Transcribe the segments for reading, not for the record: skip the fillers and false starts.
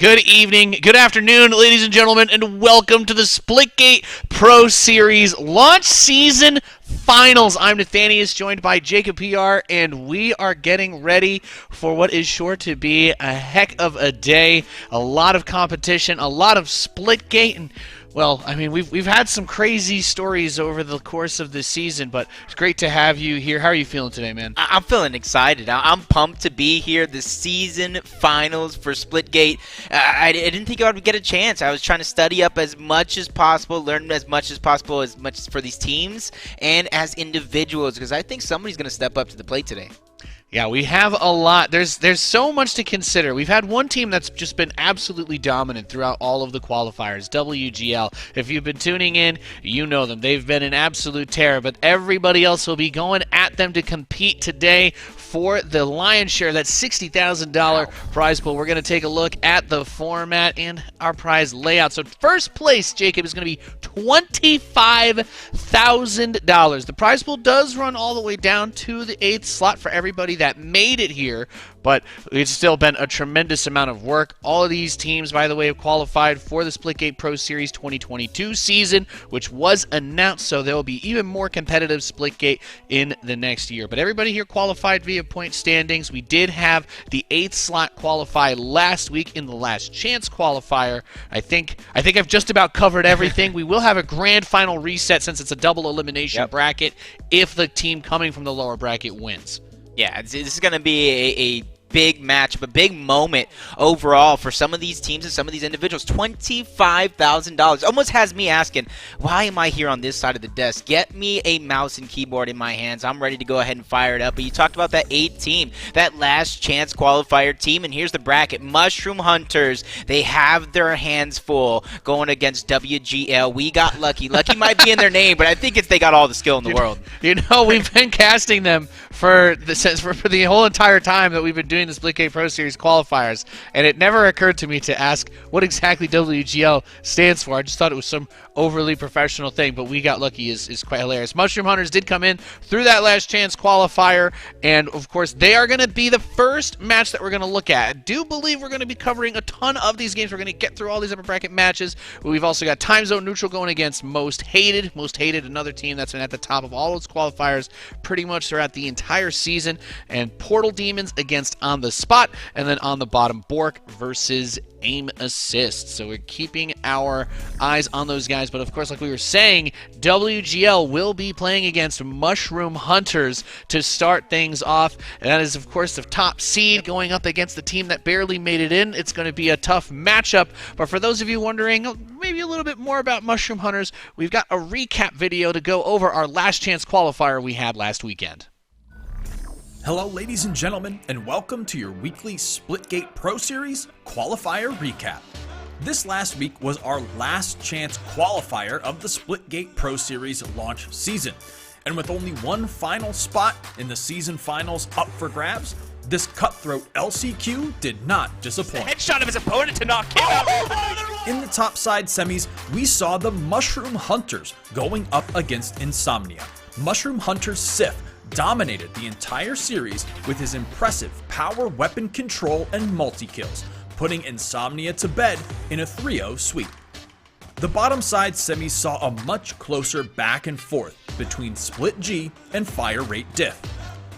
Good evening, good afternoon, ladies and gentlemen, and welcome to the Splitgate Pro Series Launch Season Finals. I'm Nathanius, joined by Jacob PR, and we are getting ready for what is sure to be a heck of a day. A lot of competition, a lot of Splitgate, and well, I mean, we've had some crazy stories over the course of this season, but it's great to have you here. How are you feeling today, man? I'm feeling excited. I'm pumped to be here. The season finals for Splitgate. I didn't think I would get a chance. I was trying to study up as much as possible, learn as much as possible, as much for these teams and as individuals, because I think somebody's going to step up to the plate today. Yeah, we have a lot. There's so much to consider. We've had one team that's just been absolutely dominant throughout all of the qualifiers, WGL. If you've been tuning in, you know them. They've been an absolute terror, but everybody else will be going at them to compete today for the lion's share, that $60,000 prize pool. We're going to take a look at the format and our prize layout. So first place, Jacob, is going to be $25,000. The prize pool does run all the way down to the 8th slot for everybody that made it here, but it's still been a tremendous amount of work. All of these teams, by the way, have qualified for the Splitgate Pro Series 2022 season, which was announced, so there will be even more competitive Splitgate in the next year. But everybody here qualified via point standings. We did have the 8th slot qualify last week in the last chance qualifier. I think I've just about covered everything. We will have a grand final reset since it's a double elimination bracket if the team coming from the lower bracket wins. Yeah, this is going to be a big match, a big moment overall for some of these teams and some of these individuals. $25,000 almost has me asking, why am I here on this side of the desk? Get me a mouse and keyboard in my hands. I'm ready to go ahead and fire it up. But you talked about that 8 team, that last chance qualifier team, and here's the bracket. Mushroom Hunters, they have their hands full going against WGL. We got lucky. Lucky might be in their name, but I think they got all the skill in the world. You know, we've been casting them for the whole entire time that we've been doing the Splitgate Pro Series qualifiers, and it never occurred to me to ask what exactly WGL stands for. I just thought it was some overly professional thing, but we got lucky is quite hilarious. Mushroom Hunters did come in through that last chance qualifier, and of course they are going to be the first match that we're going to look at. I do believe we're going to be covering a ton of these games. We're going to get through all these upper bracket matches. We've also got Time Zone Neutral going against Most Hated, another team that's been at the top of all those qualifiers pretty much throughout the entire season, and Portal Demons against On the Spot, and then on the bottom, Bork versus Aim Assist. So we're keeping our eyes on those guys, but of course, like we were saying, WGL will be playing against Mushroom Hunters to start things off, and that is of course the top seed going up against the team that barely made it in. It's going to be a tough matchup, but for those of you wondering maybe a little bit more about Mushroom Hunters, we've got a recap video to go over our last chance qualifier we had last weekend. Hello ladies and gentlemen, and welcome to your weekly Splitgate Pro Series Qualifier Recap. This last week was our last chance qualifier of the Splitgate Pro Series launch season. And with only one final spot in the season finals up for grabs, this cutthroat LCQ did not disappoint. Headshot of his opponent to knock him out. In the topside semis, we saw the Mushroom Hunters going up against Insomnia. Mushroom Hunters Sif dominated the entire series with his impressive power weapon control and multi-kills, putting Insomnia to bed in a 3-0 sweep. The bottom side semis saw a much closer back and forth between Split G and Fire Rate Diff.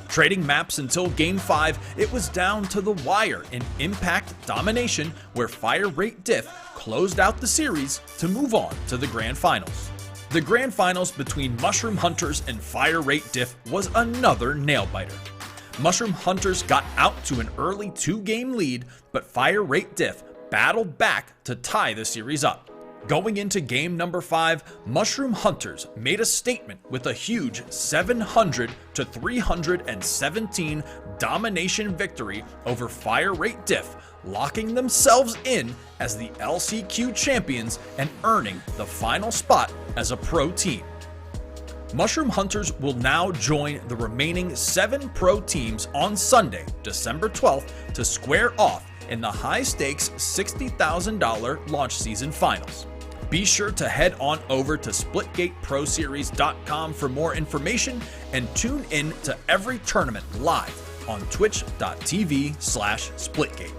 Trading maps until Game 5, it was down to the wire in Impact domination, where Fire Rate Diff closed out the series to move on to the Grand Finals. The Grand Finals between Mushroom Hunters and Fire Rate Diff was another nail-biter. Mushroom Hunters got out to an early 2-game lead, but Fire Rate Diff battled back to tie the series up. Going into game number 5, Mushroom Hunters made a statement with a huge 700-317 domination victory over Fire Rate Diff, locking themselves in as the LCQ champions and earning the final spot as a pro team. Mushroom Hunters will now join the remaining 7 pro teams on Sunday, December 12th, to square off in the high-stakes $60,000 launch season finals. Be sure to head on over to SplitgateProSeries.com for more information and tune in to every tournament live on twitch.tv/Splitgate.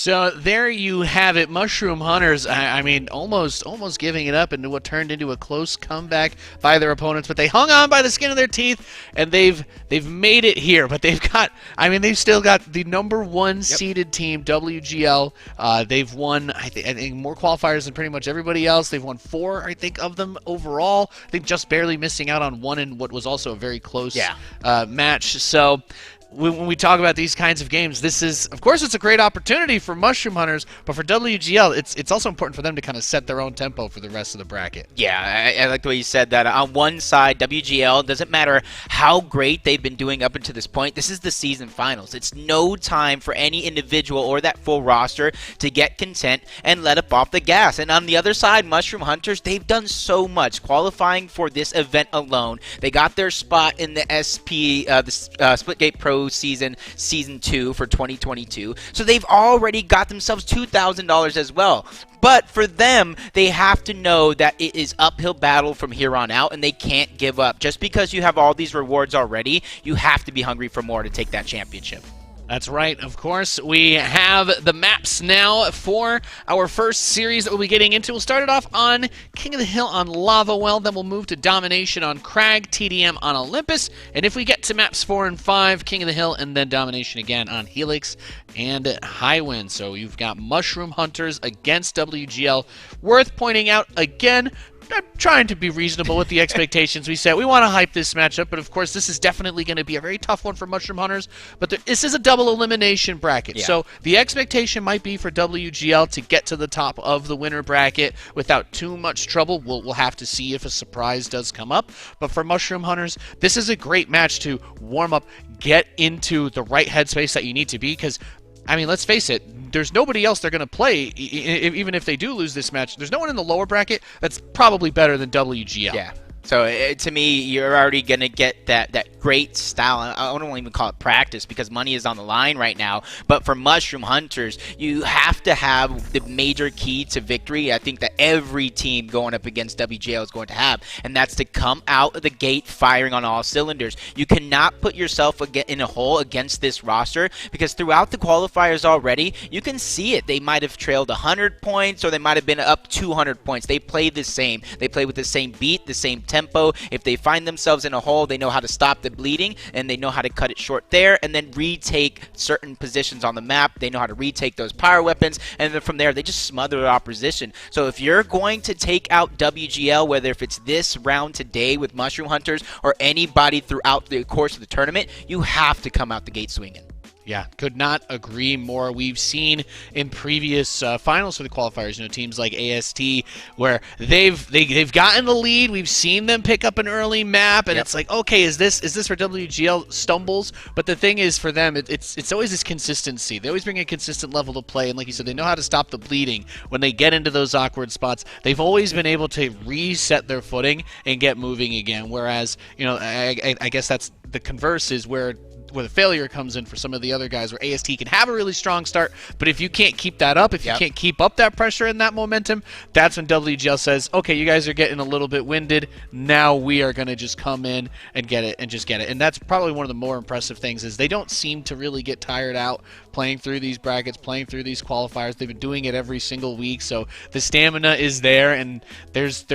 So there you have it, Mushroom Hunters. I mean, almost giving it up into what turned into a close comeback by their opponents, but they hung on by the skin of their teeth, and they've made it here. But they've still got the #1 seeded team, WGL. They've won, I think, more qualifiers than pretty much everybody else. They've won 4, I think, of them overall. I think just barely missing out on 1 in what was also a very close match. So when we talk about these kinds of games, this is, of course, it's a great opportunity for Mushroom Hunters, but for WGL, it's also important for them to kind of set their own tempo for the rest of the bracket. Yeah, I like the way you said that. On one side, WGL, doesn't matter how great they've been doing up until this point, this is the season finals. It's no time for any individual or that full roster to get content and let up off the gas. And on the other side, Mushroom Hunters, they've done so much qualifying for this event alone. They got their spot in the SP, Splitgate Pro Season 2 for 2022. So they've already got themselves $2,000 as well. But for them, they have to know that it is uphill battle from here on out, and they can't give up. Just because you have all these rewards already, you have to be hungry for more to take that championship. That's right, of course. We have the maps now for our first series that we'll be getting into. We'll start it off on King of the Hill on Lava Well, then we'll move to Domination on Crag, TDM on Olympus, and if we get to maps 4 and 5, King of the Hill, and then Domination again on Helix and Highwind. So you've got Mushroom Hunters against WGL. Worth pointing out again, I'm trying to be reasonable with the expectations we set. We want to hype this matchup, but of course this is definitely going to be a very tough one for Mushroom Hunters, but this is a double elimination bracket, so the expectation might be for WGL to get to the top of the winner bracket without too much trouble. We'll have to see if a surprise does come up, but for Mushroom Hunters, this is a great match to warm up, get into the right headspace that you need to be, because I mean, let's face it, there's nobody else they're going to play, even if they do lose this match. There's no one in the lower bracket that's probably better than WGL. Yeah. So to me, you're already going to get that great style. I don't even call it practice because money is on the line right now. But for Mushroom Hunters, you have to have the major key to victory. I think that every team going up against WGL is going to have, and that's to come out of the gate firing on all cylinders. You cannot put yourself in a hole against this roster because throughout the qualifiers already, you can see it. They might have trailed 100 points or they might have been up 200 points. They play the same. They play with the same beat, the same tempo. If they find themselves in a hole, they know how to stop the bleeding and they know how to cut it short there and then retake certain positions on the map. They know how to retake those power weapons, and then from there they just smother the opposition. So if you're going to take out WGL, whether if it's this round today with Mushroom Hunters or anybody throughout the course of the tournament, you have to come out the gate swinging. Yeah, could not agree more. We've seen in previous finals for the qualifiers, teams like AST where they've gotten the lead. We've seen them pick up an early map, and it's like, okay, is this where WGL stumbles? But the thing is, for them, it's always this consistency. They always bring a consistent level to play, and like you said, they know how to stop the bleeding when they get into those awkward spots. They've always been able to reset their footing and get moving again. Whereas, I guess that's the converse is where the failure comes in for some of the other guys, where AST can have a really strong start, but if you can't keep that up, if you can't keep up that pressure and that momentum, that's when WGL says, okay, you guys are getting a little bit winded, now we are going to just come in and get it, and that's probably one of the more impressive things, is they don't seem to really get tired out playing through these brackets, playing through these qualifiers. They've been doing it every single week, so the stamina is there, and there's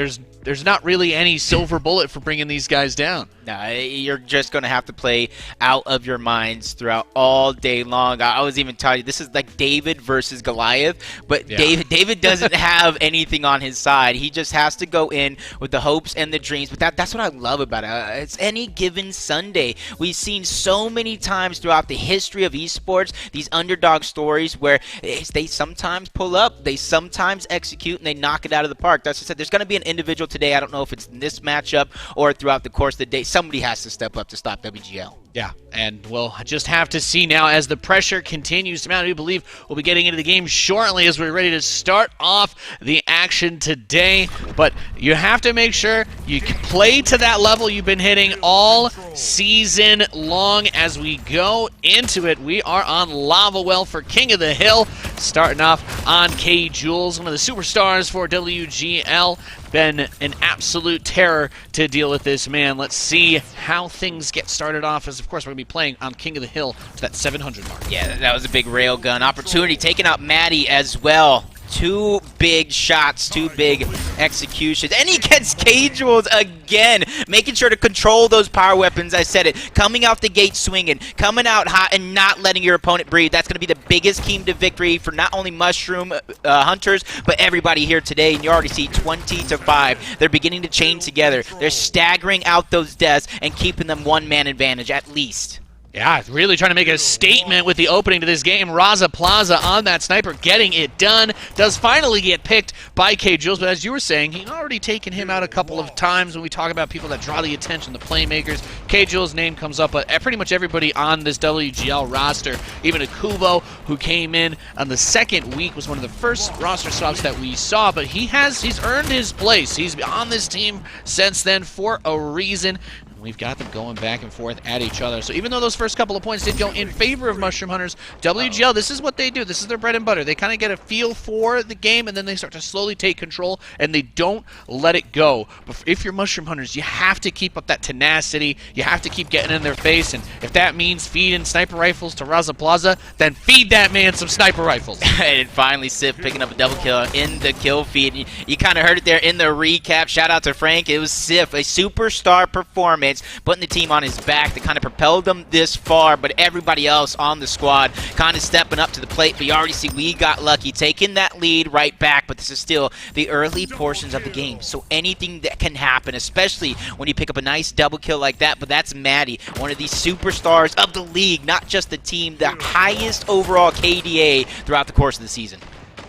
not really any silver bullet for bringing these guys down. No, you're just going to have to play out of your minds throughout all day long. I was even telling you, this is like David versus Goliath, but David doesn't have anything on his side. He just has to go in with the hopes and the dreams, but that's what I love about it. It's any given Sunday. We've seen so many times throughout the history of esports, these underdog stories where they sometimes pull up, they sometimes execute, and they knock it out of the park. That's what I said. There's going to be an individual today, I don't know if it's in this matchup or throughout the course of the day, somebody has to step up to stop WGL. Yeah, and we'll just have to see now as the pressure continues to mount. We believe we'll be getting into the game shortly as we're ready to start off the action today. But you have to make sure you play to that level you've been hitting all season long. As we go into it, we are on Lava Well for King of the Hill, starting off on K Jules, one of the superstars for WGL. been an absolute terror to deal with this man. Let's see how things get started off, as of course we're going to be playing on King of the Hill to that 700 mark. Yeah, that was a big railgun opportunity, taking out Maddie as well. 2 big shots, 2 big executions, and he gets casuals again, making sure to control those power weapons. I said it, coming out the gate swinging, coming out hot and not letting your opponent breathe. That's going to be the biggest key to victory for not only Mushroom Hunters, but everybody here today. And you already see 20-5. They're beginning to chain together. They're staggering out those deaths and keeping them 1-man advantage at least. Yeah, really trying to make a statement with the opening to this game. Raza Plaza on that sniper, getting it done. Does finally get picked by K-Jules, but as you were saying, he'd already taken him out a couple of times when we talk about people that draw the attention, the playmakers. K-Jules' name comes up, but pretty much everybody on this WGL roster, even Akubo, who came in on the second week, was one of the first roster swaps that we saw, but he's earned his place. He's on this team since then for a reason. We've got them going back and forth at each other. So even though those first couple of points did go in favor of Mushroom Hunters, WGL, this is what they do. This is their bread and butter. They kind of get a feel for the game, and then they start to slowly take control, and they don't let it go. But if you're Mushroom Hunters, you have to keep up that tenacity. You have to keep getting in their face, and if that means feeding sniper rifles to Raza Plaza, then feed that man some sniper rifles. And finally, Sif picking up a double kill in the kill feed. You kind of heard it there in the recap. Shout out to Frank. It was Sif, a superstar performance, putting the team on his back that kind of propelled them this far, but everybody else on the squad kind of stepping up to the plate. But you already see we got lucky, taking that lead right back, but this is still the early portions of the game, so anything that can happen, especially when you pick up a nice double kill like that. But that's Maddie, one of these superstars of the league, not just the team, the highest overall KDA throughout the course of the season.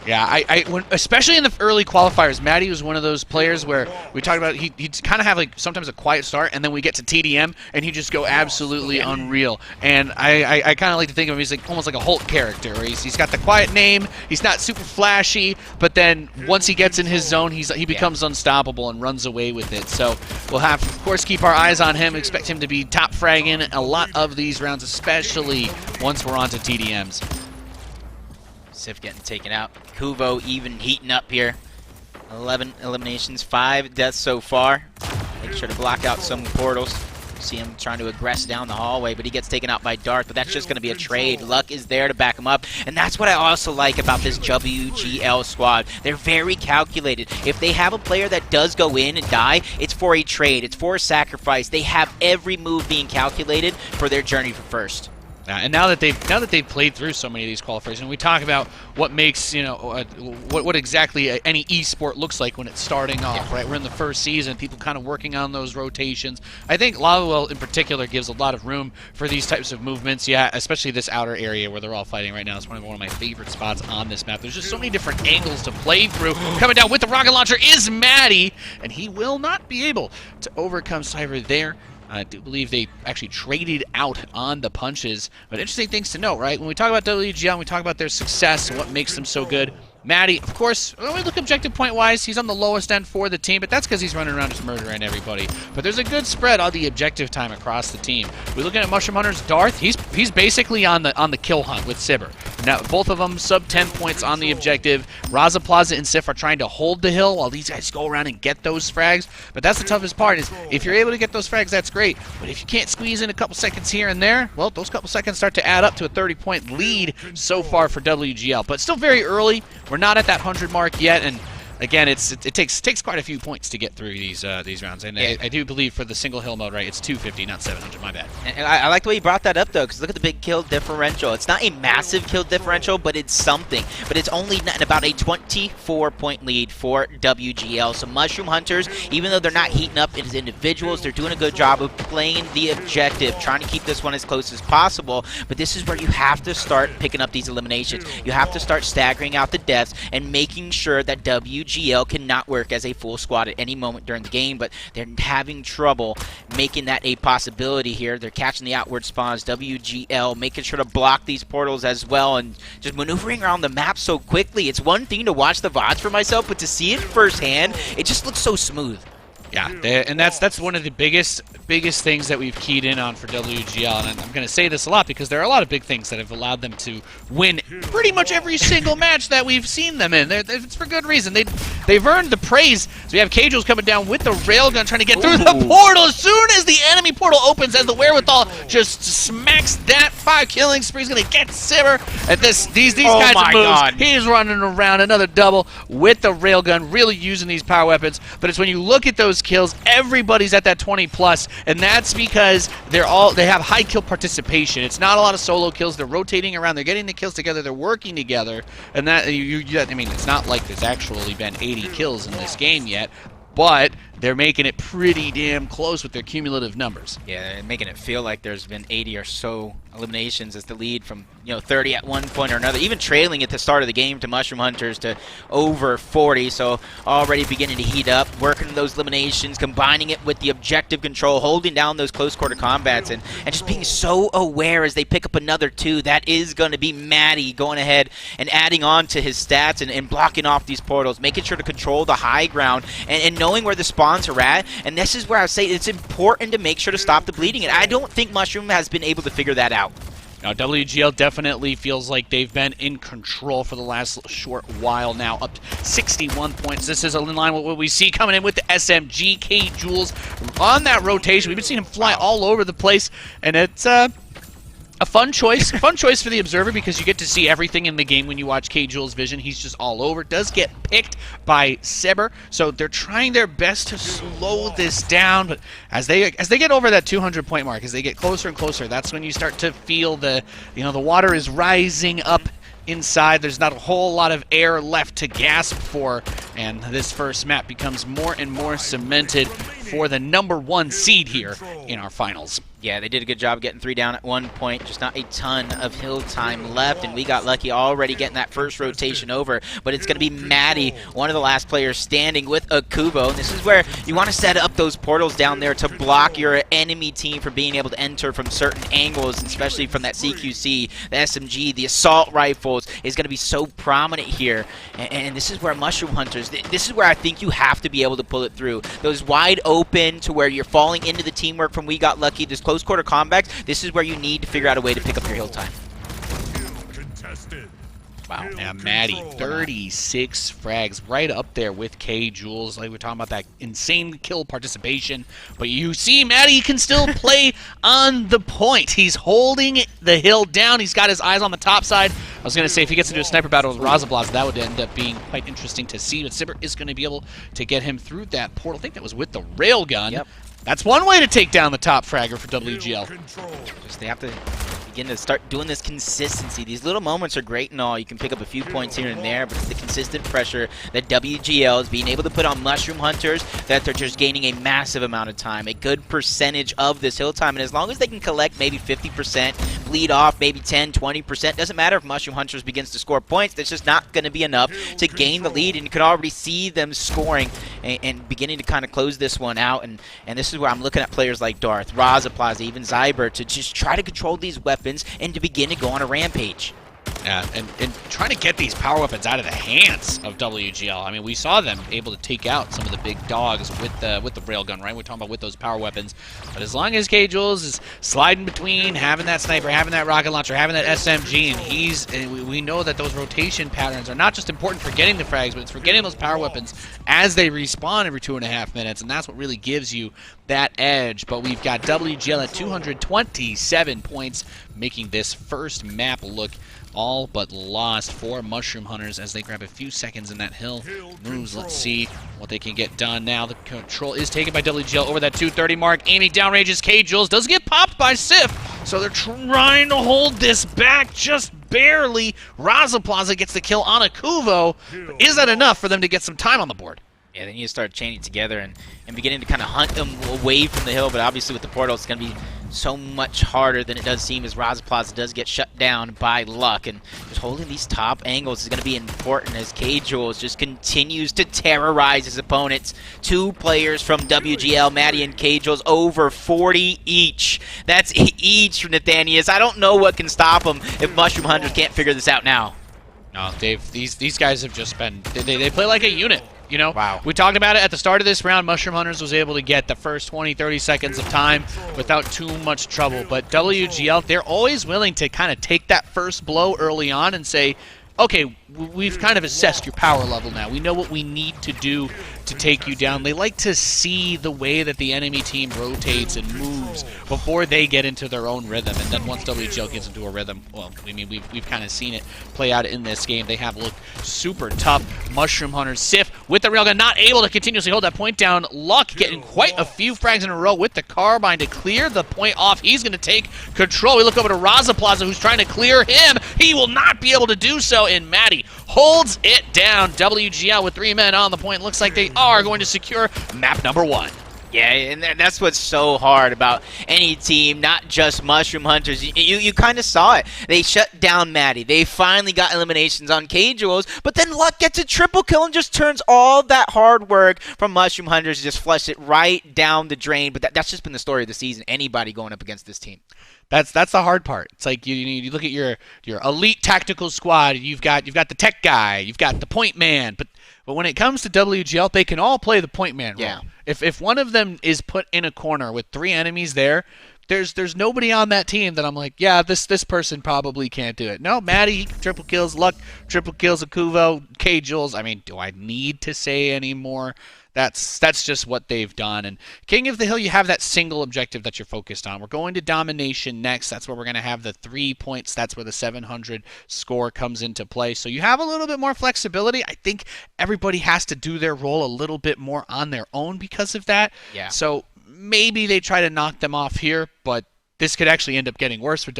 Yeah, especially in the early qualifiers, Maddie was one of those players where we talked about he'd kind of have like sometimes a quiet start, and then we get to TDM and he'd just go absolutely unreal. And I kind of like to think of him as like almost like a Hulk character, where he's got the quiet name, he's not super flashy, but then once he gets in his zone, he becomes unstoppable and runs away with it. So we'll have to, of course, keep our eyes on him, expect him to be top fragging a lot of these rounds, especially once we're on to TDMs. Sif getting taken out. Kuvo even heating up here. 11 eliminations, 5 deaths so far. Make sure to block out some portals. See him trying to aggress down the hallway, but he gets taken out by Darth, but that's just going to be a trade. Luck is there to back him up, and that's what I also like about this WGL squad. They're very calculated. If they have a player that does go in and die, it's for a trade. It's for a sacrifice. They have every move being calculated for their journey for first. And now that they've played through so many of these qualifiers, and we talk about what makes what exactly any esport looks like when it's starting off, right? We're in the first season, people kind of working on those rotations. I think Lavawell in particular gives a lot of room for these types of movements. Yeah, especially this outer area where they're all fighting right now. It's one of my favorite spots on this map. There's just so many different angles to play through. Coming down with the rocket launcher is Maddie, and he will not be able to overcome Cyber there. I do believe they actually traded out on the punches. But interesting things to note, right? When we talk about WGL and we talk about their success and what makes them so good, Maddie, of course, when we look objective point-wise, he's on the lowest end for the team, but that's because he's running around just murdering everybody. But there's a good spread on the objective time across the team. We're looking at Mushroom Hunters. Darth, he's basically on the kill hunt with Sibber. Now, both of them sub 10 points on the objective. Raza Plaza and Sif are trying to hold the hill while these guys go around and get those frags. But that's the toughest part, is if you're able to get those frags, that's great. But if you can't squeeze in a couple seconds here and there, well, those couple seconds start to add up to a 30-point lead so far for WGL. But still very early. We're not at that 100 mark yet, and again, it takes quite a few points to get through these rounds. And I do believe for the single hill mode, right, it's 250, not 700. My bad. And I like the way you brought that up, though, because look at the big kill differential. It's not a massive kill differential, but it's something. But it's only about a 24-point lead for WGL. So Mushroom Hunters, even though they're not heating up as individuals, they're doing a good job of playing the objective, trying to keep this one as close as possible. But this is where you have to start picking up these eliminations. You have to start staggering out the deaths and making sure that WGL cannot work as a full squad at any moment during the game, but they're having trouble making that a possibility here. They're catching the outward spawns. WGL making sure to block these portals as well, and just maneuvering around the map so quickly. It's one thing to watch the VODs for myself, but to see it firsthand, it just looks so smooth. Yeah, and that's one of the biggest things that we've keyed in on for WGL, and I'm going to say this a lot because there are a lot of big things that have allowed them to win pretty much every single match that we've seen them in. It's for good reason. They've earned the praise. So we have K-Jules coming down with the railgun trying to get through the portal. As soon as the enemy portal opens, as the wherewithal just smacks that 5 killing spree, he's going to get Sibber at these kinds of moves. God. He's running around, another double with the railgun, really using these power weapons. But it's when you look at those kills, everybody's at that 20 plus, and that's because they have high kill participation. It's not a lot of solo kills. They're rotating around. They're getting the kills together. They're working together, and that I mean, it's not like there's actually been 80 kills in this game yet, but they're making it pretty damn close with their cumulative numbers. Yeah, they're making it feel like there's been 80 or so eliminations as the lead from 30 at one point or another, even trailing at the start of the game to Mushroom Hunters to over 40. So already beginning to heat up, working those eliminations, combining it with the objective control, holding down those close quarter combats, and just being so aware as they pick up another 2. That is going to be Maddie going ahead and adding on to his stats and blocking off these portals, making sure to control the high ground and knowing where the spawns are at. And this is where I say it's important to make sure to stop the bleeding, and I don't think Mushroom has been able to figure that out. Now, WGL definitely feels like they've been in control for the last short while now, up to 61 points. This is in line with what we see coming in with the SMG. K-Jules on that rotation. We've been seeing him fly all over the place, and it's a fun choice. Fun choice for the observer because you get to see everything in the game when you watch K-Jules' vision. He's just all over. Does get picked by Sibber, so they're trying their best to slow this down. But as they get over that 200-point mark, as they get closer and closer, that's when you start to feel the water is rising up inside. There's not a whole lot of air left to gasp for, and this first map becomes more and more cemented for the #1 seed here in our finals. Yeah, they did a good job getting 3 down at one point. Just not a ton of hill time left, and we got lucky already getting that first rotation over. But it's going to be Maddie, one of the last players standing with a Kubo. And this is where you want to set up those portals down there to block your enemy team from being able to enter from certain angles, especially from that CQC, the SMG, the assault rifles is going to be so prominent here. And this is where Mushroom Hunters, this is where I think you have to be able to pull it through. Those wide open to where you're falling into the teamwork from We Got Lucky, this close quarter combats, this is where you need to figure out a way to pick up your hill time. Wow, now Maddie, 36 frags, right up there with K-Jules. Like we're talking about that insane kill participation, but you see Maddie can still play on the point. He's holding the hill down. He's got his eyes on the top side. I was going to say if he gets into a sniper battle with Razablaz, that would end up being quite interesting to see, but Sibber is going to be able to get him through that portal. I think that was with the railgun. Yep. That's one way to take down the top fragger for WGL. Just they have to begin to start doing this consistency. These little moments are great and all. You can pick up a few points here and there, but it's the consistent pressure that WGL is being able to put on Mushroom Hunters that they're just gaining a massive amount of time, a good percentage of this hill time. And as long as they can collect maybe 50%, bleed off maybe 10, 20%, doesn't matter if Mushroom Hunters begins to score points. That's just not going to be enough to gain the lead. And you can already see them scoring and beginning to kind of close this one out. And this is where I'm looking at players like Darth, Razaplaza, even Zyber to just try to control these weapons and to begin to go on a rampage. And trying to get these power weapons out of the hands of WGL. I mean, we saw them able to take out some of the big dogs with the railgun, right? We're talking about with those power weapons. But as long as K-Jules is sliding between, having that sniper, having that rocket launcher, having that SMG, and we know that those rotation patterns are not just important for getting the frags, but it's for getting those power weapons as they respawn every 2.5 minutes, and that's what really gives you that edge. But we've got WGL at 227 points, making this first map look all but lost for Mushroom Hunters as they grab a few seconds in that hill moves. Let's see what they can get done now. The control is taken by WGL over that 230 mark. Aiming downranges K-Jules. Does get popped by Sif. So they're trying to hold this back just barely. Razaplaza gets the kill on a Kuvo. But is that enough for them to get some time on the board? Yeah, they need to start chaining together and beginning to kind of hunt them away from the hill. But obviously with the portal, it's going to be so much harder than it does seem as Razaplaza does get shut down by luck. And just holding these top angles is going to be important as K-Jules just continues to terrorize his opponents. 2 players from WGL, Maddie and K-Jules, over 40 each. That's each from Nathanius. I don't know what can stop them if Mushroom Hunters can't figure this out now. No, Dave, these guys have just been, they play like a unit. You know, Wow. we talked about it at the start of this round. Mushroom Hunters was able to get the first 20, 30 seconds of time without too much trouble. But WGL, they're always willing to kind of take that first blow early on and say, okay, we've kind of assessed your power level now. We know what we need to do to take you down. They like to see the way that the enemy team rotates and moves before they get into their own rhythm. And then once WGL gets into a rhythm, well, I mean, we've kind of seen it play out in this game. They have looked super tough. Mushroom Hunters, Sif with the railgun, not able to continuously hold that point down. Luck getting quite a few frags in a row with the carbine to clear the point off. He's going to take control. We look over to Raza Plaza, who's trying to clear him. He will not be able to do so, and Maddie holds it down. WGL with 3 men on the point. Looks like they are going to secure map number 1. Yeah, and that's what's so hard about any team, not just Mushroom Hunters. You kind of saw it. They shut down Maddie. They finally got eliminations on K-Jules, but then Luck gets a triple kill and just turns all that hard work from Mushroom Hunters, just flushed it right down the drain. But that's just been the story of the season. Anybody going up against this team. That's the hard part. It's like you look at your elite tactical squad. You've got the tech guy. You've got the point man. But when it comes to WGL, they can all play the point man role. Yeah. If one of them is put in a corner with 3 enemies there, there's nobody on that team that I'm like, yeah, this person probably can't do it. No, Maddie triple kills, Luck triple kills, Akuvo, K-Jules. I mean, do I need to say any more? That's just what they've done. And King of the Hill, you have that single objective that you're focused on. We're going to domination next. That's where we're going to have the 3 points. That's where the 700 score comes into play. So you have a little bit more flexibility. I think everybody has to do their role a little bit more on their own because of that. Yeah. So maybe they try to knock them off here, but this could actually end up getting worse for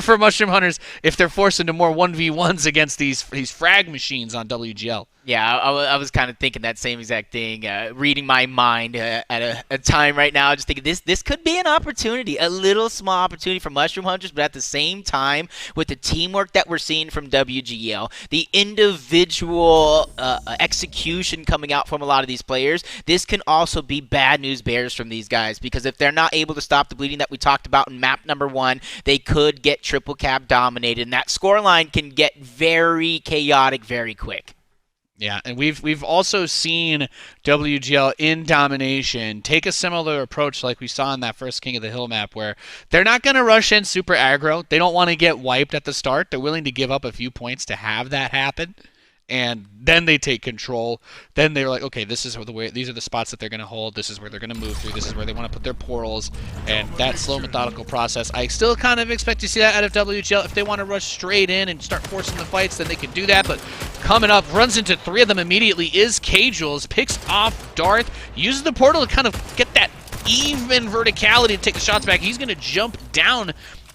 for Mushroom Hunters if they're forced into more 1v1s against these frag machines on WGL. Yeah, I was kind of thinking that same exact thing, reading my mind at a time right now, just thinking this could be an opportunity, a little small opportunity for Mushroom Hunters, but at the same time, with the teamwork that we're seeing from WGL, the individual execution coming out from a lot of these players, this can also be bad news bears from these guys, because if they're not able to stop the bleeding that we talked about in map number 1, they could get triple cap dominated, and that scoreline can get very chaotic very quick. Yeah, and we've also seen WGL in domination take a similar approach like we saw in that first King of the Hill map, where they're not going to rush in super aggro. They don't want to get wiped at the start. They're willing to give up a few points to have that happen. And then they take control. Then they're like, okay, this is the way. These are the spots that they're going to hold. This is where they're going to move through. This is where they want to put their portals. And that slow, methodical process, I still kind of expect to see that out of WGL. If they want to rush straight in and start forcing the fights, then they can do that. But coming up, runs into 3 of them immediately is K-Jules, picks off Darth, uses the portal to kind of get that even verticality to take the shots back. He's going to jump down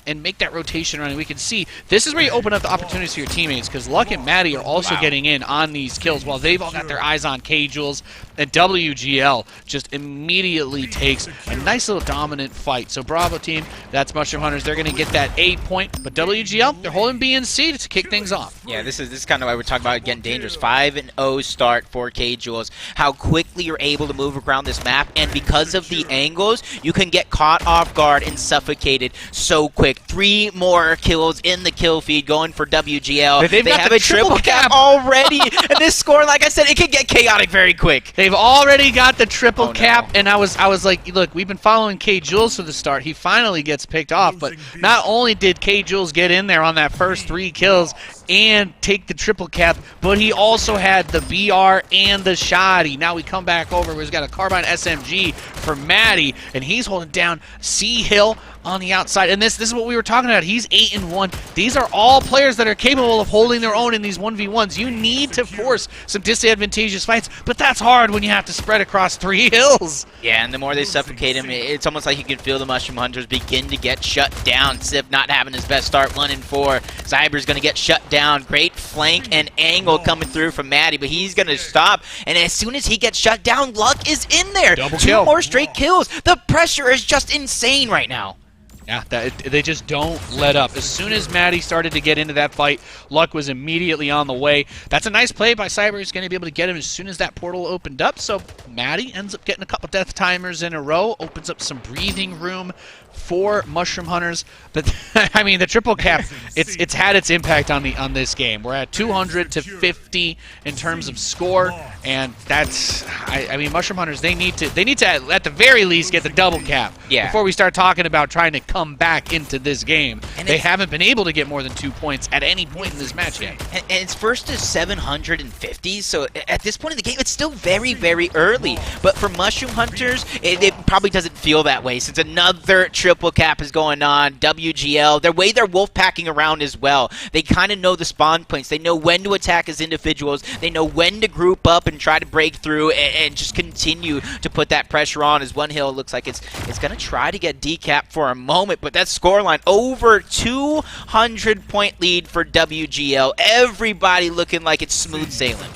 and make that rotation run. And we can see this is where you open up the opportunities for your teammates, because Luck and Maddie are also getting in on these kills while they've all got their eyes on K-Jules, and WGL just immediately takes a nice little dominant fight. So Bravo team, that's Mushroom Hunters. They're going to get that 8 point, but WGL, they're holding B and C to kick things off. Yeah, this is kind of why we're talking about getting dangerous. 5-0 start for K-Jules. How quickly you're able to move around this map, and because of the angles, you can get caught off guard and suffocated so quick. 3 more kills in the kill feed going for WGL. They have a triple cap already, and this score, like I said, it can get chaotic very quick. They've already got the triple cap, and I was like, look, we've been following K-Jules from the start. He finally gets picked off, but not only did K-Jules get in there on that first 3 kills and take the triple cap, but he also had the BR and the shoddy. Now we come back over where he's got a carbine SMG for Maddie, and he's holding down C-Hill on the outside. And this is what we were talking about. He's 8-1. These are all players that are capable of holding their own in these 1v1s. You need to force some disadvantageous fights, but that's hard when you have to spread across 3 hills. Yeah, and the more they suffocate him, it's almost like you can feel the Mushroom Hunters begin to get shut down. Sif not having his best start, 1-4. Zyber's going to get shut down. Great flank and angle coming through from Maddie, but he's going to stop. And as soon as he gets shut down, Luck is in there. Double 2 kill. more straight kills. The pressure is just insane right now. Yeah, they just don't let up. As soon as Maddie started to get into that fight, Luck was immediately on the way. That's a nice play by Cyber. He's going to be able to get him as soon as that portal opened up. So Maddie ends up getting a couple death timers in a row, opens up some breathing room for Mushroom Hunters, but I mean the triple cap, it's had its impact on this game. We're at 200 to 50 in terms of score, and that's I mean Mushroom Hunters, they need to at the very least get the double cap before we start talking about trying to come back into this game. And they haven't been able to get more than 2 points at any point in this match yet. And it's first to 750, so at this point in the game, it's still very, very early. But for Mushroom Hunters, it probably doesn't feel that way since another triple cap is going on. WGL, the way they're wolf packing around as well. They kind of know the spawn points. They know when to attack as individuals. They know when to group up and try to break through and just continue to put that pressure on. As One Hill looks like it's going to try to get decapped for a moment, but that scoreline over 200-point lead for WGL. Everybody looking like it's smooth sailing.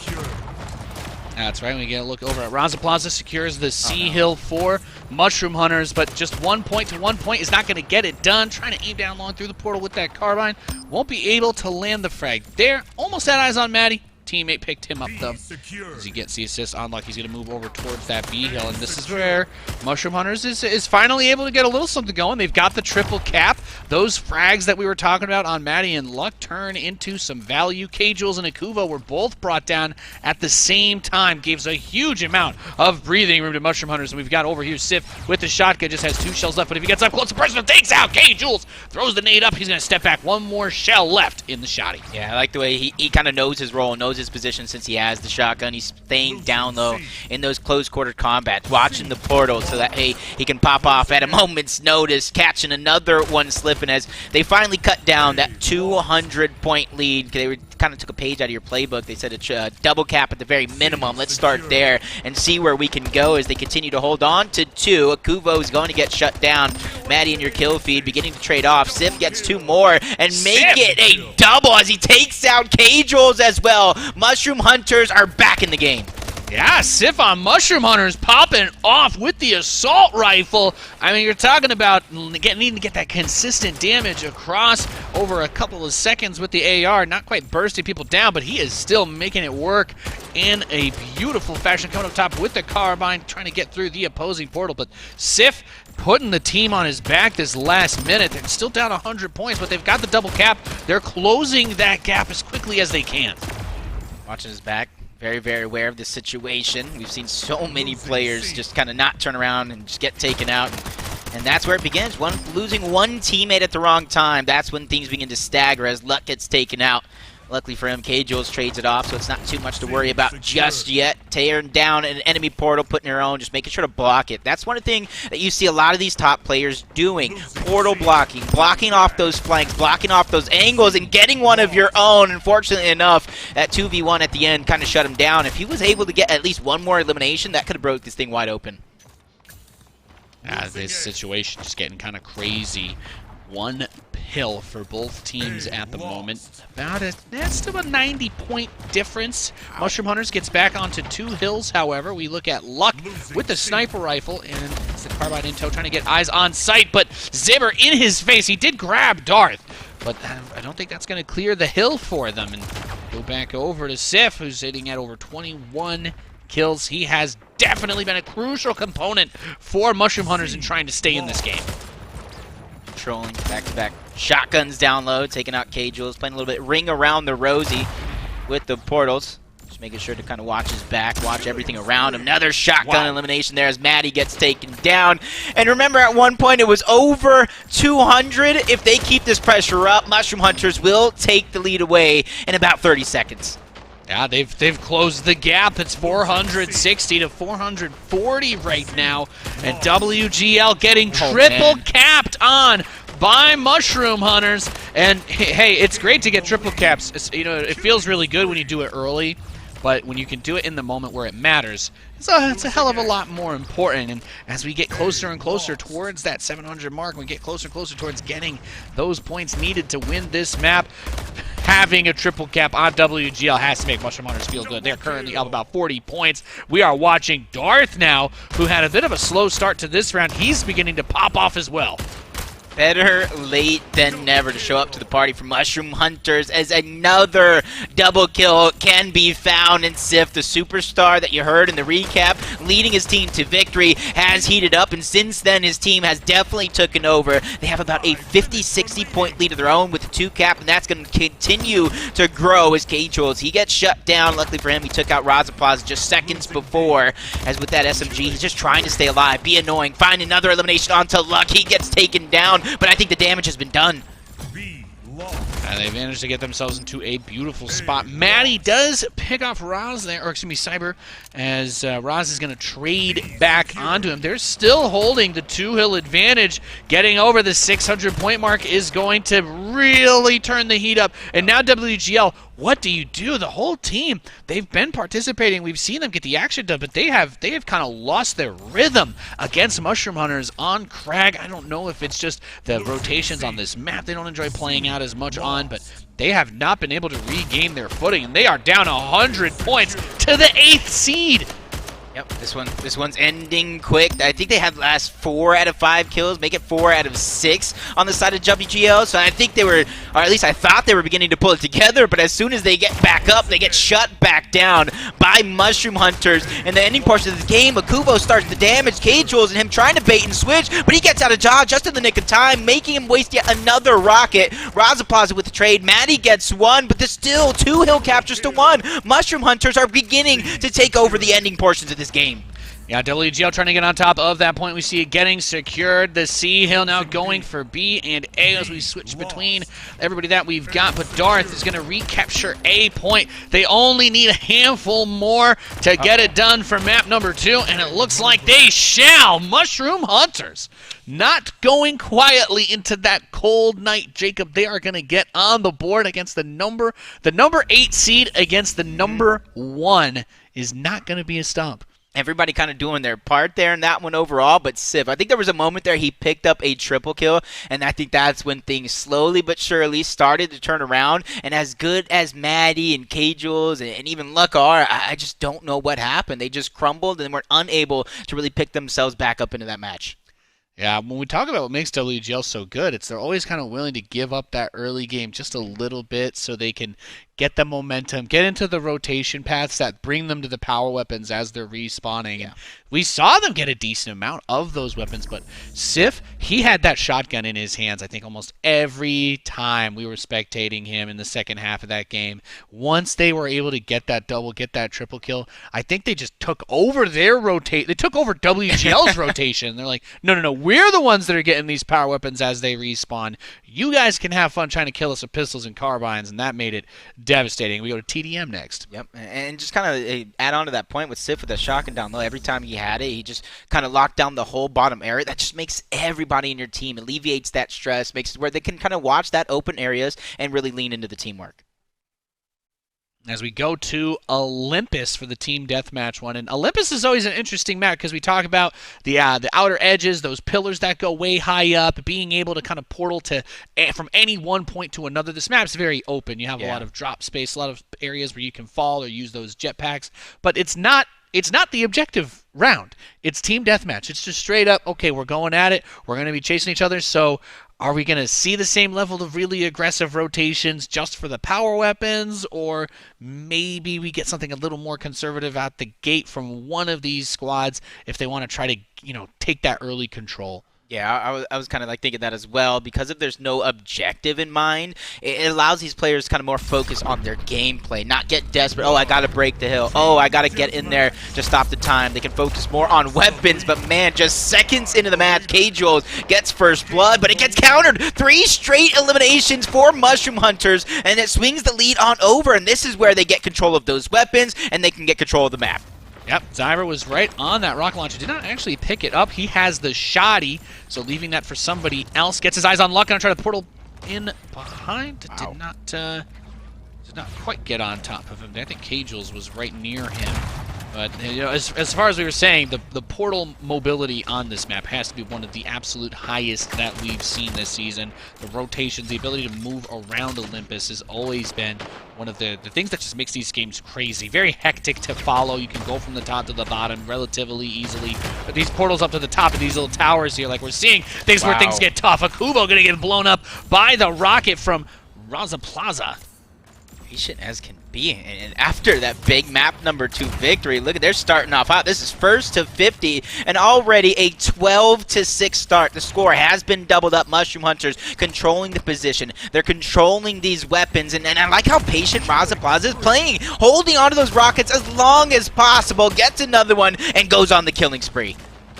That's right. We get a look over at Raza Plaza. Secures the C Hill for Mushroom Hunters, but just 1 point to 1 point is not going to get it done. Trying to aim down long through the portal with that carbine. Won't be able to land the frag there. Almost had eyes on Maddie. Teammate picked him up though. As he gets the assist on luck, he's going to move over towards that B hill, and this is where Mushroom Hunters is finally able to get a little something going. They've got the triple cap. Those frags that we were talking about on Maddie and Luck turn into some value. K-Jules and Akuvo were both brought down at the same time. Gives a huge amount of breathing room to Mushroom Hunters, and we've got over here Sif with the shotgun. Just has 2 shells left, but if he gets up close, the person takes out K-Jules. Throws the nade up. He's going to step back. 1 more shell left in the shotty. Yeah, I like the way he kind of knows his role, knows his position since he has the shotgun. He's staying down low in those close quarter combats, watching the portal so that, hey, he can pop off at a moment's notice, catching another one slipping as they finally cut down that 200-point lead. They kind of took a page out of your playbook. They said a double cap at the very minimum. Let's start there and see where we can go as they continue to hold on to 2. Akuvo is going to get shut down. Maddie in your kill feed beginning to trade off. Sif gets 2 more and make it a double as he takes out K-Jules as well. Mushroom Hunters are back in the game. Yeah, Sif on Mushroom Hunters popping off with the assault rifle. I mean, you're talking about needing to get that consistent damage across over a couple of seconds with the AR. Not quite bursting people down, but he is still making it work in a beautiful fashion. Coming up top with the carbine, trying to get through the opposing portal. But Sif putting the team on his back this last minute. They're still down 100 points, but they've got the double cap. They're closing that gap as quickly as they can. Watching his back. Very, very aware of this situation. We've seen so many players just kind of not turn around and just get taken out. And that's where it begins. Losing one teammate at the wrong time. That's when things begin to stagger as Luck gets taken out. Luckily for him, K-Jules trades it off, so it's not too much to worry about just yet. Tearing down an enemy portal, putting your own, just making sure to block it. That's one thing that you see a lot of these top players doing. Portal blocking, blocking off those flanks, blocking off those angles, and getting one of your own. Unfortunately enough, that 2v1 at the end kind of shut him down. If he was able to get at least one more elimination, that could have broke this thing wide open. This situation just getting kind of crazy. 1 pill for both teams at the moment. That's still a 90-point difference. Mushroom Hunters gets back onto 2 hills, however. We look at Luck with the sniper rifle, and it's the carbine in tow, trying to get eyes on sight, but Zibber in his face. He did grab Darth, but I don't think that's going to clear the hill for them. And go back over to Sif, who's sitting at over 21 kills. He has definitely been a crucial component for Mushroom Hunters in trying to stay in this game. Controlling back-to-back shotguns down low, taking out K-Jules, playing a little bit ring around the Rosie with the portals. Just making sure to kind of watch his back, watch everything around him. Another shotgun elimination there as Maddie gets taken down. And remember, at one point it was over 200. If they keep this pressure up, Mushroom Hunters will take the lead away in about 30 seconds. Yeah, they've closed the gap. It's 460 to 440 right now. And WGL getting triple capped on by Mushroom Hunters. And hey, it's great to get triple caps. It feels really good when you do it early, but when you can do it in the moment where it matters, it's a hell of a lot more important. And as we get closer and closer towards that 700 mark, we get closer and closer towards getting those points needed to win this map, having a triple cap on WGL has to make Mushroom Hunters feel good. They're currently up about 40 points. We are watching Darth now, who had a bit of a slow start to this round. He's beginning to pop off as well. Better late than never to show up to the party for Mushroom Hunters as another double kill can be found. And Sif, the superstar that you heard in the recap, leading his team to victory, has heated up. And since then, his team has definitely taken over. They have about a 50-60 point lead of their own with the 2-cap, and that's going to continue to grow as K-Jules. He gets shut down. Luckily for him, he took out Razapaz just seconds before. As with that SMG, he's just trying to stay alive, be annoying, find another elimination onto Luck. He gets taken down. But I think the damage has been done. They managed to get themselves into a beautiful spot. Maddie does pick off Raz there, or excuse me, Cyber, as Raz is going to trade back onto him. They're still holding the 2-hill advantage. Getting over the 600-point mark is going to really turn the heat up. And now WGL, what do you do? The whole team, they've been participating. We've seen them get the action done, but they have kind of lost their rhythm against Mushroom Hunters on Crag. I don't know if it's just the rotations on this map they don't enjoy playing out as much on, but they have not been able to regain their footing, and they are down 100 points to the 8th seed. Yep, this one's ending quick. I think they had last 4 out of 5 kills, make it 4 out of 6 on the side of WGL. So I think they were, or at least I thought they were beginning to pull it together, but as soon as they get back up, they get shut back down by Mushroom Hunters. In the ending portion of the game, Akubo starts the damage, K-Jules and him trying to bait and switch, but he gets out of dodge just in the nick of time, making him waste yet another rocket. Razapaz with the trade, Maddie gets 1, but there's still 2 hill captures to 1. Mushroom Hunters are beginning to take over the ending portions of this game. Yeah, WGL trying to get on top of that point. We see it getting secured. The C hill now going for B and A as we switch between everybody that we've got. But Darth is going to recapture A point. They only need a handful more to get it done for map number 2, and it looks like they shall. Mushroom Hunters not going quietly into that cold night, Jacob. They are going to get on the board against the number 8 seed against the number 1 is not going to be a stump. Everybody kind of doing their part there in that one overall, but Sif, I think there was a moment there he picked up a triple kill, and I think that's when things slowly but surely started to turn around. And as good as Maddie and K-Jules and even Luck are, I just don't know what happened. They just crumbled and were unable to really pick themselves back up into that match. Yeah, when we talk about what makes WGL so good, it's they're always kind of willing to give up that early game just a little bit so they can get the momentum, get into the rotation paths that bring them to the power weapons as they're respawning. Yeah. And we saw them get a decent amount of those weapons, but Sif, he had that shotgun in his hands, I think, almost every time we were spectating him in the second half of that game. Once they were able to get that double, get that triple kill, I think they just took over their rotate. They took over WGL's rotation. They're like, no, we're the ones that are getting these power weapons as they respawn. You guys can have fun trying to kill us with pistols and carbines, and that made it devastating. We go to TDM next. Yep, and just kind of add on to that point with Sif with that shotgun down low. Every time he had it, he just kind of locked down the whole bottom area. That just makes everybody in your team, alleviates that stress, makes it where they can kind of watch that open areas and really lean into the teamwork. As we go to Olympus for the team deathmatch one, and Olympus is always an interesting map because we talk about the outer edges, those pillars that go way high up, being able to kind of portal to from any one point to another. This map's very open. You have a lot of drop space, a lot of areas where you can fall or use those jetpacks, but it's not the objective round. It's team deathmatch. It's just straight up, okay, we're going at it. We're going to be chasing each other, so are we going to see the same level of really aggressive rotations just for the power weapons, or maybe we get something a little more conservative out the gate from one of these squads if they want to try to, take that early control? Yeah, I was kind of like thinking that as well, because if there's no objective in mind, it allows these players kind of more focus on their gameplay, not get desperate. Oh, I got to break the hill. Oh, I got to get in there to stop the time. They can focus more on weapons, but man, just seconds into the match, K-Jules gets first blood, but it gets countered. 3 straight eliminations for Mushroom Hunters, and it swings the lead on over, and this is where they get control of those weapons, and they can get control of the map. Yep, Zyra was right on that rocket launcher. Did not actually pick it up. He has the shoddy, so leaving that for somebody else. Gets his eyes on Luck, and try to portal in behind. Wow. Did not quite get on top of him. I think K-Jules was right near him. But you know, as far as we were saying, the portal mobility on this map has to be one of the absolute highest that we've seen this season. The rotations, the ability to move around Olympus has always been one of the things that just makes these games crazy. Very hectic to follow. You can go from the top to the bottom relatively easily. But these portals up to the top of these little towers here, like we're seeing things where things get tough. Akubo gonna get blown up by the rocket from Raza Plaza. Patient as can be, and after that big map number 2 victory, look at, they're starting off hot. This is first to 50 and already a 12-6 start. The score has been doubled up. Mushroom Hunters controlling the position. They're controlling these weapons, and I like how patient Raza Plaza is playing, holding onto those rockets as long as possible, gets another one, and goes on the killing spree.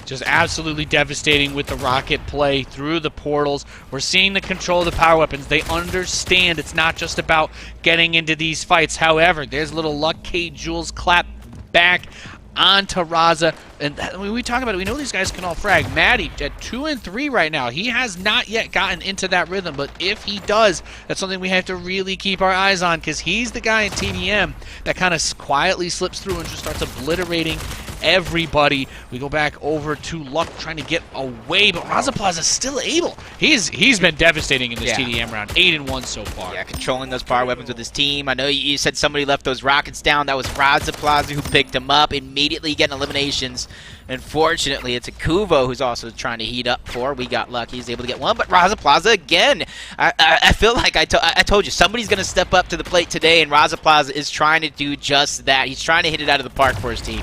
Just absolutely devastating with the rocket play through the portals. We're seeing the control of the power weapons. They understand it's not just about getting into these fights. However, there's a little luck. K. Jules clap back onto Raza. And when we talk about it, we know these guys can all frag. Maddie at 2 and 3 right now. He has not yet gotten into that rhythm, but if he does, that's something we have to really keep our eyes on, because he's the guy in TDM that kind of quietly slips through and just starts obliterating everybody. We go back over to Luck trying to get away, but Raza Plaza is still able. He's been devastating in this TDM round. 8 and 1 so far. Yeah, controlling those power weapons with his team. I know you said somebody left those rockets down. That was Raza Plaza who picked them up, immediately getting eliminations. Unfortunately, it's Akuvo who's also trying to heat up for. We got lucky. He's able to get one, but Raza Plaza again. I feel like I told you, somebody's going to step up to the plate today, and Raza Plaza is trying to do just that. He's trying to hit it out of the park for his team.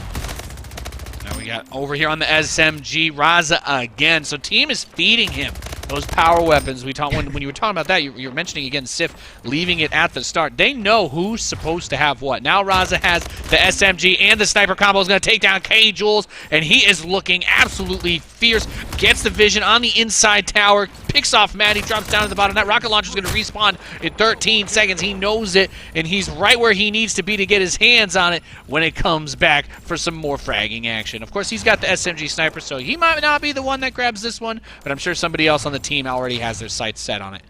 Now we got over here on the SMG, Raza again. So team is feeding him those power weapons. We talked when you were talking about that, you were mentioning again Sif leaving it at the start. They know who's supposed to have what. Now Raza has the SMG and the sniper combo is going to take down K. Jules, and he is looking absolutely fierce. Gets the vision on the inside tower, picks off Maddie, drops down to the bottom. That rocket launcher is going to respawn in 13 seconds. He knows it, and he's right where he needs to be to get his hands on it when it comes back for some more fragging action. Of course, he's got the SMG sniper, so he might not be the one that grabs this one, but I'm sure somebody else on the team already has their sights set on it.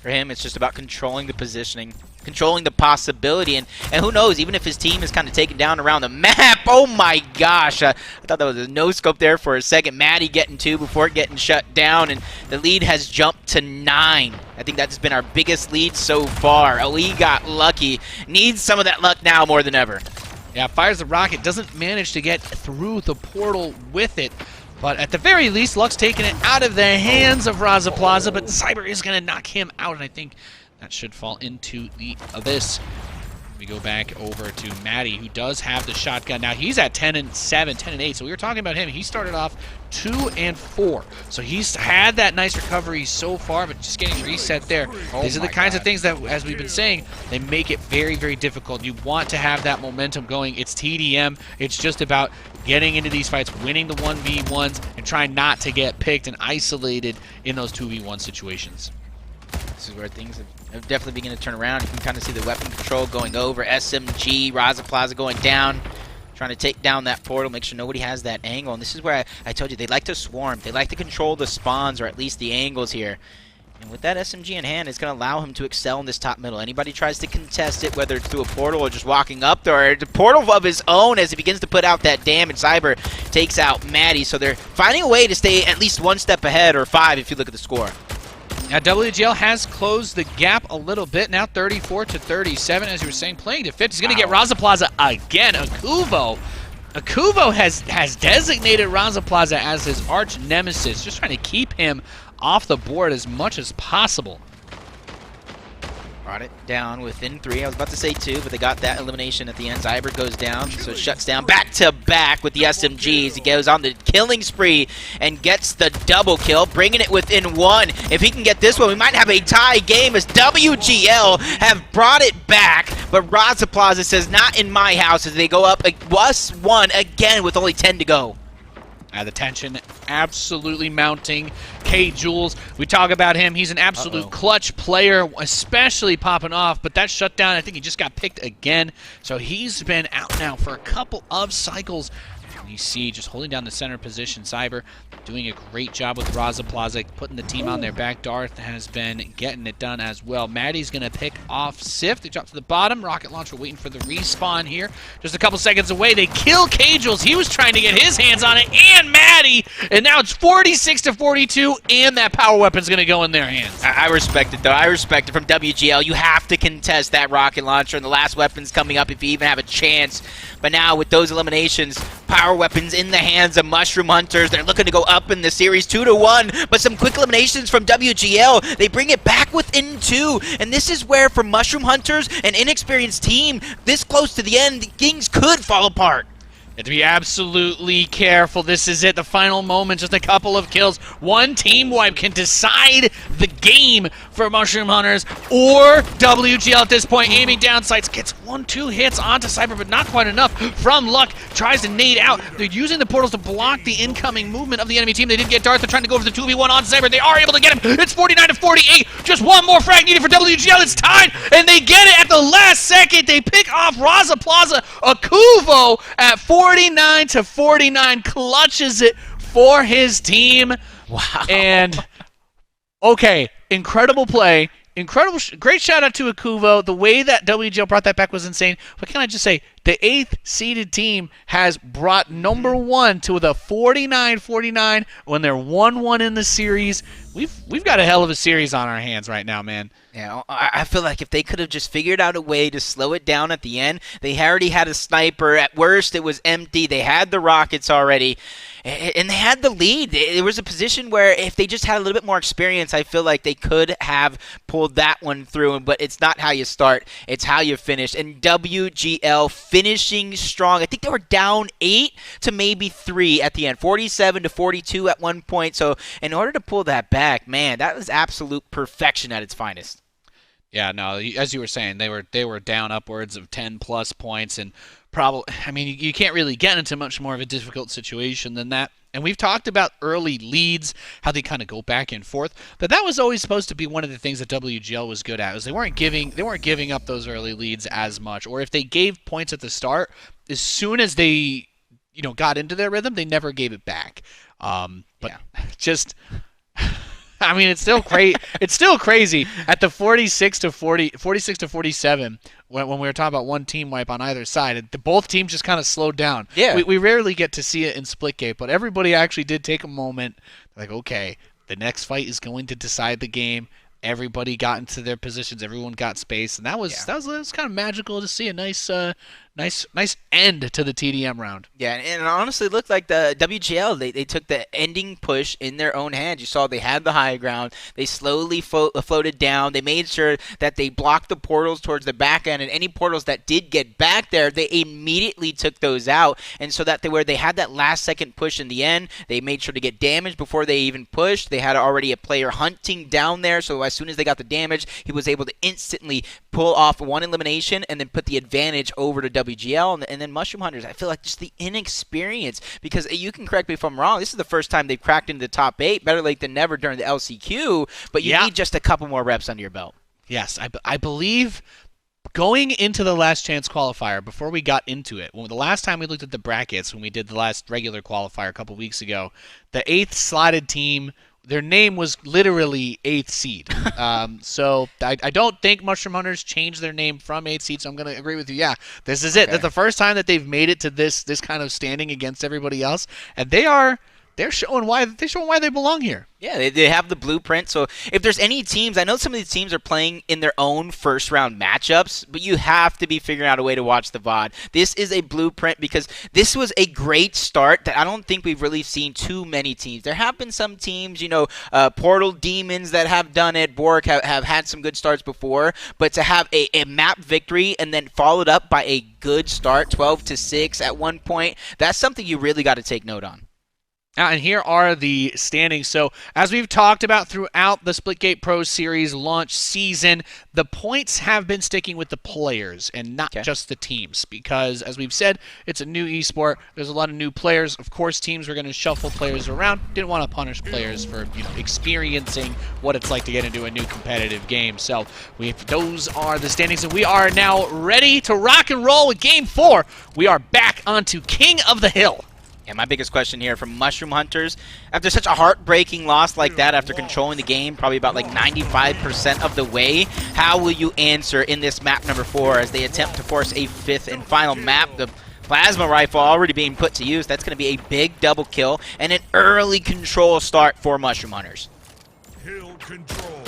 For him, it's just about controlling the positioning, controlling the possibility, and who knows, even if his team is kind of taken down around the map. Oh my gosh, I thought that was a no-scope there for a second. Maddie getting 2 before getting shut down, and the lead has jumped to 9. I think that's been our biggest lead so far. Oh, he got lucky. Needs some of that luck now more than ever. Yeah, fires the rocket, doesn't manage to get through the portal with it. But at the very least, Luck's taking it out of the hands of Raza Plaza, but Cyber is going to knock him out, and I think that should fall into the abyss. We go back over to Maddie, who does have the shotgun. Now, he's at 10 and 7, 10 and 8, so we were talking about him. He started off 2 and 4, so he's had that nice recovery so far, but just getting reset there. These are the kinds of things that, as we've been saying, they make it very, very difficult. You want to have that momentum going. It's TDM. It's just about getting into these fights, winning the 1v1s, and trying not to get picked and isolated in those 2v1 situations. This is where things have definitely begun to turn around. You can kind of see the weapon control going over. SMG, Raza Plaza going down, trying to take down that portal, make sure nobody has that angle. And this is where I told you, they like to swarm. They like to control the spawns, or at least the angles here. And with that SMG in hand, it's going to allow him to excel in this top middle. Anybody tries to contest it, whether it's through a portal or just walking up there, or a portal of his own as he begins to put out that damage. Cyber takes out Maddie, so they're finding a way to stay at least 1 step ahead, or 5 if you look at the score. Now, WGL has closed the gap a little bit, now 34 to 37, as you were saying, playing to 50. He's going to get Raza Plaza again. Akuvo has designated Raza Plaza as his arch nemesis, just trying to keep him off the board as much as possible. Brought it down within 3. I was about to say 2, but they got that elimination at the end. Zyber goes down, so it shuts down back-to-back with the SMGs. He goes on the killing spree and gets the double kill, bringing it within 1. If he can get this one, we might have a tie game as WGL have brought it back, but Raza Plaza says, not in my house, as they go up +1 again with only 10 to go. The tension absolutely mounting. K. Jules, we talk about him. He's an absolute clutch player, especially popping off. But that shutdown, I think he just got picked again. So he's been out now for a couple of cycles. You see just holding down the center position. Cyber doing a great job with Raza Plaza, putting the team on their back. Darth has been getting it done as well. Maddie's going to pick off Sif. They drop to the bottom. Rocket Launcher waiting for the respawn here. Just a couple seconds away. They kill Cagels. He was trying to get his hands on it. And Maddie. And now it's 46-42. And that power weapon's going to go in their hands. I respect it, though. I respect it from WGL. You have to contest that rocket launcher, and the last weapon's coming up if you even have a chance. But now with those eliminations, power weapons in the hands of Mushroom Hunters. They're looking to go up in the series 2-1, but some quick eliminations from WGL. They bring it back within 2, and this is where, for Mushroom Hunters, an inexperienced team, this close to the end, things could fall apart. You have to be absolutely careful. This is it, the final moment, just a couple of kills. One team wipe can decide the game for Mushroom Hunters or WGL at this point. Aiming down sights, gets 1-2 hits onto Cyber, but not quite enough. From Luck, tries to nade out. They're using the portals to block the incoming movement of the enemy team. They didn't get Darth. They're trying to go for the 2v1 on Cyber. They are able to get him. It's 49-48. Just one more frag needed for WGL. It's tied, and they get it at the last second. They pick off Raza Plaza. Akuvo at 49-49 clutches it for his team. Wow. And okay, incredible play. Incredible, great shout out to Akuvo. The way that WGL brought that back was insane. But can I just say, the 8th seeded team has brought number 1 to the 49-49 when they're 1-1 in the series. We've got a hell of a series on our hands right now, man. Yeah, I feel like if they could have just figured out a way to slow it down at the end, they already had a sniper. At worst, it was empty. They had the rockets already, and they had the lead. There was a position where if they just had a little bit more experience, I feel like they could have pulled that one through. But it's not how you start. It's how you finish. And WGL finishing strong. I think they were down 8 to maybe 3 at the end, 47-42 at one point. So in order to pull that back, man, that was absolute perfection at its finest. Yeah, no, as you were saying, they were down upwards of 10+ points, and probably, I mean, you can't really get into much more of a difficult situation than that. And we've talked about early leads, how they kind of go back and forth, but that was always supposed to be one of the things that WGL was good at. Was they weren't giving up those early leads as much, or if they gave points at the start, as soon as they got into their rhythm, they never gave it back. Just. I mean, it's still crazy. It's still crazy at the 46-47 when we were talking about one team wipe on either side. Both teams just kind of slowed down. Yeah, we rarely get to see it in Splitgate, but everybody actually did take a moment. Like, okay, the next fight is going to decide the game. Everybody got into their positions. Everyone got space, and that was kind of magical to see. A nice end to the TDM round. Yeah, and it honestly looked like the WGL, they took the ending push in their own hands. You saw they had the high ground. They slowly floated down. They made sure that they blocked the portals towards the back end, and any portals that did get back there, they immediately took those out. And so that they had that last second push in the end, they made sure to get damage before they even pushed. They had already a player hunting down there, so as soon as they got the damage, he was able to instantly pull off one elimination and then put the advantage over to WGL. And then Mushroom Hunters, I feel like just the inexperience, because you can correct me if I'm wrong, this is the first time they've cracked into the top 8, better late than never during the LCQ, but you need just a couple more reps under your belt. Yes, I believe going into the last chance qualifier, before we got into it, the last time we looked at the brackets, when we did the last regular qualifier a couple weeks ago, the 8th slotted team, their name was literally 8th seed. So I don't think Mushroom Hunters changed their name from 8th seed, so I'm going to agree with you. Yeah, this is it. Okay. That's the first time that they've made it to this kind of standing against everybody else, and they're showing why they belong here. Yeah, they have the blueprint. So if there's any teams, I know some of these teams are playing in their own first round matchups, but you have to be figuring out a way to watch the VOD. This is a blueprint because this was a great start that I don't think we've really seen too many teams. There have been some teams, Portal Demons that have done it. Bork have had some good starts before, but to have a map victory and then followed up by a good start, 12-6 at one point, that's something you really got to take note on. And here are the standings. So, as we've talked about throughout the Splitgate Pro Series launch season, the points have been sticking with the players and not just the teams. Because, as we've said, it's a new esport. There's a lot of new players. Of course, teams are going to shuffle players around. Didn't want to punish players for experiencing what it's like to get into a new competitive game. So, those are the standings. And we are now ready to rock and roll with Game 4. We are back onto King of the Hill. And my biggest question here from Mushroom Hunters, after such a heartbreaking loss like that, after controlling the game probably about like 95% of the way, how will you answer in this map number 4 as they attempt to force a 5th and final map? The plasma rifle already being put to use. That's going to be a big double kill and an early control start for Mushroom Hunters. Hill control.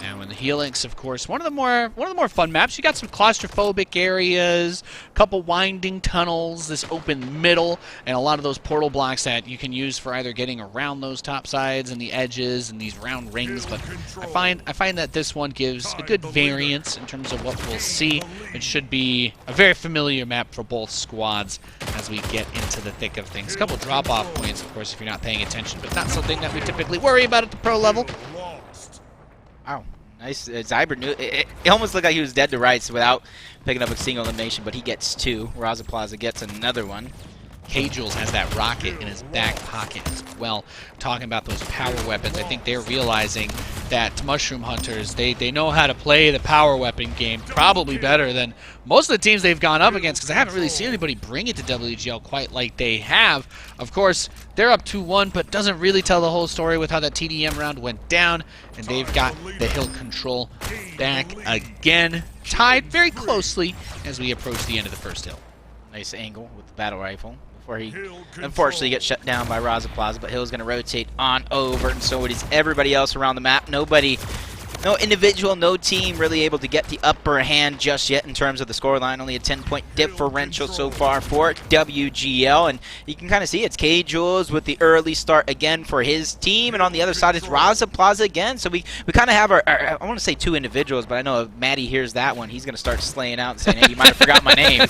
And when the Helix, of course, one of the more fun maps. You got some claustrophobic areas, a couple winding tunnels, this open middle, and a lot of those portal blocks that you can use for either getting around those top sides and the edges and these round rings. But I find that this one gives a good variance in terms of what we'll see. It should be a very familiar map for both squads as we get into the thick of things. A couple drop-off points, of course, if you're not paying attention, but not something that we typically worry about at the pro level. Wow. Nice. Zyber knew it almost looked like he was dead to rights without picking up a single elimination, but he gets 2. Raza Plaza gets another one. K-Jules has that rocket in his back pocket as well. Talking about those power weapons, I think they're realizing that Mushroom Hunters, they know how to play the power weapon game probably better than most of the teams they've gone up against, because I haven't really seen anybody bring it to WGL quite like they have. Of course, they're up 2-1, but doesn't really tell the whole story with how that TDM round went down, and they've got the hill control back again, tied very closely as we approach the end of the first hill. Nice angle with the battle rifle before he unfortunately gets shut down by Raza Plaza, but Hill's going to rotate on over, and so it is everybody else around the map. No individual, no team really able to get the upper hand just yet in terms of the scoreline. Only a 10-point differential so far for WGL, and you can kind of see it's K-Jules with the early start again for his team, and on the other side it's Raza Plaza again. So we kind of have our I want to say 2 individuals, but I know if Maddie hears that one, he's going to start slaying out and saying, hey, you might have forgot my name.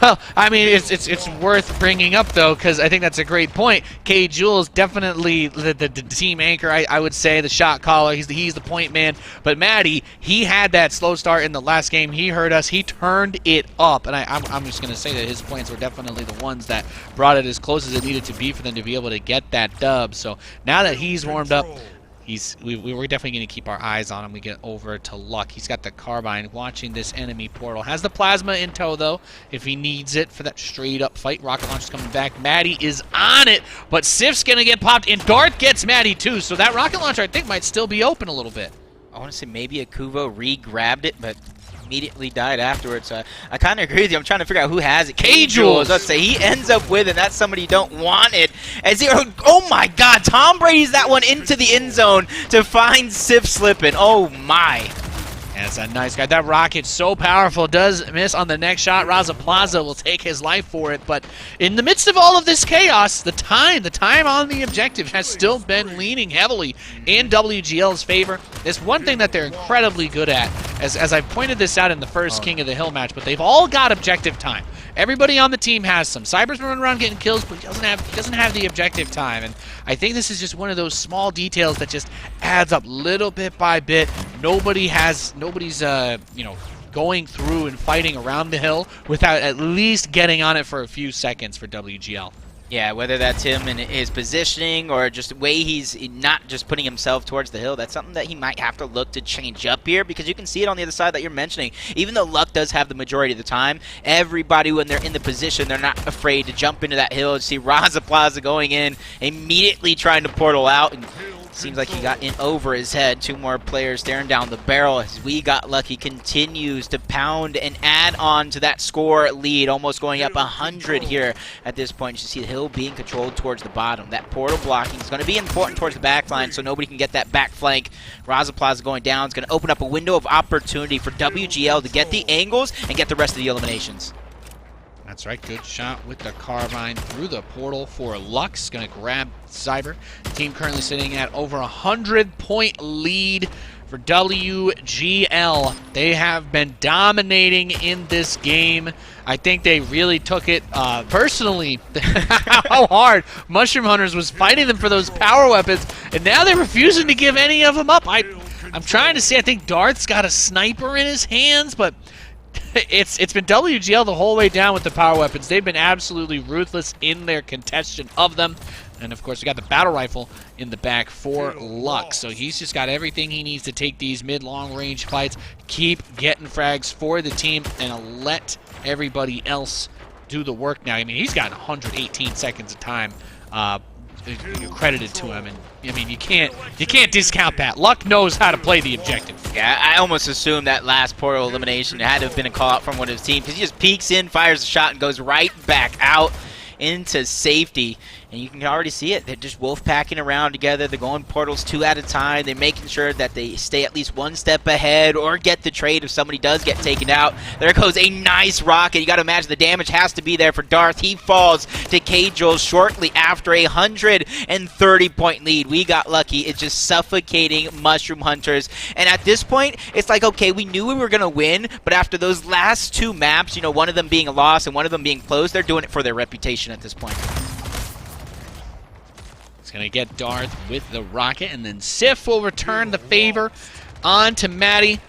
Well, I mean, it's worth bringing up, though, because I think that's a great point. K-Jules, definitely the team anchor, I would say, the shot caller. He's the point man. But Maddie, he had that slow start in the last game. He heard us. He turned it up. And I'm just going to say that his points were definitely the ones that brought it as close as it needed to be for them to be able to get that dub. So now that he's warmed up, we're definitely going to keep our eyes on him. We get over to Luck. He's got the carbine watching this enemy portal. Has the plasma in tow, though, if he needs it for that straight-up fight. Rocket launcher's coming back. Maddie is on it, but Sif's going to get popped, and Darth gets Maddie, too. So that rocket launcher, I think, might still be open a little bit. I want to say maybe Akuvo re-grabbed it, but immediately died afterwards. I kind of agree with you. I'm trying to figure out who has it. K-Jules. Let's say he ends up with it, and that's somebody you don't want it. As he, oh my God, Tom Brady's that one into the end zone to find Sif slipping. Oh my. That's a nice guy. That rocket's so powerful. Does miss on the next shot. Raza Plaza will take his life for it. But in the midst of all of this chaos, the time on the objective has still been leaning heavily in WGL's favor. It's one thing that they're incredibly good at, as I pointed this out in the first King of the Hill match, but they've all got objective time. Everybody on the team has some. Cyber's running around getting kills, but he doesn't have the objective time. And I think this is just one of those small details that just adds up little bit by bit. Nobody's going through and fighting around the hill without at least getting on it for a few seconds for WGL. Yeah, whether that's him and his positioning or just the way he's not just putting himself towards the hill, that's something that he might have to look to change up here, because you can see it on the other side that you're mentioning. Even though Luck does have the majority of the time, everybody when they're in the position, they're not afraid to jump into that hill and see Raza Plaza going in, immediately trying to portal out, and seems like he got in over his head. 2 more players staring down the barrel as We Got Lucky continues to pound and add on to that score lead, almost going up 100 here at this point. You see the hill being controlled towards the bottom. That portal blocking is going to be important towards the back line so nobody can get that back flank. Raza Plaza going down is going to open up a window of opportunity for WGL to get the angles and get the rest of the eliminations. That's right, good shot with the carbine through the portal for Lux. Going to grab Cyber. Team currently sitting at over 100-point lead for WGL. They have been dominating in this game. I think they really took it personally how hard Mushroom Hunters was fighting them for those power weapons, and now they're refusing to give any of them up. I'm trying to see, I think Darth's got a sniper in his hands, but it's been WGL the whole way down with the power weapons. They've been absolutely ruthless in their contention of them. And, of course, we got the battle rifle in the back for Luck. So he's just got everything he needs to take these mid-long range fights, keep getting frags for the team, and let everybody else do the work now. I mean, he's got 118 seconds of time credited to him, and I mean, you can't discount that. Luck knows how to play the objective. Yeah, I almost assumed that last portal elimination had to have been a call out from one of his team, because he just peeks in, fires a shot, and goes right back out into safety. And you can already see it. They're just wolf packing around together. They're going portals 2 at a time. They're making sure that they stay at least 1 step ahead or get the trade if somebody does get taken out. There goes a nice rocket. You got to imagine the damage has to be there for Darth. He falls to K-Joel shortly after a 130-point lead. We got lucky. It's just suffocating Mushroom Hunters. And at this point, it's like, okay, we knew we were going to win, but after those last 2 maps, you know, one of them being a loss and one of them being closed, they're doing it for their reputation at this point. He's going to get Darth with the rocket, and then Sif will return the favor on to Matty.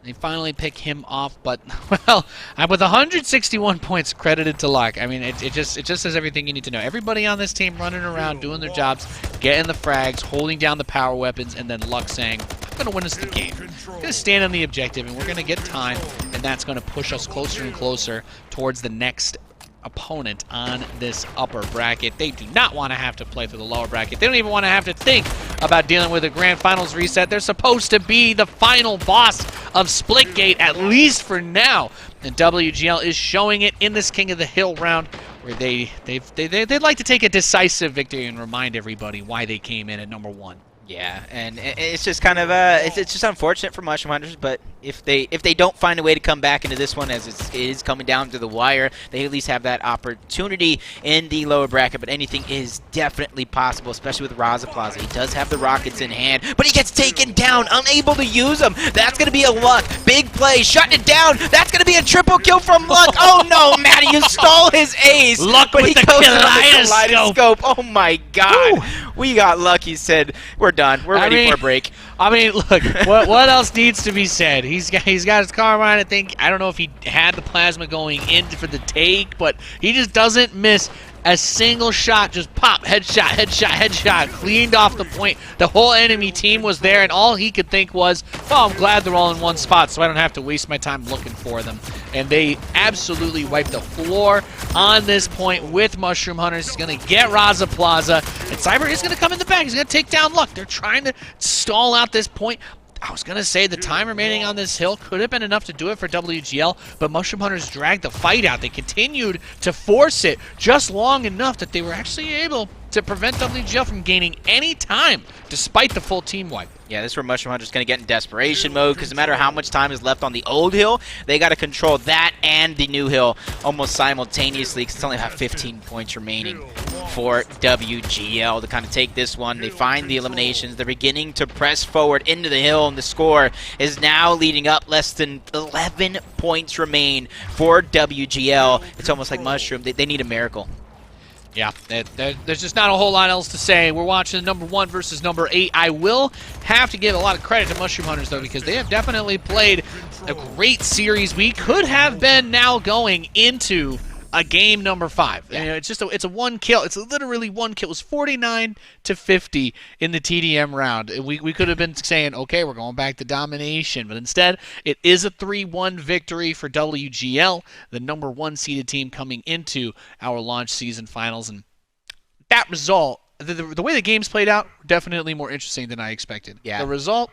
They finally pick him off, but, well, with 161 points credited to Luck, I mean, it just says everything you need to know. Everybody on this team running around, doing their jobs, getting the frags, holding down the power weapons, and then Luck saying, I'm going to win us the game. I'm going to stand on the objective, and we're going to get time, and that's going to push us closer and closer towards the next opponent on this upper bracket. They do not want to have to play through the lower bracket. They don't even want to have to think about dealing with a grand finals reset. They're supposed to be the final boss of Splitgate, at least for now. And WGL is showing it in this King of the Hill round, where they'd like to take a decisive victory and remind everybody why they came in at #1. Yeah, and it's just kind of it's just unfortunate for Mushroom Hunters, but if they don't find a way to come back into this one, as it is coming down to the wire, they at least have that opportunity in the lower bracket. But anything is definitely possible, especially with Raza Plaza. He does have the rockets in hand, but he gets taken down, unable to use them. That's going to be a Luck. Big play, shutting it down. That's going to be a triple kill from Luck. Oh no, Matty, you stole his ace. Luck but with he the goes kaleidoscope. Oh my God. Ooh. We got lucky. Said, we're done. We're ready for a break. I mean, look, what else needs to be said? He's got his Carbine. I don't know if he had the plasma going in for the take, but he just doesn't miss a single shot. Just pop, headshot, headshot, headshot, cleaned off the point. The whole enemy team was there, and all he could think was, well, I'm glad they're all in one spot, so I don't have to waste my time looking for them. And they absolutely wiped the floor on this point with Mushroom Hunters. He's going to get Raza Plaza, and Cyber is going to come in the back. He's going to take down Luck. They're trying to stall out this point. I was going to say the time remaining on this hill could have been enough to do it for WGL, but Mushroom Hunters dragged the fight out. They continued to force it just long enough that they were actually able to prevent WGL from gaining any time, despite the full team wipe. Yeah, this is where Mushroom Hunter's going to get in desperation mode, because no matter how much time is left on the old hill, they got to control that and the new hill almost simultaneously, because it's only have 15 points remaining for WGL to kind of take this one. They find the eliminations. They're beginning to press forward into the hill, and the score is now leading up. Less than 11 points remain for WGL. It's almost like Mushroom. They need a miracle. Yeah, there's just not a whole lot else to say. We're watching #1 versus #8. I will have to give a lot of credit to Mushroom Hunters, though, because they have definitely played a great series. We could have been now going into a game #5. Yeah. You know, it's a one kill. It's literally one kill. It was 49-50 in the TDM round. We could have been saying, okay, we're going back to domination, but instead it is a 3-1 victory for WGL, the #1 seeded team coming into our launch season finals. And that result, the way the game's played out, definitely more interesting than I expected. Yeah. The result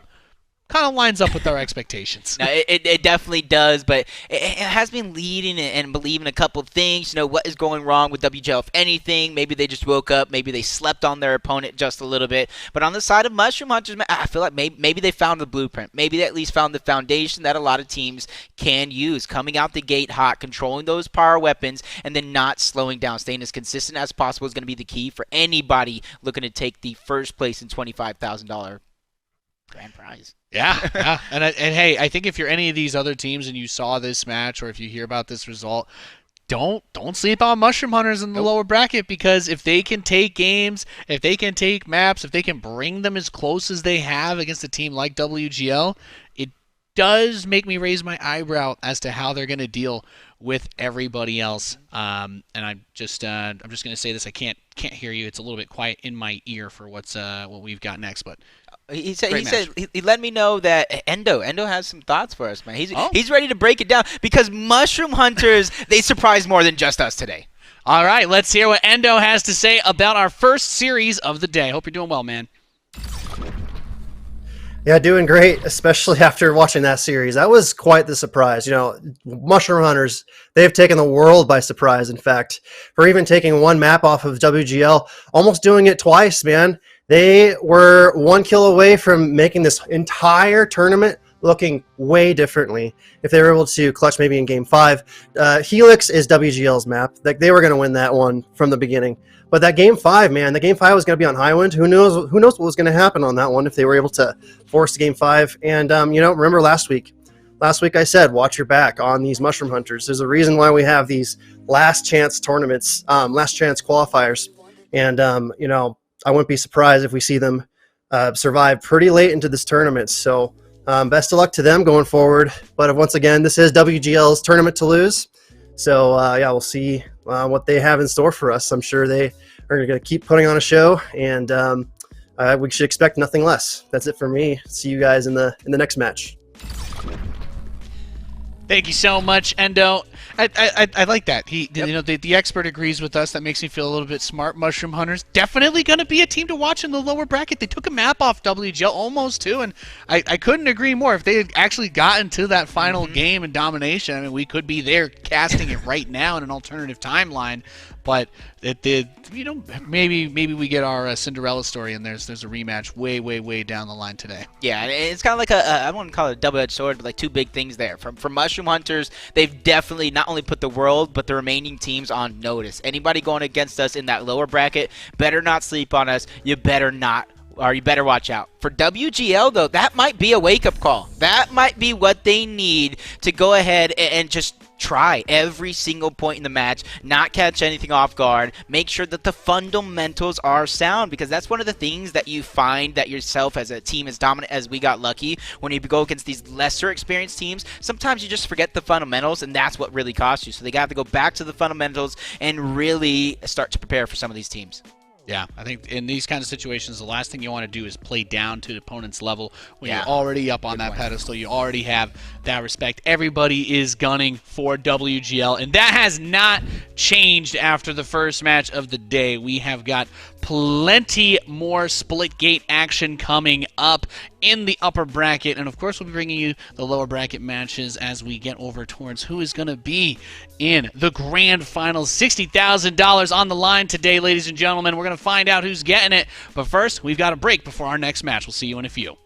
kind of lines up with our expectations. No, it definitely does, but it has been leading and believing a couple of things. You know, what is going wrong with WGL, if anything? Maybe they just woke up. Maybe they slept on their opponent just a little bit. But on the side of Mushroom Hunters, I feel like maybe they found the blueprint. Maybe they at least found the foundation that a lot of teams can use. Coming out the gate hot, controlling those power weapons, and then not slowing down. Staying as consistent as possible is going to be the key for anybody looking to take the first place in $25,000 grand prize. Yeah. And hey, I think if you're any of these other teams and you saw this match, or if you hear about this result, don't sleep on Mushroom Hunters in the lower bracket, because if they can take games, if they can take maps, if they can bring them as close as they have against a team like WGL, it does make me raise my eyebrow as to how they're going to deal with everybody else. And I'm just going to say this: I can't hear you. It's a little bit quiet in my ear for what we've got next. But He said great match. he let me know that Endo has some thoughts for us, man. Oh. He's ready to break it down because Mushroom Hunters, they surprised more than just us today. All right, let's hear what Endo has to say about our first series of the day. Hope you're doing well, man. Yeah, doing great, especially after watching that series. That was quite the surprise. You know, Mushroom Hunters, they've taken the world by surprise, in fact, for even taking one map off of WGL, almost doing it twice, man. They were 1 kill away from making this entire tournament looking way differently if they were able to clutch maybe in Game 5. Helix is WGL's map. Like, they were going to win that one from the beginning. But that Game 5, man, the Game 5 was going to be on Highwind. Who knows what was going to happen on that one if they were able to force Game 5. And, remember last week? Last week I said, watch your back on these Mushroom Hunters. There's a reason why we have these last chance tournaments, last chance qualifiers. And, I wouldn't be surprised if we see them survive pretty late into this tournament. So best of luck to them going forward. But once again, this is WGL's tournament to lose. So, we'll see what they have in store for us. I'm sure they are going to keep putting on a show, and we should expect nothing less. That's it for me. See you guys in the next match. Thank you so much, Endo. I like that. The expert agrees with us. That makes me feel a little bit smart. Mushroom Hunters definitely going to be a team to watch in the lower bracket. They took a map off WGL almost too, and I couldn't agree more. If they had actually gotten to that final game and domination, I mean, we could be there casting it right now in an alternative timeline. But it did, maybe we get our Cinderella story, and there's a rematch way down the line today. Yeah, and it's kind of like I wouldn't call it a double-edged sword, but like two big things there. From Mushroom Hunters, they've definitely not only put the world, but the remaining teams on notice. Anybody going against us in that lower bracket better not sleep on us. You better watch out. For WGL, though, that might be a wake-up call. That might be what they need to go ahead and just try every single point in the match, not catch anything off guard, make sure that the fundamentals are sound, because that's one of the things that you find that yourself as a team as dominant as we got lucky when you go against these lesser experienced teams. Sometimes you just forget the fundamentals, and that's what really costs you. So they got to go back to the fundamentals and really start to prepare for some of these teams. Yeah, I think in these kinds of situations, the last thing you want to do is play down to the opponent's level when you're already up on that pedestal. You already have that respect. Everybody is gunning for WGL, and that has not changed after the first match of the day. We have got plenty more split gate action coming up in the upper bracket, and of course we'll be bringing you the lower bracket matches as we get over towards who is going to be in the grand finals. $60,000 on the line today, ladies and gentlemen. We're going to find out who's getting it, but first we've got a break before our next match. We'll see you in a few.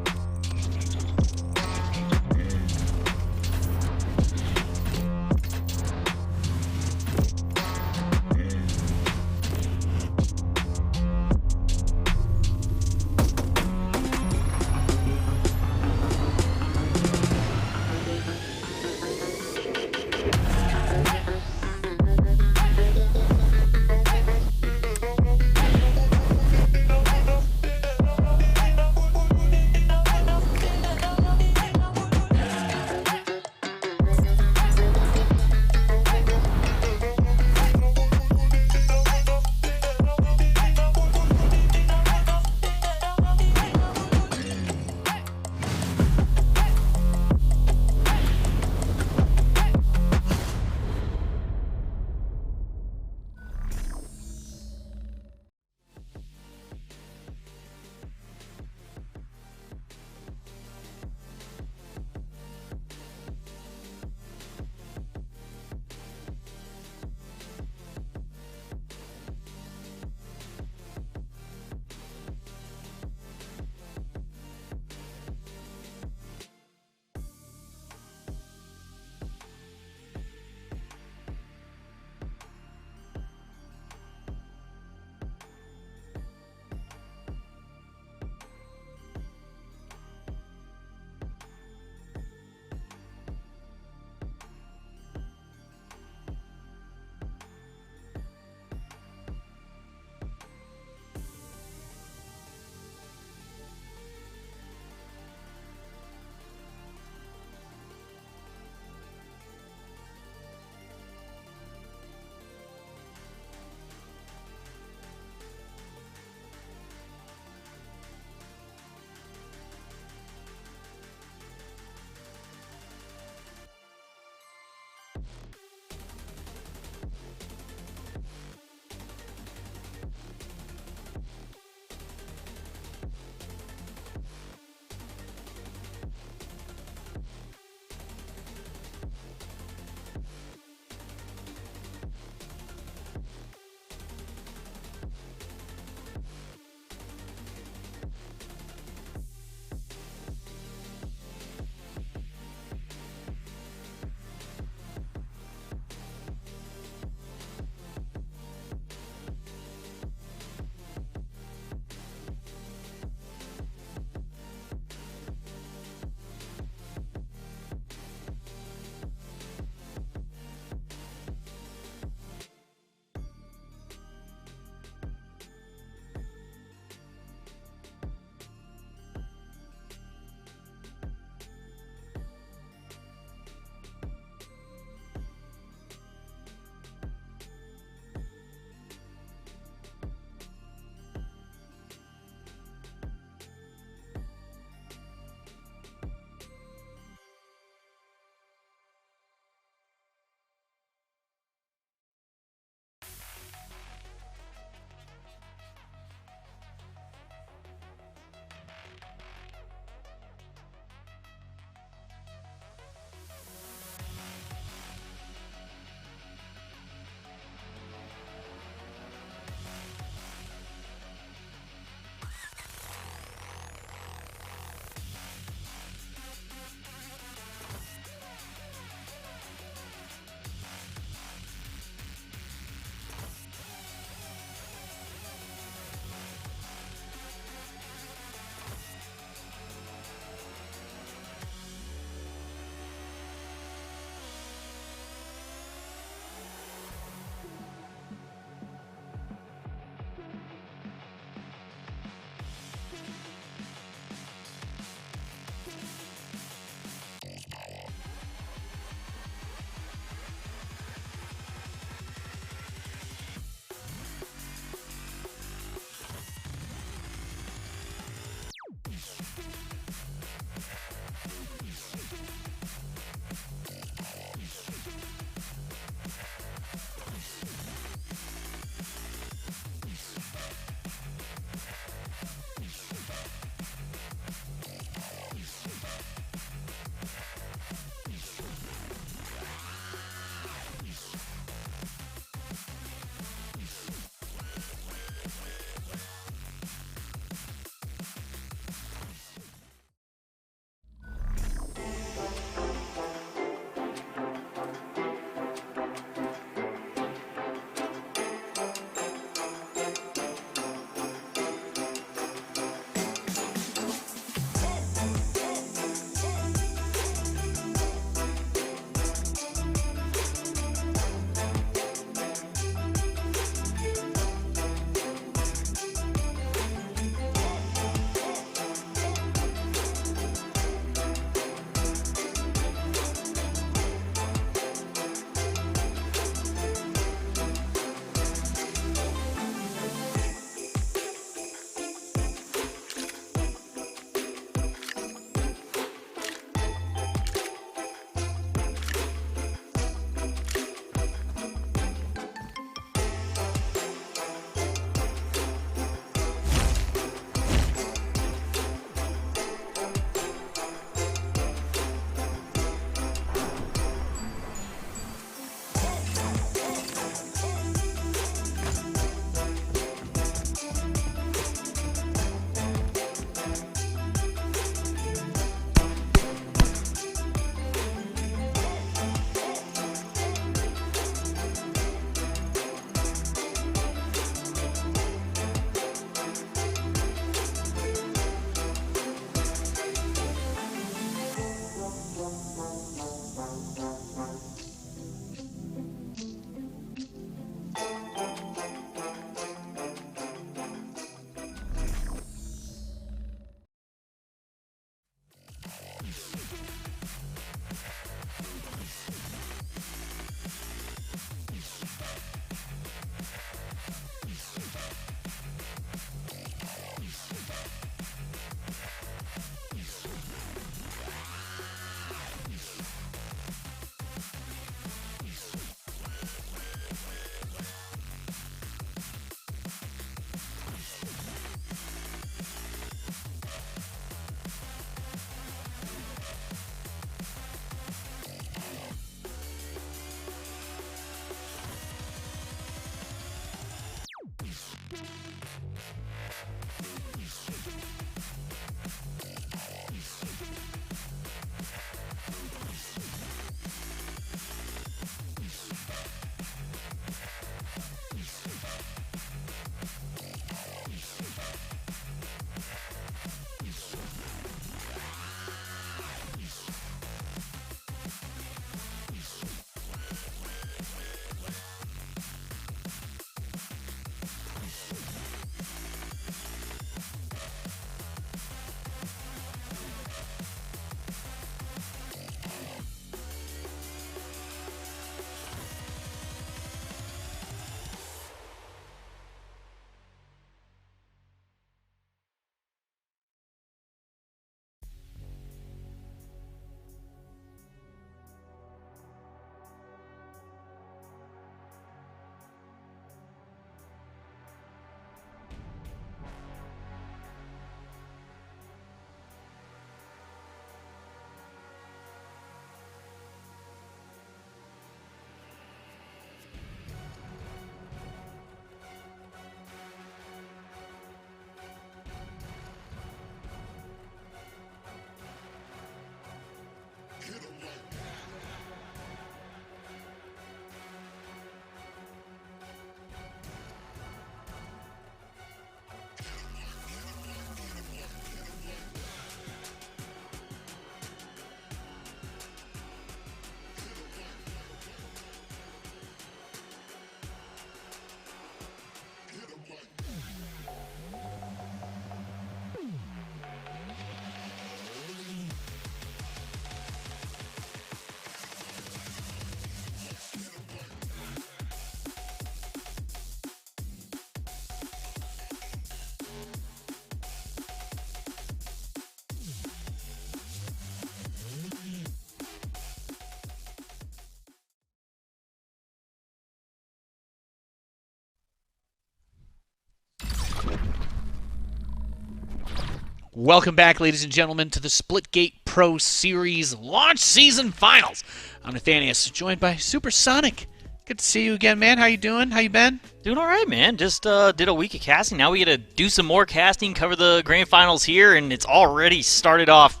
Welcome back, ladies and gentlemen, to the Splitgate Pro Series Launch Season Finals. I'm Nathanius, joined by Supersonic. Good to see you again, man. How you doing? How you been? Doing all right, man. Just did a week of casting. Now we get to do some more casting, cover the grand finals here, and it's already started off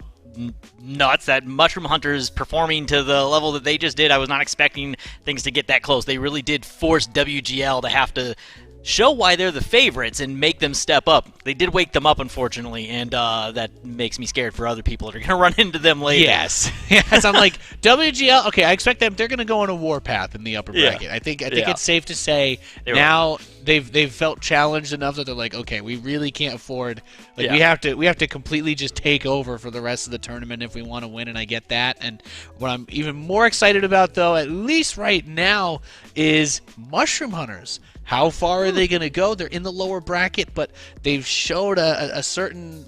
nuts. That Mushroom Hunters performing to the level that they just did. I was not expecting things to get that close. They really did force WGL to have to show why they're the favorites and make them step up. They did wake them up, unfortunately, and that makes me scared for other people that are going to run into them later. Yes. Yes, I'm like, WGL, okay, I expect them, they're going to go on a warpath in the upper bracket. I think it's safe to say now they've felt challenged enough that they're like, okay, we really can't afford, like we have to completely just take over for the rest of the tournament if we want to win, and I get that. And what I'm even more excited about, though, at least right now, is Mushroom Hunters. How far are they going to go? They're in the lower bracket, but they've showed a certain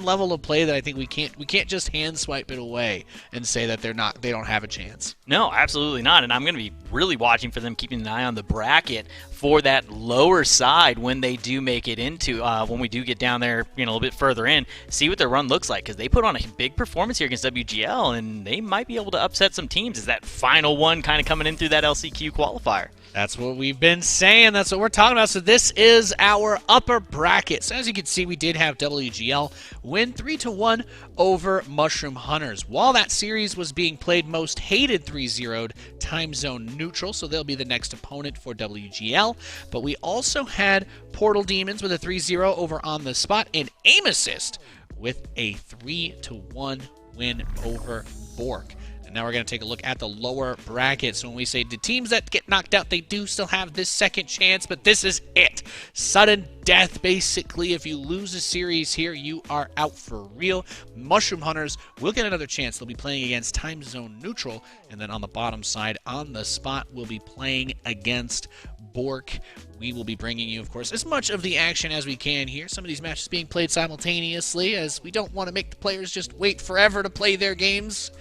level of play that I think we can't just hand swipe it away and say that they don't have a chance. No, absolutely not. And I'm going to be really watching for them, keeping an eye on the bracket for that lower side when they do make it into when we do get down there, a little bit further in, see what their run looks like, because they put on a big performance here against WGL, and they might be able to upset some teams. Is that final one kind of coming in through that LCQ qualifier? That's what we've been saying. That's what we're talking about. So this is our upper bracket. So as you can see, we did have WGL win 3-1 over Mushroom Hunters. While that series was being played, Most Hated 3-0'd time zone neutral, so they'll be the next opponent for WGL. But we also had Portal Demons with a 3-0 over On The Spot, and Aim Assist with a 3-1 win over Bork. And now we're going to take a look at the lower bracket. So when we say the teams that get knocked out, they do still have this second chance, but this is it. Sudden death, basically. If you lose a series here, you are out for real. Mushroom Hunters will get another chance. They'll be playing against Time Zone Neutral. And then on the bottom side, On The Spot, will be playing against Bork. We will be bringing you, of course, as much of the action as we can here. Some of these matches being played simultaneously, as we don't want to make the players just wait forever to play their games.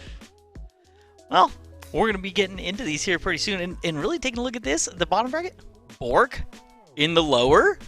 Well, we're going to be getting into these here pretty soon, and really taking a look at this, the bottom bracket. Bork in the lower.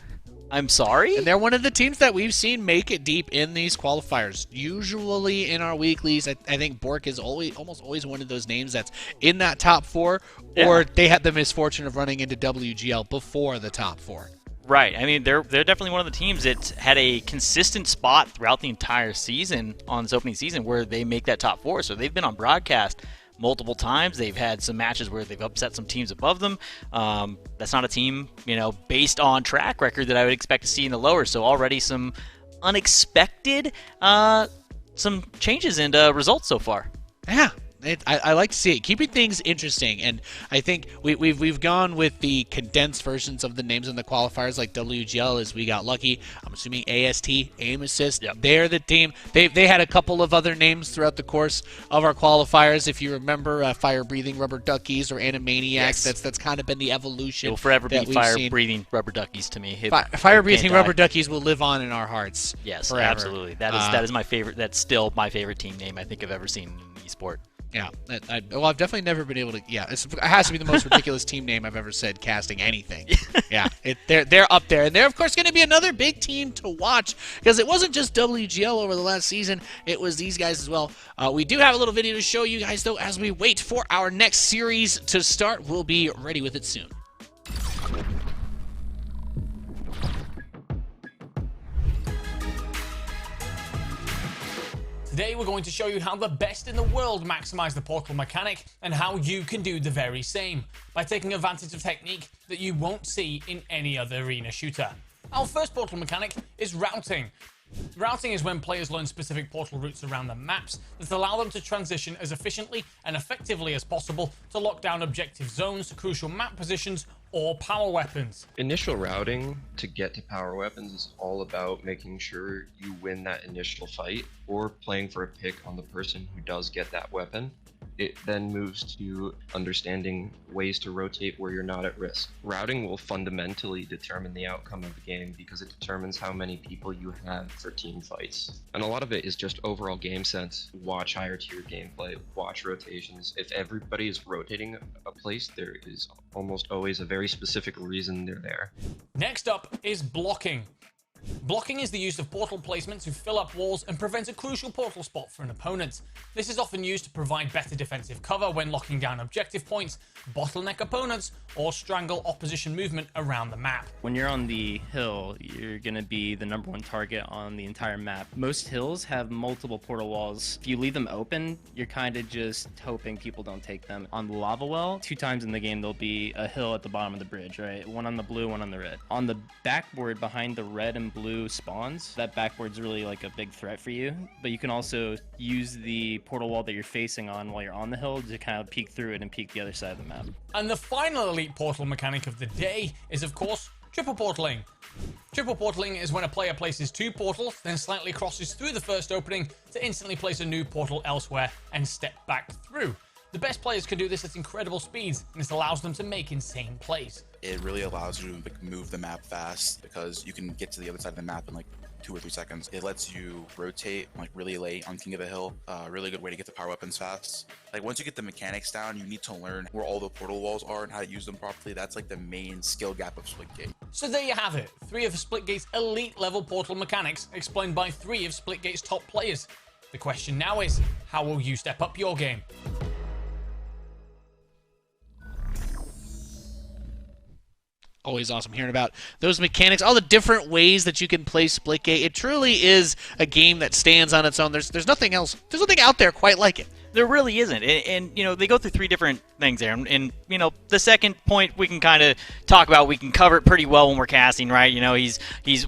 I'm sorry. And they're one of the teams that we've seen make it deep in these qualifiers. Usually in our weeklies, I think Bork is almost always one of those names that's in that top four, or they had the misfortune of running into WGL before the top four. Right. I mean, they're definitely one of the teams that had a consistent spot throughout the entire season on this opening season where they make that top four. So they've been on broadcast multiple times. They've had some matches where they've upset some teams above them. That's not a team, based on track record that I would expect to see in the lower. So already some unexpected, some changes in results so far. Yeah. I like to see it, keeping things interesting, and I think we've gone with the condensed versions of the names in the qualifiers, like WGL, as we got lucky. I'm assuming AST, Aim Assist, they're the team. They had a couple of other names throughout the course of our qualifiers. If you remember, Fire Breathing Rubber Duckies or Animaniacs, that's kind of been the evolution. It will forever be Fire Breathing Rubber Duckies to me. Fire Breathing Rubber Duckies will live on in our hearts. Yes, forever. Absolutely. That is my favorite. That's still my favorite team name I think I've ever seen in esport. Yeah, I've definitely never been able to. Yeah, it has to be the most ridiculous team name I've ever said casting anything. Yeah, they're up there, and they're of course going to be another big team to watch, because it wasn't just WGL over the last season; it was these guys as well. We do have a little video to show you guys though as we wait for our next series to start. We'll be ready with it soon. Today we're going to show you how the best in the world maximize the portal mechanic, and how you can do the very same by taking advantage of technique that you won't see in any other arena shooter. Our first portal mechanic is routing. Routing is when players learn specific portal routes around the maps that allow them to transition as efficiently and effectively as possible to lock down objective zones, crucial map positions, or power weapons. Initial routing to get to power weapons is all about making sure you win that initial fight, or playing for a pick on the person who does get that weapon. It then moves to understanding ways to rotate where you're not at risk. Routing will fundamentally determine the outcome of the game because it determines how many people you have for team fights. And a lot of it is just overall game sense. Watch higher tier gameplay, watch rotations. If everybody is rotating a place, there is almost always a very specific reason they're there. Next up is blocking. Blocking is the use of portal placement to fill up walls and prevent a crucial portal spot for an opponent. This is often used to provide better defensive cover when locking down objective points, bottleneck opponents, or strangle opposition movement around the map. When you're on the hill, you're going to be the #1 target on the entire map. Most hills have multiple portal walls. If you leave them open, you're kind of just hoping people don't take them. On the lava well, 2 times in the game, there'll be a hill at the bottom of the bridge, right? One on the blue, one on the red. On the backboard behind the red and blue spawns, that backboard's really like a big threat for you, but you can also use the portal wall that you're facing on while you're on the hill to kind of peek through it and peek the other side of the map. And the final elite portal mechanic of the day is, of course, triple portaling. Triple portaling is when a player places 2 portals, then slightly crosses through the first opening to instantly place a new portal elsewhere and step back through. The best players can do this at incredible speeds, and this allows them to make insane plays. It really allows you to move the map fast because you can get to the other side of the map in like 2 or 3 seconds. It lets you rotate like really late on King of the Hill. Really good way to get the power weapons fast. Like once you get the mechanics down, you need to learn where all the portal walls are and how to use them properly. That's like the main skill gap of Splitgate. So there you have it, 3 of Splitgate's elite level portal mechanics explained by 3 of Splitgate's top players. The question now is, how will you step up your game? Always awesome hearing about those mechanics, all the different ways that you can play Splitgate. It truly is a game that stands on its own. There's nothing else. There's nothing out there quite like it. There really isn't. And you know, they go through 3 different things there. And you know, the second point we can kind of talk about, we can cover it pretty well when we're casting, right? You know, he's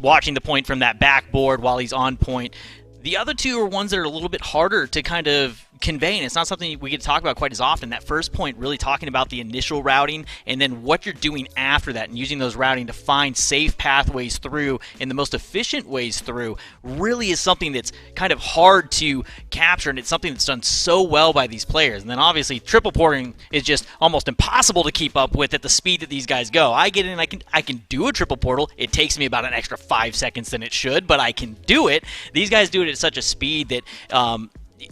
watching the point from that backboard while he's on point. The other 2 are ones that are a little bit harder to kind of convey, and it's not something we get to talk about quite as often. That first point, really talking about the initial routing and then what you're doing after that and using those routing to find safe pathways through and the most efficient ways through, really is something that's kind of hard to capture, and it's something that's done so well by these players. And then obviously triple porting is just almost impossible to keep up with at the speed that these guys go. I get in, I can do a triple portal. It takes me about an extra 5 seconds than it should, but I can do it. These guys do it at such a speed that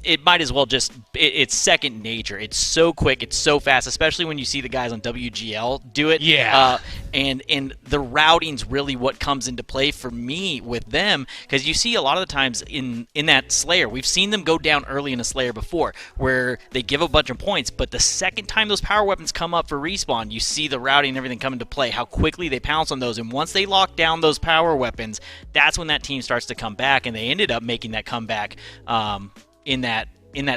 it might as well just, it's second nature. It's so quick, it's so fast, especially when you see the guys on WGL do it. Yeah. And the routing's really what comes into play for me with them, because you see a lot of the times in that Slayer, we've seen them go down early in a Slayer before, where they give a bunch of points, but the second time those power weapons come up for respawn, you see the routing and everything come into play, how quickly they pounce on those, and once they lock down those power weapons, that's when that team starts to come back, and they ended up making that comeback in that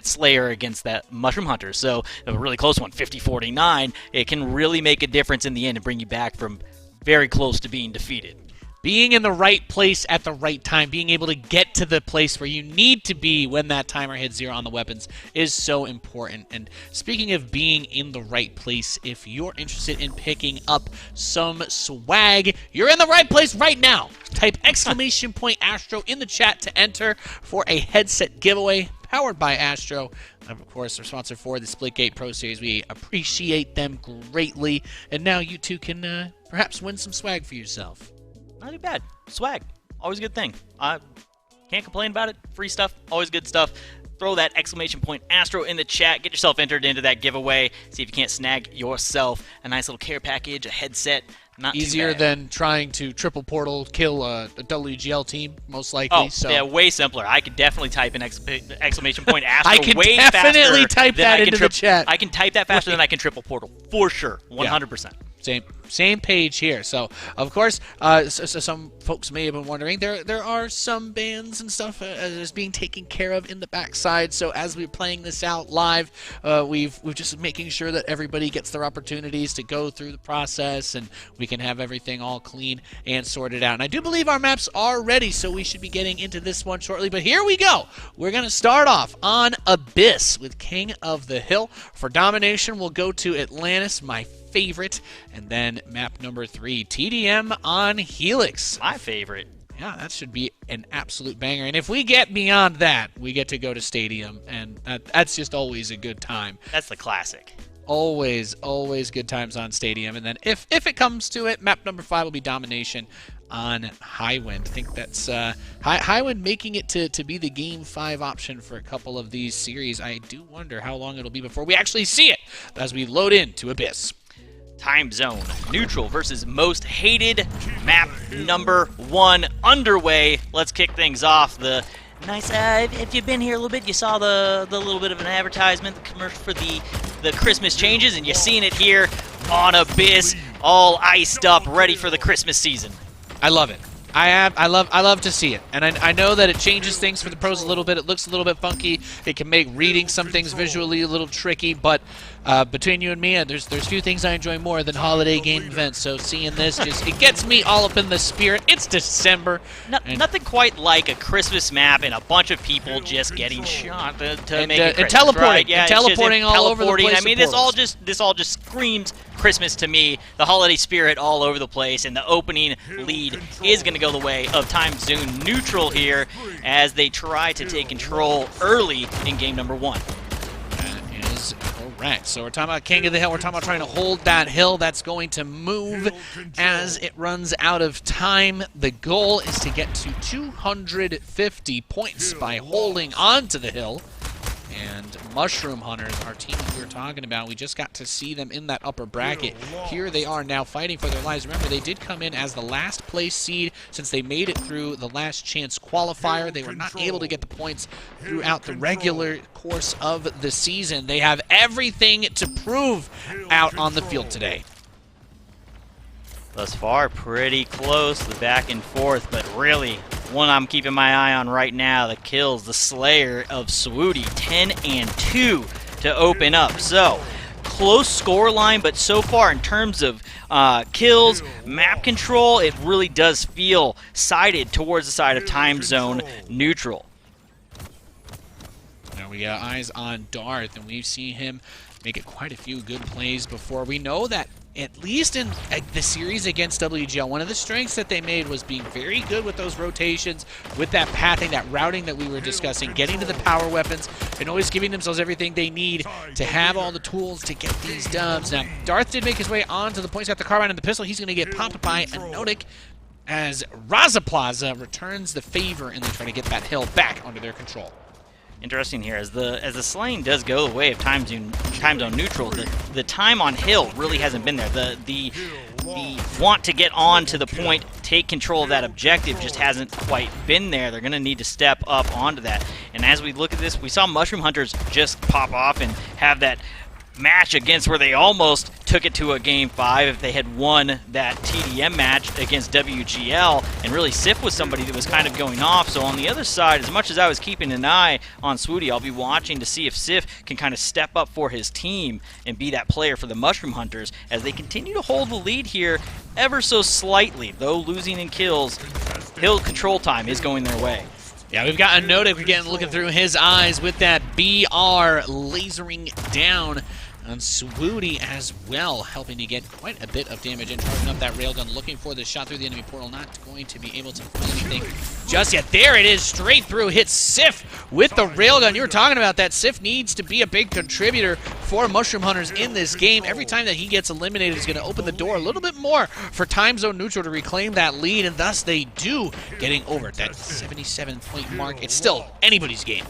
Slayer against that Mushroom Hunter. So a really close one, 50-49. It can really make a difference in the end and bring you back from very close to being defeated. Being in the right place at the right time, being able to get to the place where you need to be when that timer hits 0 on the weapons is so important. And speaking of being in the right place, if you're interested in picking up some swag, you're in the right place right now. Type !Astro in the chat to enter for a headset giveaway powered by Astro. And of course, they're sponsored for the Splitgate Pro Series. We appreciate them greatly. And now you too can perhaps win some swag for yourself. Not too bad. Swag. Always a good thing. Can't complain about it. Free stuff. Always good stuff. Throw that !Astro in the chat. Get yourself entered into that giveaway. See if you can't snag yourself a nice little care package, a headset. Not easier too bad. than trying to triple portal kill a WGL team, most likely. Oh, so. yeah, way simpler. I could definitely type an !Astro I can way definitely faster type than that I can into the chat. I can type that faster than I can triple portal. For sure. 100%. Same page here. So, of course, so some folks may have been wondering, there are some bans and stuff is being taken care of in the backside. So as we're playing this out live, we've just making sure that everybody gets their opportunities to go through the process, and we can have everything all clean and sorted out. And I do believe our maps are ready, so we should be getting into this one shortly. But here we go. We're going to start off on Abyss with King of the Hill. For domination, we'll go to Atlantis, my favorite, and then map number 3, TDM on Helix. My favorite. Yeah, that should be an absolute banger. And if we get beyond that, we get to go to Stadium, and that's just always a good time. That's the classic. Always good times on Stadium. And then if it comes to it, map number 5 will be domination on Highwind. I think that's Highwind making it to be the Game 5 option for a couple of these series. I do wonder how long it'll be before we actually see it as we load into Abyss. Time Zone Neutral versus Most Hated map number 1 underway. Let's kick things off. The nice, if you've been here a little bit, you saw the little bit of an advertisement, the commercial for the Christmas changes, and you're seeing it here on Abyss, all iced up, ready for the Christmas season. I love it. I love to see it, and I know that it changes things for the pros a little bit. It looks a little bit funky. It can make reading some things visually a little tricky, but between you and me, there's few things I enjoy more than holiday game events. So seeing this it gets me all up in the spirit. It's December. Nothing quite like a Christmas map and a bunch of people just getting shot to make it Christmas, and teleporting, right? Yeah, and teleporting all over the place. I mean, this all just screams Christmas to me. The holiday spirit all over the place, and the opening lead is going to go the way of Time Zone Neutral here as they try to take control early in game number 1. That is correct. So we're talking about King of the Hill. We're talking about trying to hold that hill. That's going to move as it runs out of time. The goal is to get to 250 points by holding on to the hill. And Mushroom Hunters, our team we were talking about, we just got to see them in that upper bracket. Here they are now fighting for their lives. Remember, they did come in as the last place seed since they made it through the last chance qualifier. They were not able to get the points throughout the regular course of the season. They have everything to prove out on the field today. Thus far, pretty close, the back and forth, but really, one I'm keeping my eye on right now, the kills, the Slayer of Swooty, 10-2 to open up. So, close score line, but so far in terms of kills, map control, it really does feel sided towards the side of Time Zone Neutral. Now we got eyes on Darth, and we've seen him make it quite a few good plays before. We know that at least in the series against WGL, one of the strengths that they made was being very good with those rotations, with that pathing, that routing that we were discussing, getting to the power weapons, and always giving themselves everything they need to have all the tools to get these dubs. Now, Darth did make his way onto the points, got the carbine and the pistol. He's going to get popped by Anotic as Razaplaza returns the favor, and they try to get that hill back under their control. Interesting here, as the slaying does go the way of Time Zone Neutral, the time on hill really hasn't been there. The want to get on to the point, take control of that objective just hasn't quite been there. They're going to need to step up onto that. And as we look at this, we saw Mushroom Hunters just pop off and have that match against where they almost took it to a Game 5 if they had won that TDM match against WGL, and really Sif was somebody that was kind of going off. So on the other side, as much as I was keeping an eye on Swooty, I'll be watching to see if Sif can kind of step up for his team and be that player for the Mushroom Hunters as they continue to hold the lead here ever so slightly, though losing in kills. Hill control time is going their way. Yeah, we've got Anotic again looking through his eyes with that BR lasering down on Swooty as well, helping to get quite a bit of damage and charging up that railgun, looking for the shot through the enemy portal. Not going to be able to find anything just yet. There it is, straight through, hits Sif with the railgun. You were talking about that. Sif needs to be a big contributor for Mushroom Hunters in this game. Every time that he gets eliminated is going to open the door a little bit more for Time Zone Neutral to reclaim that lead, and thus they do, getting over that 77-point mark. It's still anybody's game.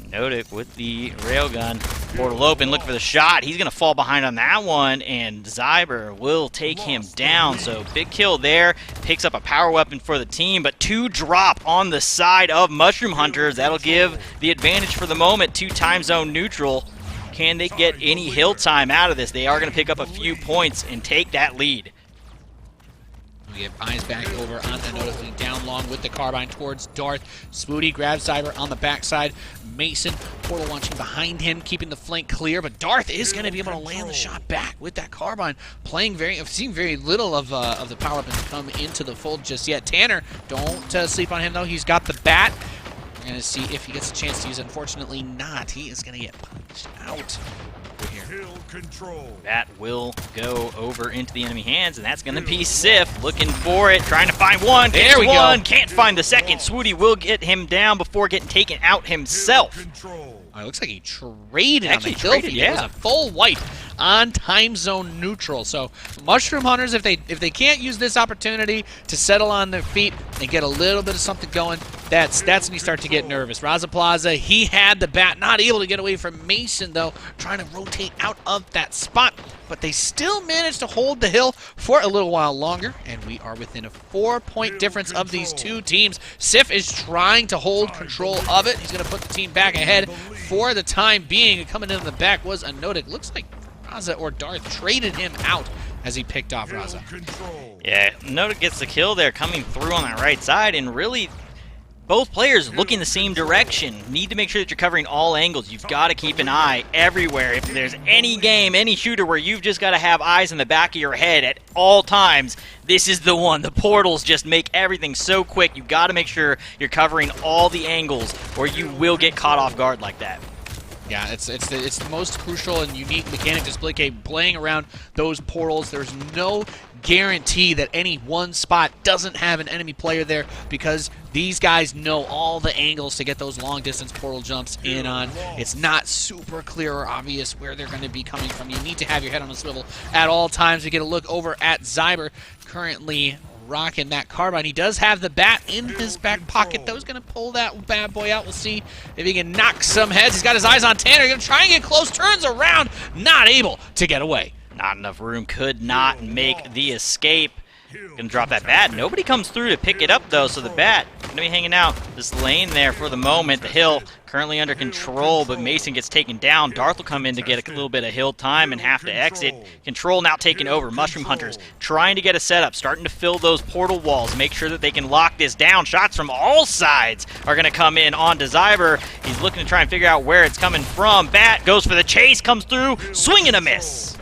Anotic with the railgun. Portal open, look for the shot. He's going to fall behind on that one, and Zyber will take him down. So big kill there. Picks up a power weapon for the team, but 2 drop on the side of Mushroom Hunters. That'll give the advantage for the moment to Time Zone Neutral. Can they get any hill time out of this? They are going to pick up a few points and take that lead. We have eyes back over on Anotic, down long with the carbine towards Darth. Swooty grabs Cyber on the backside. Mason, portal launching behind him, keeping the flank clear, but Darth is going to be able to land the shot back with that carbine. I've seen very little of the power weapons come into the fold just yet. Tanner, don't sleep on him though. He's got the bat. We're going to see if he gets a chance to use it. Unfortunately not. He is going to get punched out. Here. That will go over into the enemy hands, and that's going to be Sif looking for it, trying to find one. There we go. Can't find the second. Swooty will get him down before getting taken out himself. It looks like he traded on the kill feed. It was a full wipe on time zone neutral. So Mushroom Hunters, if they can't use this opportunity to settle on their feet and get a little bit of something going, that's when you start to get nervous. Raza Plaza, he had the bat, not able to get away from Mason though, trying to rotate out of that spot, but they still managed to hold the hill for a little while longer, and we are within a 4-point difference of these two teams. Sif is trying to hold control of it. He's going to put the team back ahead for the time being. Coming in the back was Anotic. Looks like Raza or Darth traded him out as he picked off Raza. Yeah, Anotic gets the kill there coming through on that right side, and really both players looking the same direction. Need to make sure that you're covering all angles. You've got to keep an eye everywhere. If there's any game, any shooter where you've just got to have eyes in the back of your head at all times, this is the one. The portals just make everything so quick. You've got to make sure you're covering all the angles or you will get caught off guard like that. Yeah, it's the most crucial and unique mechanic to Splitgate, playing around those portals. There's no guarantee that any one spot doesn't have an enemy player there, because these guys know all the angles to get those long distance portal jumps in on. It's not super clear or obvious where they're going to be coming from. You need to have your head on a swivel at all times. We get a look over at Zyber, currently rocking that carbine. He does have the bat in his back pocket, though. He's going to pull that bad boy out. We'll see if he can knock some heads. He's got his eyes on Tanner. He's going to try and get close, turns around, not able to get away. Not enough room, could not make the escape. Gonna drop that bat. Nobody comes through to pick it up though, so the bat gonna be hanging out this lane there for the moment. The hill currently under control, but Mason gets taken down. Darth will come in to get a little bit of hill time and have to exit. Control now taken over. Mushroom Hunters trying to get a setup, starting to fill those portal walls, make sure that they can lock this down. Shots from all sides are gonna come in onto Zyber. He's looking to try and figure out where it's coming from. Bat goes for the chase, comes through, swing and a miss.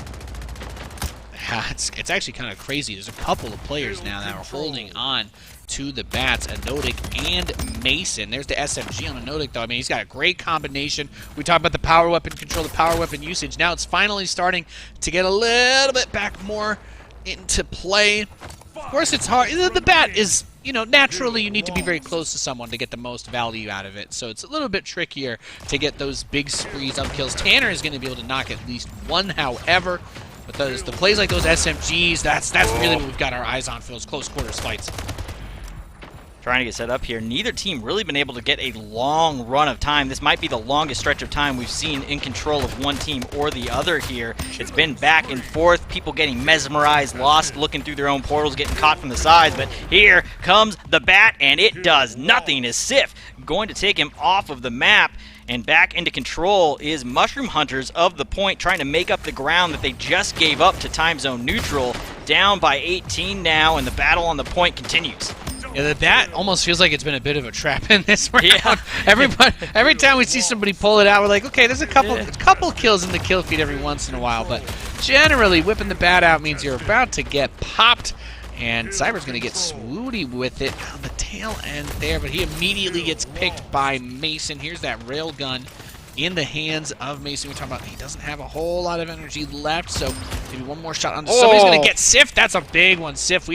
It's actually kind of crazy. There's a couple of players now that are holding on to the bats, Anotic and Mason. There's the SMG on Anotic, though. I mean, he's got a great combination. We talked about the power weapon control, the power weapon usage. Now it's finally starting to get a little bit back more into play. Of course, it's hard. The bat is, you know, naturally you need to be very close to someone to get the most value out of it. So it's a little bit trickier to get those big sprees of kills. Tanner is going to be able to knock at least one, however. But the plays like those SMGs, that's really what we've got our eyes on for those close quarters fights. Trying to get set up here. Neither team really been able to get a long run of time. This might be the longest stretch of time we've seen in control of one team or the other here. It's been back and forth, people getting mesmerized, lost, looking through their own portals, getting caught from the sides. But here comes the bat, and it does nothing as Sif going to take him off of the map. And back into control is Mushroom Hunters of the point, trying to make up the ground that they just gave up to time zone neutral. Down by 18 now, and the battle on the point continues. Yeah, the bat almost feels like it's been a bit of a trap in this round. Yeah. Every time we see somebody pull it out, we're like, okay, there's a couple kills in the kill feed every once in a while, but generally whipping the bat out means you're about to get popped. And Cyber's going to get swooty with it on the tail end there, but he immediately gets picked by Mason. Here's that rail gun in the hands of Mason. We're talking about he doesn't have a whole lot of energy left, so maybe one more shot on somebody's going to get Sif. That's a big one. Sif,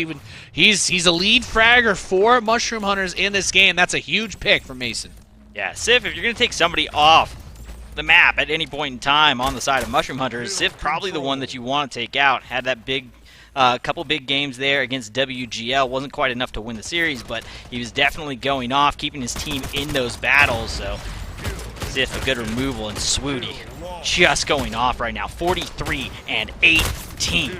he's a lead fragger for Mushroom Hunters in this game. That's a huge pick for Mason. Yeah, Sif, if you're going to take somebody off the map at any point in time on the side of Mushroom Hunters, Sif probably the one that you want to take out. Had that big couple big games there against WGL. Wasn't quite enough to win the series, but he was definitely going off, keeping his team in those battles. So Sif, a good removal, and Swooty just going off right now. 43 and 18.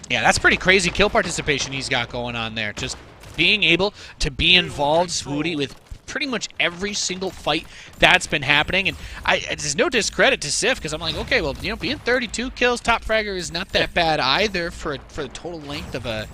Yeah, that's pretty crazy kill participation he's got going on there. Just being able to be involved, Swooty, with pretty much every single fight that's been happening. And there's no discredit to Sif, because I'm like, okay, well, you know, being 32 kills, top fragger is not that bad either for the total length of a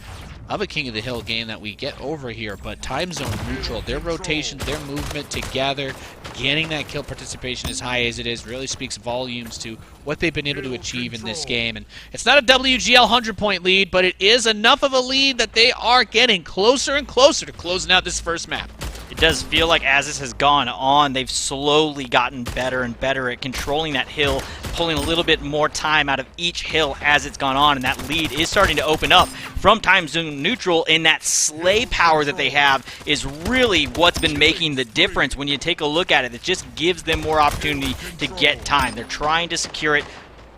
King of the Hill game that we get over here. But time zone neutral, their rotations, their movement together, getting that kill participation as high as it is really speaks volumes to what they've been able to achieve in this game. And it's not a WGL 100-point lead, but it is enough of a lead that they are getting closer and closer to closing out this first map. It It does feel like as this has gone on, they've slowly gotten better and better at controlling that hill, pulling a little bit more time out of each hill as it's gone on, and that lead is starting to open up from time zone neutral, and that sleigh power that they have is really what's been making the difference when you take a look at it. It just gives them more opportunity to get time. They're trying to secure it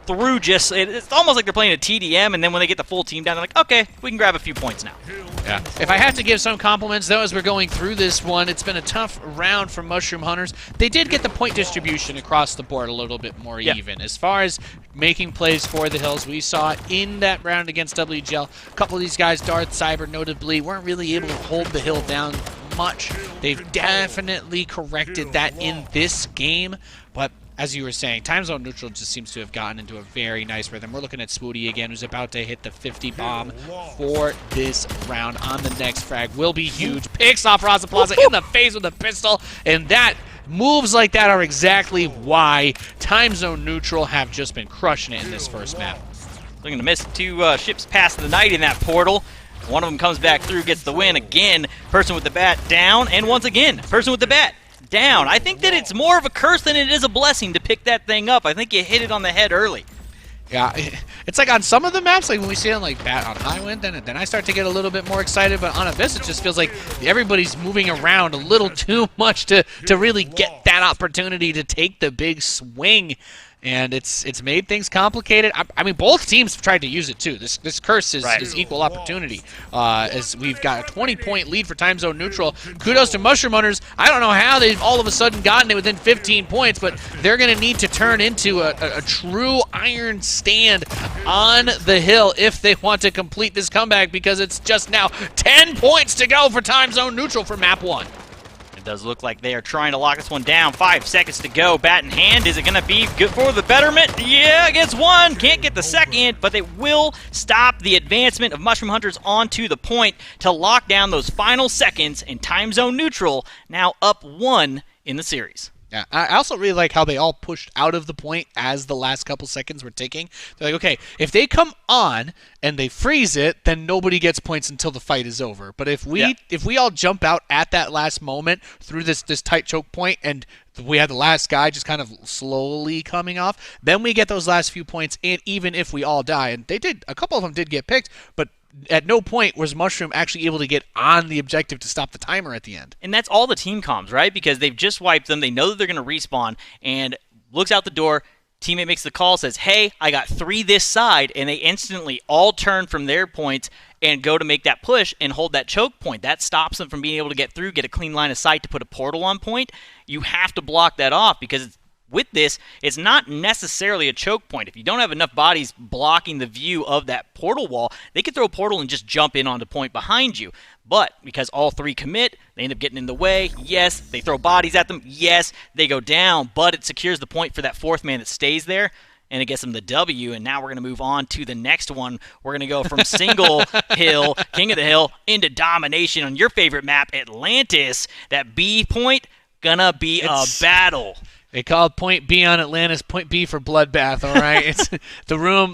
through just, it's almost like they're playing a TDM, and then when they get the full team down, they're like, okay, we can grab a few points now. Yeah. If I have to give some compliments, though, as we're going through this one, it's been a tough round for Mushroom Hunters. They did get the point distribution across the board a little bit more even. As far as making plays for the hills, we saw in that round against WGL, a couple of these guys, Darth, Cyber notably, weren't really able to hold the hill down much. They've definitely corrected that in this game, but as you were saying, time zone neutral just seems to have gotten into a very nice rhythm. We're looking at Swoody again, who's about to hit the 50 bomb for this round on the next frag. Will be huge. Picks off Raza Plaza in the face with a pistol, and that moves like that are exactly why time zone neutral have just been crushing it in this first map. Looking to miss two ships past the night in that portal. One of them comes back through, gets the win again. Person with the bat down, and once again, person with the bat down. I think that it's more of a curse than it is a blessing to pick that thing up. I think you hit it on the head early. Yeah, it's like on some of the maps, like when we see it on like Bat on Highwind, then I start to get a little bit more excited. But on Abyss, it just feels like everybody's moving around a little too much to really get that opportunity to take the big swing. And it's made things complicated. I mean, both teams have tried to use it too. This curse is equal opportunity. As we've got a 20-point lead for time zone neutral. Kudos to Mushroom Hunters. I don't know how they've all of a sudden gotten it within 15 points, but they're going to need to turn into a true iron stand on the hill if they want to complete this comeback, because it's just now 10 points to go for time zone neutral for map 1. It does look like they are trying to lock this one down. 5 seconds to go. Bat in hand. Is it going to be good for the betterment? Yeah, gets one. Can't get the second, but they will stop the advancement of Mushroom Hunters onto the point to lock down those final seconds, and time zone neutral now up 1 in the series. Yeah, I also really like how they all pushed out of the point as the last couple seconds were ticking. They're like, okay, if they come on and they freeze it, then nobody gets points until the fight is over. But if we all jump out at that last moment through this tight choke point, and we had the last guy just kind of slowly coming off, then we get those last few points, and even if we all die, and a couple of them did get picked, but at no point was Mushroom actually able to get on the objective to stop the timer at the end. And that's all the team comms, right? Because they've just wiped them. They know that they're going to respawn, and looks out the door. Teammate makes the call, says, hey, I got 3 this side, and they instantly all turn from their points and go to make that push and hold that choke point. That stops them from being able to get through, get a clean line of sight to put a portal on point. You have to block that off, because with this, it's not necessarily a choke point. If you don't have enough bodies blocking the view of that portal wall, they could throw a portal and just jump in on the point behind you. But because all 3 commit, they end up getting in the way. Yes, they throw bodies at them. Yes, they go down, but it secures the point for that 4th man that stays there, and it gets them the W. And now we're going to move on to the next one. We're going to go from single hill, king of the hill, into domination on your favorite map, Atlantis. That B point, gonna be a battle. They called Point B on Atlantis Point B for Bloodbath. All right, it's the room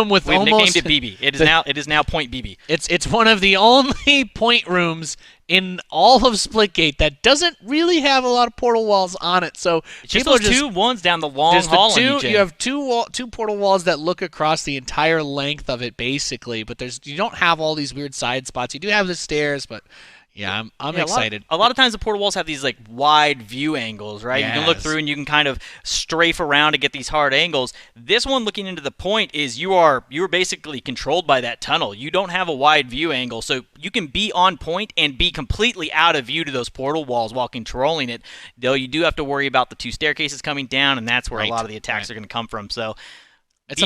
with We've almost nicknamed it BB. It is now Point BB. It's one of the only point rooms in all of Splitgate that doesn't really have a lot of portal walls on it. So it's just those 2 ones down the long hall. You have two portal walls that look across the entire length of it, basically. But you don't have all these weird side spots. You do have the stairs, but. Yeah, I'm excited. A lot of times the portal walls have these like wide view angles, right? Yes. You can look through and you can kind of strafe around to get these hard angles. This one, looking into the point, is you are basically controlled by that tunnel. You don't have a wide view angle, so you can be on point and be completely out of view to those portal walls while controlling it. Though you do have to worry about the 2 staircases coming down, and that's where a lot of the attacks are going to come from. So. It's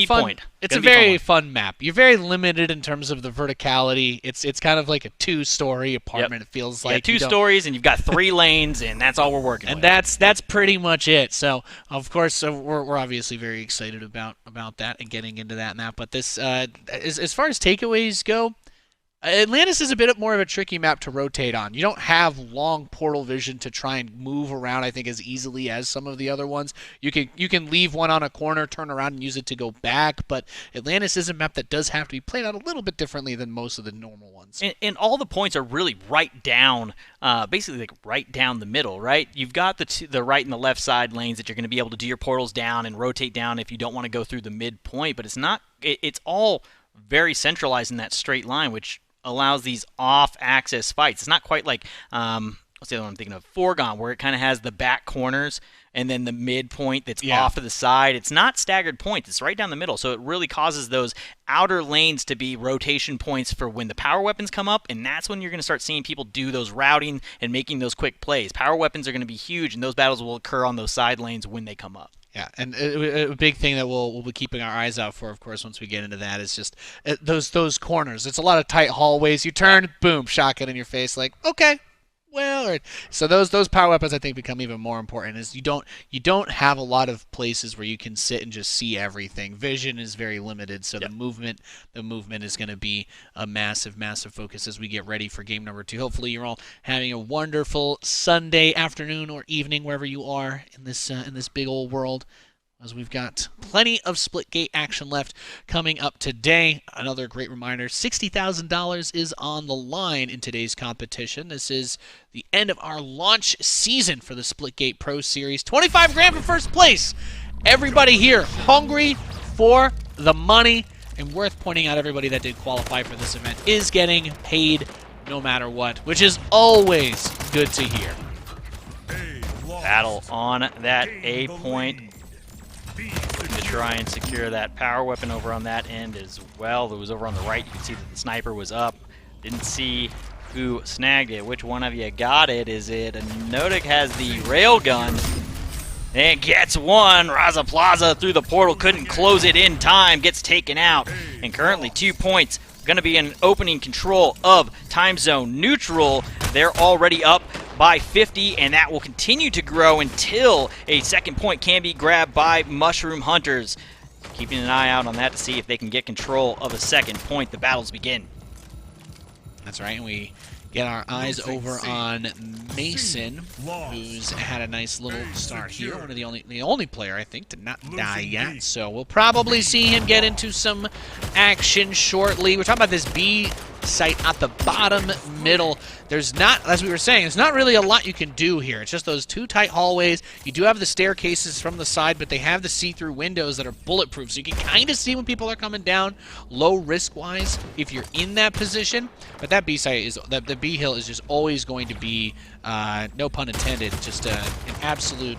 a very fun map. You're very limited in terms of the verticality. It's kind of like a 2-story apartment. It feels like 2 stories, and you've got 3 lanes, and that's all we're working with. And that's pretty much it. So of course we're obviously very excited about that and getting into that map. But this as far as takeaways go, Atlantis is a bit more of a tricky map to rotate on. You don't have long portal vision to try and move around, I think, as easily as some of the other ones. You can leave one on a corner, turn around, and use it to go back, but Atlantis is a map that does have to be played out a little bit differently than most of the normal ones. And all the points are really right down, basically like right down the middle, right? You've got the right and the left side lanes that you're going to be able to do your portals down and rotate down if you don't want to go through the midpoint, but it's all very centralized in that straight line, which allows these off-axis fights. It's not quite like, what's the other one I'm thinking of? Foregone, where it kind of has the back corners and then the midpoint that's off to the side. It's not staggered points. It's right down the middle, so it really causes those outer lanes to be rotation points for when the power weapons come up, and that's when you're going to start seeing people do those routing and making those quick plays. Power weapons are going to be huge, and those battles will occur on those side lanes when they come up. Yeah, and a big thing that we'll be keeping our eyes out for, of course, once we get into that is just those corners. It's a lot of tight hallways. You turn, boom, shotgun in your face. Like, okay, well, so those power weapons I think become even more important. Is you don't have a lot of places where you can sit and just see everything. Vision is very limited, so the movement is going to be a massive focus as we get ready for game number 2. Hopefully, you're all having a wonderful Sunday afternoon or evening wherever you are in this big old world, as we've got plenty of Splitgate action left coming up today. Another great reminder, $60,000 is on the line in today's competition. This is the end of our launch season for the Splitgate Pro Series. 25 grand for first place. Everybody here hungry for the money, and worth pointing out, everybody that did qualify for this event is getting paid no matter what, which is always good to hear. Battle on that A point to try and secure that power weapon over on that end as well. It was over on the right. You can see that the sniper was up. Didn't see who snagged it. Which one of you got it? Is it Nodik has the rail gun and gets one. Raza Plaza through the portal, couldn't close it in time, gets taken out. And currently 2 points. Going to be an opening control of time zone neutral. They're already up by 50, and that will continue to grow until a second point can be grabbed by Mushroom Hunters. Keeping an eye out on that to see if they can get control of a second point. The battles begin. That's right, and we get our eyes over on Mason, who's had a nice little start here. One of the only player, I think, to not die yet. So we'll probably see him get into some action shortly. We're talking about this B site at the bottom middle. There's not, as we were saying, there's not really a lot you can do here. It's just those two tight hallways. You do have the staircases from the side, but they have the see-through windows that are bulletproof, so you can kind of see when people are coming down, low risk-wise, if you're in that position. But that B site is, the B hill is just always going to be, no pun intended, just an absolute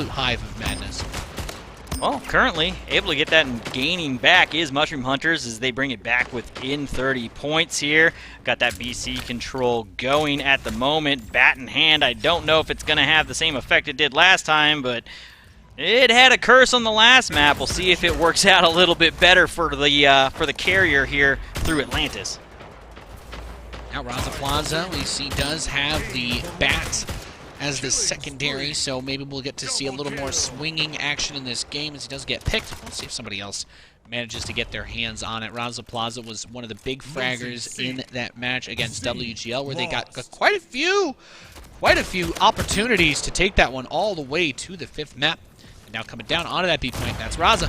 hive of madness. Well, currently able to get that and gaining back is Mushroom Hunters as they bring it back within 30 points here. Got that BC control going at the moment. Bat in hand. I don't know if it's going to have the same effect it did last time, but it had a curse on the last map. We'll see if it works out a little bit better for the carrier here through Atlantis. Now Raza Plaza, we see, does have the bats as the secondary, so maybe we'll get to see a little more swinging action in this game as he does get picked. We'll see if somebody else manages to get their hands on it. Raza Plaza was one of the big fraggers in that match against WGL, where they got quite a few opportunities to take that one all the way to the 5th map. And now coming down onto that B point, that's Raza.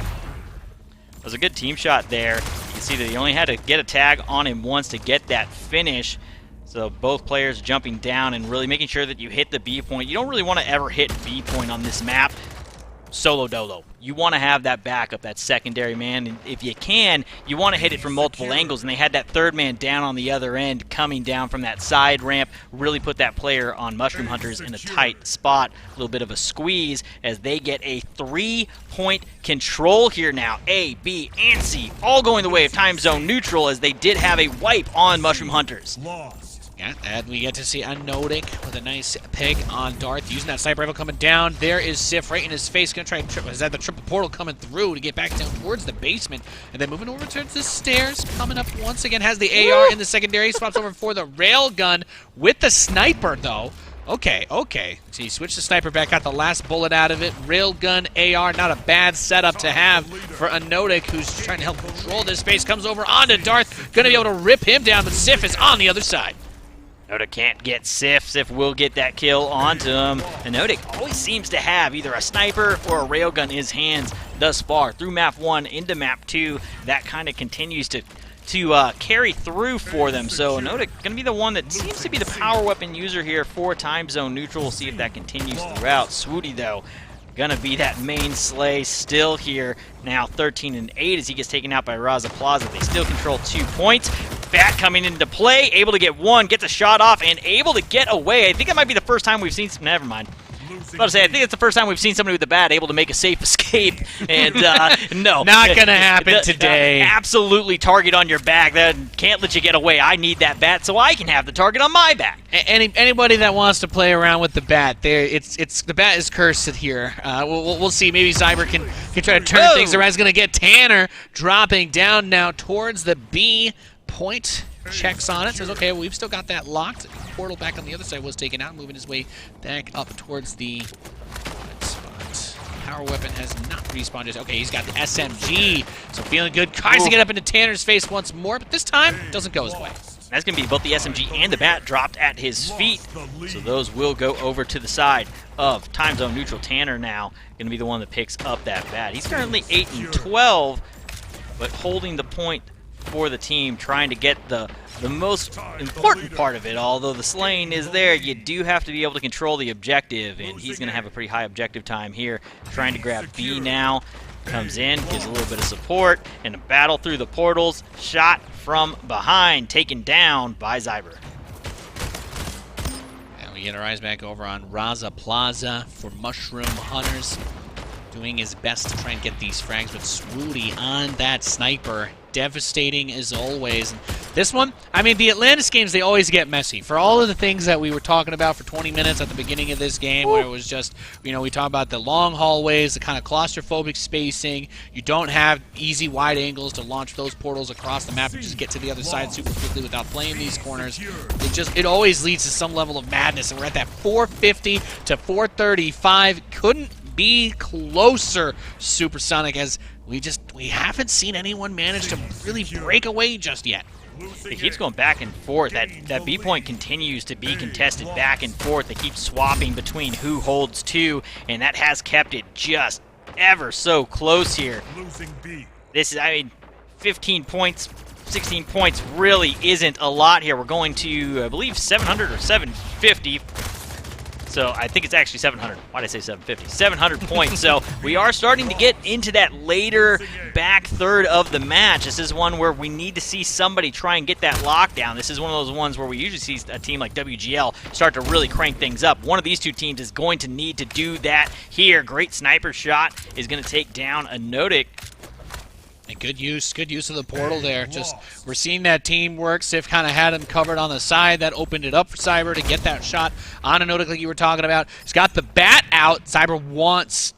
It was a good team shot there. You can see that he only had to get a tag on him once to get that finish. So both players jumping down and really making sure that you hit the B point. You don't really want to ever hit B point on this map solo dolo. You want to have that backup, that secondary man, and if you can, you want to hit it from multiple angles, and they had that third man down on the other end coming down from that side ramp, really put that player on Mushroom Hunters in a tight spot. A little bit of a squeeze as they get a 3-point control here now. A, B, and C all going the way of time zone neutral as they did have a wipe on Mushroom Hunters. Yeah, and we get to see a Nodik with a nice peg on Darth, using that sniper rifle coming down. There is Sif right in his face, gonna try and trip. Is that the triple portal coming through to get back down towards the basement, and then moving over towards the stairs, coming up once again, has the AR in the secondary, swaps over for the railgun with the sniper though. Okay. So you switch the sniper back, got the last bullet out of it. Railgun, AR, not a bad setup to have for Anotic, who's trying to help control this space. Comes over onto Darth, gonna be able to rip him down, but Sif is on the other side. Anotic can't get Sif. Sif will get that kill onto him. Anotic always seems to have either a sniper or a railgun in his hands thus far. Through map 1 into map 2, that kind of continues to carry through for them. So Anotic going to be the one that seems to be the power weapon user here for time zone neutral. We'll see if that continues throughout. Swooty, though, going to be that main slay still here. Now 13-8 as he gets taken out by Raza Plaza. They still control 2 points. Bat coming into play, able to get one, gets a shot off, and able to get away. I think that might be the first time we've seen some, never mind. I was about to say, I think it's the first time we've seen somebody with the bat able to make a safe escape, and no. Not gonna happen today. Absolutely target on your back. That can't let you get away. I need that bat so I can have the target on my back. Anybody that wants to play around with the bat, it's the bat is cursed here. We'll see. Maybe Zyber can try to turn things around. He's gonna get Tanner dropping down now towards the B point. Checks on it, says, okay, well, we've still got that locked. Portal back on the other side was taken out, moving his way back up towards the spot. Power weapon has not respawned just. Okay, he's got the SMG, so feeling good. Tries to get up into Tanner's face once more, but this time doesn't go his way. That's going to be both the SMG and the bat dropped at his feet, so those will go over to the side of time zone neutral. Tanner now going to be the one that picks up that bat. He's currently 8-12, but holding the point for the team, trying to get the most important part of it. Although the slaying is there, you do have to be able to control the objective, and he's going to have a pretty high objective time here. Trying to grab B now. Comes in, gives a little bit of support, and a battle through the portals. Shot from behind, taken down by Zyber. And we get our eyes back over on Raza Plaza for Mushroom Hunters. Doing his best to try and get these frags, but Swooty on that sniper. Devastating as always. And this one, I mean, the Atlantis games, they always get messy. For all of the things that we were talking about for 20 minutes at the beginning of this game, where it was just, you know, we talk about the long hallways, the kind of claustrophobic spacing. You don't have easy wide angles to launch those portals across the map and just get to the other side super quickly without playing these corners. It always leads to some level of madness, and we're at that 450 to 435. Couldn't be closer, Supersonic, as we haven't seen anyone manage to really break away just yet. It keeps going back and forth. That B point continues to be contested back and forth. They keep swapping between who holds two, and that has kept it just ever so close here. This is, I mean, 15 points, 16 points really isn't a lot here. We're going to, I believe, 700 or 750. So I think it's actually 700. Why did I say 750? 700 points. So we are starting to get into that later back third of the match. This is one where we need to see somebody try and get that lockdown. This is one of those ones where we usually see a team like WGL start to really crank things up. One of these two teams is going to need to do that here. Great sniper shot is going to take down Anotic. And good use of the portal there. Just, we're seeing that teamwork. Sif kind of had him covered on the side. That opened it up for Zyber to get that shot on Anotic like you were talking about. He's got the bat out. Zyber wants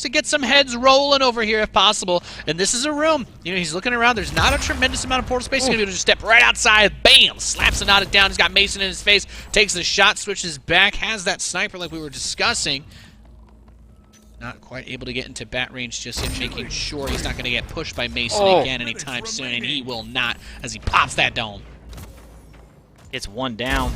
to get some heads rolling over here if possible. And this is a room. You know, he's looking around. There's not a tremendous amount of portal space. He's going to be able to just step right outside. Bam! Slaps Anotic down. He's got Mason in his face. Takes the shot, switches back. Has that sniper like we were discussing. Not quite able to get into bat range just yet, making sure he's not going to get pushed by Mason again anytime soon, and he will not as he pops that dome. Gets one down.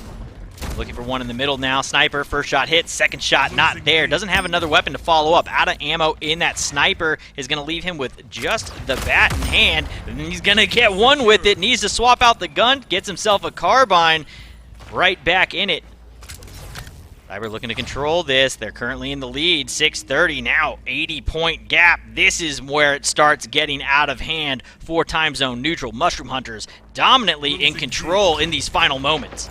Looking for one in the middle now. Sniper, first shot hits, second shot not there. Doesn't have another weapon to follow up. Out of ammo in that sniper is going to leave him with just the bat in hand. And he's going to get one with it. Needs to swap out the gun. Gets himself a carbine. Right back in it. Zyber looking to control this. They're currently in the lead. 6:30 now, 80-point gap. This is where it starts getting out of hand for time zone neutral. Mushroom Hunters dominantly in control in these final moments.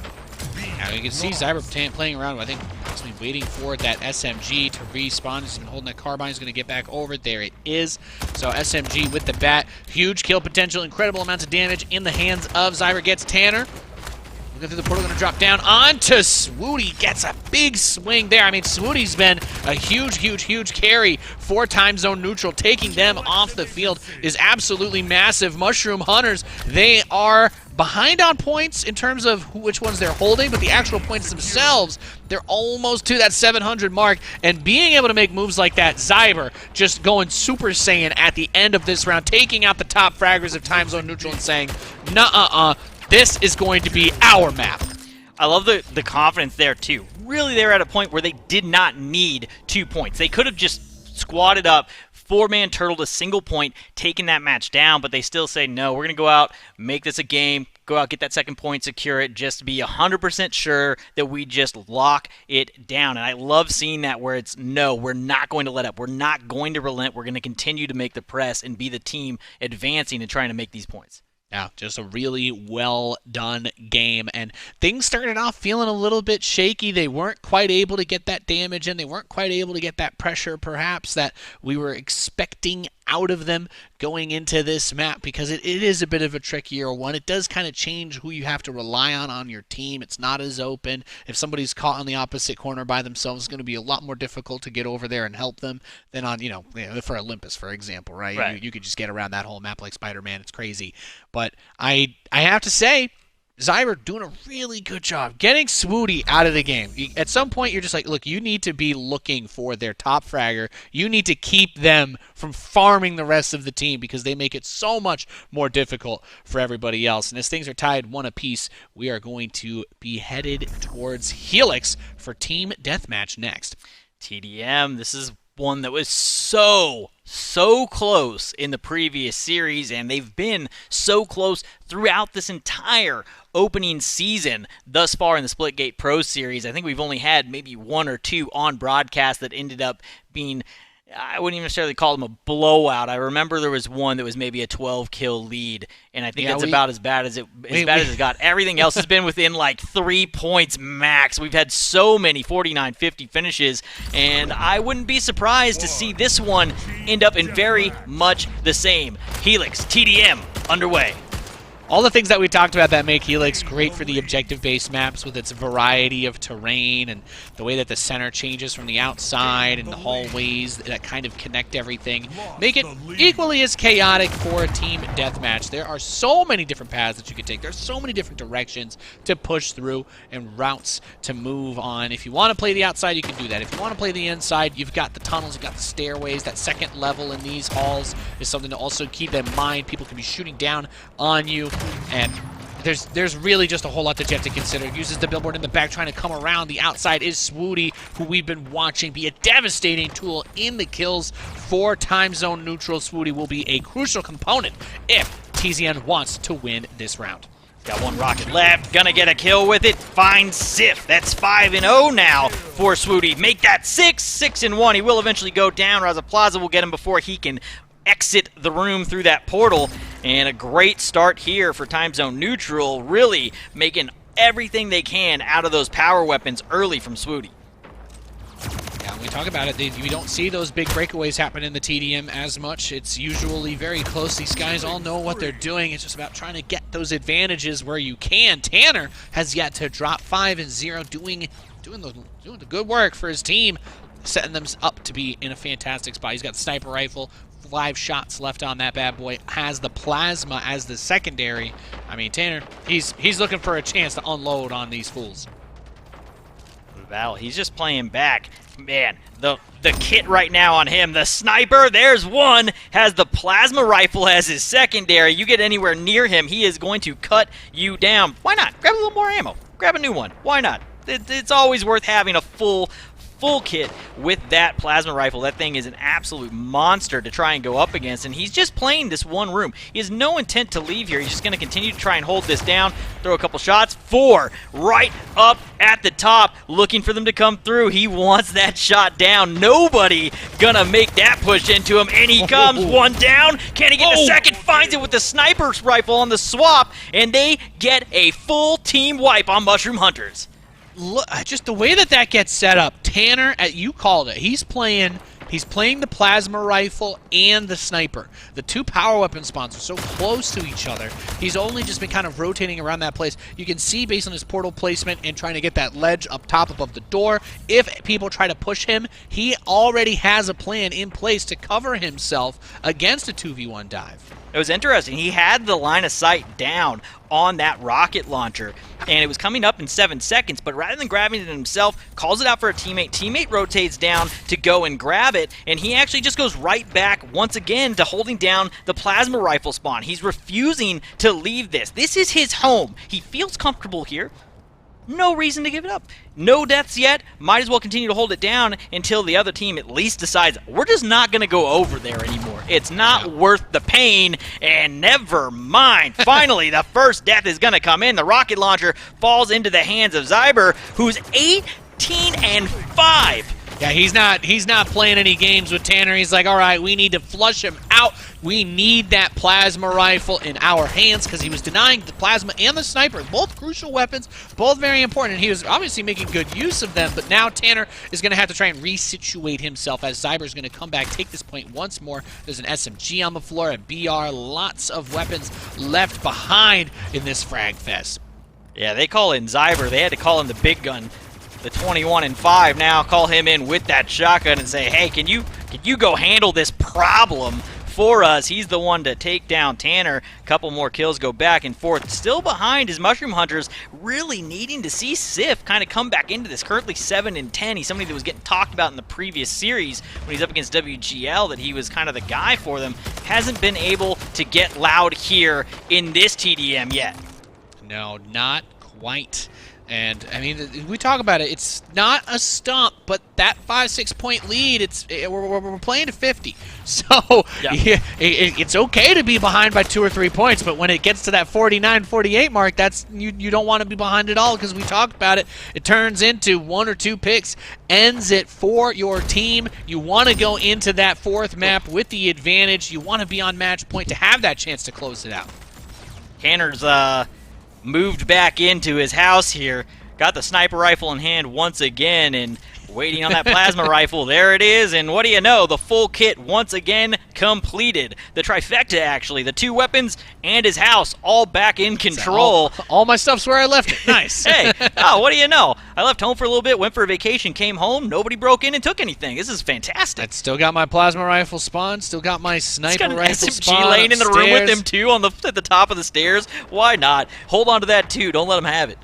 Now you can see Zyber playing around, I think, possibly waiting for that SMG to respawn. He's been holding that carbine. He's going to get back over. There it is. So SMG with the bat. Huge kill potential. Incredible amounts of damage in the hands of Zyber. Gets Tanner. Looking through the portal, going to drop down onto Swooty. Gets a big swing there. I mean, Swooty's been a huge carry for time zone neutral. Taking them off the field is absolutely massive. Mushroom Hunters, they are behind on points in terms of which ones they're holding, but the actual points themselves, they're almost to that 700 mark, and being able to make moves like that, Zyber just going Super Saiyan at the end of this round, taking out the top fraggers of Time Zone Neutral and saying, nuh-uh, this is going to be our map. I love the confidence there, too. Really, they were at a point where they did not need 2 points. They could have just squatted up, 4-man turtled a single point, taken that match down, but they still say, no, we're going to go out, make this a game, go out, get that second point, secure it, just to be 100% sure that we just lock it down. And I love seeing that where it's, no, we're not going to let up. We're not going to relent. We're going to continue to make the press and be the team advancing and trying to make these points. Yeah, just a really well done game, and things started off feeling a little bit shaky. They weren't quite able to get that damage in. They weren't quite able to get that pressure, perhaps, that we were expecting out of them going into this map, because it is a bit of a trickier one. It does kind of change who you have to rely on your team. It's not as open. If somebody's caught on the opposite corner by themselves, it's going to be a lot more difficult to get over there and help them than on, for Olympus, for example, right? You could just get around that whole map like Spider-Man. It's crazy. But I have to say, Zyber doing a really good job getting Swooty out of the game. At some point, you're just like, look, you need to be looking for their top fragger. You need to keep them from farming the rest of the team, because they make it so much more difficult for everybody else. And as things are tied 1 apiece, we are going to be headed towards Helix for Team Deathmatch next. TDM, this is one that was so close in the previous series, and they've been so close throughout this entire opening season thus far in the Splitgate Pro Series. I think we've only had maybe 1 or 2 on broadcast that ended up being, I wouldn't even necessarily call them a blowout. I remember there was one that was maybe a 12-kill lead, and I think that's about as bad as it got. Everything else has been within like 3 points max. We've had so many 49-50 finishes, and I wouldn't be surprised to see this one end up in very much the same. Helix, TDM, underway. All the things that we talked about that make Helix great for the objective-based maps, with its variety of terrain and the way that the center changes from the outside and the hallways that kind of connect everything, make it equally as chaotic for a team deathmatch. There are so many different paths that you can take. There's so many different directions to push through and routes to move on. If you want to play the outside, you can do that. If you want to play the inside, you've got the tunnels, you've got the stairways. That second level in these halls is something to also keep in mind. People can be shooting down on you. And there's really just a whole lot that you have to consider. Uses the billboard in the back, trying to come around. The outside is Swooty, who we've been watching be a devastating tool in the kills for Time Zone Neutral. Swooty will be a crucial component if TZN wants to win this round. Got 1 rocket left, gonna get a kill with it. Finds Sif. That's 5-0 now for Swooty. Make that 6-1. He will eventually go down. Raza Plaza will get him before he can exit the room through that portal. And a great start here for Time Zone Neutral, really making everything they can out of those power weapons early from Swooty. Yeah, when we talk about it, we don't see those big breakaways happen in the TDM as much. It's usually very close. These guys all know what they're doing. It's just about trying to get those advantages where you can. Tanner has yet to drop 5-0, doing the good work for his team, setting them up to be in a fantastic spot. He's got the sniper rifle, 5 shots left on that bad boy, has the plasma as the secondary. I mean, Tanner, he's looking for a chance to unload on these fools. Val, he's just playing back. Man, the kit right now on him, the sniper, there's one, has the plasma rifle as his secondary. You get anywhere near him, he is going to cut you down. Why not? Grab a little more ammo. Grab a new one. Why not? It's always worth having a full kit with that plasma rifle. That thing is an absolute monster to try and go up against, and he's just playing this one room. He has no intent to leave here. He's just going to continue to try and hold this down, throw a couple shots. 4 right up at the top, looking for them to come through. He wants that shot down. Nobody gonna make that push into him, and he comes. 1 down. Can he get the second? Finds it with the sniper's rifle on the swap, and they get a full team wipe on Mushroom Hunters. Look, just the way that gets set up, Tanner, you called it. He's playing the plasma rifle and the sniper. The 2 power weapon spawns are so close to each other. He's only just been kind of rotating around that place. You can see based on his portal placement and trying to get that ledge up top above the door, if people try to push him, he already has a plan in place to cover himself against a 2v1 dive. It was interesting. He had the line of sight down on that rocket launcher, and it was coming up in 7 seconds, but rather than grabbing it himself, calls it out for a teammate. Teammate rotates down to go and grab it, and he actually just goes right back once again to holding down the plasma rifle spawn. He's refusing to leave this. This is his home. He feels comfortable here. No reason to give it up. No deaths yet. Might as well continue to hold it down until the other team at least decides we're just not going to go over there anymore. It's not worth the pain, and never mind. Finally, the first death is going to come in. The rocket launcher falls into the hands of Zyber, who's 18-5. Yeah, he's not playing any games with Tanner. He's like, all right, we need to flush him out. We need that plasma rifle in our hands because he was denying the plasma and the sniper, both crucial weapons, both very important, and he was obviously making good use of them, but now Tanner is going to have to try and resituate himself as Zyber's going to come back, take this point once more. There's an SMG on the floor, a BR, lots of weapons left behind in this frag fest. Yeah, they call in Zyber. They had to call him the big gun. The 21-5 now call him in with that shotgun and say, hey, can you go handle this problem for us? He's the one to take down Tanner. A couple more kills go back and forth. Still behind is Mushroom Hunters, really needing to see Sif kind of come back into this. Currently 7-10. He's somebody that was getting talked about in the previous series when he's up against WGL, that he was kind of the guy for them. Hasn't been able to get loud here in this TDM yet. No, not quite. And, I mean, we talk about it. It's not a stump, but that 5-6 point lead, we're playing to 50. So, yeah, it's okay to be behind by 2 or 3 points, but when it gets to that 49-48 mark, that's you don't want to be behind at all because we talked about it. It turns into 1 or 2 picks, ends it for your team. You want to go into that fourth map with the advantage. You want to be on match point to have that chance to close it out. Tanner's, moved back into his house here, got the sniper rifle in hand once again, and waiting on that plasma rifle. There it is, and what do you know? The full kit once again completed. The trifecta, actually. The 2 weapons and his house all back in control. All my stuff's where I left it. Nice. Hey, what do you know? I left home for a little bit, went for a vacation, came home, nobody broke in and took anything. This is fantastic. I still got my plasma rifle spawn, still got my sniper rifle spawn. SMG laying in the room with him, too, at the top of the stairs. Why not? Hold on to that, too. Don't let him have it.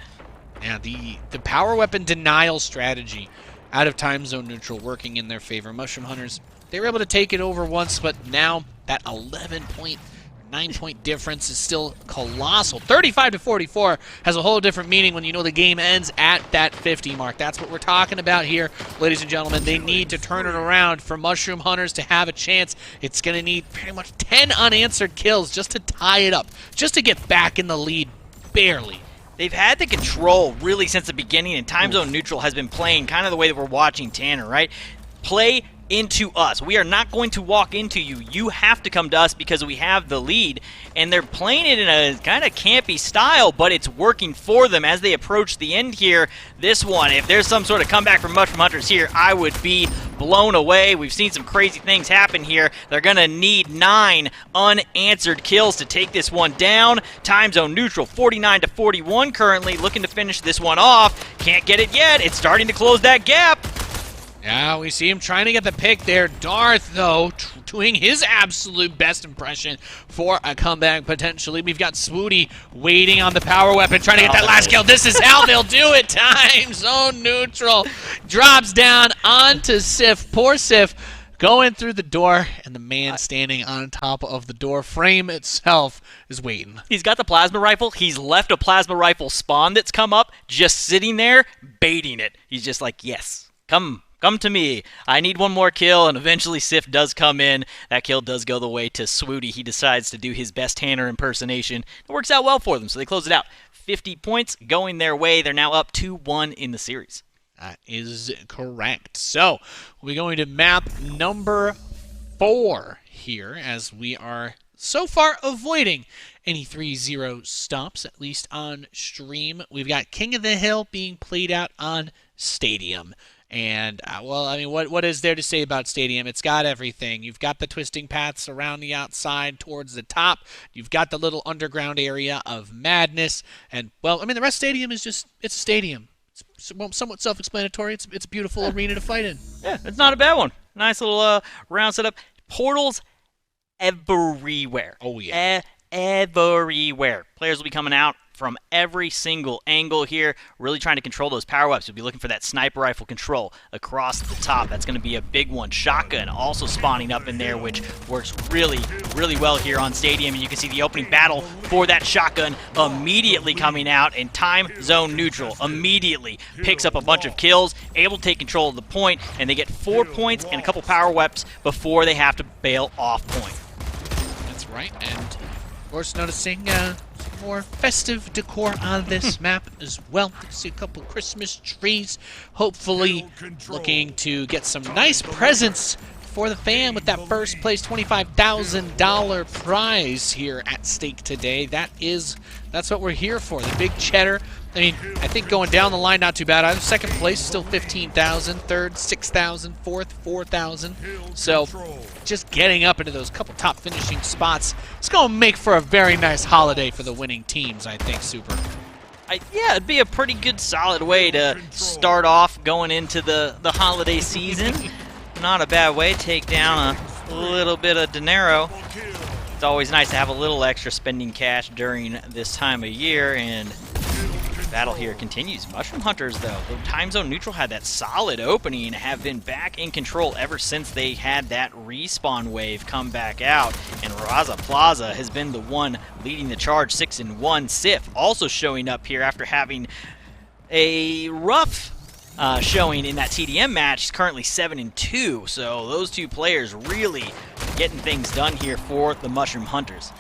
Yeah, the power weapon denial strategy out of time zone neutral working in their favor. Mushroom Hunters, they were able to take it over once, but now that 9-point difference is still colossal. 35-44 has a whole different meaning when you know the game ends at that 50 mark. That's what we're talking about here, ladies and gentlemen. They need to turn it around for Mushroom Hunters to have a chance. It's going to need pretty much 10 unanswered kills just to tie it up, just to get back in the lead, barely. They've had the control really since the beginning, and Time Zone Neutral has been playing kind of the way that we're watching Tanner, right? Play into us. We are not going to walk into you. You have to come to us because we have the lead. And they're playing it in a kind of campy style, but it's working for them as they approach the end here. This one, if there's some sort of comeback from Mushroom Hunters here, I would be blown away. We've seen some crazy things happen here. They're going to need 9 unanswered kills to take this one down. Time Zone Neutral, 49-41 currently, looking to finish this one off. Can't get it yet. It's starting to close that gap. Yeah, we see him trying to get the pick there. Darth, though, doing his absolute best impression for a comeback, potentially. We've got Swooty waiting on the power weapon, trying to get that last kill. This is how they'll do it. Time Zone Neutral drops down onto Sif. Poor Sif going through the door, and the man standing on top of the door frame itself is waiting. He's got the plasma rifle. He's left a plasma rifle spawn that's come up, just sitting there, baiting it. He's just like, yes, come to me. I need one more kill, and eventually Sif does come in. That kill does go the way to Swooty. He decides to do his best Tanner impersonation. It works out well for them, so they close it out. 50 points going their way. They're now up 2-1 in the series. That is correct. So, we're going to map number 4 here, as we are so far avoiding any 3-0 stops, at least on stream. We've got King of the Hill being played out on Stadium. And, well, I mean, what is there to say about Stadium? It's got everything. You've got the twisting paths around the outside towards the top. You've got the little underground area of madness. And, well, I mean, the rest of Stadium is just, it's a stadium. It's somewhat self-explanatory. It's a beautiful arena to fight in. Yeah, it's not a bad one. Nice little round setup. Portals everywhere. Oh, yeah. Everywhere. Players will be coming out from every single angle here, really trying to control those power-ups. You'll be looking for that sniper rifle control across the top. That's going to be a big one. Shotgun also spawning up in there, which works really, really well here on Stadium. And you can see the opening battle for that shotgun immediately coming out, and time zone neutral immediately picks up a bunch of kills, able to take control of the point, and they get 4 points and a couple power weapons before they have to bail off point. That's right, and of course noticing some more festive decor on this map as well. You can see a couple Christmas trees, hopefully looking to get some nice presents for the fam with that first place $25,000 prize here at stake today. That's what we're here for, the big cheddar. I mean, I think going down the line, not too bad either. Second place, still 15,000. Third, 6,000. Fourth, 4,000. So, just getting up into those couple top finishing spots, it's going to make for a very nice holiday for the winning teams, I think, Super. Yeah, it'd be a pretty good, solid way to start off going into the holiday season. Not a bad way. Take down a little bit of dinero. It's always nice to have a little extra spending cash during this time of year, and battle here continues. Mushroom Hunters, though, the time zone neutral had that solid opening, have been back in control ever since they had that respawn wave come back out, and Raza Plaza has been the one leading the charge, 6-1. Sif also showing up here after having a rough showing in that TDM match. He's currently 7-2, so those two players really getting things done here for the Mushroom Hunters.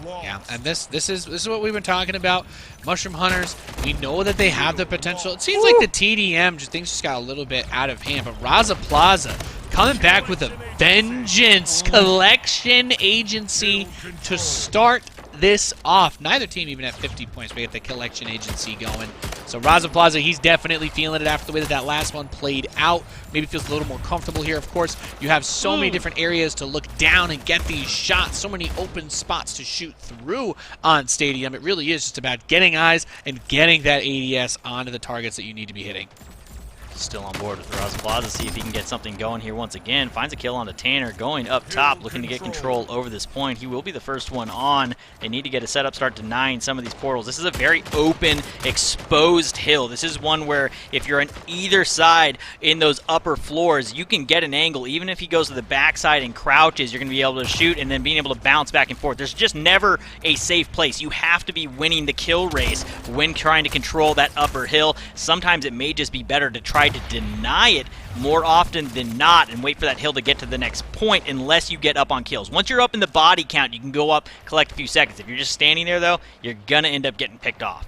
Yeah, and this is what we've been talking about. Mushroom Hunters, we know that they have the potential. It seems like the TDM things just got a little bit out of hand, but Raza Plaza coming back with a vengeance. Collection Agency to start this off. Neither team even at 50 points. We get the Collection Agency going. So Raza Plaza, he's definitely feeling it after the way that last one played out. Maybe feels a little more comfortable here. Of course, you have so many different areas to look down and get these shots. So many open spots to shoot through on Stadium. It really is just about getting eyes and getting that ADS onto the targets that you need to be hitting. Still on board with Raza Plaza, see if he can get something going here once again. Finds a kill on the Tanner, going up top, looking to get control over this point. He will be the first one on. They need to get a setup start denying some of these portals. This is a very open, exposed hill. This is one where if you're on either side in those upper floors, you can get an angle. Even if he goes to the backside and crouches, you're going to be able to shoot and then being able to bounce back and forth. There's just never a safe place. You have to be winning the kill race when trying to control that upper hill. Sometimes it may just be better to try to deny it more often than not and wait for that hill to get to the next point unless you get up on kills. Once you're up in the body count, you can go up, collect a few seconds. If you're just standing there, though, you're going to end up getting picked off.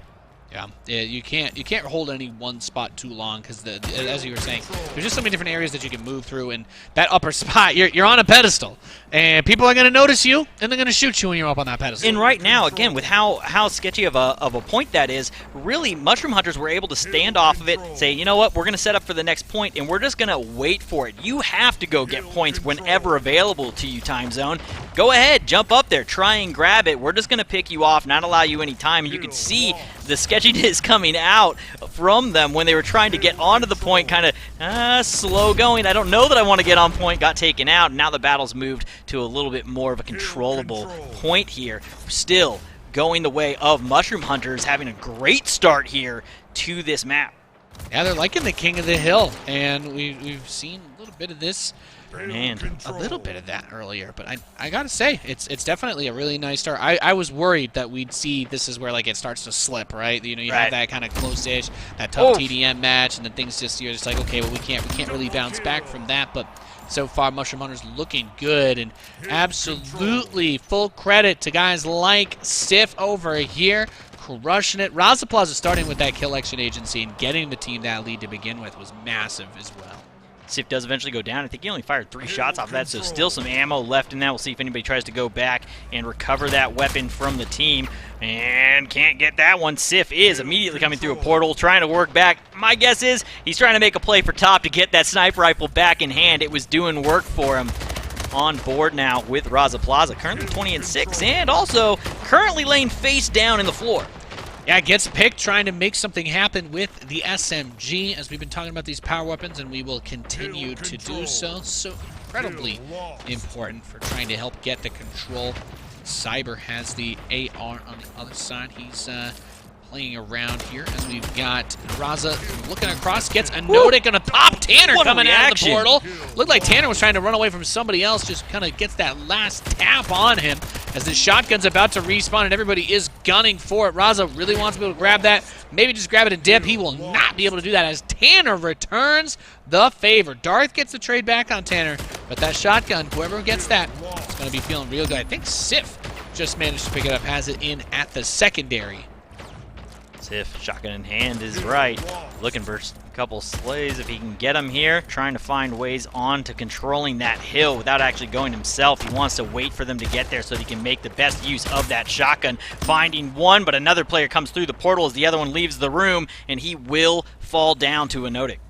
Yeah, you can't hold any one spot too long because, as you were saying, there's just so many different areas that you can move through, and that upper spot, you're on a pedestal, and people are going to notice you, and they're going to shoot you when you're up on that pedestal. And right now, again, with how sketchy of a point that is, really, Mushroom Hunters were able to stand off of it, say, you know what, we're going to set up for the next point, and we're just going to wait for it. You have to go get points whenever available to you, Time Zone. Go ahead, jump up there, try and grab it. We're just going to pick you off, not allow you any time, and you can see the sketchiness coming out from them when they were trying to get onto the point, kind of slow going. I don't know that I want to get on point, got taken out. Now the battle's moved to a little bit more of a controllable point here. Still going the way of Mushroom Hunters, having a great start here to this map. Yeah, they're liking the King of the Hill, and we've seen a little bit of this. Man, a little bit of that earlier, but I gotta say, it's definitely a really nice start. I was worried that we'd see this is where like it starts to slip, right? You know, you have that kind of close-ish, that tough TDM match, and then things you're just like, okay, well we can't really bounce back from that, but so far Mushroom Hunters looking good, and absolutely full credit to guys like Sif over here. Crushing it. Raza Plaza starting with that Collection Agency and getting the team that lead to begin with was massive as well. Sif does eventually go down. I think he only fired 3 shots off of that, so still some ammo left in that. We'll see if anybody tries to go back and recover that weapon from the team. And can't get that one. Sif is immediately coming through a portal, trying to work back. My guess is he's trying to make a play for top to get that sniper rifle back in hand. It was doing work for him. On board now with Raza Plaza, currently 20-6, and also currently laying face down in the floor. Yeah, gets picked, trying to make something happen with the SMG, as we've been talking about these power weapons, and we will continue to do so. So incredibly important for trying to help get the control. Cyber has the AR on the other side. He's playing around here as we've got Raza looking across, gets a Nodic, gonna pop Tanner coming out of the portal. Looked like Tanner was trying to run away from somebody else, just kind of gets that last tap on him as the shotgun's about to respawn and everybody is gunning for it. Raza really wants to be able to grab that, maybe just grab it and dip. He will not be able to do that as Tanner returns the favor. Darth gets the trade back on Tanner, but that shotgun, whoever gets that, is going to be feeling real good. I think Sif just managed to pick it up, has it in at the secondary. Sif, shotgun in hand, is right. Looking for a couple slays if he can get them here. Trying to find ways on to controlling that hill without actually going himself. He wants to wait for them to get there so that he can make the best use of that shotgun. Finding one, but another player comes through the portal as the other one leaves the room, and he will fall down to a Nodic.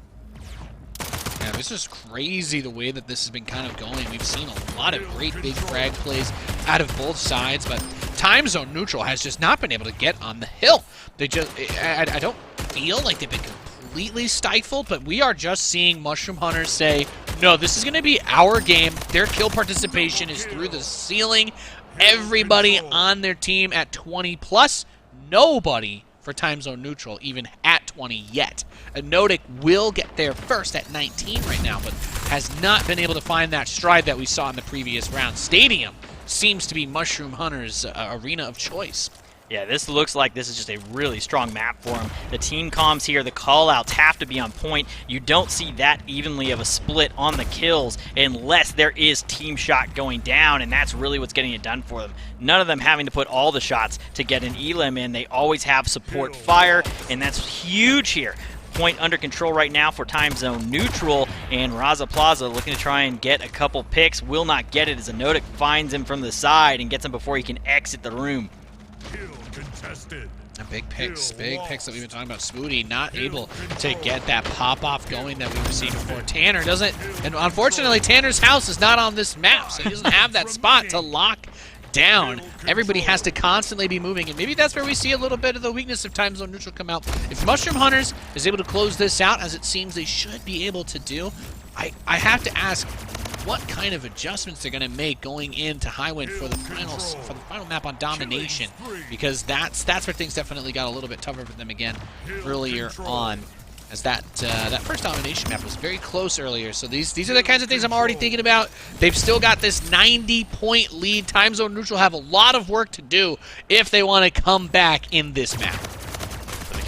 Yeah, this is crazy the way that this has been kind of going. We've seen a lot of great big frag plays out of both sides, but Time Zone Neutral has just not been able to get on the hill. They just, I don't feel like they've been completely stifled, but we are just seeing Mushroom Hunters say, no, this is going to be our game. Their kill participation is through the ceiling. Everybody on their team at 20 plus, nobody for Time Zone Neutral even at 20 yet. A Nodic will get there first at 19 right now, but has not been able to find that stride that we saw in the previous round. Stadium seems to be Mushroom Hunter's arena of choice. Yeah, this looks like this is just a really strong map for him. The team comms here, the call-outs have to be on point. You don't see that evenly of a split on the kills unless there is team shot going down, and that's really what's getting it done for them. None of them having to put all the shots to get an elim in. They always have support fire, and that's huge here. Point under control right now for Time Zone Neutral, and Raza Plaza looking to try and get a couple picks. Will not get it as a Nodic finds him from the side and gets him before he can exit the room. And big picks that we've been talking about. Smoothie not able to get that pop-off going that we were seeing before. Tanner doesn't, and unfortunately Tanner's house is not on this map, so he doesn't have that spot to lock down. Everybody has to constantly be moving, and maybe that's where we see a little bit of the weakness of Time Zone Neutral come out. If Mushroom Hunters is able to close this out, as it seems they should be able to do, I have to ask what kind of adjustments they're going to make going into Highwind for the final map on Domination, because that's where things definitely got a little bit tougher for them again earlier on, as that first Domination map was very close earlier. So these are the kinds of things I'm already thinking about. They've still got this 90-point lead. Time Zone Neutral have a lot of work to do if they want to come back in this map.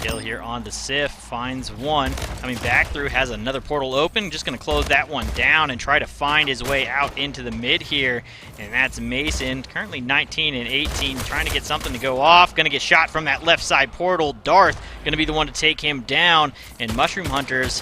Kill here on the Sif, finds one. Coming back through, has another portal open. Just going to close that one down and try to find his way out into the mid here. And that's Mason, currently 19 and 18, trying to get something to go off. Going to get shot from that left side portal. Darth going to be the one to take him down. And Mushroom Hunters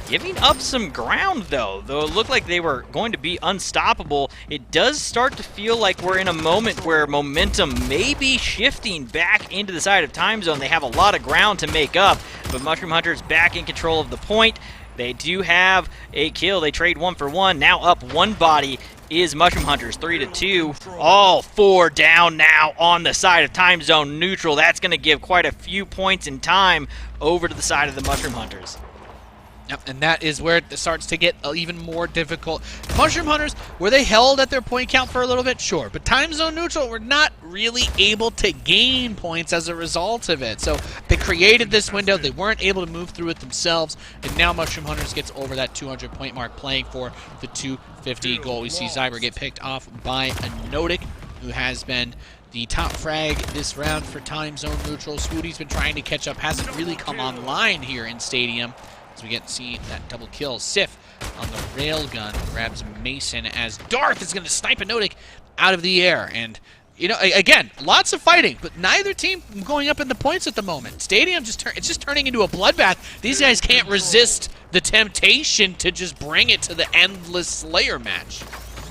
giving up some ground, though it looked like they were going to be unstoppable. It does start to feel like we're in a moment where momentum may be shifting back into the side of Time Zone. They have a lot of ground to make up, but Mushroom Hunters back in control of the point. They do have a kill. They trade 1 for 1. Now up one body is Mushroom Hunters, 3-2. All 4 down now on the side of Time Zone Neutral. That's going to give quite a few points in time over to the side of the Mushroom Hunters. Yep, and that is where it starts to get even more difficult. Mushroom Hunters, were they held at their point count for a little bit? Sure, but Time Zone Neutral were not really able to gain points as a result of it. So they created this window, they weren't able to move through it themselves, and now Mushroom Hunters gets over that 200-point mark, playing for the 250 goal. We see Zyber get picked off by a Nodic, who has been the top frag this round for Time Zone Neutral. Swootie's been trying to catch up, hasn't really come online here in Stadium. We get to see that double kill. Sif on the railgun grabs Mason as Darth is going to snipe a Nodic out of the air. And, you know, again, lots of fighting, but neither team going up in the points at the moment. Stadium it's just turning into a bloodbath. These guys can't resist the temptation to just bring it to the endless Slayer match.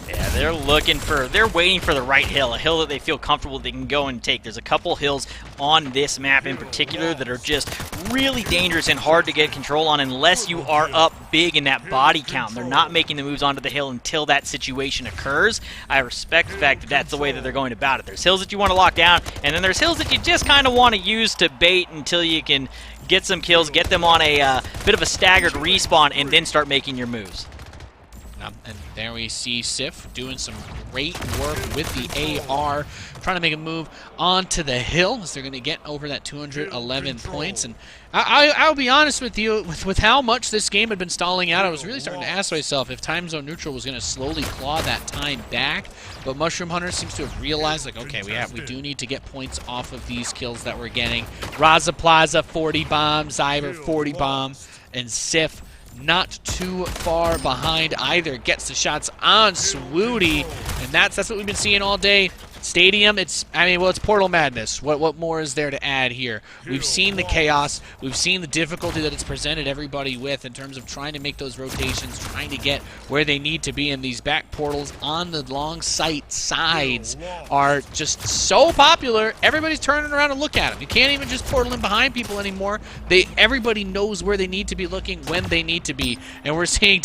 Yeah, they're waiting for the right hill, a hill that they feel comfortable they can go and take. There's a couple hills on this map in particular that are just really dangerous and hard to get control on unless you are up big in that body count. They're not making the moves onto the hill until that situation occurs. I respect the fact that that's the way that they're going about it. There's hills that you want to lock down, and then there's hills that you just kind of want to use to bait until you can get some kills, get them on a bit of a staggered respawn, and then start making your moves. And there we see Sif doing some great work with the AR, trying to make a move onto the hill as they're going to get over that 211 points. And I'll be honest with you, with how much this game had been stalling out, I was really starting to ask myself if time zone neutral was going to slowly claw that time back. But Mushroom Hunter seems to have realized, like, okay, we do need to get points off of these kills that we're getting. Raza Plaza 40 bomb, Zyber 40 bomb, and Sif not too far behind either. Gets the shots on Swooty, and that's what we've been seeing all day. Stadium, it's Portal Madness. What more is there to add here? We've seen the chaos. We've seen the difficulty that it's presented everybody with in terms of trying to make those rotations, trying to get where they need to be, and these back portals on the long sight sides are just so popular. Everybody's turning around to look at them. You can't even just portal in behind people anymore. Everybody knows where they need to be looking when they need to be, and we're seeing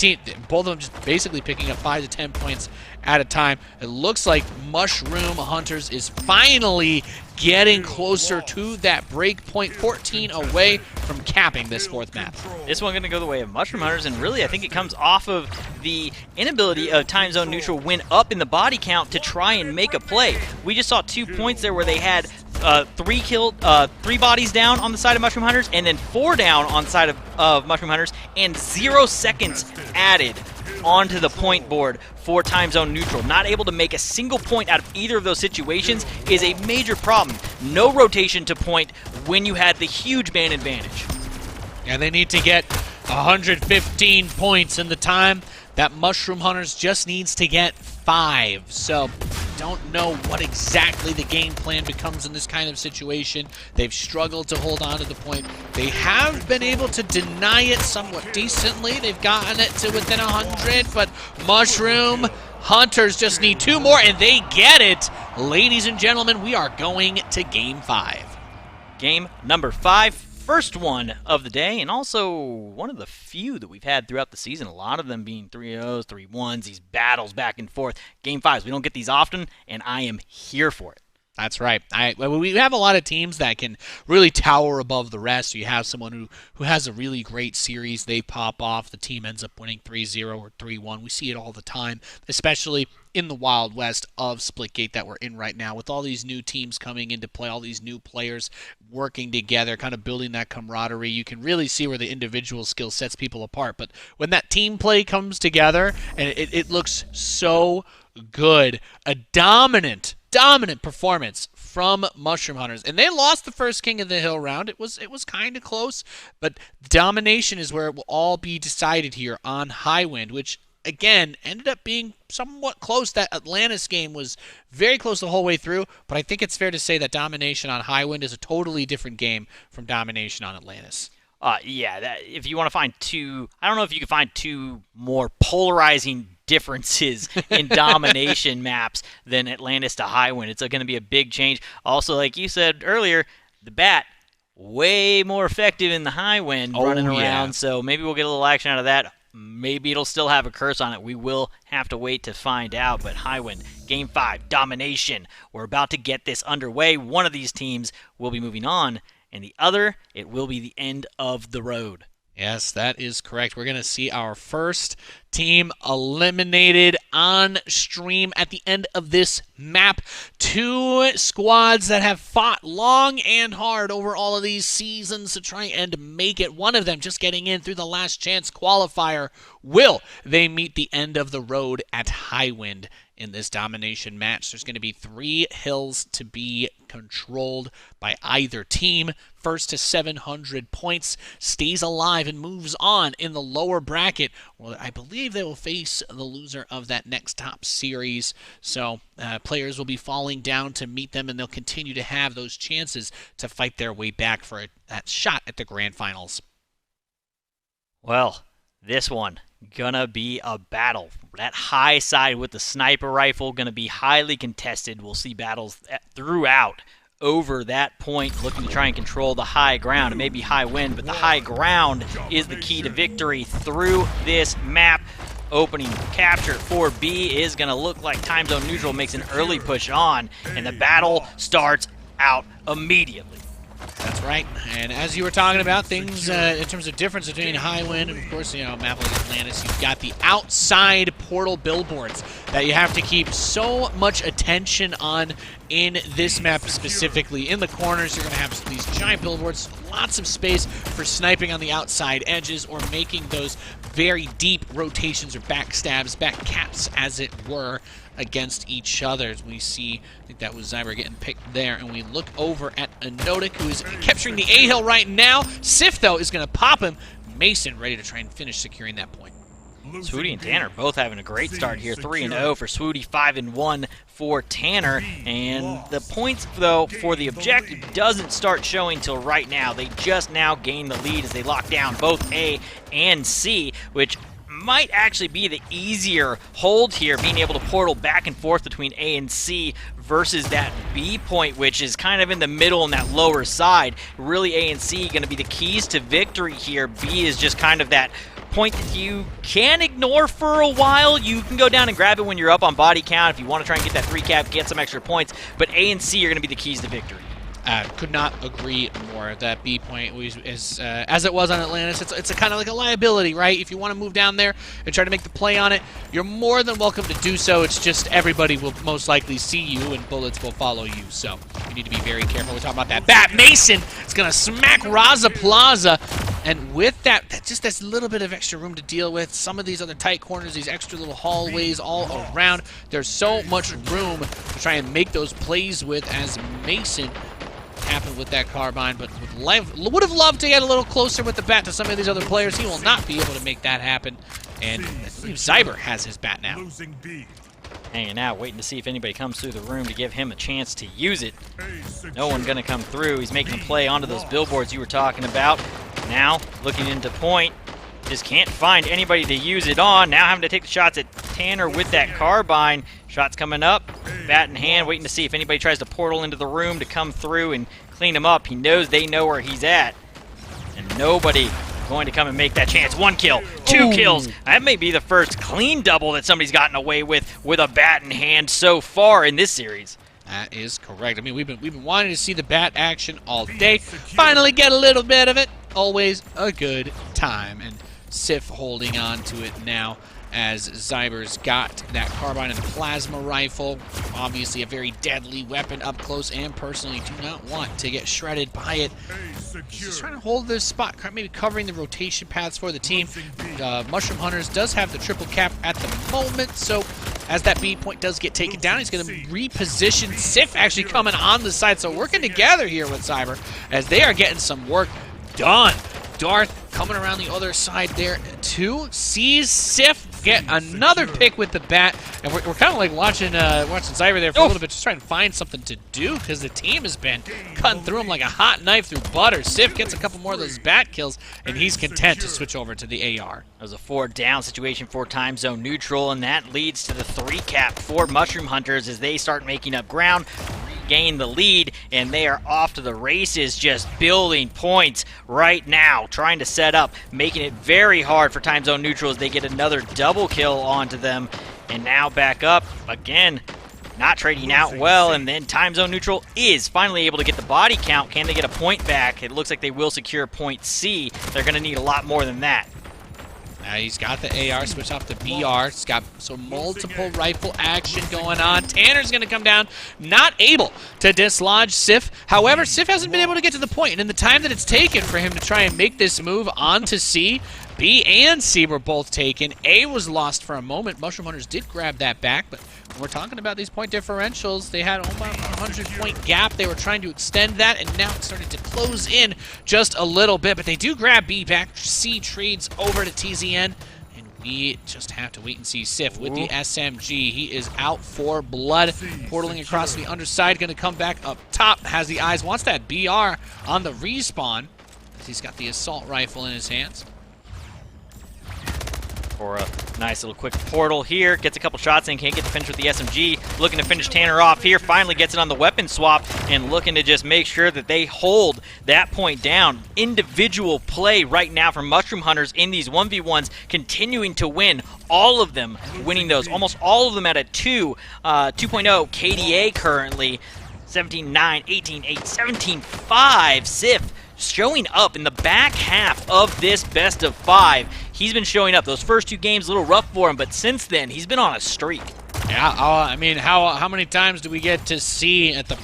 both of them just basically picking up 5 to 10 points at a time. It looks like Mushroom Hunters is finally getting closer to that break point, 14 away from capping this fourth map. This one going to go the way of Mushroom Hunters, and really I think it comes off of the inability of time zone neutral when up in the body count to try and make a play. We just saw 2 points there where they had 3 bodies down on the side of Mushroom Hunters, and then 4 down on the side of Mushroom Hunters, and 0 seconds added onto the point board for time zone neutral. Not able to make a single point out of either of those situations is a major problem. No rotation to point when you had the huge man advantage. And they need to get 115 points in the time that Mushroom Hunters just needs to get 5. So don't know what exactly the game plan becomes in this kind of situation. They've struggled to hold on to the point. They have been able to deny it somewhat decently. They've gotten it to within 100, but Mushroom Hunters just need 2 more, and they get it. Ladies and gentlemen, we are going to Game 5. Game number 5. First one of the day, and also one of the few that we've had throughout the season. A lot of them being 3-0s, 3-1s, these battles back and forth. Game 5s, we don't get these often, and I am here for it. That's right. We have a lot of teams that can really tower above the rest. You have someone who has a really great series. They pop off. The team ends up winning 3-0 or 3-1. We see it all the time, especially in the Wild West of Splitgate that we're in right now, with all these new teams coming into play, all these new players working together, kind of building that camaraderie. You can really see where the individual skill sets people apart. But when that team play comes together, and it looks so good, a dominant performance from Mushroom Hunters, and they lost the first King of the Hill round. It was kind of close, but domination is where it will all be decided here on Highwind, which again ended up being somewhat close. That Atlantis game was very close the whole way through, but I think it's fair to say that domination on Highwind is a totally different game from domination on Atlantis. If you want to find I don't know if you can find 2 more polarizing differences in domination maps than Atlantis to Highwind. It's going to be a big change. Also, like you said earlier, the bat way more effective in the Highwind running around, so maybe we'll get a little action out of that. Maybe it'll still have a curse on it. We will have to wait to find out. But Highwind, Game 5, domination. We're about to get this underway. One of these teams will be moving on, and the other, it will be the end of the road. Yes, that is correct. We're going to see our first team eliminated on stream at the end of this map. 2 squads that have fought long and hard over all of these seasons to try and make it. One of them just getting in through the last chance qualifier. Will they meet the end of the road at Highwind in this domination match? There's going to be 3 hills to be controlled by either team. First to 700 points stays alive and moves on in the lower bracket. Well, I believe they will face the loser of that next top series. So players will be falling down to meet them, and they'll continue to have those chances to fight their way back for that shot at the grand finals. Well, this one gonna be a battle. That high side with the sniper rifle gonna be highly contested. We'll see battles throughout over that point, looking to try and control the high ground. It may be Highwind, but the high ground is the key to victory through this map. Opening capture for B is gonna look like time zone neutral makes an early push on, and the battle starts out immediately. That's right. And as you were talking about things in terms of difference between Highwind and, of course, you know, map like Atlantis, you've got the outside portal billboards that you have to keep so much attention on in this map specifically. In the corners, you're going to have these giant billboards, lots of space for sniping on the outside edges or making those very deep rotations or backstabs, back caps, as it were, against each other. As we see, I think that was Zyber getting picked there, and we look over at Anotic, who is capturing the A-Hill right now. Sif, though, is going to pop him. Mason ready to try and finish securing that point. Swooty and Tanner both having a great start here. 3-0 for Swooty, 5-1 for Tanner. And the points, though, for the objective doesn't start showing till right now. They just now gain the lead as they lock down both A and C, which might actually be the easier hold here, being able to portal back and forth between A and C versus that B point, which is kind of in the middle and that lower side. Really, A and C going to be the keys to victory here. B is just kind of that point that you can ignore for a while. You can go down and grab it when you're up on body count if you want to try and get that 3 cap, get some extra points, but A and C are going to be the keys to victory. Could not agree more. That B point is as it was on Atlantis. It's a kind of like a liability, right? If you want to move down there and try to make the play on it, you're more than welcome to do so. It's just everybody will most likely see you and bullets will follow you. So you need to be very careful. We're talking about that. Bat Mason is going to smack Raza Plaza. And with that, that's a little bit of extra room to deal with. Some of these other tight corners, these extra little hallways all around. There's so much room to try and make those plays with as Mason happened with that carbine, but would have loved to get a little closer with the bat to some of these other players. He will not be able to make that happen. And I believe Zyber has his bat now. Hanging out, waiting to see if anybody comes through the room to give him a chance to use it. No one going to come through. He's making a play onto those billboards you were talking about. Now, looking into point. Just can't find anybody to use it on. Now having to take the shots at Tanner with that carbine. Shots coming up, bat in hand, waiting to see if anybody tries to portal into the room to come through and clean him up. He knows they know where he's at. And nobody going to come and make that chance. 1 kill, 2 kills. That may be the first clean double that somebody's gotten away with a bat in hand so far in this series. That is correct. I mean, we've been wanting to see the bat action all day. Finally get a little bit of it. Always a good time. And Sif holding on to it now as Zyber's got that carbine and plasma rifle. Obviously a very deadly weapon up close and personally do not want to get shredded by it. He's just trying to hold this spot, maybe covering the rotation paths for the team. Mushroom Hunters does have the triple cap at the moment, so as that B point does get taken down, he's going to reposition. Sif actually coming on the side, so working together here with Zyber as they are getting some work done. Darth coming around the other side there too. Sees Sif get another pick with the bat, and we're kind of like watching Zyber there for a little bit, just trying to find something to do because the team has been cutting through him like a hot knife through butter. Sif gets a couple more of those bat kills, and he's content to switch over to the AR. That was a 4-down situation for time zone neutral, and that leads to the 3 cap for Mushroom Hunters as they start making up ground. Gain the lead, and they are off to the races, just building points right now, trying to set up, making it very hard for time zone neutral as they get another double kill onto them, and now back up again, not trading out well, and then time zone neutral is finally able to get the body count. Can they get a point back? It looks like they will secure point C. They're going to need a lot more than that. Now he's got the AR switched off to BR. He's got some multiple rifle action going on. Tanner's going to come down, not able to dislodge Sif. However, Sif hasn't been able to get to the point, and in the time that it's taken for him to try and make this move onto C, B and C were both taken. A was lost for a moment. Mushroom Hunters did grab that back, but when we're talking about these point differentials, they had almost a 100-point gap. They were trying to extend that, and now it's starting to close in just a little bit, but they do grab B back. C trades over to TZN, and we just have to wait and see. Sif with the SMG. He is out for blood. Portaling across the underside, going to come back up top. Has the eyes, wants that BR on the respawn. He's got the assault rifle in his hands. For a nice little quick portal here. Gets a couple shots in, can't get the finish with the SMG. Looking to finish Tanner off here. Finally gets it on the weapon swap and looking to just make sure that they hold that point down. Individual play right now from Mushroom Hunters in these 1v1s, continuing to win. All of them winning those. Almost all of them at a 2.0 KDA currently. 17-9, 18-8, 17-5. Sif showing up in the back half of this best of 5. He's been showing up. Those first 2 games a little rough for him, but since then he's been on a streak. Yeah, I mean, how many times do we get to see at the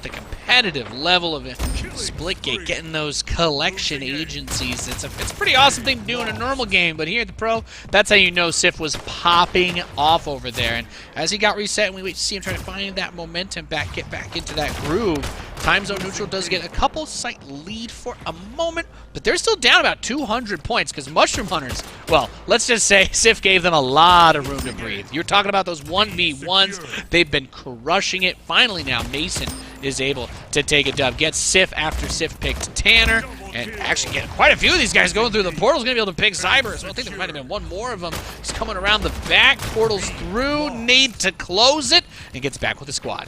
competitive level of Splitgate getting those collection agencies? It's a pretty awesome thing to do in a normal game, but here at the Pro, that's how you know Sif was popping off over there. And as he got reset, and we wait to see him try to find that momentum get back into that groove. Time Zone Neutral does get a couple site lead for a moment, but they're still down about 200 points because Mushroom Hunters, well, let's just say Sif gave them a lot of room to breathe. You're talking about those 1v1s. They've been crushing it. Finally now, Mason is able to take a dub. Gets Sif after Sif picked Tanner. And actually get quite a few of these guys going through the portals. Going to be able to pick Zyber as well. I think there might have been one more of them. He's coming around the back. Portals through. Need to close it. And gets back with the squad.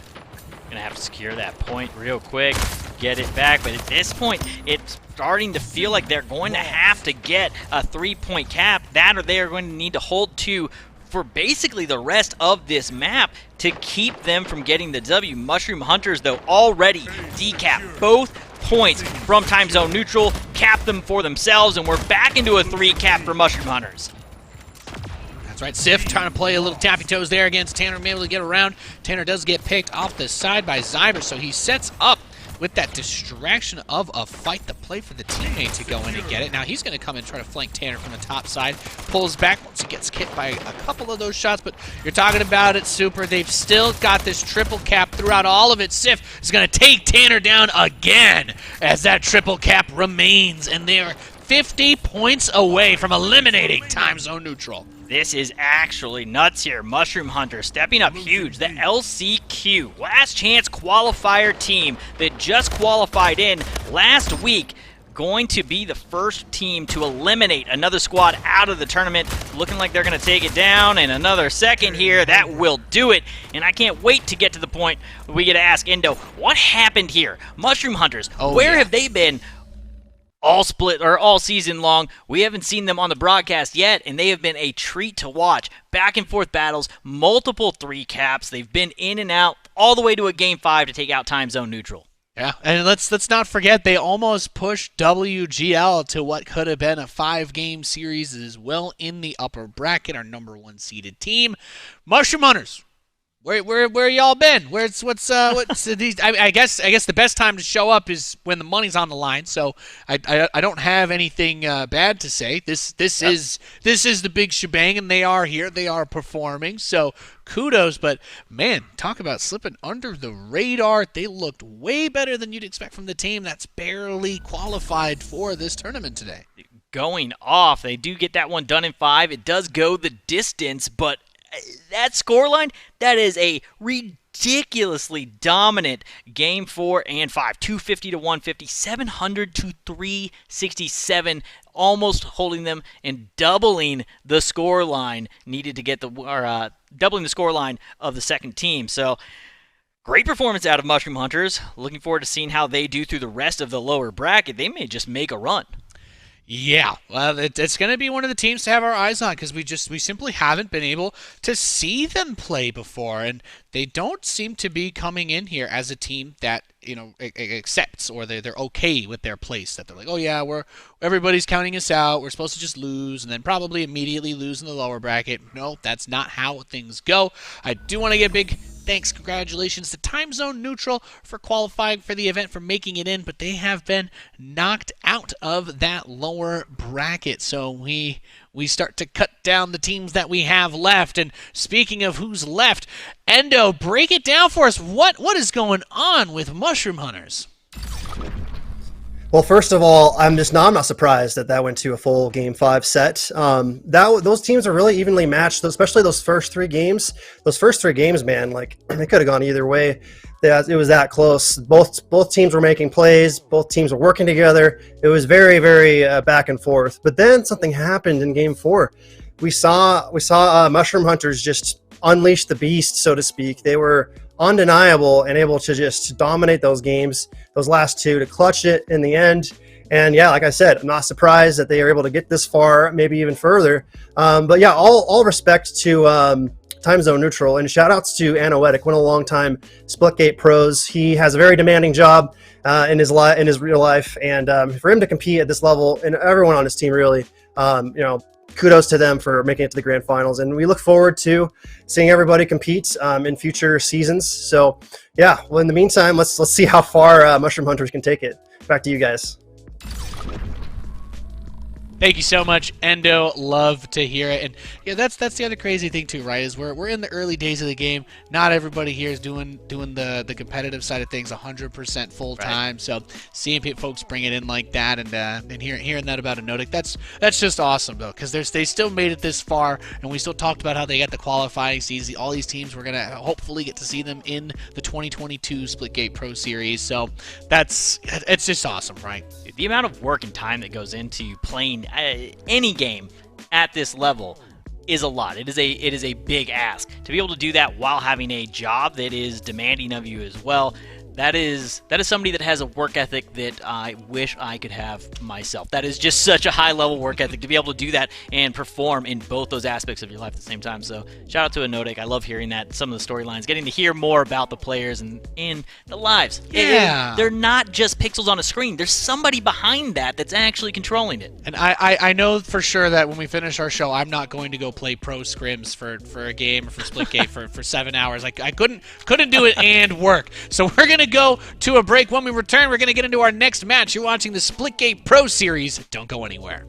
Gonna have to secure that point real quick, get it back, but at this point, it's starting to feel like they're going to have to get a 3-point cap. That or they are going to need to hold 2 for basically the rest of this map to keep them from getting the W. Mushroom Hunters, though, already decap both points from Time Zone Neutral, cap them for themselves, and we're back into a 3 cap for Mushroom Hunters. That's right, Sif trying to play a little tappy toes there against Tanner, able to get around. Tanner does get picked off the side by Zyber, so he sets up with that distraction of a fight, the play for the teammate to go in and get it. Now he's going to come and try to flank Tanner from the top side, pulls back once he gets hit by a couple of those shots, but you're talking about it, Super. They've still got this triple cap throughout all of it. Sif is going to take Tanner down again as that triple cap remains, and they are 50 points away from eliminating Time Zone Neutral. This is actually nuts here. Mushroom Hunter stepping up huge. The LCQ, last chance qualifier team that just qualified in last week, going to be the first team to eliminate another squad out of the tournament. Looking like they're going to take it down in another second here. That will do it. And I can't wait to get to the point where we get to ask Endo, what happened here? Mushroom Hunters, where have they been all season long? We haven't seen them on the broadcast yet, and they have been a treat to watch. Back and forth battles, multiple 3 caps. They've been in and out all the way to a Game 5 to take out Time Zone Neutral. Yeah, and let's not forget they almost pushed WGL to what could have been a 5-game series as well in the upper bracket, our number 1 seeded team. Mushroom Hunters, where y'all been? What's these? I guess the best time to show up is when the money's on the line. So I don't have anything bad to say. This is the big shebang, and they are here. They are performing. So kudos. But man, talk about slipping under the radar. They looked way better than you'd expect from the team that's barely qualified for this tournament today. Going off, they do get that one done in 5. It does go the distance, but that scoreline, that is a ridiculously dominant Game 4 and 5. 250 to 150, 700 to 367, almost holding them and doubling the scoreline needed to get doubling the scoreline of the second team. So great performance out of Mushroom Hunters. Looking forward to seeing how they do through the rest of the lower bracket. They may just make a run. Yeah, well, it's going to be one of the teams to have our eyes on because we simply haven't been able to see them play before, and they don't seem to be coming in here as a team that accepts or they're okay with their place. That they're like, oh yeah, everybody's counting us out. We're supposed to just lose and then probably immediately lose in the lower bracket. No, that's not how things go. I do want to give big thanks, congratulations to Time Zone Neutral for qualifying for the event, for making it in, but they have been knocked out of that lower bracket. So we start to cut down the teams that we have left. And speaking of who's left, Endo, break it down for us. What is going on with Mushroom Hunters? Well, first of all, I'm not surprised that went to a full Game 5 set. Those teams are really evenly matched, especially those first 3 games. Those first 3 games, man, like they could have gone either way. It was that close. Both teams were making plays. Both teams were working together. It was very, very back and forth. But then something happened in Game 4. We saw Mushroom Hunters just unleash the beast, so to speak. They were undeniable and able to just dominate those games, those last 2, to clutch it in the end. And yeah, like I said, I'm not surprised that they are able to get this far, maybe even further. But yeah, all respect to time zone neutral. And shout outs to Anoetic, one of the long-time Splitgate pros. He has a very demanding job in his real life, and for him to compete at this level, and everyone on his team really, kudos to them for making it to the grand finals. And we look forward to seeing everybody compete in future seasons. So yeah, well, in the meantime, let's see how far Mushroom Hunters can take it. Back to you guys. Thank you so much, Endo. Love to hear it. And yeah, that's the other crazy thing too, right? Is we're in the early days of the game. Not everybody here is doing the competitive side of things 100% full time. Right. So seeing folks bring it in like that, and hearing that about Anotic, that's just awesome though, because they still made it this far, and we still talked about how they got the qualifying season. All these teams, we're gonna hopefully get to see them in the 2022 Splitgate Pro Series. So it's just awesome, right? The amount of work and time that goes into playing any game at this level is a lot. It is a big ask to be able to do that while having a job that is demanding of you as well. That is somebody that has a work ethic that I wish I could have myself. That is just such a high-level work ethic to be able to do that and perform in both those aspects of your life at the same time. So shout out to Anotic. I love hearing that, some of the storylines, getting to hear more about the players and in the lives. Yeah. They're not just pixels on a screen. There's somebody behind that's actually controlling it. And I know for sure that when we finish our show, I'm not going to go play pro scrims for a game or for Splitgate for 7 hours. I couldn't do it and work. So we're going to go to a break. When we return, we're going to get into our next match. You're watching the Splitgate Pro Series. Don't go anywhere.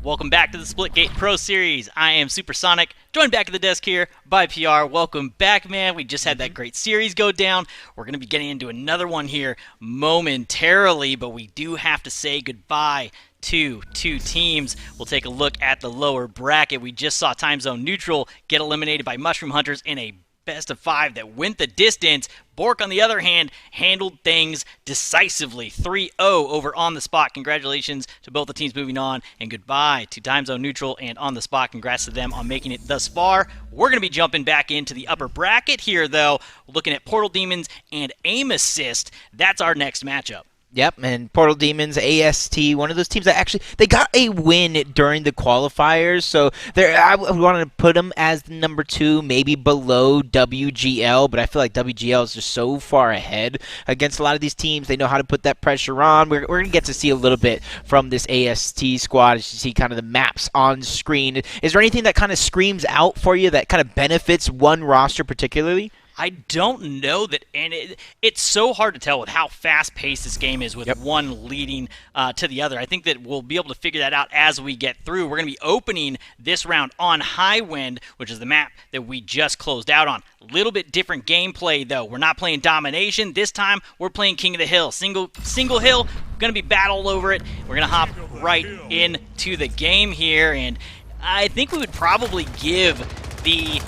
Welcome back to the Splitgate Pro Series. I am Supersonic, joined back at the desk here by PR. Welcome back, man. We just had that great series go down. We're going to be getting into another one here momentarily, but we do have to say goodbye to two teams. We'll take a look at the lower bracket. We just saw Time Zone Neutral get eliminated by Mushroom Hunters in a best of 5 that went the distance. Bork, on the other hand, handled things decisively. 3-0 over On The Spot. Congratulations to both the teams moving on, and goodbye to Time Zone Neutral and On The Spot. Congrats to them on making it thus far. We're going to be jumping back into the upper bracket here, though, looking at Portal Demons and Aim Assist. That's our next matchup. Yep, and Portal Demons, AST, one of those teams that actually, they got a win during the qualifiers, so I wanted to put them as the number 2, maybe below WGL, but I feel like WGL is just so far ahead against a lot of these teams. They know how to put that pressure on. We're going to get to see a little bit from this AST squad as you see kind of the maps on screen. Is there anything that kind of screams out for you that kind of benefits one roster particularly? I don't know that, and it's so hard to tell with how fast-paced this game is with one leading to the other. I think that we'll be able to figure that out as we get through. We're going to be opening this round on High Wind, which is the map that we just closed out on. A little bit different gameplay, though. We're not playing Domination. This time, we're playing King of the Hill. Single hill, going to be battle over it. We're going to hop right into the game here, and I think we would probably give the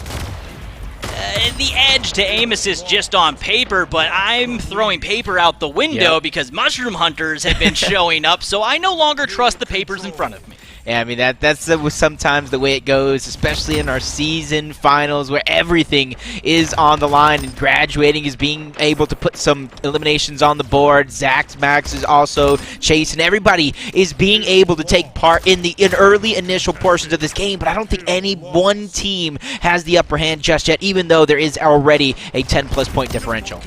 edge to Aim Assist just on paper, but I'm throwing paper out the window because Mushroom Hunters have been showing up, so I no longer trust the papers in front of me. Yeah, I mean, that's sometimes the way it goes, especially in our season finals where everything is on the line and graduating is being able to put some eliminations on the board. Zax Max is also chasing. Everybody is being able to take part in early initial portions of this game, but I don't think any one team has the upper hand just yet, even though there is already a 10-plus point differential.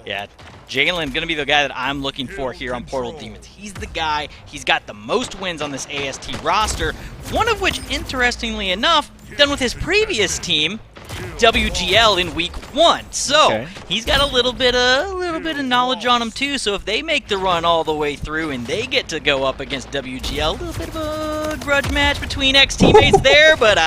Yeah. Jalen going to be the guy that I'm looking for here on Portal Demons. He's the guy. He's got the most wins on this AST roster, one of which, interestingly enough, done with his previous team, WGL, in Week 1. So he's got a little bit of knowledge on him too. So if they make the run all the way through and they get to go up against WGL, a little bit of a grudge match between ex-teammates there, but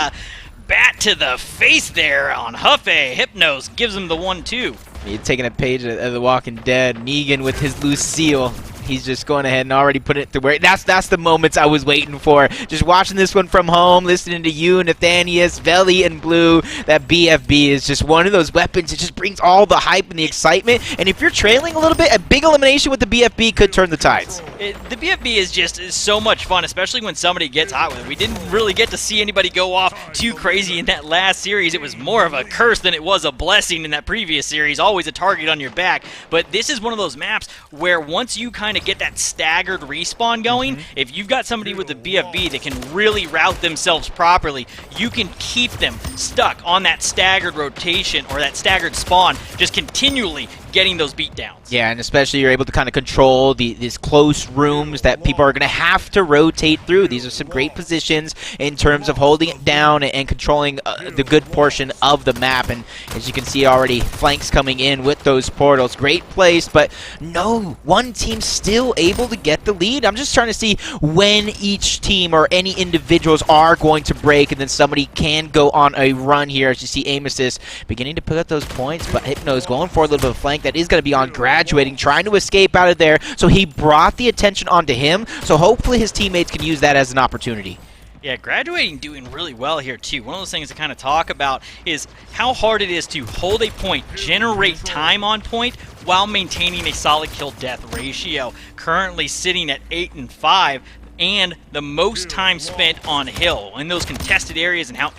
bat to the face there on Huffy. Hypnos gives him the 1-2. He's taking a page of The Walking Dead. Negan with his Lucille. He's just going ahead and already putting it to work. That's the moments I was waiting for. Just watching this one from home, listening to you, Nathanius, Veli, and Blue. That BFB is just one of those weapons. It just brings all the hype and the excitement. And if you're trailing a little bit, a big elimination with the BFB could turn the tides. The BFB is so much fun, especially when somebody gets hot with it. We didn't really get to see anybody go off too crazy in that last series. It was more of a curse than it was a blessing in that previous series. Always a target on your back. But this is one of those maps where once you kind of get that staggered respawn going, if you've got somebody with the BFB that can really route themselves properly, you can keep them stuck on that staggered rotation or that staggered spawn, just continually getting those beatdowns. Yeah, and especially you're able to kind of control these close rooms that people are going to have to rotate through. These are some great positions in terms of holding it down and controlling the good portion of the map. And as you can see already, flanks coming in with those portals. Great place, but no one team still able to get the lead. I'm just trying to see when each team or any individuals are going to break, and then somebody can go on a run here. As you see Aim Assist beginning to pick up those points, but Hypno's going for a little bit of flank that is going to be on Graduating, trying to escape out of there. So he brought the attention onto him, so hopefully his teammates can use that as an opportunity. Yeah, Graduating doing really well here too. One of those things to kind of talk about is how hard it is to hold a point, generate time on point, while maintaining a solid kill-death ratio. Currently sitting at 8 and 5, and the most time spent on hill in those contested areas, and how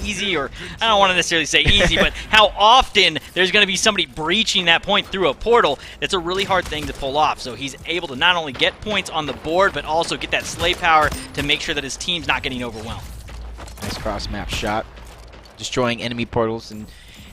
easy, or I don't want to necessarily say easy, but how often there's going to be somebody breaching that point through a portal. That's a really hard thing to pull off. So he's able to not only get points on the board, but also get that slay power to make sure that his team's not getting overwhelmed. Nice cross-map shot, destroying enemy portals, and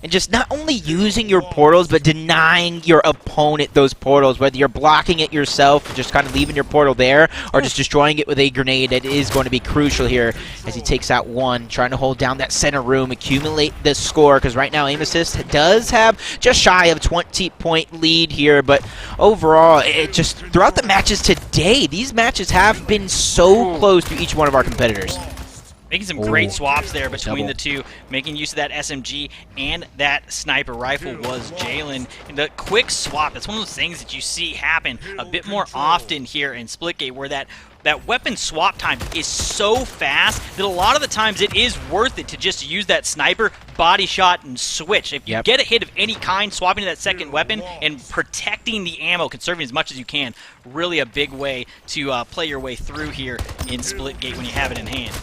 and just not only using your portals, but denying your opponent those portals, whether you're blocking it yourself, just kind of leaving your portal there, or just destroying it with a grenade. That is going to be crucial here as he takes out one, trying to hold down that center room, accumulate the score, because right now Aim Assist does have just shy of 20-point lead here, but overall, it just throughout the matches today, these matches have been so close to each one of our competitors. Making some great swaps there between the two, making use of that SMG and that sniper rifle was Jalen. And the quick swap, that's one of those things that you see happen a bit more often here in Splitgate, where that weapon swap time is so fast that a lot of the times it is worth it to just use that sniper, body shot, and switch. If you get a hit of any kind, swapping to that second weapon and protecting the ammo, conserving as much as you can, really a big way to play your way through here in Splitgate when you have it in hand.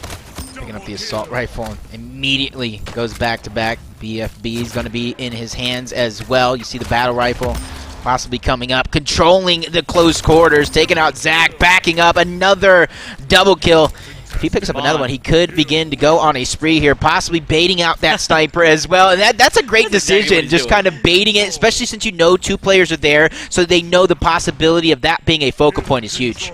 Picking up the assault rifle and immediately goes back to back. BFB is going to be in his hands as well. You see the battle rifle possibly coming up, controlling the close quarters, taking out Zach, backing up, another double kill. If he picks up another one, he could begin to go on a spree here, possibly baiting out that sniper as well. And that's a great decision, just kind of baiting it, especially since you know two players are there, so they know the possibility of that being a focal point is huge.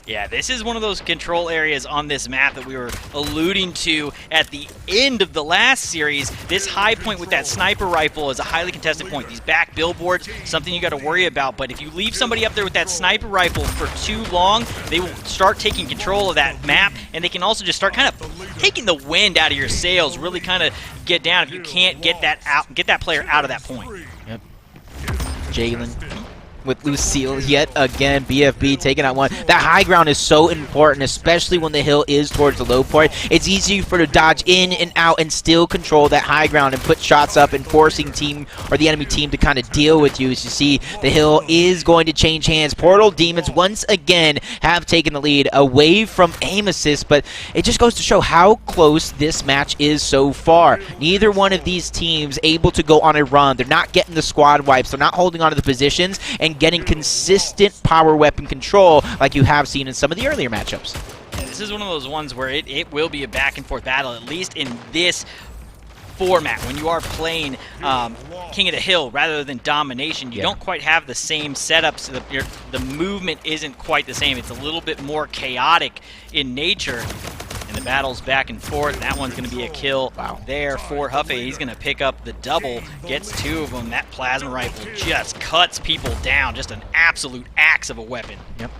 Yeah, this is one of those control areas on this map that we were alluding to at the end of the last series. This high point with that sniper rifle is a highly contested point. These back billboards, something you got to worry about. But if you leave somebody up there with that sniper rifle for too long, they will start taking control of that map, and they can also just start kind of taking the wind out of your sails, really kind of get down if you can't get that player out of that point. Yep. Jalen with Lucille yet again. BFB taking out one. That high ground is so important, especially when the hill is towards the low point. It's easy for to dodge in and out and still control that high ground and put shots up and forcing team or the enemy team to kind of deal with you. As you see, the hill is going to change hands. Portal Demons once again have taken the lead away from Aim Assist, but it just goes to show how close this match is so far. Neither one of these teams able to go on a run. They're not getting the squad wipes. They're not holding on to the positions and getting consistent power weapon control like you have seen in some of the earlier matchups. Yeah, this is one of those ones where it will be a back and forth battle, at least in this format. When you are playing King of the Hill rather than Domination, you don't quite have the same setups. The movement isn't quite the same. It's a little bit more chaotic in nature. And the battle's back and forth. That one's going to be a kill there for Huffy. He's going to pick up the double, gets two of them. That plasma rifle just cuts people down. Just an absolute axe of a weapon. Yep.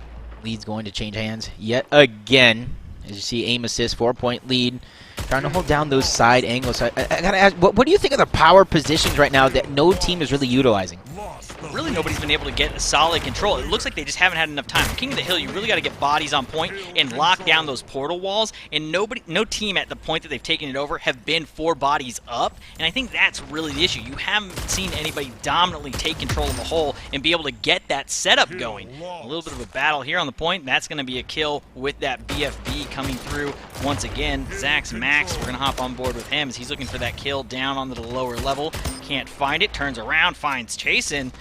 Lead's going to change hands yet again. As you see, Aim Assist, 4-point lead. Trying to hold down those side angles. I gotta ask, what do you think of the power positions right now that no team is really utilizing? Really, nobody's been able to get a solid control. It looks like they just haven't had enough time. King of the Hill, you really got to get bodies on point and lock down those portal walls. And no team at the point that they've taken it over have been 4 bodies up. And I think that's really the issue. You haven't seen anybody dominantly take control of the hole and be able to get that setup going. A little bit of a battle here on the point. That's going to be a kill with that BFB coming through once again. Zach's Max, we're going to hop on board with him as he's looking for that kill down on the lower level. Can't find it. Turns around, finds Chasen.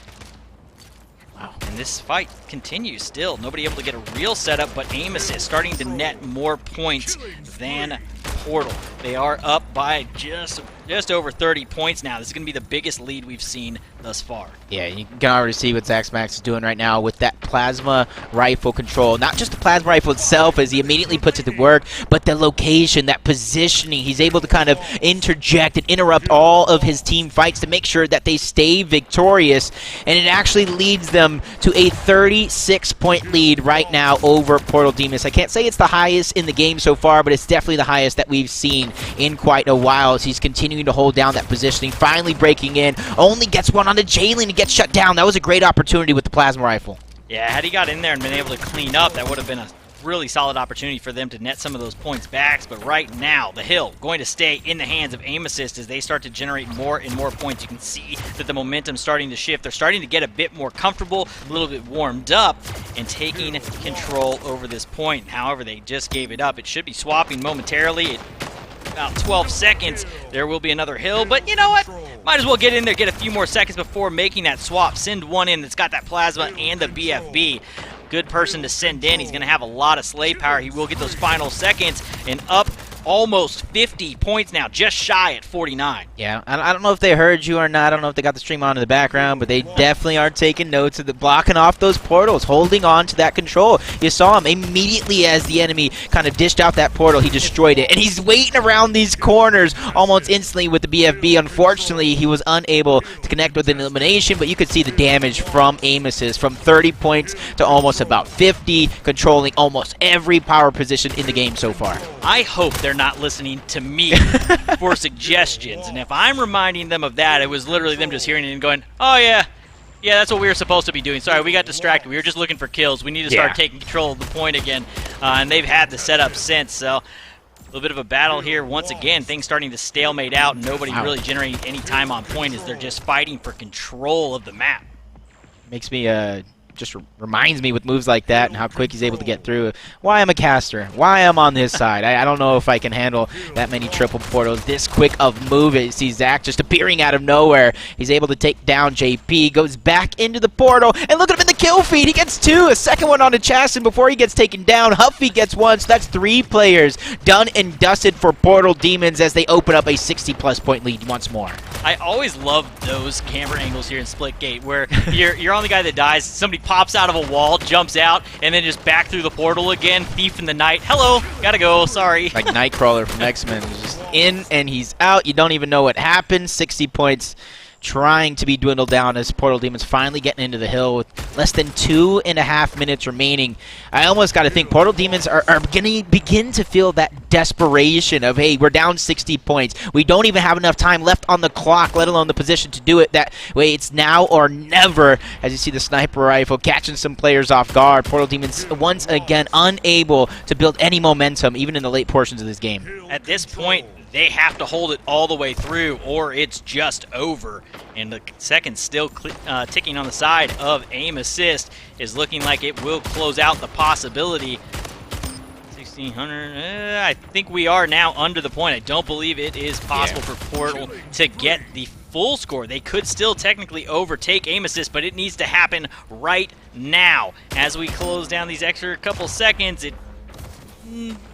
Wow, and this fight continues still. Nobody able to get a real setup, but Aim Assist starting to net more points than Portal. They are up by just over 30 points now. This is going to be the biggest lead we've seen thus far. Yeah, you can already see what Zach Max is doing right now with that plasma rifle control. Not just the plasma rifle itself as he immediately puts it to work, but the location, that positioning. He's able to kind of interject and interrupt all of his team fights to make sure that they stay victorious. And it actually leads them to a 36-point lead right now over Portal Demons. I can't say it's the highest in the game so far, but it's definitely the highest that we've seen in quite a while as he's continuing to hold down that positioning, finally breaking in. Only gets one onto Jalen to get shut down. That was a great opportunity with the plasma rifle. Yeah, had he got in there and been able to clean up, that would have been a really solid opportunity for them to net some of those points back. But right now, the Hill going to stay in the hands of Aim Assist as they start to generate more and more points. You can see that the momentum's starting to shift. They're starting to get a bit more comfortable, a little bit warmed up, and taking control over this point. However, they just gave it up. It should be swapping momentarily. About 12 seconds, there will be another Hill, but you know what? Might as well get in there, get a few more seconds before making that swap. Send one in that's got that plasma and the BFB. Good person to send in. He's going to have a lot of slay power. He will get those final seconds, and up almost 50 points now, just shy at 49. Yeah, I don't know if they heard you or not. I don't know if they got the stream on in the background, but they definitely are taking notes of the blocking off those portals, holding on to that control. You saw him immediately as the enemy kind of dished out that portal, he destroyed it. And he's waiting around these corners almost instantly with the BFB. Unfortunately, he was unable to connect with an elimination, but you could see the damage from aim assist from 30 points to almost about 50, controlling almost every power position in the game so far. I hope they're not listening to me for suggestions, and if I'm reminding them of that, it was literally them just hearing it and going, oh yeah, that's what we were supposed to be doing. Sorry, we got distracted. We were just looking for kills. We need to start taking control of the point again, and they've had the setup since, so a little bit of a battle here. Once again, things starting to stalemate out, and nobody really generating any time on point as they're just fighting for control of the map. Makes me just reminds me with moves like that and how quick he's able to get through. Why I'm a caster, why I'm on this side. I don't know if I can handle that many triple portals this quick of move. You see Zach just appearing out of nowhere. He's able to take down JP, goes back into the portal, and look at him in the kill feed. He gets 2, a second one on the Chastin before he gets taken down. Huffy gets 1, so that's 3 players done and dusted for Portal Demons as they open up a 60-plus point lead once more. I always love those camera angles here in Splitgate where you're on the guy that dies, somebody pops out of a wall, jumps out, and then just back through the portal again. Thief in the night. Hello, gotta go, sorry. Like Nightcrawler from X-Men. He's just in and he's out. You don't even know what happened. 60 points trying to be dwindled down as Portal Demons finally getting into the hill with less than 2.5 minutes remaining. I almost got to think Portal Demons are going to begin to feel that desperation of, hey, we're down 60 points. We don't even have enough time left on the clock, let alone the position to do it that way. It's now or never as you see the sniper rifle catching some players off guard. Portal Demons once again unable to build any momentum even in the late portions of this game. At this point, they have to hold it all the way through or it's just over. And the second still ticking on the side of aim assist is looking like it will close out the possibility. 1,600, I think we are now under the point. I don't believe it is possible for Portal to get the full score. They could still technically overtake aim assist, but it needs to happen right now. As we close down these extra couple seconds, it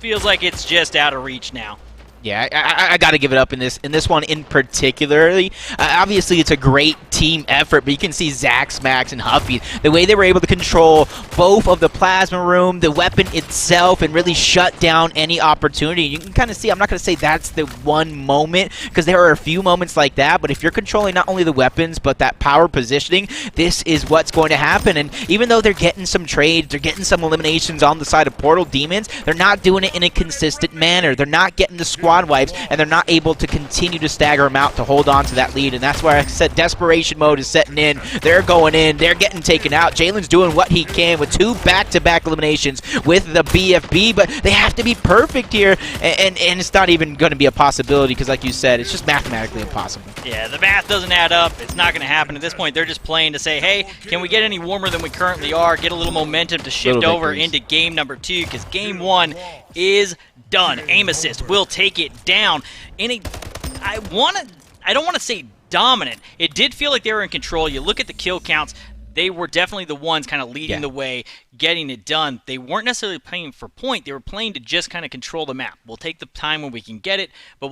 feels like it's just out of reach now. Yeah, I got to give it up in this one in particularly. Obviously, it's a great team effort, but you can see Zax, Max, and Huffy, the way they were able to control both of the plasma room, the weapon itself, and really shut down any opportunity. You can kind of see, I'm not going to say that's the one moment, because there are a few moments like that, but if you're controlling not only the weapons, but that power positioning, this is what's going to happen. And even though they're getting some trades, they're getting some eliminations on the side of Portal Demons, they're not doing it in a consistent manner. They're not getting the squad wipes, and they're not able to continue to stagger them out to hold on to that lead, and that's why I said desperation mode is setting in. They're going in, they're getting taken out. Jalen's doing what he can with 2 back-to-back eliminations with the BFB, but they have to be perfect here, and it's not even going to be a possibility because, like you said, it's just mathematically impossible. Yeah, the math doesn't add up. It's not going to happen. At this point, they're just playing to say, hey, can we get any warmer than we currently are, get a little momentum to shift over into game number 2, because game 1 is done. Aim assist will take it down in a, I don't want to say dominant. It did feel like they were in control. You look at the kill counts, they were definitely the ones kind of leading the way, getting it done. They weren't necessarily playing for point. They were playing to just kind of control the map. We'll take the time when we can get it, but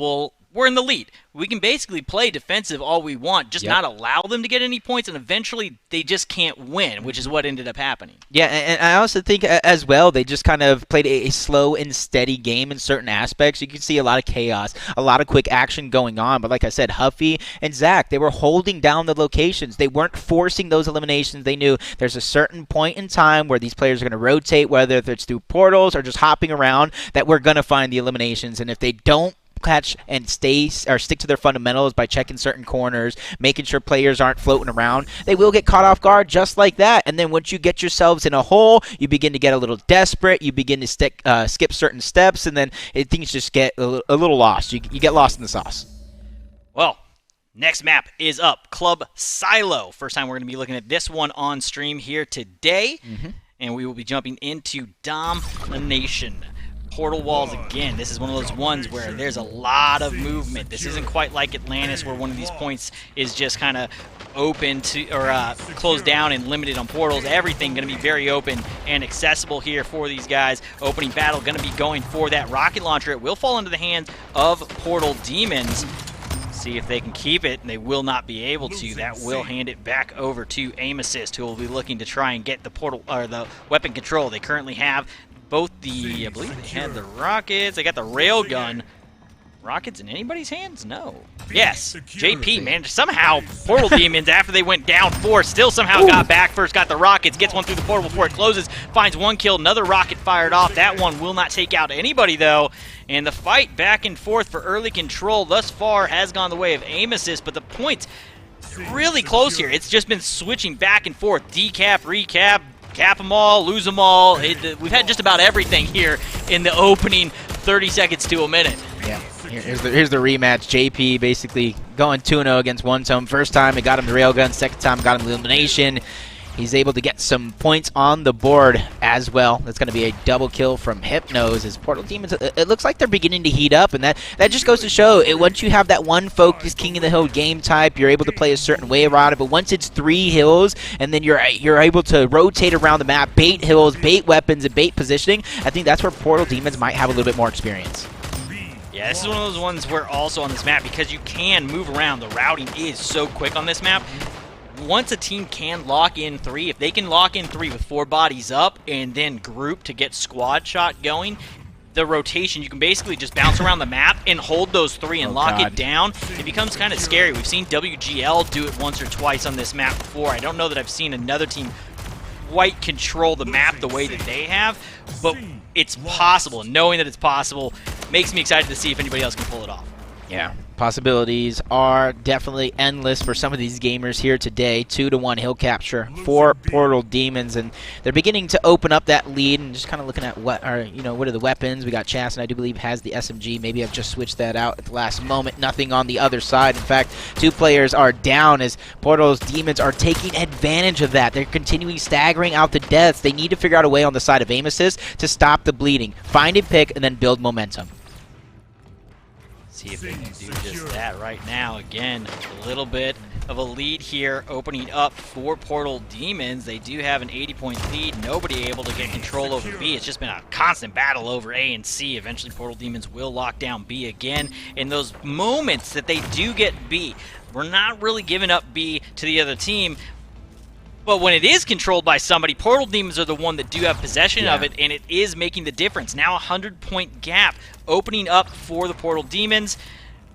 we're in the lead. We can basically play defensive all we want, just not allow them to get any points, and eventually they just can't win, which is what ended up happening. Yeah, and I also think as well, they just kind of played a slow and steady game in certain aspects. You can see a lot of chaos, a lot of quick action going on, but like I said, Huffy and Zach, they were holding down the locations. They weren't forcing those eliminations. They knew there's a certain point in time where these players are going to rotate, whether it's through portals or just hopping around, that we're going to find the eliminations, and if they don't catch and stick to their fundamentals by checking certain corners, making sure players aren't floating around, they will get caught off guard just like that. And then once you get yourselves in a hole, you begin to get a little desperate, you begin to skip certain steps, and then things just get a little lost. You get lost in the sauce. Well, next map is up, Club Silo. First time we're going to be looking at this one on stream here today, and we will be jumping into Domination. portal walls again. This is one of those ones where there's a lot of movement. This isn't quite like Atlantis where one of these points is just kind of open to or closed down and limited on portals. Everything going to be very open and accessible here for these guys. Opening battle going to be going for that rocket launcher. It will fall into the hands of Portal Demons. See if they can keep it, and they will not be able to. That will hand it back over to Aim Assist, who will be looking to try and get the portal or the weapon control. They currently have both the, I believe they had the rockets. They got the railgun. Rockets in anybody's hands? No. Yes, JP managed somehow. Portal Demons, after they went down 4, still somehow got back. First got the rockets, gets one through the portal before it closes, finds one kill, another rocket fired off. That one will not take out anybody though. And the fight back and forth for early control thus far has gone the way of Aim Assist, but the points really close here. It's just been switching back and forth. Decap, recap, cap them all, lose them all. We've had just about everything here in the opening 30 seconds to a minute. Yeah. Here's the rematch. JP basically going 2-0 against One Tome. First time it got him the railgun. Second time got him the elimination. He's able to get some points on the board as well. That's going to be a double kill from Hypnos as Portal Demons. It looks like they're beginning to heat up, and that just goes to show once you have that one focus King of the Hill game type, you're able to play a certain way around it. But once it's 3 hills, and then you're able to rotate around the map, bait hills, bait weapons, and bait positioning, I think that's where Portal Demons might have a little bit more experience. Yeah, this is one of those ones where also on this map, because you can move around, the routing is so quick on this map. Once a team can lock in 3, if they can lock in 3 with 4 bodies up and then group to get squad shot going, the rotation, you can basically just bounce around the map and hold those 3 and lock it down. It becomes kind of scary. We've seen WGL do it once or twice on this map before. I don't know that I've seen another team quite control the map the way that they have, but it's possible. And knowing that it's possible makes me excited to see if anybody else can pull it off. Yeah, possibilities are definitely endless for some of these gamers here today. 2-1 hill capture for Portal Demons, and they're beginning to open up that lead. And just kind of looking at what are the weapons. We got Chas, and I do believe has the SMG. Maybe I've just switched that out at the last moment. Nothing on the other side. In fact, 2 players are down as Portal's Demons are taking advantage of that. They're continuing staggering out the deaths. They need to figure out a way on the side of Aim Assist to stop the bleeding, find a pick, and then build momentum. See if they can do just that right now. Again, a little bit of a lead here opening up for Portal Demons. They do have an 80-point lead. Nobody able to get control over B. It's just been a constant battle over A and C. Eventually, Portal Demons will lock down B again. In those moments that they do get B, we're not really giving up B to the other team. But when it is controlled by somebody, Portal Demons are the one that do have possession of it, and it is making the difference. Now a 100-point gap opening up for the Portal Demons.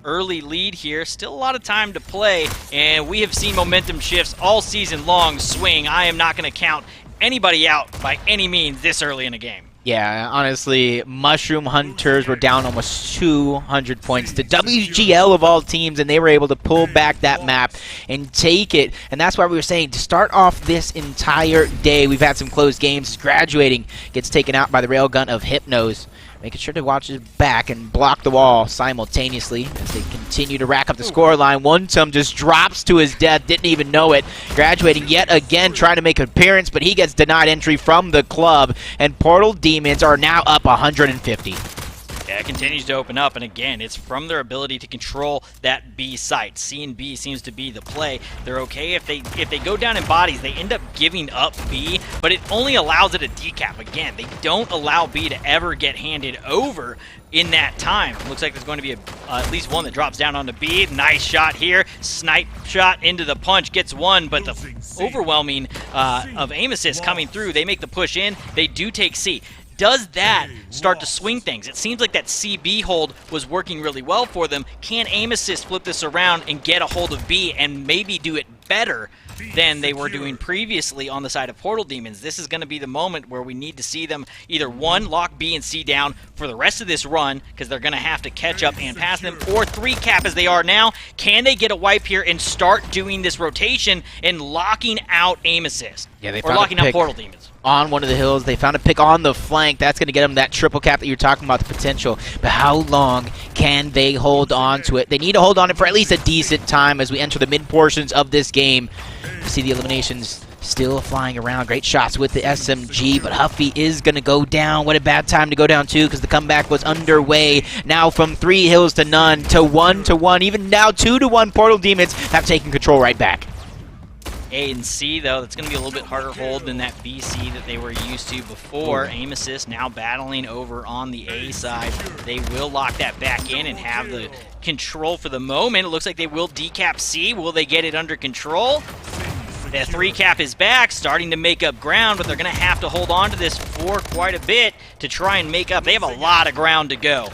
Early lead here, still a lot of time to play, and we have seen momentum shifts all season long swing. I am not going to count anybody out by any means this early in a game. Yeah, honestly, Mushroom Hunters were down almost 200 points to WGL of all teams, and they were able to pull back that map and take it. And that's why we were saying to start off this entire day, we've had some close games. Graduating gets taken out by the railgun of Hypnos, making sure to watch his back and block the wall simultaneously as they continue to rack up the scoreline. One Tum just drops to his death, didn't even know it. Graduating yet again, trying to make an appearance, but he gets denied entry from the club, and Portal Demons are now up 150. Yeah, it continues to open up, and again, it's from their ability to control that B site. C and B seems to be the play. They're okay if they go down in bodies, they end up giving up B, but it only allows it a decap. Again, they don't allow B to ever get handed over in that time. Looks like there's going to be at least one that drops down onto B. Nice shot here. Snipe shot into the punch. Gets one, but the overwhelming of Aim Assist coming through. They make the push in. They do take C. Does that start to swing things? It seems like that CB hold was working really well for them. Can Aim Assist flip this around and get a hold of B and maybe do it better than they were doing previously on the side of Portal Demons? This is going to be the moment where we need to see them either, 1, lock B and C down for the rest of this run, because they're going to have to catch up and pass them, or 3 cap as they are now. Can they get a wipe here and start doing this rotation and locking out Aim Assist? Yeah, they or locking out Portal Demons. On one of the hills, they found a pick on the flank. That's going to get them that triple cap that you're talking about, the potential. But how long can they hold on to it? They need to hold on to it for at least a decent time as we enter the mid portions of this game. You see the eliminations still flying around. Great shots with the SMG, but Huffy is going to go down. What a bad time to go down, too, because the comeback was underway. Now from 3 hills to none to 1-1. Even now 2-1, Portal Demons have taken control right back. A and C, though, that's going to be a little bit harder hold than that BC that they were used to before. Aim assist now battling over on the A side. They will lock that back in and have the control for the moment. It looks like they will decap C. Will they get it under control? The 3-cap is back, starting to make up ground, but they're going to have to hold on to this for quite a bit to try and make up. They have a lot of ground to go.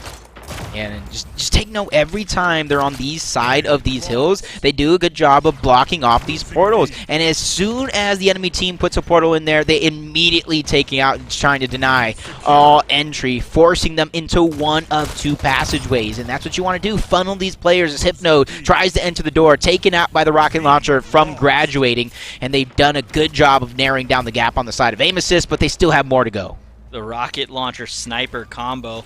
And just take note, every time they're on these side of these hills, they do a good job of blocking off these portals. And as soon as the enemy team puts a portal in there, they immediately taking out and trying to deny all entry, forcing them into one of 2 passageways. And that's what you want to do, funnel these players as Hypno tries to enter the door, taken out by the rocket launcher from graduating. And they've done a good job of narrowing down the gap on the side of aim assist, but they still have more to go. The rocket launcher sniper combo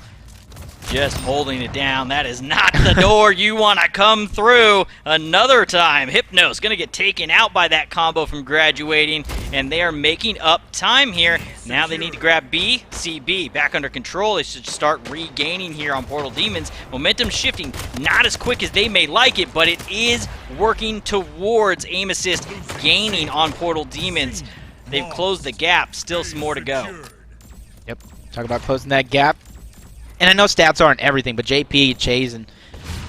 just holding it down. That is not the door you want to come through another time. Hypno's going to get taken out by that combo from graduating, and they are making up time here. Now they need to grab B, CB back under control. They should start regaining here on Portal Demons. Momentum shifting, not as quick as they may like it, but it is working towards aim assist gaining on Portal Demons. They've closed the gap, still some more to go. Yep, talk about closing that gap. And I know stats aren't everything, but JP, Chase, and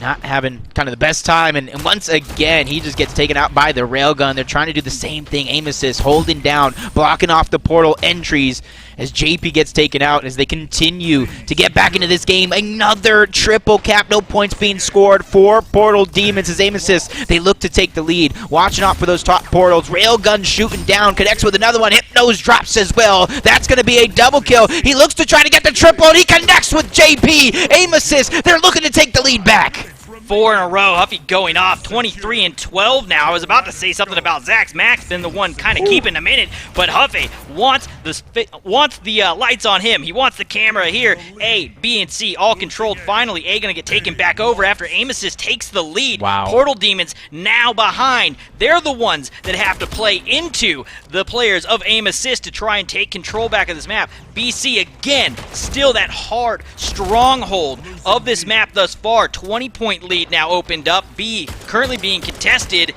not having kind of the best time. And once again, he just gets taken out by the railgun. They're trying to do the same thing. Aim assist, holding down, blocking off the portal entries as JP gets taken out as they continue to get back into this game. Another triple cap, no points being scored for Portal Demons as aim assist. They look to take the lead, watching out for those top portals. Railgun shooting down, connects with another one. Hypnose drops as well. That's going to be a double kill. He looks to try to get the triple, and he connects with JP. Aim assist. They're looking to take the lead back. 4 in a row. Huffy going off 23 and 12 now. I was about to say something about Zach's Max, been the one kind of keeping him in it, but Huffy wants the lights on him. He wants the camera here. A, B, and C all controlled. Finally, A going to get taken back over after aim assist takes the lead. Wow. Portal Demons now behind. They're the ones that have to play into the players of aim assist to try and take control back of this map. BC again, still that hard stronghold of this map thus far. 20-point lead now opened up. B currently being contested.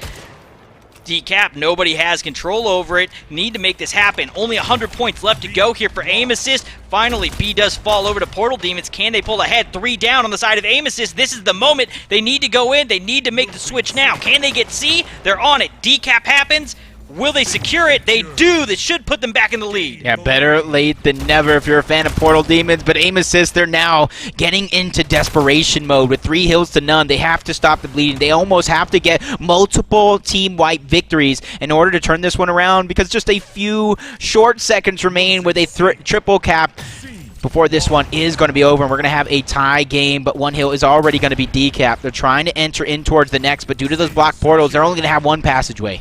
Decap, nobody has control over it. Need to make this happen. Only 100 points left to go here for aim assist. Finally, B does fall over to Portal Demons. Can they pull ahead? 3 down on the side of aim assist. This is the moment they need to go in. They need to make the switch now. Can they get C? They're on it. Decap happens. Will they secure it? They do. This should put them back in the lead. Yeah, better late than never if you're a fan of Portal Demons. But aim assist, they're now getting into desperation mode with 3 hills to none. They have to stop the bleeding. They almost have to get multiple team-wipe victories in order to turn this one around because just a few short seconds remain with a triple cap before this one is going to be over, and we're going to have a tie game, but 1 hill is already going to be decapped. They're trying to enter in towards the next, but due to those blocked portals, they're only going to have 1 passageway.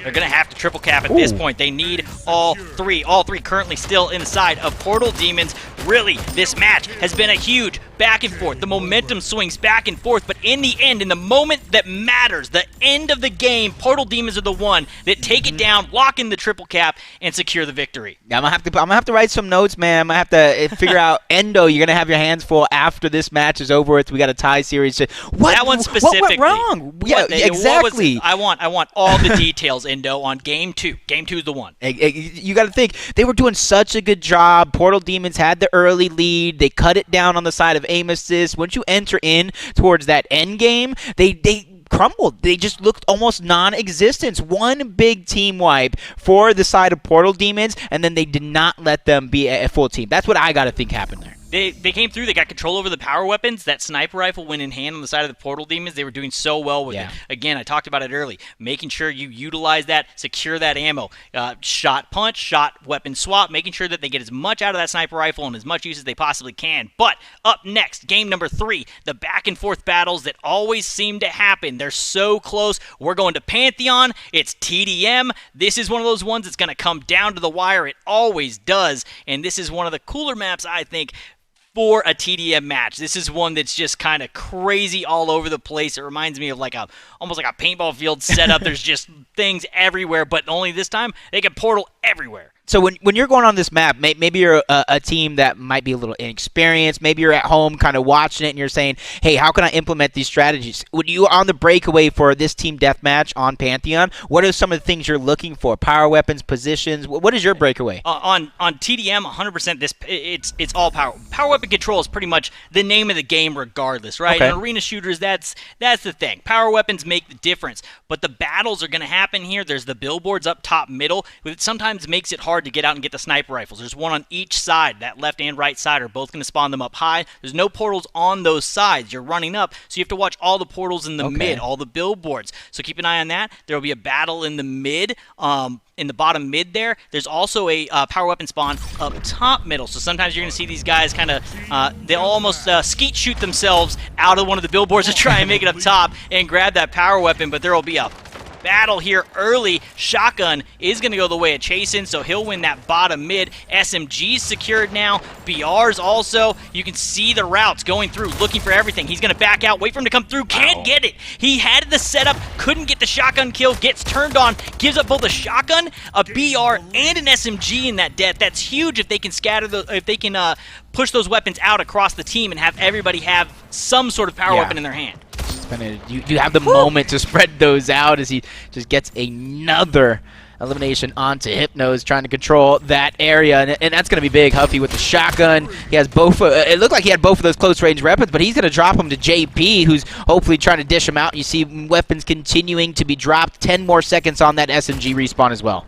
They're going to have to triple cap at this point. They need all 3. All 3 currently still inside of Portal Demons. Really, this match has been a huge back and forth. The momentum swings back and forth, but in the end, in the moment that matters, the end of the game, Portal Demons are the one that take it down, lock in the triple cap, and secure the victory. Yeah, I'm gonna have to write some notes, man. I'm gonna have to figure out Endo. You're gonna have your hands full after this match is over with. We got a tie series. That one specifically. What went wrong? Yeah, exactly. I want all the details, Endo, on game 2. Game 2 is the one. You got to think they were doing such a good job. Portal Demons had the early lead. They cut it down on the side of aim assist. Once you enter in towards that end game, they crumbled. They just looked almost non-existent. 1 big team wipe for the side of Portal Demons, and then they did not let them be a full team. That's what I got to think happened there. They came through. They got control over the power weapons. That sniper rifle went in hand on the side of the Portal Demons. They were doing so well with it. Again, I talked about it early. Making sure you utilize that, secure that ammo. Shot punch, shot weapon swap, making sure that they get as much out of that sniper rifle and as much use as they possibly can. But up next, game number 3, the back and forth battles that always seem to happen. They're so close. We're going to Pantheon. It's TDM. This is one of those ones that's going to come down to the wire. It always does. And this is one of the cooler maps, I think, for a TDM match. This is one that's just kind of crazy all over the place. It reminds me of almost like a paintball field setup. There's just things everywhere, but only this time they can portal everywhere. So when you're going on this map, maybe you're a team that might be a little inexperienced. Maybe you're at home kind of watching it and you're saying, hey, how can I implement these strategies? When you on the breakaway for this team deathmatch on Pantheon, what are some of the things you're looking for? Power weapons, positions? What is your breakaway? On TDM, 100%, it's all power. Power weapon control is pretty much the name of the game regardless, right? Okay. In arena shooters, that's the thing. Power weapons make the difference. But the battles are going to happen here. There's the billboards up top middle. It sometimes makes it hard to get out and get the sniper rifles. There's one on each side. That left and right side are both going to spawn them up high. There's no portals on those sides. You're running up, so you have to watch all the portals in the mid, all the billboards. So keep an eye on that. There will be a battle in the mid, in the bottom mid there. There's also a power weapon spawn up top middle. So sometimes you're going to see these guys kind of, they'll almost skeet shoot themselves out of one of the billboards to try and make it up top and grab that power weapon, but there will be a battle here early. Shotgun is going to go the way of Chasen, so he'll win that bottom mid. SMG's secured now. BR's also. You can see the routes going through, looking for everything. He's going to back out, wait for him to come through. Can't get it. He had the setup, couldn't get the shotgun kill, gets turned on, gives up both a shotgun, a BR, and an SMG in that death. That's huge if they can push those weapons out across the team and have everybody have some sort of power weapon in their hand. You have the moment to spread those out as he just gets another elimination onto Hypnos, trying to control that area, and that's going to be big. Huffy with the shotgun. He has both. It looked like he had both of those close range weapons, but he's going to drop them to JP, who's hopefully trying to dish them out. You see weapons continuing to be dropped. 10 more seconds on that SMG respawn as well.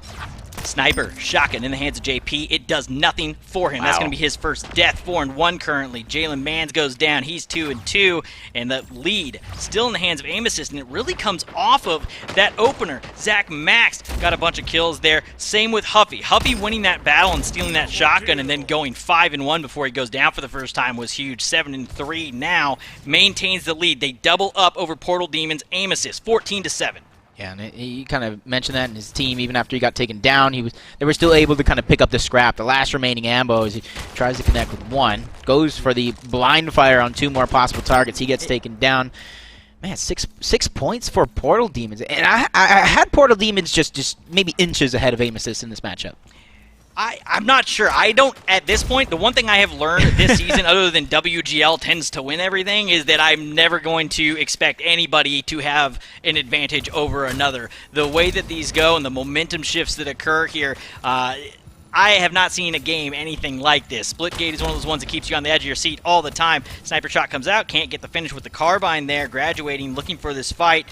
Sniper, shotgun in the hands of JP. It does nothing for him. Wow. That's going to be his first death. 4-1 currently. Jalen Mans goes down. He's 2-2. And the lead still in the hands of Aim Assist. And it really comes off of that opener. Zach Max got a bunch of kills there. Same with Huffy. Huffy winning that battle and stealing that shotgun and then going 5-1 before he goes down for the first time was huge. 7-3 now. Maintains the lead. They double up over Portal Demons. Aim Assist. 14-7. Yeah, and he kind of mentioned that in his team. Even after he got taken down, they were still able to kind of pick up the scrap. The last remaining ammo as he tries to connect with one. Goes for the blind fire on 2 more possible targets. He gets taken down. Man, six points for Portal Demons. And I had Portal Demons just maybe inches ahead of Aim Assist in this matchup. I'm not sure. I don't, at this point, the one thing I have learned this season, other than WGL tends to win everything, is that I'm never going to expect anybody to have an advantage over another. The way that these go and the momentum shifts that occur here, I have not seen a game anything like this. Splitgate is one of those ones that keeps you on the edge of your seat all the time. Sniper shot comes out, can't get the finish with the carbine there, graduating, looking for this fight.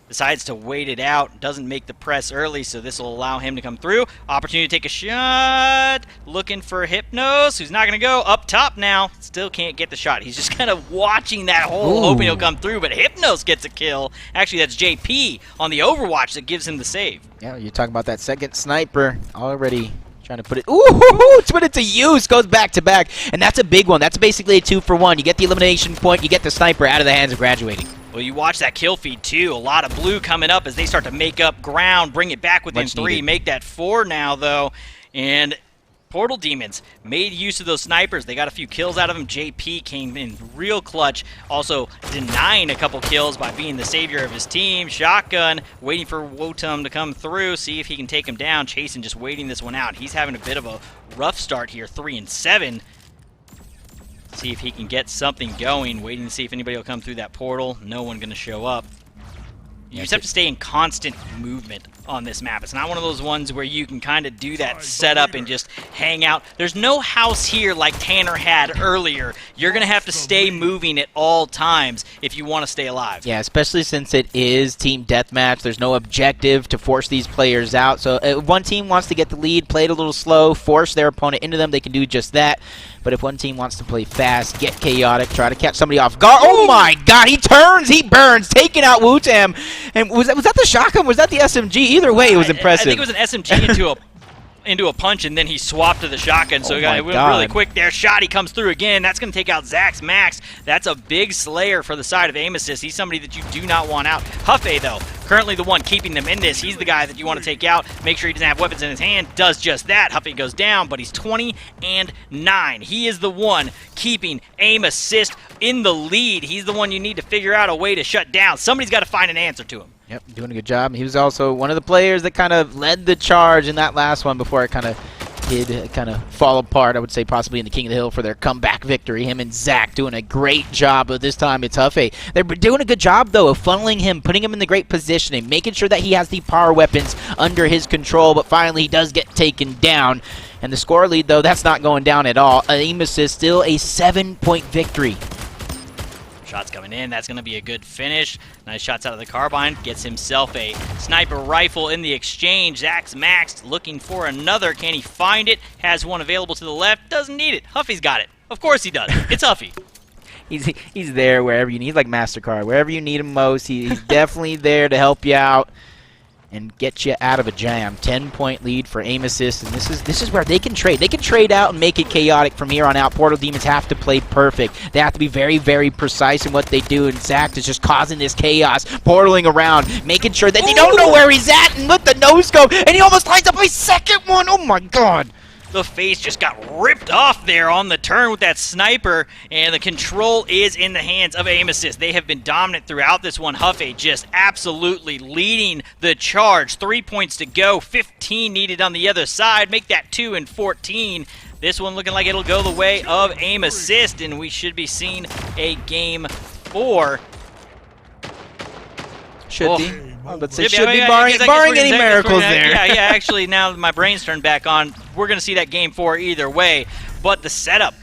Decides to wait it out, doesn't make the press early, so this will allow him to come through. Opportunity to take a shot. Looking for Hypnos, who's not going to go. Up top now. Still can't get the shot. He's just kind of watching that hole, hoping he'll come through, but Hypnos gets a kill. Actually, that's JP on the Overwatch that gives him the save. Yeah, you're talking about that second sniper already. Trying to put it, it's put it to use, goes back to back, and that's a big one. That's basically a 2-for-1. You get the elimination point, you get the sniper out of the hands of graduating. Well, you watch that kill feed, too. A lot of blue coming up as they start to make up ground, bring it back within 3, make that 4 now, though. And Portal Demons made use of those snipers. They got a few kills out of them. JP came in real clutch, also denying a couple kills by being the savior of his team. Shotgun, waiting for Wotum to come through, see if he can take him down. Chasen just waiting this one out. He's having a bit of a rough start here, 3-7. See if he can get something going, waiting to see if anybody will come through that portal. No one going to show up. You just have to stay in constant movement on this map. It's not one of those ones where you can kind of do that setup and just hang out. There's no house here like Tanner had earlier. You're going to have to stay moving at all times if you want to stay alive. Yeah, especially since it is team deathmatch. There's no objective to force these players out. So if one team wants to get the lead, play it a little slow, force their opponent into them, they can do just that. But if one team wants to play fast, get chaotic, try to catch somebody off guard. Oh my god, he turns, he burns, taking out Wotam. And was that the shotgun? Was that the SMG? Either way, it was impressive. I think it was an SMG into a into a punch, and then he swapped to the shotgun, so Oh he got my it went God. really quick there. Shotty comes through again. That's going to take out Zach's Max. That's a big slayer for the side of Aim Assist. He's somebody that you do not want out. Huffy, though, currently the one keeping them in this. He's the guy that you want to take out. Make sure he doesn't have weapons in his hand. Does just that. Huffy goes down, but he's 20-9. He is the one keeping Aim Assist in the lead. He's the one you need to figure out a way to shut down. Somebody's got to find an answer to him. Yep, doing a good job. He was also one of the players that kind of led the charge in that last one before it kind of did kind of fall apart. I would say possibly in the King of the Hill for their comeback victory. Him and Zach doing a great job, but this time it's Huffy. They're doing a good job, though, of funneling him, putting him in the great positioning, making sure that he has the power weapons under his control, but finally he does get taken down. And the score lead, though, that's not going down at all. Aim Assist still a 7-point victory. Shots coming in. That's going to be a good finish. Nice shots out of the carbine. Gets himself a sniper rifle in the exchange. Zach's Max looking for another. Can he find it? Has one available to the left. Doesn't need it. Huffy's got it. Of course he does. It's Huffy. He's there wherever you need. He's like MasterCard. Wherever you need him most, he's definitely there to help you out and get you out of a jam. 10-point lead for Aim Assist, and this is where they can trade. They can trade out and make it chaotic from here on out. Portal Demons have to play perfect. They have to be very, very precise in what they do, and Zach is just causing this chaos, portaling around, making sure that they don't know where he's at, and with the no-scope, and he almost lines up a second one. Oh my God. The face just got ripped off there on the turn with that sniper, and the control is in the hands of Aim Assist. They have been dominant throughout this one. Huffy just absolutely leading the charge. 3 points to go, 15 needed on the other side. Make that 2 and 14. This one looking like it'll go the way of Aim Assist, and we should be seeing a game 4. Should be. Let's say should be, I barring guess we're any gonna- miracles there. Yeah, actually, now that my brain's turned back on, we're going to see that game 4 either way. But the setup,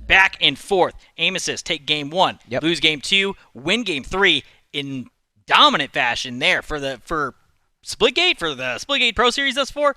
back and forth. Aim Assist, take game 1, lose game 2, win game 3 in dominant fashion there for Splitgate, for the Splitgate Pro Series thus far.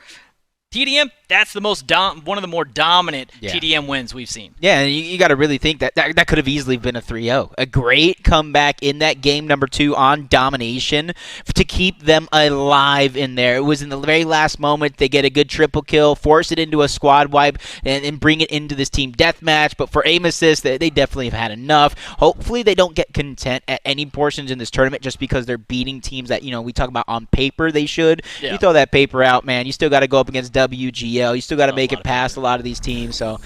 TDM, that's the most one of the more dominant TDM wins we've seen. Yeah, and you got to really think that could have easily been a 3-0. A great comeback in that game number 2 on domination to keep them alive in there. It was in the very last moment they get a good triple kill, force it into a squad wipe, and bring it into this team deathmatch. But for Aim Assist, they definitely have had enough. Hopefully they don't get content at any portions in this tournament just because they're beating teams that, we talk about on paper they should. Yeah. You throw that paper out, man. You still got to go up against WGL. You still got to make it past a lot of these teams. So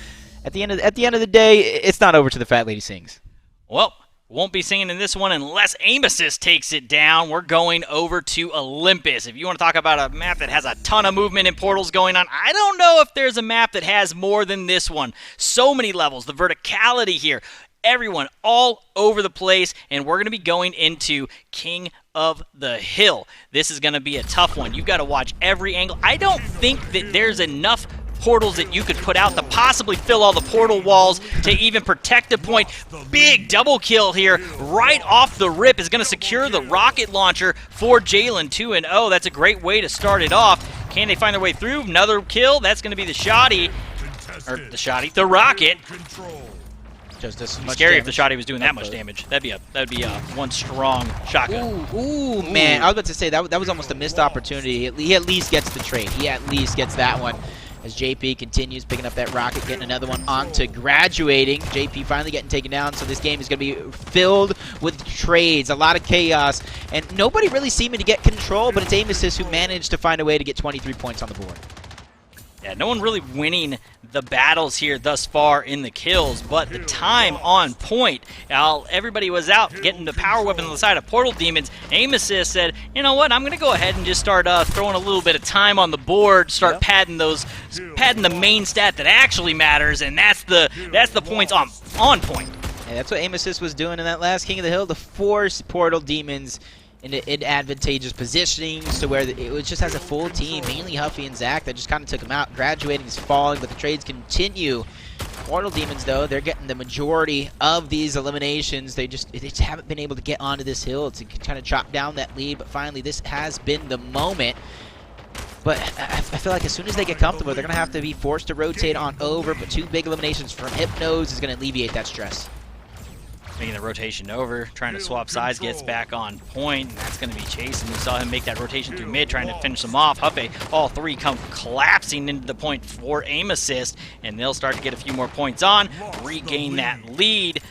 at the end of the day, it's not over to the Fat Lady Sings. Well, won't be singing in this one unless Aim Assist takes it down. We're going over to Olympus. If you want to talk about a map that has a ton of movement and portals going on, I don't know if there's a map that has more than this one. So many levels, the verticality here, everyone all over the place, and we're going to be going into King of the Hill. This is going to be a tough one. You've got to watch every angle. I don't think that there's enough portals that you could put out to possibly fill all the portal walls to even protect a point. Big double kill here right off the rip is going to secure the rocket launcher for Jalen. 2-0. That's a great way to start it off. Can they find their way through? Another kill. That's going to be the Shoddy. Or the Shoddy. The rocket. Just as It'd be much scary damage. if the Shoddy was doing that much damage. That'd be a one strong shotgun. Ooh, man. I was about to say, that was almost a missed opportunity. He at least gets the trade. He at least gets that one. As JP continues picking up that rocket, getting another one onto graduating. JP finally getting taken down, so this game is going to be filled with trades, a lot of chaos, and nobody really seeming to get control, but it's Aim Assist who managed to find a way to get 23 points on the board. Yeah, no one really winning the battles here thus far in the kills, but the time on point. While everybody was out getting the power weapon on the side of Portal Demons, Aim Assist said, you know what, I'm going to go ahead and just start throwing a little bit of time on the board, start padding the main stat that actually matters, and that's the points on point. And that's what Aim Assist was doing in that last King of the Hill, to force Portal Demons in advantageous positionings to where it was just has a full team, mainly Huffy and Zach, that just kind of took him out. Graduating is falling, but the trades continue. Portal Demons, though, they're getting the majority of these eliminations. They just haven't been able to get onto this hill to kind of chop down that lead, but finally this has been the moment. But I feel like as soon as they get comfortable, they're going to have to be forced to rotate on over, but 2 big eliminations from Hypnos is going to alleviate that stress. Making the rotation over, trying to swap sides, gets back on point, and that's going to be Chasing. We saw him make that rotation through mid, trying to finish them off. Huffy, all three come collapsing into the point for aim assist, and they'll start to get a few more points on, regain that lead.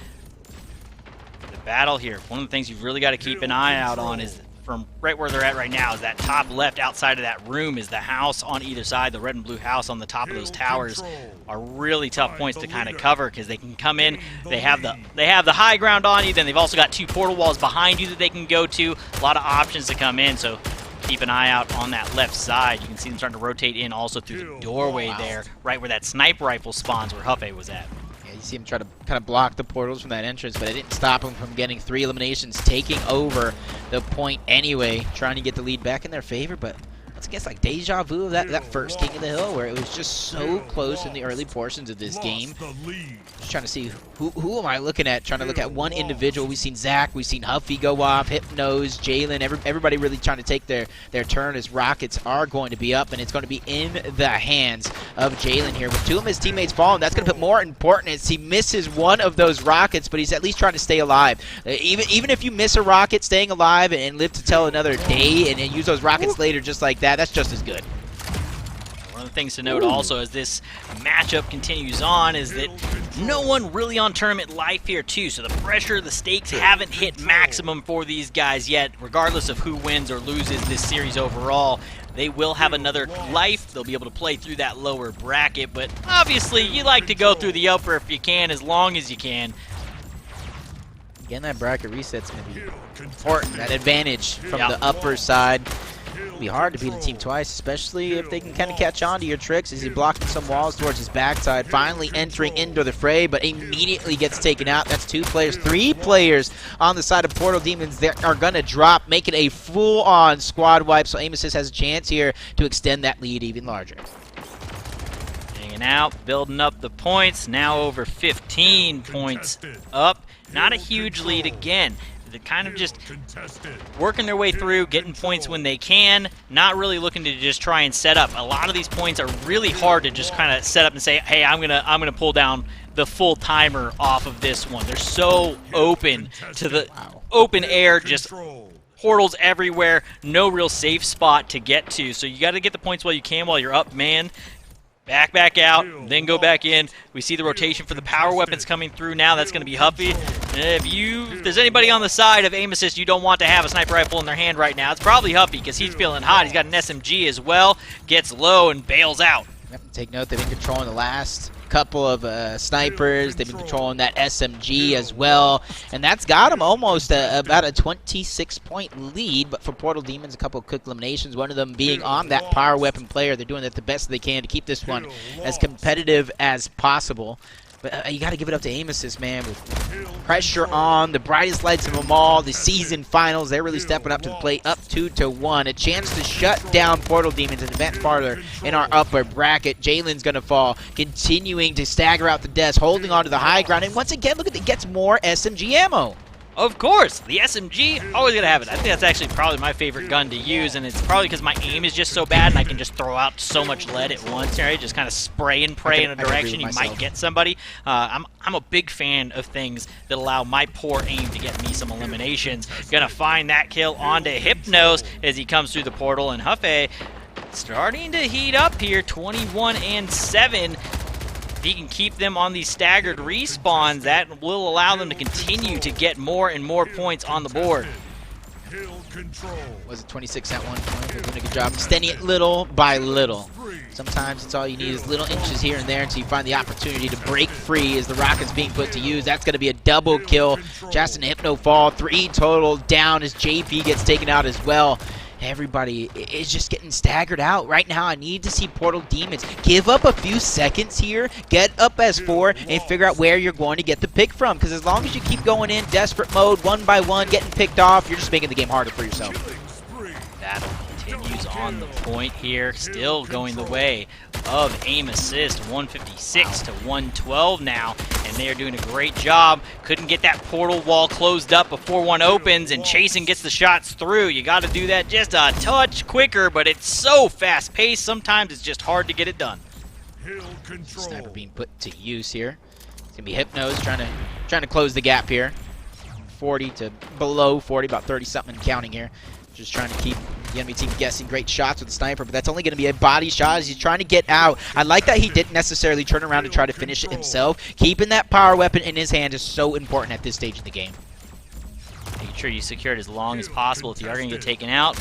The battle here, one of the things you've really got to keep an eye out on is from right where they're at right now is that top left outside of that room is the house on either side. The red and blue house on the top of those towers are really tough points to kind of cover because they can come in. They have the high ground on you. Then they've also got 2 portal walls behind you that they can go to. A lot of options to come in. So keep an eye out on that left side. You can see them starting to rotate in also through the doorway there, right where that sniper rifle spawns where Huffy was at. You see him try to kind of block the portals from that entrance, but it didn't stop him from getting 3 eliminations, taking over the point anyway, trying to get the lead back in their favor. But once again, it's like deja vu of that first King of the Hill, where it was just so close in the early portions of this game. Just trying to see who am I looking at? Trying to look at one individual. We've seen Zach, we've seen Huffy go off, Hypnose, Jalen, everybody really trying to take their turn as rockets are going to be up, and it's going to be in the hands of Jalen here. With 2 of his teammates falling, that's going to put more importance. He misses one of those rockets, but he's at least trying to stay alive. Even if you miss a rocket, staying alive and live to tell another day and use those rockets later just like that, that's just as good. One of the things to note also as this matchup continues on is that no one really on tournament life here too, so the pressure, the stakes haven't hit maximum for these guys yet. Regardless of who wins or loses this series overall, they will have another life. They'll be able to play through that lower bracket, but obviously you like to go through the upper if you can, as long as you can. Again, that bracket reset's going to be important. That advantage from the upper side. It'll be hard to beat a team twice, especially if they can kind of catch on to your tricks. As he blocking some walls towards his backside, finally entering into the fray, but immediately gets taken out. That's 2 players, 3 players on the side of Portal Demons that are going to drop, make it a full-on squad wipe, so Aim Assist has a chance here to extend that lead even larger. Hanging out, building up the points, now over 15 points up. Not a huge lead again. They're kind of just working their way through, getting points when they can, not really looking to just try and set up. A lot of these points are really hard to just kind of set up and say, hey, I'm gonna pull down the full timer off of this one. They're so open to the open air, just portals everywhere, no real safe spot to get to. So you got to get the points while you can, while you're up, man. Back out, then go back in. We see the rotation for the power weapons coming through now. That's going to be Huffy. If there's anybody on the side of Aim Assist you don't want to have a sniper rifle in their hand right now, it's probably Huffy because he's feeling hot. He's got an SMG as well. Gets low and bails out. Take note, they've been controlling the last couple of snipers. They've been controlling that SMG as well, and that's got them almost about a 26-point lead. But for Portal Demons, a couple of quick eliminations, one of them being on that power weapon player. They're doing it the best they can to keep this one as competitive as possible. But you got to give it up to Aim Assist, man. With pressure on, the brightest lights of them all, the season finals, they're really stepping up to the plate, up 2-1. A chance to shut down Portal Demons and advance farther in our upper bracket. Jalen's going to fall, continuing to stagger out the desk, holding on to the high ground. And once again, look at it, gets more SMG ammo. Of course, the SMG, always gonna have it. I think that's actually probably my favorite gun to use, and it's probably because my aim is just so bad and I can just throw out so much lead at once, right? Just kind of spray and pray in a direction you might get somebody. I'm a big fan of things that allow my poor aim to get me some eliminations. Gonna find that kill onto Hypnose as he comes through the portal, and Huffy starting to heat up here, 21-7. If he can keep them on these staggered respawns, that will allow them to continue to get more and more points on the board. Was it 26 at one point? They're doing a good job extending it little by little. Sometimes it's all you need is little inches here and there until you find the opportunity to break free as the rocket's being put to use. That's going to be a double kill. Justin Hypno fall, 3 total down as JP gets taken out as well. Everybody is just getting staggered out right now. I need to see Portal Demons give up a few seconds here, get up as 4, and figure out where you're going to get the pick from. Because as long as you keep going in desperate mode, one by one, getting picked off, you're just making the game harder for yourself. Battle continues on the point here, still going the way of Aim Assist, 156 to 112 now, and they are doing a great job. Couldn't get that portal wall closed up before one opens, and Chasing gets the shots through. You got to do that just a touch quicker, but it's so fast-paced, sometimes it's just hard to get it done. Sniper being put to use here. It's gonna be Hypnose trying to close the gap here. 40 to below 40, about 30-something and counting here. Just trying to keep the enemy team guessing. Great shots with the sniper, but that's only going to be a body shot as he's trying to get out. I like that he didn't necessarily turn around and try to finish it himself. Keeping that power weapon in his hand is so important at this stage of the game. Make sure you secure it as long as possible if you are going to get taken out.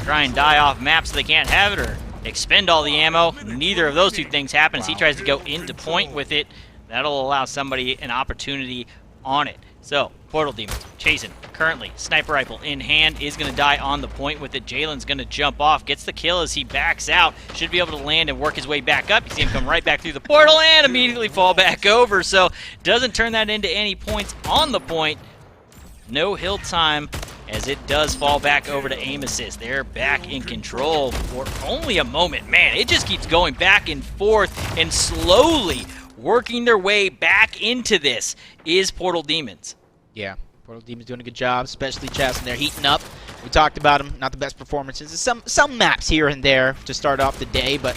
Try and die off map so they can't have it, or expend all the ammo. Neither of those two things happen as he tries to go into point with it. That'll allow somebody an opportunity on it. So, Portal Demon chasing. Currently, sniper rifle in hand, is going to die on the point with it. Jalen's going to jump off, gets the kill as he backs out. Should be able to land and work his way back up. You see him come right back through the portal and immediately fall back over. So, doesn't turn that into any points on the point. No hill time as it does fall back over to aim assist. They're back in control for only a moment. Man, it just keeps going back and forth and slowly working their way back into this is Portal Demons. Yeah, Portal Demons doing a good job, especially Chess, and they're heating up. We talked about them, not the best performances. Some maps here and there to start off the day, but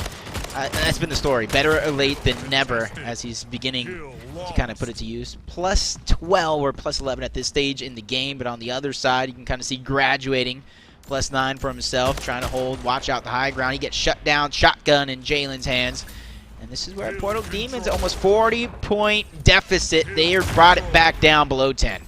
that's been the story. Better late than never as he's beginning to kind of put it to use. Plus 12 or plus 11 at this stage in the game, but on the other side, you can kind of see graduating. Plus 9 for himself, trying to hold, watch out the high ground. He gets shut down, shotgun in Jalen's hands. And this is where Portal Demons, almost 40-point deficit. They brought it back down below 10.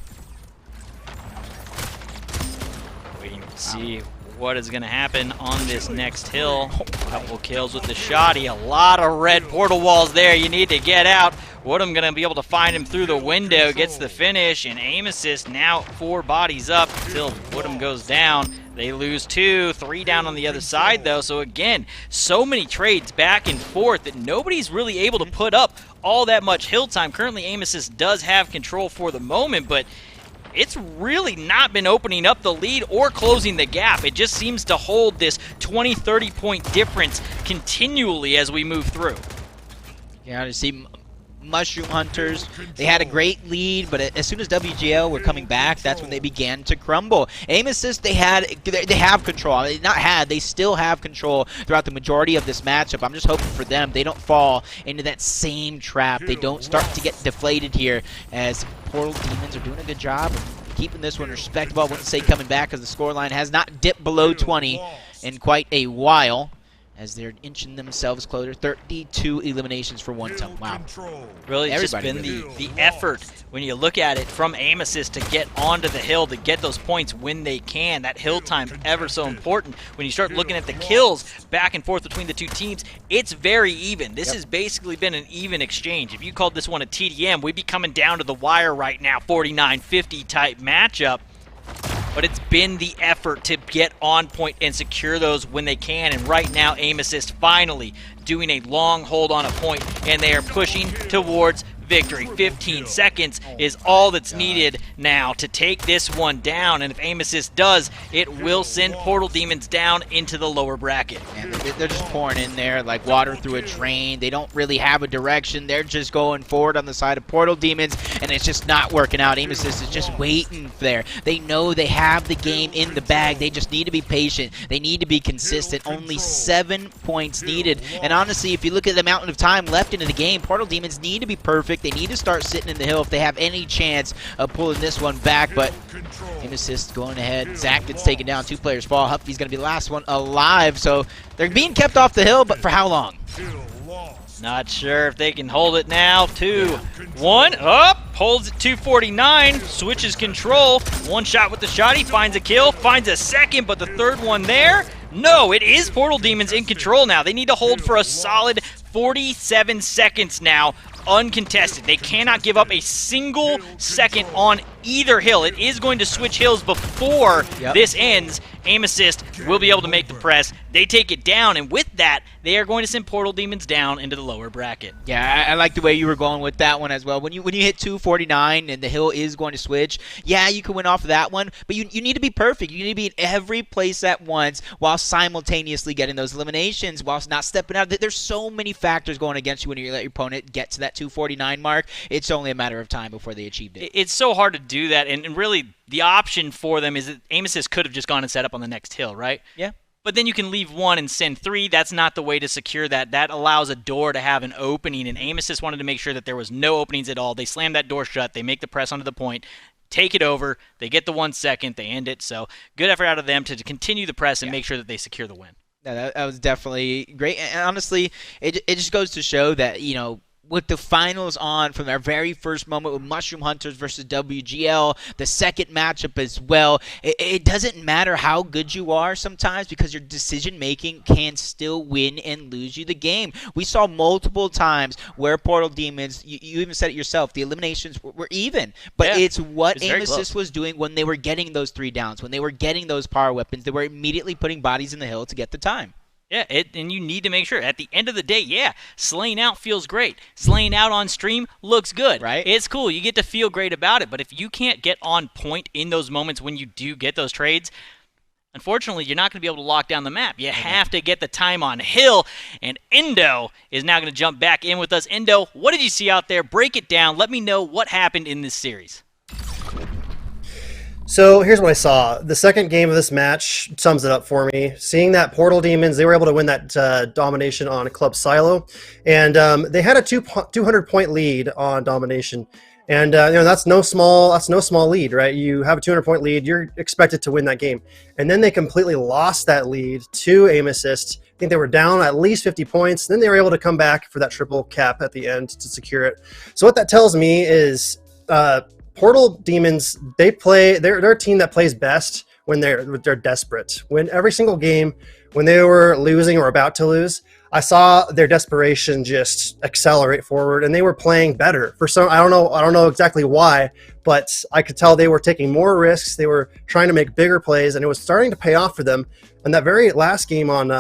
Waiting to see what is going to happen on this next hill. Couple kills with the shotty. A lot of red portal walls there. You need to get out. Woodham going to be able to find him through the window. Gets the finish, and aim assist now 4 bodies up until Woodham goes down. They lose 2, 3 down on the other side, though. So, again, so many trades back and forth that nobody's really able to put up all that much hill time. Currently, aim assist does have control for the moment, but it's really not been opening up the lead or closing the gap. It just seems to hold this 20, 30-point difference continually as we move through. Yeah, you see Mushroom Hunters, they had a great lead, but as soon as WGL were coming back, that's when they began to crumble. Aim assist, they have control. They still have control throughout the majority of this matchup. I'm just hoping for them they don't fall into that same trap. They don't start to get deflated here, as Portal Demons are doing a good job of keeping this one respectable. I wouldn't say coming back, because the scoreline has not dipped below 20 in quite a while, as they're inching themselves closer. 32 eliminations for one time. Wow. Really, it's just been the effort when you look at it from aim assist to get onto the hill, to get those points when they can. That hill time ever so important. When you start looking at the kills back and forth between the two teams, it's very even. This has basically been an even exchange. If you called this one a TDM, we'd be coming down to the wire right now, 49-50 type matchup. But it's been the effort to get on point and secure those when they can. And right now, aim assist finally doing a long hold on a point, and they are pushing towards victory. 15 seconds is all that's needed now to take this one down, and if aim assist does, it will send Portal Demons down into the lower bracket. And they're just pouring in there like water through a drain. They don't really have a direction. They're just going forward on the side of Portal Demons, and it's just not working out. Aim assist is just waiting there. They know they have the game in the bag. They just need to be patient. They need to be consistent. Only 7 points needed. And honestly, if you look at the amount of time left into the game, Portal Demons need to be perfect. They need to start sitting in the hill if they have any chance of pulling this one back, but aim assist going ahead. Zach gets taken down. 2 players fall. Huffy's going to be the last one alive, so they're being kept off the hill, but for how long? Not sure if they can hold it now. 2, 1, up, holds at 249, switches control. 1 shot with the shot, he finds a kill, finds a second, but the third one there? No, it is Portal Demons in control now. They need to hold for a solid 47 seconds now, uncontested. They cannot give up a single second on either hill. It is going to switch hills before this ends. Aim assist will be able to make the press. They take it down, and with that, they are going to send Portal Demons down into the lower bracket. Yeah, I like the way you were going with that one as well. When you hit 249 and the hill is going to switch, yeah, you can win off of that one, but you need to be perfect. You need to be in every place at once while simultaneously getting those eliminations, whilst not stepping out. There's so many factors going against you when you let your opponent get to that 249 mark. It's only a matter of time before they achieved it. It's so hard to do that, and really the option for them is that aim assist could have just gone and set up on the next hill, right? Yeah. But then you can leave 1 and send 3. That's not the way to secure that. That allows a door to have an opening, and aim assist wanted to make sure that there was no openings at all. They slam that door shut. They make the press onto the point. take it over. They get the 1 second. They end it. So good effort out of them to continue the press and make sure that they secure the win. Yeah, that was definitely great. And honestly, it just goes to show that, with the finals on from our very first moment with Mushroom Hunters versus WGL, the second matchup as well, it doesn't matter how good you are sometimes, because your decision making can still win and lose you the game. We saw multiple times where Portal Demons, you even said it yourself, the eliminations were even, but it's what Aim Assist was doing when they were getting those 3 downs, when they were getting those power weapons. They were immediately putting bodies in the hill to get the time. Yeah, and you need to make sure. At the end of the day, slaying out feels great. Slaying out on stream looks good. Right. It's cool. You get to feel great about it. But if you can't get on point in those moments when you do get those trades, unfortunately, you're not going to be able to lock down the map. You have to get the time on hill. And Endo is now going to jump back in with us. Endo, what did you see out there? Break it down. Let me know what happened in this series. So here's what I saw. The second game of this match sums it up for me. Seeing that Portal Demons, they were able to win that domination on Club Silo, and they had a 200-point lead on domination. And that's no small lead, right? You have a 200-point lead, you're expected to win that game, and then they completely lost that lead to Aim Assist. I think they were down at least 50 points. Then they were able to come back for that triple cap at the end to secure it. So what that tells me is Portal Demons, they're a team that plays best when they're desperate. When every single game, when they were losing or about to lose, I saw their desperation just accelerate forward, and they were playing better. For some, I don't know exactly why, but I could tell they were taking more risks. They were trying to make bigger plays, and it was starting to pay off for them. And that very last game on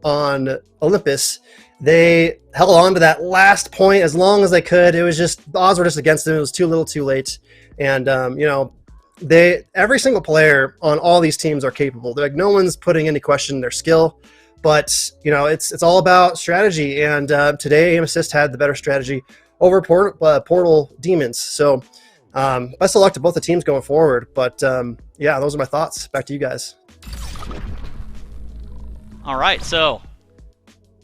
Olympus, they held on to that last point as long as they could. It was just, the odds were just against them. It was too little too late. And, every single player on all these teams are capable. They're like, no one's putting any question in their skill, but, it's all about strategy. And today, Aim Assist had the better strategy over Portal Demons. So best of luck to both the teams going forward. But, those are my thoughts. Back to you guys. All right, so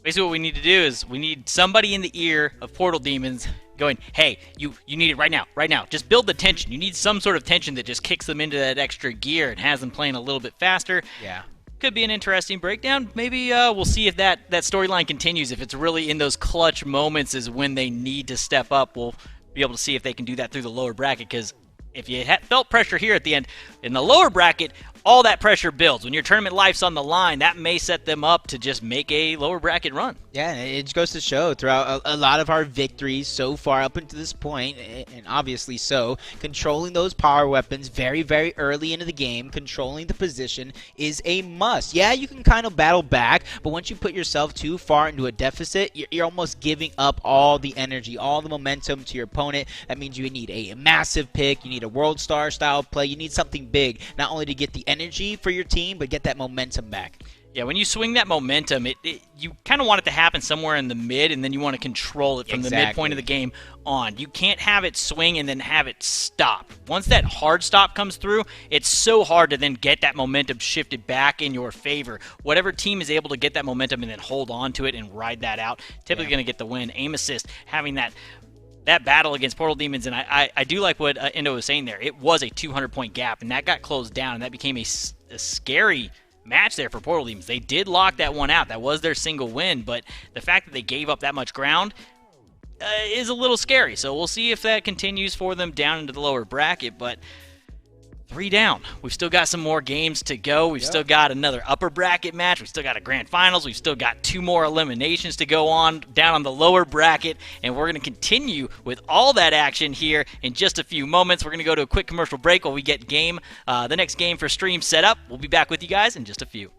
basically what we need to do is we need somebody in the ear of Portal Demons going, hey, you need it right now. Just build the tension. You need some sort of tension that just kicks them into that extra gear and has them playing a little bit faster. Yeah. Could be an interesting breakdown. Maybe we'll see if that storyline continues. If it's really in those clutch moments is when they need to step up, we'll be able to see if they can do that through the lower bracket, because if you felt pressure here at the end, in the lower bracket, all that pressure builds. When your tournament life's on the line, that may set them up to just make a lower bracket run. Yeah, it just goes to show throughout a lot of our victories so far up until this point, and obviously so, controlling those power weapons very, very early into the game, controlling the position is a must. Yeah, you can kind of battle back, but once you put yourself too far into a deficit, you're almost giving up all the energy, all the momentum to your opponent. That means you need a massive pick, you need a World Star style play, you need something big, not only to get the energy for your team, but get that momentum back. Yeah, when you swing that momentum, you kind of want it to happen somewhere in the mid, and then you want to control it from the midpoint of the game on. You can't have it swing and then have it stop. Once that hard stop comes through, it's so hard to then get that momentum shifted back in your favor. Whatever team is able to get that momentum and then hold on to it and ride that out, typically going to get the win. Aim Assist, having that battle against Portal Demons, and I do like what Endo was saying there. It was a 200-point gap, and that got closed down, and that became a scary match there for Portal Demons. They did lock that one out. That was their single win, but the fact that they gave up that much ground is a little scary. So we'll see if that continues for them down into the lower bracket, but 3 down. We've still got some more games to go. We've still got another upper bracket match. We've still got a grand finals. We've still got 2 more eliminations to go on down on the lower bracket, and we're going to continue with all that action here in just a few moments. We're going to go to a quick commercial break while we get the next game for stream set up. We'll be back with you guys in just a few.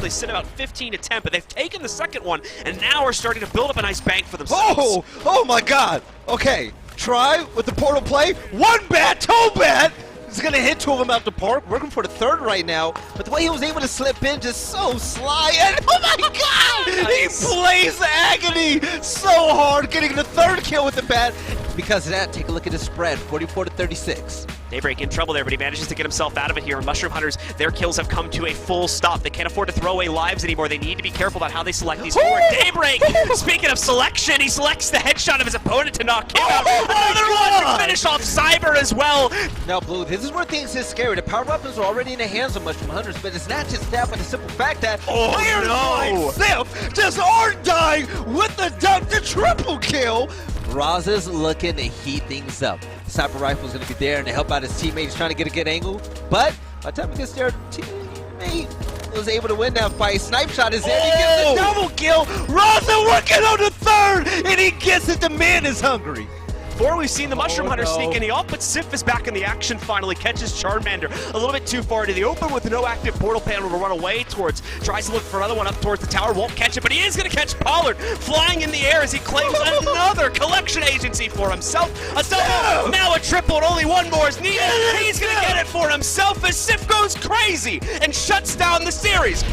They sit about 15 to 10, but they've taken the second one, and now are starting to build up a nice bank for themselves. Oh my god! Okay, try with the portal play. One bat, two bat! He's gonna hit two of them out the park, working for the third right now, but the way he was able to slip in, just so sly, and oh my god! Nice. He plays agony so hard, getting the third kill with the bat. Because of that, take a look at the spread, 44 to 36. Daybreak in trouble there, but he manages to get himself out of it here. And Mushroom Hunters, their kills have come to a full stop. They can't afford to throw away lives anymore. They need to be careful about how they select these forward. Daybreak, speaking of selection, he selects the headshot of his opponent to knock him out. Another one to finish off Cyber as well. Now, Blue, this is where things get scary. The power weapons are already in the hands of Mushroom Hunters, but it's not just that, but the simple fact that Sif just aren't dying with the triple kill. Raza's looking to heat things up. Sniper Rifle's going to be there and to help out his teammates trying to get a good angle. But by the time he gets there, teammate was able to win that fight. Snipe shot is there. He gets the double kill. Raza working on the third, and he gets it. The man is hungry. Before we've seen the Mushroom Hunter sneak any off, but Sif is back in the action finally, catches Charmander a little bit too far into the open with no active portal panel to run away towards. Tries to look for another one up towards the tower, won't catch it, but he is going to catch Pollard flying in the air as he claims another collection agency for himself. A double, now a triple, and only one more is needed. He's going to get it for himself as Sif goes crazy and shuts down the series.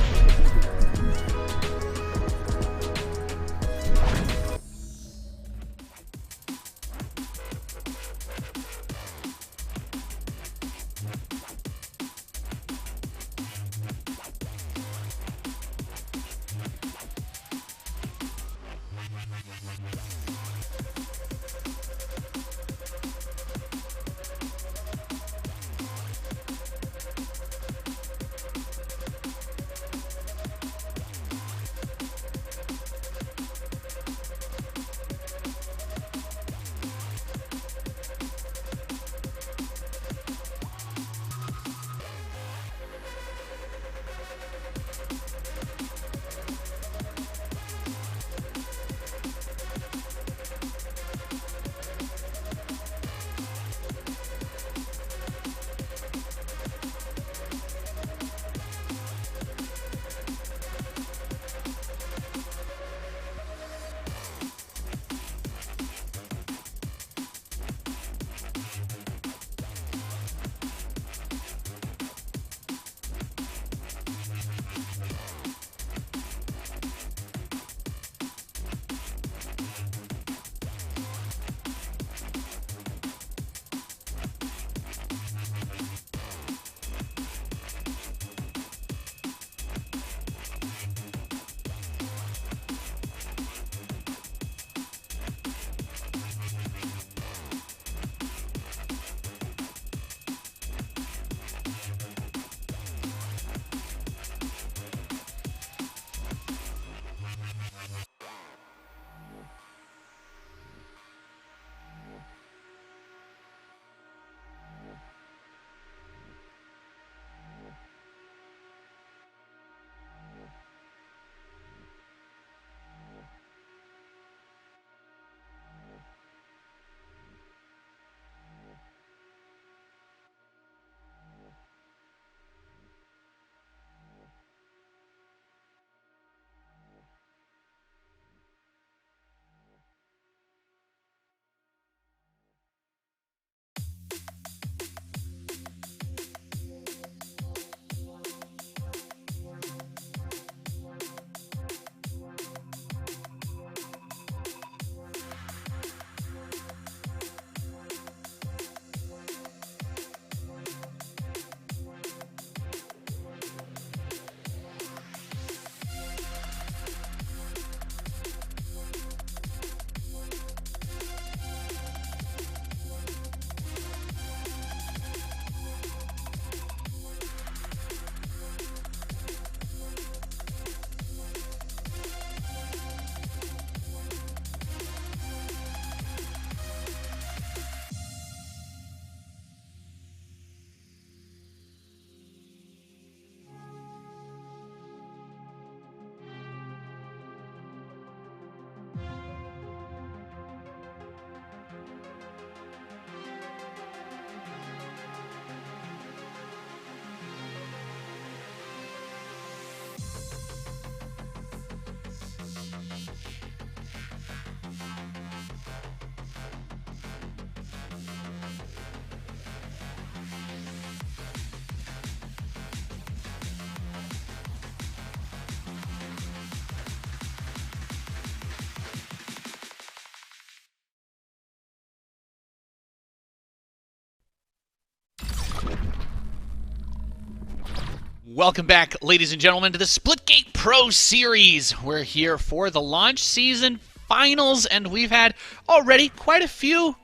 Welcome back, ladies and gentlemen, to the Splitgate Pro Series. We're here for the launch season finals, and we've had already quite a few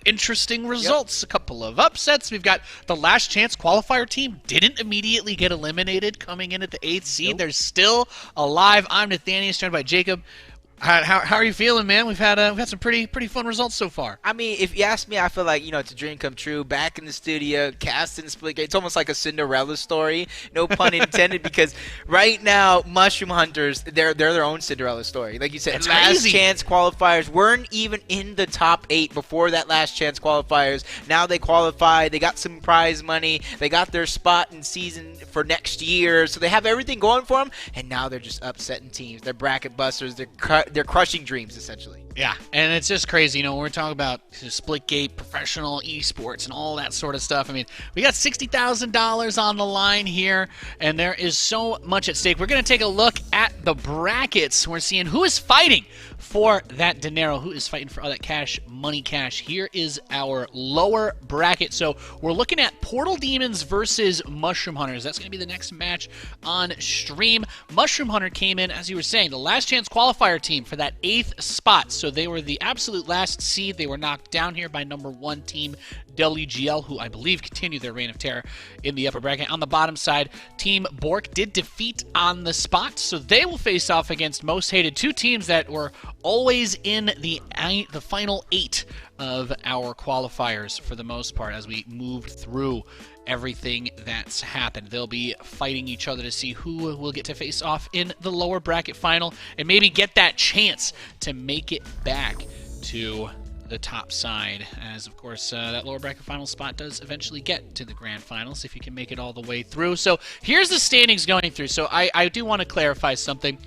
interesting results. A couple of upsets. We've got the last chance qualifier team didn't immediately get eliminated coming in at the 8th seed. They're still alive. I'm Nathaniel, joined by Jacob. How are you feeling, man? We've had some pretty fun results so far. I mean, if you ask me, I feel like, it's a dream come true. Back in the studio, casting Splitgate. It's almost like a Cinderella story. No pun intended, because right now, Mushroom Hunters, they're their own Cinderella story. Like you said, That's last crazy. chance qualifiers weren't even in the top 8 before that last chance qualifiers. Now they qualified. They got some prize money. They got their spot in season for next year. So they have everything going for them. And now they're just upsetting teams. They're bracket busters. They're crushing dreams, essentially. Yeah, and it's just crazy, when we're talking about Splitgate, professional esports, and all that sort of stuff. I mean, we got $60,000 on the line here, and there is so much at stake. We're going to take a look at the brackets. We're seeing who is fighting for that dinero, who is fighting for all that money cash. Here is our lower bracket. So we're looking at Portal Demons versus Mushroom Hunters. That's going to be the next match on stream. Mushroom Hunter came in, as you were saying, the last chance qualifier team for that 8th spot. So they were the absolute last seed. They were knocked down here by number 1 team WGL, who I believe continued their reign of terror in the upper bracket. On the bottom side, Team Bork did defeat on the spot, so they will face off against Most Hated, 2 teams that were always in the final 8 of our qualifiers for the most part as we moved through everything that's happened. They'll be fighting each other to see who will get to face off in the lower bracket final and maybe get that chance to make it back to the top side, as of course that lower bracket final spot does eventually get to the grand finals if you can make it all the way through. So here's the standings going through. So I do want to clarify something.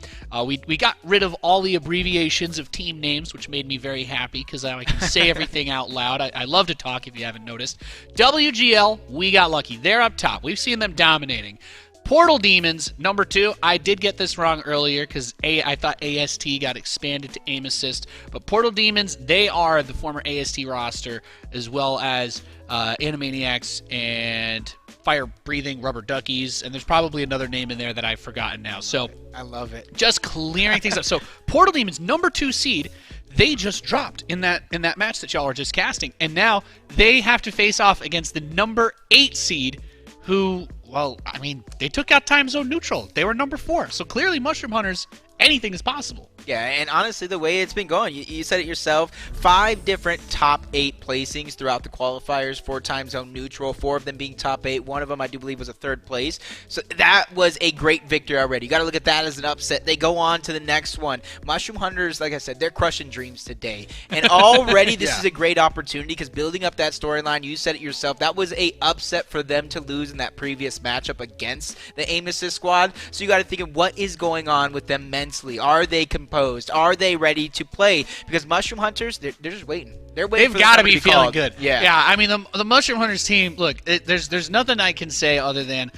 We got rid of all the abbreviations of team names, which made me very happy because I can say everything out loud. I love to talk, if you haven't noticed. WGL, we got lucky. They're up top. We've seen them dominating. Portal Demons, number 2. I did get this wrong earlier because I thought AST got expanded to Aim Assist. But Portal Demons, they are the former AST roster, as well as Animaniacs and Fire-Breathing Rubber Duckies. And there's probably another name in there that I've forgotten now. So I love it. Just clearing things up. So Portal Demons, number 2 seed, they just dropped in that match that y'all were just casting. And now they have to face off against the number 8 seed, who, well, I mean, they took out Time Zone Neutral. They were number 4. So clearly, Mushroom Hunters, anything is possible. Yeah, and honestly, the way it's been going, you said it yourself, 5 different top 8 placings throughout the qualifiers for Time Zone Neutral, 4 of them being top 8. One of them, I do believe, was a 3rd place. So that was a great victory already. You got to look at that as an upset. They go on to the next one. Mushroom Hunters, like I said, they're crushing dreams today. And already this is a great opportunity because building up that storyline, you said it yourself, that was a upset for them to lose in that previous matchup against the Aim Assist squad. So you got to think of what is going on with them mentally. Are they composed? Are they ready to play? Because Mushroom Hunters, they're just waiting. They're waiting. They've got to be feeling called. good. Yeah. Yeah. I mean, the Mushroom Hunters team. Look, there's nothing I can say other than,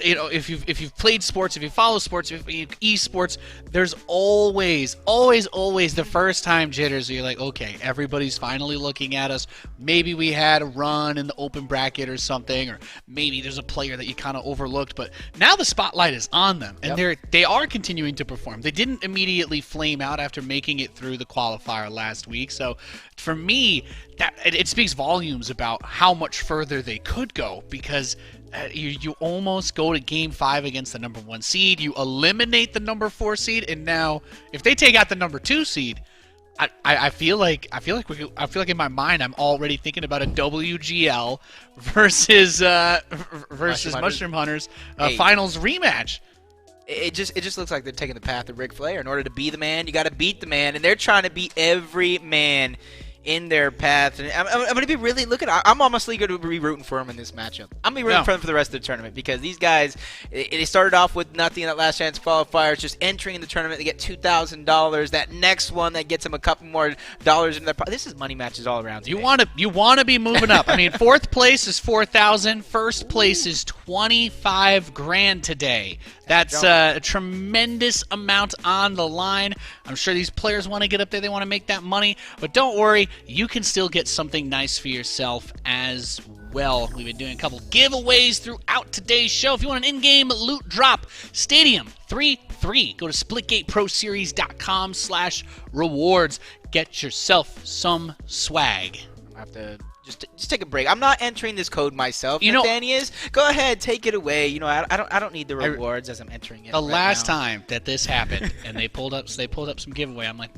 if you've played sports, if you follow sports, if you esports, there's always the first time jitters where you're like, okay, everybody's finally looking at us. Maybe we had a run in the open bracket or something, or maybe there's a player that you kind of overlooked, but now the spotlight is on them, and they are continuing to perform. They didn't immediately flame out after making it through the qualifier last week, so for me, that it speaks volumes about how much further they could go, because you almost go to Game 5 against the number 1 seed. You eliminate the number 4 seed, and now if they take out the number 2 seed, I feel like in my mind I'm already thinking about a WGL versus Mushroom Hunters finals rematch. It just looks like they're taking the path of Ric Flair. In order to be the man, you got to beat the man, and they're trying to beat every man in their path. And I'm going to be really I'm honestly going to be rooting for them in this matchup. I'm going to be rooting for them for the rest of the tournament because these guys, they started off with nothing in that last chance qualifiers, just entering the tournament. They get $2,000. That next one that gets them a couple more dollars in their pocket. This is money matches all around. You want to be moving up. I mean, 4th place is $4,000. 1st place is $25,000 today. That's a tremendous amount on the line. I'm sure these players want to get up there. They want to make that money. But don't worry, you can still get something nice for yourself as well. We've been doing a couple giveaways throughout today's show. If you want an in-game loot drop, Stadium 3-3. Go to splitgateproseries.com/rewards. Get yourself some swag. I have to just take a break. I'm not entering this code myself. You know, Danny is. Go ahead, take it away. You know, I don't need the rewards as I'm entering it. The right last now. time that this happened and they pulled up some giveaway, I'm like,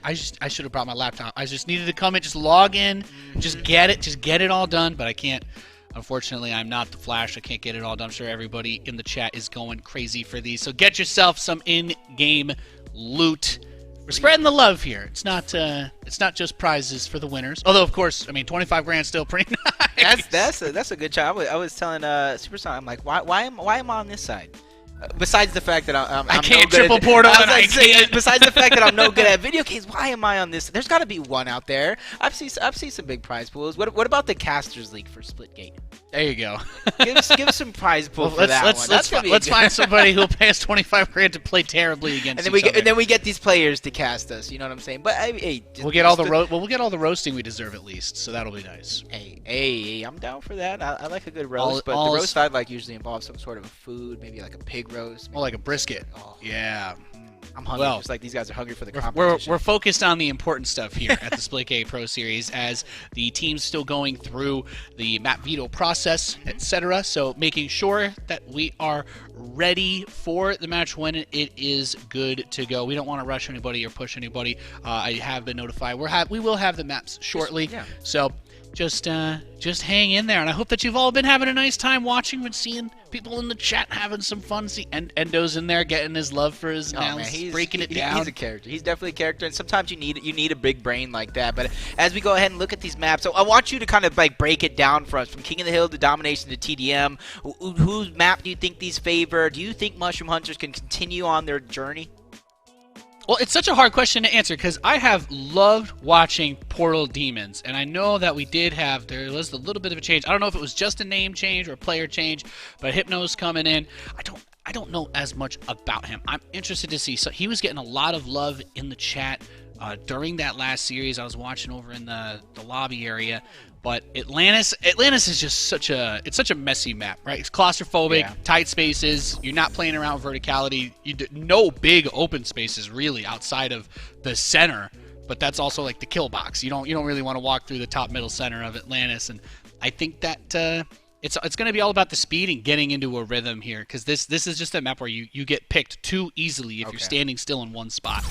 I should have brought my laptop. I just needed to come in, just log in, just get it all done, but I can't. Unfortunately, I'm not the Flash. I can't get it all done. I'm sure everybody in the chat is going crazy for these. So get yourself some in-game loot. We're spreading the love here. It's not just prizes for the winners. Although, of course, I mean, 25 grand still pretty nice. That's a good job. I was telling Superstar, I'm like, why am I on this side? Besides the fact that I'm I can't no good triple at, portal and I saying, can't. Besides the fact that I'm no good at video games, why am I on this? There's got to be one out there. I've seen some big prize pools. What about the Casters League for Splitgate? There you go. give us some prize pool for that one. Let's find somebody who'll pay us 25 grand to play terribly against each other. And then we get these players to cast us. You know what I'm saying? But hey, we'll get all the roasting we deserve at least. So that'll be nice. Hey, I'm down for that. I like a good roast, but the roast I like usually involves some sort of a food, maybe like a pig roast. Well, like a brisket. Oh. Yeah. I'm hungry, just like these guys are hungry for the competition. We're focused on the important stuff here at the Splitgate Pro Series as the team's still going through the map veto process, etc. So making sure that we are ready for the match when it is good to go. We don't want to rush anybody or push anybody. I have been notified. We will have the maps shortly. Yeah. So just hang in there, and I hope that you've all been having a nice time watching and seeing people in the chat having some fun. See Endo's in there getting his love for his nails, breaking it down. He's a character. He's definitely a character, and sometimes you need a big brain like that. But as we go ahead and look at these maps, so I want you to kind of like break it down for us from King of the Hill to Domination to TDM. Whose map do you think these favor? Do you think Mushroom Hunters can continue on their journey? Well, it's such a hard question to answer because I have loved watching Portal Demons, and I know that there was a little bit of a change. I don't know if it was just a name change or a player change, but Hypno's coming in. I don't know as much about him. I'm interested to see. So he was getting a lot of love in the chat during that last series. I was watching over in the lobby area. But Atlantis is just such a messy map, right? It's claustrophobic, tight spaces. You're not playing around with verticality. No big open spaces really outside of the center. But that's also like the kill box. You don't really want to walk through the top middle center of Atlantis. And I think that it's going to be all about the speed and getting into a rhythm here, because this is just a map where you get picked too easily if you're standing still in one spot.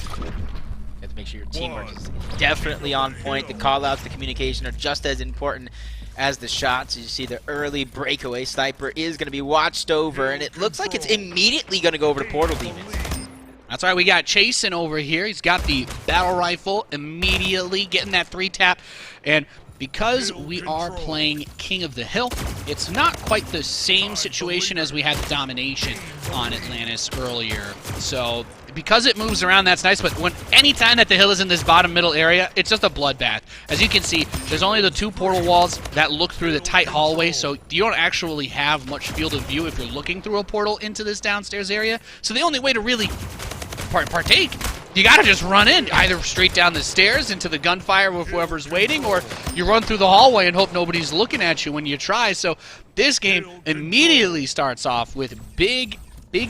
You have to make sure your teamwork is definitely on point. The call-outs, the communication are just as important as the shots. You see the early breakaway. Sniper is going to be watched over, and it looks like it's immediately going to go over to Portal Demons. That's right, we got Chasen over here. He's got the battle rifle, immediately getting that 3-tap. And because we are playing King of the Hill, it's not quite the same situation as we had the Domination on Atlantis earlier. So because it moves around, that's nice, but anytime that the hill is in this bottom middle area, it's just a bloodbath. As you can see, there's only the 2 portal walls that look through the tight hallway, so you don't actually have much field of view if you're looking through a portal into this downstairs area. So the only way to really partake, you gotta just run in, either straight down the stairs into the gunfire with whoever's waiting, or you run through the hallway and hope nobody's looking at you when you try. So this game immediately starts off with big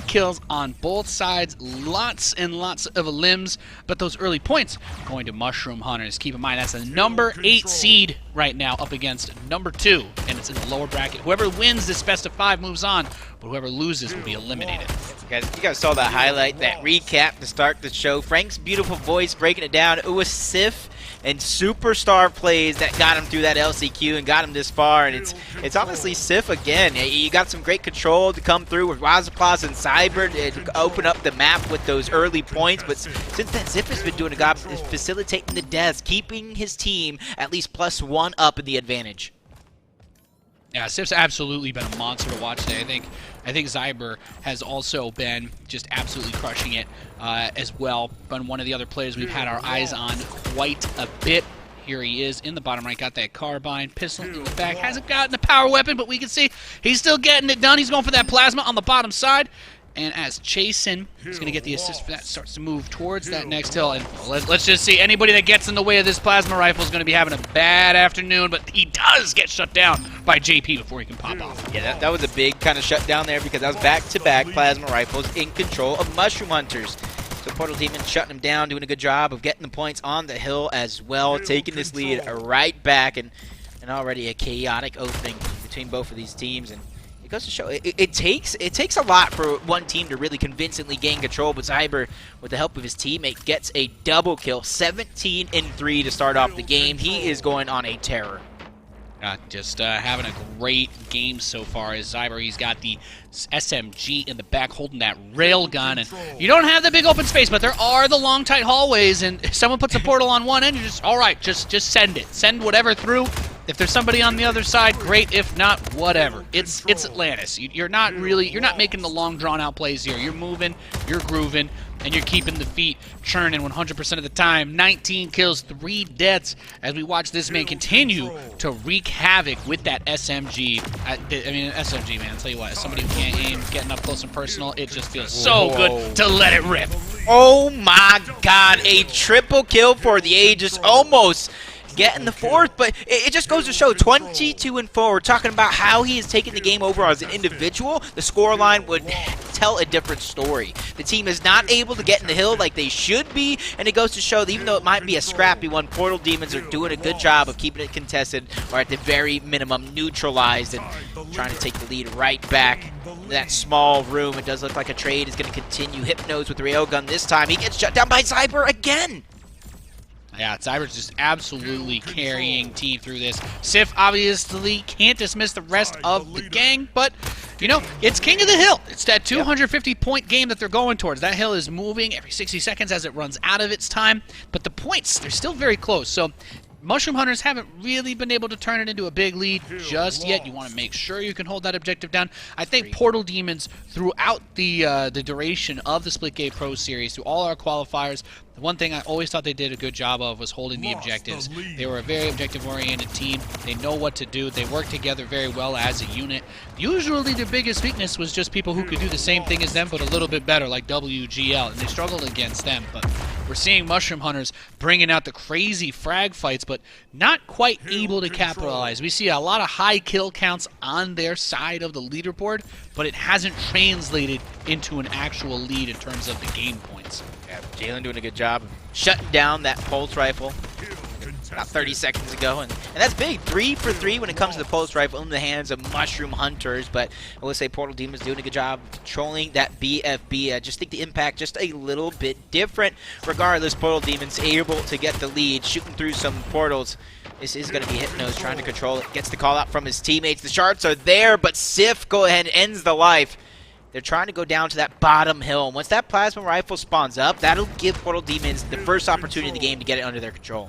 kills on both sides, lots and lots of limbs, but those early points going to Mushroom Hunters. Keep in mind, that's a number 8 seed right now up against number 2, and it's in the lower bracket. Whoever wins this best of 5 moves on, but whoever loses will be eliminated. You guys saw the highlight, that recap to start the show. Frank's beautiful voice breaking it down. It was Sif and superstar plays that got him through that LCQ and got him this far, and it's honestly Sif again. You got some great control to come through with Razaplas and Cyber to open up the map with those early points, but since then Sif has been doing a job facilitating the deaths, keeping his team at least +1 up in the advantage. Yeah, Sif's absolutely been a monster to watch today. I think Zyber has also been just absolutely crushing it as well. Been one of the other players we've had our eyes on quite a bit. Here he is in the bottom right, got that carbine, pistol in the back. Hasn't gotten the power weapon, but we can see he's still getting it done. He's going for that plasma on the bottom side. And as Chasen is going to get the assist for that, starts to move towards that next hill. And let's just see, anybody that gets in the way of this plasma rifle is going to be having a bad afternoon, but he does get shut down by JP before he can pop off. Yeah, that was a big kind of shutdown there because that was back-to-back plasma rifles in control of Mushroom Hunters. So Portal Demon shutting them down, doing a good job of getting the points on the hill as well, taking this lead right back, and already a chaotic opening between both of these teams. And it goes to show it takes a lot for one team to really convincingly gain control, but Zyber, with the help of his teammate, gets a double kill, 17-3 to start off the game. He is going on a terror. Just having a great game so far as Zyber. He's got the SMG in the back holding that rail gun, and you don't have the big open space, but there are the long tight hallways, and if someone puts a portal on one end, you're just, all right, just send it. Send whatever through. If there's somebody on the other side, great. If not, whatever. It's Atlantis. You're not making the long drawn out plays here. You're moving, you're grooving, and you're keeping the feet churning 100% of the time. 19 kills, 3 deaths as we watch this man continue to wreak havoc with that SMG. I mean, SMG, man, I'll tell you what, as somebody who can't aim, getting up close and personal, it just feels so good to let it rip. Oh my god, a triple kill for the Aegis, almost getting the fourth, but it just goes to show 22-4. We're talking about how he has taken the game over as an individual. The scoreline would tell a different story. The team is not able to get in the hill like they should be, and it goes to show that even though it might be a scrappy one, Portal Demons are doing a good job of keeping it contested, or at the very minimum neutralized, and trying to take the lead right back in that small room. It does look like a trade is going to continue. Hypnos with the railgun this time. He gets shut down by Zyber again. Yeah, Zyber's just absolutely carrying team through this. Sif obviously can't dismiss the rest of the gang, but, you know, it's King of the Hill. It's that 250-point game that they're going towards. That hill is moving every 60 seconds as it runs out of its time, but the points, they're still very close. So Mushroom Hunters haven't really been able to turn it into a big lead just yet. You want to make sure you can hold that objective down. I think Portal Demons, throughout the duration of the Splitgate Pro Series, through all our qualifiers, the one thing I always thought they did a good job of was holding the objectives. They were a very objective-oriented team. They know what to do. They work together very well as a unit. Usually their biggest weakness was just people who could do the same thing as them, but a little bit better, like WGL, and they struggled against them. But we're seeing Mushroom Hunters bringing out the crazy frag fights, but not quite able to capitalize. We see a lot of high kill counts on their side of the leaderboard, but it hasn't translated into an actual lead in terms of the game points. Yeah, Jalen doing a good job of shutting down that pulse rifle about 30 seconds ago, and that's big. 3 for 3 when it comes to the pulse rifle in the hands of Mushroom Hunters, but I will say Portal Demon's doing a good job controlling that BFB. I just think the impact just a little bit different. Regardless, Portal Demon's able to get the lead, shooting through some portals. This is going to be Hypnos trying to control it. Gets the call out from his teammates. The shards are there, but Sif go ahead and ends the life. They're trying to go down to that bottom hill. Once that plasma rifle spawns up, that'll give Portal Demons the first opportunity in the game to get it under their control.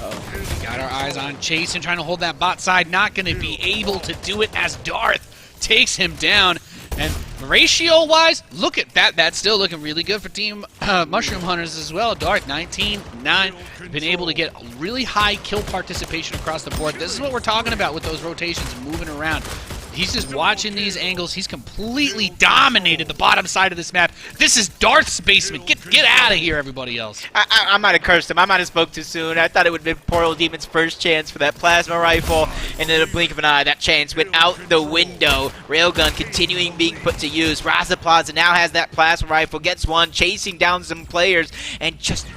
We got our eyes on Chase and trying to hold that bot side. Not going to be able to do it as Darth takes him down. And ratio-wise, look at that. That's still looking really good for Team Mushroom Hunters as well. Darth, 19-9. Been able to get really high kill participation across the board. This is what we're talking about with those rotations and moving around. He's just watching these angles. He's completely dominated the bottom side of this map. This is Darth's basement. Get out of here, everybody else. I might have cursed him. I might have spoke too soon. I thought it would have been Portal Demon's first chance for that plasma rifle, and in a blink of an eye, that chance went out the window. Railgun continuing being put to use. Raza Plaza now has that plasma rifle, gets one, chasing down some players, and just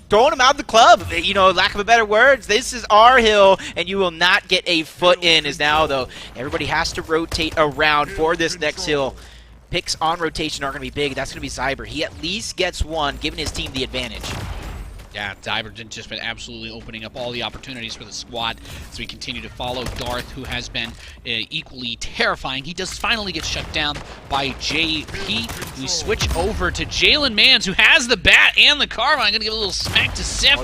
throwing them out of the club. You know, lack of a better words, this is our hill, and you will not get a foot in. As now, though, everybody has to rotate around for this next hill. Picks on rotation are going to be big. That's going to be Zyber. He at least gets one, giving his team the advantage. Yeah, Zyber's just been absolutely opening up all the opportunities for the squad as we continue to follow Darth, who has been equally terrifying. He does finally get shut down by JP. We switch over to Jalen Mans, who has the bat and the carbine. Going to give a little smack to Sif.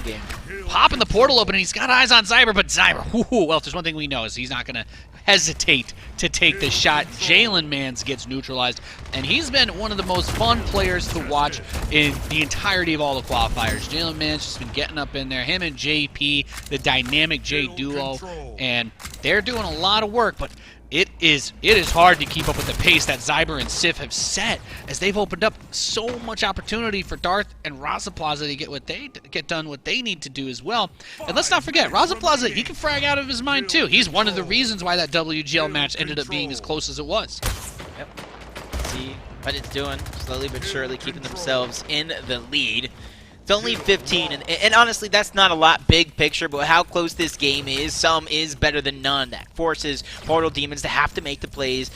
Popping the portal open, and he's got eyes on Zyber, but Zyber, well, if there's one thing we know is he's not going to hesitate to take the shot. Jalen Mans gets neutralized, and he's been one of the most fun players to watch in the entirety of all the qualifiers. Jalen Mans just been getting up in there. Him and JP, the dynamic J duo, and they're doing a lot of work, but it is hard to keep up with the pace that Zyber and Sif have set, as they've opened up so much opportunity for Darth and Razaplaza to get done what they need to do as well. And let's not forget, Razaplaza, he can frag out of his mind too. He's one of the reasons why that WGL match ended up being as close as it was. Yep. See what it's doing, slowly but surely keeping themselves in the lead. It's only 15, and honestly, that's not a lot big picture, but how close this game is, some is better than none. That forces Portal Demons to have to make the plays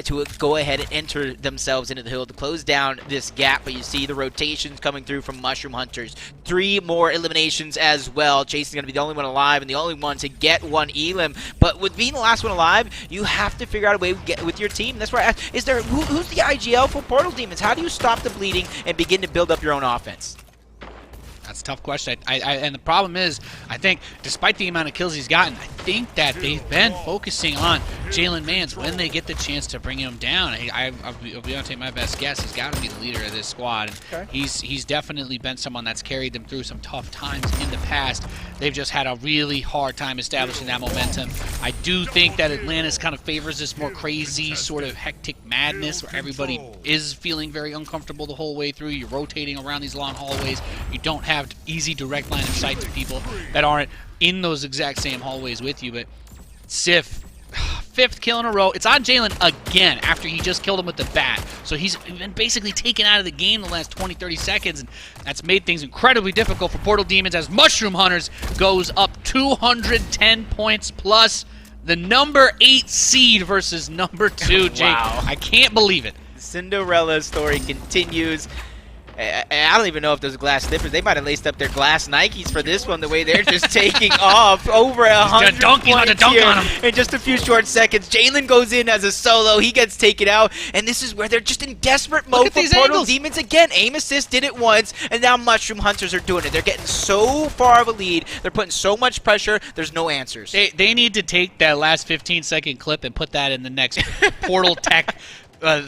to go ahead and enter themselves into the hill to close down this gap, but you see the rotations coming through from Mushroom Hunters. 3 more eliminations as well. Jason's going to be the only one alive and the only one to get 1 elim, but with being the last one alive, you have to figure out a way to get with your team. That's why who's the IGL for Portal Demons? How do you stop the bleeding and begin to build up your own offense? That's a tough question. And the problem is, I think, despite the amount of kills he's gotten, I think that they've been focusing on Jalen Mans when they get the chance to bring him down. I'll be able to take my best guess. He's got to be the leader of this squad. Okay. He's definitely been someone that's carried them through some tough times in the past. They've just had a really hard time establishing that momentum. I do think that Atlantis kind of favors this more crazy, sort of hectic madness where everybody is feeling very uncomfortable the whole way through. You're rotating around these long hallways. You don't have easy direct line of sight to people that aren't in those exact same hallways with you. But Sif, 5th kill in a row. It's on Jalen again after he just killed him with the bat. So he's been basically taken out of the game the last 20-30 seconds, and that's made things incredibly difficult for Portal Demons as Mushroom Hunters goes up 210 points plus the number 8 seed versus number 2. Jake, Wow. I can't believe it. Cinderella story continues. I don't even know if those glass slippers, they might have laced up their glass Nikes for this one, the way they're just taking off. Over 100 points here in just a few short seconds. Jalen goes in as a solo. He gets taken out, and this is where they're just in desperate mode for Portal Demons again. Aim assist did it once, and now Mushroom Hunters are doing it. They're getting so far of a lead. They're putting so much pressure. There's no answers. They need to take that last 15-second clip and put that in the next Portal Tech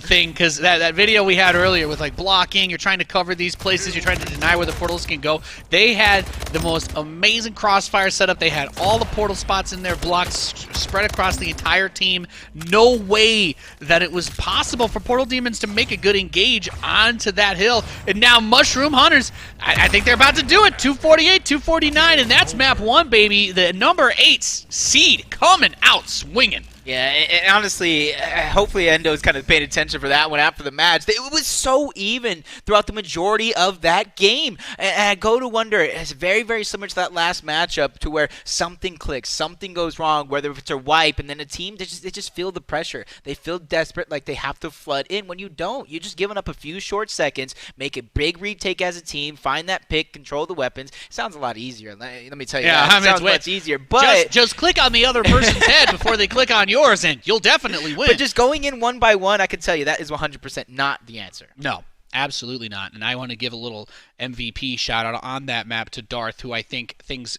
thing, because that video we had earlier with like blocking, you're trying to cover these places, you're trying to deny where the portals can go. They had the most amazing crossfire setup. They had all the portal spots in their blocks spread across the entire team. No way that it was possible for Portal Demons to make a good engage onto that hill. And now Mushroom Hunters, I think they're about to do it. 248, 249, and that's map 1, baby. The number 8 seed coming out swinging. Yeah, and honestly, hopefully Endo's kind of paying attention for that one after the match. It was so even throughout the majority of that game. And I go to wonder, it's very, very similar to that last matchup to where something clicks, something goes wrong, whether it's a wipe, and then a team, they just feel the pressure. They feel desperate, like they have to flood in. When you don't, you're just giving up a few short seconds, make a big retake as a team, find that pick, control the weapons. It sounds a lot easier. Let me tell you that. It sounds much easier. But just click on the other person's head before they click on yours, and you'll definitely win. But just going in one by one, I can tell you that is 100% not the answer. No, absolutely not. And I want to give a little MVP shout out on that map to Darth, who I think things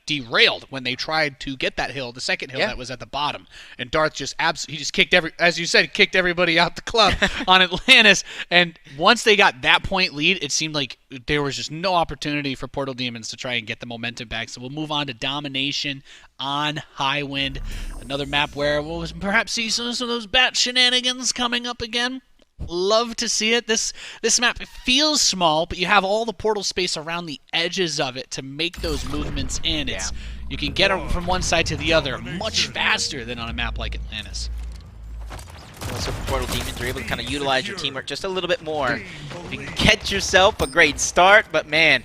derailed when they tried to get that hill, the second hill that was at the bottom. And Darth just kicked as you said, kicked everybody out the club on Atlantis. And once they got that point lead, it seemed like there was just no opportunity for Portal Demons to try and get the momentum back. So we'll move on to Domination on High Wind, another map where we'll perhaps see some of those bat shenanigans coming up again. Love to see it. This map feels small, but you have all the portal space around the edges of it to make those movements in. You can get them from one side to the other much faster than on a map like Atlantis. So Portal Demons are able to kind of utilize your teamwork just a little bit more. You can get yourself a great start, but man,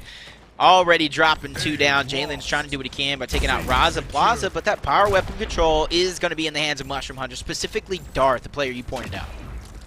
already dropping 2 down. Jalen's trying to do what he can by taking out Razaplaza, but that power weapon control is going to be in the hands of Mushroom Hunter, specifically Darth, the player you pointed out.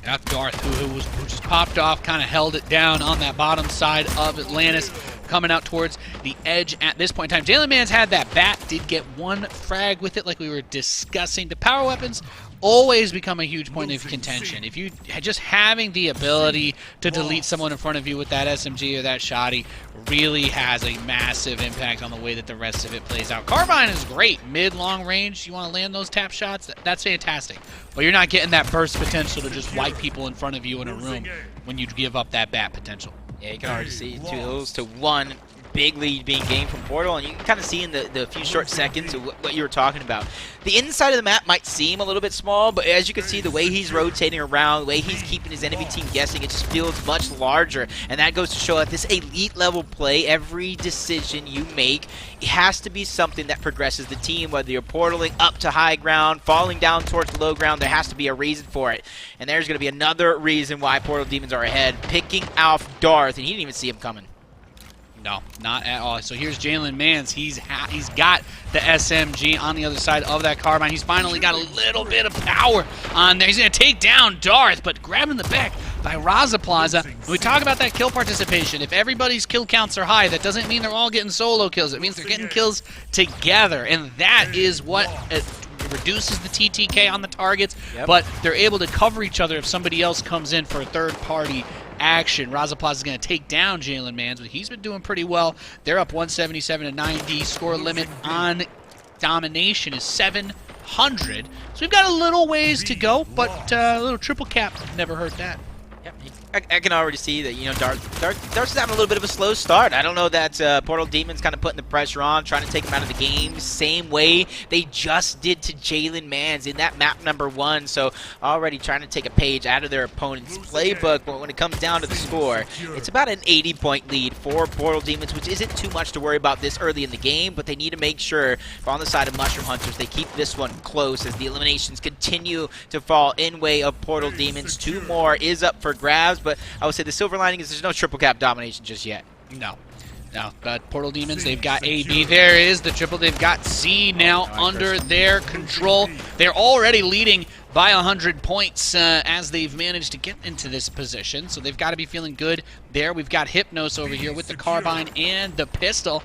That's Darth, who just popped off, kind of held it down on that bottom side of Atlantis, coming out towards the edge at this point in time. Jalen Mans had that bat, did get 1 frag with it like we were discussing. The power weapons always become a huge point of contention. If you just having the ability to delete someone in front of you with that SMG or that shotty really has a massive impact on the way that the rest of it plays out. Carbine is great. Mid-long range, you want to land those tap shots, that's fantastic. But you're not getting that burst potential to just wipe people in front of you in a room when you give up that bat potential. Yeah, you can already see 2 to 1. big lead being gained from Portal, and you can kind of see in the few short seconds of what you were talking about. The inside of the map might seem a little bit small, but as you can see, the way he's rotating around, the way he's keeping his enemy team guessing, it just feels much larger, and that goes to show that this elite level play, every decision you make, it has to be something that progresses the team, whether you're portaling up to high ground, falling down towards the low ground, there has to be a reason for it. And there's going to be another reason why Portal Demons are ahead, picking off Darth, and he didn't even see him coming. No, not at all. So here's Jalen Mans. He's got the SMG on the other side of that carbine. He's finally got a little bit of power on there. He's going to take down Darth, but grabbing the back by Raza Plaza. When we talk about that kill participation, if everybody's kill counts are high, that doesn't mean they're all getting solo kills. It means they're getting kills together, and that is what reduces the TTK on the targets, but they're able to cover each other if somebody else comes in for a third-party action. Raza Plaza is going to take down Jalen Mans, but he's been doing pretty well. They're up 177 to 90. Score limit on domination is 700. So we've got a little ways to go, but a little triple cap never hurt that. I can already see that, you know, Darth's having a little bit of a slow start. I don't know that Portal Demons kind of putting the pressure on, trying to take him out of the game, same way they just did to Jalen Mans in that map number 1. So already trying to take a page out of their opponent's playbook. But when it comes down to the score, it's about an 80-point lead for Portal Demons, which isn't too much to worry about this early in the game. But they need to make sure, on the side of Mushroom Hunters, they keep this one close as the eliminations continue to fall in way of Portal Demons. 2 more is up for grabs. But I would say the silver lining is there's no triple cap domination just yet. No, but Portal Demons, they've got A, B. There is the triple. They've got C now under their control. They're already leading by 100 points as they've managed to get into this position. So they've got to be feeling good there. We've got Hypnos over here with the carbine and the pistol.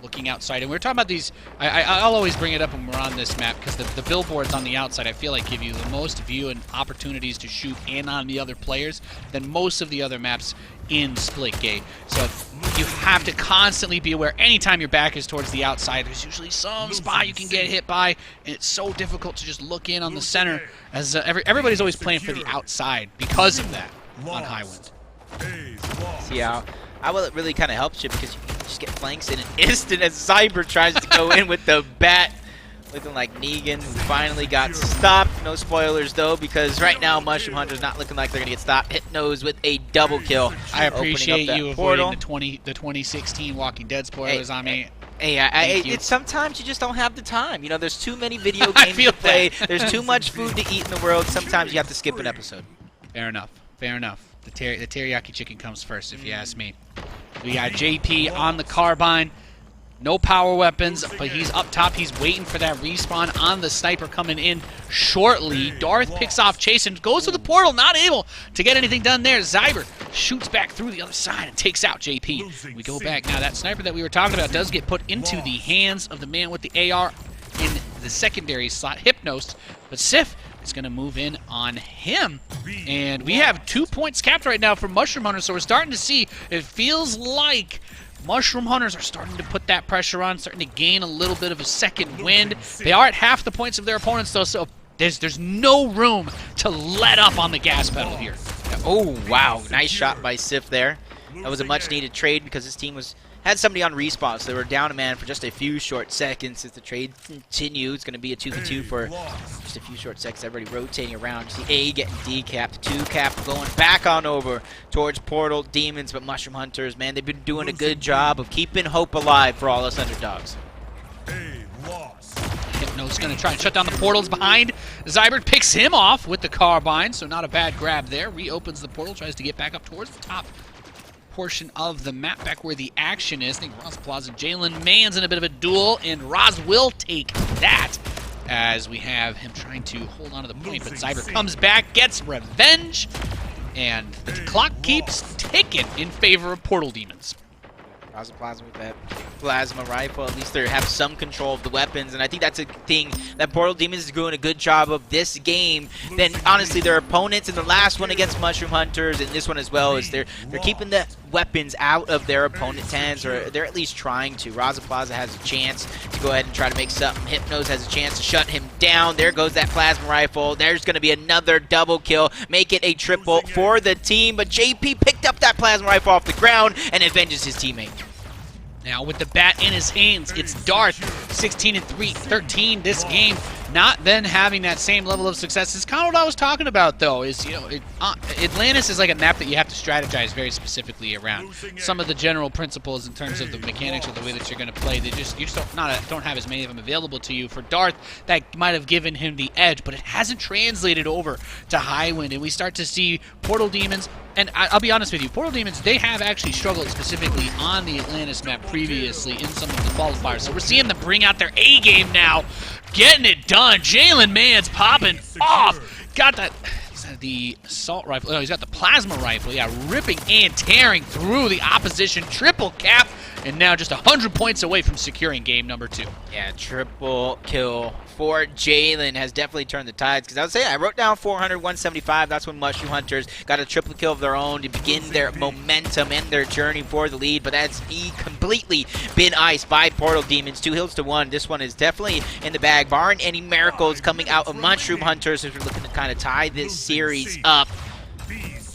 Looking outside, and we're talking about these. I'll always bring it up when we're on this map because the billboards on the outside, I feel like, give you the most view and opportunities to shoot in on the other players than most of the other maps in Splitgate. So you have to constantly be aware. Anytime your back is towards the outside, there's usually some spot you can get hit by, and it's so difficult to just look in on the center. As everybody's always playing for the outside because of that on high winds. See how it really kind of helps you because you can just get flanks in an instant as Cyber tries to go in with the bat. Looking like Negan, who finally got stopped. No spoilers, though, because right now Mushroom Hunter's not looking like they're going to get stopped. Hypnos with a double kill. I appreciate you avoiding the 2016 Walking Dead spoilers on me. It's sometimes you just don't have the time. You know, there's too many video games to play. There's too much food to eat in the world. Sometimes you have to skip an episode. Fair enough. Fair enough. The teriyaki chicken comes first, if you ask me. We got JP on the carbine. No power weapons, but he's up top. He's waiting for that respawn on the sniper coming in shortly. Darth picks off Chase and goes to the portal, not able to get anything done there. Zyber shoots back through the other side and takes out JP. We go back. Now, that sniper that we were talking about does get put into the hands of the man with the AR in the secondary slot, Hypnos, but Sif is going to move in on him. And we have 2 points capped right now for Mushroom Hunters, so we're starting to see, it feels like Mushroom Hunters are starting to put that pressure on, starting to gain a little bit of a second wind. They are at half the points of their opponents, though, so there's no room to let up on the gas pedal here. Oh, wow. Nice shot by Sif there. That was a much-needed trade because his team had somebody on respawn, so they were down a man for just a few short seconds. As the trade continues, it's going to be a 2v2 for just a few short seconds. Everybody rotating around. You see A getting decapped, 2 cap going back on over towards Portal Demons, but Mushroom Hunters, man, they've been doing a good job of keeping hope alive for all us underdogs. Hypno's going to try and shut down the portals behind. Zybert picks him off with the carbine, so not a bad grab there. Reopens the portal, tries to get back up towards the top portion of the map, back where the action is. I think Raza Plaza and Jalen Mans in a bit of a duel, and Raz will take that as we have him trying to hold on to the point, but Zyber comes back, gets revenge, and the clock keeps ticking in favor of Portal Demons. Raza Plaza with that plasma rifle, at least they have some control of the weapons, and I think that's a thing that Portal Demons is doing a good job of this game than honestly their opponents in the last one against Mushroom Hunters and this one as well. Is they're keeping the weapons out of their opponent's hands, or they're at least trying to. Raza Plaza has a chance to go ahead and try to make something. Hypnos has a chance to shut him down. There goes that plasma rifle. There's going to be another double kill, make it a triple for the team, but JP picked up that plasma rifle off the ground and avenges his teammate. Now with the bat in his hands, it's Darth, 16-3, 13 this game. Not then having that same level of success is kind of what I was talking about, though. Is Atlantis is like a map that you have to strategize very specifically around. Some of the general principles in terms of the mechanics of the way that you're going to play, you just don't have as many of them available to you. For Darth, that might have given him the edge, but it hasn't translated over to Highwind, and we start to see Portal Demons. And I'll be honest with you, Portal Demons, they have actually struggled specifically on the Atlantis map previously in some of the qualifiers. So we're seeing them bring out their A game now, getting it done. Jalen Mans popping off. Got that. Is that the assault rifle? Oh, he's got the plasma rifle. Yeah, ripping and tearing through the opposition. Triple cap. And now just 100 points away from securing game number 2. Yeah, triple kill for Jalen has definitely turned the tides. Because I was saying, I wrote down 400, 175. That's when Mushroom Hunters got a triple kill of their own to begin their momentum and their journey for the lead. But that's completely been iced by Portal Demons. 2 hills to 1. This one is definitely in the bag. Barring any miracles coming out of Mushroom Hunters as we're looking to kind of tie this series up.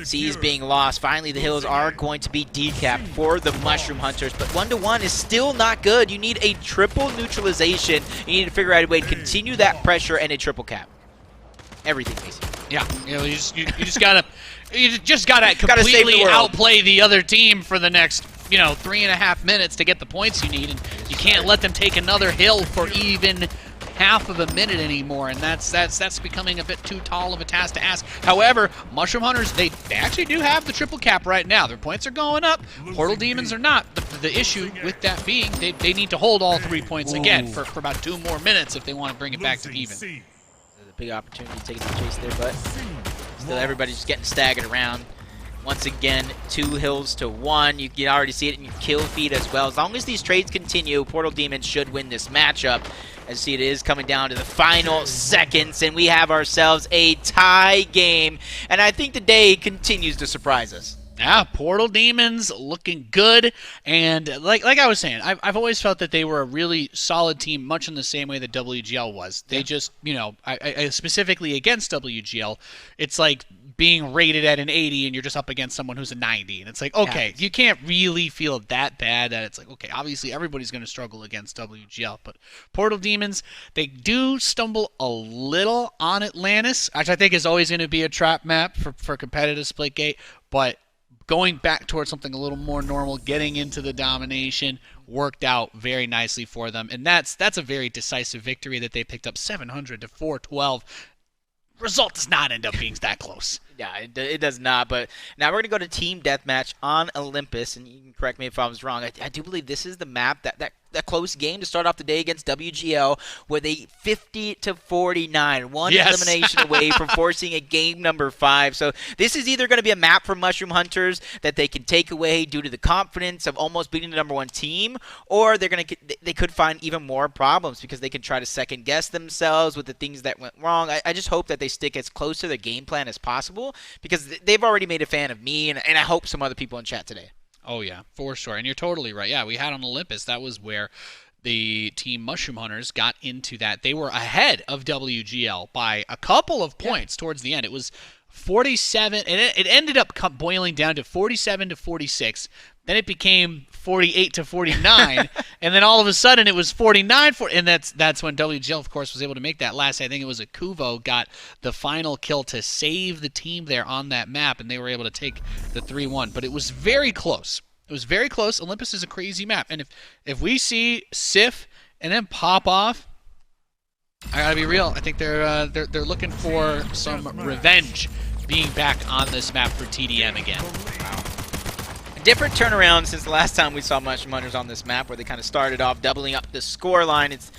C is being lost. Finally, the hills are going to be decapped for the Mushroom Hunters, but 1-1 is still not good. You need a triple neutralization. You need to figure out a way to continue that pressure and a triple cap. Everything, basically. Yeah, you just gotta completely outplay the other team for the next 3.5 minutes to get the points you need, and you can't let them take another hill for even half of a minute anymore, and that's becoming a bit too tall of a task to ask. However, Mushroom Hunters, they actually do have the triple cap right now. Their points are going up. Portal Demons are not. The issue with that being they need to hold all 3 points again for about 2 more minutes if they want to bring it back to even. There's a big opportunity taking the chase there, but still everybody's just getting staggered around. Once again, 2 hills to 1. You can already see it in your kill feed as well. As long as these trades continue, Portal Demons should win this matchup. As you see, it is coming down to the final seconds, and we have ourselves a tie game. And I think the day continues to surprise us. Yeah, Portal Demons looking good, and like I was saying, I've always felt that they were a really solid team, much in the same way that WGL was. They just, I specifically against WGL, it's like being rated at an 80 and you're just up against someone who's a 90, and it's like, okay, you can't really feel that bad that it's like, okay, obviously everybody's going to struggle against WGL, but Portal Demons, they do stumble a little on Atlantis, which I think is always going to be a trap map for competitive Splitgate, but going back towards something a little more normal, getting into the domination, worked out very nicely for them. And that's a very decisive victory that they picked up 700 to 412. Result does not end up being that close. Yeah, it does not. But now we're going to go to Team Deathmatch on Olympus. And you can correct me if I was wrong. I do believe this is the map that close game to start off the day against WGL with a 50-49. One elimination away from forcing a game number 5. So this is either going to be a map for Mushroom Hunters that they can take away due to the confidence of almost beating the #1 team, or they could find even more problems because they can try to second guess themselves with the things that went wrong. I just hope that they stick as close to their game plan as possible because they've already made a fan of me, and I hope some other people in chat today. Oh, yeah, for sure. And you're totally right. Yeah, we had on Olympus, that was where the Team Mushroom Hunters got into that. They were ahead of WGL by a couple of points towards the end. It was 47, and it ended up boiling down to 47 to 46. Then it became 48 to 49, and then all of a sudden it was 49, and that's when WGL, of course, was able to make that last. I think it was a Kuvo got the final kill to save the team there on that map, and they were able to take the 3-1. But it was very close. It was very close. Olympus is a crazy map, and if we see Sif and then pop off, I gotta be real. I think they're looking for some revenge being back on this map for TDM again. Wow. A different turnaround since the last time we saw Mushroom Hunters on this map, where they kind of started off doubling up the score line. It's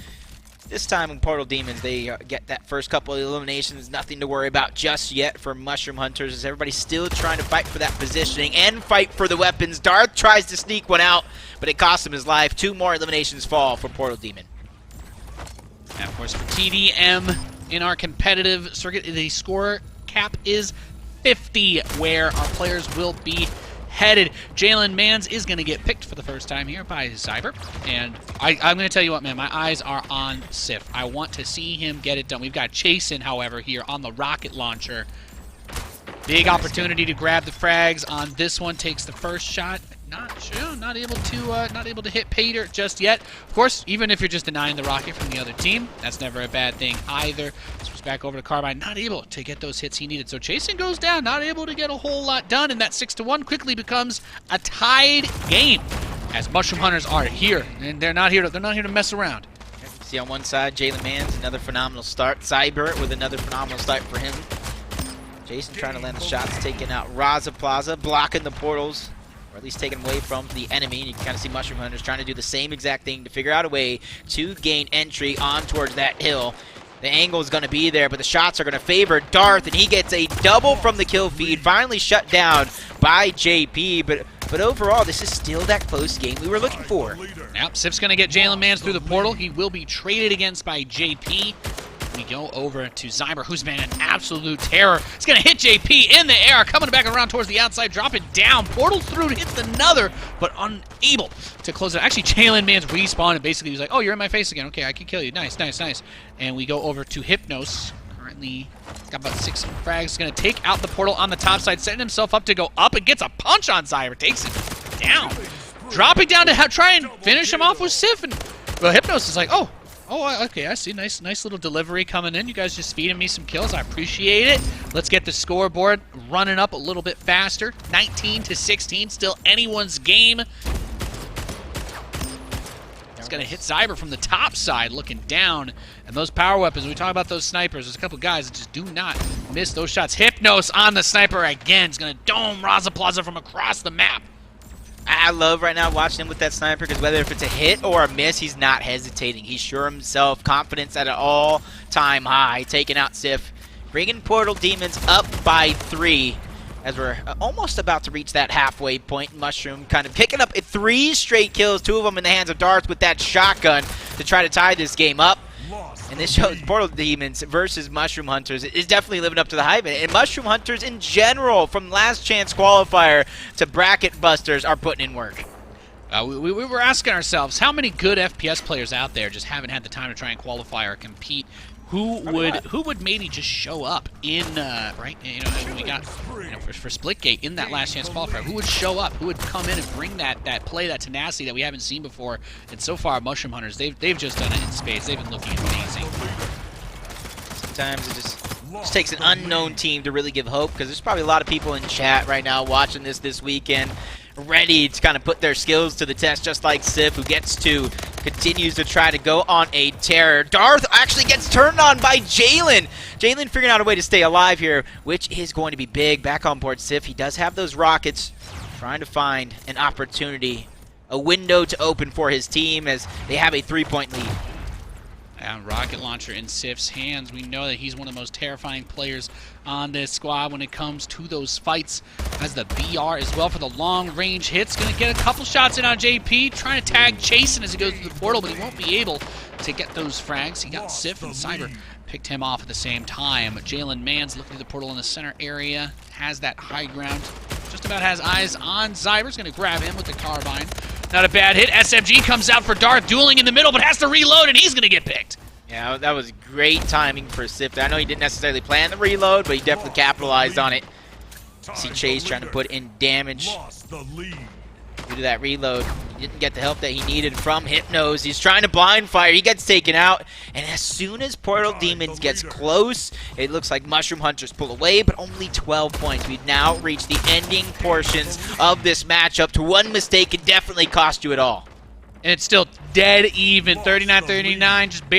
this time in Portal Demons, they get that first couple of eliminations. Nothing to worry about just yet for Mushroom Hunters, as everybody's still trying to fight for that positioning and fight for the weapons. Darth tries to sneak one out, but it costs him his life. 2 more eliminations fall for Portal Demon. And of course, for TDM in our competitive circuit, the score cap is 50, where our players will be headed. Jalen Mans is going to get picked for the first time here by Cyber, and I'm going to tell you what, man, my eyes are on Sif. I want to see him get it done. We've got Chasen, however, here on the rocket launcher. Big opportunity to grab the frags on this one. Takes the first shot. not able to hit pay dirt just yet. Of course, even if you're just denying the rocket from the other team, that's never a bad thing either. Switch back over to Carbine, not able to get those hits he needed. So Jason goes down, not able to get a whole lot done, and that 6-1 quickly becomes a tied game. As Mushroom Hunters are here, and they're not here to mess around. See on one side, Jalen Mans, another phenomenal start. Cyber with another phenomenal start for him. Jason trying to land the shots, taking out Raza Plaza, blocking the portals, or at least taking away from the enemy. And you can kind of see Mushroom Hunters trying to do the same exact thing to figure out a way to gain entry on towards that hill. The angle is going to be there, but the shots are going to favor Darth, and he gets a double from the kill feed, finally shut down by JP. But overall, this is still that close game we were looking for. Yep, Sif's going to get Jalen Mans through the portal. He will be traded against by JP. We go over to Zyber, who's been an absolute terror. He's going to hit JP in the air, coming back around towards the outside, drop it down. Portal through, hits another, but unable to close it. Actually, Jalen Mans respawned, and basically he's like, oh, you're in my face again. Okay, I can kill you. Nice, nice, nice. And we go over to Hypnos. Currently, he's got about 6 frags. He's going to take out the portal on the top side, setting himself up to go up, and gets a punch on Zyber. Takes it down. Dropping down to try and finish him off with Sif. And, well, Hypnos is like, oh, okay, I see. Nice little delivery coming in. You guys just feeding me some kills. I appreciate it. Let's get the scoreboard running up a little bit faster. 19-16, still anyone's game. It's going to hit Zyber from the top side, looking down. And those power weapons, we talk about those snipers, there's a couple guys that just do not miss those shots. Hypnos on the sniper again. He's going to dome Raza Plaza from across the map. I love right now watching him with that sniper because whether if it's a hit or a miss, he's not hesitating. He's sure of himself, confidence at an all-time high, taking out Sif, bringing Portal Demons up by 3 as we're almost about to reach that halfway point. Mushroom kind of picking up 3 straight kills, 2 of them in the hands of Darth with that shotgun to try to tie this game up. And this shows Portal Demons versus Mushroom Hunters is definitely living up to the hype. And Mushroom Hunters in general, from Last Chance Qualifier to Bracket Busters, are putting in work. We were asking ourselves, how many good FPS players out there just haven't had the time to try and qualify or compete? Who would maybe just show up in right? You know, when we got for Splitgate in that Last Chance Qualifier, who would show up? Who would come in and bring that play, that tenacity that we haven't seen before? And so far, Mushroom Hunters, they've just done it in spades. They've been looking amazing. Sometimes it just takes an unknown team to really give hope, because there's probably a lot of people in chat right now watching this weekend, ready to kind of put their skills to the test, just like Sif, who continues to try to go on a tear. Darth actually gets turned on by Jalen. Jalen figuring out a way to stay alive here, which is going to be big. Back on board Sif, he does have those rockets, trying to find an opportunity, a window to open for his team as they have a 3-point lead. Rocket launcher in Sif's hands. We know that he's one of the most terrifying players on this squad when it comes to those fights. Has the BR as well for the long range hits. Going to get a couple shots in on JP. Trying to tag Jason as he goes through the portal, but he won't be able to get those frags. He got Sif and Cyber picked him off at the same time. Jalen Mans looking at the portal in the center area. Has that high ground. Just about has eyes on Zyber's going to grab him with the carbine. Not a bad hit. SMG comes out for Darth, dueling in the middle, but has to reload, and he's going to get picked. Yeah, that was great timing for Sif. I know he didn't necessarily plan the reload, but he definitely capitalized on it. See Chase trying to put in damage due to that reload. He didn't get the help that he needed from Hypnos. He's trying to blind fire. He gets taken out. And as soon as Portal Demons gets close, it looks like Mushroom Hunters pull away, but only 12 points. We've now reached the ending portions of this matchup. To one mistake can definitely cost you it all. And it's still dead even, 39-39, just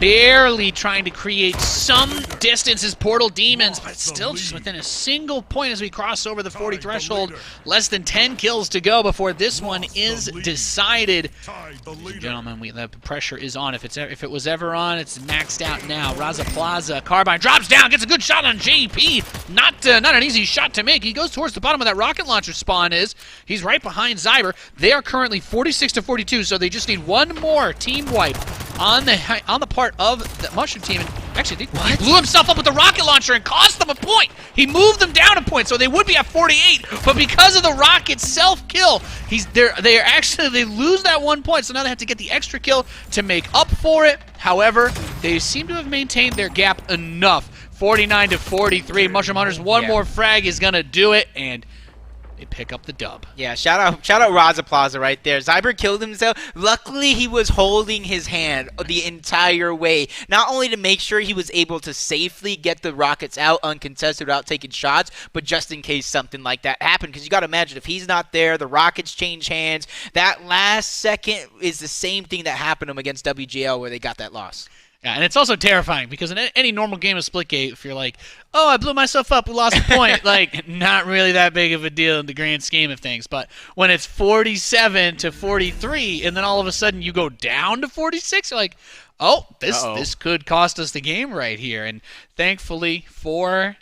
barely trying to create some distance as Portal Demons, but still just within a single point as we cross over the 40 threshold. Less than 10 kills to go before this one is decided. Ladies and gentlemen, the pressure is on. If it was ever on, it's maxed out now. Raza Plaza, carbine drops down, gets a good shot on JP. Not an easy shot to make. He goes towards the bottom of that rocket launcher spawn. He's right behind Zyber. They are currently 46-42, so they just need one more team wipe on the part of the Mushroom team. And actually, he blew himself up with the rocket launcher and cost them a point. He moved them down a point, so they would be at 48. But because of the rocket self-kill, they lose that 1 point. So now they have to get the extra kill to make up for it. However, they seem to have maintained their gap enough. 49-43. Mushroom Hunters, one more frag is gonna do it, and they pick up the dub. Yeah, shout out Raza Plaza right there. Zyber killed himself. Luckily, he was holding his hand the entire way. Not only to make sure he was able to safely get the rockets out uncontested without taking shots, but just in case something like that happened. Because you got to imagine, if he's not there, the rockets change hands. That last second is the same thing that happened to him against WGL where they got that loss. Yeah, and it's also terrifying because in any normal game of Splitgate, if you're like, oh, I blew myself up, we lost a point, like, not really that big of a deal in the grand scheme of things. But when it's 47 to 43, and then all of a sudden you go down to 46, you're like, oh, this could cost us the game right here. And thankfully for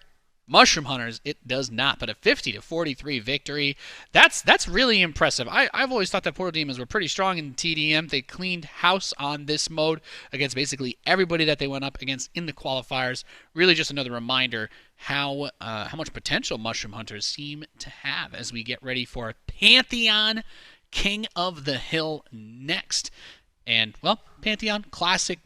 Mushroom Hunters, it does not. But a 50 to 43 victory, that's really impressive. I've always thought that Portal Demons were pretty strong in TDM. They cleaned house on this mode against basically everybody that they went up against in the qualifiers. Really just another reminder how much potential Mushroom Hunters seem to have as we get ready for Pantheon King of the Hill next. And, well, Pantheon, classic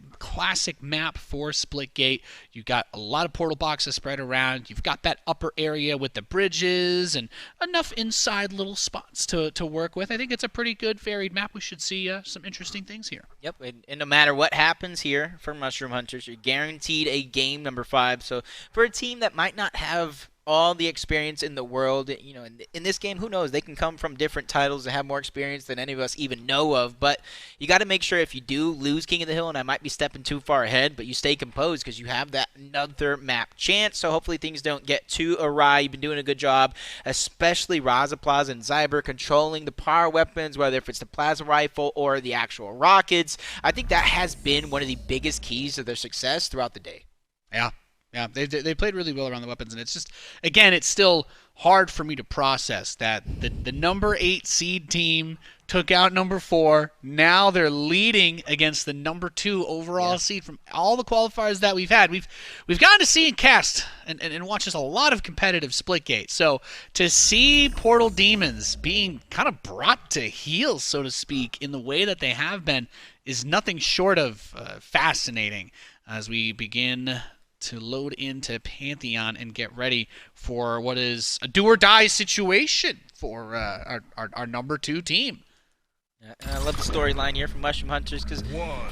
map for Splitgate. You've got a lot of portal boxes spread around. You've got that upper area with the bridges and enough inside little spots to work with. I think it's a pretty good varied map. We should see some interesting things here. Yep, and no matter what happens here for Mushroom Hunters, you're guaranteed a game number 5. So for a team that might not have all the experience in the world, you know, in this game, who knows? They can come from different titles and have more experience than any of us even know of. But you got to make sure if you do lose King of the Hill, and I might be stepping too far ahead, but you stay composed because you have that another map chance. So hopefully things don't get too awry. You've been doing a good job, especially Raza Plaza and Zyber controlling the power weapons, whether if it's the plasma rifle or the actual rockets. I think that has been one of the biggest keys to their success throughout the day. Yeah. Yeah, they played really well around the weapons, and it's just, again, it's still hard for me to process that the number 8 seed team took out number 4. Now they're leading against the number 2 overall seed from all the qualifiers that we've had. We've gotten to see and cast and watch just a lot of competitive Splitgate. So to see Portal Demons being kind of brought to heel, so to speak, in the way that they have been is nothing short of fascinating as we begin to load into Pantheon and get ready for what is a do-or-die situation for our number 2 team. And I love the storyline here from Mushroom Hunters because,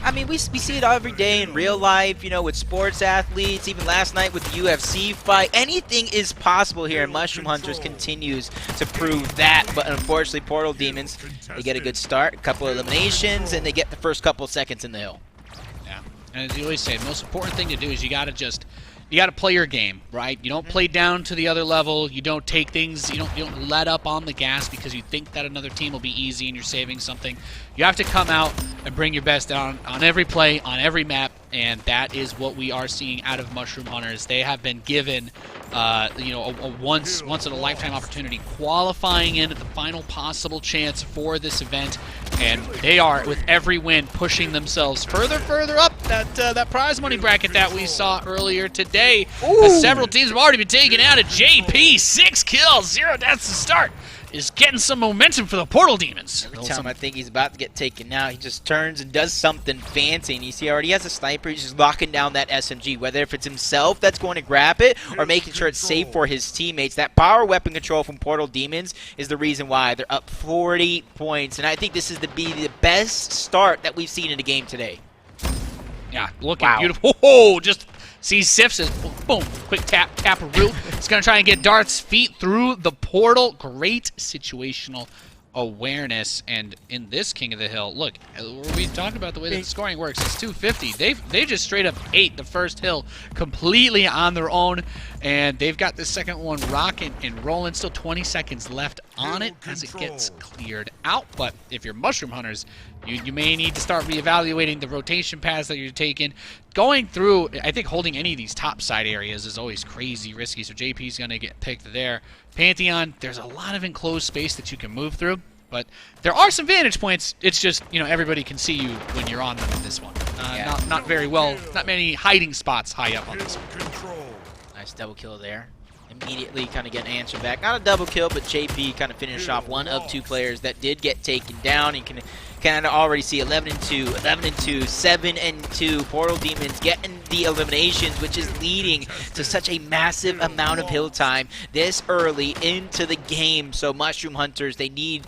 I mean, we see it every day in real life, you know, with sports athletes, even last night with the UFC fight. Anything is possible here, and Mushroom Hunters continues to prove that. But unfortunately, Portal Demons, they get a good start, a couple of eliminations, and they get the first couple seconds in the hill. And as you always say, the most important thing to do is you got to play your game, right? You don't play down to the other level. You don't take things, you don't let up on the gas because you think that another team will be easy and you're saving something. You have to come out and bring your best down on every play, on every map, and that is what we are seeing out of Mushroom Hunters. They have been given a once in a lifetime opportunity, qualifying in at the final possible chance for this event, and they are, with every win, pushing themselves further up that prize money bracket that we saw earlier today. Several teams have already been taken out of JP. 6 kills, 0 deaths to start. Is getting some momentum for the Portal Demons. Every time I think he's about to get taken out, he just turns and does something fancy. And you see, already has a sniper. He's just locking down that SMG, whether if it's himself that's going to grab it or making sure it's safe for his teammates. That power weapon control from Portal Demons is the reason why they're up 40 points. And I think this is the best start that we've seen in the game today. Yeah, looking beautiful. Oh, just see Sif says, boom, quick tap a root. He's going to try and get Darth's feet through the portal. Great situational awareness. And in this King of the Hill, look, we talked about the way that the scoring works. It's 250. They just straight up ate the first hill completely on their own. And they've got the second one rocking and rolling. Still 20 seconds left on it as it gets cleared out. But if you're Mushroom Hunters, you may need to start reevaluating the rotation paths that you're taking. Going through, I think holding any of these top side areas is always crazy risky, so JP's going to get picked there. Pantheon, there's a lot of enclosed space that you can move through, but there are some vantage points. It's just, everybody can see you when you're on them in this one. Not very well, not many hiding spots high up on this one. Nice double kill there. Immediately kind of get an answer back. Not a double kill, but JP kind of finished off one of 2 players that did get taken down. You can Can already see 11-2, 11-2, 7-2. Portal Demons getting the eliminations, which is leading to such a massive amount of hill time this early into the game. So Mushroom Hunters, they need,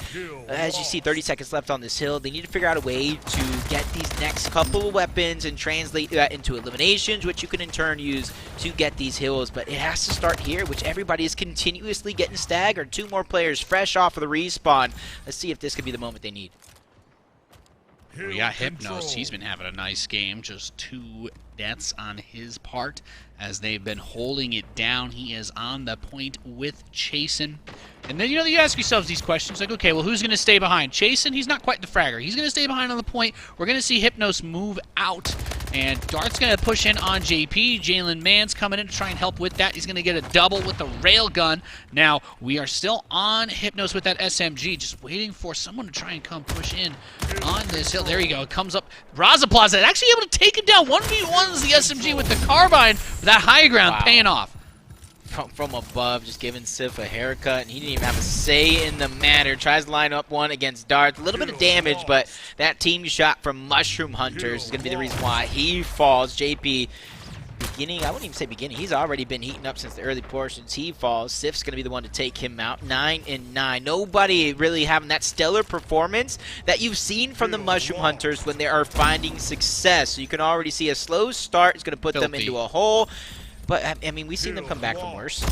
as you see, 30 seconds left on this hill. They need to figure out a way to get these next couple of weapons and translate that into eliminations, which you can in turn use to get these hills. But it has to start here, which everybody is continuously getting staggered. 2 more players fresh off of the respawn. Let's see if this could be the moment they need. We got Hypnos. He's been having a nice game. Just 2 deaths on his part as they've been holding it down. He is on the point with Chasen. And then, you ask yourselves these questions, like, okay, well, who's going to stay behind? Chasen, he's not quite the fragger. He's going to stay behind on the point. We're going to see Hypnos move out. And Dart's going to push in on JP. Jalen Mann's coming in to try and help with that. He's going to get a double with the railgun. Now, we are still on Hypnos with that SMG, just waiting for someone to try and come push in on this hill. There you go. It comes up. Razaplaza actually able to take him down. 1v1s the SMG with the carbine. That high ground paying off. From above, just giving Sif a haircut, and he didn't even have a say in the matter. Tries to line up one against Dart. A little bit of damage, but that team shot from Mushroom Hunters is going to be the reason why he falls. JP, beginning, I wouldn't even say beginning, he's already been heating up since the early portions. He falls. Sif's going to be the one to take him out. 9-9. Nobody really having that stellar performance that you've seen from the Mushroom Hunters when they are finding success. So you can already see a slow start is going to put them into a hole. But, I mean, we've seen them come back from worse.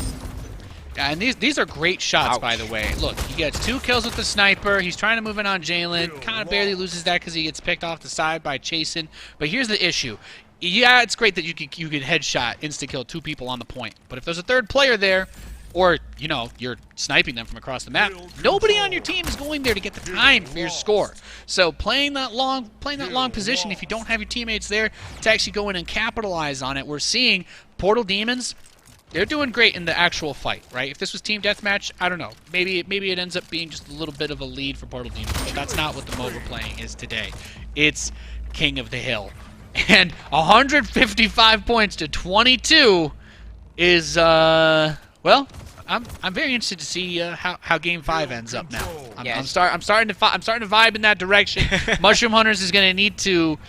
Yeah, and these are great shots, by the way. Look, he gets 2 kills with the sniper. He's trying to move in on Jalen. Kind of barely loses that because he gets picked off the side by Chasen. But here's the issue. Yeah, it's great that you could headshot, insta-kill 2 people on the point. But if there's a 3rd player there, or, you're sniping them from across the map, nobody on your team is going there to get the time for your score. So playing that long position, if you don't have your teammates there to actually go in and capitalize on it, we're seeing Portal Demons, they're doing great in the actual fight, right? If this was team deathmatch, I don't know. Maybe it ends up being just a little bit of a lead for Portal Demons, but that's not what the mode we're playing is today. It's King of the Hill. And 155 points to 22 is, well, I'm very interested to see how Game 5 ends up now. I'm starting to vibe in that direction. Mushroom Hunters is going to need to,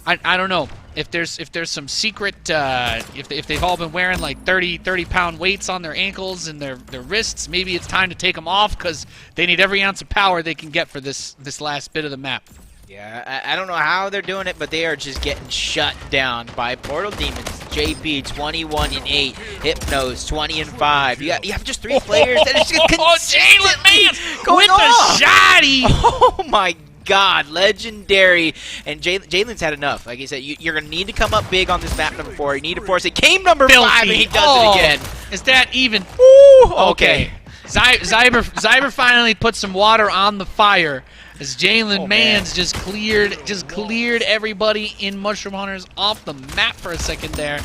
I don't know if there's some secret if they've all been wearing like 30-pound weights on their ankles and their wrists. Maybe it's time to take them off because they need every ounce of power they can get for this last bit of the map. Yeah, I don't know how they're doing it, but they are just getting shut down by Portal Demons. JP 21-8, Hypnos 20-5. You have just 3 players that are just consistently going with the shoddy. Oh my God, legendary. And Jalen's had enough. Like I said, you're gonna need to come up big on this map number 4. You need to force it. Game number 5, and he does it again. Is that even? Woo! Okay. Zyber finally put some water on the fire. As Jalen Mans just cleared everybody in Mushroom Hunters off the map for a second there.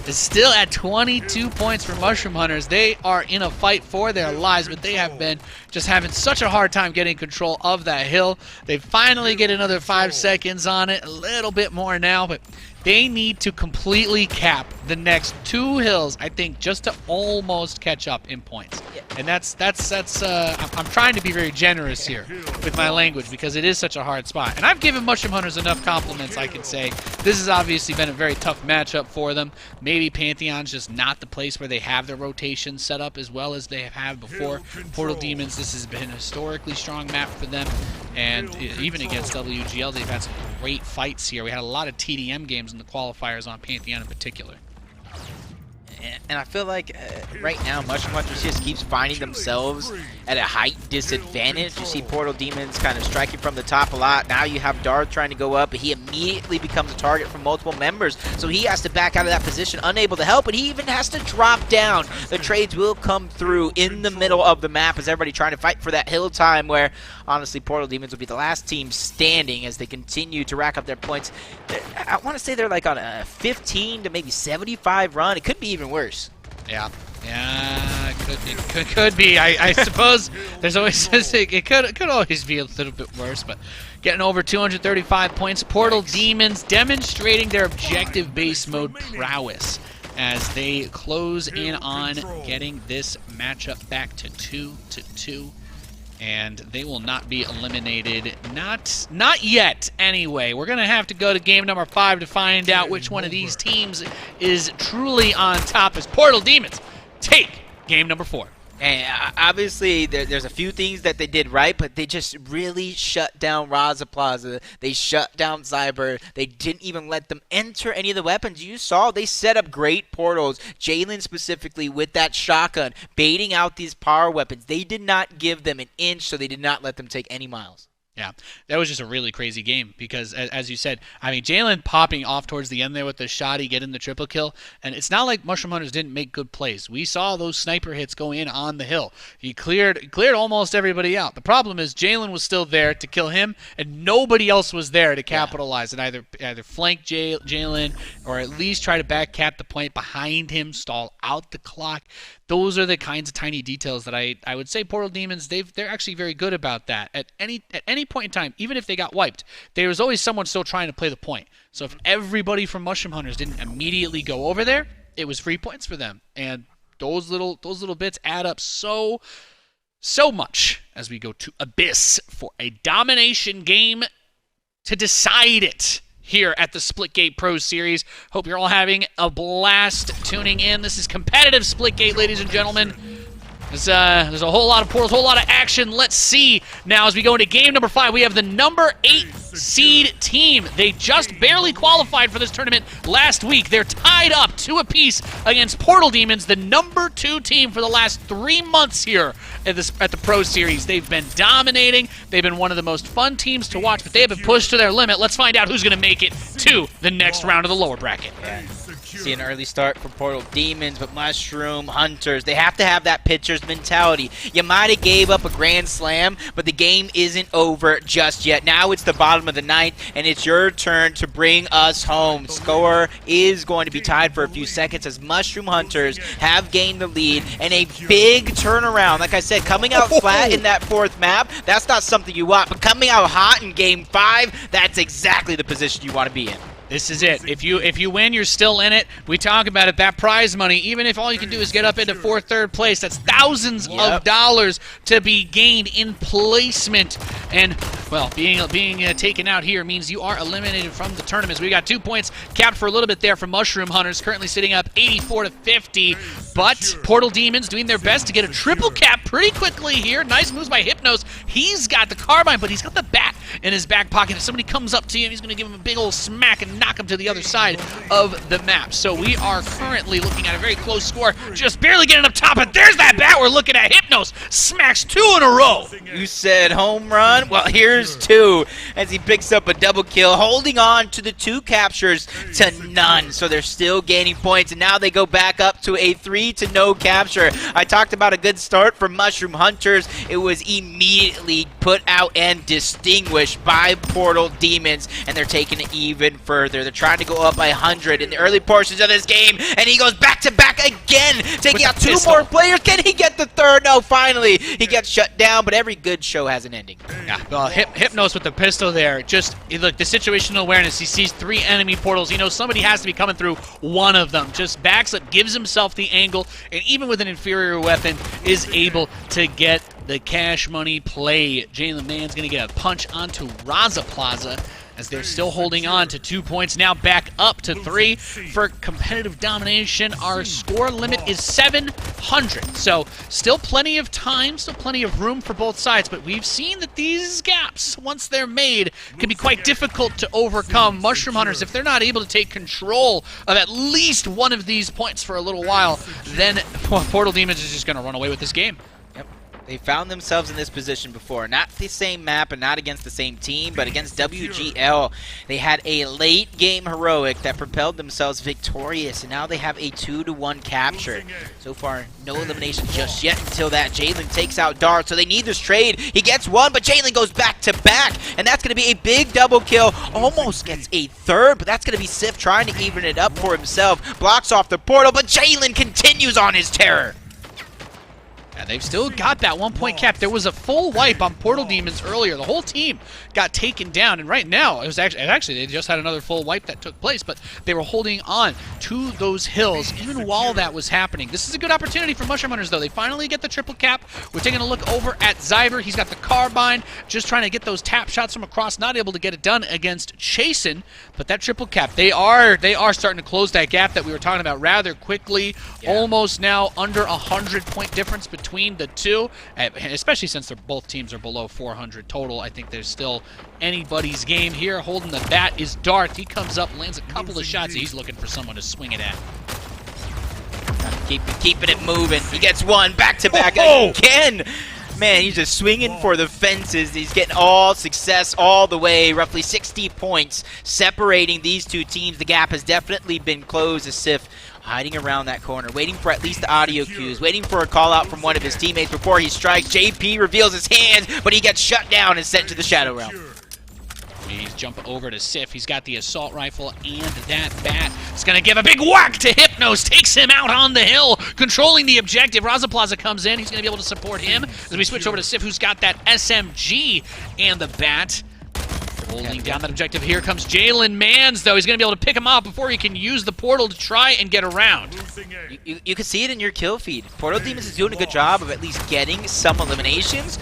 Is still at 22 points for Mushroom Hunters. They are in a fight for their lives, but they have been just having such a hard time getting control of that hill. They finally get another 5 seconds on it, a little bit more now, but they need to completely cap the next 2 hills, I think, just to almost catch up in points. And that's I'm trying to be very generous here with my language because it is such a hard spot. And I've given Mushroom Hunters enough compliments, I can say. This has obviously been a very tough matchup for them. Maybe Pantheon's just not the place where they have their rotation set up as well as they have had before. Portal Demons, this has been a historically strong map for them. And even against WGL, they've had some great fights here. We had a lot of TDM games in the qualifiers on Pantheon in particular. And I feel like right now Mushroom Hunters just keeps finding themselves at a height disadvantage. You see Portal Demons kind of striking from the top a lot. Now you have Darth trying to go up, but he immediately becomes a target from multiple members. So he has to back out of that position, unable to help, but he even has to drop down. The trades will come through in the middle of the map as everybody trying to fight for that hill time where, honestly, Portal Demons will be the last team standing as they continue to rack up their points. I want to say they're like on a 15 to maybe 75 run. It could be even worse. Yeah, it could be. I suppose there's always it could always be a little bit worse, but getting over 235 points. Portal Demons demonstrating their objective base mode prowess as they close in on getting this matchup back to 2-2. and they will not be eliminated. Not yet, anyway. We're going to have to go to game number 5 to find out which one of these teams is truly on top as Portal Demons take game number 4. And obviously, there's a few things that they did right, but they just really shut down Raza Plaza. They shut down Cyber. They didn't even let them enter any of the weapons. You saw they set up great portals. Jalen specifically with that shotgun, baiting out these power weapons. They did not give them an inch, so they did not let them take any miles. Yeah, that was just a really crazy game because, as you said, I mean, Jalen popping off towards the end there with the shotty, getting the triple kill, and it's not like Mushroom Hunters didn't make good plays. We saw those sniper hits go in on the hill. He cleared almost everybody out. The problem is Jalen was still there to kill him, and nobody else was there to capitalize and either flank Jalen or at least try to back cap the point behind him, stall out the clock. Those are the kinds of tiny details that I would say Portal Demons, they're actually very good about that. At any point in time, even if they got wiped, there was always someone still trying to play the point. So if everybody from Mushroom Hunters didn't immediately go over there, it was free points for them. And those little bits add up so much as we go to Abyss for a domination game to decide it here at the Splitgate Pro Series. Hope you're all having a blast tuning in. This is competitive Splitgate, ladies and gentlemen. There's a whole lot of portals, whole lot of action. Let's see now as we go into game number 5. We have the number 8 seed team. They just barely qualified for this tournament last week. They're tied up 2 apiece against Portal Demons, the number 2 team for the last 3 months here at the Pro Series. They've been dominating. They've been one of the most fun teams to watch, but they have been pushed to their limit. Let's find out who's going to make it to the next round of the lower bracket. See an early start for Portal Demons, but Mushroom Hunters, they have to have that pitcher's mentality. You might have gave up a grand slam, but the game isn't over just yet. Now it's the bottom of the 9th, and it's your turn to bring us home. Score is going to be tied for a few seconds as Mushroom Hunters have gained the lead, and a big turnaround. Like I said, coming out flat in that 4th map, that's not something you want, but coming out hot in game 5, that's exactly the position you want to be in. This is it. If you win, you're still in it. We talk about it, that prize money, even if all you can do is get up into 4th, 3rd place, that's thousands of dollars to be gained in placement. And, well, being taken out here means you are eliminated from the tournaments. We got 2 points capped for a little bit there from Mushroom Hunters, currently sitting up 84-50. But Portal Demons doing their best to get a triple cap pretty quickly here. Nice moves by Hypnos. He's got the carbine, but he's got the bat in his back pocket. If somebody comes up to you, he's going to give him a big old smack and knock him to the other side of the map. So we are currently looking at a very close score, just barely getting up top, and there's that bat we're looking at. Hypnos smacks 2 in a row. You said home run? Well, here's 2 as he picks up a double kill, holding on to the 2 captures to none. So they're still gaining points, and now they go back up to a 3-0 capture. I talked about a good start for Mushroom Hunters. It was immediately put out and distinguished by Portal Demons, and they're taking it even further. They're trying to go up by 100 in the early portions of this game, and he goes back-to-back again, taking out 2 more players. Can he get the 3rd? No, finally. He gets shut down, but every good show has an ending. Yeah, well, Hypnos with the pistol there. Just, look, the situational awareness. He sees 3 enemy portals. He knows somebody has to be coming through one of them. Just backs up, gives himself the angle, and even with an inferior weapon, is able to get the cash money play. Jalen Mann's going to get a punch onto Raza Plaza as they're still holding on to 2 points, now back up to 3 for competitive domination. Our score limit is 700, so still plenty of time, still plenty of room for both sides, but we've seen that these gaps, once they're made, can be quite difficult to overcome. Mushroom Hunters, if they're not able to take control of at least one of these points for a little while, then Portal Demons is just going to run away with this game. They found themselves in this position before. Not the same map and not against the same team, but against WGL. They had a late game heroic that propelled themselves victorious, and now they have a 2-1 capture. So far, no elimination just yet until that Jalen takes out Dart. So they need this trade. He gets 1, but Jalen goes back-to-back, and that's going to be a big double kill. Almost gets a 3rd, but that's going to be Sif trying to even it up for himself. Blocks off the portal, but Jalen continues on his terror. And they've still got that 1 point cap. There was a full wipe on Portal Demons earlier. The whole team got taken down, and right now it was actually they just had another full wipe that took place, but they were holding on to those hills even while that was happening. This is a good opportunity for Mushroom Hunters, though. They finally get the triple cap. We're taking a look over at Zyber. He's got the carbine, just trying to get those tap shots from across, not able to get it done against Chasen, but that triple cap, they are starting to close that gap that we were talking about rather quickly. Almost now under 100-point difference between the two, especially since both teams are below 400 total. I think there's still anybody's game here. Holding the bat is Darth. He comes up, lands a couple of shots. He's looking for someone to swing it at. Keeping it moving. He gets one back-to-back again. Man, he's just swinging for the fences. He's getting all success all the way. Roughly 60 points separating these two teams. The gap has definitely been closed as Sif hiding around that corner, waiting for at least the audio cues, waiting for a call out from one of his teammates before he strikes. JP reveals his hands, but he gets shut down and sent to the Shadow Realm. He's jumping over to Sif. He's got the assault rifle and that bat. It's going to give a big whack to Hypnos. Takes him out on the hill, controlling the objective. Raza Plaza comes in. He's going to be able to support him as we switch over to Sif, who's got that SMG and the bat. Holding down that objective. Here comes Jalen Mans, though. He's going to be able to pick him up before he can use the portal to try and get around. You can see it in your kill feed. Portal Demons is doing a good job of at least getting some eliminations.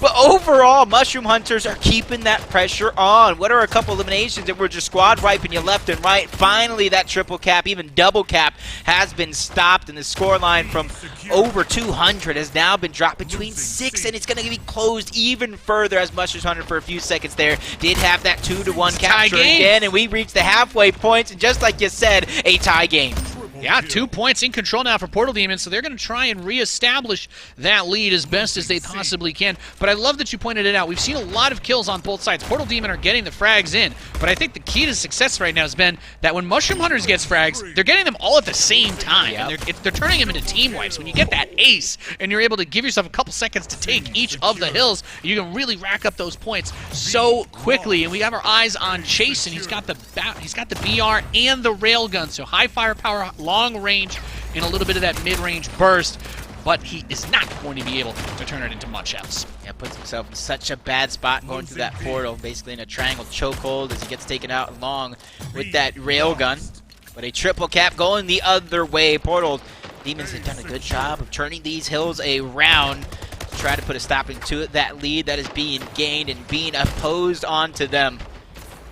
But overall, Mushroom Hunters are keeping that pressure on. What are a couple eliminations that were just squad wiping you left and right? Finally, that triple cap, even double cap, has been stopped. And the scoreline from over 200 has now been dropped between 6. And it's going to be closed even further as Mushroom Hunter for a few seconds there did have that 2-1 capture again. And we reached the halfway points. And just like you said, a tie game. Yeah, 2 points in control now for Portal Demons, so they're going to try and reestablish that lead as best as they possibly can. But I love that you pointed it out. We've seen a lot of kills on both sides. Portal Demon are getting the frags in, but I think the key to success right now has been that when Mushroom Hunters gets frags, they're getting them all at the same time. And they're turning them into team wipes. When you get that ace and you're able to give yourself a couple seconds to take each of the hills, you can really rack up those points so quickly. And we have our eyes on Chase, and he's got the BR and the railgun, so high firepower, long range, and a little bit of that mid-range burst, but he is not going to be able to turn it into much else. Yeah, puts himself in such a bad spot going through that portal, basically in a triangle chokehold as he gets taken out along with that railgun. But a triple cap going the other way. Portal Demons have done a good job of turning these hills around to try to put a stop into that lead that is being gained and being opposed onto them.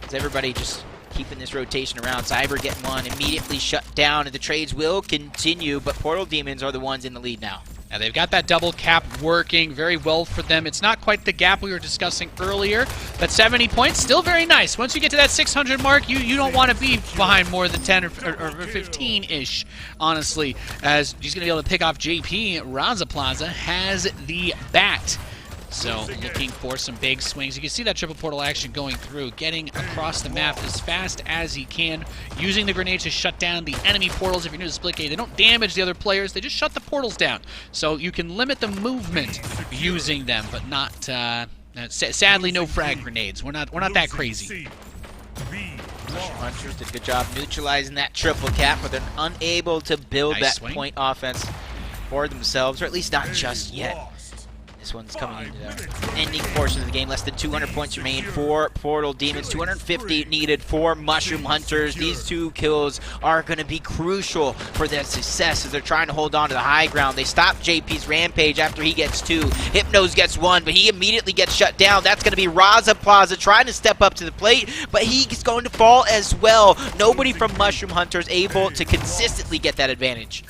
As everybody just keeping this rotation around. Cyber getting one, immediately shut down, and the trades will continue, but Portal Demons are the ones in the lead now. Now they've got that double cap working very well for them. It's not quite the gap we were discussing earlier, but 70 points, still very nice. Once you get to that 600 mark, you don't want to be behind more than 10 or 15-ish, honestly, as he's going to be able to pick off JP. Raza Plaza has the bat. So looking for some big swings. You can see that triple portal action going through, getting across the map as fast as he can, using the grenade to shut down the enemy portals. If you're new to Splitgate, they don't damage the other players, they just shut the portals down. So you can limit the movement using them, but not, sadly, no frag grenades. We're not that crazy. Hunters did a good job neutralizing that triple cap, but they're unable to build that point offense for themselves, or at least not just yet. This one's coming into the ending portion of the game. Less than 200 points remain for Portal Demons. 250 needed for Mushroom Hunters. These two kills are going to be crucial for their success as they're trying to hold on to the high ground. They stop JP's rampage after he gets 2. Hypnos gets 1, but he immediately gets shut down. That's going to be Raza Plaza trying to step up to the plate, but he's going to fall as well. Nobody from Mushroom Hunters able to consistently get that advantage.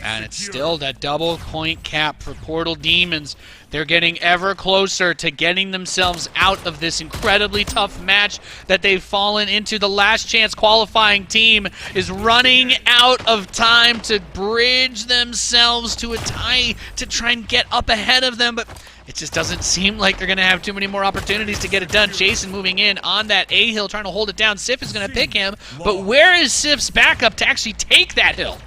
And it's still that double point cap for Portal Demons. They're getting ever closer to getting themselves out of this incredibly tough match that they've fallen into. The last chance qualifying team is running out of time to bridge themselves to a tie to try and get up ahead of them, but it just doesn't seem like they're going to have too many more opportunities to get it done. Jason moving in on that A hill, trying to hold it down. Sif is going to pick him, but where is Sif's backup to actually take that hill?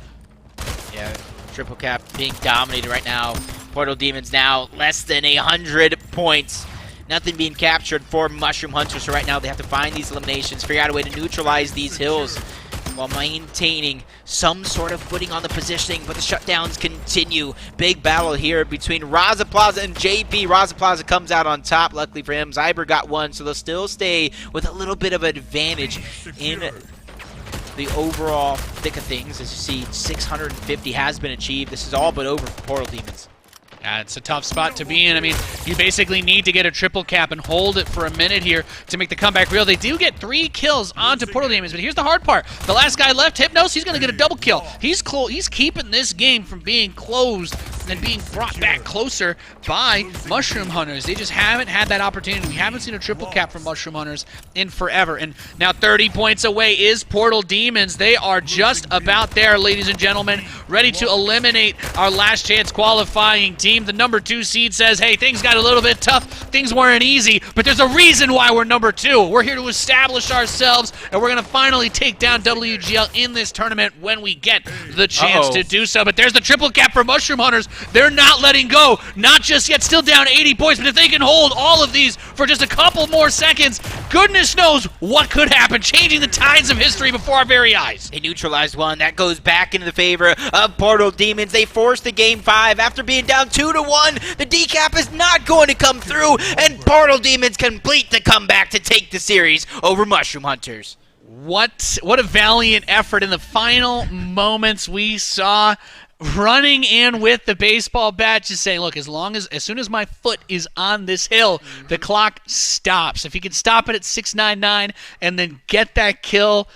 Yeah, triple cap being dominated right now. Portal Demons now less than 100 points. Nothing being captured for Mushroom Hunters. So right now they have to find these eliminations, figure out a way to neutralize these hills. while maintaining some sort of footing on the positioning, but the shutdowns continue. Big battle here between Raza Plaza and JP. Raza Plaza comes out on top. Luckily for him, Zyber got one, so they'll still stay with a little bit of advantage in the overall thick of things. As you see, 650 has been achieved. This is all but over for Portal Demons. Yeah, it's a tough spot to be in. I mean, you basically need to get a triple cap and hold it for a minute here to make the comeback real. They do get 3 kills onto Portal Demons, but here's the hard part. The last guy left, Hypnos, he's going to get a double kill. He's keeping this game from being closed and being brought back closer by Mushroom Hunters. They just haven't had that opportunity. We haven't seen a triple cap from Mushroom Hunters in forever. And now 30 points away is Portal Demons. They are just about there, ladies and gentlemen, ready to eliminate our last chance qualifying team. The number 2 seed says, hey, things got a little bit tough. Things weren't easy, but there's a reason why we're number 2. We're here to establish ourselves, and we're going to finally take down WGL in this tournament when we get the chance to do so. But there's the triple cap for Mushroom Hunters. They're not letting go. Not just yet, still down 80 points, but if they can hold all of these for just a couple more seconds, goodness knows what could happen, changing the tides of history before our very eyes. They neutralized one. That goes back into the favor of Portal Demons. They forced the game 5 after being down 2-1. The decap is not going to come through, and Portal Demons complete the comeback to take the series over Mushroom Hunters. What a valiant effort in the final moments. We saw running in with the baseball bat, just saying, look, as soon as my foot is on this hill, the clock stops. If he can stop it at 699 and then get that kill,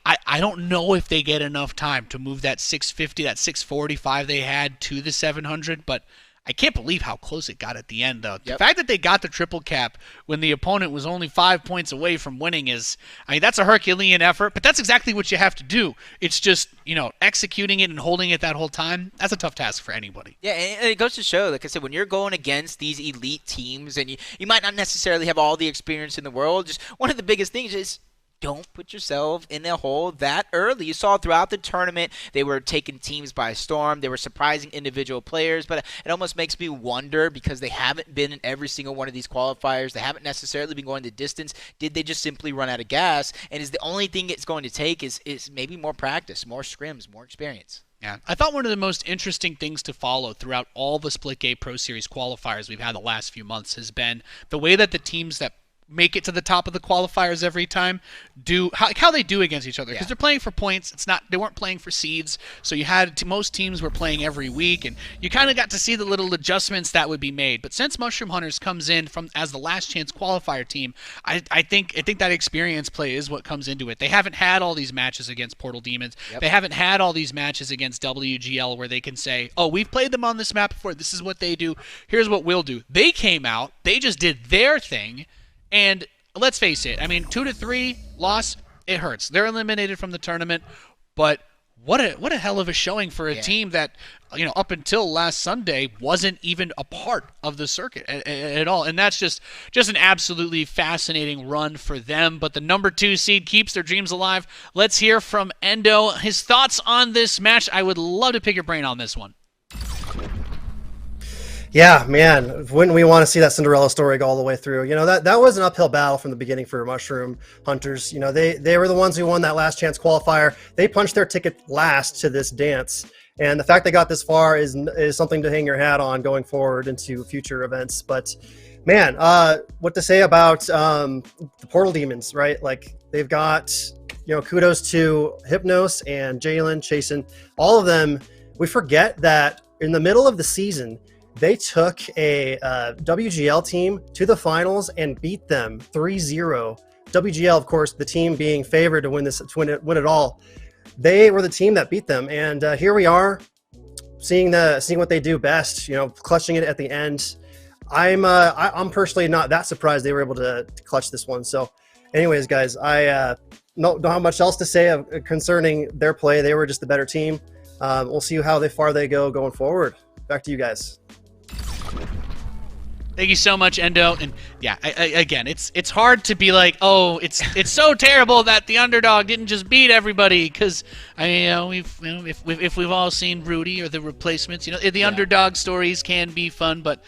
I don't know if they get enough time to move that 650, that 645 they had to the 700, but I can't believe how close it got at the end, though. The fact that they got the triple cap when the opponent was only 5 points away from winning is, I mean, that's a Herculean effort, but that's exactly what you have to do. It's just, executing it and holding it that whole time, that's a tough task for anybody. Yeah, and it goes to show, like I said, when you're going against these elite teams, and you might not necessarily have all the experience in the world, just one of the biggest things is don't put yourself in a hole that early. You saw throughout the tournament, they were taking teams by storm. They were surprising individual players, but it almost makes me wonder, because they haven't been in every single one of these qualifiers. They haven't necessarily been going the distance. Did they just simply run out of gas? And is the only thing it's going to take is maybe more practice, more scrims, more experience? Yeah, I thought one of the most interesting things to follow throughout all the Splitgate Pro Series qualifiers we've had the last few months has been the way that the teams that make it to the top of the qualifiers every time do how they do against each other, because they're playing for points. They weren't playing for seeds, so you had most teams were playing every week, and you kind of got to see the little adjustments that would be made. But since Mushroom Hunters comes in as the last chance qualifier team, I think that experience play is what comes into it. They haven't had all these matches against Portal Demons. They haven't had all these matches against WGL where they can say, oh, we've played them on this map before, this is what they do, here's what we'll do. They came out, they just did their thing. And let's face it, I mean, 2-3 loss, it hurts. They're eliminated from the tournament, but what a hell of a showing for a team that, up until last Sunday wasn't even a part of the circuit at all. And that's just an absolutely fascinating run for them. But the number 2 seed keeps their dreams alive. Let's hear from Endo, his thoughts on this match. I would love to pick your brain on this one. Yeah, man, wouldn't we want to see that Cinderella story go all the way through? That was an uphill battle from the beginning for Mushroom Hunters. They were the ones who won that last chance qualifier. They punched their ticket last to this dance. And the fact they got this far is something to hang your hat on going forward into future events. But, man, what to say about the Portal Demons, right? Like, they've got, kudos to Hypnos and Jalen, Chasen, all of them. We forget that in the middle of the season, they took a WGL team to the finals and beat them 3-0. WGL, of course, the team being favored to win win it all. They were the team that beat them, and here we are, seeing what they do best. Clutching it at the end. I'm personally not that surprised they were able to clutch this one. So, anyways, guys, I don't have much else to say concerning their play. They were just the better team. We'll see how far they go going forward. Back to you guys. Thank you so much, Endo. And yeah, again, it's hard to be like, oh, it's so terrible that the underdog didn't just beat everybody, because if we've all seen Rudy or The Replacements, the underdog stories can be fun, but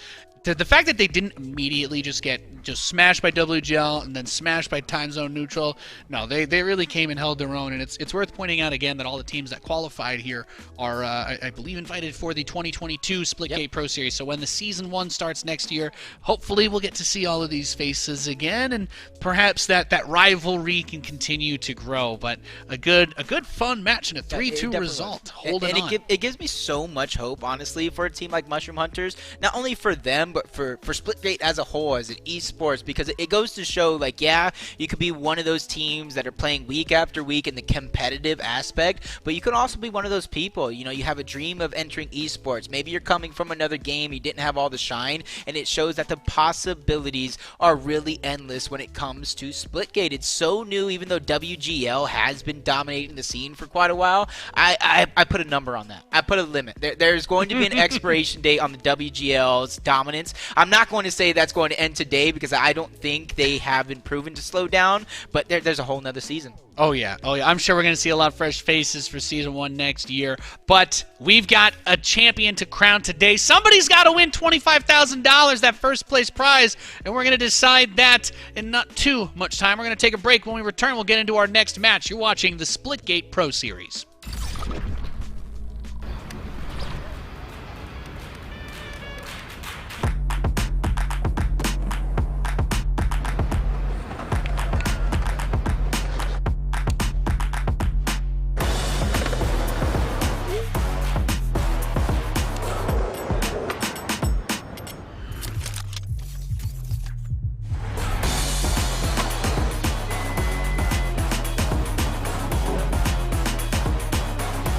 the fact that they didn't immediately just get smashed by WGL and then smashed by Time Zone Neutral, no, they really came and held their own. And it's worth pointing out again that all the teams that qualified here are, I believe, invited for the 2022 Splitgate Pro Series. So when the Season 1 starts next year, hopefully we'll get to see all of these faces again, and perhaps that rivalry can continue to grow. But a good fun match and a 3-2 result. Holding on. It gives me so much hope, honestly, for a team like Mushroom Hunters. Not only for them, but for Splitgate as a whole, as an esports, because it goes to show, like, yeah, you could be one of those teams that are playing week after week in the competitive aspect, but you could also be one of those people, you know, you have a dream of entering esports. Maybe you're coming from another game, you didn't have all the shine, and it shows that the possibilities are really endless when it comes to Splitgate. It's so new, even though WGL has been dominating the scene for quite a while. I put a number on that. I put a limit. There's going to be an expiration date on the WGL's dominance. I'm not going to say that's going to end today because I don't think they have been proven to slow down, but there's a whole nother season. Oh yeah. I'm sure we're going to see a lot of fresh faces for Season 1 next year, but we've got a champion to crown today. Somebody's got to win $25,000, that first place prize, and we're going to decide that in not too much time. We're going to take a break. When we return, we'll get into our next match. You're watching the Splitgate Pro Series.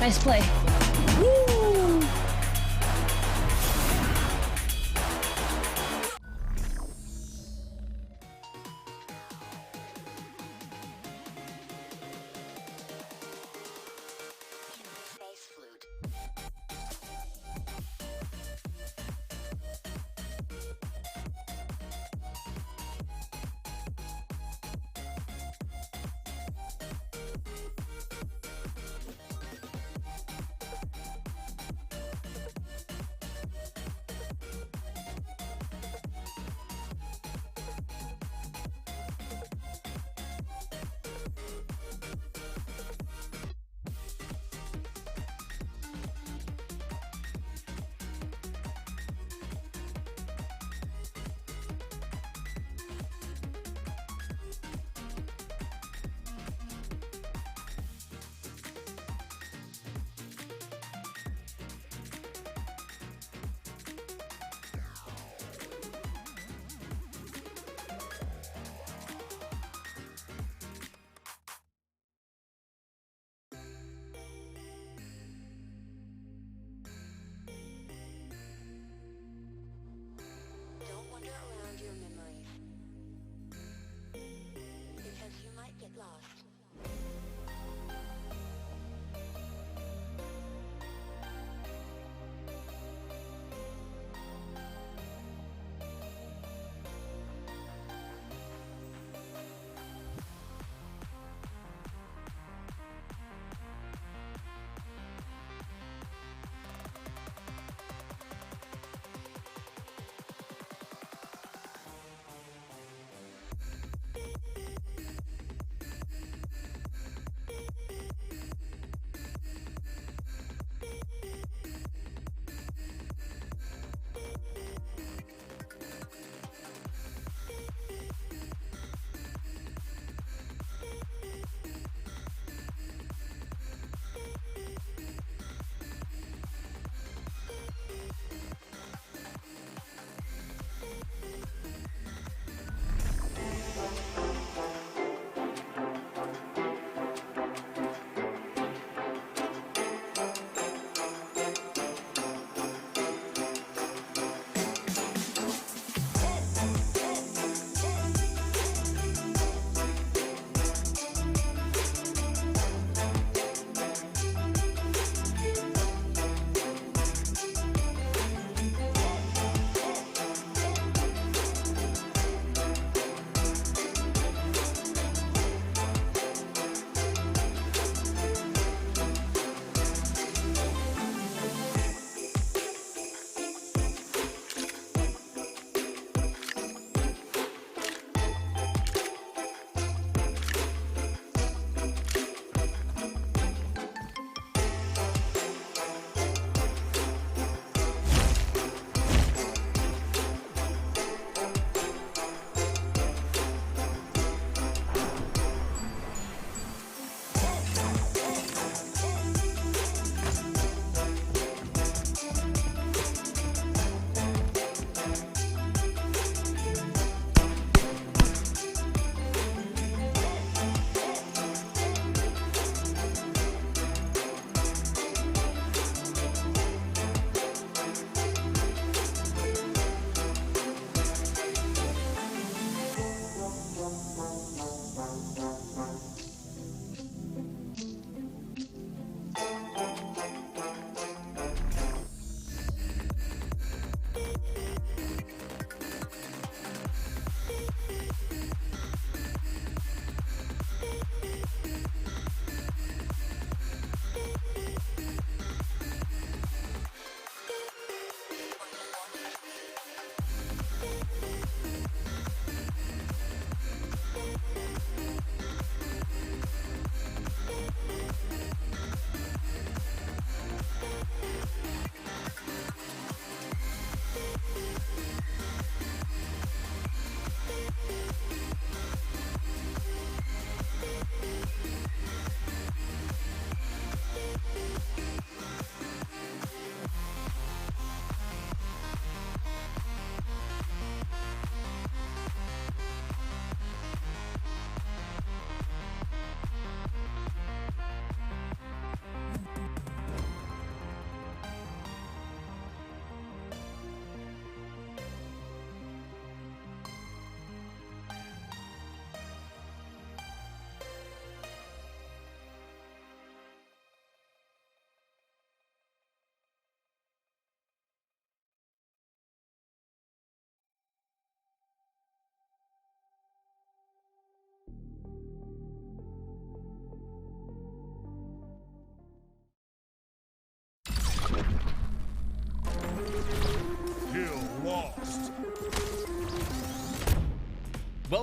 Nice play.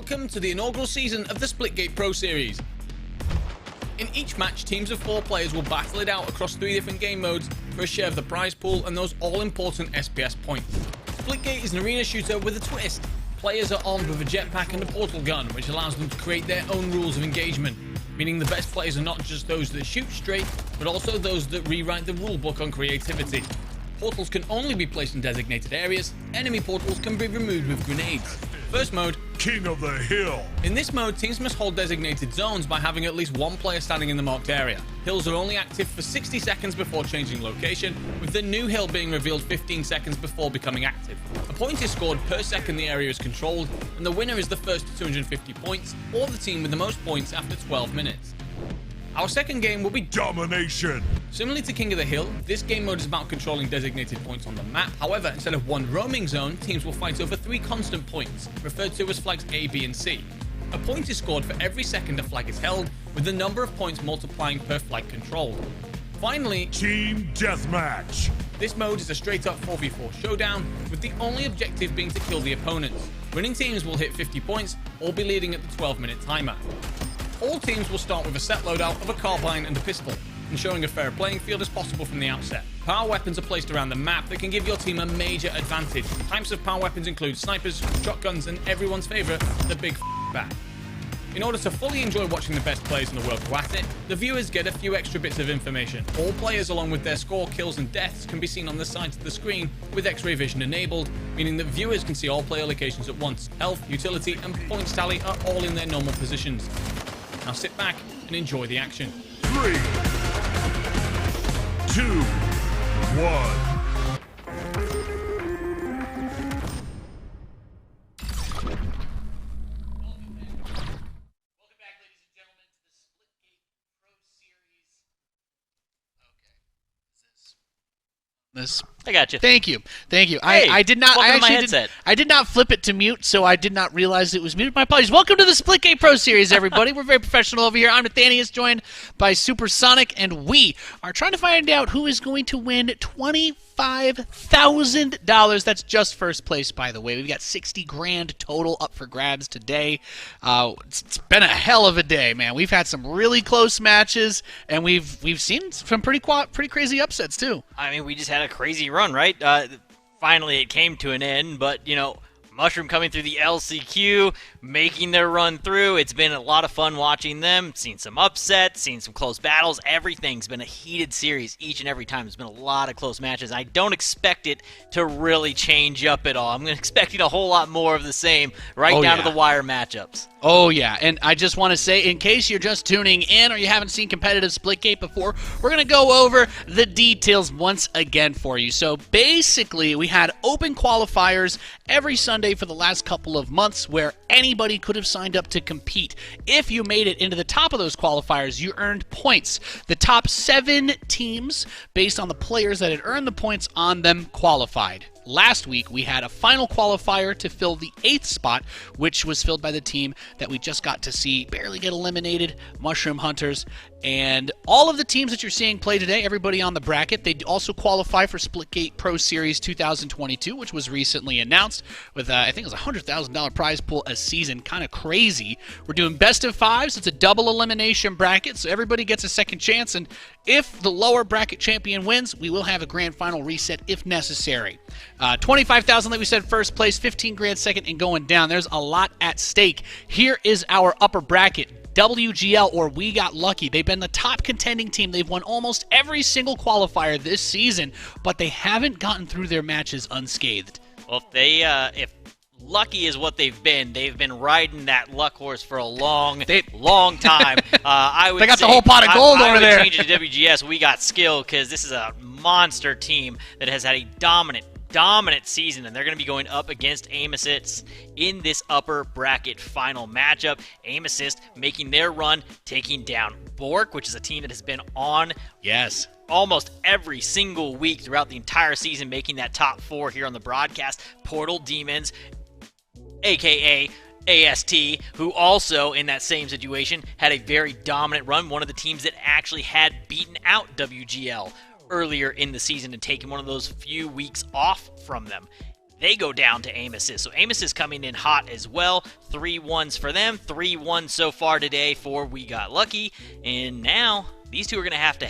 Welcome to the inaugural season of the Splitgate Pro Series. In each match, teams of 4 players will battle it out across 3 different game modes for a share of the prize pool and those all-important SPS points. Splitgate is an arena shooter with a twist. Players are armed with a jetpack and a portal gun, which allows them to create their own rules of engagement, meaning the best players are not just those that shoot straight, but also those that rewrite the rulebook on creativity. Portals can only be placed in designated areas. Enemy portals can be removed with grenades. First mode, King of the Hill. in this mode, teams must hold designated zones by having at least 1 player standing in the marked area. Hills are only active for 60 seconds before changing location, with the new hill being revealed 15 seconds before becoming active. A point is scored per second the area is controlled, and the winner is the first to 250 points, or the team with the most points after 12 minutes. Our second game will be Domination. Similarly to King of the Hill, this game mode is about controlling designated points on the map. However, instead of 1 roaming zone, teams will fight over 3 constant points, referred to as flags A, B, and C. A point is scored for every second a flag is held, with the number of points multiplying per flag controlled. Finally, Team Deathmatch. this mode is a straight-up 4v4 showdown, with the only objective being to kill the opponents. Winning teams will hit 50 points, or be leading at the 12-minute timer. All teams will start with a set loadout of a carbine and a pistol, ensuring a fair playing field as possible from the outset. Power weapons are placed around the map that can give your team a major advantage. Types of power weapons include snipers, shotguns, and everyone's favourite, the big bat. In order to fully enjoy watching the best players in the world go at it, the viewers get a few extra bits of information. All players, along with their score, kills, and deaths, can be seen on the sides of the screen with X-ray vision enabled, meaning that viewers can see all player locations at once. Health, utility, and points tally are all in their normal positions. Now sit back and enjoy the action. 3, 2, 1. This. I got you. Thank you. Hey, I did not. welcome I to my actually headset. I did not flip it to mute, so I did not realize it was muted. My apologies. Welcome to the Splitgate Pro Series, everybody. We're very professional over here. I'm Nathanius, joined by Supersonic, and we are trying to find out who is going to win $25,000. That's just first place, by the way. We've got 60 grand total up for grabs today. It's been a hell of a day, man. We've had some really close matches, and we've seen some pretty crazy upsets too. I mean, we just had a crazy run, right? Finally, it came to an end, but, you know, Mushroom coming through the LCQ, making their run through. It's been a lot of fun watching them. Seen some upsets, seen some close battles. Everything's been a heated series each and every time. There's been a lot of close matches. I don't expect it to really change up at all. I'm expecting a whole lot more of the same, right down to the wire matchups. Oh, yeah, and I just want to say, in case you're just tuning in or you haven't seen competitive Splitgate before, we're going to go over the details once again for you. So basically, we had open qualifiers every Sunday for the last couple of months where anybody could have signed up to compete. If you made it into the top of those qualifiers, you earned points. The top 7 teams, based on the players that had earned the points on them, qualified. Last week, we had a final qualifier to fill the 8th spot, which was filled by the team that we just got to see barely get eliminated, Mushroom Hunters. And all of the teams that you're seeing play today, everybody on the bracket, they also qualify for Splitgate Pro Series 2022, which was recently announced with, I think it was a $100,000 prize pool a season. Kind of crazy. We're doing best of 5s. It's a double elimination bracket, so everybody gets a second chance. And if the lower bracket champion wins, we will have a grand final reset if necessary. 25,000, like we said, first place, 15 grand second, and going down. There's a lot at stake. Here is our upper bracket. WGL, or We Got Lucky. They've been the top contending team. They've won almost every single qualifier this season, but they haven't gotten through their matches unscathed. Well, if lucky is what they've been riding that luck horse for a long time. I would They got say, the whole pot of gold I over would there. change it to WGS. We got skill, because this is a monster team that has had a dominant season, and they're going to be going up against Aim Assist in this upper bracket final matchup. Aim Assist making their run, taking down Bork, which is a team that has been on almost every single week throughout the entire season, making that top 4 here on the broadcast. Portal Demons, aka AST, who also in that same situation had a very dominant run, one of the teams that actually had beaten out WGL earlier in the season and taken one of those few weeks off from them. they go down to aim assist. So aim assist coming in hot as well. 3 1s for them, 3 1s so far today for We Got Lucky. And now these two are going to have to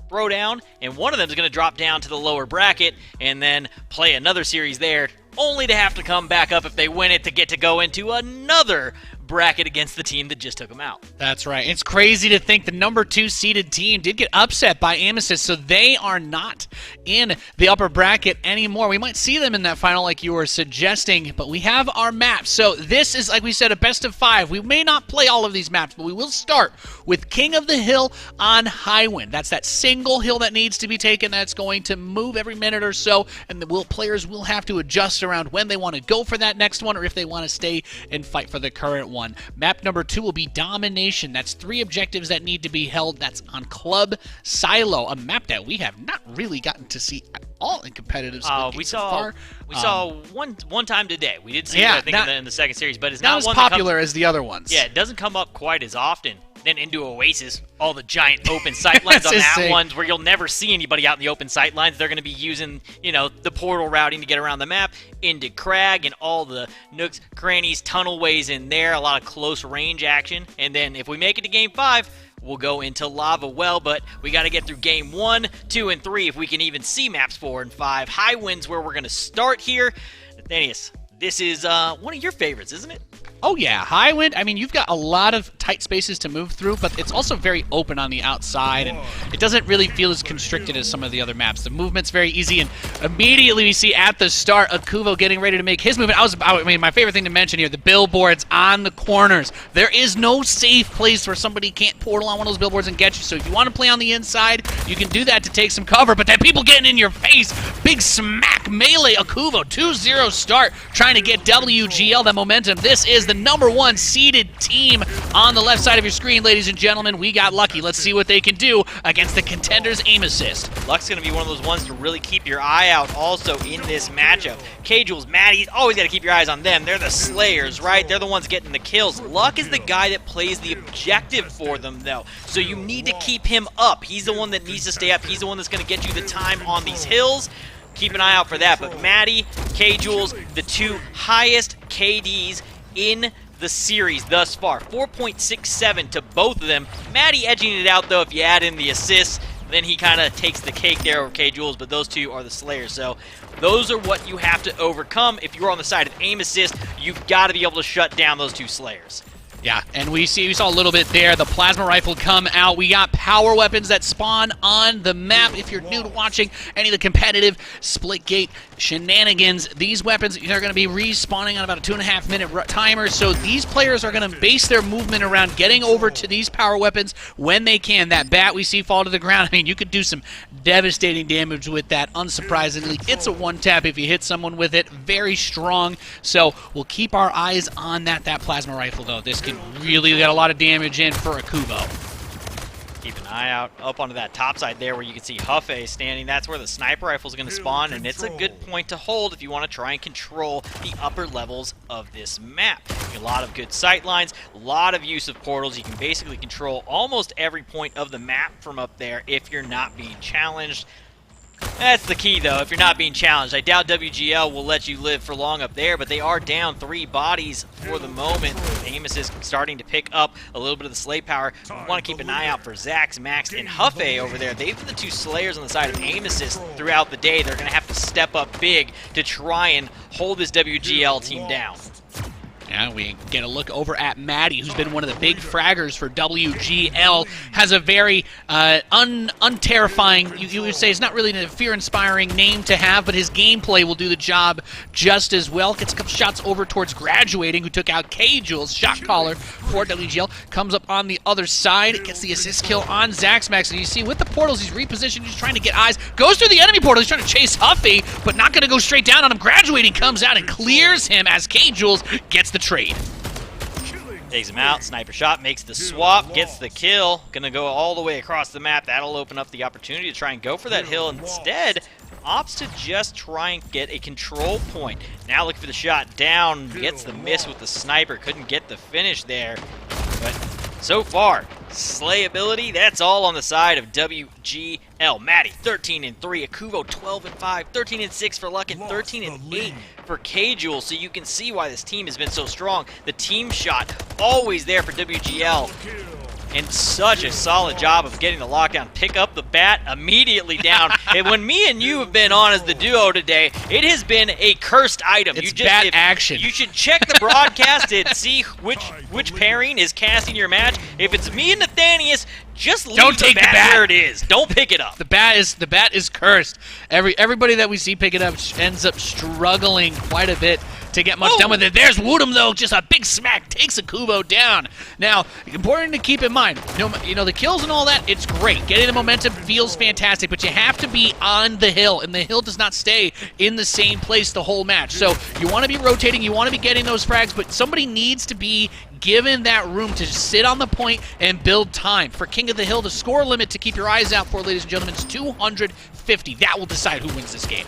throw down, and one of them is going to drop down to the lower bracket and then play another series there, only to have to come back up if they win it to get to go into another bracket against the team that just took them out. That's right. It's crazy to think the number 2 seeded team did get upset by Amethyst, so they are not in the upper bracket anymore. We might see them in that final like you were suggesting, but we have our maps. So this is, like we said, a best of 5. We may not play all of these maps, but we will start with King of the Hill on Highwind. That's that single hill that needs to be taken that's going to move every minute or so, and the players will have to adjust around when they want to go for that next one or if they want to stay and fight for the current one. Map number 2 will be Domination. That's 3 objectives that need to be held. That's on Club Silo, a map that we have not really gotten to see at all in competitive split we so saw far. We saw one time today. We did see yeah, it, I think, in the second series, but it's not not as one popular as the other ones. Yeah, it doesn't come up quite as often. Then into Oasis, all the giant open sight lines on that ones where you'll never see anybody out in the open sight lines. They're going to be using, the portal routing to get around the map. Into Crag and all the nooks, crannies, tunnel ways in there. A lot of close range action. And then if we make it to Game 5, we'll go into Lava Well, but we got to get through Game 1, 2, and 3 if we can even see maps 4 and 5. Highwind's where we're going to start here. Nathanius, this is one of your favorites, isn't it? Oh yeah, Highwind, I mean, you've got a lot of tight spaces to move through, but it's also very open on the outside, and it doesn't really feel as constricted as some of the other maps. The movement's very easy, and immediately we see at the start Akuvo getting ready to make his movement. I mean, my favorite thing to mention here, the billboards on the corners. There is no safe place where somebody can't portal on one of those billboards and get you, so if you want to play on the inside, you can do that to take some cover, but then people getting in your face, big smack melee, Akuvo, 2-0 start, trying to get WGL, that momentum. This is the number 1 seeded team on the left side of your screen, ladies and gentlemen. We got lucky. Let's see what they can do against the contenders' aim assist. Luck's going to be one of those ones to really keep your eye out also in this matchup. K-Jules, Maddie, always got to keep your eyes on them. They're the slayers, right? They're the ones getting the kills. Luck is the guy that plays the objective for them, though. So you need to keep him up. He's the one that needs to stay up. He's the one that's going to get you the time on these hills. Keep an eye out for that. But Maddie, K-Jules, the 2 highest KDs in the series thus far. 4.67 to both of them. Maddie edging it out, though, if you add in the assists. Then he kind of takes the cake there over K-Jules, but those 2 are the slayers. So those are what you have to overcome. If you're on the side of aim assist, you've got to be able to shut down those 2 slayers. Yeah, and we saw a little bit there. The plasma rifle come out. We got power weapons that spawn on the map. If you're new to watching any of the competitive Splitgate shenanigans, these weapons are going to be respawning on about a 2.5 minute timer. So these players are going to base their movement around getting over to these power weapons when they can. That bat we see fall to the ground, I mean, you could do some devastating damage with that, unsurprisingly. It's a one-tap if you hit someone with it. Very strong. So we'll keep our eyes on that plasma rifle, though. This can really get a lot of damage in for Akuvo. Keep an eye out up onto that top side there where you can see Huffe standing. That's where the sniper rifle is going to spawn, and it's a good point to hold if you want to try and control the upper levels of this map. A lot of good sight lines, a lot of use of portals. You can basically control almost every point of the map from up there if you're not being challenged. That's the key, though, if you're not being challenged. I doubt WGL will let you live for long up there, but they are down 3 bodies for the moment. Amos is starting to pick up a little bit of the slay power. We want to keep an eye out for Zax, Max, and Huffe over there. They've been the 2 slayers on the side of aim assist throughout the day. They're going to have to step up big to try and hold this WGL team down. Yeah, we get a look over at Maddie, who's been one of the big fraggers for WGL. Has a very unterrifying, you would say, it's not really a fear-inspiring name to have, but his gameplay will do the job just as well. Gets a couple shots over towards Graduating, who took out K-Jules, shot caller for WGL. Comes up on the other side, gets the assist kill on Zaxmax. And you see, with the portals, he's repositioned, he's trying to get eyes. Goes through the enemy portal, he's trying to chase Huffy, but not going to go straight down on him. Graduating comes out and clears him as K-Jules gets the trade. Takes him out, sniper shot, makes the swap, gets the kill. Gonna go all the way across the map. That'll open up the opportunity to try and go for that hill. Instead, opts to just try and get a control point. Now looking for the shot down, gets the miss with the sniper. Couldn't get the finish there. But so far, Slayability, that's all on the side of WGL. Maddie, 13-3. Akuvo, 12-5. 13-6 for Luck, and 13-8 for K-Jewel. So you can see why this team has been so strong. The team shot, always there for WGL. And such a solid job of getting the lockdown. Pick up the bat, immediately down. And when me and you have been on as the duo today, it has been a cursed item. It's bat action. You should check the broadcast and see which pairing is casting your match. If it's me and Nathanius, just leave the bat where it is. Don't pick it up. The bat is cursed. Everybody that we see pick it up ends up struggling quite a bit to get much done with it. There's Woodham, though, just a big smack, takes Akubo down. Now, important to keep in mind, the kills and all that, it's great. Getting the momentum feels fantastic, but you have to be on the hill, and the hill does not stay in the same place the whole match. So you want to be rotating, you want to be getting those frags, but somebody needs to be given that room to sit on the point and build time. For King of the Hill, the score limit to keep your eyes out for, ladies and gentlemen, is 250. That will decide who wins this game.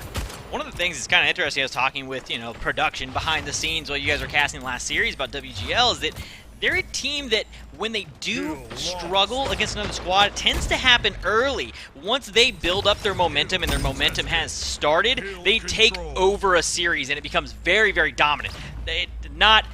One of the things that's kind of interesting, I was talking with, production behind the scenes while you guys were casting last series about WGL, is that they're a team that when they do struggle against another squad, it tends to happen early. Once they build up their momentum and their momentum has started, they take over a series and it becomes very, very dominant. Not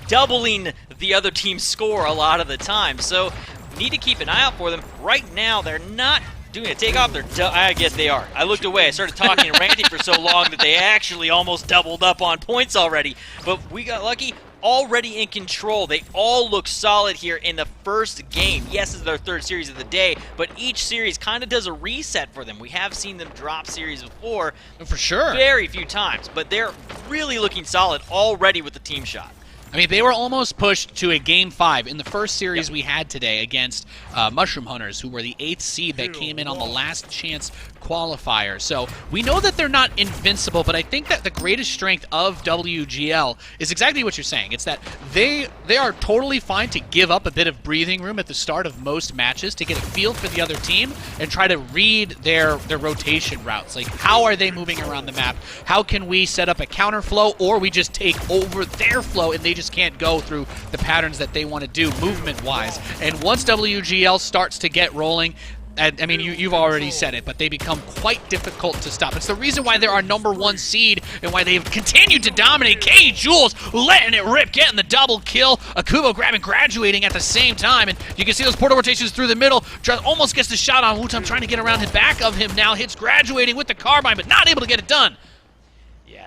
doubling the other team's score a lot of the time. So need to keep an eye out for them. Right now, they're not doing a takeoff. I guess they are. I looked away. I started talking and ranting for so long that they actually almost doubled up on points already. But we got lucky. Already in control. They all look solid here in the first game. Yes, it's their third series of the day, but each series kind of does a reset for them. We have seen them drop series before. For sure. Very few times, but they're really looking solid already with the team shot. I mean, they were almost pushed to a Game 5 in the first series we had today against Mushroom Hunters, who were the 8th seed that came in on the last chance qualifier. So we know that they're not invincible, but I think that the greatest strength of WGL is exactly what you're saying. It's that they are totally fine to give up a bit of breathing room at the start of most matches to get a feel for the other team and try to read their rotation routes. Like, how are they moving around the map? How can we set up a counter flow, or we just take over their flow and they just can't go through the patterns that they want to do movement-wise. And once WGL starts to get rolling, I mean, you've already said it, but they become quite difficult to stop. It's the reason why they're our #1 seed and why they've continued to dominate. K-Jules letting it rip, getting the double kill. Akubo graduating at the same time, and you can see those portal rotations through the middle. Almost gets the shot on Wutam, trying to get around the back of him now. Hits graduating with the carbine, but not able to get it done.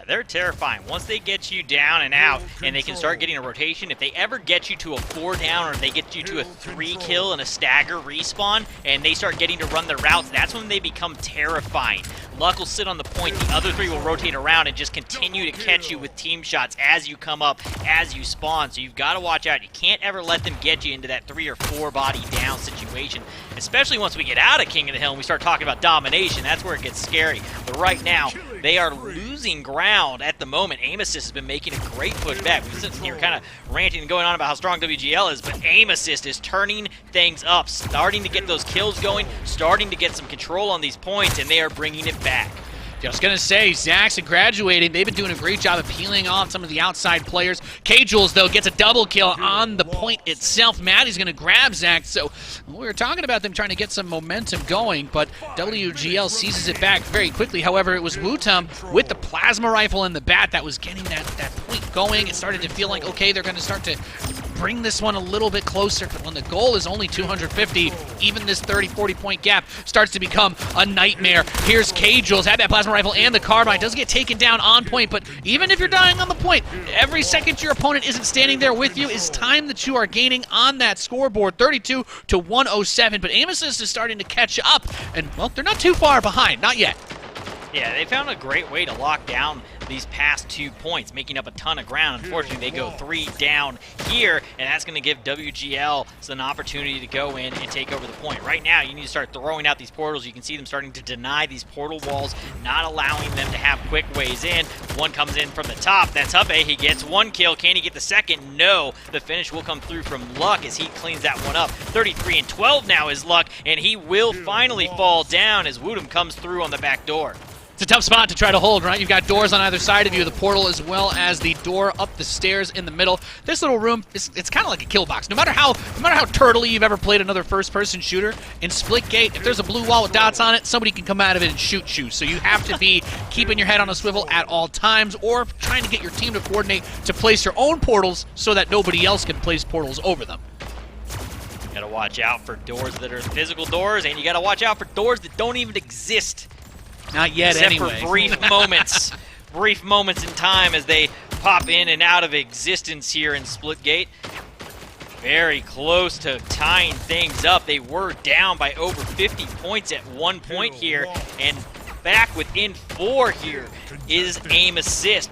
They're terrifying. Once they get you down and out and they can start getting a rotation, if they ever get you to a 4 down or they get you to a 3 kill and a stagger respawn and they start getting to run their routes, that's when they become terrifying. Luck will sit on the point, the other 3 will rotate around and just continue to catch you with team shots as you come up, as you spawn. So you've got to watch out. You can't ever let them get you into that 3 or 4 body down situation, especially once we get out of King of the Hill and we start talking about domination. That's where it gets scary. But right now, they are losing ground at the moment. Aim Assist has been making a great push back. We're sitting here kind of ranting and going on about how strong WGL is, but Aim Assist is turning things up, starting to get those kills going, starting to get some control on these points, and they are bringing it back. Just gonna say, Zaxxon graduating. They've been doing a great job of peeling off some of the outside players. K-Jules, though, gets a double kill on the point itself. Maddie's gonna grab Zax. So we were talking about them trying to get some momentum going, but WGL seizes it back very quickly. However, it was Wutam with the plasma rifle and the bat that was getting that point going. It started to feel like, okay, they're gonna start to bring this one a little bit closer, but when the goal is only 250, even this 30-40 point gap starts to become a nightmare. Here's K-Jules, had that plasma rifle and the carbine, does get taken down on point, but even if you're dying on the point, every second your opponent isn't standing there with you is time that you are gaining on that scoreboard, 32 to 107, but Aim Assist is starting to catch up, and, well, they're not too far behind, not yet. Yeah, they found a great way to lock down these past 2 points, making up a ton of ground. Unfortunately, they go 3 down here, and that's going to give WGL an opportunity to go in and take over the point. Right now, you need to start throwing out these portals. You can see them starting to deny these portal walls, not allowing them to have quick ways in. One comes in from the top. That's Huppe. He gets 1 kill. Can he get the second? No. The finish will come through from Luck as he cleans that one up. 33 and 12 now is Luck, and he will finally fall down as Woodham comes through on the back door. It's a tough spot to try to hold, right? You've got doors on either side of you, the portal as well as the door up the stairs in the middle. This little room, it's kind of like a kill box. No matter how turtley you've ever played another first-person shooter, in Splitgate, if there's a blue wall with dots on it, somebody can come out of it and shoot you. So you have to be keeping your head on a swivel at all times, or trying to get your team to coordinate to place your own portals so that nobody else can place portals over them. You gotta watch out for doors that are physical doors, and you gotta watch out for doors that don't even exist. Not yet, Except anyway. for brief moments in time as they pop in and out of existence here in Splitgate. Very close to tying things up. They were down by over 50 points at one point here, and back within 4 here is aim assist.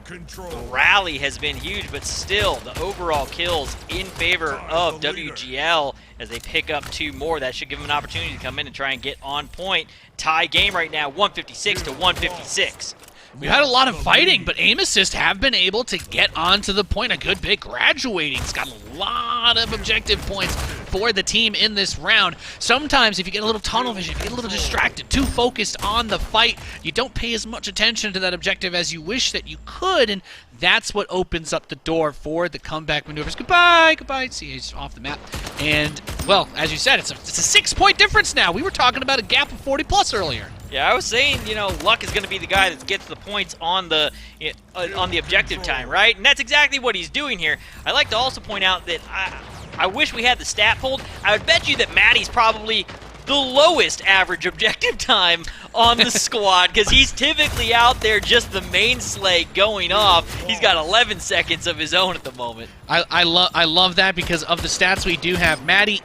The rally has been huge, but still, the overall kills in favor of WGL as they pick up 2 more. That should give them an opportunity to come in and try and get on point. Tie game right now, 156 to 156. We've had a lot of fighting, but aim assist have been able to get onto the point a good bit, graduating. It's got a lot of objective points for the team in this round. Sometimes if you get a little tunnel vision, if you get a little distracted, too focused on the fight, you don't pay as much attention to that objective as you wish that you could, and that's what opens up the door for the comeback maneuvers. Goodbye, goodbye. See, he's off the map. And, well, as you said, it's a 6-point difference now. We were talking about a gap of 40+ earlier. Yeah, I was saying, Luck is going to be the guy that gets the points on the objective time, right? And that's exactly what he's doing here. I'd like to also point out that I wish we had the stat pulled. I would bet you that Maddie's probably the lowest average objective time on the squad because he's typically out there just the main slate going off. He's got 11 seconds of his own at the moment. I love that because of the stats we do have. Maddie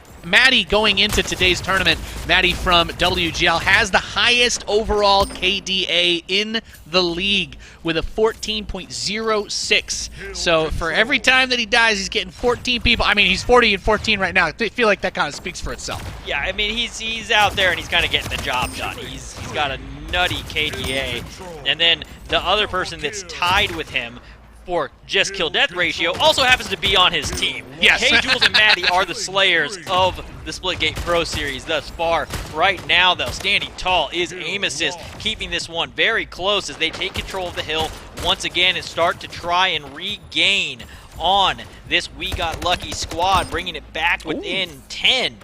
going into today's tournament, Maddie from WGL has the highest overall KDA in the league with a 14.06. So for every time that he dies, he's getting 14 people. I mean, he's 40 and 14 right now. I feel like that kind of speaks for itself. Yeah, I mean, he's out there and he's kind of getting the job done. He's got a nutty KDA. And then the other person that's tied with him for just kill-death ratio also happens to be on his team. Yes. K-Jules and Maddie are the slayers of the Splitgate Pro Series thus far. Right now, though, standing tall is aim assist, keeping this one very close as they take control of the hill once again and start to try and regain on this We Got Lucky squad, bringing it back within 10.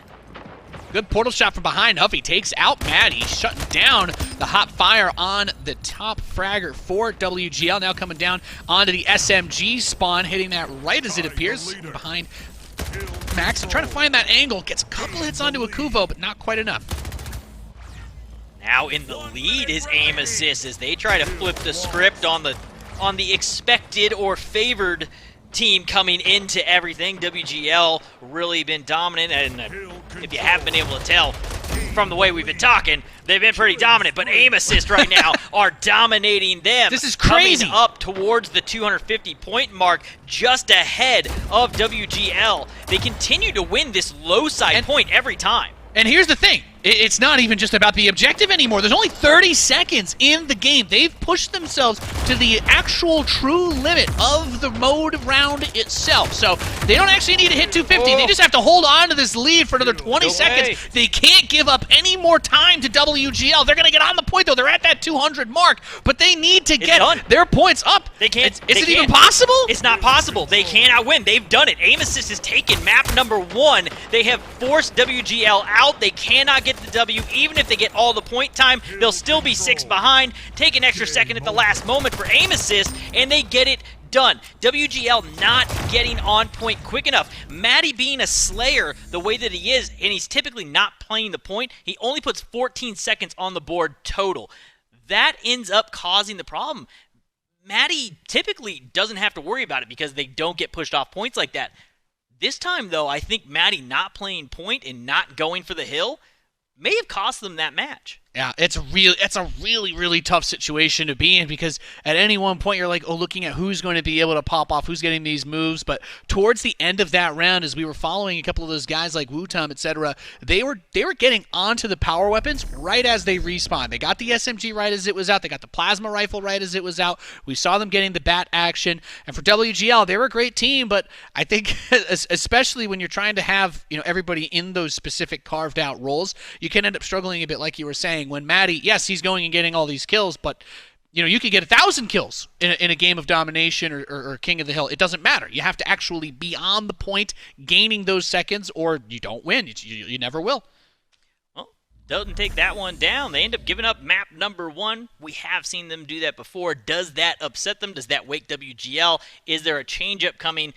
Good portal shot from behind. Huffy takes out Maddie, shutting down the hot fire on the top fragger for WGL. Now coming down onto the SMG spawn, hitting that right as it appears behind Max. Trying to find that angle. Gets a couple hits onto a Kuvo, but not quite enough. Now in the lead is aim assist as they try to flip the script on the expected or favored team coming into everything. WGL really been dominant, and if you haven't been able to tell from the way we've been talking, they've been pretty dominant, but aim assist right now are dominating them. This is crazy. Coming up towards the 250 point mark, just ahead of WGL. They continue to win this low side point every time. And here's the thing. It's not even just about the objective anymore. There's only 30 seconds in the game. They've pushed themselves to the actual true limit of the mode round itself. So they don't actually need to hit 250. They just have to hold on to this lead for another 20 seconds. They can't give up any more time to WGL. They're going to get on the point, though. They're at that 200 mark, but they need to get their points up. They can't. Is it even possible? It's not possible. They cannot win. They've done it. Aim assist has taken map number 1. They have forced WGL out. They cannot get the W. Even if they get all the point time, they'll still be 6 behind. Take an extra second at the last moment for aim assist, and they get it done. WGL not getting on point quick enough. Maddie being a slayer the way that he is, and he's typically not playing the point, he only puts 14 seconds on the board total. That ends up causing the problem. Maddie typically doesn't have to worry about it because they don't get pushed off points like that. This time, though, I think Maddie not playing point and not going for the hill may have cost them that match. Yeah, it's a really tough situation to be in because at any one point you're like, looking at who's going to be able to pop off, who's getting these moves. But towards the end of that round, as we were following a couple of those guys like Wutum, etc., they were getting onto the power weapons right as they respawned. They got the SMG right as it was out. They got the plasma rifle right as it was out. We saw them getting the bat action. And for WGL, they were a great team, but I think especially when you're trying to have everybody in those specific carved out roles, you can end up struggling a bit, like you were saying. saying. When Maddie, yes, he's going and getting all these kills, but you could get 1,000 kills in a game of domination or King of the Hill. It doesn't matter. You have to actually be on the point, gaining those seconds, or you don't win. You never will. Well, doesn't take that one down. They end up giving up map number 1. We have seen them do that before. Does that upset them? Does that wake WGL? Is there a change-up coming?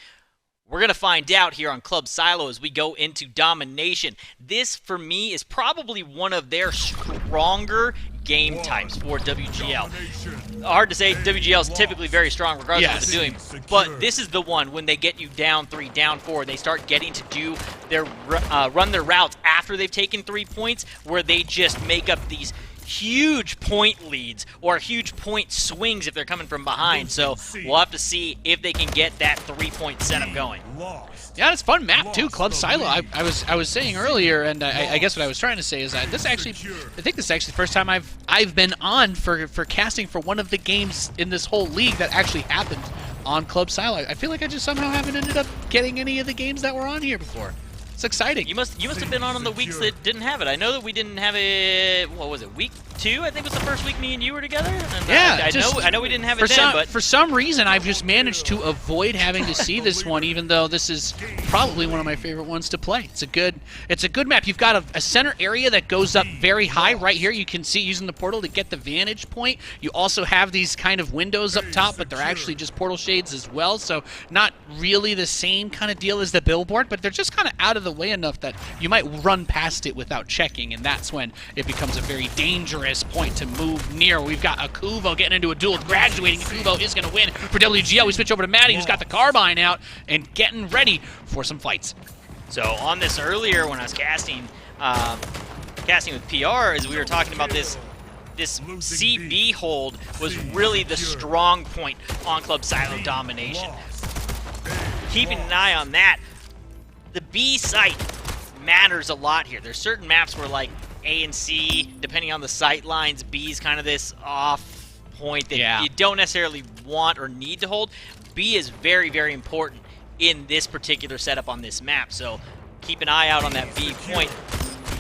We're going to find out here on Club Silo as we go into domination. This, for me, is probably one of their stronger game types for WGL. Hard to say, WGL is typically very strong regardless of what they're doing, but this is the one when they get you down 3, down 4, they start getting to do their run their routes after they've taken 3 points, where they just make up these huge point leads or huge point swings if they're coming from behind. So we'll have to see if they can get that 3-point setup going. Yeah, it's a fun map too, Club Silo. I was saying earlier, and I guess what I was trying to say is that I think this is actually the first time I've been on for casting for one of the games in this whole league that actually happened on Club Silo. I feel like I just somehow haven't ended up getting any of the games that were on here before. It's exciting. You must have been on the weeks that didn't have it. I know that we didn't have it. What was it? Week 2? I think was the first week me and you were together. And yeah, I know we didn't have it then, but for some reason I've just managed to avoid having to see this one, even though this is probably one of my favorite ones to play. It's a good map. You've got a center area that goes up very high right here. You can see using the portal to get the vantage point. You also have these kind of windows up top, but they're actually just portal shades as well. So not really the same kind of deal as the billboard, but they're just kind of out of the way enough that you might run past it without checking, and that's when it becomes a very dangerous point to move near. We've got Akuvo getting into a duel with Graduating. Akuvo is going to win for WGL. We switch over to Maddie, who's got the carbine out and getting ready for some fights. So on this earlier when I was casting with PR, as we were talking about this CB hold was really the strong point on Club Silo domination. Keeping an eye on that. The B site matters a lot here. There's certain maps where like A and C, depending on the sight lines, B is kind of this off point that you don't necessarily want or need to hold. B is very, very important in this particular setup on this map. So keep an eye out on that B point.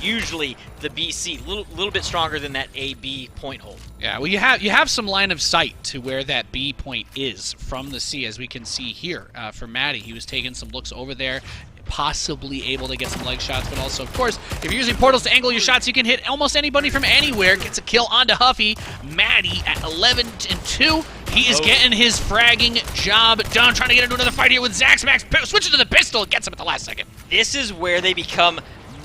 Usually the BC a little bit stronger than that AB point hold. Yeah, well you have some line of sight to where that B point is from the C, as we can see here. For Maddie, he was taking some looks over there, possibly able to get some leg shots, but also, of course, if you're using portals to angle your shots, you can hit almost anybody from anywhere. Gets a kill onto Huffy. Maddie at 11-2. He is getting his fragging job done, trying to get into another fight here with Zax. Max switches to the pistol, gets him at the last second. This is where they become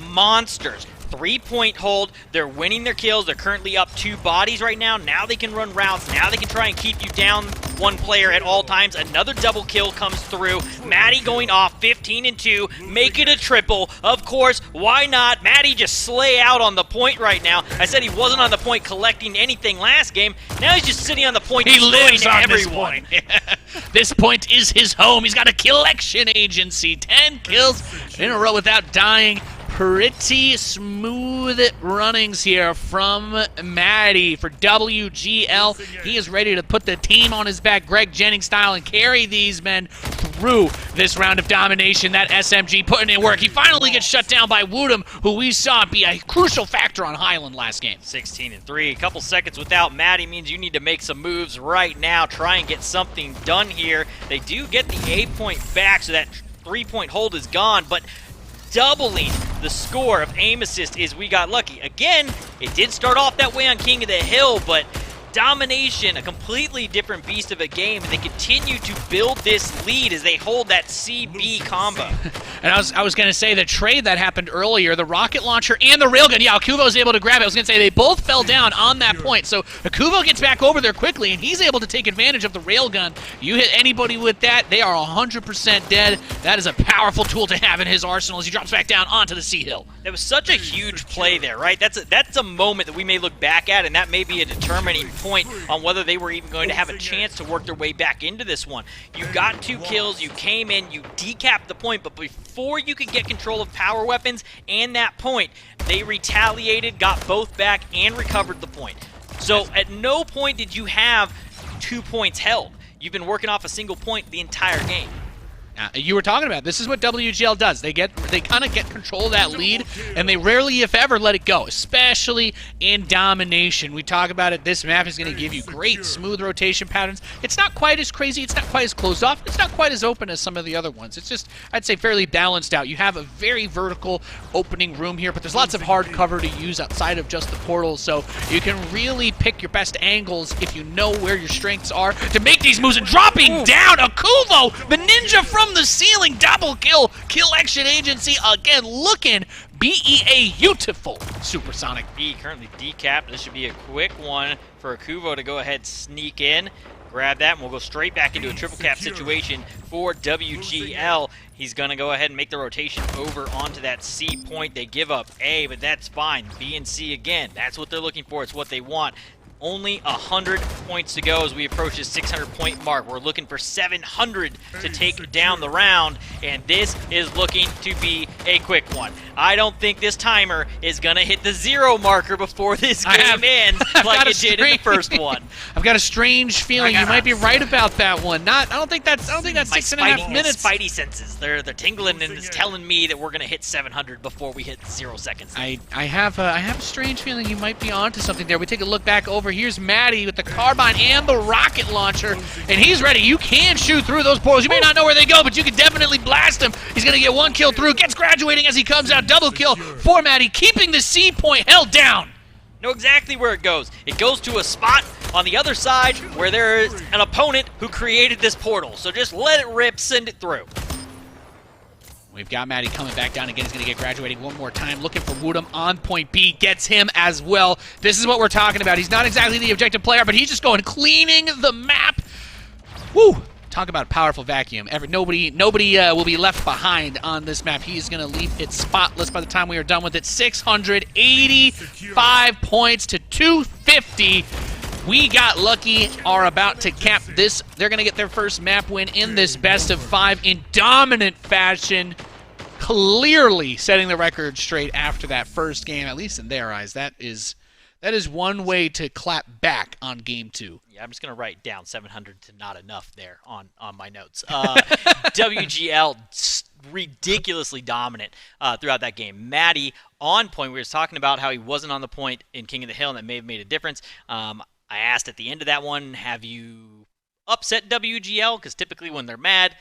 monsters. 3-point hold. They're winning their kills. They're currently up 2 bodies right now. Now they can run routes. Now they can try and keep you down 1 player at all times. Another double kill comes through. Maddie going off 15-2. Make it a triple. Of course, why not? Maddie just slay out on the point right now. I said he wasn't on the point collecting anything last game. Now he's just sitting on the point. He lives on everyone. This point. This point is his home. He's got a collection agency. 10 kills in a row without dying. Pretty smooth runnings here from Maddie for WGL. He is ready to put the team on his back, Greg Jennings style, and carry these men through this round of domination. That SMG putting in work. He finally gets shut down by Woodham, who we saw be a crucial factor on Highland last game. 16-3. A couple seconds without Maddie means you need to make some moves right now. Try and get something done here. They do get the A point back, so that 3-point hold is gone, but doubling the score of aim assist is we got lucky. Again, it did start off that way on King of the Hill, but domination, a completely different beast of a game, and they continue to build this lead as they hold that CB combo. And I was going to say the trade that happened earlier, the rocket launcher and the railgun. Yeah, Akuvo's able to grab it. I was going to say they both fell down on that point. So Akuvo gets back over there quickly, and he's able to take advantage of the railgun. You hit anybody with that, they are 100% dead. That is a powerful tool to have in his arsenal as he drops back down onto the C hill. That was such a huge play there, right? That's a moment that we may look back at, and that may be a determining point on whether they were even going to have a chance to work their way back into this one. You got 2 kills, you came in, you decapped the point, but before you could get control of power weapons and that point, they retaliated, got both back, and recovered the point. So at no point did you have 2 points held. You've been working off a single point the entire game. You were talking about this is what WGL does. They kind of get control of that lead, and they rarely, if ever, let it go, especially in domination. We talk about it. This map is going to give you great smooth rotation patterns. It's not quite as crazy. It's not quite as closed off. It's not quite as open as some of the other ones. It's just, I'd say, fairly balanced out. You have a very vertical opening room here, but there's lots of hard cover to use outside of just the portals, so you can really pick your best angles if you know where your strengths are to make these moves. And dropping down, Akuvo, the ninja from the ceiling, double kill action agency again, looking beautiful. Supersonic B currently decapped. This should be a quick one for Akuvo to go ahead, sneak in, grab that, and we'll go straight back into a triple cap situation for WGL. He's going to go ahead and make the rotation over onto that C point. They give up A, but that's fine. B and C again. That's what they're looking for. It's what they want. Only 100 points to go as we approach the 600-point mark. We're looking for 700 to take down the round, and this is looking to be a quick one. I don't think this timer is going to hit the 0 marker before this game ends like it did in the first one. I've got a strange feeling you might be right about that one. I don't think that's 6.5 minutes. My spidey senses, they're tingling, and it's telling me that we're going to hit 700 before we hit 0 seconds. I have a strange feeling you might be onto something there. We take a look back over. Here's Maddie with the carbine and the rocket launcher, and he's ready. You can shoot through those portals. You may not know where they go, but you can definitely blast him. He's going to get 1 kill through. Gets graduating as he comes out. Double kill for Maddie, keeping the C point held down. Know exactly where it goes. It goes to a spot on the other side where there is an opponent who created this portal. So just let it rip, send it through. We've got Maddie coming back down again. He's going to get graduating one more time. Looking for Woodham on point B. Gets him as well. This is what we're talking about. He's not exactly the objective player, but he's just going cleaning the map. Woo! Talk about a powerful vacuum. Nobody will be left behind on this map. He is going to leave it spotless by the time we are done with it. 685 points to 250. We got lucky, are about to cap this. They're going to get their first map win in this best of 5 in dominant fashion. Clearly setting the record straight after that first game, at least in their eyes. That is one way to clap back on game 2. Yeah, I'm just going to write down 700 to not enough there on my notes. WGL ridiculously dominant throughout that game. Maddie on point. We were talking about how he wasn't on the point in King of the Hill, and that may have made a difference. I asked at the end of that one, have you upset WGL? Because typically when they're mad,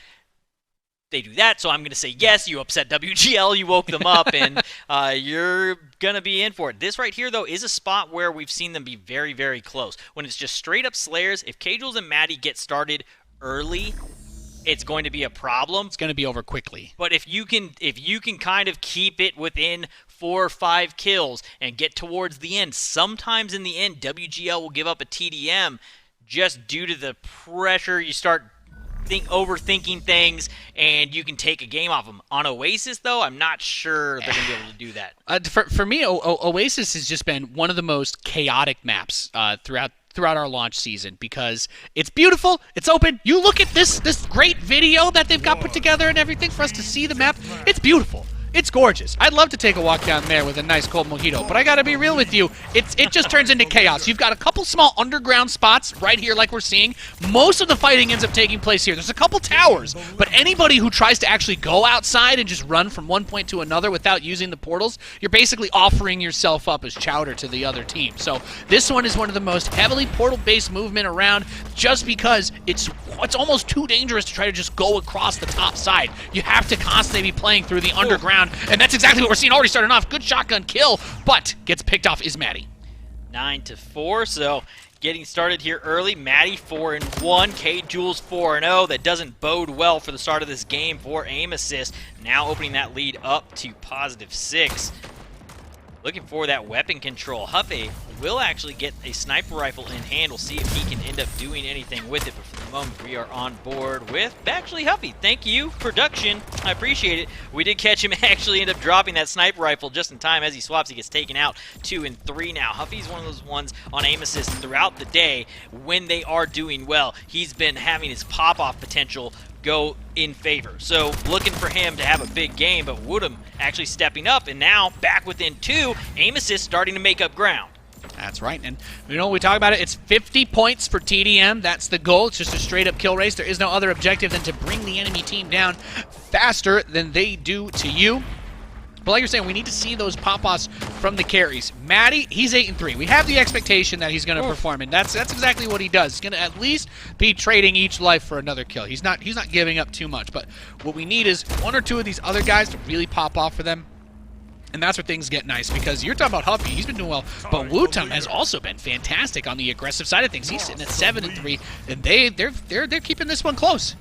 they do that, so I'm going to say yes, you upset WGL, you woke them up, and you're going to be in for it. This right here, though, is a spot where we've seen them be very, very close. When it's just straight-up Slayers, if K-Jules and Maddie get started early, it's going to be a problem. It's going to be over quickly. But if you can kind of keep it within 4 or 5 kills and get towards the end, sometimes in the end, WGL will give up a TDM just due to the pressure. You start overthinking things, and you can take a game off them. On Oasis, though, I'm not sure they're going to be able to do that. For me, Oasis has just been one of the most chaotic maps throughout our launch season because it's beautiful, it's open. You look at this great video that they've got put together and everything for us to see the map. It's beautiful. It's gorgeous. I'd love to take a walk down there with a nice cold mojito, but I gotta be real with you. It just turns into chaos. You've got a couple small underground spots right here like we're seeing. Most of the fighting ends up taking place here. There's a couple towers, but anybody who tries to actually go outside and just run from one point to another without using the portals, you're basically offering yourself up as chowder to the other team. So this one is one of the most heavily portal-based movement around just because it's almost too dangerous to try to just go across the top side. You have to constantly be playing through the underground. And that's exactly what we're seeing. Already starting off. Good shotgun kill, but gets picked off is Maddie. 9-4, so getting started here early. Maddie 4-1, K-Jules 4-0. That doesn't bode well for the start of this game for aim assist. Now opening that lead up to +6. Looking for that weapon control. Huffy will actually get a sniper rifle in hand. We'll see if he can end up doing anything with it. But for the moment, we are on board with actually Huffy. Thank you, production. I appreciate it. We did catch him actually end up dropping that sniper rifle just in time as he swaps. He gets taken out 2 and 3 now. Huffy's one of those ones on aim assist throughout the day when they are doing well. He's been having his pop-off potential go in favor. So looking for him to have a big game, but Woodham actually stepping up and now back within 2. Aim assist starting to make up ground. That's right, and you know, we talk about it, it's 50 points for TDM. That's the goal. It's just a straight-up kill race. There is no other objective than to bring the enemy team down faster than they do to you. But like you're saying, we need to see those pop-offs from the carries. Matty, he's 8-3. We have the expectation that he's going to perform, and that's exactly what he does. He's going to at least be trading each life for another kill. He's not giving up too much, but what we need is one or two of these other guys to really pop off for them. And that's where things get nice, because you're talking about Huffy, he's been doing well, but Wutum has also been fantastic on the aggressive side of things. He's sitting at 7-3, and they're keeping this one close.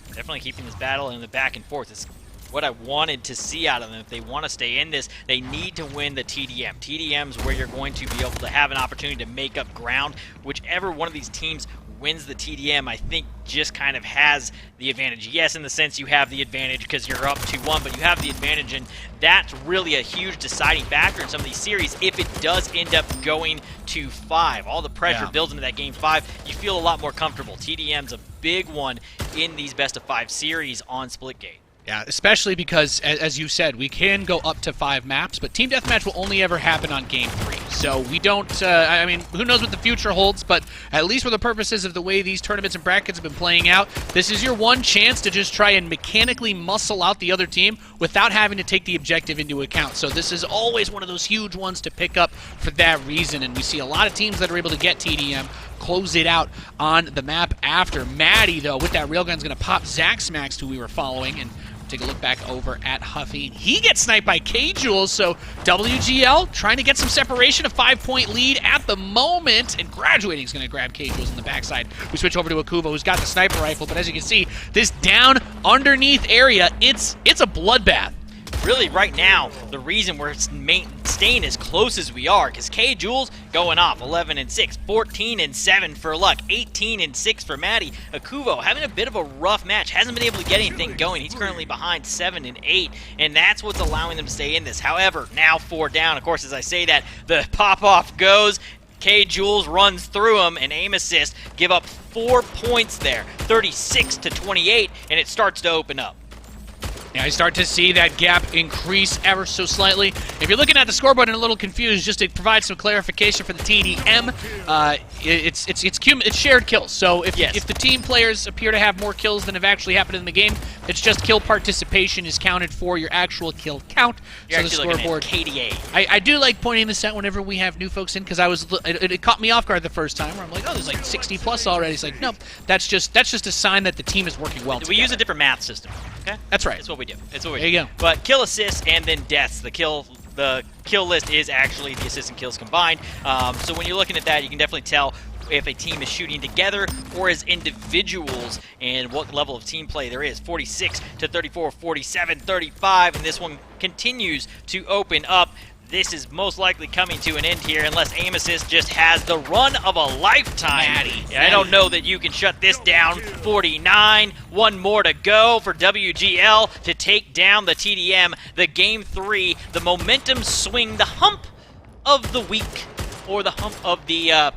Definitely keeping this battle in the back and forth. It's what I wanted to see out of them. If they want to stay in this, they need to win the TDM. TDM's where you're going to be able to have an opportunity to make up ground. Whichever one of these teams wins the TDM, I think just kind of has the advantage. Yes, in the sense you have the advantage because you're up 2-1, but you have the advantage, and that's really a huge deciding factor in some of these series. If it does end up going to 5, all the pressure builds into that game 5, you feel a lot more comfortable. TDM's a big one in these best-of-5 series on Splitgate. Yeah, especially because, as you said, we can go up to 5 maps, but Team Deathmatch will only ever happen on Game 3. So we don't, I mean, who knows what the future holds, but at least for the purposes of the way these tournaments and brackets have been playing out, this is your one chance to just try and mechanically muscle out the other team without having to take the objective into account. So this is always one of those huge ones to pick up for that reason, and we see a lot of teams that are able to get TDM close it out on the map after. Maddie, though, with that railgun is going to pop Zack Smacks, who we were following, and take a look back over at Huffy. He gets sniped by K-Jules, so WGL trying to get some separation, a 5-point lead at the moment, and Graduating is going to grab K-Jules in the backside. We switch over to Akuva, who's got the sniper rifle, but as you can see, this down underneath area, it's a bloodbath. Really, right now, the reason we're staying as close as we are, because K-Jules going off 11-6, 14-7 for Luck, 18-6 for Maddie. Akuvo having a bit of a rough match, hasn't been able to get anything going. He's currently behind 7-8, and that's what's allowing them to stay in this. However, now 4 down. Of course, as I say that, the pop-off goes. K-Jules runs through him, and aim assist give up 4 points there, 36-28, and it starts to open up. Yeah, I start to see that gap increase ever so slightly. If you're looking at the scoreboard and a little confused, just to provide some clarification for the TDM, it's shared kills. So if the team players appear to have more kills than have actually happened in the game, it's just kill participation is counted for your actual kill count. You're so actually the scoreboard. looking at KDA. I do like pointing this out whenever we have new folks in, because it caught me off guard the first time where I'm like, oh, there's like 60 plus already. It's like, nope, that's just a sign that the team is working well together. We use a different math system. Okay, that's right. That's what we do. It's what we there do. You go. But kill assists and then deaths. The kill list is actually the assists and kills combined. So when you're looking at that, you can definitely tell if a team is shooting together or as individuals and what level of team play there is. 46-34, 47-35, and this one continues to open up. This is most likely coming to an end here unless aim assist just has the run of a lifetime. Maddie. I don't know that you can shut this down. 49, one more to go for WGL to take down the TDM. The game 3, the momentum swing, the hump of the week, or the hump of the,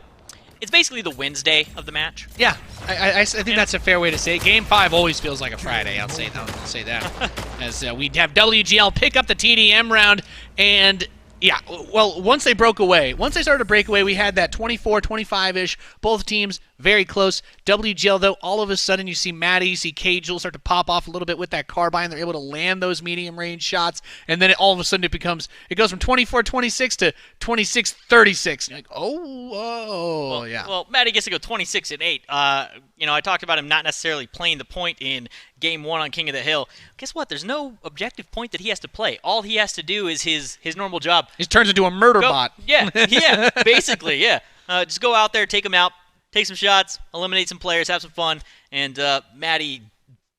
it's basically the Wednesday of the match. Yeah, I think that's a fair way to say it. Game 5 always feels like a Friday. I'll say that. As we have WGL pick up the TDM round, and yeah, well, once they started to break away, we had that 24, 25-ish, both teams very close. WGL, though, all of a sudden you see Maddie, you see K-Jules start to pop off a little bit with that carbine. They're able to land those medium-range shots, and then all of a sudden it goes from 24-26 to 26-36. You're like, oh, yeah. Well, Maddie gets to go 26-8. I talked about him not necessarily playing the point in Game 1 on King of the Hill. Guess what? There's no objective point that he has to play. All he has to do is his normal job. He turns into a murder bot. Yeah, basically, yeah. Just go out there, take him out, take some shots, eliminate some players, have some fun, and Maddie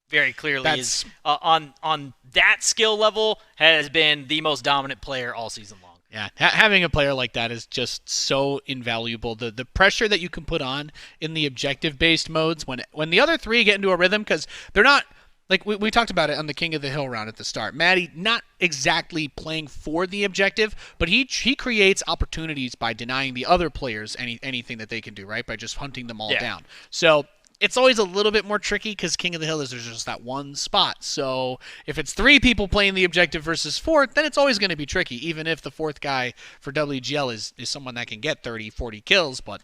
very clearly is on that skill level has been the most dominant player all season long. Yeah, having a player like that is just so invaluable. The pressure that you can put on in the objective-based modes when the other three get into a rhythm, because they're not, like we talked about it on the King of the Hill round at the start. Maddie not exactly playing for the objective, but he creates opportunities by denying the other players anything that they can do, right? By just hunting them all down. So it's always a little bit more tricky because King of the Hill is there's just that one spot. So if it's 3 people playing the objective versus 4, then it's always going to be tricky, even if the 4th guy for WGL is someone that can get 30, 40 kills. But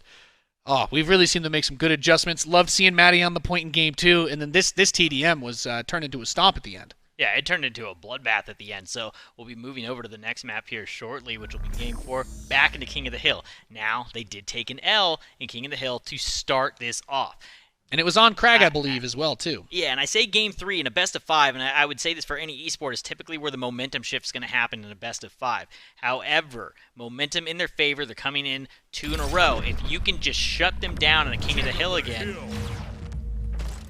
we've really seen them make some good adjustments. Loved seeing Maddie on the point in game 2, and then this TDM was turned into a stomp at the end. Yeah, it turned into a bloodbath at the end, so we'll be moving over to the next map here shortly, which will be Game 4, back into King of the Hill. Now, they did take an L in King of the Hill to start this off. And it was on Crag, I believe, as well, too. Yeah, and I say Game 3 in a best of 5, and I would say this for any esport, is typically where the momentum shift is going to happen in a best of 5. However, momentum in their favor, they're coming in 2 in a row. If you can just shut them down in a King of the Hill again,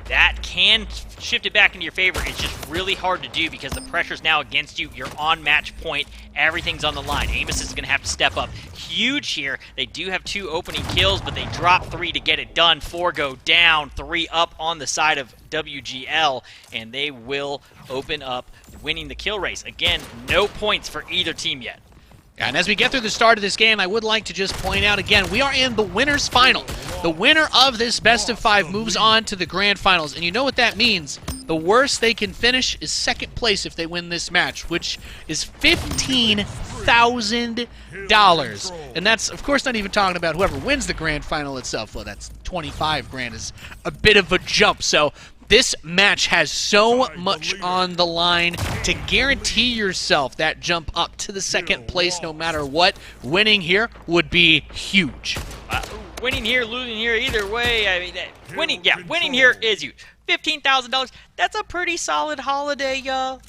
that can shift it back into your favor. It's just really hard to do because the pressure's now against you. You're on match point. Everything's on the line. Amos is going to have to step up. Huge here. They do have 2 opening kills, but they drop 3 to get it done. 4 go down, 3 up on the side of WGL, and they will open up winning the kill race. Again, no points for either team yet. And as we get through the start of this game, I would like to just point out again, we are in the winner's final. The winner of this best of 5 moves on to the grand finals. And you know what that means? The worst they can finish is 2nd place if they win this match, which is $15,000. And that's, of course, not even talking about whoever wins the grand final itself. Well, that's 25 grand is a bit of a jump. So this match has so much on the line to guarantee yourself that jump up to the 2nd place no matter what. Winning here would be huge. Winning here, losing here, either way, I mean, winning here is huge. $15,000, that's a pretty solid holiday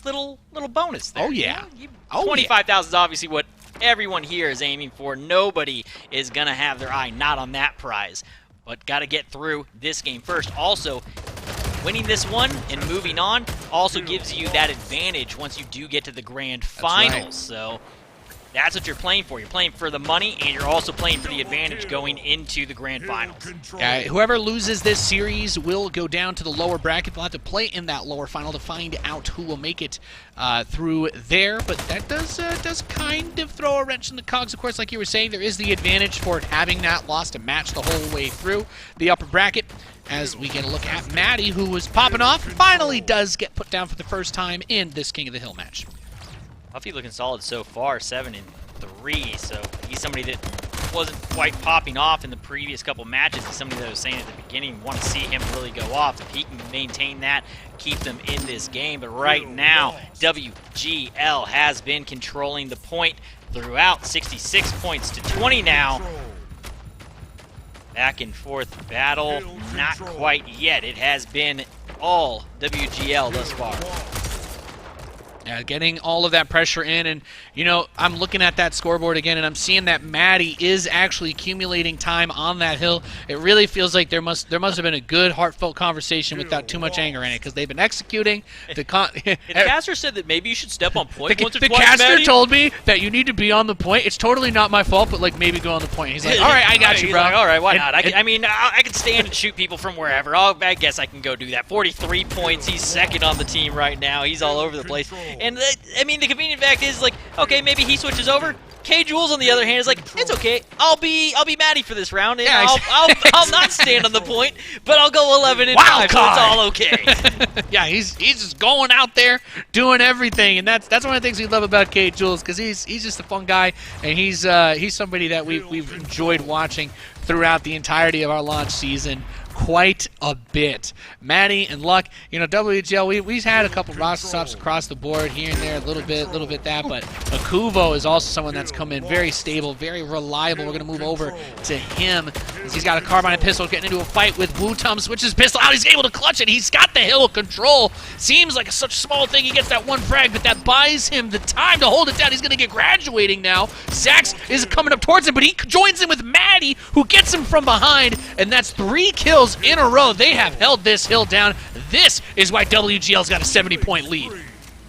little bonus there. Oh, yeah. $25,000 is obviously what everyone here is aiming for. Nobody is going to have their eye not on that prize. But got to get through this game first. Also, winning this one and moving on also gives you that advantage once you do get to the grand finals. Right. So that's what you're playing for. You're playing for the money, and you're also playing for the advantage going into the grand finals. Whoever loses this series will go down to the lower bracket. They'll have to play in that lower final to find out who will make it through there. But that does kind of throw a wrench in the cogs. Of course, like you were saying, there is the advantage for having that loss to match the whole way through the upper bracket. As we get a look at Maddie, who was popping off, finally does get put down for the first time in this King of the Hill match. Huffy looking solid so far, 7-3, so he's somebody that wasn't quite popping off in the previous couple matches. He's somebody that I was saying at the beginning, want to see him really go off. If he can maintain that, keep them in this game. But right now, WGL has been controlling the point throughout, 66 points to 20 now. Back and forth battle, not quite yet. It has been all WGL thus far. Getting all of that pressure in, and I'm looking at that scoreboard again, and I'm seeing that Maddie is actually accumulating time on that hill. It really feels like there must have been a good, heartfelt conversation without too much anger in it, because they've been executing. The caster said that maybe you should step on point once or twice, caster Maddie. told me that you need to be on the point. It's totally not my fault, but maybe go on the point. He's like, all right, I got you, bro. Like, all right, why not? I can stand and shoot people from wherever. I guess I can go do that. 43 points. He's 2nd on the team right now. He's all over the place. And the convenient fact is, okay, maybe he switches over. K Jules, on the other hand, is like, it's okay. I'll be Maddie for this round, and I'll not stand on the point, but I'll go 11 and 5, so it's all okay. Yeah, he's just going out there doing everything, and that's one of the things we love about K Jules, because he's just a fun guy, and he's somebody that we've enjoyed watching throughout the entirety of our launch season. Quite a bit. Maddie and Luck, WGL, we've had a couple roster swaps across the board here and there, a little bit that, but Akuvo is also someone that's come in very stable, very reliable. We're going to move over to him as he's got a carbine and pistol, getting into a fight with Wu-Tum, switches pistol out, he's able to clutch it, he's got the hill control. Seems like such a small thing, he gets that one frag, but that buys him the time to hold it down. He's going to get graduating now. Zax is coming up towards him, but he joins in with Maddie, who gets him from behind, and that's 3 kills in a row. They have held this hill down. This is why WGL's got a 70-point lead.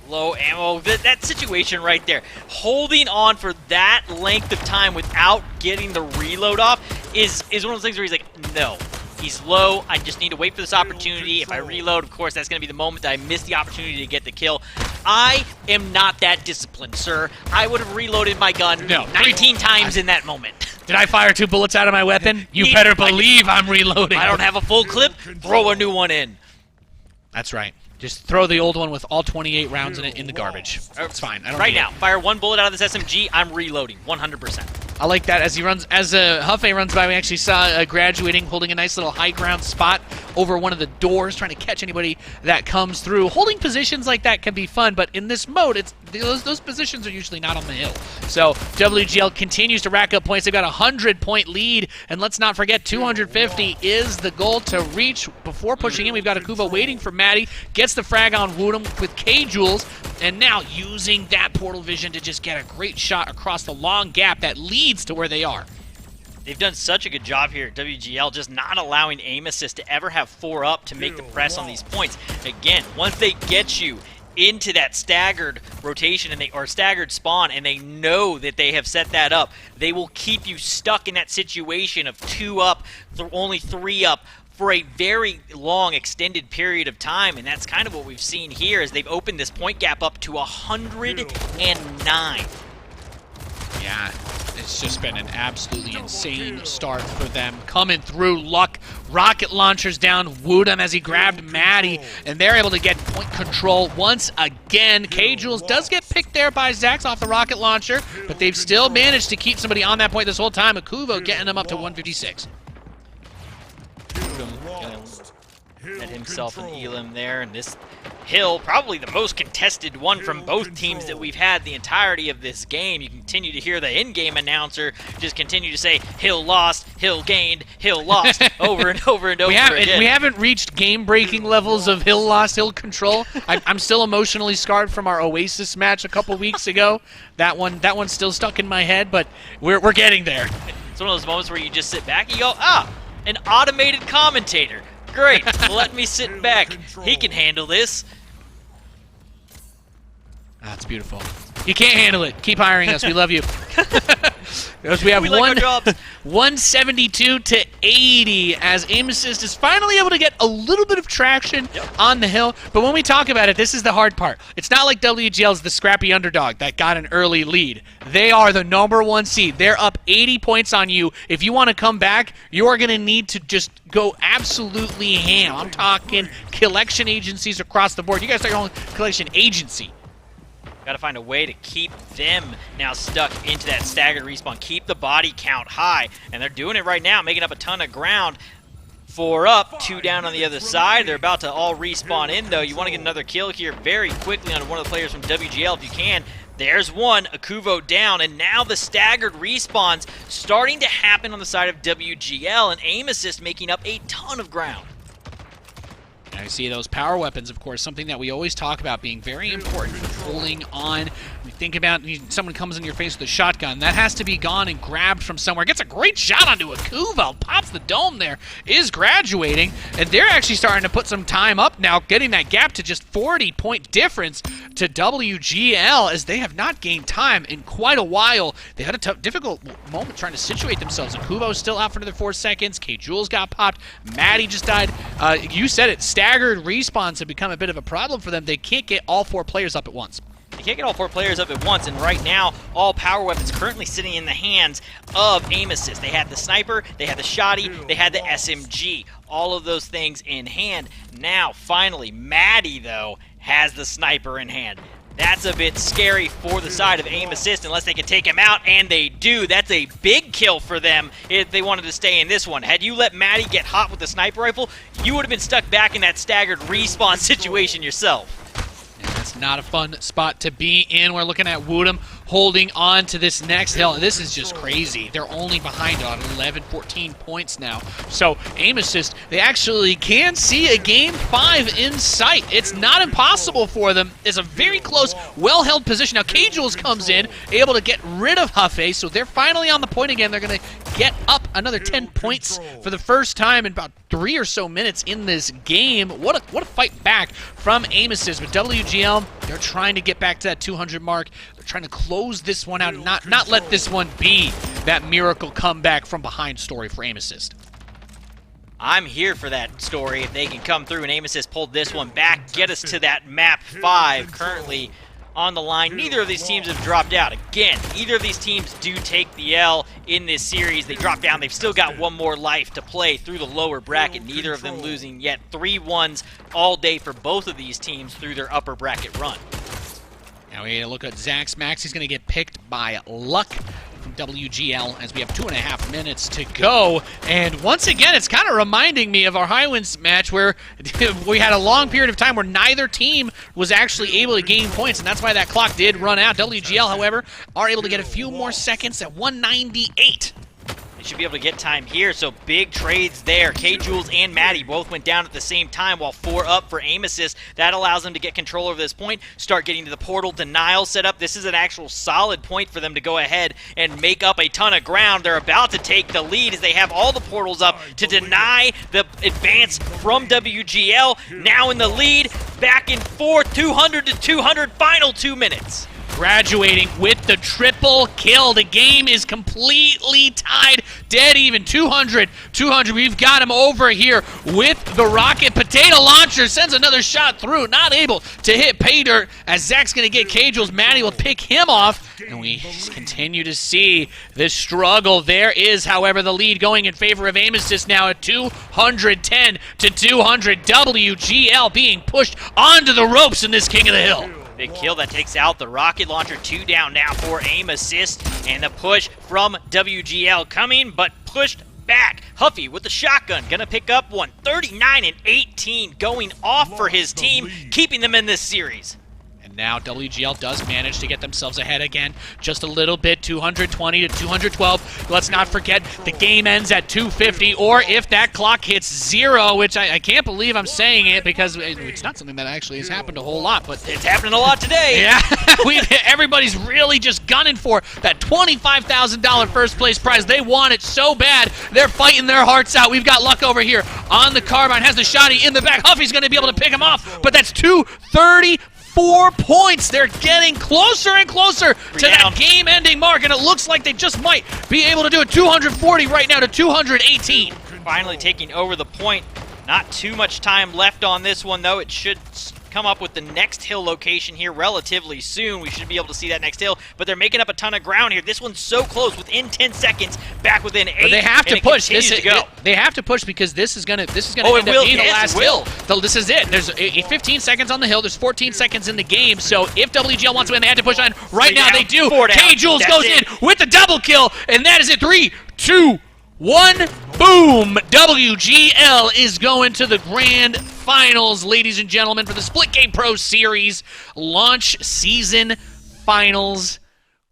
Low ammo. That situation right there, holding on for that length of time without getting the reload off is one of those things where he's like, no. He's low. I just need to wait for this opportunity. If I reload, of course, that's going to be the moment that I miss the opportunity to get the kill. I am not that disciplined, sir. I would have reloaded my gun 19 times in that moment. Did I fire 2 bullets out of my weapon? You better believe I'm reloading. I don't have a full clip. Throw a new one in. That's right. Just throw the old one with all 28 rounds in it in the garbage. It's fine. I don't Right need now, it. fire 1 bullet out of this SMG. I'm reloading 100%. I like that as he runs, as Huffy runs by. We actually saw graduating, holding a nice little high ground spot over one of the doors, trying to catch anybody that comes through. Holding positions like that can be fun, but in this mode, those positions are usually not on the hill. So WGL continues to rack up points. They've got a 100-point lead, and let's not forget 250 is the goal to reach before pushing in. We've got Akuba waiting for Maddie, gets the frag on Woodham with K-Jules, and now using that portal vision to just get a great shot across the long gap that leads to where they are. They've done such a good job here at WGL, just not allowing aim assist to ever have 4 up to make the press on these points. Again, once they get you into that staggered rotation or staggered spawn, and they know that they have set that up, they will keep you stuck in that situation of 2 up, only 3 up, for a very long extended period of time, and that's kind of what we've seen here as they've opened this point gap up to 109. Yeah, it's just been an absolutely insane start for them. Coming through, Luck, rocket launchers down Woodham as he grabbed Maddie, and they're able to get point control once again. K-Jules does get picked there by Zax off the rocket launcher, but they've still managed to keep somebody on that point this whole time. Akuvo getting them up to 156. Had himself an Elim there, and this hill, probably the most contested one from both teams that we've had the entirety of this game. You continue to hear the in-game announcer just continue to say, hill lost, hill gained, hill lost, over and over and over again. We haven't reached game-breaking levels of hill lost, hill control. I'm still emotionally scarred from our Oasis match a couple weeks ago. That one's still stuck in my head, but we're getting there. It's one of those moments where you just sit back and you go, an automated commentator. Great, let me sit back. He can handle this. That's beautiful. You can't handle it. Keep hiring us. We love you. We have We like our jobs. 172 to 80 as Aim Assist is finally able to get a little bit of traction on the hill. But when we talk about it, this is the hard part. It's not like WGL's the scrappy underdog that got an early lead. They are the #1 seed. They're up 80 points on you. If you want to come back, you are going to need to just go absolutely ham. I'm talking collection agencies across the board. You guys are your own collection agency. Got to find a way to keep them now stuck into that staggered respawn. Keep the body count high, and they're doing it right now, making up a ton of ground. 4 up, 2 down on the other side. They're about to all respawn in, though. You want to get another kill here very quickly on one of the players from WGL if you can. There's one, Akuvo down, and now the staggered respawns starting to happen on the side of WGL, and Aim Assist making up a ton of ground. And I see those power weapons, of course, something that we always talk about being very important for holding on. We think about someone comes in your face with a shotgun. That has to be gone and grabbed from somewhere. Gets a great shot onto Akuvo. Pops the dome there. Is graduating. And they're actually starting to put some time up now, getting that gap to just 40-point difference to WGL as they have not gained time in quite a while. They had a difficult moment trying to situate themselves. Akuvo's still out for another 4 seconds. K-Jules got popped. Maddie just died. You said it. Staggered respawns have become a bit of a problem for them. They can't get all 4 players up at once. They can't get all 4 players up at once, and right now, all power weapons currently sitting in the hands of Aim Assist. They had the sniper, they had the shotty, they had the SMG. All of those things in hand. Now, finally, Maddie, though, has the sniper in hand. That's a bit scary for the side of Aim Assist unless they can take him out, and they do. That's a big kill for them if they wanted to stay in this one. Had you let Maddie get hot with the sniper rifle, you would have been stuck back in that staggered respawn situation yourself. And that's not a fun spot to be in. We're looking at Woodham holding on to this next hill. This is just crazy. They're only behind on 11, 14 points now. So Aim Assist, they actually can see a Game 5 in sight. It's not impossible for them. It's a very close, well-held position. Now K-Jules comes in, able to get rid of Huffy, so they're finally on the point again. They're going to get up another 10 points for the first time in about 3 or so minutes in this game. What a fight back from Aim Assist. But WGL, they're trying to get back to that 200 mark. They're trying to close this one out and not let this one be that miracle comeback from behind story for Aim Assist. I'm here for that story if they can come through and Aim Assist pull this one back, get us to that map 5. Currently on the line. Neither of these teams have dropped out. Again, either of these teams do take the L in this series. They drop down. They've still got one more life to play through the lower bracket. Neither of them losing yet. 3-1s all day for both of these teams through their upper bracket run. Now we look at Zax Max. He's going to get picked by Luck from WGL as we have 2.5 minutes to go. And once again, it's kind of reminding me of our Highlands match where we had a long period of time where neither team was actually able to gain points, and that's why that clock did run out. WGL, however, are able to get a few more seconds at 198. Should be able to get time here, so big trades there. K-Jules and Maddie both went down at the same time while 4 up for aim assist. That allows them to get control over this point, start getting to the portal denial set up. This is an actual solid point for them to go ahead and make up a ton of ground. They're about to take the lead as they have all the portals up to deny the advance from WGL. Now in the lead, back and forth, 200 to 200, final 2 minutes. Graduating with the triple kill. The game is completely tied, dead even. 200. We've got him over here with the rocket. Potato launcher sends another shot through. Not able to hit pay dirt as Zach's going to get K-Jules. Maddie will pick him off. And we continue to see this struggle. There is, however, the lead going in favor of aim assist now at 210 to 200. WGL being pushed onto the ropes in this King of the Hill. Big kill that takes out the rocket launcher. 2 down now for aim assist. And the push from WGL coming, but pushed back. Huffy with the shotgun, gonna pick up one. 39 and 18 going off for his team, keeping them in this series. Now WGL does manage to get themselves ahead again, just a little bit, 220 to 212. Let's not forget the game ends at 250, or if that clock hits 0, which I can't believe I'm saying it because it's not something that actually has happened a whole lot, but it's happening a lot today. Yeah, everybody's really just gunning for that $25,000 first place prize. They want it so bad, they're fighting their hearts out. We've got Luck over here on the carbine, has the shotty in the back. Huffy's going to be able to pick him off, but that's 230. 4 points. They're getting closer and closer to that game-ending mark, and it looks like they just might be able to do it. 240 right now to 218. Finally taking over the point. Not too much time left on this one, though. It should come up with the next hill location here relatively soon. We should be able to see that next hill, but they're making up a ton of ground here. This one's so close, within 10 seconds, back within 8. But they have to push. Go. They have to push because this is gonna end up being the last hill. So this is it. There's 15 seconds on the hill. There's 14 seconds in the game. So if WGL wants to win, they have to push on. Right now they do. K-Jules goes in with the double kill, and that is it. 3, 2, 1, boom! WGL is going to the grand finals, ladies and gentlemen, for the Splitgate Pro Series launch season finals.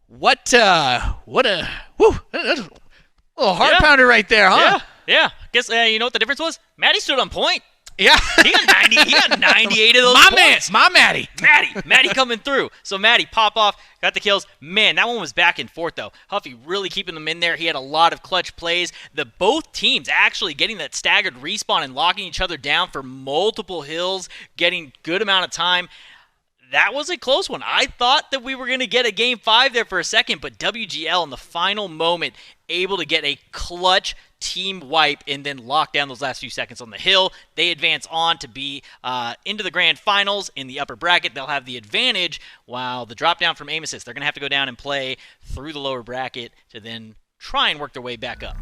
What a little heart pounder right there, huh? Yeah. Guess you know what the difference was? Maddie stood on point. Yeah. He got 98 of those points. My Maddie. Maddie coming through. So Maddie pop off, got the kills. Man, that one was back and forth though. Huffy really keeping them in there. He had a lot of clutch plays. Both teams actually getting that staggered respawn and locking each other down for multiple hills, getting good amount of time. That was a close one. I thought that we were going to get a Game 5 there for a second, but WGL in the final moment able to get a clutch team wipe and then lock down those last few seconds on the hill. They advance on to be into the grand finals in the upper bracket. They'll have the advantage while the drop down from aim assist, they're going to have to go down and play through the lower bracket to then try and work their way back up.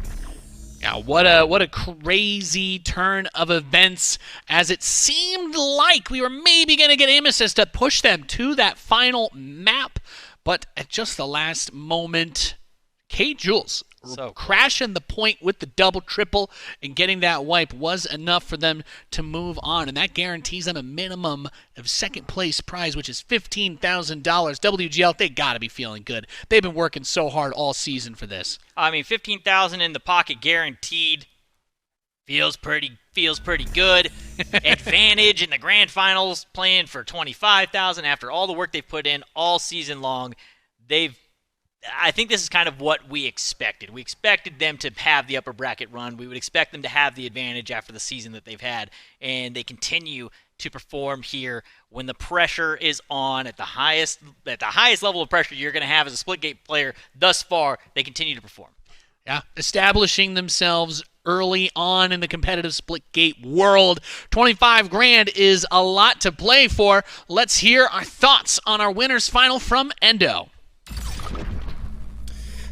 Now, what a crazy turn of events, as it seemed like we were maybe going to get aim assist to push them to that final map, but at just the last moment, K-Jules crashing the point with the double triple and getting that wipe was enough for them to move on, and that guarantees them a minimum of second place prize, which is $15,000. WGL, they gotta be feeling good. They've been working so hard all season for this. I mean, $15,000 in the pocket guaranteed feels pretty good. Advantage in the grand finals, playing for $25,000 after all the work they've put in all season long. I think this is kind of what we expected. We expected them to have the upper bracket run. We would expect them to have the advantage after the season that they've had, and they continue to perform here when the pressure is on at the highest level of pressure you're going to have as a Splitgate player thus far. They continue to perform. Yeah, establishing themselves early on in the competitive Splitgate world. 25 grand is a lot to play for. Let's hear our thoughts on our winners final from Endo.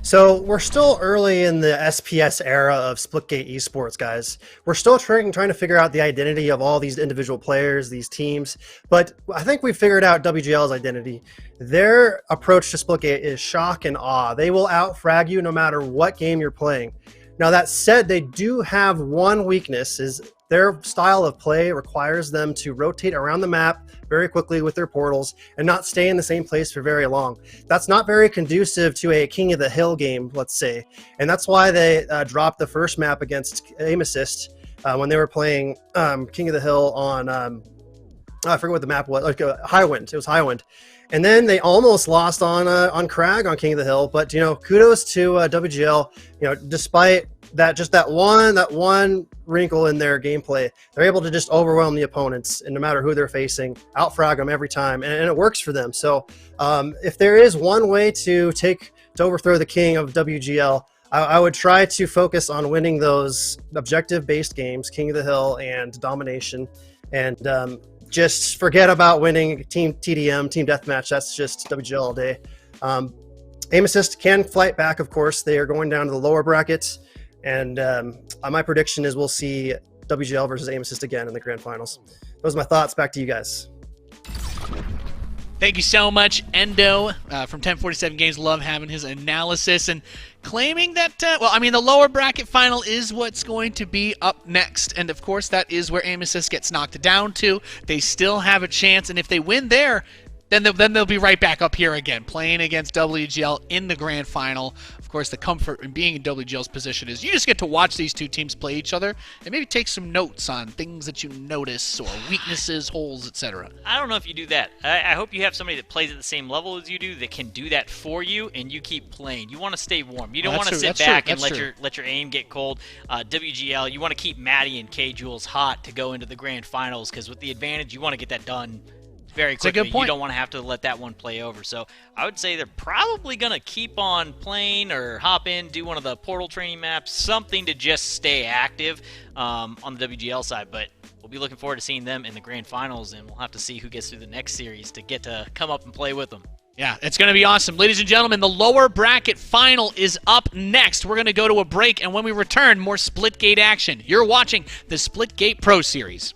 So we're still early in the SPS era of Splitgate esports, guys. We're still trying to figure out the identity of all these individual players, these teams, but I think we figured out WGL's identity. Their approach to Splitgate is shock and awe. They will out-frag you no matter what game you're playing. Now that said, they do have one weakness, is their style of play requires them to rotate around the map very quickly with their portals and not stay in the same place for very long. That's not very conducive to a King of the Hill game, let's say. And that's why they dropped the first map against Aim Assist when they were playing King of the Hill on, I forget what the map was, like Highwind. It was Highwind. And then they almost lost on Crag on King of the Hill. But, you know, kudos to WGL, you know, despite that, just that one wrinkle in their gameplay, they're able to just overwhelm the opponents, and no matter who they're facing, outfrag them every time, and it works for them. So if there is one way to overthrow the king of WGL, I would try to focus on winning those objective-based games, King of the Hill and Domination, and just forget about winning Team TDM, Team Deathmatch. That's just WGL all day. Aim Assist can fight back, of course. They are going down to the lower brackets. And my prediction is we'll see WGL versus Aim Assist again in the grand finals. Those are my thoughts. Back to you guys. Thank you so much, Endo from 1047 Games. Love having his analysis and claiming that, the lower bracket final is what's going to be up next. And, of course, that is where Aim Assist gets knocked down to. They still have a chance, and if they win there, then they'll be right back up here again, playing against WGL in the grand final. Of course, the comfort in being in WGL's position is you just get to watch these two teams play each other and maybe take some notes on things that you notice or weaknesses, holes, etc. I don't know if you do that. I hope you have somebody that plays at the same level as you do that can do that for you, and you keep playing. You want to stay warm. You don't want to sit back and let your aim get cold. WGL, you want to keep Maddie and K-Jules hot to go into the grand finals, because with the advantage, you want to get that done very quickly. It's a good point. You don't want to have to let that one play over. So I would say they're probably going to keep on playing or hop in, do one of the portal training maps, something to just stay active on the WGL side. But we'll be looking forward to seeing them in the grand finals, and we'll have to see who gets through the next series to get to come up and play with them. Yeah, it's going to be awesome. Ladies and gentlemen, the lower bracket final is up next. We're going to go to a break, and when we return, more Splitgate action. You're watching the Splitgate Pro Series.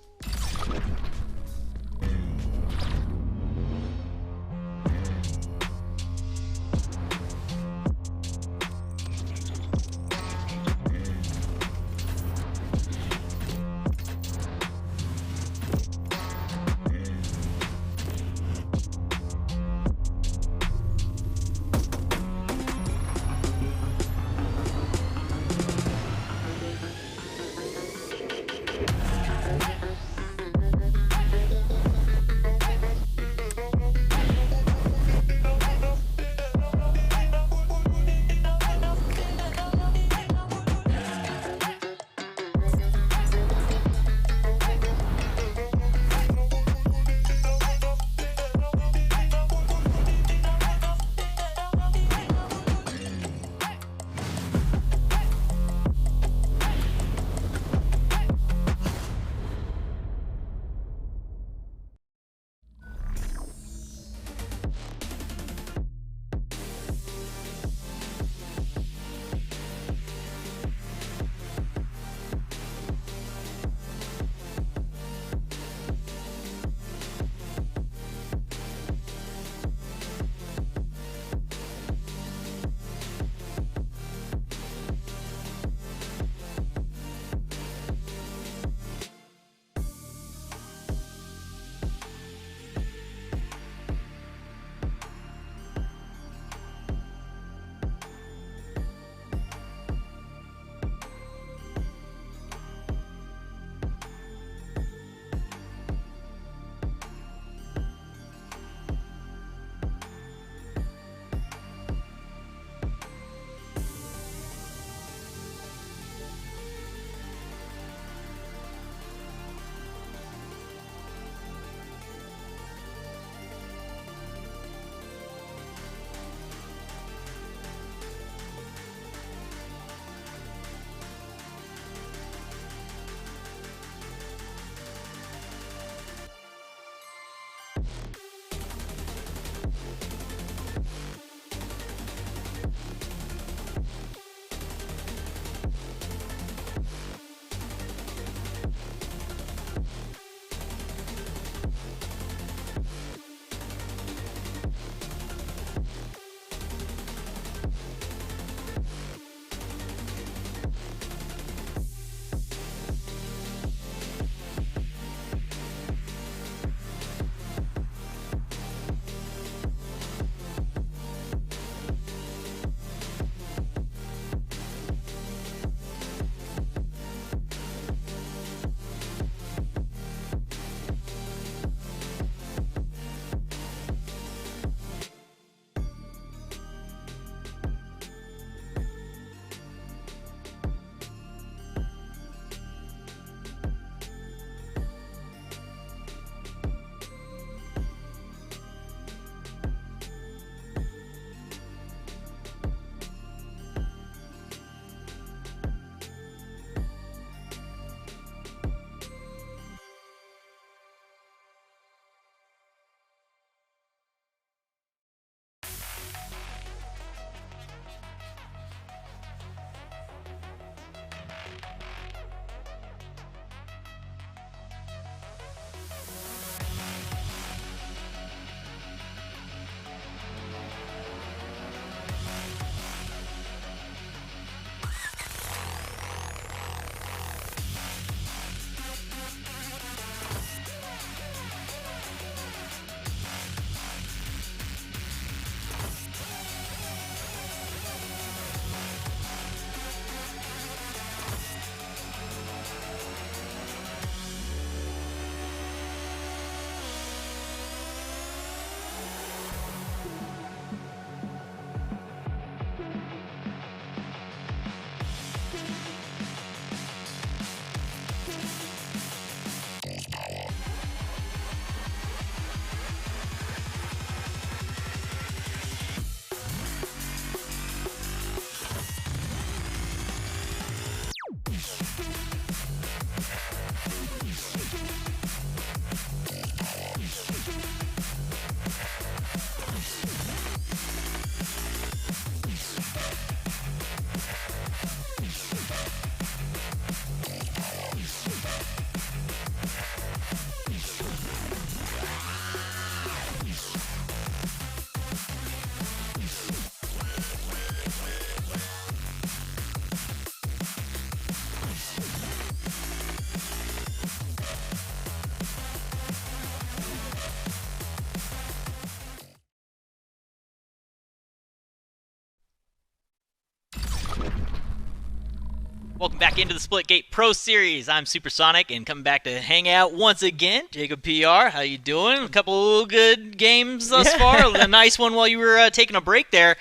Welcome back into the Splitgate Pro Series. I'm Supersonic, and coming back to hang out once again. Jacob PR, how you doing? A couple good games thus far. A nice one while you were taking a break there.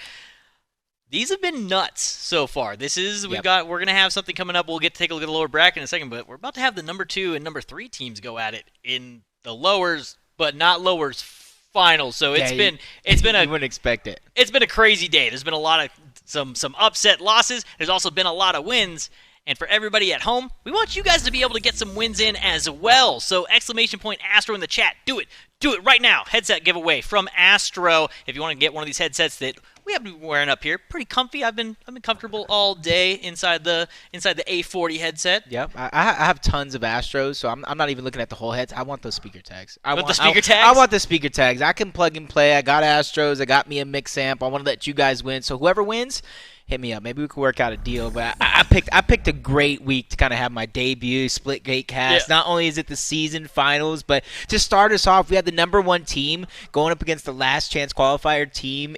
These have been nuts so far. We're gonna have something coming up. We'll get to take a look at the lower bracket in a second, but we're about to have the number 2 and number 3 teams go at it in the lowers, but not lowers finals. So you wouldn't expect it. It's been a crazy day. There's been a lot of some upset losses. There's also been a lot of wins. And for everybody at home, we want you guys to be able to get some wins in as well. So !Astro in the chat. Do it. Do it right now. Headset giveaway from Astro. If you want to get one of these headsets that we have been wearing up here, pretty comfy. I've been comfortable all day inside the A40 headset. Yep, I have tons of Astros, so I'm not even looking at the whole heads. I want those speaker tags. I want the speaker tags. I can plug and play. I got Astros. I got me a mix amp. I want to let you guys win. So whoever wins, hit me up. Maybe we can work out a deal. But I picked a great week to kind of have my debut Splitgate cast. Yeah. Not only is it the season finals, but to start us off, we had the number 1 team going up against the last chance qualifier team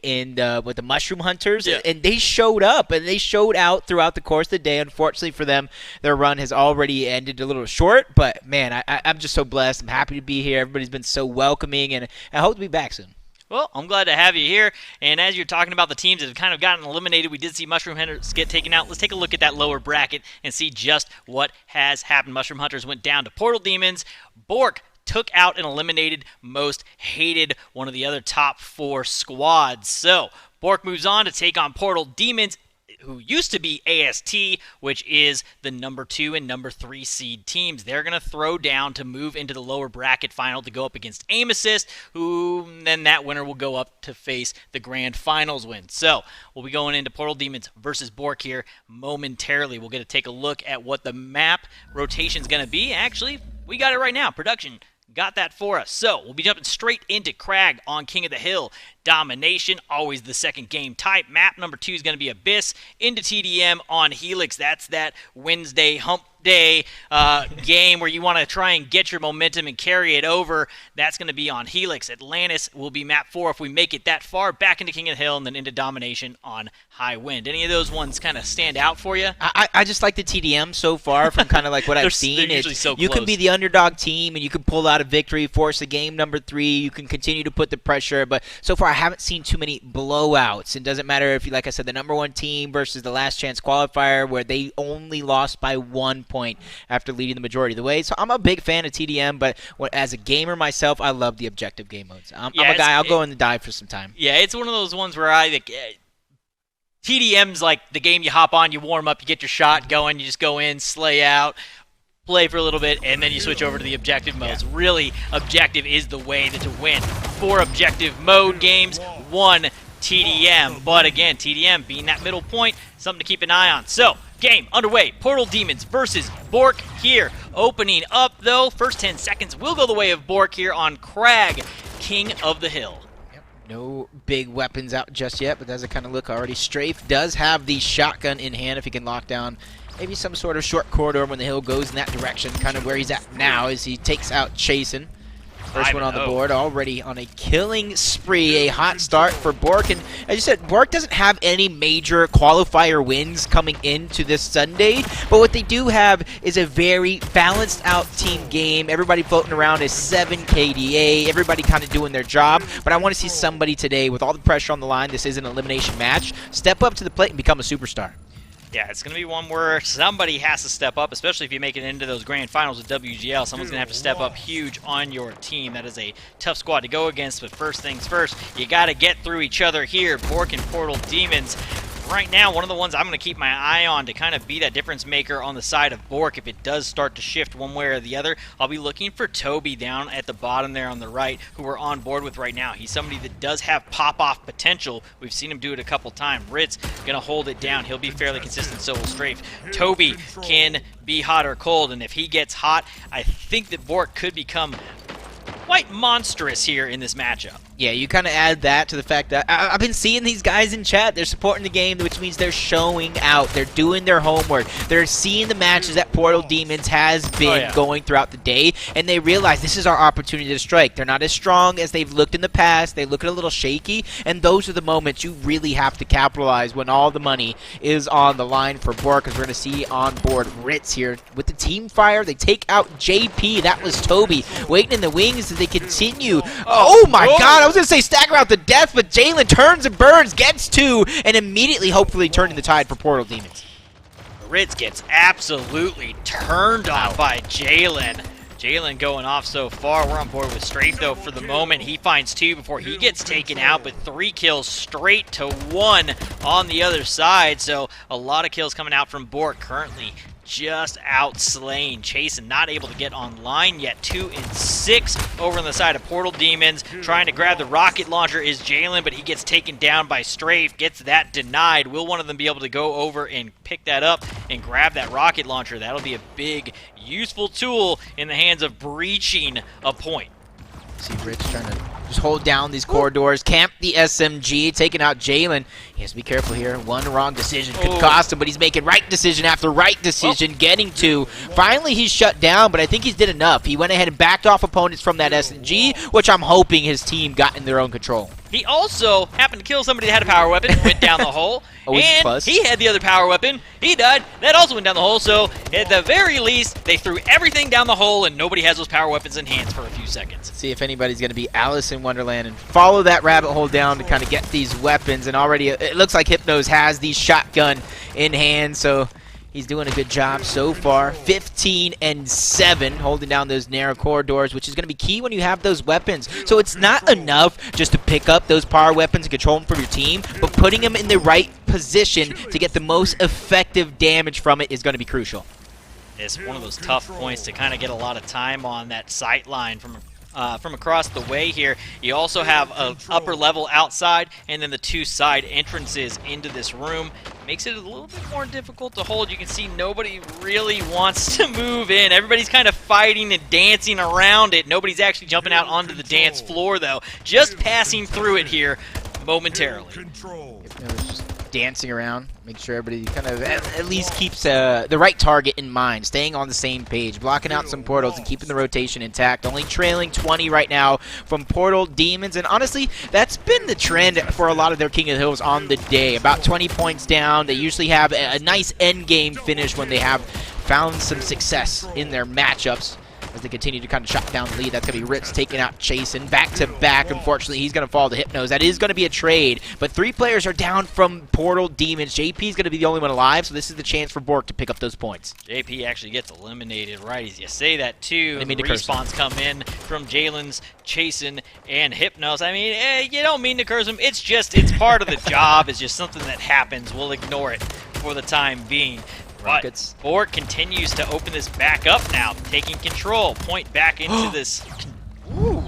with the Mushroom Hunters, and they showed up and they showed out throughout the course of the day. Unfortunately for them, their run has already ended a little short. But man, I'm just so blessed. I'm happy to be here. Everybody's been so welcoming, and I hope to be back soon. Well, I'm glad to have you here. And as you're talking about the teams that have kind of gotten eliminated, we did see Mushroom Hunters get taken out. Let's take a look at that lower bracket and see just what has happened. Mushroom Hunters went down to Portal Demons. Bork took out and eliminated Most Hated, one of the other top 4 squads. So Bork moves on to take on Portal Demons, who used to be AST, which is the number 2 and number 3 seed teams. They're going to throw down to move into the lower bracket final to go up against Aim Assist, who then that winner will go up to face the grand finals win. So we'll be going into Portal Demons versus Bork here momentarily. We'll get to take a look at what the map rotation is going to be. Actually, we got it right now. Production got that for us. So we'll be jumping straight into Crag on King of the Hill. Domination, always the second game type. Map number 2 is going to be Abyss. Into TDM on Helix. That's that Wednesday hump day game where you want to try and get your momentum and carry it over. That's going to be on Helix. Atlantis will be map 4 if we make it that far. Back into King of the Hill and then into Domination on High Wind. Any of those ones kind of stand out for you? I just like the TDM so far from kind of like what I've seen. They're usually so close. You can be the underdog team and you can pull out a victory, force a game number 3. You can continue to put the pressure. But so far, I haven't seen too many blowouts. It doesn't matter if you, like I said, the number 1 team versus the last chance qualifier where they only lost by 1 point after leading the majority of the way. So I'm a big fan of TDM, but as a gamer myself, I love the objective game modes. I'm a guy, I'll go in the dive for some time. Yeah, it's one of those ones where I think TDM's like the game you hop on, you warm up, you get your shot going, you just go in, slay out, play for a little bit, and then you switch over to the objective modes. Yeah. Really, objective is the way to win. 4 objective mode games, 1 TDM. But again, TDM being that middle point, something to keep an eye on. So, game underway. Portal Demons versus Bork here. Opening up, though, first 10 seconds will go the way of Bork here on Crag, King of the Hill. No big weapons out just yet, but does it kind of look already. Strafe does have the shotgun in hand if he can lock down maybe some sort of short corridor when the hill goes in that direction, kind of where he's at now as he takes out Chasen. First one on the board, already on a killing spree. A hot start for Bork. And as you said, Bork doesn't have any major qualifier wins coming into this Sunday. But what they do have is a very balanced out team game. Everybody floating around is 7 KDA. Everybody kind of doing their job. But I want to see somebody today, with all the pressure on the line, this is an elimination match, step up to the plate and become a superstar. Yeah, it's going to be one where somebody has to step up, especially if you make it into those grand finals with WGL. Someone's going to have to step up huge on your team. That is a tough squad to go against, but first things first, you got to get through each other here. Bork and Portal Demons. Right now, one of the ones I'm going to keep my eye on to kind of be that difference maker on the side of Bork. If it does start to shift one way or the other, I'll be looking for Toby down at the bottom there on the right, who we're on board with right now. He's somebody that does have pop-off potential. We've seen him do it a couple times. Ritz going to hold it down. He'll be fairly consistent, so will Strafe. Toby can be hot or cold, and if he gets hot, I think that Bork could become quite monstrous here in this matchup. Yeah, you kind of add that to the fact that I've been seeing these guys in chat. They're supporting the game, which means they're showing out. They're doing their homework. They're seeing the matches that Portal Demons has been going throughout the day, and they realize this is our opportunity to strike. They're not as strong as they've looked in the past. They look a little shaky, and those are the moments you really have to capitalize when all the money is on the line for Bork, because we're going to see on board Ritz here with the team fire. They take out JP. That was Toby waiting in the wings as they continue. Oh my God! I was going to say stagger out the death, but Jalen turns and burns, gets 2, and immediately, hopefully, turning the tide for Portal Demons. Ritz gets absolutely turned on by Jalen. Jalen going off so far. We're on board with Strafe, though, for the moment. He finds 2 before he gets taken out, but 3 kills straight to 1 on the other side. So a lot of kills coming out from Bork currently. Just outslain. Chasen not able to get online yet. 2 and 6 over on the side of Portal Demons. Trying to grab the rocket launcher is Jalen, but he gets taken down by Strafe. Gets that denied. Will one of them be able to go over and pick that up and grab that rocket launcher? That'll be a big, useful tool in the hands of breaching a point. See Rich trying to just hold down these corridors, camp the SMG, taking out Jalen. He has to be careful here. One wrong decision could cost him, but he's making right decision after right decision, getting 2. Finally, he's shut down, but I think he's did enough. He went ahead and backed off opponents from that SMG, which I'm hoping his team got in their own control. He also happened to kill somebody that had a power weapon, went down the hole, and he had the other power weapon. He died. That also went down the hole, so at the very least, they threw everything down the hole, and nobody has those power weapons in hands for a few seconds. See if anybody's going to be Alice in Wonderland and follow that rabbit hole down to kind of get these weapons, and already it looks like Hypnos has the shotgun in hand, so he's doing a good job so far. 15 and 7, holding down those narrow corridors, which is going to be key when you have those weapons. So it's not enough just to pick up those power weapons and control them for your team, but putting them in the right position to get the most effective damage from it is going to be crucial. It's one of those tough points to kind of get a lot of time on that sight line from across the way here. You also have an upper level outside and then the 2 side entrances into this room. Makes it a little bit more difficult to hold. You can see nobody really wants to move in. Everybody's kind of fighting and dancing around it. Nobody's actually jumping out onto the dance floor, though. Just passing through it here momentarily. Just dancing around, make sure everybody kind of at least keeps the right target in mind, staying on the same page, blocking out some portals and keeping the rotation intact. Only trailing 20 right now from Portal Demons, and honestly, that's been the trend for a lot of their King of the Hills on the day. About 20 points down. They usually have a nice end game finish when they have found some success in their matchups. As they continue to kind of shut down the lead, that's going to be Ritz taking out Chasen back-to-back. Unfortunately, he's going to fall to Hypnos. That is going to be a trade, but 3 players are down from Portal Demons. JP is going to be the only one alive, so this is the chance for Bork to pick up those points. JP actually gets eliminated right as you say that, too. The respawns come in from Jalen's, Chasen, and Hypnos. I mean, you don't mean to curse him. It's part of the job. It's just something that happens. We'll ignore it for the time being. But Bork continues to open this back up now, taking control. Point back into this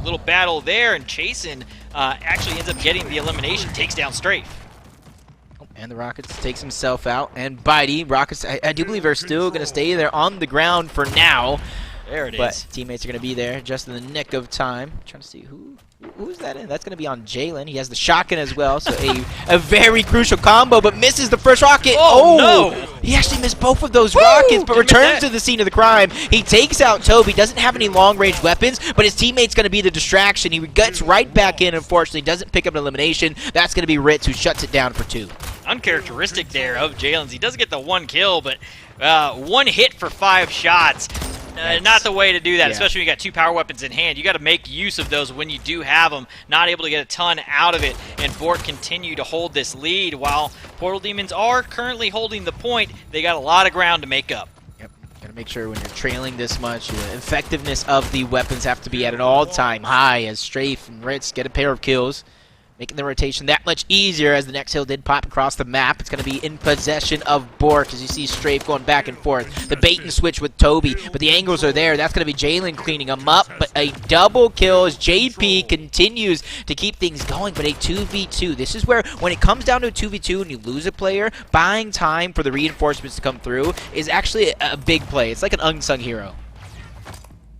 little battle there, and Chasen actually ends up getting the elimination, takes down Strafe. And the Rockets takes himself out, and Bitey. Rockets, I do believe, are still going to stay there on the ground for now. There it is. But teammates are going to be there just in the nick of time. I'm trying to see who's that in. That's going to be on Jalen. He has the shotgun as well, so a very crucial combo, but misses the first rocket. Oh no! He actually missed both of those rockets, but returns to the scene of the crime. He takes out Toby. Doesn't have any long-range weapons, but his teammate's going to be the distraction. He gets right back in, unfortunately. Doesn't pick up an elimination. That's going to be Ritz, who shuts it down for 2. Uncharacteristic there of Jalen's. He does get the 1 kill, but 1 hit for 5 shots. Not the way to do that, especially when you got 2 power weapons in hand. You got to make use of those when you do have them. Not able to get a ton out of it, and Bork continue to hold this lead while Portal Demons are currently holding the point. They got a lot of ground to make up. Yep, got to make sure when you're trailing this much, the effectiveness of the weapons have to be at an all-time high as Strafe and Ritz get a pair of kills, making the rotation that much easier as the next hill did pop across the map. It's going to be in possession of Bork as you see Strafe going back and forth. The bait and switch with Toby, but the angles are there. That's going to be Jalen cleaning them up, but a double kill as JP continues to keep things going, but a 2v2. This is where, when it comes down to a 2v2 and you lose a player, buying time for the reinforcements to come through is actually a big play. It's like an unsung hero.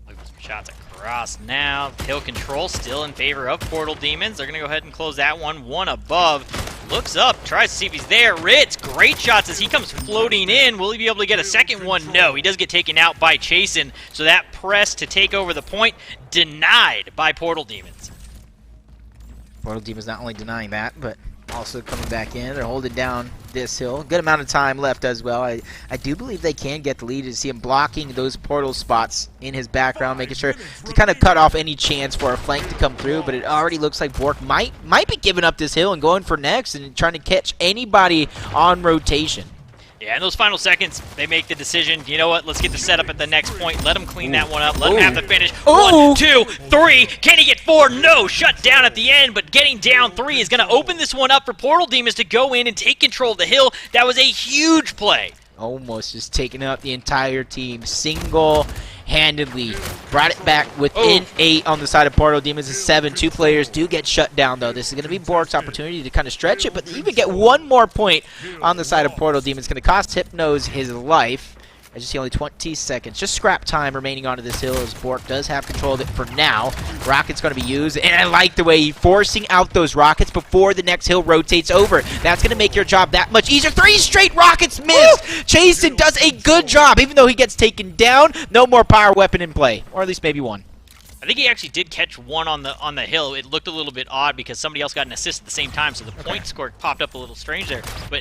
Look at some shots Ross now, hill control still in favor of Portal Demons. They're going to go ahead and close that one above. Looks up, tries to see if he's there. Ritz, great shots as he comes floating in. Will he be able to get a second one? No, he does get taken out by Chasen. So that press to take over the point, denied by Portal Demons. Portal Demons not only denying that, but also coming back in. They're holding down this hill. Good amount of time left as well. I do believe they can get the lead. To see him blocking those portal spots in his background, making sure to kind of cut off any chance for a flank to come through. But it already looks like Bork might be giving up this hill and going for next and trying to catch anybody on rotation. Yeah, in those final seconds, they make the decision, you know what, let's get the setup at the next point. Let him clean that one up. Let him have the finish. 1, 2, 3. Can he get 4? No. Shut down at the end, but getting down 3 is going to open this one up for Portal Demons to go in and take control of the hill. That was a huge play. Almost just taking out the entire team single-handedly. Brought it back within 8 on the side of Portal Demons. Is 7. 2 players do get shut down, though. This is going to be Bork's opportunity to kind of stretch it, but to even get one more point on the side of Portal Demons is going to cost Hypnos his life. I just see only 20 seconds. Just scrap time remaining onto this hill as Bork does have control of it for now. Rocket's going to be used, and I like the way he's forcing out those rockets before the next hill rotates over. That's going to make your job that much easier. 3 straight rockets missed! Chasen does a good job, even though he gets taken down. No more power weapon in play, or at least maybe one. I think he actually did catch one on the hill. It looked a little bit odd because somebody else got an assist at the same time, so the point score popped up a little strange there. But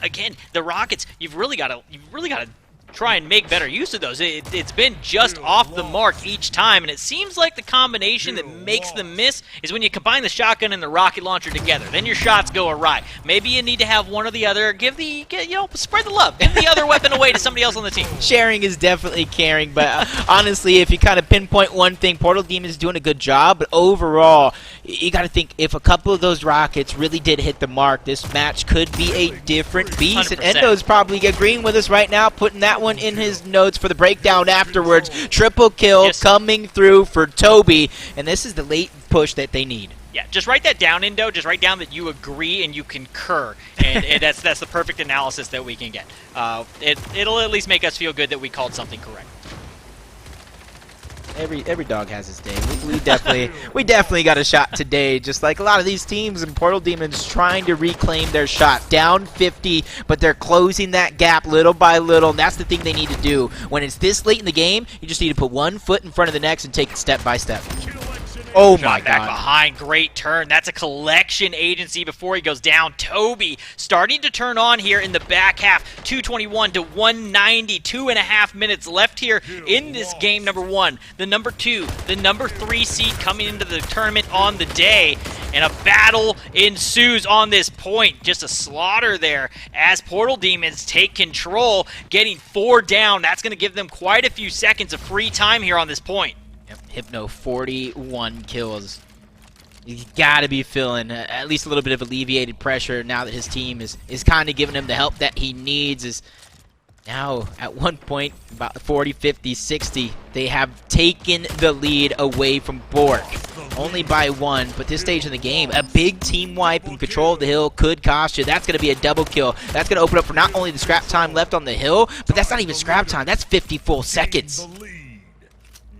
again, the Rockets, you've really got to try and make better use of those. It's been just off the mark each time, and it seems like the combination that makes them miss is when you combine the shotgun and the rocket launcher together. Then your shots go awry. Maybe you need to have one or the other. Spread the love. Give the other weapon away to somebody else on the team. Sharing is definitely caring, but honestly, if you kind of pinpoint one thing, Portal Demons is doing a good job, but overall, you got to think if a couple of those rockets really did hit the mark, this match could be a different beast. 100%. And Endo's probably agreeing with us right now, putting that one in his notes for the breakdown afterwards. Triple kill coming through for Toby, and this is the late push that they need. Yeah, just write that down, Indo. Just write down that you agree and you concur, and that's the perfect analysis that we can get. It'll at least make us feel good that we called something correct. Every dog has his day. We definitely got a shot today, just like a lot of these teams, and Portal Demons trying to reclaim their shot. Down 50, but they're closing that gap little by little, and that's the thing they need to do. When it's this late in the game, you just need to put one foot in front of the next and take it step by step. Oh my Back God. behind, great turn. That's a collection agency before he goes down. Toby starting to turn on here in the back half. 221 to 190. 2.5 minutes left here in this game number 1. The number 2, the number 3 seed coming into the tournament on the day. And a battle ensues on this point. Just a slaughter there as Portal Demons take control, getting 4 down. That's going to give them quite a few seconds of free time here on this point. Hypno, 41 kills. He's got to be feeling at least a little bit of alleviated pressure now that his team is kind of giving him the help that he needs. Is now at one point, about 40, 50, 60, they have taken the lead away from Bork. Only by 1, but this stage in the game, a big team wipe and control of the hill could cost you. That's going to be a double kill. That's going to open up for not only the scrap time left on the hill, but that's not even scrap time. That's 50 full seconds.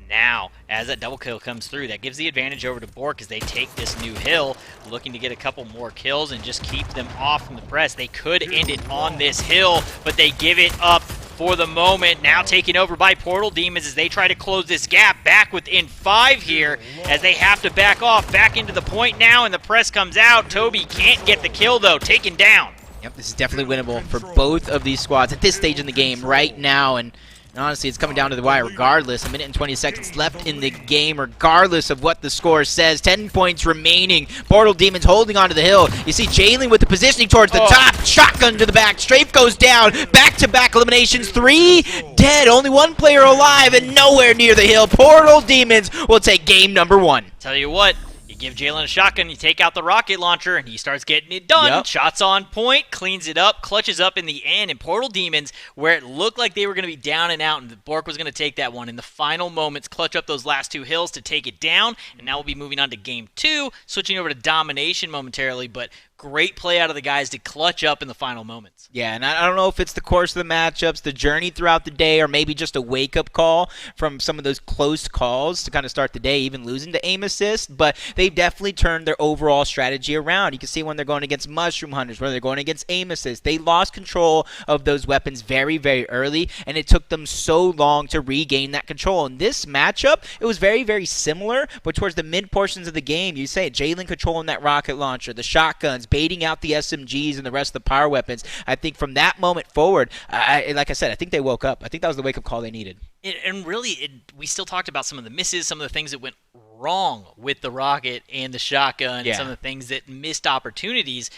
Now, as that double kill comes through, that gives the advantage over to Bork as they take this new hill, looking to get a couple more kills and just keep them off from the press. They could end it on this hill, but they give it up for the moment. Now taken over by Portal Demons as they try to close this gap back within 5 here as they have to back off, back into the point now, and the press comes out. Toby can't get the kill, though, taken down. Yep, this is definitely winnable for both of these squads at this stage in the game right now, and honestly, it's coming down to the wire regardless. 1 minute and 20 seconds left in the game, regardless of what the score says. 10 points remaining. Portal Demons holding onto the hill. You see Jalen with the positioning towards the top. Shotgun to the back. Strafe goes down. Back-to-back eliminations. 3 dead. Only 1 player alive and nowhere near the hill. Portal Demons will take game number 1. Tell you what. You give Jalen a shotgun, you take out the rocket launcher, and he starts getting it done. Yep. Shots on point, cleans it up, clutches up in the end. And Portal Demons, where it looked like they were going to be down and out, and Bork was going to take that one in the final moments, clutch up those last 2 hills to take it down. And now we'll be moving on to game 2, switching over to domination momentarily. But great play out of the guys to clutch up in the final moments. Yeah, and I don't know if it's the course of the matchups, the journey throughout the day, or maybe just a wake-up call from some of those close calls to kind of start the day, even losing to aim assist, but they've definitely turned their overall strategy around. You can see when they're going against Mushroom Hunters, when they're going against aim assist, they lost control of those weapons very, very early, and it took them so long to regain that control. In this matchup, it was very, very similar, but towards the mid portions of the game, you say Jalen controlling that rocket launcher, the shotguns, baiting out the SMGs and the rest of the power weapons. I think from that moment forward, like I said, I think they woke up. I think that was the wake-up call they needed. And really, we still talked about some of the misses, some of the things that went wrong with the rocket and the shotgun, some of the things that missed opportunities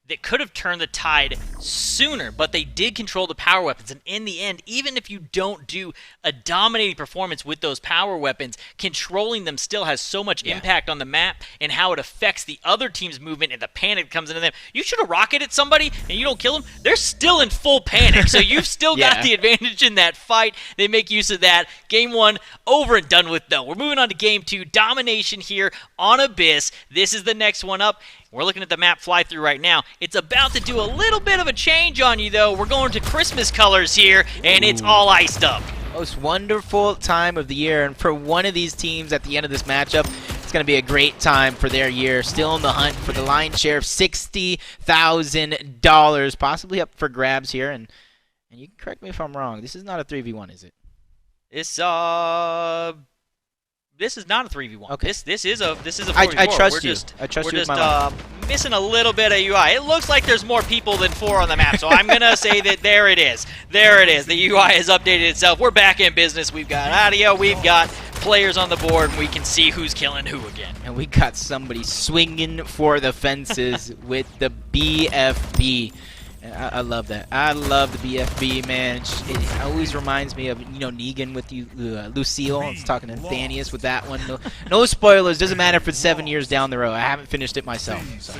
that could have turned the tide sooner, but they did control the power weapons. And in the end, even if you don't do a dominating performance with those power weapons, controlling them still has so much impact on the map and how it affects the other team's movement and the panic that comes into them. You shoot a rocket at somebody and you don't kill them, they're still in full panic. So you've still got the advantage in that fight. They make use of that. Game 1 over and done with, though. We're moving on to Game 2. Domination here on Abyss. This is the next one up. We're looking at the map fly through right now. It's about to do a little bit of a change on you, though. We're going to Christmas colors here, and it's all iced up. Most wonderful time of the year, and for one of these teams at the end of this matchup, it's going to be a great time for their year. Still in the hunt for the lion's share of $60,000, possibly up for grabs here. And you can correct me if I'm wrong. This is not a 3v1, is it? This is not a 3v1. Okay. This is a 4v4. I trust you. I trust you with my life. Missing a little bit of UI. It looks like there's more people than 4 on the map, so I'm going to say that there it is. There it is. The UI has updated itself. We're back in business. We've got audio. We've got players on the board, and we can see who's killing who again. And we got somebody swinging for the fences with the BFB. I love that. I love the BFB, man. It always reminds me of, Negan with Lucille. I was talking to Thanius with that one. No spoilers. Doesn't matter if it's 7 years down the road. I haven't finished it myself. So.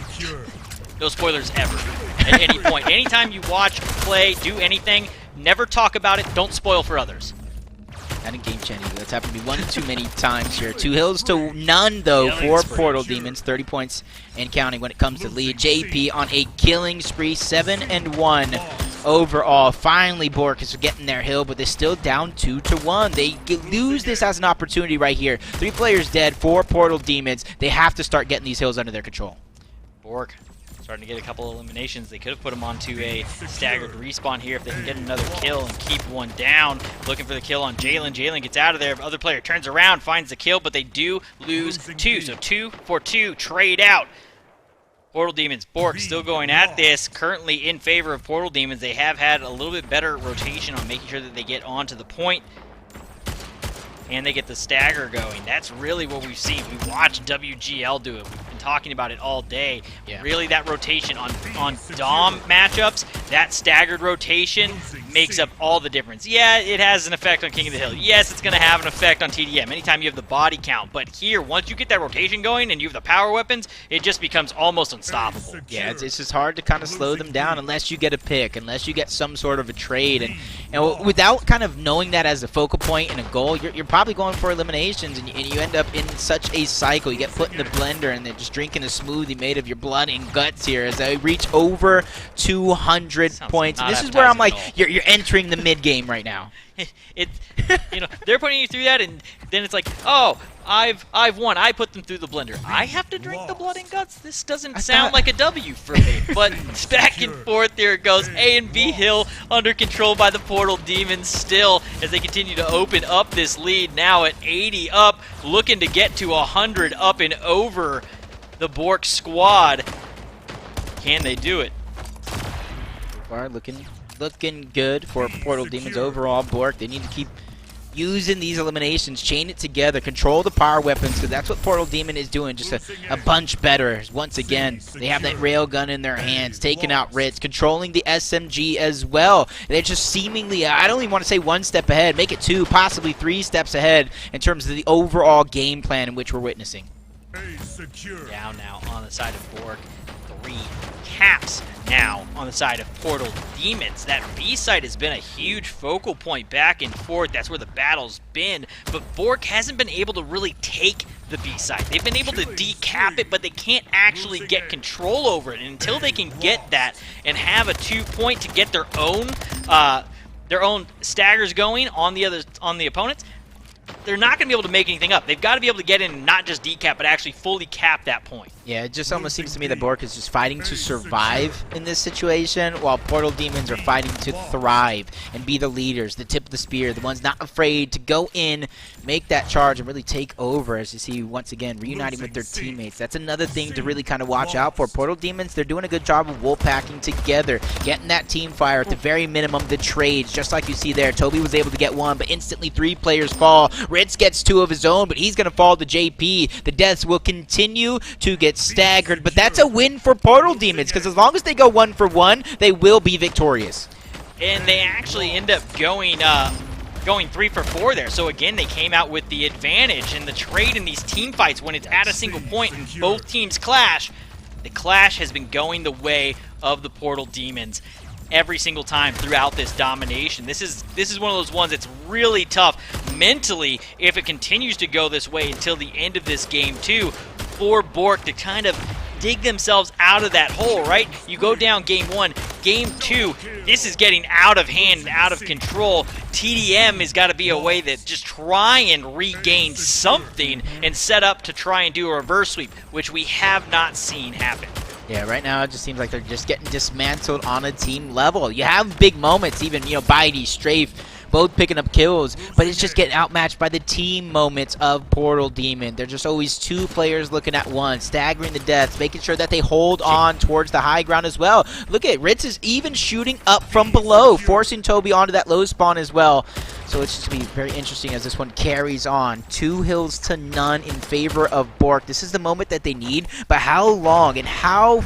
No spoilers ever at any point. Anytime you watch, play, do anything, never talk about it. Don't spoil for others. Not in game chat either. That's happened to me one too many times here. 2 hills to none, though, for Portal Demons. 30 points and counting when it comes to lead. JP on a killing spree, 7-1 overall. Finally, Bork is getting their hill, but they're still down 2-1. They lose this as an opportunity right here. 3 players dead, 4 Portal Demons. They have to start getting these hills under their control. Bork starting to get a couple of eliminations. They could have put him onto a staggered respawn here if they can get another kill and keep one down. Looking for the kill on Jalen. Jalen gets out of there. Other player turns around, finds the kill, but they do lose 2. So 2 for 2, trade out. Portal Demons, Bork still going at this, currently in favor of Portal Demons. They have had a little bit better rotation on making sure that they get onto the point. And they get the stagger going. That's really what we've seen. We watched WGL do it. We've been talking about it all day. Yeah. Really, that rotation on Dom matchups, that staggered rotation makes up all the difference. Yeah, it has an effect on King of the Hill. Yes, it's going to have an effect on TDM anytime you have the body count. But here, once you get that rotation going and you have the power weapons, it just becomes almost unstoppable. Yeah, it's just hard to kind of slow them down unless you get a pick, unless you get some sort of a trade. And without kind of knowing that as a focal point and a goal, you're probably going for eliminations, and you end up in such a cycle. You get put in the blender, and they're just drinking a smoothie made of your blood and guts here as they reach over 200 points. And this is where I'm like, you're entering the mid game right now. They're putting you through that, and then it's like, oh, I've won. I put them through the blender. I have to drink the blood and guts. This doesn't sound like a W for me. But back and forth, there it goes. A and B Hill under control by the Portal Demons still as they continue to open up this lead. Now at 80 up, looking to get to 100 up and over the Bork squad. Can they do it? So far, looking good for Portal Demons overall. Bork, they need to keep using these eliminations, chain it together, control the power weapons, because that's what Portal Demon is doing, just a bunch better. Once again, they have that railgun in their hands, taking out Ritz, controlling the SMG as well. They're just seemingly, I don't even want to say 1 step ahead, make it 2, possibly 3 steps ahead in terms of the overall game plan in which we're witnessing. Down now on the side of Bork. recaps now on the side of Portal Demons. That B site has been a huge focal point back and forth. That's where the battle's been. But Bork hasn't been able to really take the B site. They've been able to decap it, but they can't actually get control over it. And until they can get that and have a 2-point to get their own staggers going on the opponents, they're not going to be able to make anything up. They've got to be able to get in and not just decap, but actually fully cap that point. Yeah, it just almost seems to me that Bork is just fighting to survive in this situation, while Portal Demons are fighting to thrive and be the leaders, the tip of the spear, the ones not afraid to go in, make that charge, and really take over, as you see once again, reuniting with their teammates. That's another thing to really kind of watch out for. Portal Demons, they're doing a good job of wolfpacking together, getting that team fire at the very minimum, the trades, just like you see there. Toby was able to get one, but instantly 3 players fall. Ritz gets 2 of his own, but he's going to fall to JP. The deaths will continue to get staggered, but that's a win for Portal Demons, because as long as they go 1 for 1, they will be victorious. And they actually end up going 3 for 4 there. So again, they came out with the advantage in the trade in these team fights when it's at a single point and both teams clash. The clash has been going the way of the Portal Demons every single time throughout this domination. This is one of those ones that's really tough mentally if it continues to go this way until the end of this game too, for Bork to kind of dig themselves out of that hole, right? You go down game 1, game 2, this is getting out of hand and out of control. TDM has got to be a way that just try and regain something and set up to try and do a reverse sweep, which we have not seen happen. Yeah, right now it just seems like they're just getting dismantled on a team level. You have big moments, even, Bitey, Strafe, both picking up kills, but it's just getting outmatched by the team moments of Portal Demon. They're just always 2 players looking at one, staggering the deaths, making sure that they hold on towards the high ground as well. Look at Ritz is even shooting up from below, forcing Toby onto that low spawn as well. So it's just going to be very interesting as this one carries on. 2 hills to none in favor of Bork. This is the moment that they need, but how long and how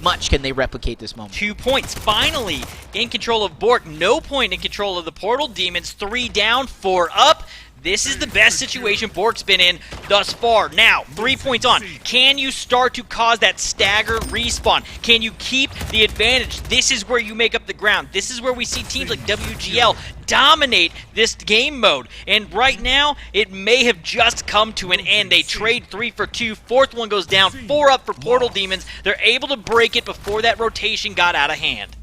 much can they replicate this moment? 2 points, finally, in control of Bork. No point in control of the Portal Demons. 3 down, 4 up. This is the best situation Bork's been in thus far. Now, 3 points on. Can you start to cause that stagger respawn? Can you keep the advantage? This is where you make up the ground. This is where we see teams like WGL dominate this game mode. And right now, it may have just come to an end. They trade 3 for 2. 4th one goes down. 4 up for Portal Demons. They're able to break it before that rotation got out of hand.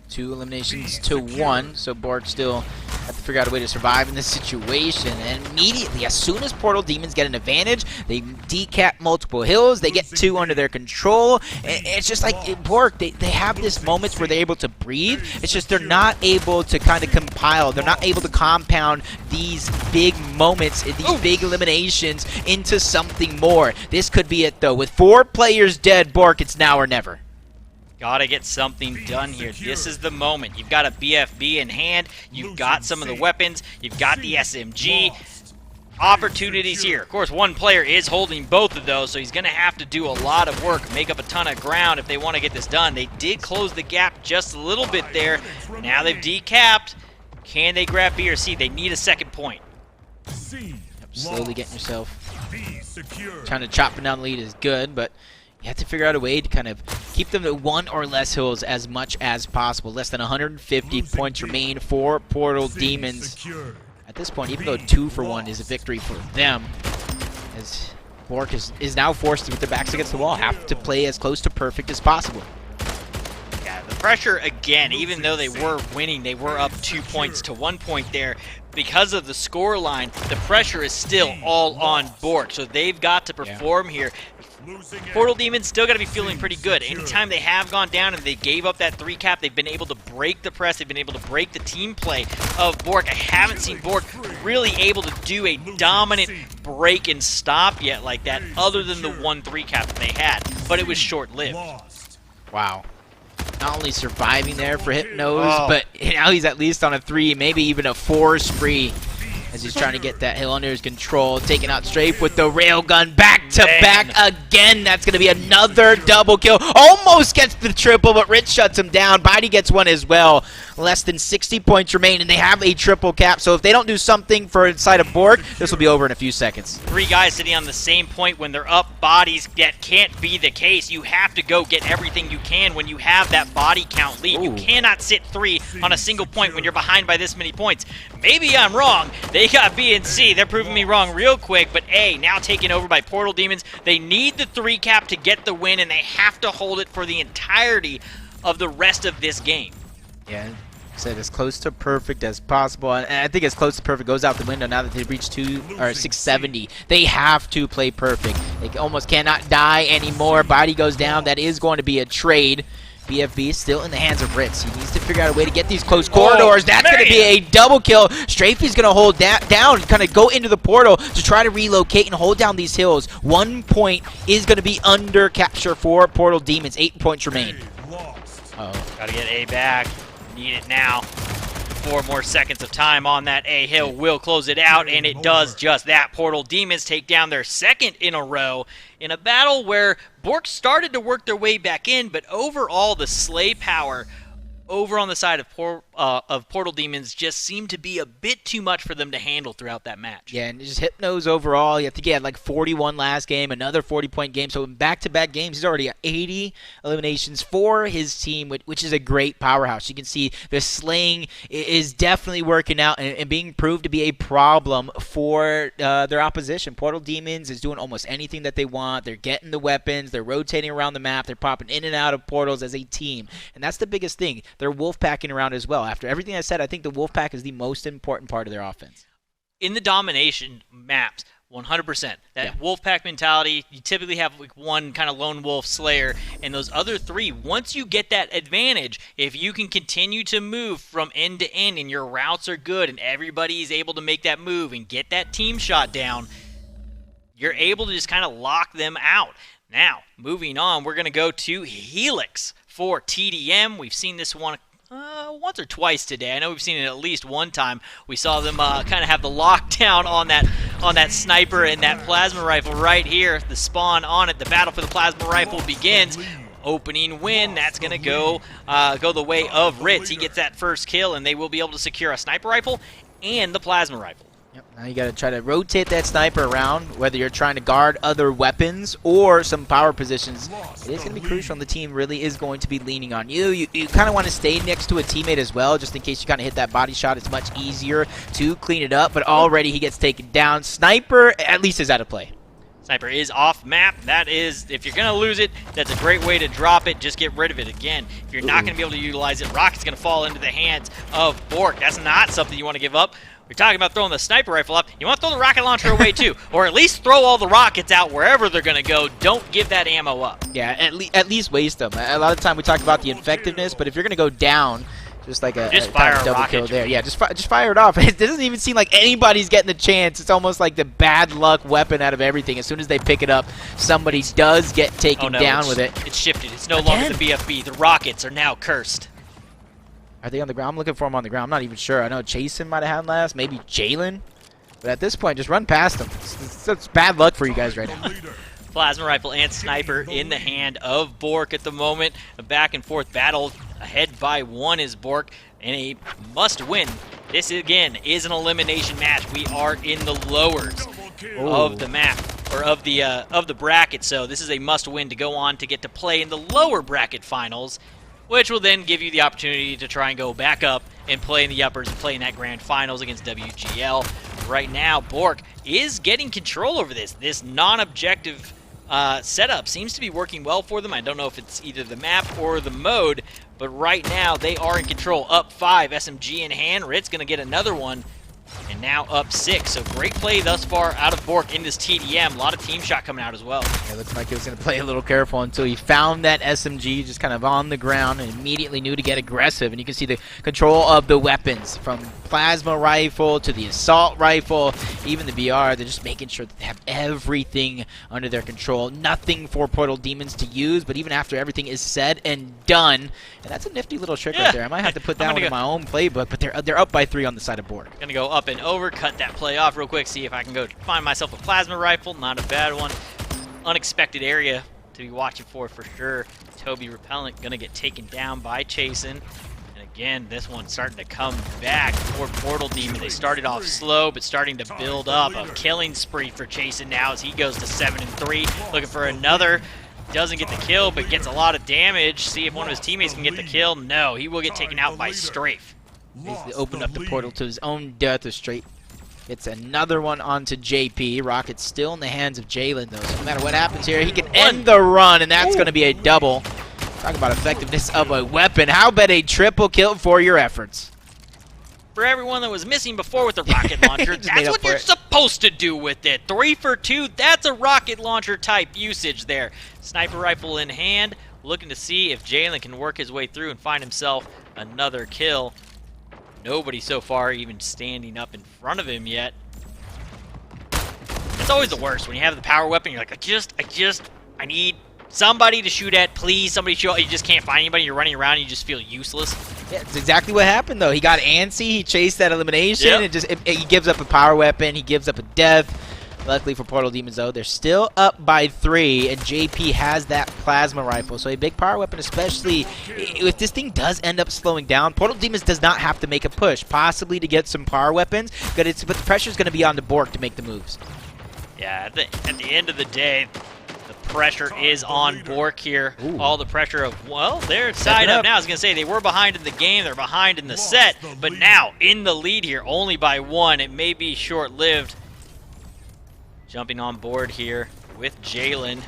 2 eliminations to 1, so Bork still have to figure out a way to survive in this situation. And immediately, as soon as Portal Demons get an advantage, they decap multiple hills, they get 2 under their control. It's just like Bork, they have this moments where they're able to breathe. It's just they're not able to kind of compile, they're not able to compound these big moments, these big eliminations into something more. This could be it though. With 4 players dead, Bork, it's now or never. Gotta get something done here. This is the moment. You've got a BFB in hand. You've got some of the weapons. You've got the SMG. Opportunities here. Of course, one player is holding both of those, so he's going to have to do a lot of work, make up a ton of ground if they want to get this done. They did close the gap just a little bit there. Now they've decapped. Can they grab B or C? They need a second point. Slowly getting yourself. Trying to chop down the lead is good, but you have to figure out a way to kind of keep them to 1 or less hills as much as possible. Less than 150 points remain for Portal Demons. At this point, even though 2 for 1 is a victory for them, as Bork is now forced to, with their backs against the wall, have to play as close to perfect as possible. Yeah, the pressure again, even though they were winning, they were up 2 points to 1 point there. Because of the score line, the pressure is still all on Bork, so they've got to perform here. Portal Demons still got to be feeling pretty good. Anytime they have gone down and they gave up that 3 cap, they've been able to break the press. They've been able to break the team play of Bork. I haven't seen Bork really able to do a dominant break and stop yet like that, other than the 1-3 cap that they had, but it was short-lived. Wow. Not only surviving there for Hypnose, but now he's at least on a 3, maybe even a 4 spree, as he's trying to get that hill under his control, taking out Strafe with the railgun back back-to-back again. That's going to be another double kill. Almost gets the triple, but Rich shuts him down. Biden gets one as well. Less than 60 points remain, and they have a triple cap. So if they don't do something for inside of Bork, this will be over in a few seconds. 3 guys sitting on the same point when they're up bodies. That can't be the case. You have to go get everything you can when you have that body count lead. You cannot sit 3 on a single point when you're behind by this many points. Maybe I'm wrong. They got B and C. They're proving me wrong real quick, but A, now taken over by Portal Demons. They need the 3 cap to get the win, and they have to hold it for the entirety of the rest of this game. Yeah, said as close to perfect as possible, and I think as close to perfect goes out the window now that they've reached 670. They have to play perfect. They almost cannot die anymore. Body goes down. That is going to be a trade. BFB still in the hands of Ritz. He needs to figure out a way to get these close corridors. That's going to be a double kill. Strafey's going to hold that down, kind of go into the portal to try to relocate and hold down these hills. 1 point is going to be under capture for Portal Demons. 8 points remain. Gotta get A back. Need it now. 4 more seconds of time on that A hill will close it out, and it does just that. Portal Demons take down their 2nd in a row in a battle where Bork started to work their way back in, but overall the Slay power over on the side of Portal Demons just seemed to be a bit too much for them to handle throughout that match. Yeah, and just Hypnos overall. I think he had like 41 last game, another 40-point game. So in back-to-back games, he's already at 80 eliminations for his team, which is a great powerhouse. You can see the slaying is definitely working out and being proved to be a problem for their opposition. Portal Demons is doing almost anything that they want. They're getting the weapons. They're rotating around the map. They're popping in and out of portals as a team. And that's the biggest thing. They're wolf-packing around as well. After everything I said, I think the wolf-pack is the most important part of their offense. In the domination maps, 100%. That wolf-pack mentality, you typically have like one kind of lone wolf slayer, and those other 3, once you get that advantage, if you can continue to move from end to end and your routes are good and everybody is able to make that move and get that team shot down, you're able to just kind of lock them out. Now, moving on, we're going to go to Helix for TDM. We've seen this one once or twice today. I know we've seen it at least one time. We saw them kind of have the lockdown on that sniper and that plasma rifle right here. The spawn on it. The battle for the plasma rifle begins. Opening win. That's going to go the way of Ritz. He gets that first kill, and they will be able to secure a sniper rifle and the plasma rifle. Yep. Now you got to try to rotate that sniper around, whether you're trying to guard other weapons or some power positions. It is going to be crucial, and the team really is going to be leaning on you. You kind of want to stay next to a teammate as well, just in case you kind of hit that body shot. It's much easier to clean it up, but already he gets taken down. Sniper at least is out of play. Sniper is off map. That is, if you're going to lose it, that's a great way to drop it. Just get rid of it. Again, if you're not going to be able to utilize it, Rocket's going to fall into the hands of Bork. That's not something you want to give up. We're talking about throwing the sniper rifle up. You want to throw the rocket launcher away too, or at least throw all the rockets out wherever they're going to go. Don't give that ammo up. Yeah, at least waste them. A lot of the time we talk about the effectiveness, but if you're going to go down, just like a fire a double rocket kill there. Yeah, just fire it off. It doesn't even seem like anybody's getting the chance. It's almost like the bad luck weapon out of everything. As soon as they pick it up, somebody does get taken down with it. It's shifted. It's no longer the BFB. The rockets are now cursed. Are they on the ground? I'm looking for them on the ground. I'm not even sure. I know Jason might have had last, maybe Jalen. But at this point, just run past them. It's bad luck for you guys right now. Plasma rifle and sniper in the hand of Bork at the moment. A back and forth battle. Ahead by 1 is Bork in a must-win. This, again, is an elimination match. We are in the lowers of the map, or of the bracket. So this is a must-win to go on to get to play in the lower bracket finals, which will then give you the opportunity to try and go back up and play in the uppers and play in that grand finals against WGL. Right now, Bork is getting control over this. This non-objective setup seems to be working well for them. I don't know if it's either the map or the mode, but right now they are in control. Up 5, SMG in hand. Ritz going to get another one, and now up 6. So great play thus far out of Bork in this TDM. A lot of team shot coming out as well. It looks like he was going to play a little careful until he found that SMG just kind of on the ground and immediately knew to get aggressive. And you can see the control of the weapons from plasma rifle to the assault rifle, even the BR. They're just making sure that they have everything under their control. Nothing for Portal Demons to use, but even after everything is said and done, and that's a nifty little trick right there. I might have to put that one in my own playbook, but they're up by 3 on the side of Bork. Gonna go up and over, cut that play off real quick, see if I can go find myself a plasma rifle. Not a bad one. unexpected area to be watching for sure. Toby Repellent gonna get taken down by Chasen. And again, this one's starting to come back for Portal Demon. They started off slow, but starting to build up a killing spree for Chasen now as he goes to 7-3, looking for another. Doesn't get the kill, but gets a lot of damage. See if one of his teammates can get the kill. No, he will get taken out by Strafe. Basically opened up the portal to his own death. Or straight gets another one onto JP. Rocket's still in the hands of Jalen, though. So no matter what happens here, he can end the run, and that's going to be a double. Talk about effectiveness of a weapon. How about a triple kill for your efforts? For everyone that was missing before with the rocket launcher, that's what you're supposed to do with it. 3 for 2, that's a rocket launcher type usage there. Sniper rifle in hand, looking to see if Jalen can work his way through and find himself another kill. Nobody so far even standing up in front of him yet. It's always the worst when you have the power weapon. You're like, I need somebody to shoot at, please. Somebody shoot. You just can't find anybody. You're running around and you just feel useless. Yeah, it's exactly what happened, though. He got antsy. He chased that elimination. Yep. He gives up a power weapon. He gives up a death. Luckily for Portal Demons, though, they're still up by 3, and JP has that plasma rifle. So a big power weapon, especially if this thing does end up slowing down. Portal Demons does not have to make a push, possibly to get some power weapons, but the pressure is going to be on the Bork to make the moves. Yeah, at the end of the day, the pressure is on Bork here. Ooh. All the pressure of, well, they're tied up now. I was going to say, they were behind in the game. They're behind in the set. But now, in the lead here, only by 1. It may be short-lived. Jumping on board here with Jalen.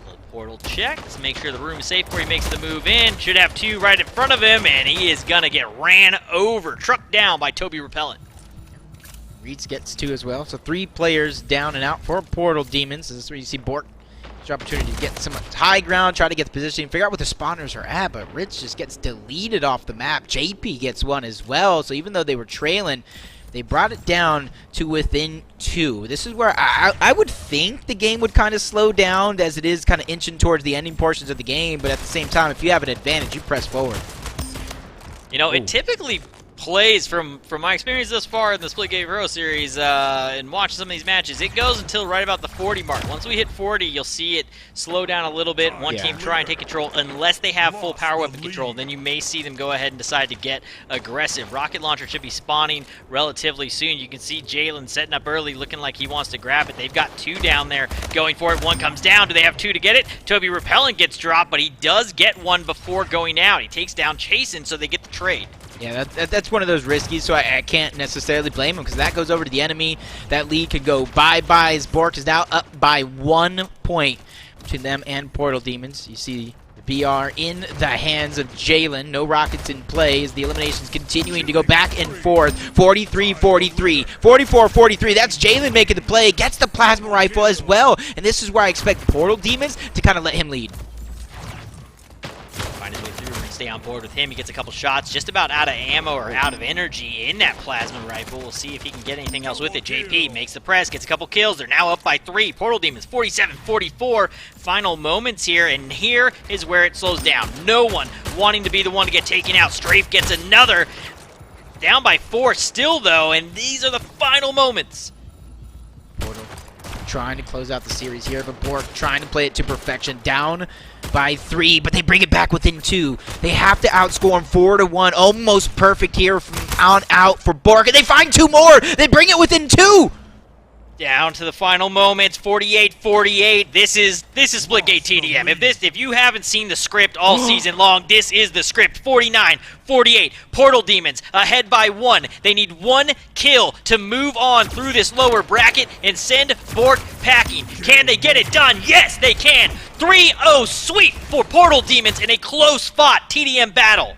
Little portal check. Let's make sure the room is safe before he makes the move in. Should have 2 right in front of him, and he is going to get ran over. Trucked down by Toby Repellent. Reeds gets 2 as well. So 3 players down and out for Portal Demons. This is where you see Bork. It's your opportunity to get some high ground, try to get the position, figure out where the spawners are at, but Ritz just gets deleted off the map. JP gets 1 as well. So even though they were trailing, they brought it down to within 2. This is where I would think the game would kind of slow down as it is kind of inching towards the ending portions of the game, but at the same time, if you have an advantage, you press forward. You know, it typically plays, from my experience thus far in the Splitgate Pro Series and watching some of these matches, it goes until right about the 40 mark. Once we hit 40, you'll see it slow down a little bit. One team try and take control unless they have full power weapon control. Then you may see them go ahead and decide to get aggressive. Rocket launcher should be spawning relatively soon. You can see Jalen setting up early, looking like he wants to grab it. They've got 2 down there going for it. 1 comes down. Do they have 2 to get it? Toby Repellent gets dropped, but he does get 1 before going out. He takes down Chasen, so they get the trade. Yeah, that's one of those risky, so I can't necessarily blame him because that goes over to the enemy. That lead could go bye-bye as Bork is now up by 1 point between them and Portal Demons. You see the BR in the hands of Jalen. No rockets in play as the eliminations continuing to go back and forth. 43-43, 44-43. That's Jalen making the play. Gets the plasma rifle as well. And this is where I expect Portal Demons to kind of let him lead. Find his way through and stay on board with him. He gets a couple shots, just about out of ammo or out of energy in that plasma rifle. We'll see if he can get anything else with it. JP makes the press, gets a couple kills. They're now up by 3. Portal Demons 47-44. Final moments here, and here is where it slows down. No one wanting to be the one to get taken out. Strafe gets another. Down by 4 still, though, and these are the final moments. Portal trying to close out the series here, but Bork trying to play it to perfection. Down by 3, but they bring it back within 2. They have to outscore them 4-1. Almost perfect here from on out for Bork, and they find 2 more. They bring it within 2. Down to the final moments, 48-48. This is Splitgate TDM. If you haven't seen the script all season long, this is the script. 49-48. Portal Demons ahead by 1. They need 1 kill to move on through this lower bracket and send Bork packing. Can they get it done? Yes, they can. 3-0 sweep for Portal Demons in a close-fought TDM battle.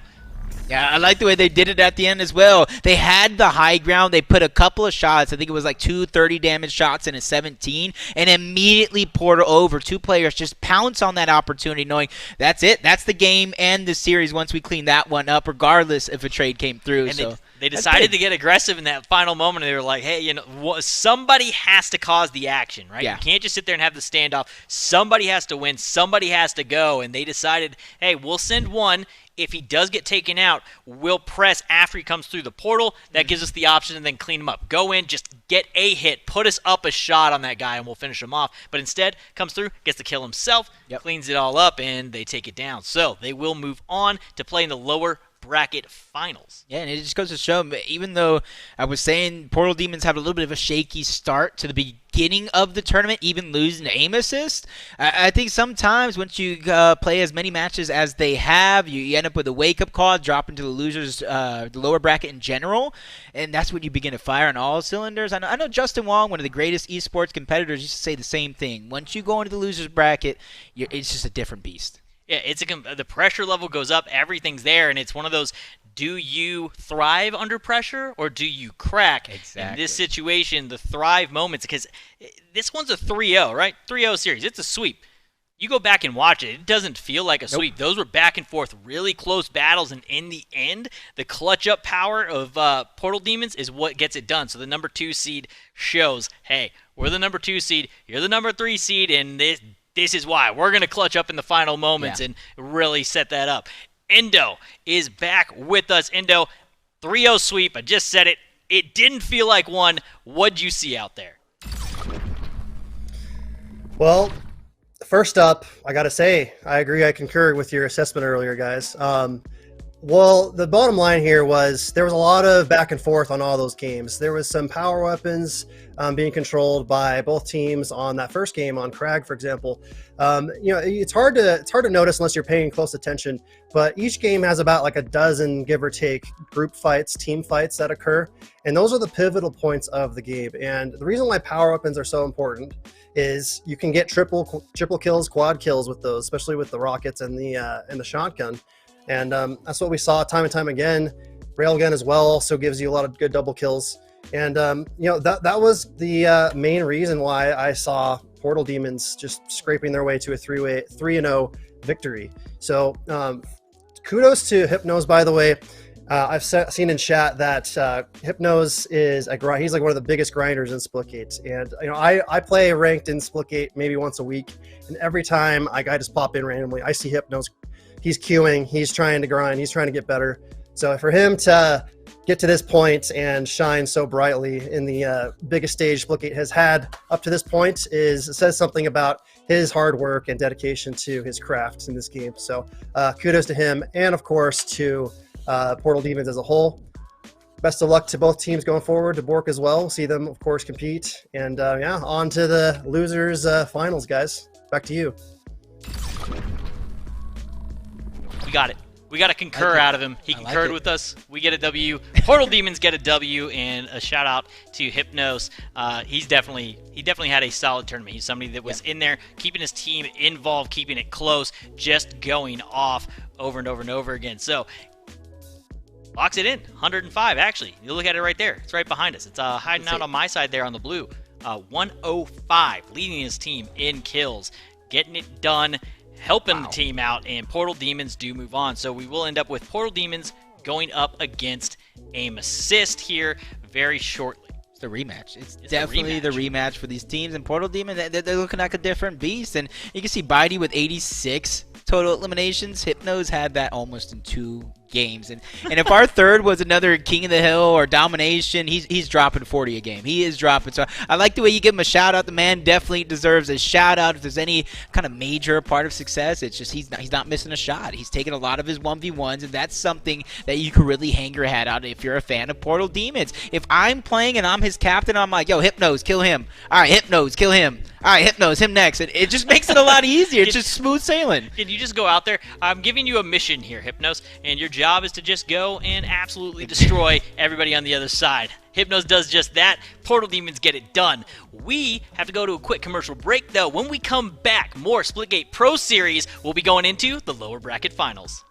Yeah, I like the way they did it at the end as well. They had the high ground. They put a couple of shots. I think it was like 2 30 damage shots and a 17, and immediately poured over. 2 players just pounce on that opportunity, knowing that's it. That's the game and the series once we clean that one up, regardless if a trade came through. And so they decided to get aggressive in that final moment. They were like, hey, you know, somebody has to cause the action, right? Yeah. You can't just sit there and have the standoff. Somebody has to win. Somebody has to go. And they decided, hey, we'll send 1. If he does get taken out, we'll press after he comes through the portal. That gives us the option to then clean him up. Go in, just get a hit, put us up a shot on that guy, and we'll finish him off. But instead, comes through, gets the kill himself, cleans it all up, and they take it down. So they will move on to play in the lower bracket finals. Yeah, and it just goes to show, even though I was saying Portal Demons have a little bit of a shaky start to the beginning of the tournament, even losing to aim assist, I think sometimes once you play as many matches as they have, you end up with a wake-up call, drop into the losers, the lower bracket in general, and that's when you begin to fire on all cylinders. I know Justin Wong, one of the greatest esports competitors, used to say the same thing. Once you go into the losers bracket, it's just a different beast. Yeah, the pressure level goes up, everything's there, and it's one of those, do you thrive under pressure or do you crack? Exactly. In this situation, the thrive moments, because this one's a 3-0, right? 3-0 series. It's a sweep. You go back and watch it, it doesn't feel like a sweep. Those were back and forth, really close battles, and in the end, the clutch-up power of Portal Demons is what gets it done. So the number 2 seed shows, hey, we're the number 2 seed, you're the number 3 seed, and this is why. We're going to clutch up in the final moments and really set that up. Endo is back with us. Endo, 3-0 sweep. I just said it. It didn't feel like one. What'd you see out there? Well, first up, I got to say, I agree. I concur with your assessment earlier, guys. Well, the bottom line here was there was a lot of back and forth on all those games. There was some power weapons being controlled by both teams on that first game on Crag, for example. It's hard to notice unless you're paying close attention, but each game has about like a dozen, give or take, group fights, team fights that occur. And those are the pivotal points of the game. And the reason why power weapons are so important is you can get triple kills, quad kills with those, especially with the rockets and the shotgun. And that's what we saw time and time again. Railgun as well also gives you a lot of good double kills. And, that was the main reason why I saw Portal Demons just scraping their way to a 3-0 victory. So kudos to Hypnos, by the way. I've seen in chat that Hypnos is he's like one of the biggest grinders in Splitgate. And, I play ranked in Splitgate maybe once a week. And every time I just pop in randomly, I see Hypnos. He's queuing, he's trying to grind, he's trying to get better. So for him to get to this point and shine so brightly in the biggest stage Splitgate has had up to this point says something about his hard work and dedication to his craft in this game. So kudos to him, and of course to Portal Demons as a whole. Best of luck to both teams going forward, to Bork as well. See them, of course, compete. And on to the losers finals, guys. Back to you. We got it. We got a concur out of him. He concurred with us. We get a W. Portal Demons get a W, and a shout out to Hypnos. He definitely had a solid tournament. He's somebody that was in there, keeping his team involved, keeping it close, just going off over and over and over again. So locks it in. 105, actually. You look at it right there. It's right behind us. It's hiding out on my side there on the blue. 105, leading his team in kills, getting it done, helping the team out, and Portal Demons do move on. So we will end up with Portal Demons going up against Aim Assist here very shortly. It's the rematch. It's definitely the rematch for these teams. And Portal Demon, they're looking like a different beast. And you can see Bitey with 86 total eliminations. Hypnos had that almost in 2 games. And if our third was another King of the Hill or Domination, he's dropping 40 a game. He is dropping. So I like the way you give him a shout out. The man definitely deserves a shout out. If there's any kind of major part of success, it's just he's not missing a shot. He's taking a lot of his 1v1s, and that's something that you can really hang your hat on if you're a fan of Portal Demons. If I'm playing and I'm his captain, I'm like, yo, Hypnos, kill him. All right, Hypnos, kill him. All right, Hypnos, him next. It just makes it a lot easier. It's just smooth sailing. Can you just go out there? I'm giving you a mission here, Hypnos, and your job is to just go and absolutely destroy everybody on the other side. Hypnos does just that. Portal Demons get it done. We have to go to a quick commercial break, though. When we come back, more Splitgate Pro Series. We'll be going into the lower bracket finals.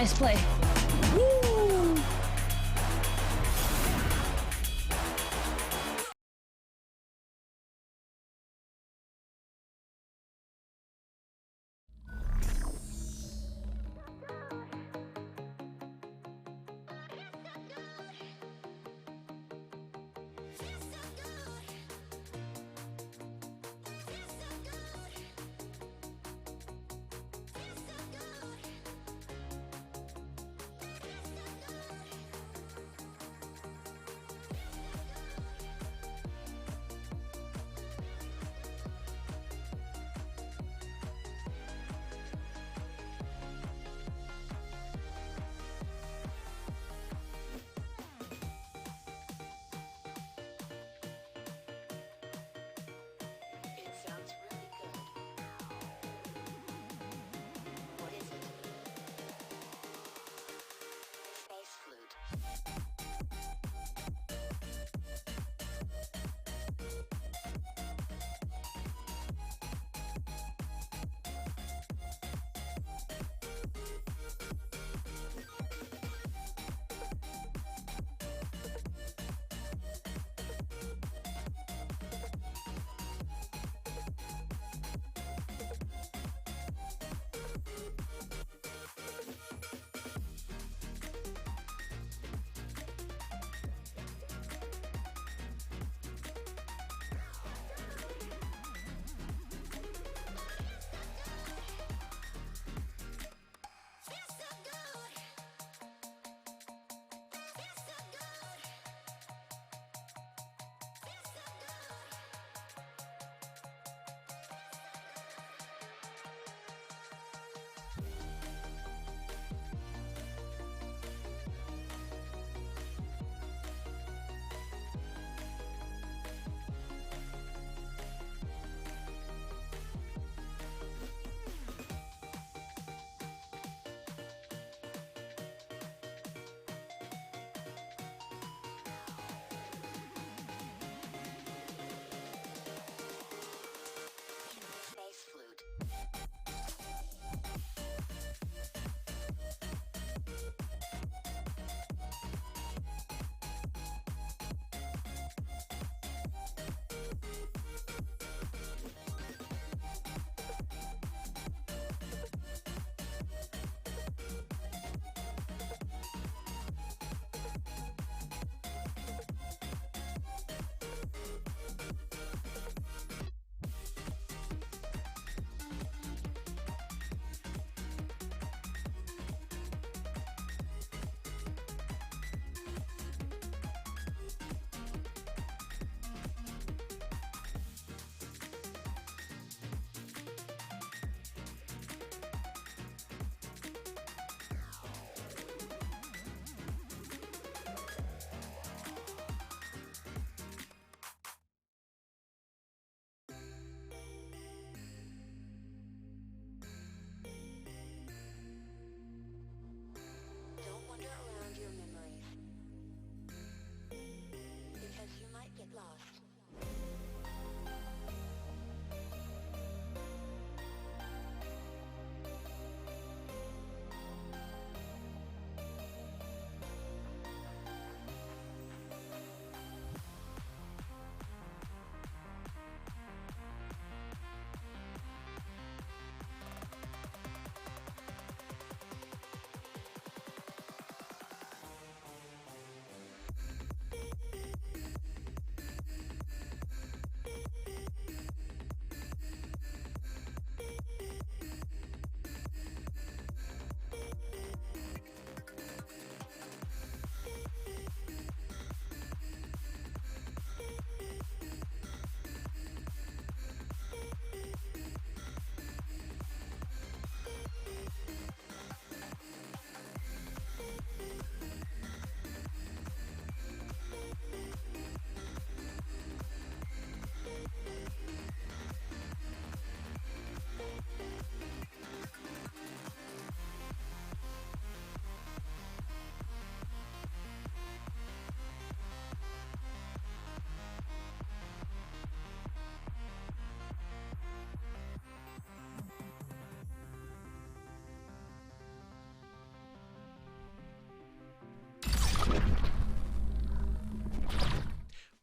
Nice play.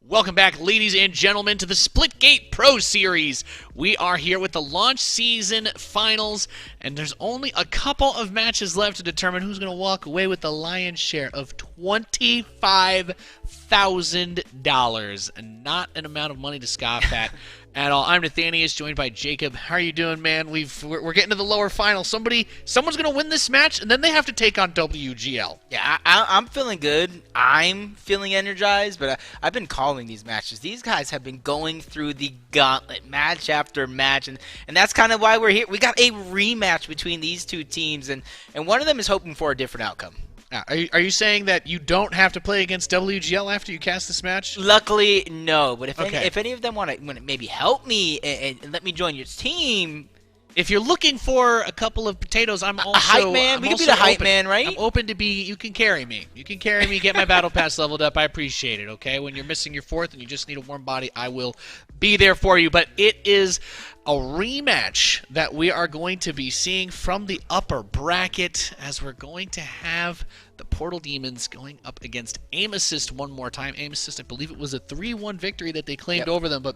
Welcome back, ladies and gentlemen, to the Splitgate Pro Series. We are here with the launch season finals, and there's only a couple of matches left to determine who's going to walk away with the lion's share of $25,000. Not an amount of money to scoff at at all. I'm Nathanius, joined by Jacob. How are you doing, man? We're getting to the lower final. Someone's going to win this match, and then they have to take on WGL. Yeah, I'm feeling good. I'm feeling energized, but I've been calling these matches. These guys have been going through the gauntlet match after match, and that's kind of why we're here. We got a rematch between these two teams, and one of them is hoping for a different outcome. Now, are you saying that you don't have to play against WGL after you cast this match? Luckily, no. But if any of them want to maybe help me and let me join your team. If you're looking for a couple of potatoes, I'm also a hype man. We can be the hype man, right? I'm open to be. You can carry me. You can carry me. Get my battle pass leveled up. I appreciate it. Okay, when you're missing your fourth and you just need a warm body, I will be there for you. But it is a rematch that we are going to be seeing from the upper bracket, as we're going to have the Portal Demons going up against Aim Assist one more time. Aim Assist, I believe it was a 3-1 victory that they claimed over them. But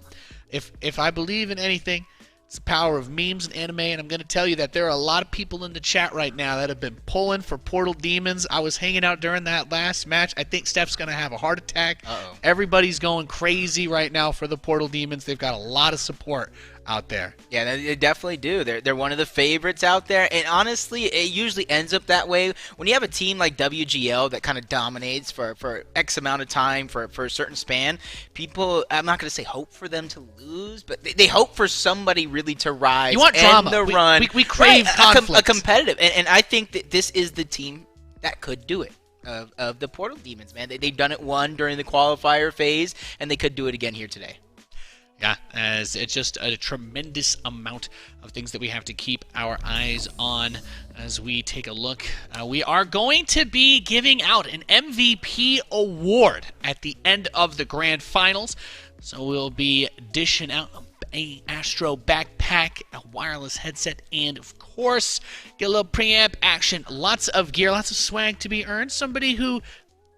if I believe in anything, it's the power of memes and anime, and I'm going to tell you that there are a lot of people in the chat right now that have been pulling for Portal Demons. I was hanging out during that last match. I think Steph's going to have a heart attack. Everybody's going crazy right now for the Portal Demons. They've got a lot of support out there. Yeah, they definitely do. They're one of the favorites out there, and honestly, it usually ends up that way. When you have a team like WGL that kind of dominates for X amount of time, for a certain span, people, I'm not going to say hope for them to lose, but they hope for somebody really to rise. You want and drama. The run. We crave conflict. A competitive, and I think that this is the team that could do it. Of the Portal Demons, man. They've done it during the qualifier phase, and they could do it again here today. Yeah, as it's just a tremendous amount of things that we have to keep our eyes on as we take a look. We are going to be giving out an MVP award at the end of the grand finals. So we'll be dishing out a Astro backpack, a wireless headset, and of course, get a little preamp action. Lots of gear, lots of swag to be earned. Somebody who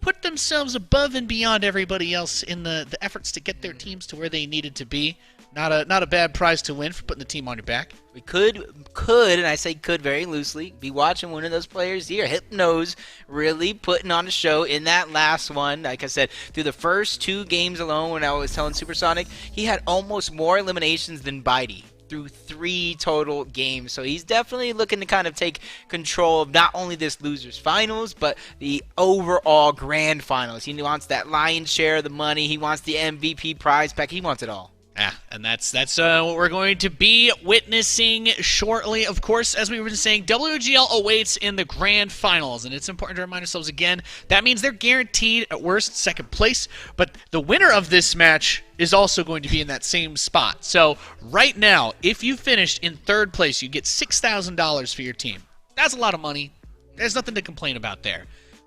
put themselves above and beyond everybody else in the efforts to get their teams to where they needed to be. Not a bad prize to win for putting the team on your back. We could, and I say could very loosely, be watching one of those players here. Hypno's really putting on a show in that last one. Like I said, through the first 2 games alone, when I was telling Supersonic, he had almost more eliminations than Bitey through 3 total games. So he's definitely looking to kind of take control of not only this losers finals, but the overall grand finals. He wants that lion's share of the money. He wants the MVP prize pack. He wants it all. Yeah, and that's what we're going to be witnessing shortly. Of course, as we were saying, WGL awaits in the grand finals, and it's important to remind ourselves again, that means they're guaranteed at worst second place, but the winner of this match is also going to be in that same spot. So right now, if you finished in third place, you get $6,000 for your team. That's a lot of money. There's nothing to complain about there.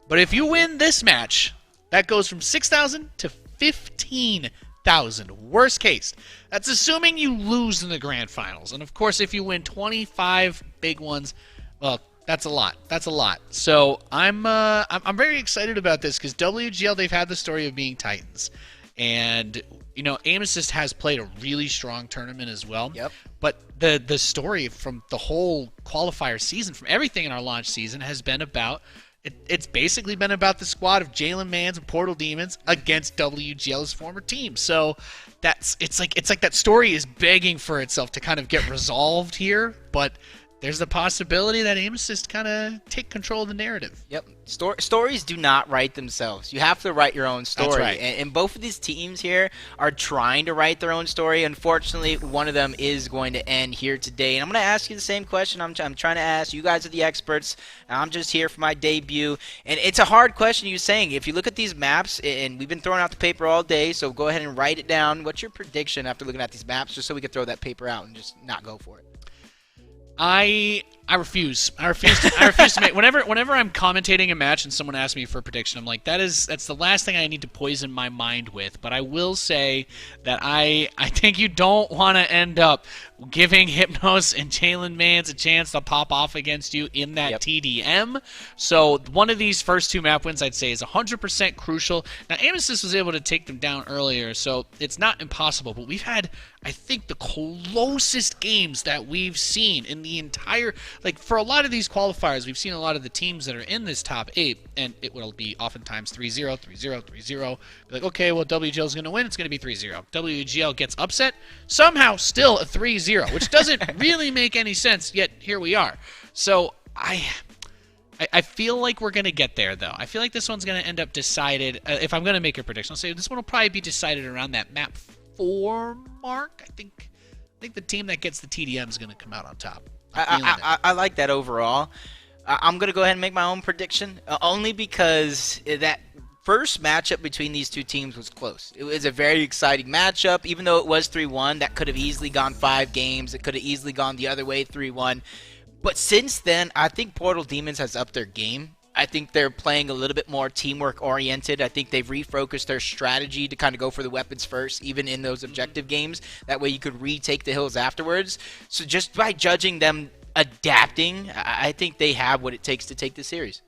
But if you win this match, that goes from $6,000 to $15,000. Worst case. That's assuming you lose in the grand finals. And of course, if you win 25 big ones, well, that's a lot. That's a lot. So I'm very excited about this because WGL, they've had the story of being Titans. And, you know, Aim Assist has played a really strong tournament as well. Yep. But the story from the whole qualifier season, from everything in our launch season, has been about it's basically been about the squad of Jalen Mans and Portal Demons against WGL's former team. So it's like that story is begging for itself to kind of get resolved here, but there's the possibility that Aim Assist kind of take control of the narrative. Yep. Stories do not write themselves. You have to write your own story. That's right. And both of these teams here are trying to write their own story. Unfortunately, one of them is going to end here today. And I'm going to ask you the same question I'm trying to ask. You guys are the experts. I'm just here for my debut. And it's a hard question you're saying. If you look at these maps, and we've been throwing out the paper all day, so go ahead and write it down. What's your prediction after looking at these maps, just so we can throw that paper out and just not go for it? I I refuse. I refuse to make. Whenever I'm commentating a match and someone asks me for a prediction, I'm like, that's the last thing I need to poison my mind with. But I will say that I think you don't want to end up giving Hypnos and Jalen Mans a chance to pop off against you in that TDM. So one of these first two map wins, I'd say, is 100% crucial. Now, Amethyst was able to take them down earlier, so it's not impossible. But we've had, I think, the closest games that we've seen in the entire, like, for a lot of these qualifiers, we've seen a lot of the teams that are in this top 8, and it will be oftentimes 3-0, 3-0, 3-0. Like, okay, well, WGL is going to win, it's going to be 3-0. WGL gets upset, somehow still a 3-0, which doesn't really make any sense, yet here we are. So, I feel like we're going to get there, though. I feel like this one's going to end up decided, if I'm going to make a prediction, I'll say this one will probably be decided around that map 4 mark. I think the team that gets the TDM is going to come out on top. I like that overall. I'm going to go ahead and make my own prediction, only because that first matchup between these two teams was close. It was a very exciting matchup. Even though it was 3-1, that could have easily gone 5 games. It could have easily gone the other way, 3-1. But since then, I think Portal Demons has upped their game. I think they're playing a little bit more teamwork oriented. I think they've refocused their strategy to kind of go for the weapons first, even in those objective games. That way you could retake the hills afterwards. So just by judging them adapting, I think they have what it takes to take the series.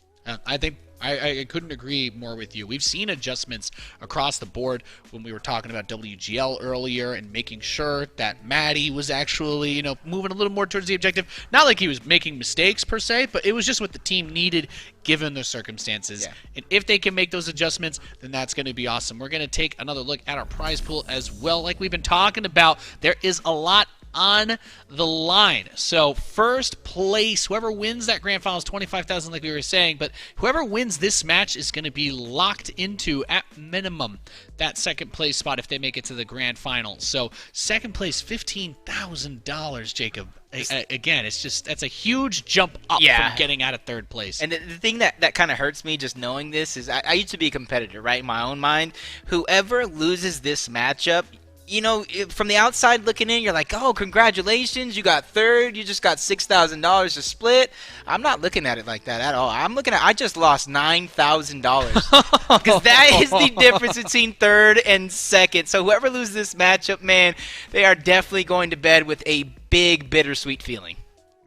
I think I couldn't agree more with you. We've seen adjustments across the board when we were talking about WGL earlier and making sure that Maddie was actually, moving a little more towards the objective. Not like he was making mistakes per se, but it was just what the team needed given the circumstances. Yeah. And if they can make those adjustments, then that's going to be awesome. We're going to take another look at our prize pool as well. Like we've been talking about, there is a lot on the line. So first place, whoever wins that grand final is $25,000 like we were saying, but whoever wins this match is going to be locked into, at minimum, that second place spot if they make it to the grand final. So second place, $15,000, Jacob. Again, that's a huge jump up from getting out of third place. And the thing that kind of hurts me just knowing this is I used to be a competitor, right, in my own mind. Whoever loses this matchup, from the outside looking in, you're like, oh, congratulations, you got third, you just got $6,000 to split. I'm not looking at it like that at all. I'm looking at, I just lost $9,000. Because that is the difference between third and second. So whoever loses this matchup, man, they are definitely going to bed with a big bittersweet feeling.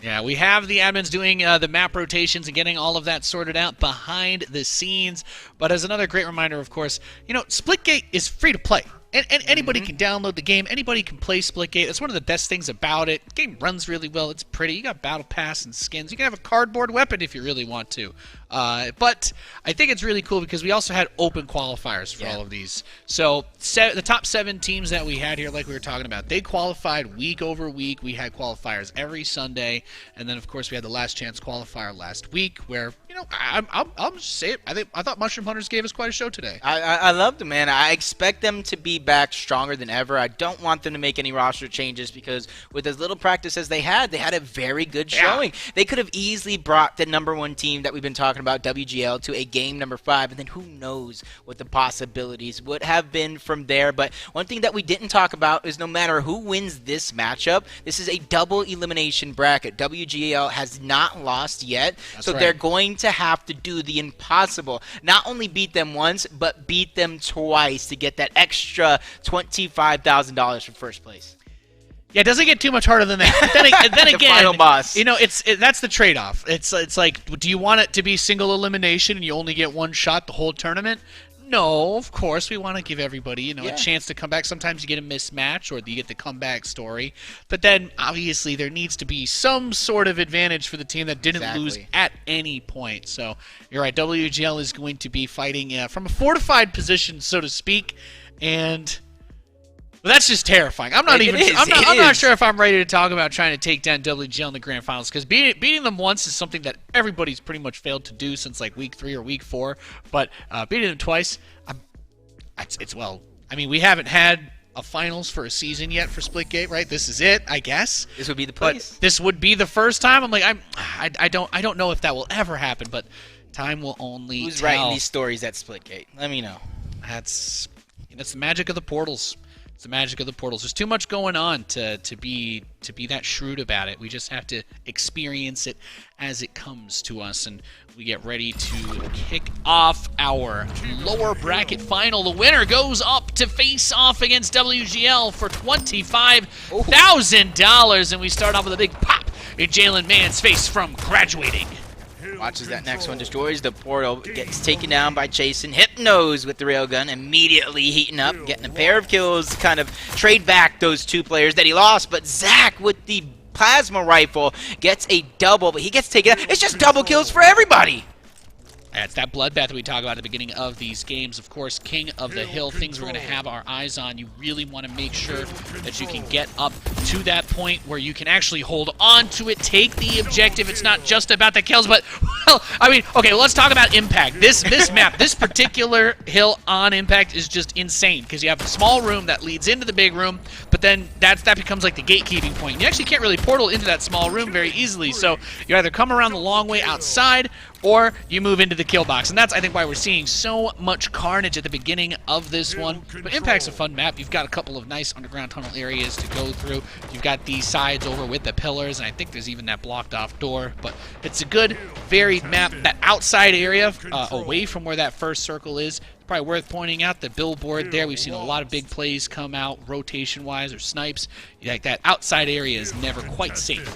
Yeah, we have the admins doing the map rotations and getting all of that sorted out behind the scenes. But as another great reminder, of course, Splitgate is free to play. And anybody can download the game. Anybody can play Splitgate. That's one of the best things about it. The game runs really well. It's pretty. You got Battle Pass and skins. You can have a cardboard weapon if you really want to. But I think it's really cool because we also had open qualifiers for all of these. So the top 7 teams that we had here, like we were talking about, they qualified week over week. We had qualifiers every Sunday. And then, of course, we had the last chance qualifier last week where, I'll just say it. I thought Mushroom Hunters gave us quite a show today. I loved them, man. I expect them to be back stronger than ever. I don't want them to make any roster changes because with as little practice as they had a very good showing. They could have easily brought the #1 team that we've been talking about, WGL, to a game number 5, and then who knows what the possibilities would have been from there. But one thing that we didn't talk about is no matter who wins this matchup, this is a double elimination bracket. WGL has not lost yet, so they're going to have to do the impossible. Not only beat them once, but beat them twice to get that extra $25,000 for first place. Yeah, it doesn't get too much harder than that. But then The again, final boss. That's the trade-off. It's like, do you want it to be single elimination and you only get one shot the whole tournament? No, of course we want to give everybody, a chance to come back. Sometimes you get a mismatch or you get the comeback story. But then obviously there needs to be some sort of advantage for the team that didn't lose at any point. So you're right, WGL is going to be fighting from a fortified position, so to speak, and that's just terrifying. I'm not sure if I'm ready to talk about trying to take down WGL in the grand finals because beating them once is something that everybody's pretty much failed to do since like week 3 or week 4. But beating them twice, we haven't had a finals for a season yet for Splitgate, right? This is it, I guess. This would be the place. But this would be the first time. I'm like, I don't know if that will ever happen, but time will only Who's tell. writing these stories at Splitgate? Let me know. That's the magic of the portals. It's the magic of the portals. There's too much going on to be that shrewd about it. We just have to experience it as it comes to us, and we get ready to kick off our lower bracket final. The winner goes up to face off against WGL for $25,000, and we start off with a big pop in Jalen Mann's face from graduating. Watches that next one, destroys the portal, gets taken down by Jason. Hypnos with the railgun, immediately heating up, getting a pair of kills to kind of trade back those two players that he lost. But Zach with the plasma rifle gets a double, but he gets taken out. It's just double kills for everybody. That's that bloodbath that we talk about at the beginning of these games. Of course, King of the Hill, things we're going to have our eyes on. You really want to make sure that you can get up to that point where you can actually hold on to it, take the objective. It's not just about the kills, but, well, I mean, okay, well, let's talk about Impact. This map, this particular hill on Impact is just insane because you have a small room that leads into the big room, but then that becomes like the gatekeeping point. You actually can't really portal into that small room very easily, so you either come around the long way outside or you move into the kill box. And that's, I think, why we're seeing so much carnage at the beginning of this one. But Impact's a fun map. You've got a couple of nice underground tunnel areas to go through. You've got these sides over with the pillars, and I think there's even that blocked off door. But it's a good, varied map. That outside area, away from where that first circle is, probably worth pointing out the billboard there. We've seen a lot of big plays come out, rotation-wise or snipes. Like that outside area is never quite safe.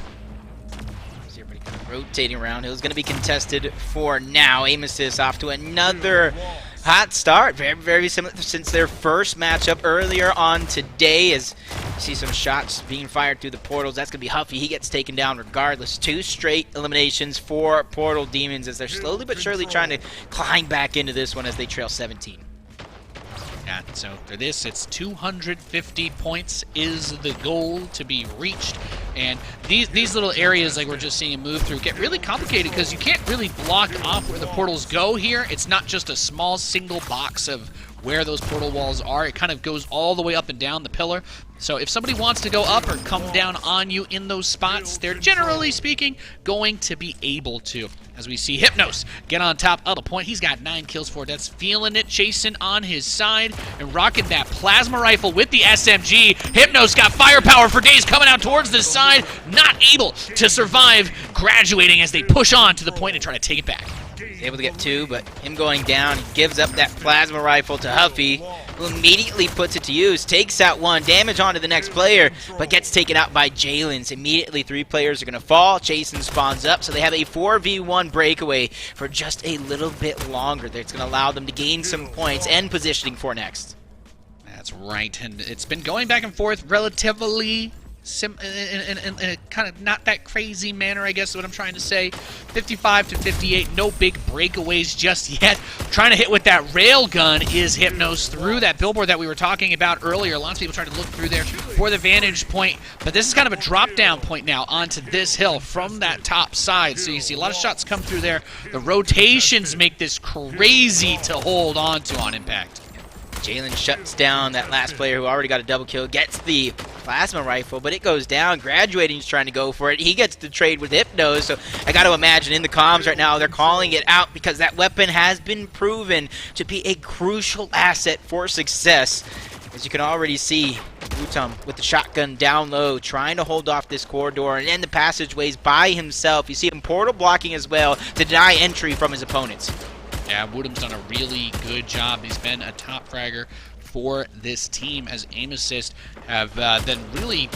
Rotating around. Hill's going to be contested for now. Aim assist off to another hot start. Very, very similar since their first matchup earlier on today. As you see some shots being fired through the portals. That's going to be Huffy. He gets taken down regardless. 2 straight eliminations for Portal Demons as they're slowly but surely trying to climb back into this one as they trail 17. Yeah, so for this, it's 250 points is the goal to be reached. And these little areas, like we're just seeing move through, get really complicated because you can't really block off where the portals go here. It's not just a small single box of where those portal walls are. It kind of goes all the way up and down the pillar. So if somebody wants to go up or come down on you in those spots, they're generally speaking going to be able to. As we see Hypnos get on top of the point. He's got 9 kills, 4 deaths. Feeling it, chasing on his side and rocking that plasma rifle with the SMG. Hypnos got firepower for days coming out towards the side. Not able to survive, graduating as they push on to the point and try to take it back. He's able to get 2, but him going down, he gives up that plasma rifle to Huffy, who immediately puts it to use, takes out 1, damage onto the next player, but gets taken out by Jalen's. Immediately 3 players are going to fall. Jason spawns up, so they have a 4v1 breakaway for just a little bit longer. That's going to allow them to gain some points and positioning for next. That's right, and it's been going back and forth relatively in a kind of not that crazy manner, I guess is what I'm trying to say. 55 to 58, no big breakaways just yet. Trying to hit with that rail gun is Hypnos through that billboard that we were talking about earlier. Lots of people trying to look through there for the vantage point, but this is kind of a drop down point now onto this hill from that top side. So you see a lot of shots come through there. The rotations make this crazy to hold on to on Impact. Jalen shuts down that last player who already got a double kill, gets the plasma rifle, but it goes down. Graduating's trying to go for it. He gets the trade with Hypnos, so I got to imagine in the comms right now they're calling it out because that weapon has been proven to be a crucial asset for success. As you can already see, Utam with the shotgun down low, trying to hold off this corridor and end the passageways by himself. You see him portal blocking as well to deny entry from his opponents. Yeah, Woodham's done a really good job. He's been a top fragger for this team as aim assist have been really,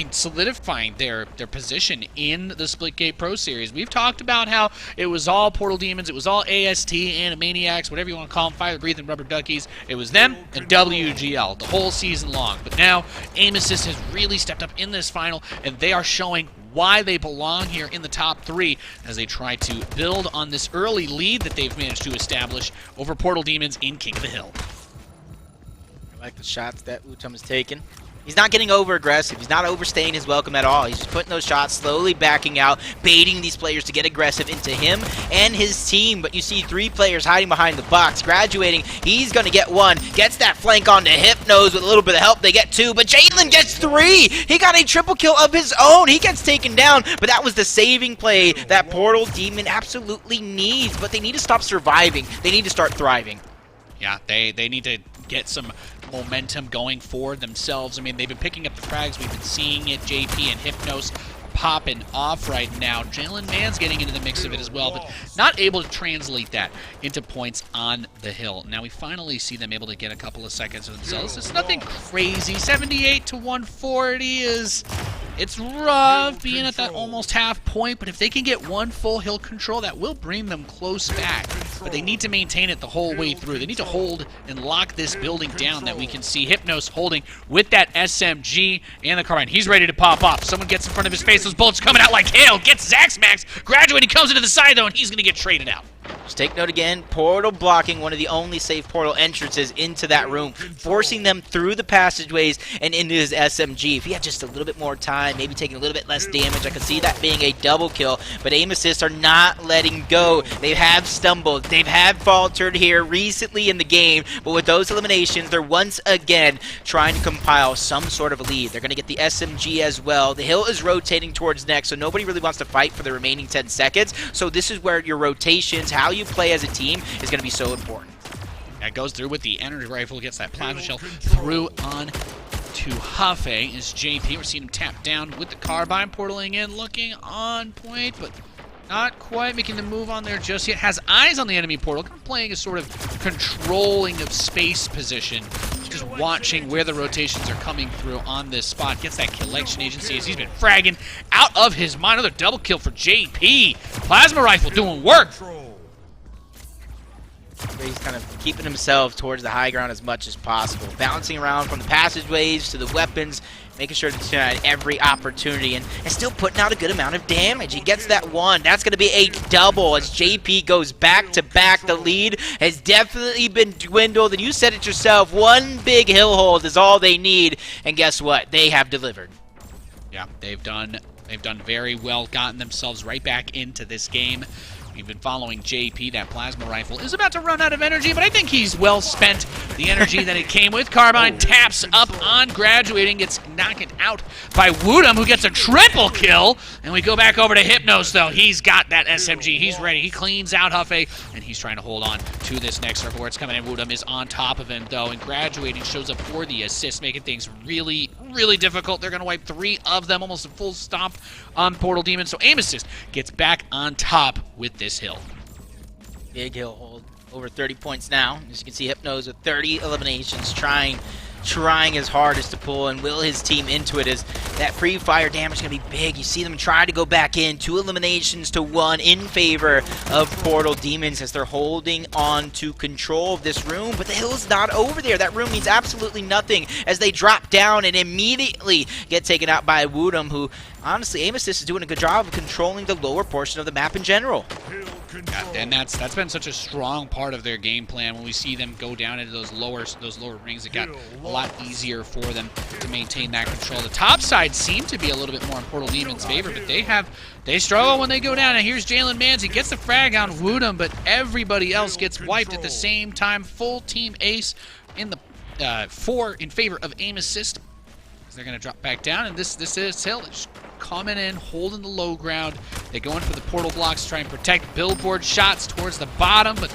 solidifying their position in the Splitgate Pro Series. We've talked about how it was all Portal Demons, it was all AST, Animaniacs, whatever you want to call them, Fire Breathing Rubber Duckies. It was them and WGL the whole season long. But now aim assist has really stepped up in this final, and they are showing why they belong here in the top 3 as they try to build on this early lead that they've managed to establish over Portal Demons in King of the Hill. I like the shots that Utam has taken. He's not getting over aggressive. He's not overstaying his welcome at all. He's just putting those shots, slowly backing out, baiting these players to get aggressive into him and his team. But you see 3 players hiding behind the box. Graduating, he's going to get 1. Gets that flank onto Hypnos with a little bit of help. They get 2, but Jalen gets 3. He got a triple kill of his own. He gets taken down, but that was the saving play that Portal Demon absolutely needs. But they need to stop surviving. They need to start thriving. Yeah, they need to get some momentum going for themselves. I mean, they've been picking up the frags. We've been seeing it. JP and Hypnos popping off right now. Jalen Mann's getting into the mix of it as well, but not able to translate that into points on the hill. Now we finally see them able to get a couple of seconds of themselves. It's nothing crazy. 78 to 140 is... It's rough being at that almost half point, but if they can get one full hill control, that will bring them close back. But they need to maintain it the whole way through. They need to hold and lock this building down that we can see Hypnos holding with that SMG and the carbine. He's ready to pop off. Someone gets in front of his face. Those bullets coming out like hail. Gets Zaxmax. Graduating comes into the side, though, and he's going to get traded out. Just take note again, portal blocking, one of the only safe portal entrances into that room, forcing them through the passageways and into his SMG. If he had just a little bit more time, maybe taking a little bit less damage, I could see that being a double kill. But aim assists are not letting go. They have stumbled. They have faltered here recently in the game, but with those eliminations, they're once again trying to compile some sort of a lead. They're going to get the SMG as well. The hill is rotating towards next, so nobody really wants to fight for the remaining 10 seconds. So this is where your rotations, how you play as a team, is going to be so important. That goes through with the energy rifle, gets that plasma shell through on to Huffe. Is JP, we're seeing him tap down with the carbine, portaling in, looking on point, but not quite making the move on there just yet. Has eyes on the enemy portal, kind of playing a sort of controlling of space position, just watching where the rotations are coming through on this spot. Gets that collection agency as he's been fragging out of his mind. Another double kill for JP. Plasma rifle doing work. He's kind of keeping himself towards the high ground as much as possible, bouncing around from the passageways to the weapons, making sure to turn out every opportunity, and still putting out a good amount of damage. He gets that one. That's going to be a double as JP goes back to back. The lead has definitely been dwindled, and you said it yourself. One big hill hold is all they need, and guess what? They have delivered. Yeah, they've done very well, gotten themselves right back into this game. We've been following JP. That plasma rifle is about to run out of energy, but I think he's well spent the energy that it came with. Carbine taps up on graduating, gets knocked out by Woodham, who gets a triple kill. And we go back over to Hypnos, though. He's got that SMG. He's ready. He cleans out Huffe, and he's trying to hold on to this next circle where it's coming in. Woodham is on top of him, though, and graduating shows up for the assist, making things really, really difficult. They're going to wipe 3 of them, almost a full stomp on Portal Demon. So aim assist gets back on top with this hill. Big hill hold. Over 30 points now. As you can see, Hypnos with 30 eliminations, trying his hardest to pull and will his team into it, as that pre-fire damage is going to be big. You see them try to go back in. 2 eliminations to 1 in favor of Portal Demons as they're holding on to control of this room, but the hill's not over there. That room means absolutely nothing as they drop down and immediately get taken out by Woodham, who honestly, aim assist is doing a good job of controlling the lower portion of the map in general. Yeah, and that's been such a strong part of their game plan. When we see them go down into those lower rings, it got a lot easier for them to maintain that control. The top side seemed to be a little bit more in Portal Demon's favor, but they struggle when they go down. And here's Jalen Mans. He gets the frag on Woodham, but everybody else gets wiped at the same time. Full team ace in the 4 in favor of aim assist. They're going to drop back down, and this is Hill just coming in, holding the low ground. They go in for the portal blocks to try and protect billboard shots towards the bottom, but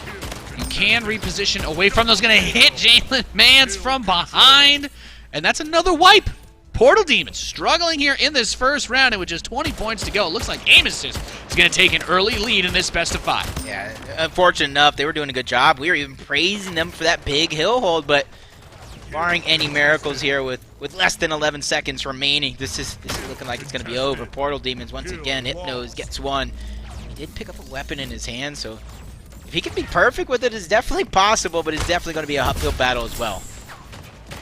you can reposition away from those. Going to hit Jalen Mans from behind, and that's another wipe. Portal Demons struggling here in this first round, and with just 20 points to go, it looks like aim assist is going to take an early lead in this best of 5. Yeah, unfortunate enough, they were doing a good job. We were even praising them for that big hill hold, but barring any miracles here with less than 11 seconds remaining, this is looking like it's going to be over. Portal Demons, once again, Hypnos gets one. He did pick up a weapon in his hand, so if he can be perfect with it, it's definitely possible, but it's definitely going to be a uphill battle as well.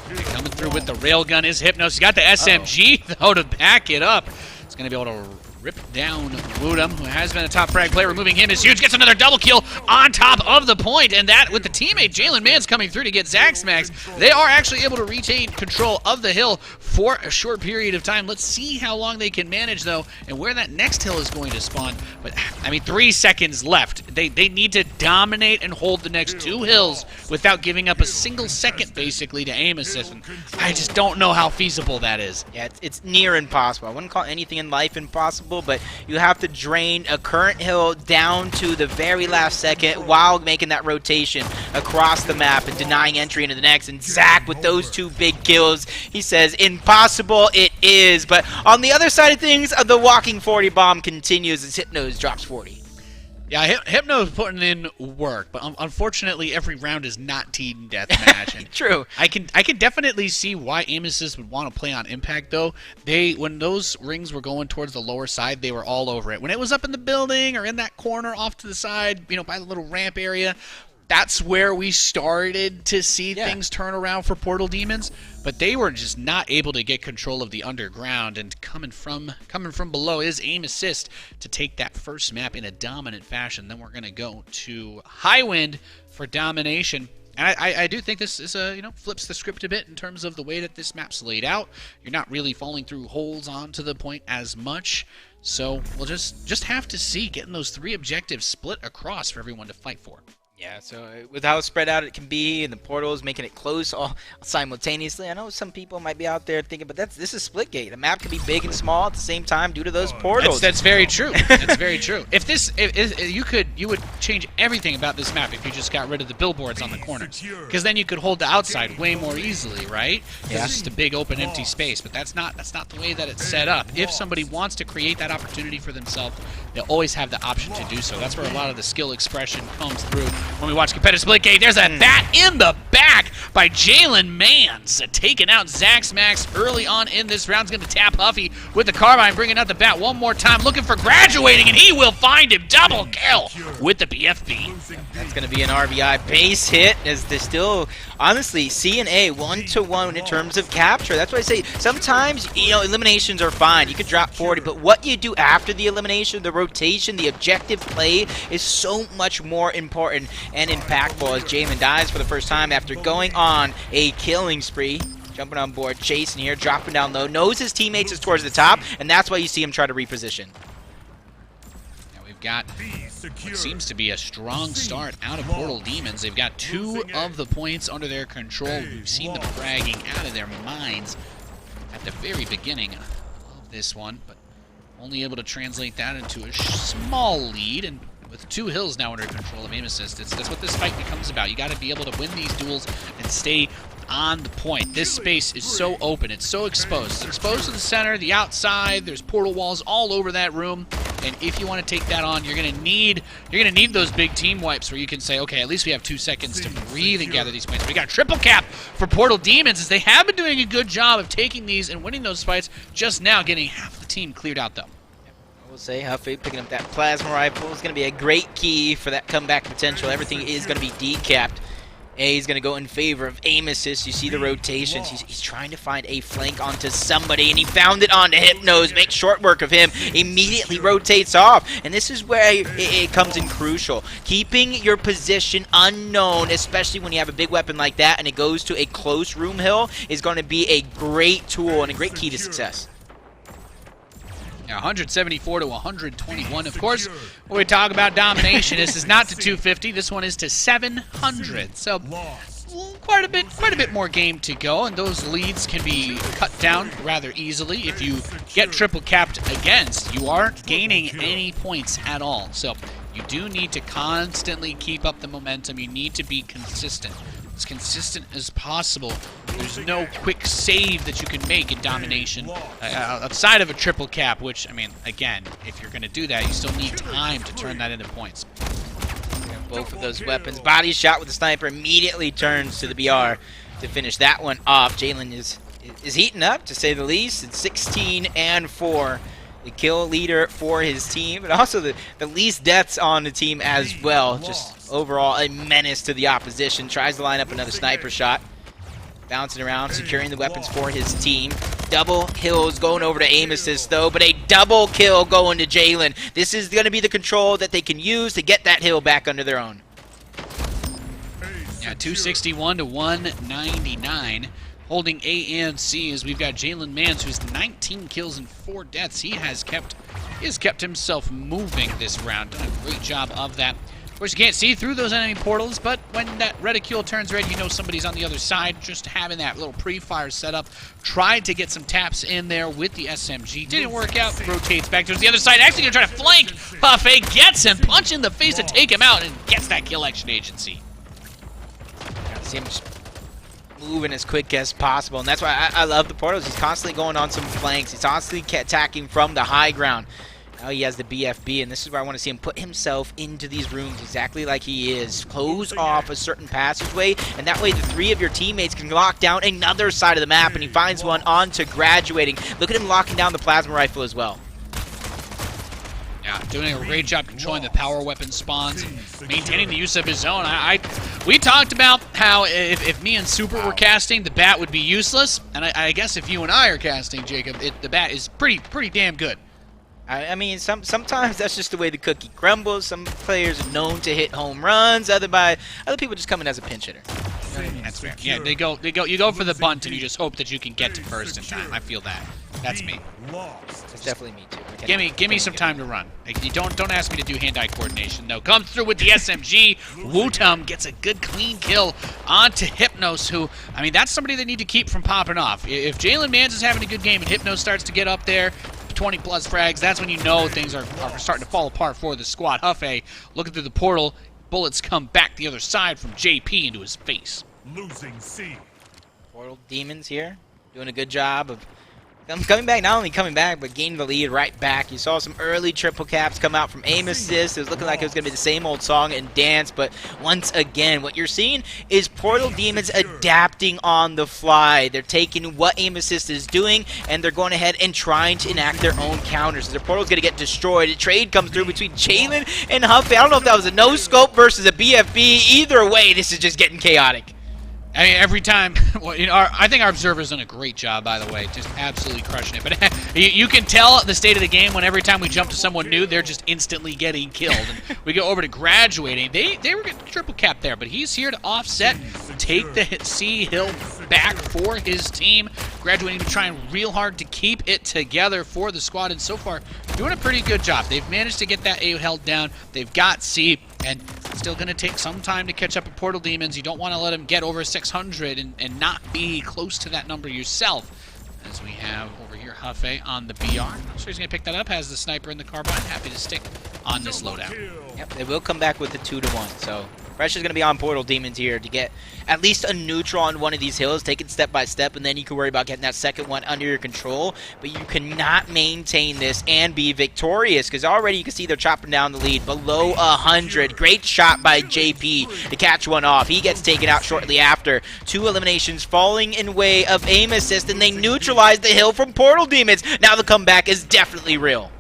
Coming through with the railgun is Hypnos. He's got the SMG, though, to back it up. He's going to be able to rip down Woodham, who has been a top frag player. Removing him is huge. Gets another double kill on top of the point, and that with the teammate Jalen Mans coming through to get Zaxmax, they are actually able to retain control of the hill for a short period of time. Let's see how long they can manage, though, and where that next hill is going to spawn. But, I mean, 3 seconds left. They need to dominate and hold the next 2 hills without giving up a single second, basically, to aim assist. And I just don't know how feasible that is. Yeah, it's near impossible. I wouldn't call anything in life impossible, possible, but you have to drain a current hill down to the very last second while making that rotation across the map and denying entry into the next. And Zach with those 2 big kills, he says, impossible it is. But on the other side of things, the walking 40 bomb continues as Hypnos drops 40. Yeah, Hypno's putting in work, but unfortunately, every round is not team deathmatch. And True. I can definitely see why Aim Assist would want to play on Impact, though. When those rings were going towards the lower side, they were all over it. When it was up in the building or in that corner off to the side, by the little ramp area, that's where we started to see things turn around for Portal Demons, but they were just not able to get control of the underground, and coming from below is Aim Assist to take that first map in a dominant fashion. Then we're going to go to Highwind for domination. And I do think this is flips the script a bit in terms of the way that this map's laid out. You're not really falling through holes onto the point as much. So we'll just have to see getting those 3 objectives split across for everyone to fight for. Yeah, so with how spread out it can be, and the portals making it close all simultaneously. I know some people might be out there thinking, but this is Splitgate. The map can be big and small at the same time due to those portals. That's very true. That's very true. If you would change everything about this map if you just got rid of the billboards on the corners, because then you could hold the outside way more easily, right? Yeah. It's just a big open empty space. But that's not the way that it's set up. If somebody wants to create that opportunity for themselves, they'll always have the option to do so. That's where a lot of the skill expression comes through. When we watch competitive Splitgate, there's a bat in the back by Jalen Mans, taking out Zax Max early on in this round. He's going to tap Huffy with the carbine, bringing out the bat one more time, looking for graduating, and he will find him. Double kill with the BFB. That's going to be an RBI base hit, as they're still, honestly, C and A 1-to-1 in terms of capture. That's why I say sometimes, eliminations are fine. You could drop 40, but what you do after the elimination, the rotation, the objective play is so much more important and impactful, as Jalen dies for the first time after going on a killing spree. Jumping on board, chasing here, dropping down low, knows his teammates is towards the top, and that's why you see him try to reposition. Now we've got what seems to be a strong start out of Portal Demons. They've got 2 of the points under their control. We've seen them bragging out of their minds at the very beginning of this one, but only able to translate that into a small lead, and with 2 hills now under control of Aim Assist, that's what this fight becomes about. You got to be able to win these duels and stay on the point. This space is so open, it's so exposed. It's exposed to the center, the outside, there's portal walls all over that room, and if you want to take that on, you're gonna need those big team wipes where you can say, okay, at least we have 2 seconds to breathe and gather these points. We got triple cap for Portal Demons, as they have been doing a good job of taking these and winning those fights, just now getting half the team cleared out though. We'll say Huffy picking up that plasma rifle is going to be a great key for that comeback potential. Everything is going to be decapped. A is going to go in favor of Aim Assist. You see the rotations. He's trying to find a flank onto somebody, and he found it onto Hypnos. Makes short work of him. Immediately rotates off. And this is where it comes in crucial. Keeping your position unknown, especially when you have a big weapon like that and it goes to a close room hill, is going to be a great tool and a great key to success. Yeah, 174 to 121. Of course, when we talk about domination, this is not to 250. This one is to 700. So quite a bit more game to go, and those leads can be cut down rather easily. If you get triple capped against, you aren't gaining any points at all. So you do need to constantly keep up the momentum. You need to be consistent. As consistent as possible. There's no quick save that you can make in domination outside of a triple cap, which, I mean, again, if you're going to do that, you still need time to turn that into points. Both of those weapons. Body shot with the sniper immediately turns to the BR to finish that one off. Jalen is heating up, to say the least. It's 16-4. The kill leader for his team, but also the least deaths on the team as well. Just overall a menace to the opposition. Tries to line up another sniper shot. Bouncing around, securing the weapons for his team. Double kills going over to Aim Assist though, but a double kill going to Jalen. This is going to be the control that they can use to get that hill back under their own. Yeah, 261 to 199. Holding A and C, as we've got Jalen Mans, who's 19 kills and 4 deaths. He has kept himself moving this round. Done a great job of that. Of course, you can't see through those enemy portals, but when that reticule turns red, you know somebody's on the other side. Just having that little pre-fire set up. Tried to get some taps in there with the SMG. Didn't work out. Rotates back towards the other side. Actually going to try to flank. Buffet gets him. Punch in the face to take him out and gets that kill action agency. See him just moving as quick as possible, and that's why I love the portals. He's constantly going on some flanks. He's constantly attacking from the high ground. Now he has the BFB, and this is where I want to see him put himself into these rooms exactly like he is. Close off a certain passageway, and that way the 3 of your teammates can lock down another side of the map, and he finds one onto graduating. Look at him locking down the plasma rifle as well. Yeah, doing a great job controlling the power weapon spawns and maintaining the use of his own. We talked about how if me and Super were casting, the bat would be useless, and I guess if you and I are casting, Jacob, the bat is pretty damn good. I mean, sometimes that's just the way the cookie crumbles. Some players are known to hit home runs. Other people just come in as a pinch hitter. That's fair. Yeah, you go for the bunt and you just hope that you can get to first in time. I feel that. That's me. It's definitely me too. Give me some time to run. Like, you don't ask me to do hand-eye coordination though. Comes through with the SMG. Wootum gets a good clean kill onto Hypnos, who, I mean, that's somebody they need to keep from popping off. If Jalen Mans is having a good game and Hypnos starts to get up there, 20 plus frags, that's when you know things are starting to fall apart for the squad. Huffay looking through the portal, bullets come back the other side from JP into his face. Losing C. Portal Demons here doing a good job of coming back, not only coming back, but gaining the lead right back. You saw some early triple caps come out from aim assist. It was looking like it was going to be the same old song and dance, but once again, what you're seeing is Portal Demons adapting on the fly. They're taking what aim assist is doing, and they're going ahead and trying to enact their own counters. Their portal's going to get destroyed. A trade comes through between Jalen and Huffy. I don't know if that was a no-scope versus a BFB. Either way, this is just getting chaotic. I mean, every time, well, you know, I think our observer's done a great job, by the way, just absolutely crushing it. But you can tell the state of the game when every time we jump to someone new, they're just instantly getting killed. And we go over to graduating. They were getting triple cap there, but he's here to offset, take the C hill back for his team. Graduating to trying real hard to keep it together for the squad, and so far doing a pretty good job. They've managed to get that A held down. They've got C, and it's still going to take some time to catch up with Portal Demons. You don't want to let them get over 600 and not be close to that number yourself. As we have over here Huffay on the BR. I'm sure he's going to pick that up. Has the sniper in the carbine. Happy to stick on this loadout. Yep, they will come back with the 2-to-1. So pressure's going to be on Portal Demons here to get at least a neutral on one of these hills, take it step by step, and then you can worry about getting that second one under your control. But you cannot maintain this and be victorious, because already you can see they're chopping down the lead below 100. Great shot by JP to catch one off. He gets taken out shortly after. 2 eliminations falling in way of aim assist, and they neutralize the hill from Portal Demons. Now the comeback is definitely real.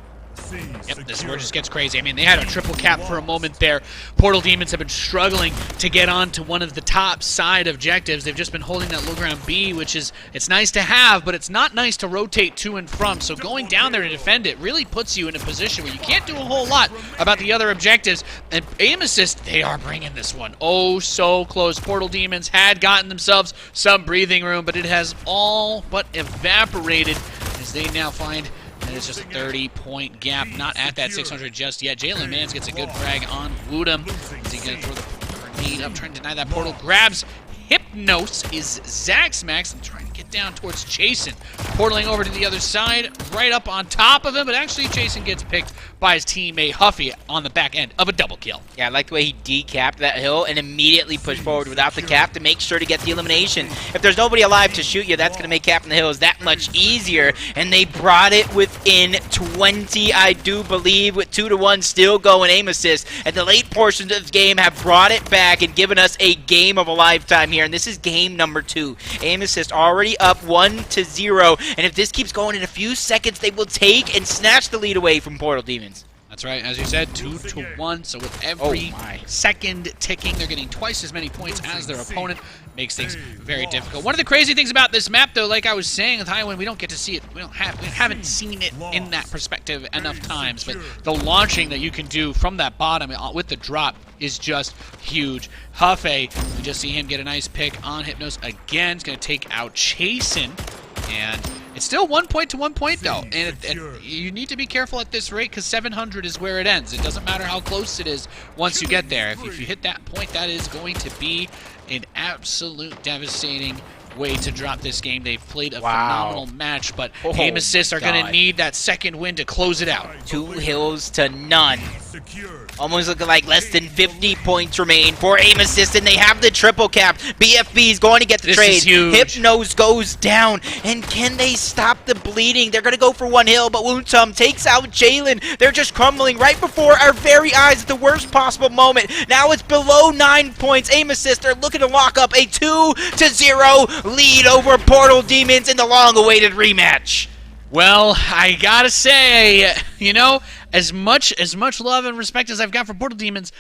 Yep, this is where it just gets crazy. I mean, they had a triple cap for a moment there. Portal Demons have been struggling to get on to one of the top side objectives. They've just been holding that low ground B, which is, it's nice to have, but it's not nice to rotate to and from. So going down there to defend it really puts you in a position where you can't do a whole lot about the other objectives. And aim assist, they are bringing this one oh so close. Portal Demons had gotten themselves some breathing room, but it has all but evaporated as they now find and it's just a 30-point gap, not at that 600 just yet. Jalen Mans gets a good frag on Woodham. Is he going to throw the grenade up, trying to deny that portal? Grabs Hypnos, is Zax Max, and trying to get down towards Jason. Portaling over to the other side, right up on top of him, but actually Jason gets picked by his teammate Huffy on the back end of a double kill. Yeah, I like the way he decapped that hill and immediately pushed forward without the cap to make sure to get the elimination. If there's nobody alive to shoot you, that's going to make capping the hills that much easier, and they brought it within 20, I do believe, with 2-to-1 still going aim assist. At the late portions of this game have brought it back and given us a game of a lifetime here, and this is game number 2. Aim assist already up 1-0, and if this keeps going in a few seconds, they will take and snatch the lead away from Portal Demons. That's right, as you said, 2-to-1, so with every second ticking, they're getting twice as many points as their opponent. Makes things very difficult. One of the crazy things about this map, though, like I was saying with Highwind, we don't get to see it. We haven't seen it in that perspective enough times, but the launching that you can do from that bottom with the drop is just huge. Huffay, we just see him get a nice pick on Hypnos again. He's going to take out Chasen, and It's still 1 point to 1 point, though. And you need to be careful at this rate because 700 is where it ends. It doesn't matter how close it is once you get there. If you hit that point, that is going to be an absolute devastating way to drop this game. They've played a phenomenal match, but Aim Assists are going to need that second win to close it out. 2 hills to none. Almost looking like less than 50 points remain for Aim Assist, and they have the triple cap. BFB is going to get the This trade. is huge. Hypnos goes down, and can they stop the bleeding? They're going to go for 1 hill, but Woontum takes out Jalen. They're just crumbling right before our very eyes at the worst possible moment. Now it's below 9 points. Aim Assist, they're looking to lock up a 2-0 lead over Portal Demons in the long-awaited rematch. Well, I gotta say, you know, as much love and respect as I've got for Portal Demons,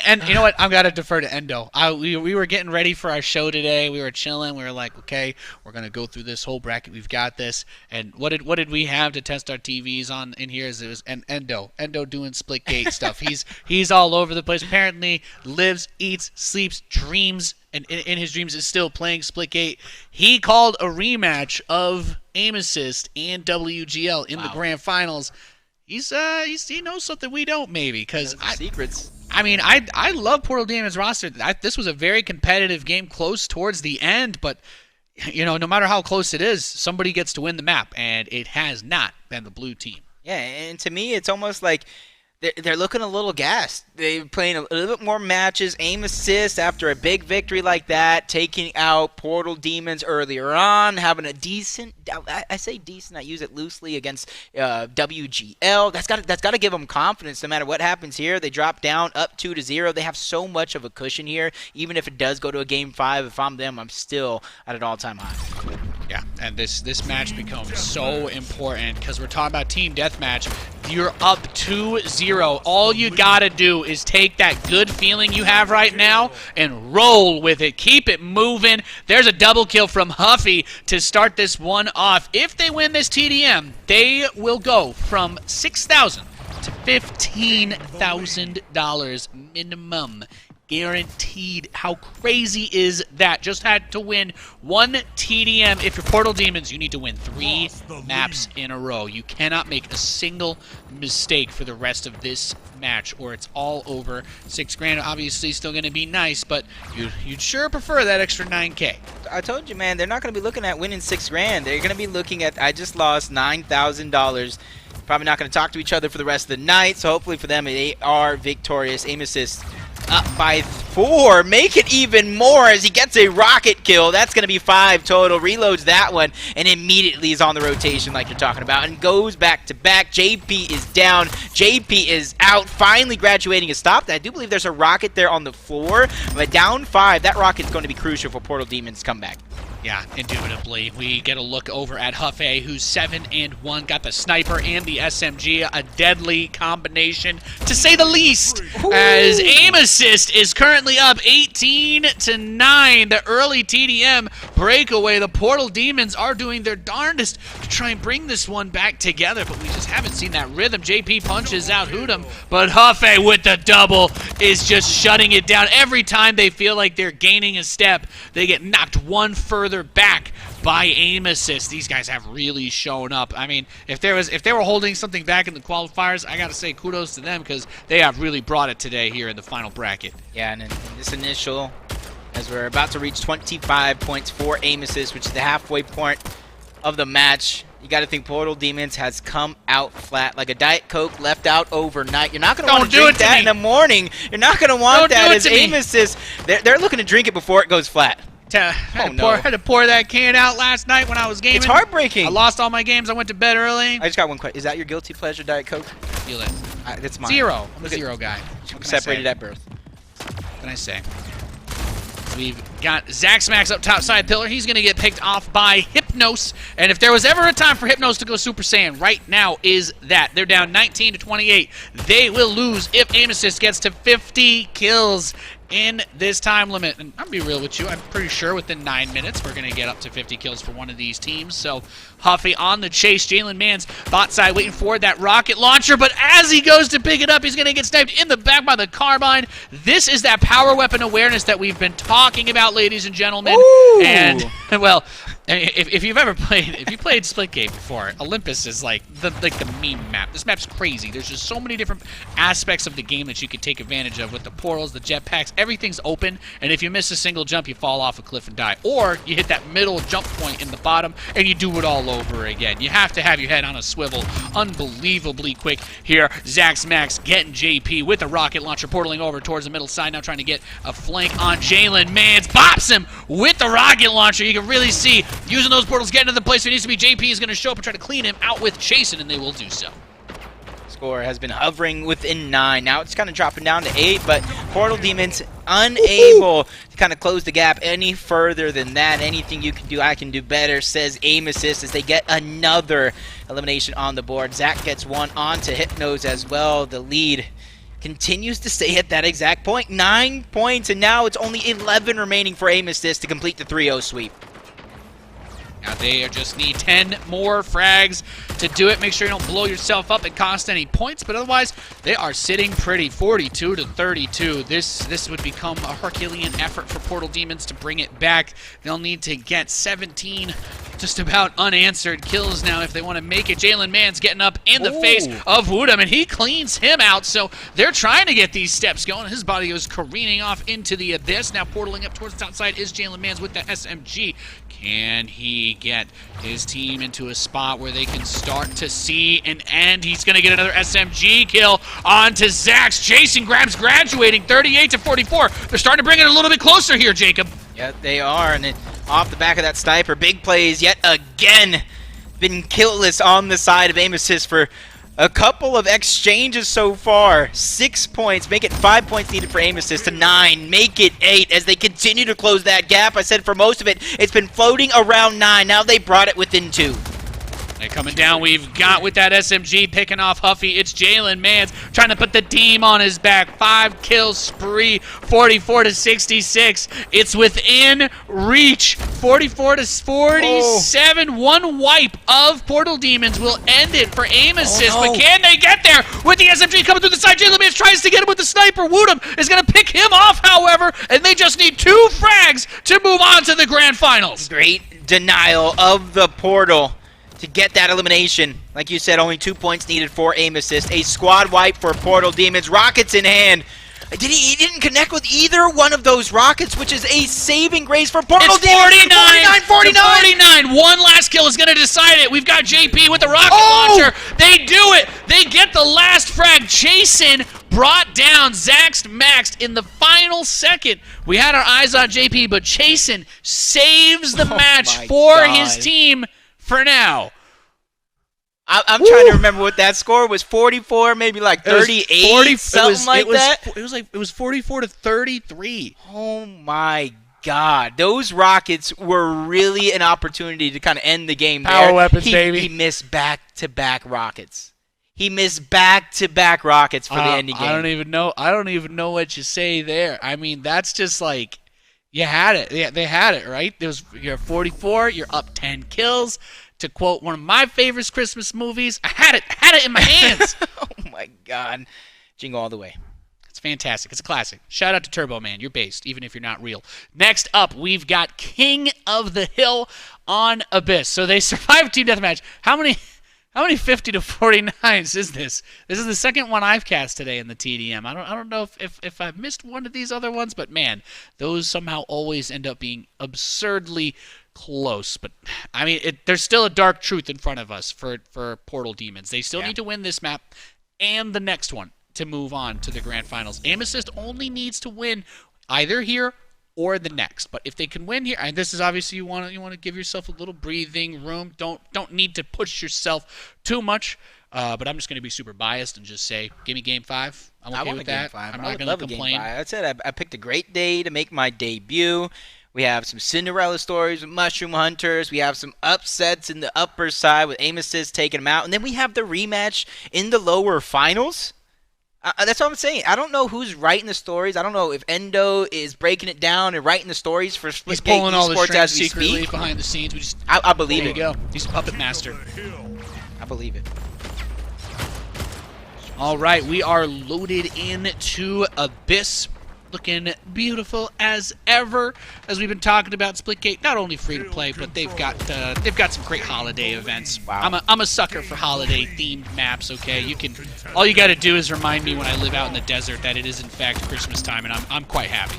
and you know what, I've got to defer to Endo. We were getting ready for our show today. We were chilling. We were like, okay, we're gonna go through this whole bracket. We've got this. And what did we have to test our TVs on in here? It was Endo doing Splitgate stuff. He's all over the place. Apparently, lives, eats, sleeps, dreams, and in his dreams is still playing Splitgate. He called a rematch of Aim Assist and WGL in the grand finals. He knows something we don't, maybe, because secrets. I mean, I love Portal Demons roster. This was a very competitive game, close towards the end, but you know, no matter how close it is, somebody gets to win the map, and it has not been the blue team. Yeah, and to me, it's almost like they're looking a little gassed. They're playing a little bit more matches. Aim Assist after a big victory like that, taking out Portal Demons earlier on, having a decent, I say decent, I use it loosely, against WGL. That's got to give them confidence no matter what happens here. They drop down up 2-0. They have so much of a cushion here. Even if it does go to a Game 5, if I'm them, I'm still at an all-time high. Yeah, and this match becomes so important because we're talking about team deathmatch. You're up 2-0. All you gotta do is take that good feeling you have right now and roll with it. Keep it moving. There's a double kill from Huffy to start this one off. If they win this TDM, they will go from $6,000 to $15,000 minimum. Guaranteed. How crazy is that? Just had to win 1 TDM. If you're Portal Demons, you need to win 3 maps in a row. You cannot make a single mistake for the rest of this match, or it's all over. $6,000 obviously still going to be nice, but you'd sure prefer that extra $9K. I told you, man, they're not going to be looking at winning $6,000. They're going to be looking at, I just lost $9,000. Probably not going to talk to each other for the rest of the night, so hopefully for them they are victorious. Aim Assist up by 4. Make it even more as he gets a rocket kill. That's going to be 5 total. Reloads that one and immediately is on the rotation like you're talking about and goes back to back. JP is down. JP is out. Finally graduating is stopped. I do believe there's a rocket there on the floor. But down 5, that rocket's going to be crucial for Portal Demons' comeback. Yeah, indubitably. We get a look over at Huffy, who's 7-1, got the sniper and the SMG, a deadly combination, to say the least, as Aim Assist is currently up 18-9. The early TDM breakaway. The Portal Demons are doing their darndest to try and bring this one back together, but we just haven't seen that rhythm. JP punches out Hootem, but Huffy with the double is just shutting it down. Every time they feel like they're gaining a step, they get knocked one further back by Aim Assist. These guys have really shown up. I mean, if they were holding something back in the qualifiers, I gotta say kudos to them because they have really brought it today here in the final bracket. Yeah, and in this initial, as we're about to reach 25 points for Aim Assist, which is the halfway point of the match, you got to think Portal Demons has come out flat like a Diet Coke left out overnight. You're not going to want to drink that in the morning. You're not going to want that as Aim Assist. They're looking to drink it before it goes flat. I had to pour that can out last night when I was gaming. It's heartbreaking. I lost all my games. I went to bed early. I just got one question. Is that your guilty pleasure, Diet Coke? Feel it. That's mine. 0. I'm a 0 guy. Separated at birth. What can I say? We've got Zaxmax up top side pillar. He's going to get picked off by Hypnos. And if there was ever a time for Hypnos to go Super Saiyan, right now is that. They're down 19-28. They will lose if Aim Assist gets to 50 kills in this time limit. And I'll be real with you, I'm pretty sure within 9 minutes we're going to get up to 50 kills for one of these teams. So Huffy on the chase. Jalen Mann's bot side waiting for that rocket launcher, but as he goes to pick it up, he's going to get sniped in the back by the carbine. This is that power weapon awareness that we've been talking about, ladies and gentlemen. Ooh. And, well, And if you've ever played, if you played Splitgate before, Olympus is like the meme map. This map's crazy. There's just so many different aspects of the game that you can take advantage of with the portals, the jetpacks. Everything's open, and if you miss a single jump, you fall off a cliff and die. Or you hit that middle jump point in the bottom, and you do it all over again. You have to have your head on a swivel unbelievably quick here. Zax Max getting JP with the rocket launcher, portaling over towards the middle side, now trying to get a flank on Jalen Mans. Bops him with the rocket launcher. You can really see using those portals, getting to the place where it needs to be. JP is going to show up and try to clean him out with Chasen, and they will do so. Score has been hovering within 9. Now it's kind of dropping down to 8, but Portal Demons unable to kind of close the gap any further than that. Anything you can do, I can do better, says Aim Assist as they get another elimination on the board. Zach gets one onto Hypnos as well. The lead continues to stay at that exact point. 9 points, and now it's only 11 remaining for Aim Assist to complete the 3-0 sweep. Now they just need 10 more frags to do it. Make sure you don't blow yourself up and cost any points, but otherwise they are sitting pretty. 42 to 32. This would become a Herculean effort for Portal Demons to bring it back. They'll need to get 17 just about unanswered kills now if they want to make it. Jalen Mans getting up in the face of Woodham, and he cleans him out. So they're trying to get these steps going. His body goes careening off into the abyss. Now portaling up towards the outside is Jalen Mans with the SMG. Can he get his team into a spot where they can start to see an end? He's going to get another SMG kill onto Zax. Jason grabs graduating 38 to 44. They're starting to bring it a little bit closer here, Jacob. Yeah, they are, and then off the back of that sniper, big plays yet again. Been killless on the side of Aim Assist for a couple of exchanges so far. 6 points, make it 5 points needed for Aim Assist to 9, make it 8 as they continue to close that gap. I said for most of it, it's been floating around 9. Now they brought it within 2. And coming down, we've got with that SMG picking off Huffy. It's Jalen Mans trying to put the team on his back. 5 kill spree, 44 to 66. It's within reach. 44 to 47. One wipe of Portal Demons will end it for Aim Assist. But can they get there with the SMG coming through the side? Jalen Mans tries to get him with the sniper. Woodham is going to pick him off, however, and they just need 2 frags to move on to the grand finals. Great denial of the portal to get that elimination. Like you said, only 2 points needed for Aim Assist. A squad wipe for Portal Demons. Rockets in hand. He didn't connect with either one of those rockets, which is a saving grace for Portal Demons. 49. One last kill is going to decide it. We've got JP with the rocket launcher. They do it. They get the last frag. Jason brought down Zax Max in the final second. We had our eyes on JP, but Jason saves the match for his team. For now. I'm trying to remember what that score was. 44, maybe like 38, something like that. It was 44 to 33. Oh my God. Those rockets were really an opportunity to kind of end the game there. Power weapons, baby. He missed back-to-back rockets. He missed back-to-back rockets for the ending game. I don't even know what you say there. I mean, that's just like, you had it. Yeah, they had it, right? You're 44, you're up 10 kills. To quote one of my favorite Christmas movies, I had it in my hands. Oh my God. Jingle all the way. It's fantastic. It's a classic. Shout out to Turbo Man. You're based, even if you're not real. Next up, we've got King of the Hill on Abyss. So they survived Team Deathmatch. How many 50 to 49s is this? This is the second one I've cast today in the TDM. I don't know if I've missed one of these other ones, but man, those somehow always end up being absurdly close. But I mean, there's still a dark truth in front of us for Portal Demons. They still need to win this map and the next one to move on to the grand finals. Aim Assist only needs to win either here or the next. But if they can win here, and this is obviously you want to give yourself a little breathing room. Don't need to push yourself too much. But I'm just going to be super biased and just say, give me Game 5. I'm okay with that. I'm not going to complain. I said I picked a great day to make my debut. We have some Cinderella stories with Mushroom Hunters. We have some upsets in the upper side with Aim Assist taking them out. And then we have the rematch in the lower finals. That's what I'm saying. I don't know who's writing the stories. I don't know if Endo is breaking it down and writing the stories for Splitgate He's pulling all the Esports strings as we secretly speak. behind the scenes. I believe there it. You go. He's a puppet master. I believe it. All right, we are loaded into Abyss. looking beautiful as ever. As we've been talking about, Splitgate not only free to play, but they've got some great holiday events. Wow. I'm a sucker for holiday themed maps. Okay, all you got to do is remind me when I live out in the desert that it is in fact Christmas time, and I'm quite happy.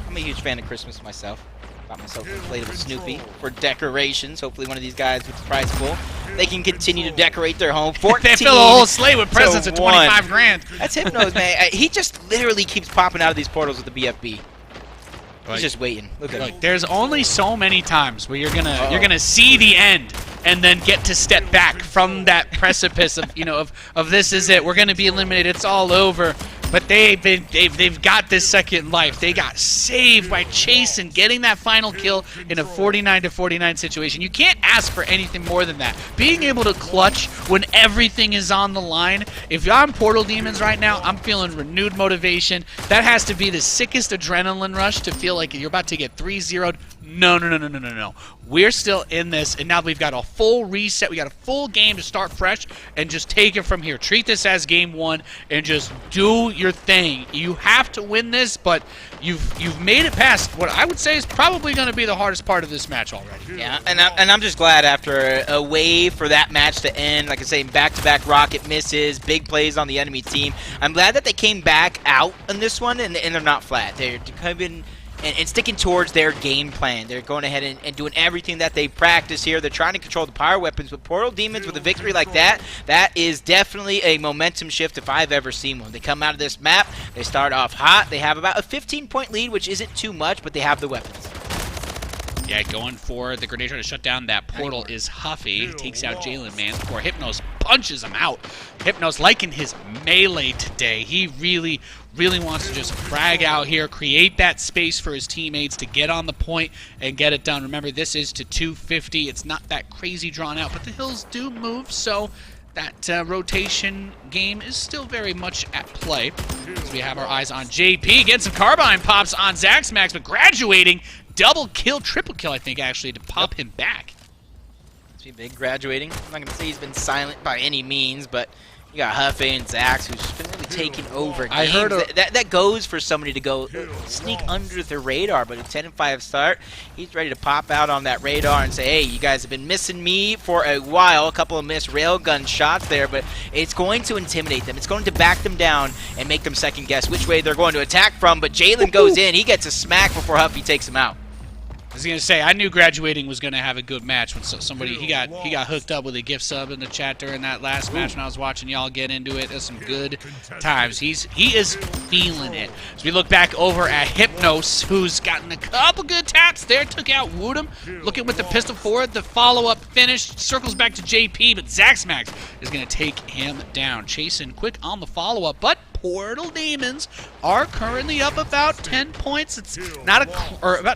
I'm a huge fan of Christmas myself. Got myself a inflatable Snoopy for decorations. Hopefully one of these guys with the prize pool, they can continue to decorate their home. 14 They fill a whole sleigh with presents at 25 grand. That's Hypnos, man. He just literally keeps popping out of these portals with the BFB. He's just waiting. Look at him. There's only so many times where you're gonna see the end and then get to step back from that precipice of this is it. We're gonna be eliminated. It's all over. But they've got this second life. They got saved by Chasen getting that final kill in a 49-49 situation. You can't ask for anything more than that. Being able to clutch when everything is on the line. If I'm Portal Demons right now, I'm feeling renewed motivation. That has to be the sickest adrenaline rush to feel like you're about to get 3-0'd. No. We're still in this, and now we've got a full reset. We got a full game to start fresh and just take it from here. Treat this as game one and just do your thing. You have to win this, but you've made it past what I would say is probably going to be the hardest part of this match already. Yeah, and I'm just glad after a wave for that match to end, like I say, back-to-back rocket misses, big plays on the enemy team. I'm glad that they came back out in this one, and they're not flat. They're coming and sticking towards their game plan. They're going ahead and doing everything that they practice here. They're trying to control the power weapons, but Portal Demons with a victory like that is definitely a momentum shift if I've ever seen one. They come out of this map, they start off hot, they have about a 15-point lead, which isn't too much, but they have the weapons. Yeah, going for the grenade to shut down that portal is Huffy. Takes out Jalen, man, before Hypnos punches him out. Hypnos liking his melee today. He really wants to just frag out here, create that space for his teammates to get on the point and get it done. Remember, this is to 250. It's not that crazy drawn out, but the hills do move, so that rotation game is still very much at play. As we have our eyes on JP. Getting some carbine pops on Zaxmax, but graduating. Double kill, triple kill, I think, actually, to pop him back. It's been big graduating. I'm not going to say he's been silent by any means, but you got Huffy and Zax, who's been really taking over games. I heard that goes for somebody to go sneak under the radar, but a 10-5 start, he's ready to pop out on that radar and say, hey, you guys have been missing me for a while. A couple of missed railgun shots there, but it's going to intimidate them. It's going to back them down and make them second guess which way they're going to attack from, but Jalen goes in. He gets a smack before Huffy takes him out. I was gonna say I knew graduating was gonna have a good match when somebody he got hooked up with a gift sub in the chat during that last match when I was watching y'all get into it. There's some good times. He is feeling it. As we look back over at Hypnos, who's gotten a couple good taps there, took out Woodham. Looking with the pistol forward, the follow-up finish circles back to JP, but Zaxmax is gonna take him down. Chasing quick on the follow-up, but Portal Demons are currently up about 10 points. It's not like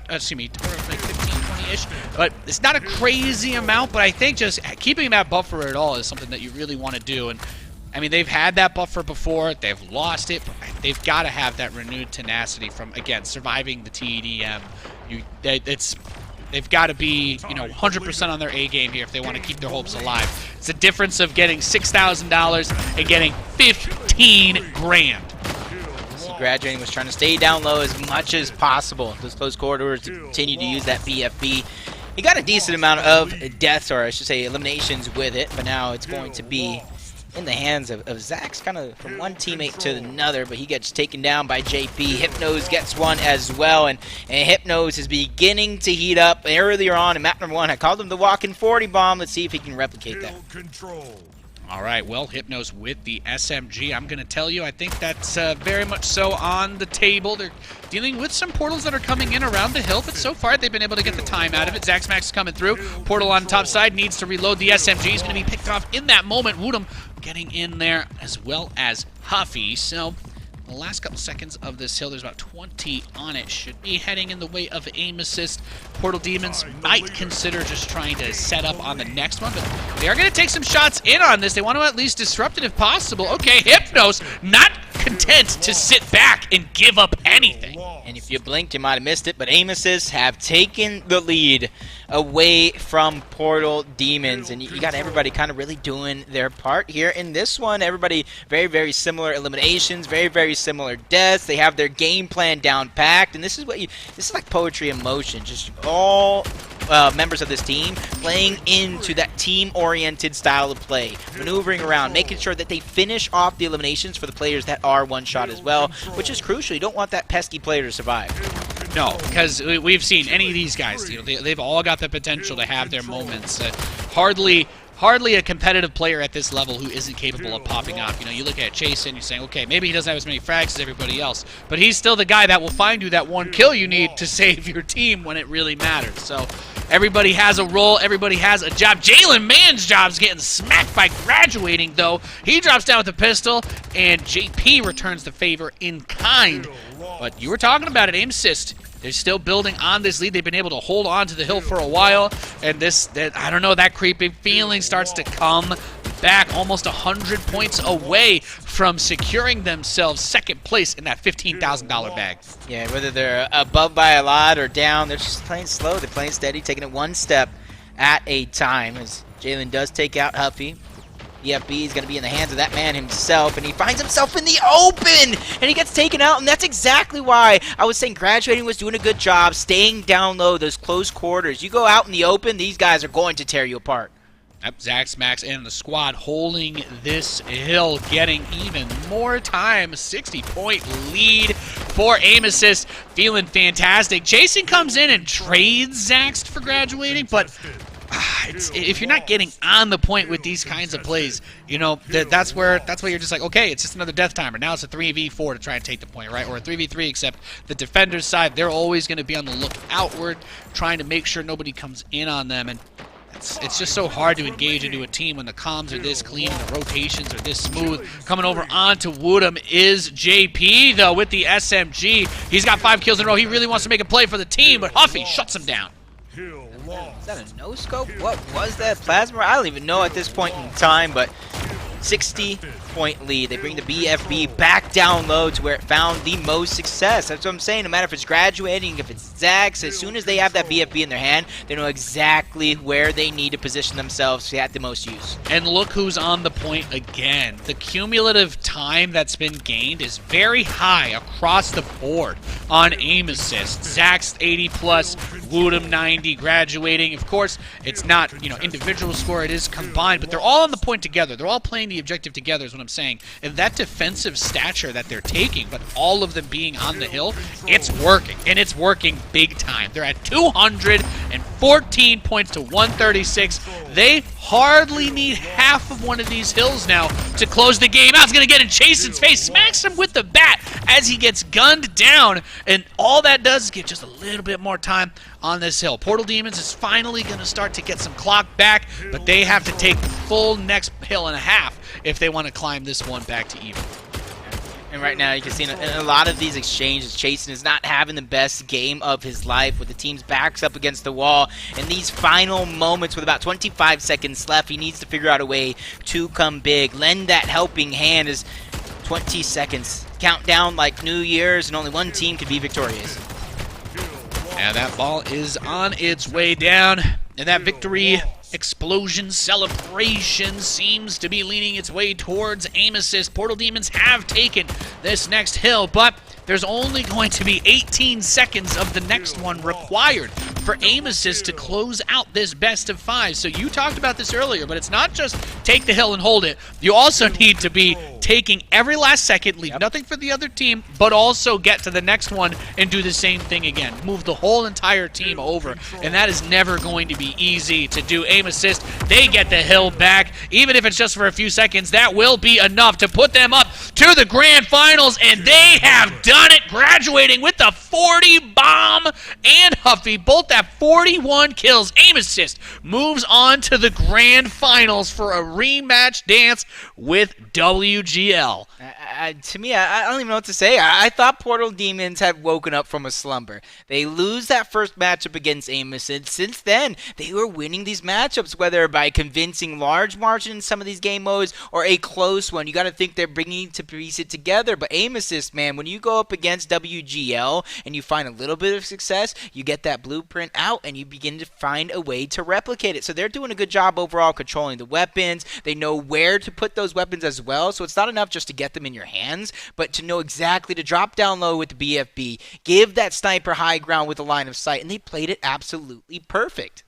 15, 20-ish, but it's not a crazy amount, but I think just keeping that buffer at all is something that you really want to do. And I mean, they've had that buffer before, they've lost it, but they've got to have that renewed tenacity from, again, surviving the TDM. They've got to be, 100% on their A game here if they want to keep their hopes alive. It's the difference of getting $6,000 and getting 15 grand. Graduating was trying to stay down low as much as possible. Those close corridors to continue to use that BFB. He got a decent amount of deaths, or I should say eliminations with it, but now it's going to be in the hands of Zax, kind of from one teammate to another, but he gets taken down by JP. Hypnos gets one as well, and Hypnos is beginning to heat up. Earlier on in map number 1, I called him the walking 40 bomb. Let's see if he can replicate that. All right, well, Hypnos with the SMG. I'm going to tell you, I think that's very much so on the table. They're dealing with some portals that are coming in around the hill, but so far they've been able to get the time out of it. Zaxmax is coming through. Portal on top side needs to reload. The SMG is going to be picked off in that moment. Woodham getting in there as well as Huffy. So the last couple seconds of this hill, there's about 20 on it. Should be heading in the way of aim assist. Portal Demons might consider just trying to set up on the next one, but they are going to take some shots in on this. They want to at least disrupt it if possible. Okay, Hypnos not content to sit back and give up anything. And if you blinked, you might have missed it, but Amosys have taken the lead away from Portal Demons, and you got everybody kind of really doing their part here in this one. Everybody very, very similar eliminations, very, very similar deaths. They have their game plan down packed, and this is like poetry in motion. Just all members of this team playing into that team-oriented style of play, maneuvering around, making sure that they finish off the eliminations for the players that are one-shot as well, which is crucial. You don't want that pesky player to survive. No, because we've seen any of these guys, they've all got the potential to have their moments. Hardly a competitive player at this level who isn't capable of popping off. You look at Chase and you're saying, okay, maybe he doesn't have as many frags as everybody else, but he's still the guy that will find you that one kill you need to save your team when it really matters. So everybody has a role, everybody has a job. Jalen Mann's job's getting smacked by graduating, though. He drops down with a pistol, and JP returns the favor in kind. But you were talking about it, aim assist. They're still building on this lead. They've been able to hold on to the hill for a while, and I don't know, that creeping feeling starts to come back. Almost 100 points away from securing themselves second place in that $15,000 bag. Yeah, whether they're above by a lot or down, they're just playing slow. They're playing steady, taking it one step at a time. As Jalen does take out Huffy. EFB is going to be in the hands of that man himself, and he finds himself in the open, and he gets taken out, and that's exactly why I was saying graduating was doing a good job staying down low, those close quarters. You go out in the open, these guys are going to tear you apart. Yep, Zax, Max, and the squad holding this hill, getting even more time. 60-point lead for aim assist, feeling fantastic. Jason comes in and trades Zax for graduating, but if you're not getting on the point with these kinds of plays, that's where you're just like, okay, it's just another death timer. Now it's a 3v4 to try and take the point, right? Or a 3v3, except the defender's side, they're always going to be on the look outward, trying to make sure nobody comes in on them. And it's just so hard to engage into a team when the comms are this clean and the rotations are this smooth. Coming over onto Woodham is JP, though, with the SMG. He's got 5 kills in a row. He really wants to make a play for the team, but Huffy shuts him down. Is that a no-scope? What was that? Plasma? I don't even know at this point in time, but 60-point lead. They bring the BFB back down low to where it found the most success. That's what I'm saying. No matter if it's graduating, if it's Zax, as soon as they have that BFB in their hand, they know exactly where they need to position themselves to get the most use. And look who's on the point again. The cumulative time that's been gained is very high across the board on aim assist. Zax 80+, Woodham 90, graduating. Of course, it's not, individual score, it is combined, but they're all on the point together. They're all playing the objective together is what I'm saying. And that defensive stature that they're taking, but all of them being on the hill, it's working. And it's working big time. They're at 214 points to 136. They hardly need half of one of these hills now to close the game out. It's going to get in Chasen's face, smacks him with the bat as he gets gunned down, and all that does is get just a little bit more time on this hill. Portal Demons is finally going to start to get some clock back, but they have to take the full next hill and a half if they want to climb this one back to even. And right now, you can see in a lot of these exchanges, Chasen is not having the best game of his life with the team's backs up against the wall. In these final moments with about 25 seconds left, he needs to figure out a way to come big. Lend that helping hand as 20 seconds count down like New Year's, and only one team can be victorious. Now that ball is on its way down, and that victory explosion celebration seems to be leaning its way towards aim assist. Portal Demons have taken this next hill, but there's only going to be 18 seconds of the next one required for aim assist to close out this best of 5. So you talked about this earlier, but it's not just take the hill and hold it. You also need to be taking every last second, leave nothing for the other team, but also get to the next one and do the same thing again. Move the whole entire team over, and that is never going to be easy to do. Aim assist, they get the hill back. Even if it's just for a few seconds, that will be enough to put them up to the grand finals, and they have done it, graduating with the 40 bomb and Huffy both have 41 kills. Aim assist moves on to the grand finals for a rematch dance with WGL. To me, I don't even know what to say. I thought Portal Demons had woken up from a slumber. They lose that first matchup against Amos, and since then, they were winning these matchups, whether by convincing large margin in some of these game modes or a close one. You got to think they're bringing to piece it together. But Aim Assist, man, when you go up against WGL and you find a little bit of success, you get that blueprint out and you begin to find a way to replicate it. So they're doing a good job overall controlling the weapons. They know where to put those weapons as well. So it's not enough just to get them in your hands, but to know exactly to drop down low with the BFB, give that sniper high ground with a line of sight, and they played it absolutely perfect.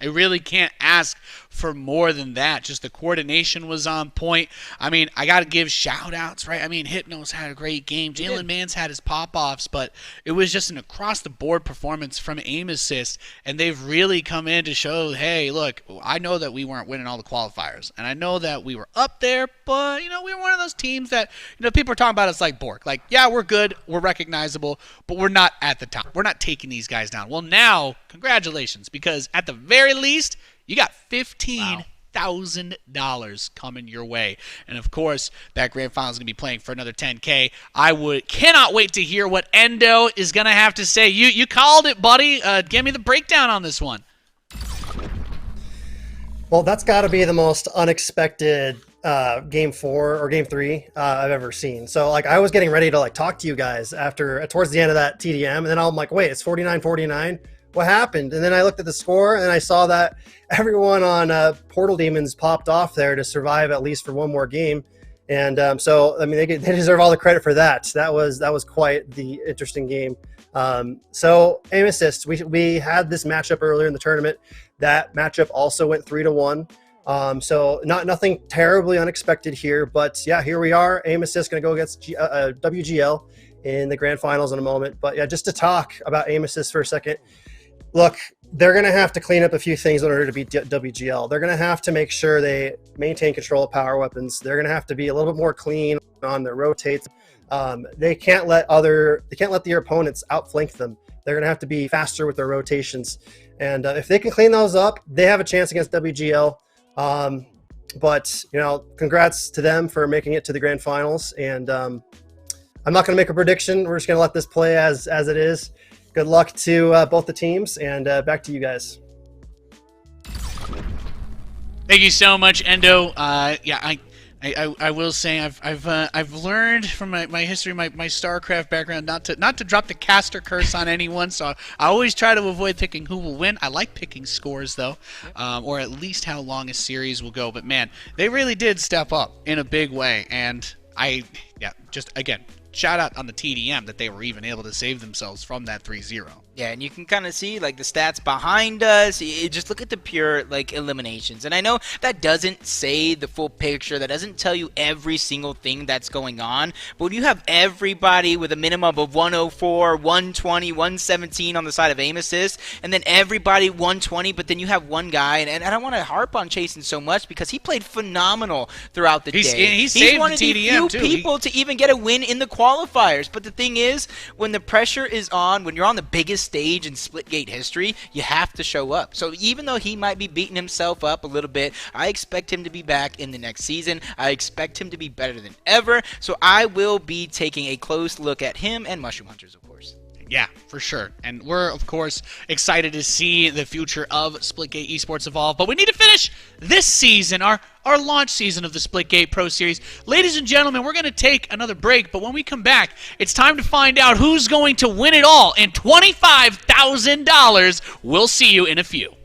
It really can't ask for more than that. Just the coordination was on point. I mean, I got to give shout-outs, right? I mean, Hypnos had a great game. Jalen Mans had his pop-offs, but it was just an across-the-board performance from Aim Assist, and they've really come in to show, hey, look, I know that we weren't winning all the qualifiers, and I know that we were up there, but, you know, we were one of those teams that, you know, people are talking about us like Bork. Like, yeah, we're good, we're recognizable, but we're not at the top. We're not taking these guys down. Well, now, congratulations, because at the very least, you got $15,000 coming your way. And of course, that grand final is going to be playing for another 10K. Cannot wait to hear what Endo is going to have to say. You called it, buddy. Give me the breakdown on this one. Well, that's got to be the most unexpected game 4 or game 3 I've ever seen. So like I was getting ready to like talk to you guys towards the end of that TDM, and then I'm like, wait, it's 49-49. What happened? And then I looked at the score and I saw that everyone on Portal Demons popped off there to survive at least for one more game. And so, I mean, they deserve all the credit for that. That was quite the interesting game. So Aim Assist, we had this matchup earlier in the tournament. That matchup also went 3-1. So nothing terribly unexpected here, but yeah, here we are. Aim Assist going to go against WGL in the grand finals in a moment. But yeah, just to talk about Aim Assist for a second. Look, they're going to have to clean up a few things in order to beat WGL. They're going to have to make sure they maintain control of power weapons. They're going to have to be a little bit more clean on their rotates. They can't let their opponents outflank them. They're going to have to be faster with their rotations. And if they can clean those up, they have a chance against WGL. But, you know, congrats to them for making it to the grand finals. And I'm not going to make a prediction. We're just going to let this play as it is. Good luck to both the teams, and back to you guys. Thank you so much, Endo. Yeah, I will say I've learned from my history, my StarCraft background, not to drop the caster curse on anyone. So I always try to avoid picking who will win. I like picking scores though, or at least how long a series will go. But man, they really did step up in a big way, and just again. Shout out on the TDM that they were even able to save themselves from that 3-0. Yeah, and you can kind of see like the stats behind us. Just look at the pure like eliminations. And I know that doesn't say the full picture. That doesn't tell you every single thing that's going on. But when you have everybody with a minimum of 104, 120, 117 on the side of Aim Assist, and then everybody 120, but then you have one guy, and I don't want to harp on Chasen so much because he played phenomenal throughout the day. He's saved one of the few people to even get a win in the qualifiers. But the thing is, when the pressure is on, when you're on the biggest stage in Splitgate history, you have to show up. So even though he might be beating himself up a little bit, I expect him to be back in the next season. I expect him to be better than ever. So I will be taking a close look at him and Mushroom Hunters, of course. Yeah, for sure. And we're, of course, excited to see the future of Splitgate Esports evolve. But we need to finish this season, our launch season of the Splitgate Pro Series. Ladies and gentlemen, we're going to take another break. But when we come back, it's time to find out who's going to win it all in $25,000. We'll see you in a few.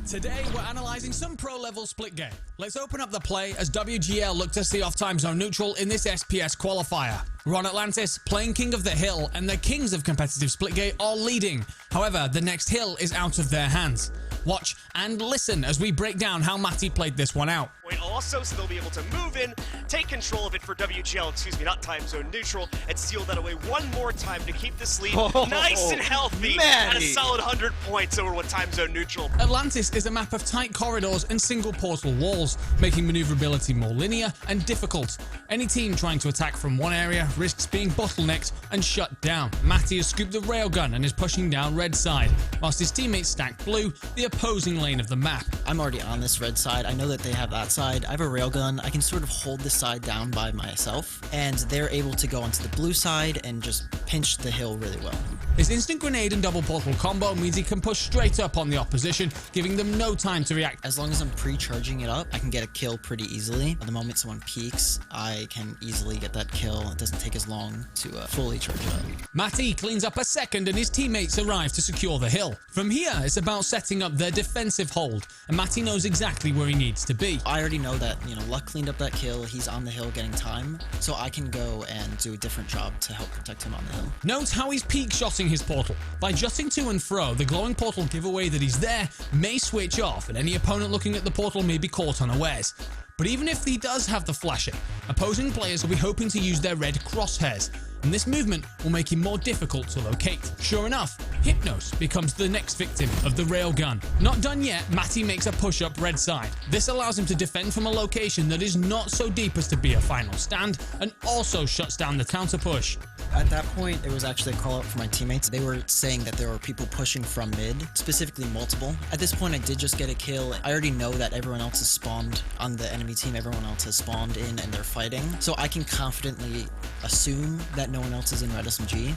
Today, we're analysing some pro-level split game. Let's open up the play as WGL look to see off time zone neutral in this SPS qualifier. We're on Atlantis, playing King of the Hill, and the kings of competitive Splitgate are leading. However, the next hill is out of their hands. Watch and listen as we break down how Matty played this one out. Also, so they'll be able to move in, take control of it for WGL, not time zone neutral, and steal that away one more time to keep this lead nice and healthy at a solid 100 points over what time zone neutral. Atlantis is a map of tight corridors and single portal walls, making maneuverability more linear and difficult. Any team trying to attack from one area risks being bottlenecked and shut down. Matty has scooped the railgun and is pushing down red side, whilst his teammates stack blue, the opposing lane of the map. I'm already on this red side. I know that they have that side. I have a railgun. I can sort of hold this side down by myself, and they're able to go onto the blue side and just pinch the hill really well. His instant grenade and double portal combo means he can push straight up on the opposition, giving them no time to react. As long as I'm pre-charging it up, I can get a kill pretty easily. The moment someone peeks, I can easily get that kill. It doesn't take as long to fully charge it up. Matty cleans up a second and his teammates arrive to secure the hill. From here, it's about setting up their defensive hold, and Matty knows exactly where he needs to be. I already know that, Luck cleaned up that kill, he's on the hill getting time, so I can go and do a different job to help protect him on the hill. Note how he's peak-shotting his portal. By jutting to and fro, the glowing portal giveaway that he's there may switch off, and any opponent looking at the portal may be caught unawares. But even if he does have the flashing, opposing players will be hoping to use their red crosshairs, and this movement will make him more difficult to locate. Sure enough, Hypnos becomes the next victim of the railgun. Not done yet, Matty makes a push up red side. This allows him to defend from a location that is not so deep as to be a final stand, and also shuts down the counter push. At that point, it was actually a call out for my teammates. They were saying that there were people pushing from mid, specifically multiple. At this point, I did just get a kill. I already know that everyone else has spawned on the enemy team. Everyone else has spawned in and they're fighting. So I can confidently assume that no one else is in red SMG.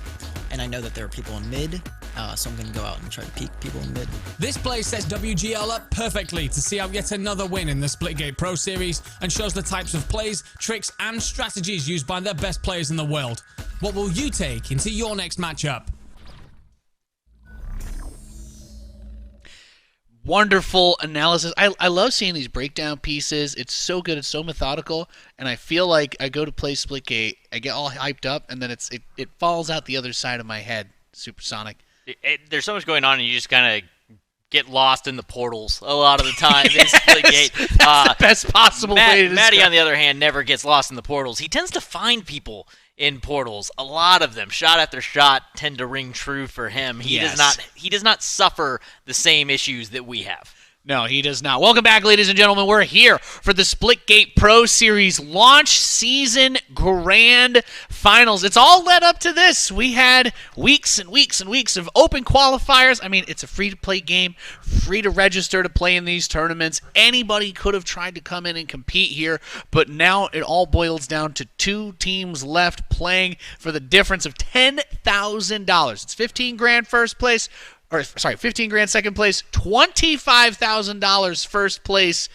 And I know that there are people in mid, so I'm going to go out and try to peek people in mid. This play sets WGL up perfectly to see out yet another win in the Splitgate Pro Series and shows the types of plays, tricks, and strategies used by the best players in the world. What will you take into your next matchup? Wonderful analysis. I love seeing these breakdown pieces. It's so good. It's so methodical. And I feel like I go to play Splitgate, I get all hyped up, and then it falls out the other side of my head. Supersonic. There's so much going on, and you just kind of get lost in the portals a lot of the time in Splitgate. That's the best possible way to Matty, describe. on the other hand, never gets lost in the portals. He tends to find people in portals. A lot of them, shot after shot, tend to ring true for him. He does not suffer the same issues that we have. No, he does not. Welcome back, ladies and gentlemen. We're here for the Splitgate Pro Series launch season grand finals. It's all led up to this. We had weeks and weeks and weeks of open qualifiers. I mean, it's a free-to-play game, free to register to play in these tournaments. Anybody could have tried to come in and compete here, but now it all boils down to two teams left playing for the difference of $10,000. It's 15 grand first place. 15 grand second place, $25,000 first place.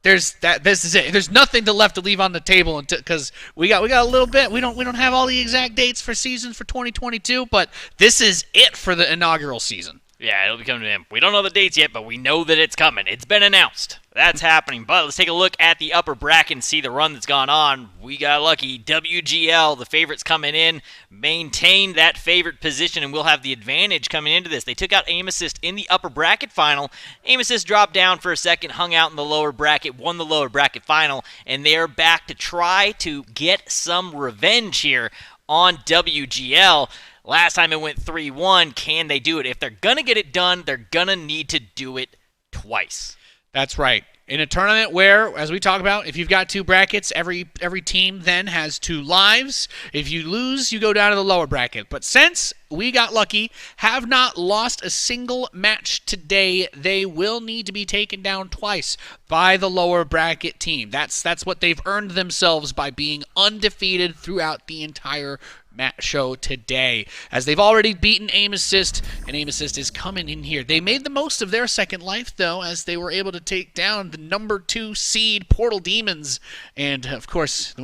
This is it. There's nothing left to leave on the table because we got a little bit. We don't have all the exact dates for seasons for 2022, but this is it for the inaugural season. Yeah, it'll be coming to him. We don't know the dates yet, but we know that it's coming. It's been announced. That's happening. But let's take a look at the upper bracket and see the run that's gone on. We got lucky. WGL, the favorites coming in, maintained that favorite position, and we'll have the advantage coming into this. They took out Aim Assist in the upper bracket final. Aim Assist dropped down for a second, hung out in the lower bracket, won the lower bracket final, and they're back to try to get some revenge here on WGL. Last time it went 3-1. Can they do it? If they're going to get it done, they're going to need to do it twice. That's right. In a tournament where, as we talk about, if you've got two brackets, every team then has 2 lives. If you lose, you go down to the lower bracket. But since we got lucky, have not lost a single match today, they will need to be taken down twice by the lower bracket team. That's what they've earned themselves by being undefeated throughout the entire match show today, as they've already beaten Aim Assist, and Aim Assist is coming in here. They made the most of their second life, though, as they were able to take down the number 2 seed Portal Demons, and of course, the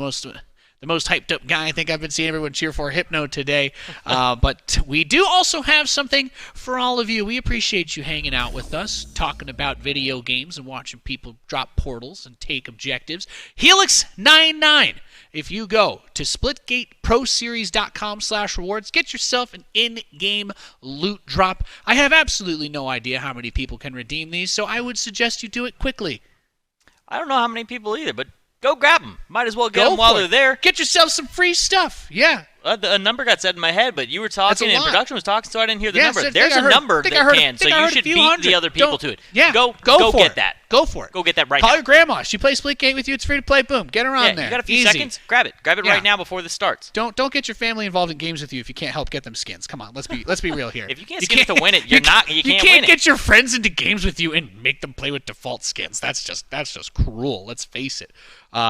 the most hyped up guy I think I've been seeing everyone cheer for Hypno today. But we do also have something for all of you. We appreciate you hanging out with us, talking about video games and watching people drop portals and take objectives. Helix 99. If you go to splitgateproseries.com/rewards, get yourself an in-game loot drop. I have absolutely no idea how many people can redeem these, so I would suggest you do it quickly. I don't know how many people either, but go grab them. Might as well get them while they're there. Get yourself some free stuff. Yeah. A number got said in my head, but you were talking and production was talking, so I didn't hear the Yeah, number. so There's a number that can, so you should beat the other people to it. Yeah, Go for get it. that. Go for it. Go get that right Call now. your grandma. She plays Splitgate with you. It's free to play. Boom. Get her on there. You got a few Easy. seconds. Grab it. Grab it Yeah. right now before this starts. Don't get your family involved in games with you if you can't help get them skins. Come on, let's be real here. If you can't skins to win it, you can't win it. Get your friends into games with you and make them play with default skins. That's just cruel. Let's face it.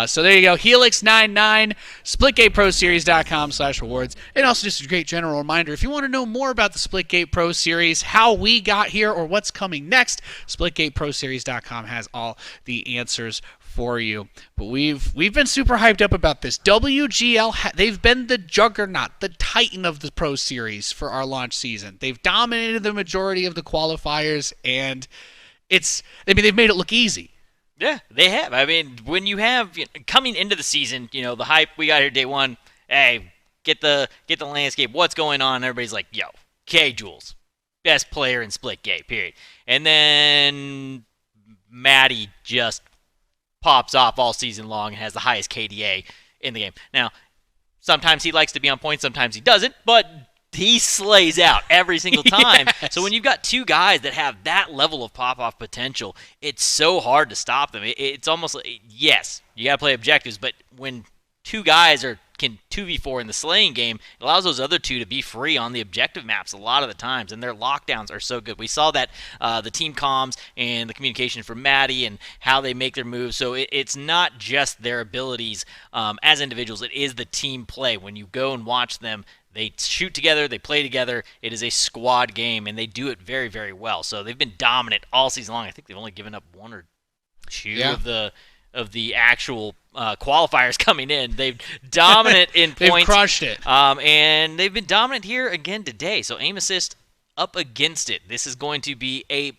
So there you go. Helix 99, splitgateproseries.com/rewards. And also just a great general reminder, if you want to know more about the Splitgate Pro Series, how we got here, or what's coming next, splitgateproseries.com has all the answers for you. But we've been super hyped up about this. WGL, they've been the juggernaut, the titan of the Pro Series for our launch season. They've dominated the majority of the qualifiers, and they've made it look easy. Yeah, they have. I mean, when you have coming into the season, the hype we got here day one. Hey, get the landscape. What's going on? Everybody's like, yo, K-Jules, best player in Splitgate. Period. And then Maddie just pops off all season long and has the highest KDA in the game. Now, sometimes he likes to be on point, sometimes he doesn't, but he slays out every single time. Yes. So when you've got two guys that have that level of pop-off potential, it's so hard to stop them. It's almost like, yes, you got to play objectives, but when two guys can 2v4 in the slaying game, it allows those other two to be free on the objective maps a lot of the times, and their lockdowns are so good. We saw that the team comms and the communication from Maddie and how they make their moves. So it's not just their abilities as individuals. It is the team play. When you go and watch them, they shoot together, they play together. It is a squad game, and they do it very, very well. So they've been dominant all season long. I think they've only given up one or two of the actual qualifiers coming in. They've dominant in points. They've crushed it. And they've been dominant here again today. So aim assist up against it. This is going to be a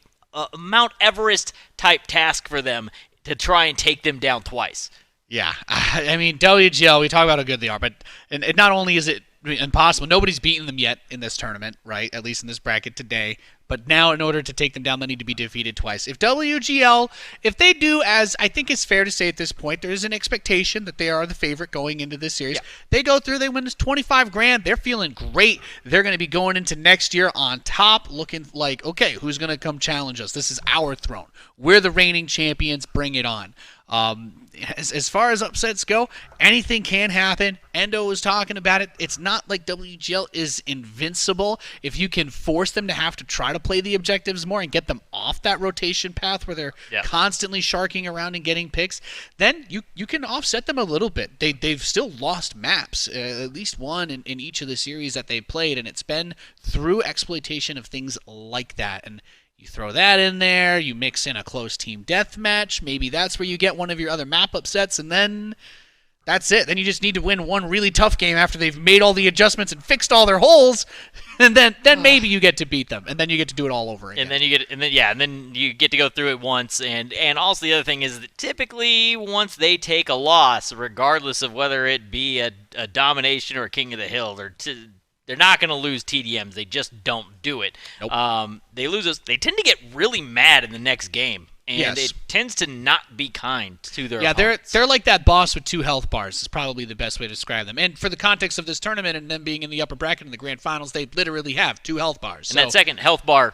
Mount Everest type task for them to try and take them down twice. Yeah, I mean, WGL, we talk about how good they are, but and not only is it impossible, nobody's beaten them yet in this tournament, right? At least in this bracket today. But now, in order to take them down, they need to be defeated twice. If WGL, if they do, as I think it's fair to say at this point, there is an expectation that they are the favorite going into this series. Yeah. They go through, they win this 25 grand. They're feeling great. They're going to be going into next year on top, looking like, okay, who's going to come challenge us? This is our throne. We're the reigning champions. Bring it on. As far as upsets go, anything can happen. Endo was talking about it. It's not like WGL is invincible. If you can force them to have to try to play the objectives more and get them off that rotation path where they're constantly sharking around and getting picks, then you can offset them a little bit. They've still lost maps, at least one in each of the series that they played, and it's been through exploitation of things like that. And you throw that in there, you mix in a close team deathmatch, maybe that's where you get one of your other map upsets, and then that's it. Then you just need to win one really tough game after they've made all the adjustments and fixed all their holes, and then maybe you get to beat them, and then you get to do it all over again. And then you get to go through it once, and also the other thing is that typically once they take a loss, regardless of whether it be a domination or a King of the Hill, they're not going to lose TDMs. They just don't do it. Nope. They lose us. They tend to get really mad in the next game, and it tends to not be kind to their opponents. They're like that boss with 2 health bars is probably the best way to describe them. And for the context of this tournament and them being in the upper bracket in the grand finals, they literally have 2 health bars. And that second health bar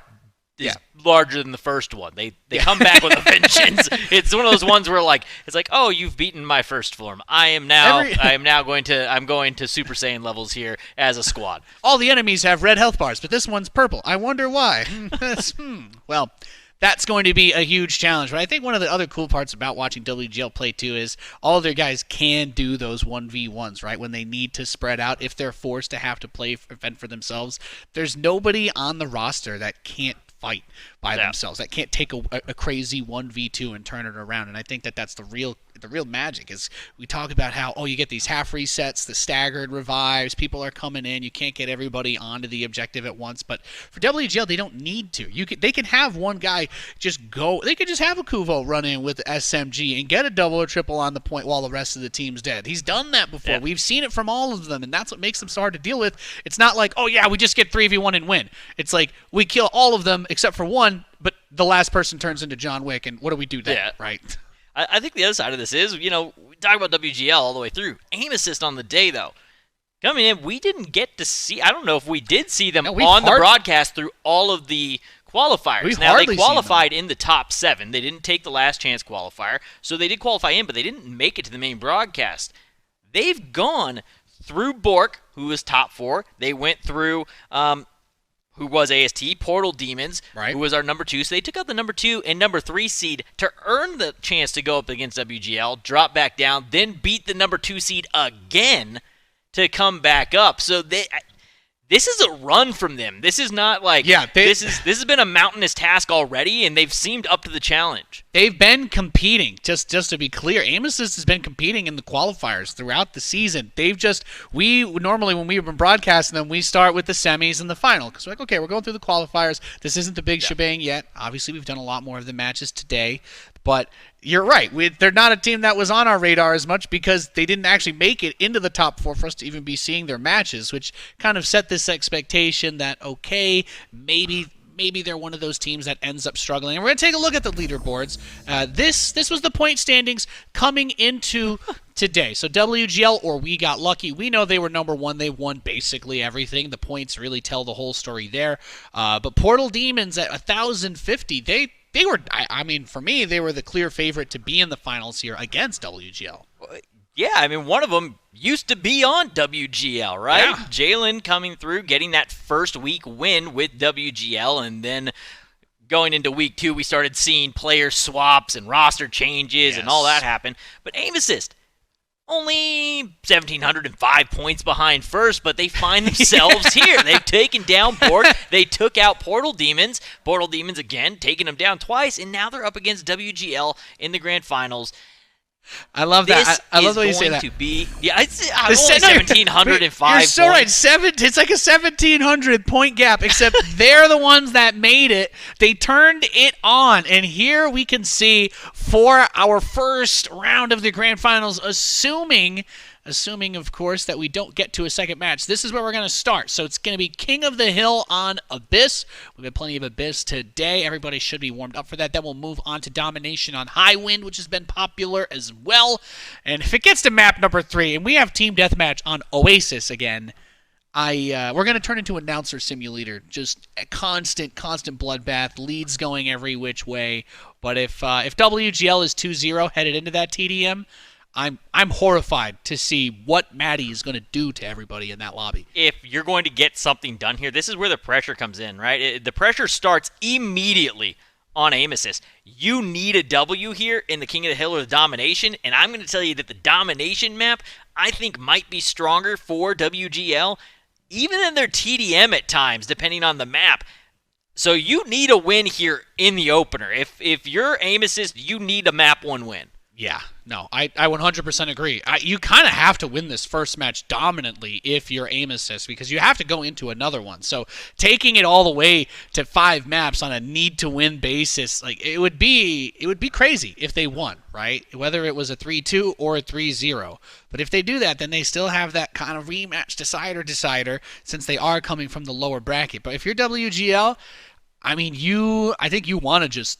is larger than the first one. They come back with a vengeance. It's one of those ones where it's like, oh, you've beaten my first form. I'm going to Super Saiyan levels here as a squad. All the enemies have red health bars, but this one's purple. I wonder why. Well, that's going to be a huge challenge. But I think one of the other cool parts about watching WGL play too is all of their guys can do those 1v1s, right? When they need to spread out, if they're forced to have to fend for themselves, there's nobody on the roster that can't fight by themselves, that can't take a crazy 1v2 and turn it around. And I think that's the real the real magic is we talk about how you get these half resets, the staggered revives, people are coming in, you can't get everybody onto the objective at once. But for WGL, they don't need to. They can have one guy just go. They could just have a Kuvo run in with SMG and get a double or triple on the point while the rest of the team's dead. He's done that before. Yeah. We've seen it from all of them, and that's what makes them so hard to deal with. It's not like, oh yeah, we just get 3v1 and win. It's like we kill all of them except for one, but the last person turns into John Wick, and what do we do then? Yeah. Right? I think the other side of this is, we talk about WGL all the way through. Aim assist on the day, though. Coming in, we didn't get to see, I don't know if we did see them on the broadcast through all of the qualifiers. Now, they qualified in the top 7. They didn't take the last chance qualifier, so they did qualify in, but they didn't make it to the main broadcast. They've gone through Bork, who was top 4. They went through who was AST, Portal Demons, who was our number 2. So they took out the number 2 and number 3 seed to earn the chance to go up against WGL, drop back down, then beat the number 2 seed again to come back up. So this is a run from them. This is not like this has been a mountainous task already, and they've seemed up to the challenge. They've been competing, just to be clear. Aim Assist has been competing in the qualifiers throughout the season. We normally, when we've been broadcasting them, we start with the semis and the final. Because we're like, okay, we're going through the qualifiers. This isn't the big shebang yet. Obviously, we've done a lot more of the matches today. But you're right. They're not a team that was on our radar as much because they didn't actually make it into the top 4 for us to even be seeing their matches, which kind of set this expectation that, okay, maybe they're one of those teams that ends up struggling. And we're going to take a look at the leaderboards. This was the point standings coming into today. So WGL, or We Got Lucky, we know they were number 1. They won basically everything. The points really tell the whole story there. But Portal Demons at 1,050, they were, I mean, for me, they were the clear favorite to be in the finals here against WGL. Yeah, I mean, one of them used to be on WGL, right? Yeah. Jalen coming through, getting that first week win with WGL, and then going into week 2, we started seeing player swaps and roster changes and all that happen. But Aim Assist, only 1,705 points behind first, but they find themselves here. They've taken down Bork. They took out Portal Demons. Portal Demons, again, taking them down twice, and now they're up against WGL in the grand finals. I love that. I love the way you say that. This is going to be, only 1,705 You're so right. It's like a 1,700 point gap, except they're the ones that made it. They turned it on, and here we can see for our first round of the grand finals, assuming, of course, that we don't get to a second match. This is where we're going to start. So it's going to be King of the Hill on Abyss. We've got plenty of Abyss today. Everybody should be warmed up for that. Then we'll move on to Domination on High Wind, which has been popular as well. And if it gets to map number 3, and we have Team Deathmatch on Oasis again, we're going to turn into Announcer Simulator. Just a constant bloodbath, leads going every which way. But if WGL is 2-0 headed into that TDM, I'm horrified to see what Maddie is going to do to everybody in that lobby. If you're going to get something done here, this is where the pressure comes in, right? The pressure starts immediately on Aim Assist. You need a W here in the King of the Hill or the Domination, and I'm going to tell you that the Domination map, I think, might be stronger for WGL, even in their TDM at times, depending on the map. So you need a win here in the opener. If you're Aim Assist, you need a map 1 win. Yeah, no, I 100% agree. You kind of have to win this first match dominantly if you're Aim Assist, because you have to go into another one. So taking it all the way to 5 maps on a need-to-win basis, like it would be crazy if they won, right? Whether it was a 3-2 or a 3-0. But if they do that, then they still have that kind of rematch decider, since they are coming from the lower bracket. But if you're WGL, I mean, I think you want to just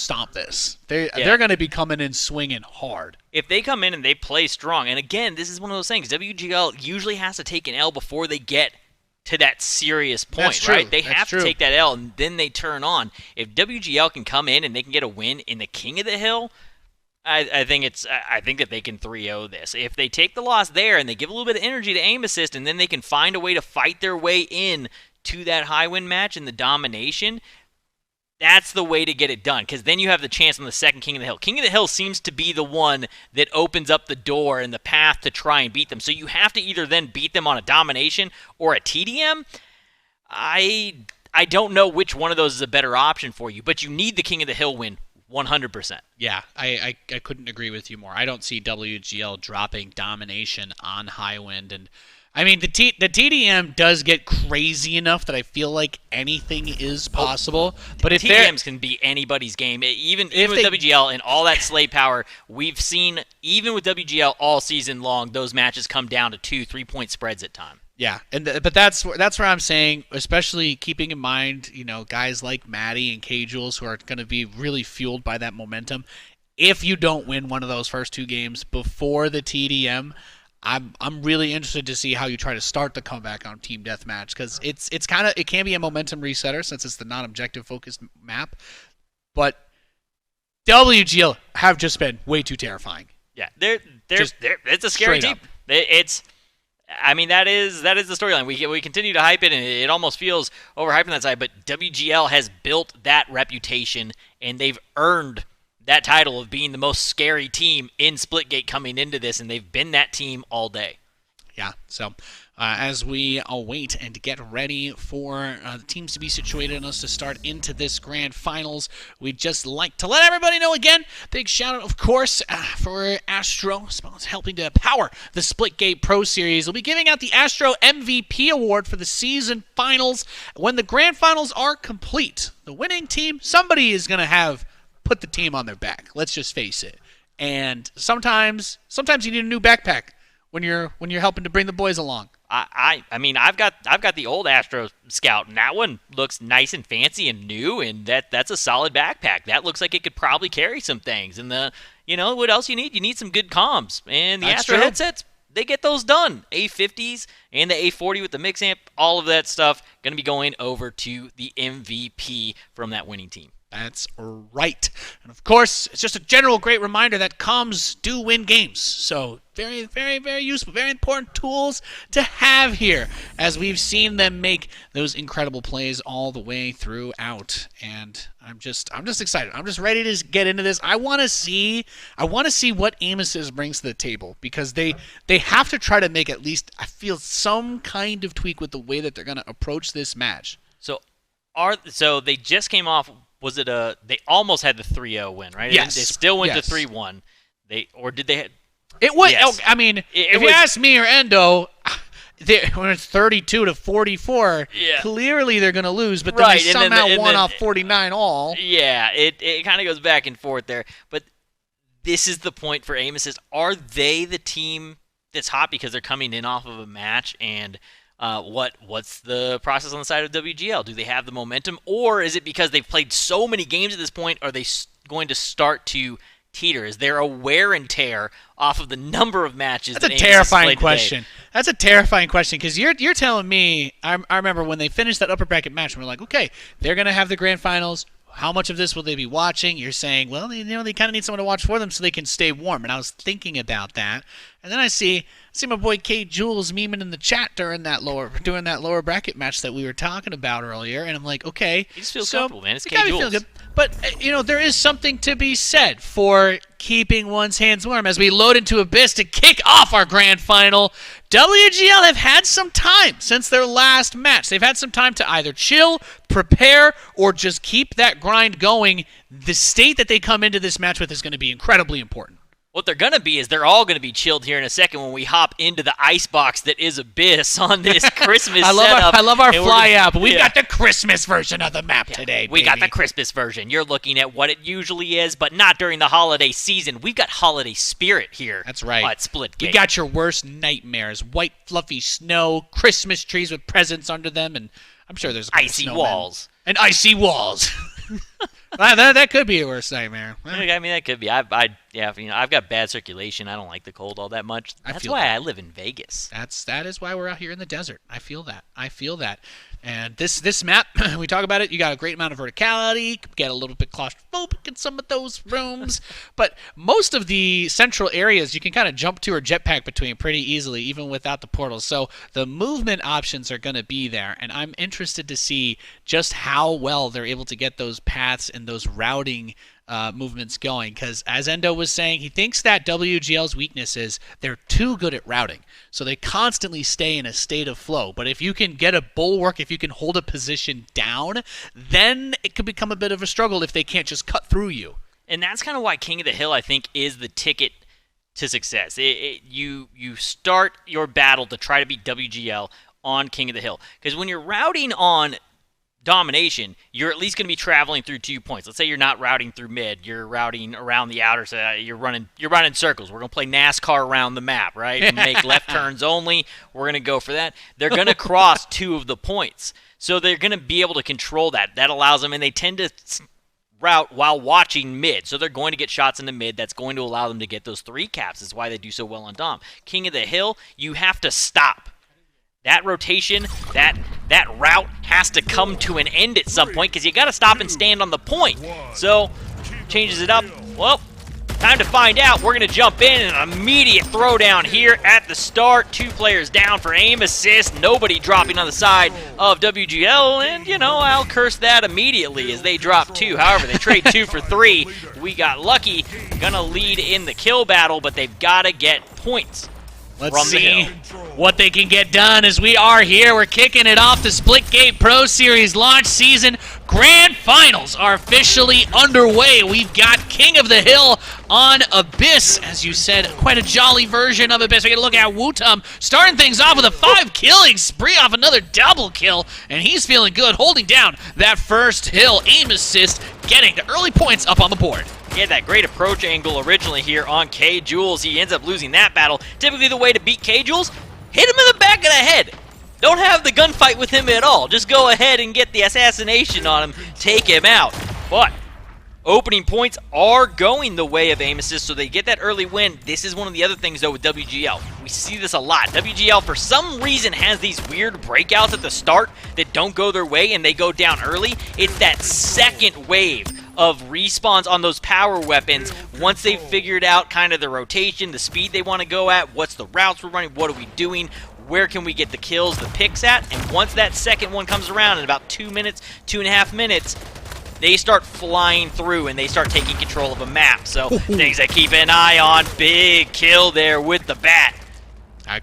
stomp this. They're going to be coming in swinging hard. If they come in and they play strong, and again, this is one of those things, WGL usually has to take an L before they get to that serious point, That's true. right? They That's have true. to take that L, and then they turn on. If WGL can come in and they can get a win in the King of the Hill, I think that they can 3-0 this. If they take the loss there and they give a little bit of energy to Aim Assist, and then they can find a way to fight their way in to that high win match in the Domination, that's the way to get it done, because then you have the chance on the second King of the Hill. King of the Hill seems to be the one that opens up the door and the path to try and beat them. So you have to either then beat them on a Domination or a TDM. I don't know which one of those is a better option for you, but you need the King of the Hill win 100%. Yeah, I couldn't agree with you more. I don't see WGL dropping domination on Highwind, and I mean the TDM does get crazy enough that I feel like anything is possible. But if TDMs can be anybody's game, even with WGL and all that slate power, we've seen even with WGL all season long, those matches come down to 2-3 point spreads at times. Yeah, but that's where I'm saying, especially keeping in mind, guys like Maddie and K-Jules who are going to be really fueled by that momentum. If you don't win one of those first 2 games before the TDM, I'm really interested to see how you try to start the comeback on Team Deathmatch, because it can be a momentum resetter since it's the non-objective focused map, but WGL have just been way too terrifying. Yeah, it's a scary team. That is the storyline. We continue to hype it, and it almost feels overhyped on that side. But WGL has built that reputation, and they've earned that title of being the most scary team in Splitgate coming into this, and they've been that team all day. Yeah, so as we await and get ready for the teams to be situated and us to start into this grand finals, we'd just like to let everybody know again, big shout out, of course, for Astro, helping to power the Splitgate Pro Series. We'll be giving out the Astro MVP award for the season finals. When the grand finals are complete, the winning team, somebody is going to have put the team on their back. Let's just face it. And sometimes you need a new backpack when you're helping to bring the boys along. I've got the old Astro Scout, and that one looks nice and fancy and new, and that's a solid backpack. That looks like it could probably carry some things. And what else you need? You need some good comms. And the That's Astro true. headsets, they get those done. A50s and the A40 with the mix amp, all of that stuff going to be going over to the MVP from that winning team. That's right. And of course, it's just a general great reminder that comms do win games. So very, very, very useful, very important tools to have here as we've seen them make those incredible plays all the way throughout. And I'm just excited. I'm just ready to get into this. I want to see what Amos's brings to the table, because they have to try to make at least, I feel, some kind of tweak with the way that they're going to approach this match. So they just came off. Was it they almost had the 3-0 win, right? Yes. They still went Yes. to 3-1. Did they? It was. Yes. I mean, if you ask me or Endo, when it's 32-44, clearly they're going to lose. But then they somehow won off 49 all. Yeah, it kind of goes back and forth there. But this is the point for Amos: are they the team that's hot because they're coming in off of a match and? What's the process on the side of WGL? Do they have the momentum, or is it because they've played so many games at this point? Are they going to start to teeter? Is there a wear and tear off of the number of matches? That's a terrifying question. That's a terrifying question, because you're telling me. I remember when they finished that upper bracket match, and we're like, okay, they're gonna have the grand finals. How much of this will they be watching? You're saying, well, they kind of need someone to watch for them so they can stay warm. And I was thinking about that, and then I see my boy K-Jules memeing in the chat during that lower bracket match that we were talking about earlier, and I'm like, okay, he just feels comfortable, man. It's K-Jules. But there is something to be said for keeping one's hands warm as we load into Abyss to kick off our grand final. WGL have had some time since their last match. They've had some time to either chill, prepare, or just keep that grind going. The state that they come into this match with is going to be incredibly important. What they're going to be is they're all going to be chilled here in a second when we hop into the ice box that is Abyss on this Christmas setup. I love our fly out, but we've got the Christmas version of the map today, We got the Christmas version. You're looking at what it usually is, but not during the holiday season. We've got holiday spirit here. That's right. At Splitgate. We got your worst nightmares. White fluffy snow, Christmas trees with presents under them, and I'm sure there's icy walls. And icy walls. that could be a worst nightmare. I mean, that could be. I've got bad circulation. I don't like the cold all that much. That's why I live in Vegas. That is why we're out here in the desert. I feel that. And this map, we talk about it, you got a great amount of verticality, get a little bit claustrophobic in some of those rooms, but most of the central areas you can kind of jump to or jetpack between pretty easily, even without the portals. So the movement options are going to be there, and I'm interested to see just how well they're able to get those paths and those routing movements going, because as Endo was saying, he thinks that WGL's weakness is they're too good at routing, so they constantly stay in a state of flow. But if you can get a bulwark, if you can hold a position down, then it could become a bit of a struggle if they can't just cut through you. And that's kind of why King of the Hill, I think, is the ticket to success. You start your battle to try to beat WGL on King of the Hill. Because when you're routing on domination, you're at least going to be traveling through 2 points. Let's say you're not routing through mid, you're routing around the outer side. You're running circles. We're going to play NASCAR around the map, right? Make left turns only. We're going to go for that. They're going to cross 2 of the points. So they're going to be able to control that. That allows them, and they tend to route while watching mid. So they're going to get shots in the mid. That's going to allow them to get those 3 caps. That's why they do so well on Dom. King of the Hill, you have to stop. That rotation, that route has to come to an end at some point because you got to stop and stand on the point. So, changes it up. Well, time to find out. We're going to jump in an immediate throwdown here at the start. 2 players down for aim assist. Nobody dropping on the side of WGL. And, you know, I'll curse that immediately as they drop 2. However, they trade 2 for 3. We got lucky. Going to lead in the kill battle, but they've got to get points. Let's see what they can get done as we are here. We're kicking it off. The Splitgate Pro Series launch season grand finals are officially underway. We've got King of the Hill on Abyss. As you said, quite a jolly version of Abyss. We're going to look at Wootum starting things off with a 5-killing spree off another double kill, and he's feeling good, holding down that first hill. Aim assist, getting the early points up on the board. He had that great approach angle originally here on K-Jules. He ends up losing that battle. Typically the way to beat K-Jules, hit him in the back of the head. Don't have the gunfight with him at all. Just go ahead and get the assassination on him, take him out. But opening points are going the way of aim assist, so they get that early win. This is one of the other things, though, with WGL. We see this a lot. WGL, for some reason, has these weird breakouts at the start that don't go their way, and they go down early. It's that second wave of respawns on those power weapons once they've figured out kind of the rotation, the speed they want to go at, what's the routes we're running, what are we doing, where can we get the kills, the picks at, and once that second one comes around in about 2 minutes, 2.5 minutes, they start flying through and they start taking control of a map. So things to keep an eye on. Big kill there with the bat.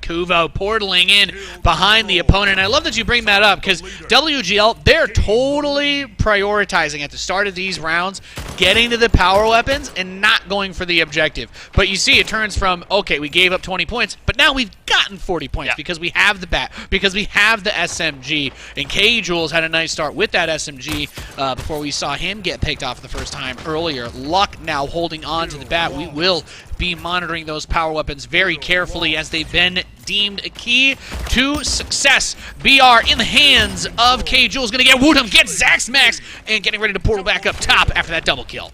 Kuvo portaling in behind the opponent. I love that you bring that up because WGL, they're totally prioritizing at the start of these rounds getting to the power weapons and not going for the objective. But you see it turns from, okay, we gave up 20 points, but now we've gotten 40 points because we have the bat, because we have the SMG. And K-Jules had a nice start with that SMG before we saw him get picked off the first time earlier. Luck now holding on to the bat. We will be monitoring those power weapons very carefully as they've been deemed a key to success. BR in the hands of K-Jules, going to get Wootum, get Zax Max, and getting ready to portal back up top after that double kill.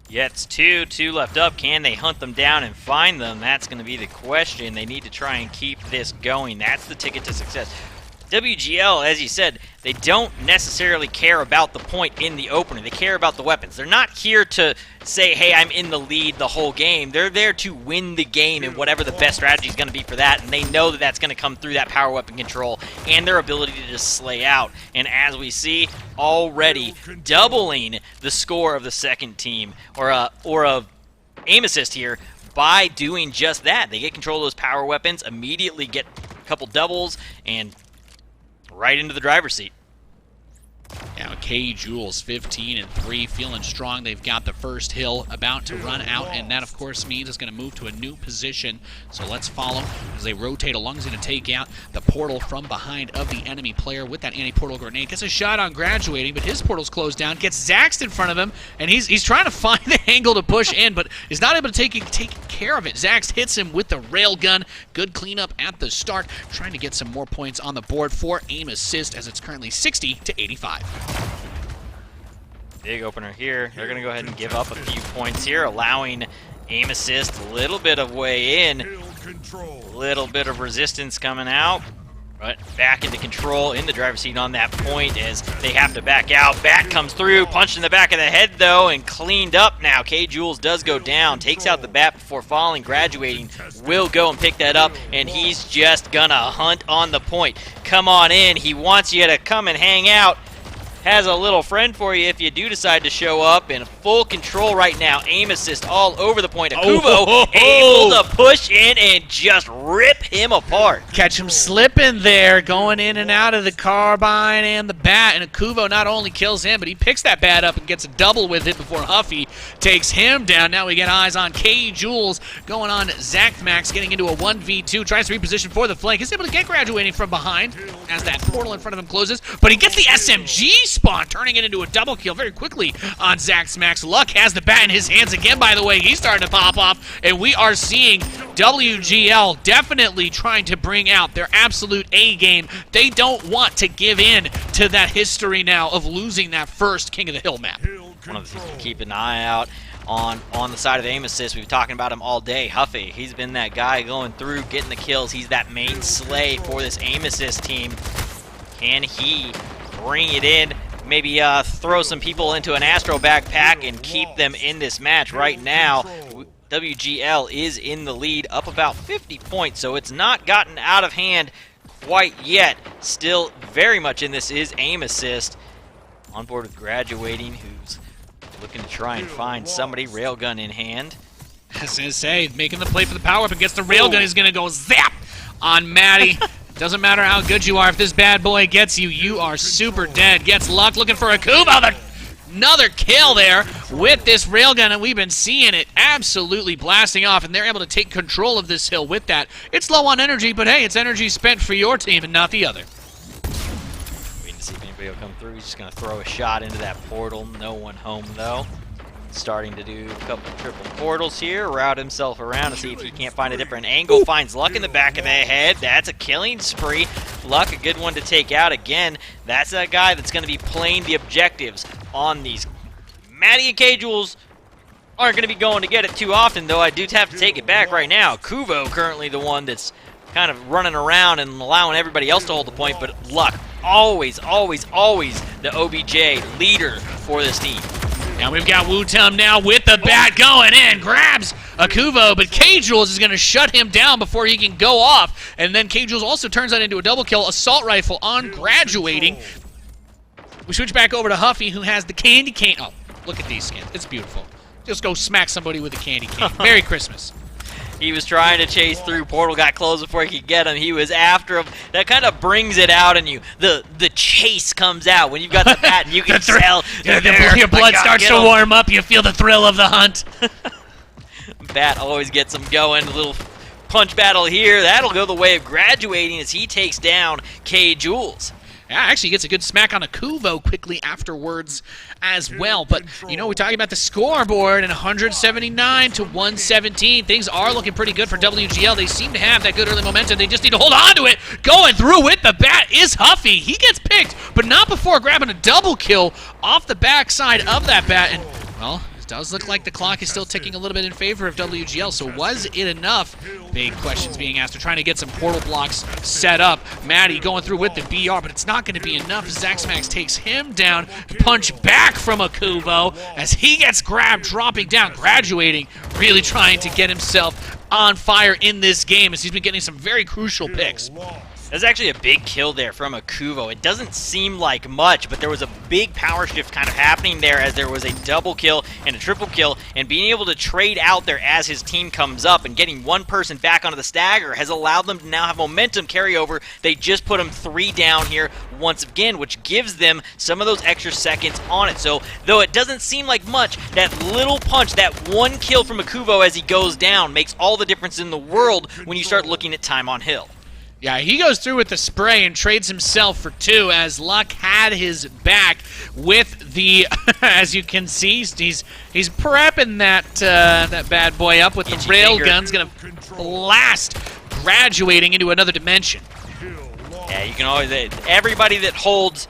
Yeah, it's 2 left up. Can they hunt them down and find them? That's going to be the question. They need to try and keep this going. That's the ticket to success. WGL, as you said, they don't necessarily care about the point in the opener. They care about the weapons. They're not here to say, hey, I'm in the lead the whole game. They're there to win the game and whatever the best strategy is going to be for that, and they know that that's going to come through that power weapon control and their ability to just slay out. And as we see, already doubling the score of the second team, or of aim assist here, by doing just that. They get control of those power weapons, immediately get a couple doubles, and right into the driver's seat. Now K-Jules 15-3, feeling strong. They've got the first hill about to run out, and that of course means it's going to move to a new position. So let's follow as they rotate along. He's going to take out the portal from behind of the enemy player with that anti-portal grenade. Gets a shot on graduating, but his portal's closed down. Gets Zaxed in front of him, and he's trying to find the angle to push in, but is not able to take care of it. Zaxed hits him with the railgun. Good cleanup at the start, trying to get some more points on the board for aim assist as it's currently 60-85. Big opener here. They're going to go ahead and give up a few points here, allowing aim assist a little bit of way in. A little bit of resistance coming out. But back into control in the driver's seat on that point as they have to back out. Bat comes through, punched in the back of the head though, and cleaned up now. K-Jules does go down, takes out the bat before falling. Graduating will go and pick that up, and he's just gonna hunt on the point. Come on in. He wants you to come and hang out. has a little friend for you if you do decide to show up. In full control right now. Aim assist all over the point. Akuvo able to push in and just rip him apart. Catch him slipping there, going in and out of the carbine and the bat. And Akuvo not only kills him, but he picks that bat up and gets a double with it before Huffy takes him down. Now we get eyes on K. Jules going on Zach Max, getting into a 1v2. Tries to reposition for the flank. He's able to get graduating from behind as that portal in front of him closes. But he gets the SMG spawn, turning it into a double kill very quickly on Zach Max. Luck has the bat in his hands again, by the way. He's starting to pop off, and we are seeing WGL definitely trying to bring out their absolute A game. They don't want to give in to that history now of losing that first King of the Hill map. One of the things to keep an eye out on the side of aim assist. We've been talking about him all day. Huffy, he's been that guy going through, getting the kills. He's that main slay for this aim assist team. Can he bring it in? Maybe throw some people into an Astro backpack and keep them in this match. Right now, WGL is in the lead, up about 50 points, so it's not gotten out of hand quite yet. Still very much in this is aim assist. On board with Graduating, who's looking to try and find somebody. Railgun in hand. I was going to say, making the play for the power up against the railgun is going to go zap on Maddie. Doesn't matter how good you are. If this bad boy gets you, you are super dead. Gets Luck looking for a Kubo. Another kill there with this railgun, and we've been seeing it absolutely blasting off, and they're able to take control of this hill with that. It's low on energy, but hey, it's energy spent for your team and not the other. Waiting to see if anybody will come through. He's just going to throw a shot into that portal. No one home, though. Starting to do a couple triple portals here, route himself around to see if he can't find a different angle. Finds Luck in the back of the head. That's a killing spree. Luck, a good one to take out again. That's that guy that's going to be playing the objectives on these. Maddie and K-Jules aren't going to be going to get it too often, though. I do have to take it back right now. Kuvo currently the one that's kind of running around and allowing everybody else to hold the point, but Luck, always, always, always the OBJ leader for this team. Now we've got Wu-Tum now with the bat going in, grabs Akuvo, but K-Jules is going to shut him down before he can go off, and then K-Jules also turns that into a double kill, assault rifle on Graduating. We switch back over to Huffy, who has the candy cane. Oh, look at these skins. It's beautiful. Just go smack somebody with a candy cane. Merry Christmas. He was trying to chase through. Portal got closed before he could get him. He was after him. That kind of brings it out in you. The chase comes out when you've got the bat and you can tell. Your blood starts to warm up. You feel the thrill of the hunt. Bat always gets him going. A little punch battle here. That'll go the way of Graduating as he takes down K-Jules. Yeah, actually gets a good smack on Akuvo quickly afterwards as well. But, you know, we're talking about the scoreboard, and 179 to 117. Things are looking pretty good for WGL. They seem to have that good early momentum. They just need to hold on to it. Going through with the bat is Huffy. He gets picked, but not before grabbing a double kill off the backside of that bat. And, well, it does look like the clock is still ticking a little bit in favor of WGL, so was it enough? Big questions being asked. They're trying to get some portal blocks set up. Maddie going through with the BR, but it's not going to be enough. Zaxmax takes him down. Punch back from Akuvo as he gets grabbed, dropping down. Graduating, really trying to get himself on fire in this game as he's been getting some very crucial picks. That's actually a big kill there from Akuvo. It doesn't seem like much, but there was a big power shift kind of happening there as there was a double kill and a triple kill, and being able to trade out there as his team comes up and getting one person back onto the stagger has allowed them to now have momentum carry over. They just put him 3 down here once again, which gives them some of those extra seconds on it. So, though it doesn't seem like much, that little punch, that one kill from Akuvo as he goes down makes all the difference in the world when you start looking at time on hill. Yeah, he goes through with the spray and trades himself for 2 as Luck had his back with the, as you can see, he's prepping that bad boy up with the railgun's going to blast Graduating into another dimension. Yeah, you can always, everybody that holds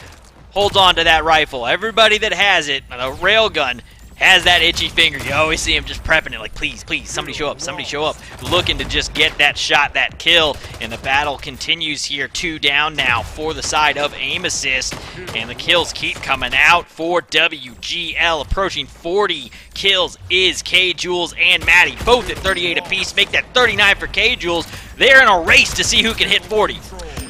on to that rifle, everybody that has it, a railgun, has that itchy finger. You always see him just prepping it like, please, please, somebody show up, somebody show up. Looking to just get that shot, that kill. And the battle continues here. 2 down now for the side of aim assist. And the kills keep coming out for WGL. Approaching 40 kills is K-Jules and Maddie. Both at 38 apiece. Make that 39 for K-Jules. They're in a race to see who can hit 40.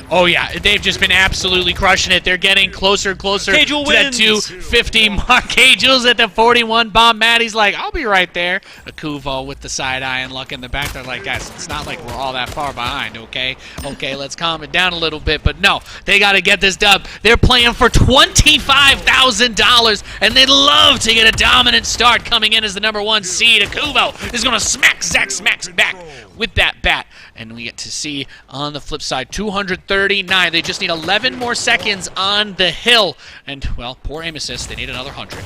Oh yeah, they've just been absolutely crushing it. They're getting closer and closer to that 250 mark. K-Jules at the 41 bomb. Maddie's like, I'll be right there. Akuvo with the side eye and Luck in the back. They're like, guys, it's not like we're all that far behind, okay? Okay, let's calm it down a little bit. But no, they got to get this dub. They're playing for $25,000, and they'd love to get a dominant start coming in as the #1 seed. Akuvo is going to smack Zach Smacks back with that bat. And we get to see on the flip side, 239. They just need 11 more seconds on the hill. And, well, poor aim assist. They need another 100.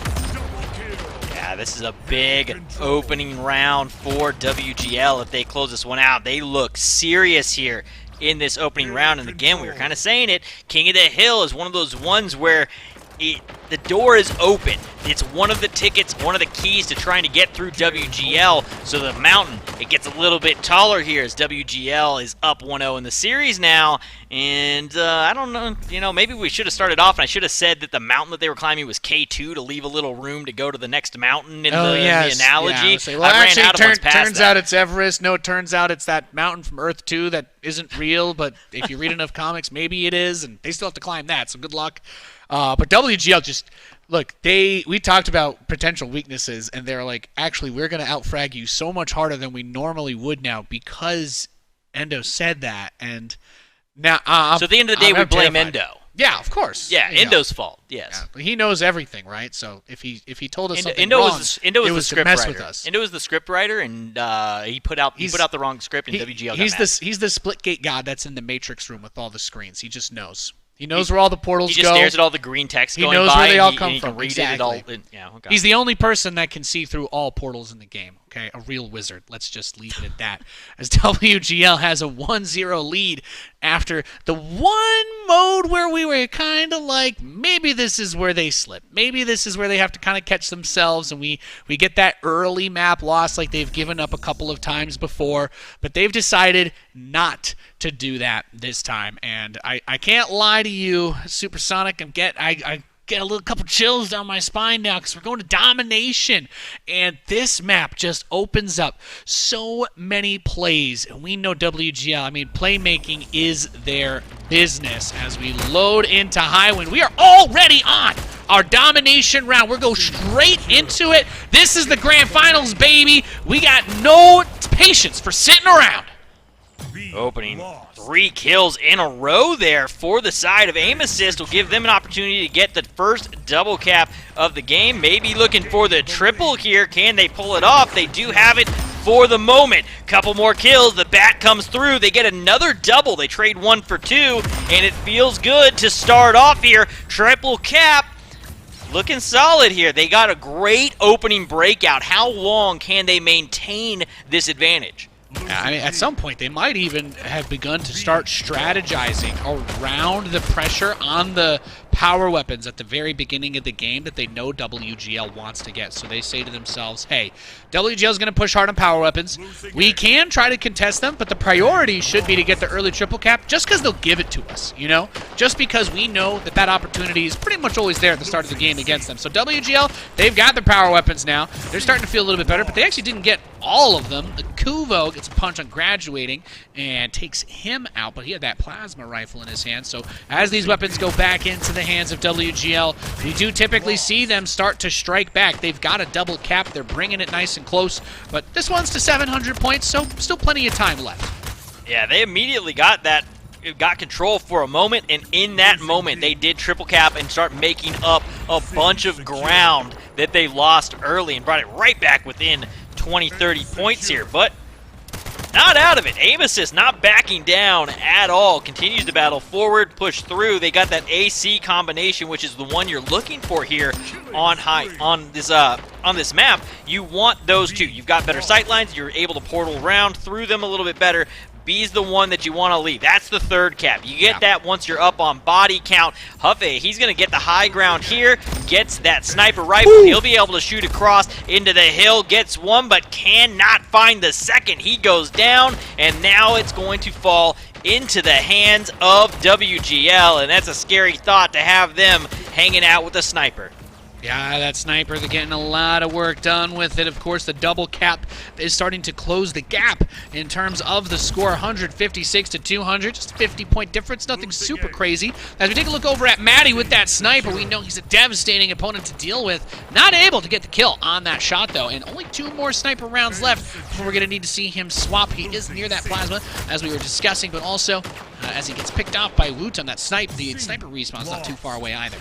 Yeah, this is a big opening round for WGL. If they close this one out, they look serious here in this opening round. And again, we were kind of saying it, King of the Hill is one of those ones where the door is open. It's one of the tickets, one of the keys to trying to get through WGL. So the mountain, it gets a little bit taller here as WGL is up 1-0 in the series now. And I don't know, maybe we should have started off and I should have said that the mountain that they were climbing was K2 to leave a little room to go to the next mountain in the analogy. Yeah, well, actually, turns out it's Everest. No, it turns out it's that mountain from Earth 2 that isn't real, but if you read enough comics, maybe it is, and they still have to climb that, so good luck. But WGL just, look, we talked about potential weaknesses, and they're like, actually, we're going to outfrag you so much harder than we normally would now because Endo said that. And now, so at the end of the day, we blame Endo. Yeah, of course. Yeah, Endo's fault. Yes, yeah, he knows everything, right? So if he told us something Endo wrong, Endo it was was the to script mess writer. with us. Endo was the script writer, and he put out the wrong script, and WGL got mad. He's the Splitgate god that's in the Matrix room with all the screens. He just knows. He knows where all the portals go. He just stares at all the green text going by. He knows where they all come and from. He can read exactly. it all. Yeah, okay. He's the only person that can see through all portals in the game. Okay, a real wizard. Let's just leave it at that. As WGL has a 1-0 lead after the one mode where we were kind of like, maybe this is where they slip. Maybe this is where they have to kind of catch themselves, and we get that early map loss like they've given up a couple of times before. But they've decided not to do that this time. And I can't lie to you, Supersonic, I get a couple chills down my spine now because we're going to domination, and this map just opens up so many plays. And we know WGL, I mean, playmaking is their business. As we load into Highwind, we are already on our domination round. We're going straight into it. This is the grand finals, baby. We got no patience for sitting around. Opening 3 kills in a row there for the side of Aim Assist will give them an opportunity to get the first double cap of the game. Maybe looking for the triple here. Can they pull it off? They do have it for the moment. Couple more kills. The bat comes through. They get another double. They trade 1 for 2, and it feels good to start off here. Triple cap. Looking solid here. They got a great opening breakout. How long can they maintain this advantage? I mean, at some point, they might even have begun to start strategizing around the pressure on the power weapons at the very beginning of the game that they know WGL wants to get. So they say to themselves, hey, WGL is going to push hard on power weapons. We can try to contest them, but the priority should be to get the early triple cap just because they'll give it to us, Just because we know that opportunity is pretty much always there at the start of the game against them. So WGL, they've got their power weapons now. They're starting to feel a little bit better, but they actually didn't get all of them. Kuvo gets a punch on graduating and takes him out, but he had that plasma rifle in his hand. So as these weapons go back into the hands of WGL, we do typically see them start to strike back. They've got a double cap. They're bringing it nice and close, but this one's to 700 points, so still plenty of time left. Yeah, they immediately got control for a moment, and in that moment they did triple cap and start making up a bunch of ground that they lost early and brought it right back within 20-30 points here, but not out of it. Aim Assist not backing down at all. Continues to battle forward, push through. They got that AC combination, which is the one you're looking for here on this map. You want those two. You've got better sight lines. You're able to portal around through them a little bit better. B's the one that you want to leave. That's the third cap. You get that once you're up on body count. Huffe, he's going to get the high ground here. Gets that sniper rifle. Ooh. He'll be able to shoot across into the hill. Gets one, but cannot find the second. He goes down, and now it's going to fall into the hands of WGL, and that's a scary thought to have them hanging out with a sniper. Yeah, that sniper, they're getting a lot of work done with it. Of course, the double cap is starting to close the gap in terms of the score, 156 to 200, just a 50-point difference, nothing super crazy. As we take a look over at Matty with that sniper, we know he's a devastating opponent to deal with. Not able to get the kill on that shot, though, and only 2 more sniper rounds left before we're going to need to see him swap. He is near that plasma, as we were discussing, but also as he gets picked off by Woot on that snipe, the sniper respawn's not too far away either.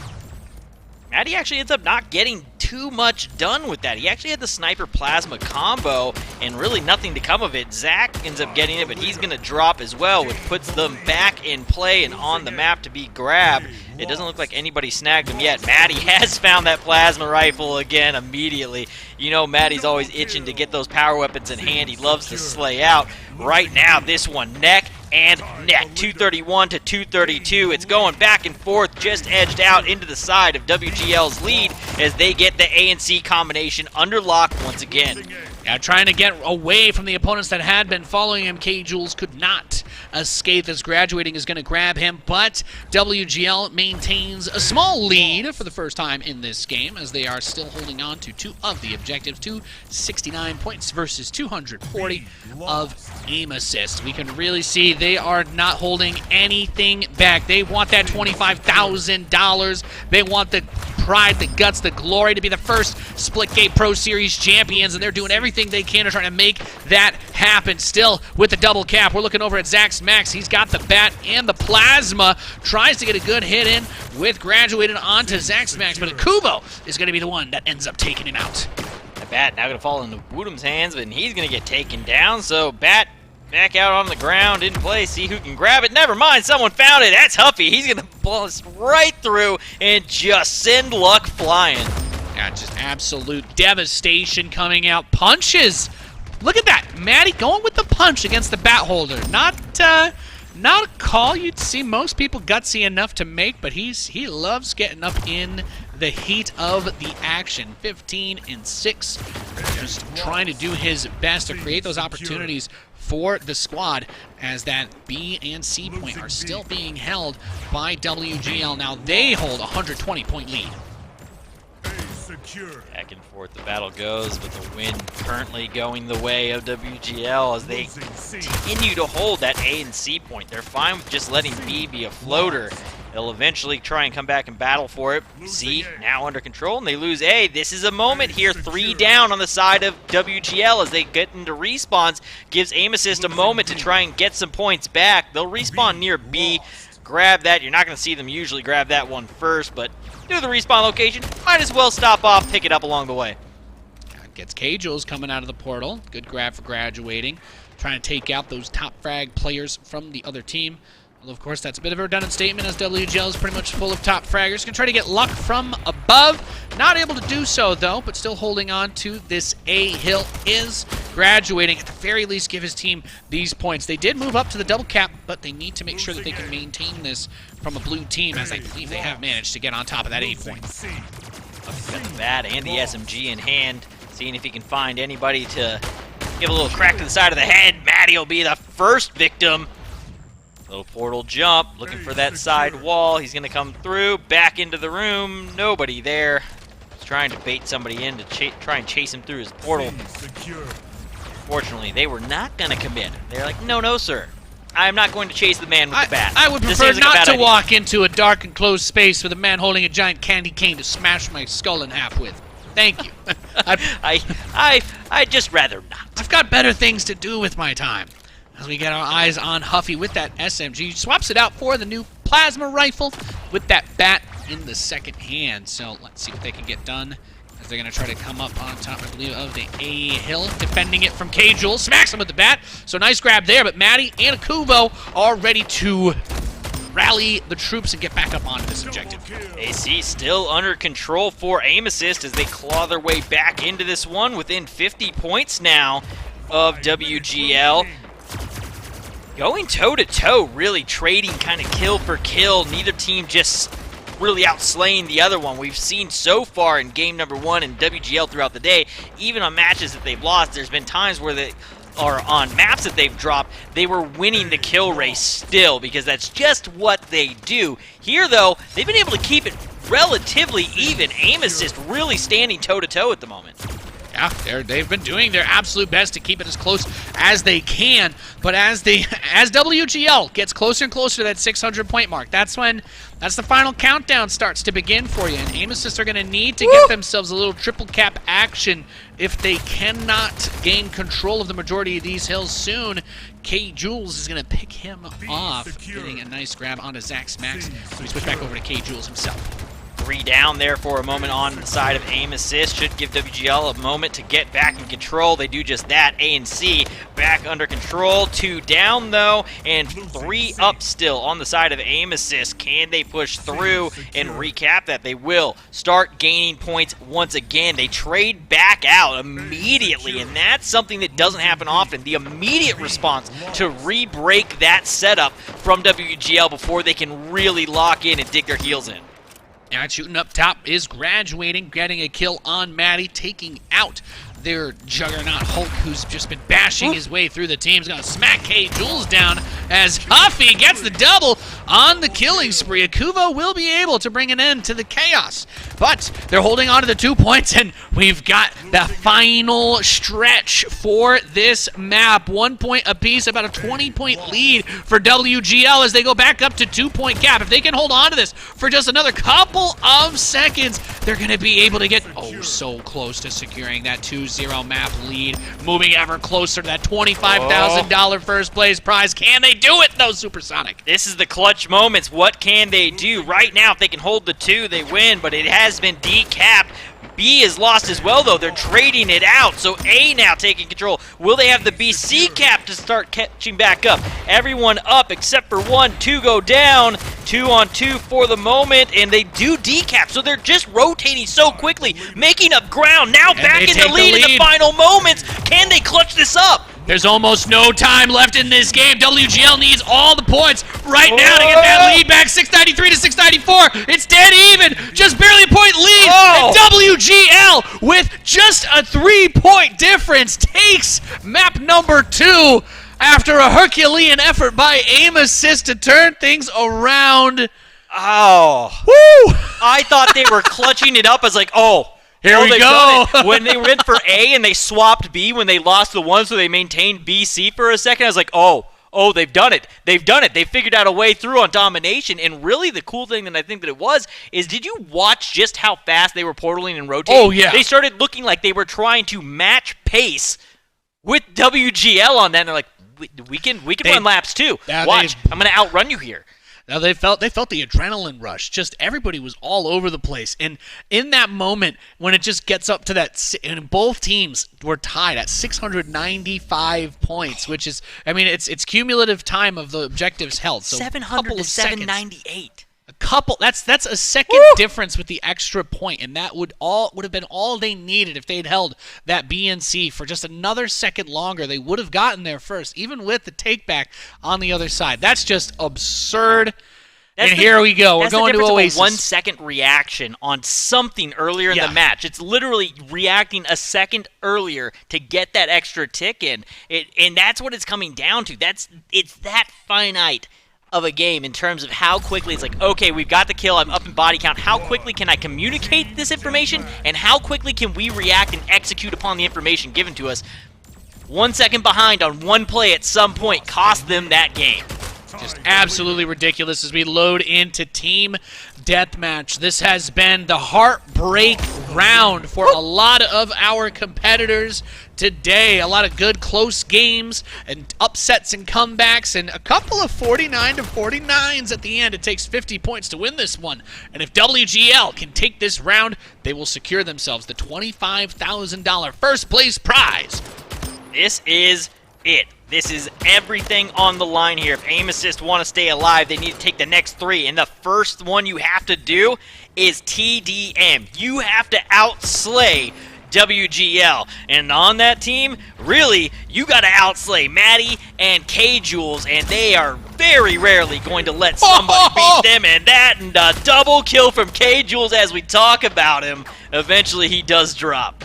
Matty actually ends up not getting too much done with that. He actually had the sniper plasma combo and really nothing to come of it. Zach ends up getting it, but he's going to drop as well, which puts them back in play and on the map to be grabbed. It doesn't look like anybody snagged him yet. Matty has found that plasma rifle again immediately. You know Matty's always itching to get those power weapons in hand. He loves to slay out. Right now, this one neck and neck, 231 to 232. It's going back and forth, just edged out into the side of WGL's lead as they get the A and C combination under lock once again. Yeah, trying to get away from the opponents that had been following him. K-Jules could not escape as graduating is going to grab him, but WGL maintains a small lead for the first time in this game as they are still holding on to 2 of the objectives, 269 points versus 240 of aim assist. We can really see they are not holding anything back. They want that $25,000. They want the pride, the guts, the glory to be the first Splitgate Pro Series champions, and they're doing everything they can to try to make that happen. Still with the double cap, we're looking over at Zax Max. He's got the bat and the plasma. Tries to get a good hit in with graduated onto Zax Max, but Akubo is going to be the one that ends up taking him out. The bat now going to fall into Woodham's hands, but he's going to get taken down, so bat back out on the ground in play, see who can grab it. Never mind, someone found it. That's Huffy. He's going to bust right through and just send luck flying. Yeah, just absolute devastation coming out. Punches. Look at that. Matty going with the punch against the bat holder. Not a call you'd see most people gutsy enough to make, but he loves getting up in the heat of the action. 15 and 6. Just trying to do his best to create those opportunities for the squad as that B and C point are still being held by WGL. Now they hold a 120-point lead. Back and forth the battle goes, but the win currently going the way of WGL as they continue to hold that A and C point. They're fine with just letting B be a floater. They'll eventually try and come back and battle for it. C now under control, and they lose A. This is a moment here, 3 down on the side of WGL as they get into respawns. Gives Aim Assist a moment to try and get some points back. They'll respawn near B. Grab that. You're not going to see them usually grab that one first, but due to the respawn location, might as well stop off, pick it up along the way. Gets K-Jules coming out of the portal. Good grab for graduating. Trying to take out those top frag players from the other team. Well, of course, that's a bit of a redundant statement as WGL is pretty much full of top fraggers. Going to try to get luck from above. Not able to do so, though, but still holding on to this A. Hill is graduating. At the very least, give his team these points. They did move up to the double cap, but they need to make sure that they can maintain this from a blue team, as I believe they have managed to get on top of that 8 points. Got the bat and the SMG in hand, seeing if he can find anybody to give a little crack to the side of the head. Matty will be the first victim. Little portal jump, looking for that side wall. He's going to come through, back into the room. Nobody there. He's trying to bait somebody in to try and chase him through his portal. Fortunately, they were not going to commit. They're like, no, sir. I'm not going to chase the man with the bat. I would prefer not to walk into a dark and closed space with a man holding a giant candy cane to smash my skull in half with. Thank you. I'd just rather not. I've got better things to do with my time. As we get our eyes on Huffy with that SMG. Swaps it out for the new plasma rifle with that bat in the second hand. So let's see what they can get done. As they're going to try to come up on top, I believe, of the A hill. Defending it from K-Jules. Smacks him with the bat. So nice grab there. But Matty and Akubo are ready to rally the troops and get back up onto this objective. AC still under control for Aim Assist as they claw their way back into this one within 50 points now of WGL. Going toe-to-toe, really trading kind of kill for kill. Neither team just really outslaying the other one. We've seen so far in game number 1 in WGL throughout the day, even on matches that they've lost, there's been times where they are on maps that they've dropped, they were winning the kill race still because that's just what they do. Here, though, they've been able to keep it relatively even. Aim assist really standing toe-to-toe at the moment. Yeah, they've been doing their absolute best to keep it as close as they can, but as WGL gets closer and closer to that 600-point mark, that's the final countdown starts to begin for you, and Aim Assist are going to need to get themselves a little triple cap action if they cannot gain control of the majority of these hills soon. K. Jules is going to pick him off, getting a nice grab onto Zach's Max, so we switch back over to K. Jules himself. 3 down there for a moment on the side of Aim Assist. Should give WGL a moment to get back in control. They do just that. A and C back under control. 2 down though, and 3 up still on the side of Aim Assist. Can they push through and recap that? They will start gaining points once again. They trade back out immediately, and that's something that doesn't happen often. The immediate response to re-break that setup from WGL before they can really lock in and dig their heels in. Yeah, shooting up top is graduating, getting a kill on Maddie, taking out their juggernaut Hulk, who's just been bashing his way through the team. He's going to smack K. Jules down as Huffy gets the double on the killing spree. Akuvo will be able to bring an end to the chaos, but they're holding on to the 2 points, and we've got the final stretch for this map. 1 point apiece, about a 20-point lead for WGL as they go back up to 2-point gap. If they can hold on to this for just another couple of seconds, they're going to be able to get so close to securing that 2-0 map lead, moving ever closer to that $25,000 first place prize. Can they do it though, Supersonic? This is the clutch moments. What can they do? Right now, if they can hold the 2, they win, but it has been decapped. B is lost as well, though. They're trading it out, so A now taking control. Will they have the BC cap to start catching back up? Everyone up except for 1. 2 go down. 2 on 2 for the moment, and they do decap, so they're just rotating so quickly, making up ground. Now back in the lead in the final moments. Can they clutch this up? There's almost no time left in this game. WGL needs all the points right now to get that lead back. 693 to 694. It's dead even. Just barely a point lead. And WGL, with just a 3-point difference, takes map number 2 after a Herculean effort by Aim Assist to turn things around. Oh. Woo! I thought they were clutching it up as like, here we go. When they went for A and they swapped B when they lost the 1, so they maintained BC for a second, I was like, oh, they've done it. They've done it. They figured out a way through on domination. And really the cool thing that I think that it was is, did you watch just how fast they were portaling and rotating? Oh, yeah. They started looking like they were trying to match pace with WGL on that. And they're like, we can run laps too. Watch, I'm going to outrun you here. Now they felt the adrenaline rush. Just everybody was all over the place. And in that moment, when it just gets up to that, and both teams were tied at 695 points, which is, I mean, it's cumulative time of the objectives held. So 700 to 798. That's a second difference with the extra point, and that would have been all they needed if they'd held that BNC for just another second longer. They would have gotten there first, even with the takeback on the other side. That's just absurd. Here we go. We're going to Oasis. A 1 second reaction on something earlier in the match. It's literally reacting a second earlier to get that extra tick in. And that's what it's coming down to. It's that finite of a game in terms of how quickly it's like, okay, we've got the kill, I'm up in body count. How quickly can I communicate this information, and how quickly can we react and execute upon the information given to us? 1 second behind on one play at some point cost them that game. Just absolutely ridiculous as we load into Team Deathmatch. This has been the heartbreak round for a lot of our competitors today. A lot of good close games and upsets and comebacks and a couple of 49 to 49s at the end. It takes 50 points to win this one. And if WGL can take this round, they will secure themselves the $25,000 first place prize. This is it. This is everything on the line here. If Aim Assist want to stay alive, they need to take the next 3. And the first one you have to do is TDM. You have to outslay WGL. And on that team, really, you got to outslay Maddie and K-Jules. And they are very rarely going to let somebody beat them. And a double kill from K-Jules as we talk about him. Eventually, he does drop.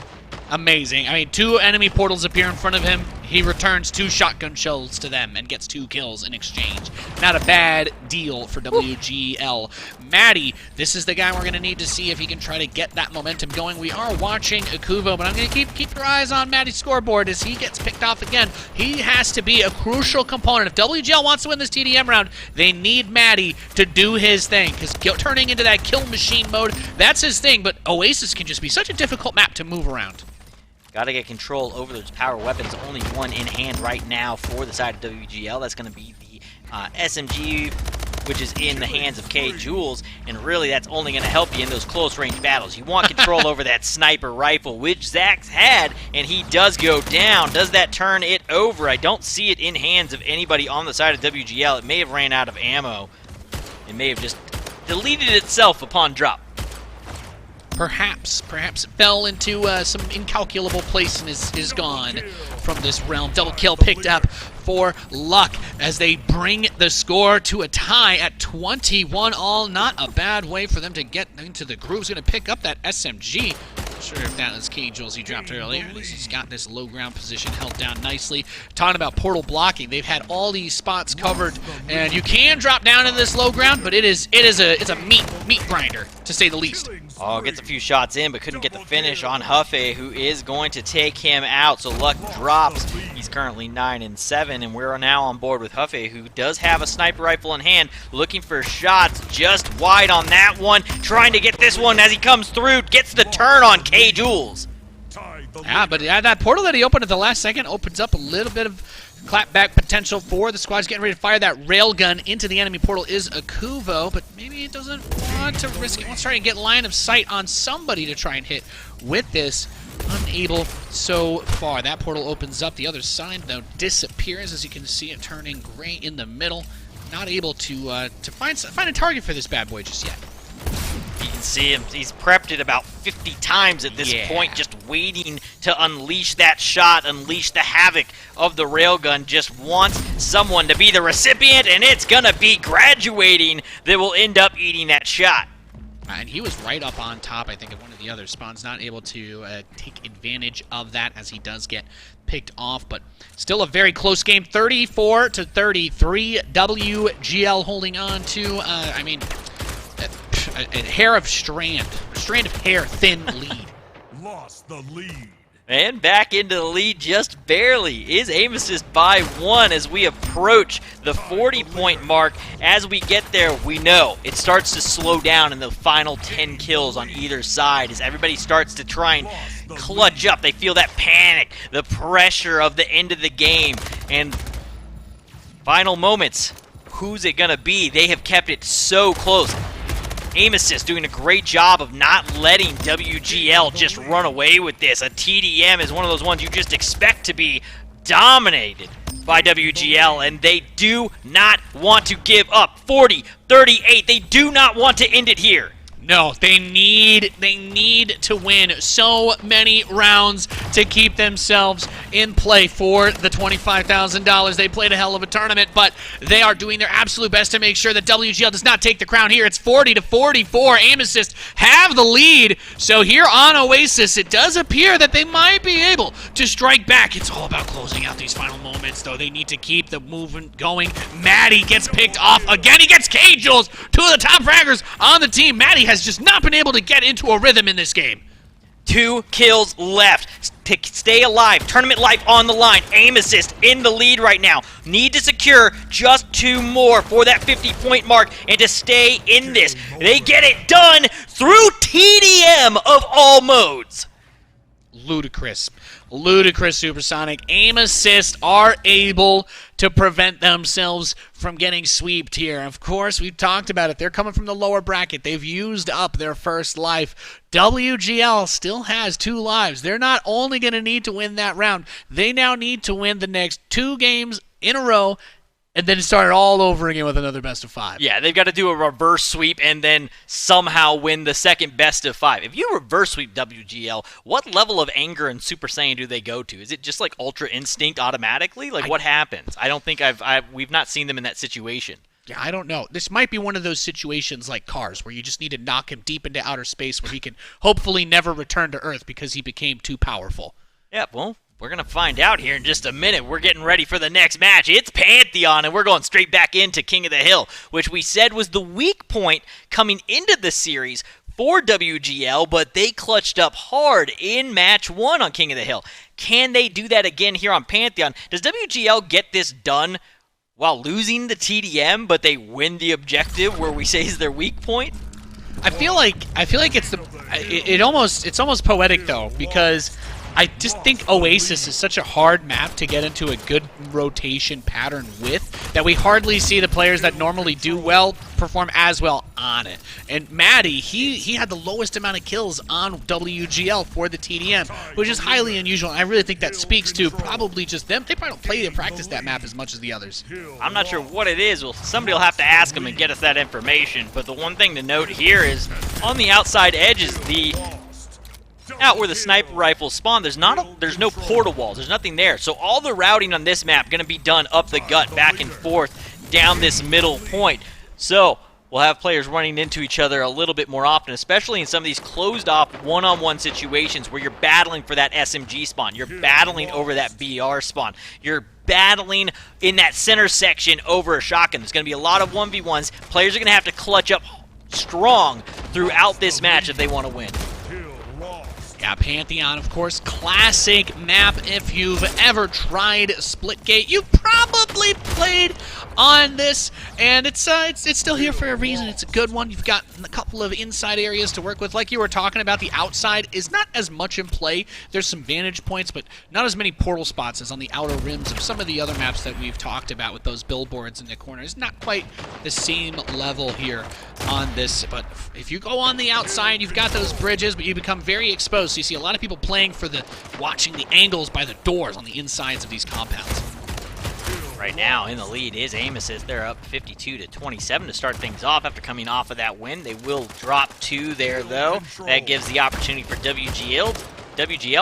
Amazing. I mean, 2 enemy portals appear in front of him. he returns 2 shotgun shells to them and gets 2 kills in exchange. Not a bad deal for WGL. Maddie, this is the guy we're going to need to see if he can try to get that momentum going. We are watching Akuvo, but I'm going to keep your eyes on Maddie's scoreboard as he gets picked off again. He has to be a crucial component. If WGL wants to win this TDM round, they need Maddie to do his thing, because turning into that kill machine mode, that's his thing, but Oasis can just be such a difficult map to move around. Got to get control over those power weapons. Only one in hand right now for the side of WGL. That's going to be the SMG, which is in the hands of K Jules, and really that's only going to help you in those close range battles. You want control over that sniper rifle, which Zach's had, and he does go down. Does that turn it over? I don't see it in hands of anybody on the side of WGL. It may have ran out of ammo. It may have just deleted itself upon drop. Perhaps it fell into some incalculable place and is gone from this realm. Double kill picked up for Luck as they bring the score to a tie at 21-all. Not a bad way for them to get into the groove. He's going to pick up that SMG. Not sure if that was K Jules he dropped earlier. At least he's got this low ground position held down nicely. Talking about portal blocking, they've had all these spots covered, and you can drop down in this low ground, but it's a meat grinder, to say the least. Oh, gets a few shots in, but couldn't get the finish on Huffe, who is going to take him out. So Luck drops. He's currently 9-7, and we're now on board with Huffe, who does have a sniper rifle in hand, looking for shots just wide on that one, trying to get this one as he comes through, gets the turn on K Jules. Yeah, but that portal that he opened at the last second opens up a little bit of clapback potential for the squad. He's getting ready to fire that railgun into the enemy portal is Akuvo, but maybe he doesn't want to risk it. Wants to try and get line of sight on somebody to try and hit with this. Unable so far. That portal opens up. The other side, though, disappears as you can see it turning gray in the middle. Not able to find a target for this bad boy just yet. You can see him. He's prepped it about 50 times at this point, just waiting to unleash that shot, unleash the havoc of the railgun. Just wants someone to be the recipient, and it's going to be Graduating that will end up eating that shot. And he was right up on top, I think, of one of the other spawns. Not able to take advantage of that as he does get picked off. But still a very close game. 34-33. WGL holding on to, a hair of strand of hair thin lead. Lost the lead. And back into the lead just barely is aim assist by 1 as we approach the 40-point mark. As we get there, we know it starts to slow down in the final 10 kills on either side as everybody starts to try and clutch up. They feel that panic, the pressure of the end of the game. And final moments, who's it going to be? They have kept it so close. Aim assist doing a great job of not letting WGL just run away with this. A TDM is one of those ones you just expect to be dominated by WGL, and they do not want to give up. 40-38. They do not want to end it here. No, they need to win so many rounds to keep themselves in play for the $25,000. They played a hell of a tournament, but they are doing their absolute best to make sure that WGL does not take the crown here. It's 40-44. Aim assist have the lead. So here on Oasis, it does appear that they might be able to strike back. It's all about closing out these final moments, though. They need to keep the movement going. Maddie gets picked off again. He gets K Jules, 2 of the top fraggers on the team. Maddie has just not been able to get into a rhythm in this game. 2 kills left. Stay alive. Tournament life on the line. Aim assist in the lead right now. Need to secure just 2 more for that 50-point mark and to stay in this. They get it done through TDM of all modes. Ludicrous Supersonic. Aim assist are able to prevent themselves from getting sweeped here. Of course, we've talked about it. They're coming from the lower bracket. They've used up their first life. WGL still has 2 lives. They're not only going to need to win that round, they now need to win the next 2 games in a row and then start it all over again with another best of 5. Yeah, they've got to do a reverse sweep and then somehow win the second best of 5. If you reverse sweep WGL, what level of anger and Super Saiyan do they go to? Is it just like Ultra Instinct automatically? Like, what happens? I don't think we've not seen them in that situation. Yeah, I don't know. This might be one of those situations like Cars where you just need to knock him deep into outer space where he can hopefully never return to Earth because he became too powerful. Yeah, well, We're going to find out here in just a minute. We're getting ready for the next match. It's Pantheon, and we're going straight back into King of the Hill, which we said was the weak point coming into the series for WGL, but they clutched up hard in match 1 on King of the Hill. Can they do that again here on Pantheon? Does WGL get this done while losing the TDM, but they win the objective where we say is their weak point? I feel like it's almost poetic though, because I just think Oasis is such a hard map to get into a good rotation pattern with that we hardly see the players that normally do well perform as well on it. And Maddie, he had the lowest amount of kills on WGL for the TDM, which is highly unusual. And I really think that speaks to probably just them. They probably don't play and practice that map as much as the others. I'm not sure what it is. Well, somebody will have to ask them and get us that information. But the one thing to note here is on the outside edges, out where the sniper rifles spawn, there's no portal walls. There's nothing there. So all the routing on this map going to be done up the gut, back and forth, down this middle point. So we'll have players running into each other a little bit more often, especially in some of these closed-off one-on-one situations where you're battling for that SMG spawn. You're battling over that BR spawn. You're battling in that center section over a shotgun. There's going to be a lot of 1v1s. Players are going to have to clutch up strong throughout this match if they want to win. Yeah, Pantheon, of course, classic map. If you've ever tried Splitgate, you've probably played on this, and it's still here for a reason. It's a good one. You've got a couple of inside areas to work with. Like you were talking about, the outside is not as much in play. There's some vantage points, but not as many portal spots as on the outer rims of some of the other maps that we've talked about with those billboards in the corners. Not quite the same level here on this, but if you go on the outside, you've got those bridges, but you become very exposed. So you see a lot of people playing for watching the angles by the doors on the insides of these compounds. Right now, in the lead is Aim Assist. They're up 52-27 to start things off after coming off of that win. They will drop 2 there, though. That gives the opportunity for WGL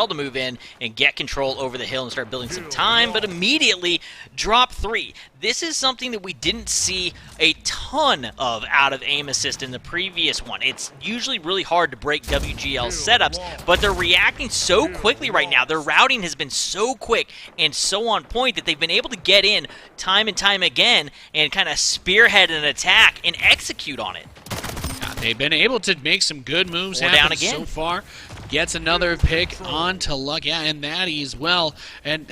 to move in and get control over the hill and start building some time, but immediately drop 3. This is something that we didn't see a ton of out of Aim Assist in the previous one. It's usually really hard to break WGL setups, but they're reacting so quickly right now. Their routing has been so quick and so on point that they've been able to get in time and time again and kind of spearhead an attack and execute on it. They've been able to make some good moves happen so far. Gets another pick onto Luck, and Maddie as well. And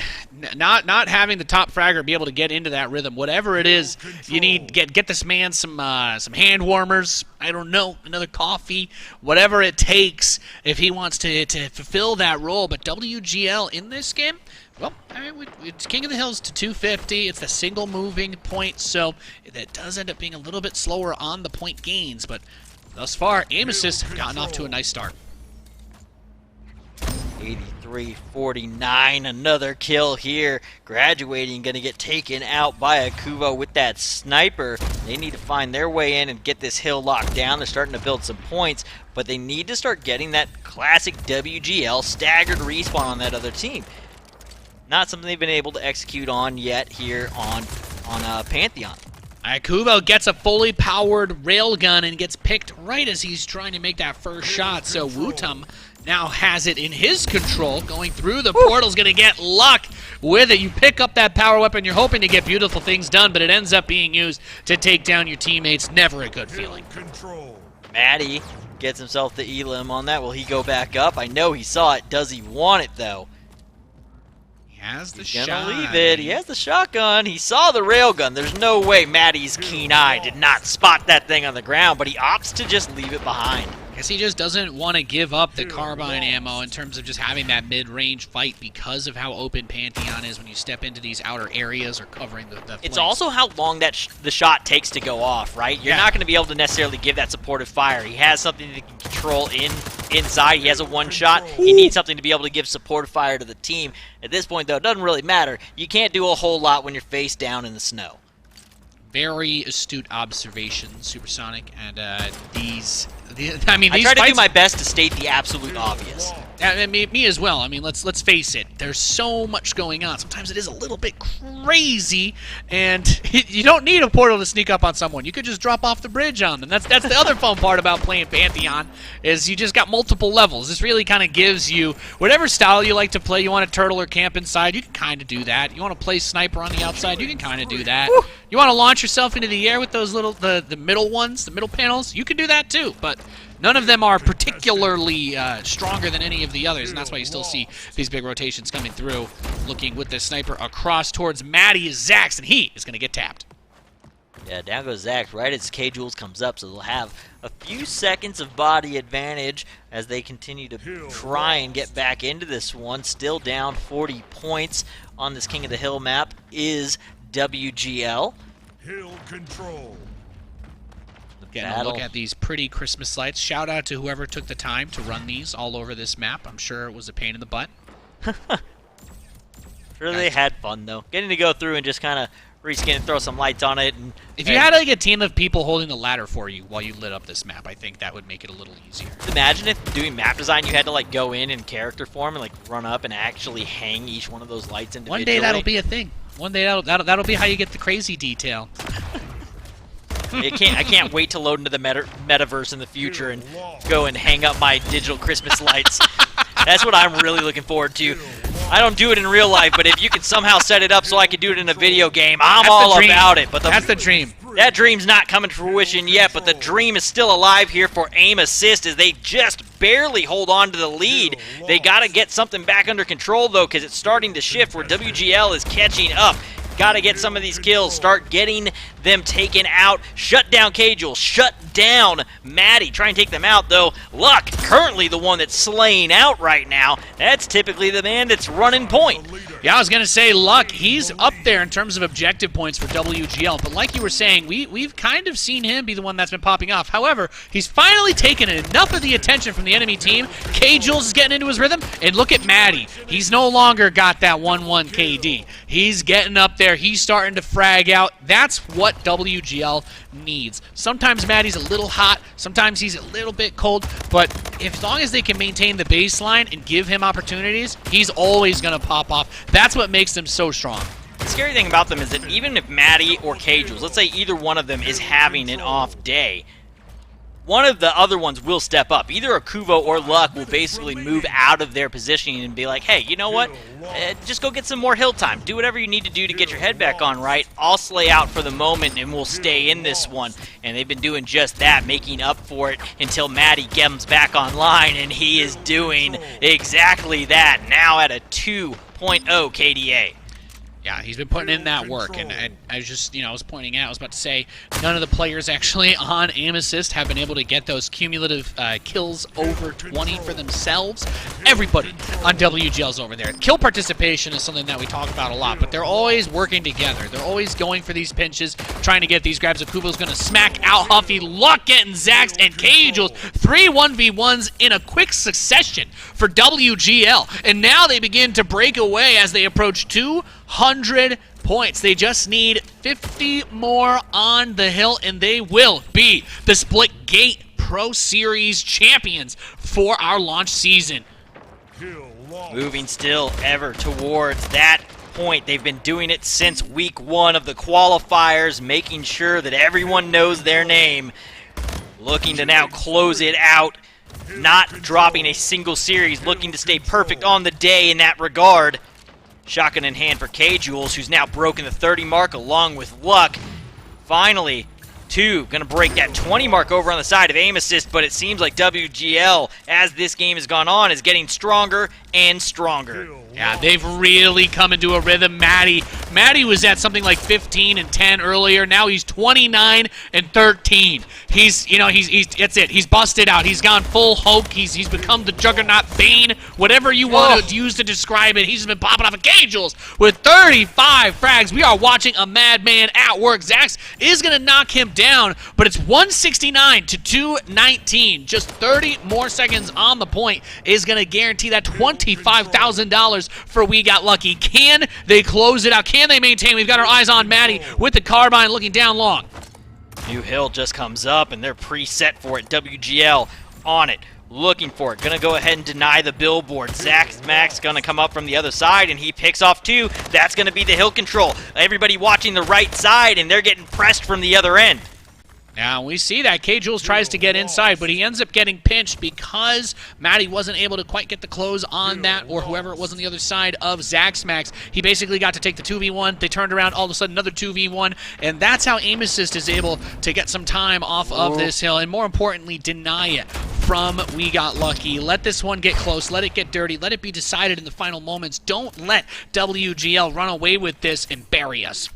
not having the top fragger be able to get into that rhythm, whatever it is, you need get this man some hand warmers. I don't know, another coffee, whatever it takes if he wants to fulfill that role. But WGL in this game, well, I mean, it's King of the Hills to 250. It's the single moving point, so that does end up being a little bit slower on the point gains. But thus far, Aim Assist have gotten off to a nice start. 83-49, another kill here. Graduating, going to get taken out by Akuvo with that sniper. They need to find their way in and get this hill locked down. They're starting to build some points, but they need to start getting that classic WGL staggered respawn on that other team. Not something they've been able to execute on yet here on Pantheon. Akuvo gets a fully powered railgun and gets picked right as he's trying to make that first shot, so Wutum now has it in his control. Going through the portal's going to get Luck with it. You pick up that power weapon, you're hoping to get beautiful things done, but it ends up being used to take down your teammates. Never a good feeling. Maddie gets himself the elim on that. Will he go back up? I know he saw it. Does he want it, though? Has the He's shot. gonna leave it. He has the shotgun. He saw the railgun. There's no way Maddie's keen eye did not spot that thing on the ground, but he opts to just leave it behind. Guess he just doesn't want to give up the carbine ammo in terms of just having that mid-range fight because of how open Pantheon is when you step into these outer areas or covering the flanks. It's also how long that the shot takes to go off, right? You're not going to be able to necessarily give that supportive fire. He has something that he can control inside. He has a one-shot. He needs something to be able to give supportive fire to the team. At this point, though, it doesn't really matter. You can't do a whole lot when you're face down in the snow. Very astute observation, Supersonic, and these I mean, I these try to do fights, my best to state the absolute obvious. me as well. I mean, let's face it. There's so much going on. Sometimes it is a little bit crazy, and you don't need a portal to sneak up on someone. You could just drop off the bridge on them. That's the other fun part about playing Pantheon, is you just got multiple levels. This really kind of gives you whatever style you like to play. You want to turtle or camp inside, you can kind of do that. You want to play sniper on the outside, you can kind of do that. Woo! You want to launch yourself into the air with those little the middle ones, the middle panels, you can do that too. But none of them are particularly stronger than any of the others, and that's why you still see these big rotations coming through. Looking with the sniper across towards Maddie is Zax, and he is going to get tapped. Yeah, down goes Zax right as K-Jules comes up, so they'll have a few seconds of body advantage as they continue to try and get back into this one. Still down 40 points on this King of the Hill map is WGL. Hill control. Getting a look at these pretty Christmas lights. Shout out to whoever took the time to run these all over this map. I'm sure it was a pain in the butt. Sure, they had fun though. Getting to go through and just kind of reskin and throw some lights on it. And if you had like a team of people holding the ladder for you while you lit up this map, I think that would make it a little easier. Imagine if doing map design, you had to like go in character form and like run up and actually hang each one of those lights individually. One day that'll be a thing. One day that'll be how you get the crazy detail. I can't wait to load into the metaverse in the future and go and hang up my digital Christmas lights. That's what I'm really looking forward to. I don't do it in real life, but if you can somehow set it up so I can do it in a video game, I'm all about it. But that's the dream. That dream's not coming to fruition yet, but the dream is still alive here for Aim Assist as they just barely hold on to the lead. They got to get something back under control, though, because it's starting to shift where WGL is catching up. Got to get some of these kills, start getting them taken out. Shut down K-Jules, shut down Maddie. Try and take them out, though. Luck, currently the one that's slaying out right now. That's typically the man that's running point. Yeah, I was going to say Luck, he's up there in terms of objective points for WGL. But like you were saying, we've kind of seen him be the one that's been popping off. However, he's finally taken enough of the attention from the enemy team. K-Jules is getting into his rhythm. And look at Maddie. He's no longer got that 1-1 KD. He's getting up there. He's starting to frag out. That's what WGL needs. Sometimes Maddie's a little hot. Sometimes he's a little bit cold. But as long as they can maintain the baseline and give him opportunities, he's always going to pop off. That's what makes them so strong. The scary thing about them is that even if Maddie or K-Jules, let's say either one of them is having an off day, one of the other ones will step up. Either Akuvo or Luck will basically move out of their positioning and be like, hey, you know what? Just go get some more hill time. Do whatever you need to do to get your head back on right. I'll slay out for the moment and we'll stay in this one. And they've been doing just that, making up for it until Maddie comes back online, and he is doing exactly that, now at a 2.0 KDA. Yeah, he's been putting in that work, and I was just, I was pointing out, I was about to say, none of the players actually on Aim Assist have been able to get those cumulative kills over 20 for themselves. Everybody on WGL's over there. Kill participation is something that we talk about a lot, but they're always working together. They're always going for these pinches, trying to get these grabs. Akubo's going to smack out Huffy, Luck getting Zaxed, and K-Jules. 3 1v1s in a quick succession for WGL, and now they begin to break away as they approach 200 points. They just need 50 more on the hill, and they will be the Split Gate Pro Series champions for our launch season. Moving still ever towards that point. They've been doing it since week 1 of the qualifiers, making sure that everyone knows their name. Looking to now close it out, not dropping a single series, looking to stay perfect on the day in that regard. Shotgun in hand for K-Jules, who's now broken the 30 mark along with Luck. Finally, 2 going to break that 20 mark over on the side of Aim Assist, but it seems like WGL, as this game has gone on, is getting stronger and stronger. Yeah, they've really come into a rhythm. Maddie was at something like 15 and 10 earlier. Now he's 29 and 13. He's that's it. He's busted out. He's gone full Hulk. He's become the Juggernaut Bane. Whatever you want to use to describe it. He's just been popping off of K-Jules with 35 frags. We are watching a madman at work. Zax is going to knock him down, but it's 169 to 219. Just 30 more seconds on the point is going to guarantee that $25,000 for We Got Lucky. Can they close it out? Can they maintain? We've got our eyes on Maddie with the carbine looking down long. New hill just comes up, and they're preset for it. WGL on it, looking for it. Gonna go ahead and deny the billboard. Zach Max gonna come up from the other side, and he picks off 2. That's gonna be the hill control. Everybody watching the right side, and they're getting pressed from the other end. Now, we see that K-Jules tries to get inside, but he ends up getting pinched because Matty wasn't able to quite get the close on that, or whoever it was on the other side of Zax Max. He basically got to take the 2v1. They turned around, all of a sudden another 2v1, and that's how Aim Assist is able to get some time off of this hill, and more importantly, deny it from We Got Lucky. Let this one get close. Let it get dirty. Let it be decided in the final moments. Don't let WGL run away with this and bury us.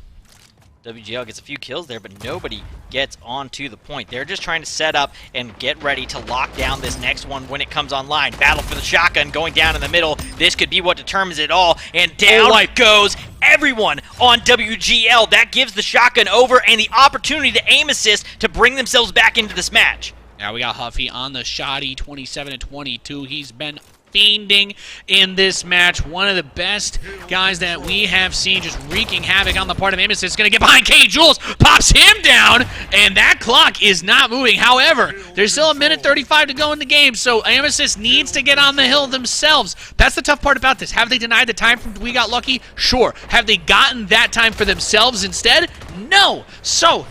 WGL gets a few kills there, but nobody gets onto the point. They're just trying to set up and get ready to lock down this next one when it comes online. Battle for the shotgun going down in the middle. This could be what determines it all. And down goes everyone on WGL. That gives the shotgun over and the opportunity to aim assist to bring themselves back into this match. Now we got Huffy on the shoddy, 27-22. He's been fiending in this match. One of the best guys that we have seen, just wreaking havoc on the part of Amos. Is going to get behind K-Jules, pops him down, and that clock is not moving. However, there's still 1:35 to go in the game, so Amethyst needs to get on the hill themselves. That's the tough part about this. Have they denied the time from We Got Lucky? Sure. Have they gotten that time for themselves instead? No. So,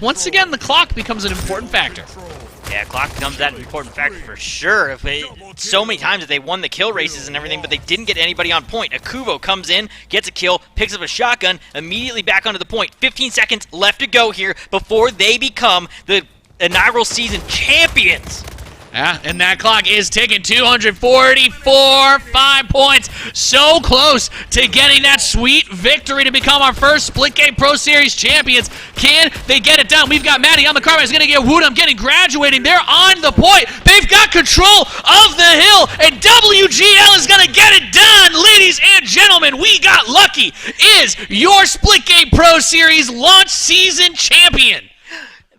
once again, the clock becomes an important factor. Yeah, clock becomes that important factor for sure. So many times that they won the kill races and everything, but they didn't get anybody on point. Akuvo comes in, gets a kill, picks up a shotgun, immediately back onto the point. 15 seconds left to go here before they become the inaugural season champions. Yeah, and that clock is ticking. 244, 5 points. So close to getting that sweet victory to become our first Splitgate Pro Series champions. Can they get it done? We've got Matty on the car. He's going to get Woodham getting graduating. They're on the point. They've got control of the hill, and WGL is going to get it done. Ladies and gentlemen, We Got Lucky is your Splitgate Pro Series launch season champion.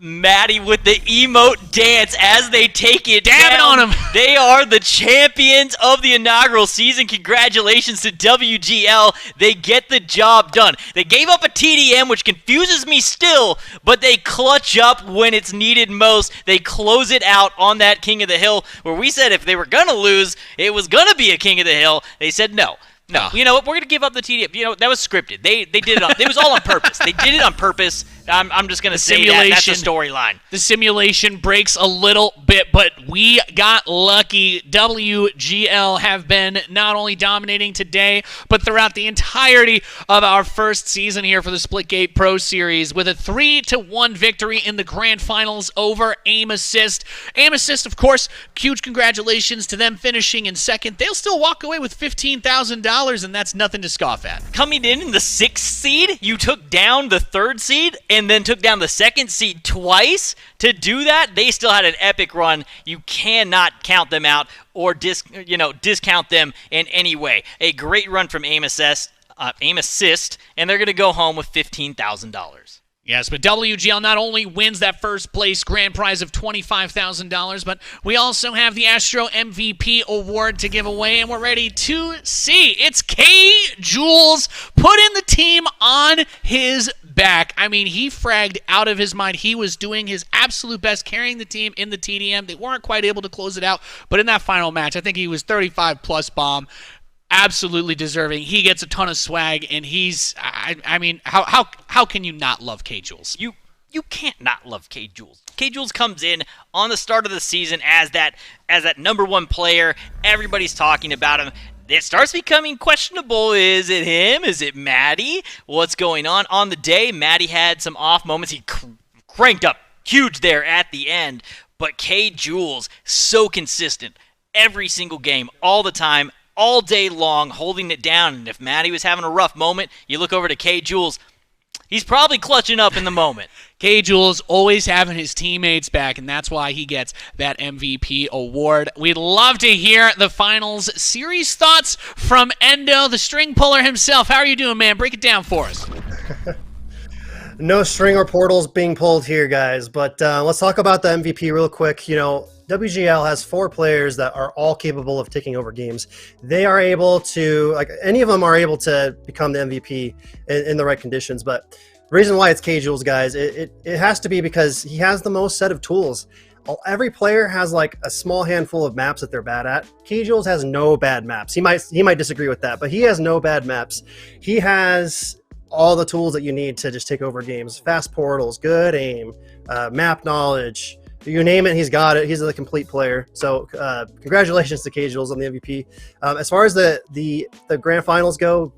Maddie with the emote dance as they take it Dabbing down. on him. They are the champions of the inaugural season. Congratulations to WGL. They get the job done. They gave up a TDM, which confuses me still, but they clutch up when it's needed most. They close it out on that King of the Hill, where we said if they were going to lose, it was going to be a King of the Hill. They said no. No, you know what? We're going to give up the TDM. You know, that was scripted. They did it on, it was all on purpose. They did it on purpose. I'm just going to say that's a storyline. The simulation breaks a little bit, but We Got Lucky. WGL have been not only dominating today, but throughout the entirety of our first season here for the Splitgate Pro Series with a 3-1 victory in the grand finals over Aim Assist. Aim Assist, of course, huge congratulations to them finishing in second. They'll still walk away with $15,000, and that's nothing to scoff at. Coming in the 6th seed, you took down the 3rd seed, and then took down the 2nd seed twice. To do that, they still had an epic run. You cannot count them out or discount them in any way. A great run from Aim Assist, and they're going to go home with $15,000. Yes, but WGL not only wins that first place grand prize of $25,000, but we also have the Astro MVP award to give away, and we're ready to see. It's K-Jules putting the team on his back. I mean, he fragged out of his mind. He was doing his absolute best, carrying the team in the TDM. They weren't quite able to close it out, but in that final match, I think he was 35-plus bomb. Absolutely deserving. He gets a ton of swag, and he's, I mean, how can you not love K-Jules? You can't not love K-Jules. K-Jules comes in on the start of the season as that #1 player. Everybody's talking about him. It starts becoming questionable. Is it him? Is it Maddie? What's going on? On the day, Maddie had some off moments. He cranked up huge there at the end. But K-Jules, so consistent. Every single game, all the time, all day long, holding it down. And if Maddie was having a rough moment, you look over to K-Jules. He's probably clutching up in the moment. K-Jules always having his teammates back, and that's why he gets that MVP award. We'd love to hear the finals series thoughts from Endo, the string puller himself. How are you doing, man? Break it down for us. No string or portals being pulled here, guys, but let's talk about the MVP real quick. You know, WGL has 4 players that are all capable of taking over games. They are able to, like, any of them are able to become the MVP in the right conditions, but The reason why it's K-Jules, guys, it has to be because he has the most set of tools. Every player has like a small handful of maps that they're bad at. K-Jules has no bad maps. He might disagree with that, but he has no bad maps. He has all the tools that you need to just take over games. Fast portals, good aim, map knowledge. You name it, he's got it. He's the complete player. So congratulations to K-Jules on the MVP. As far as the grand finals go,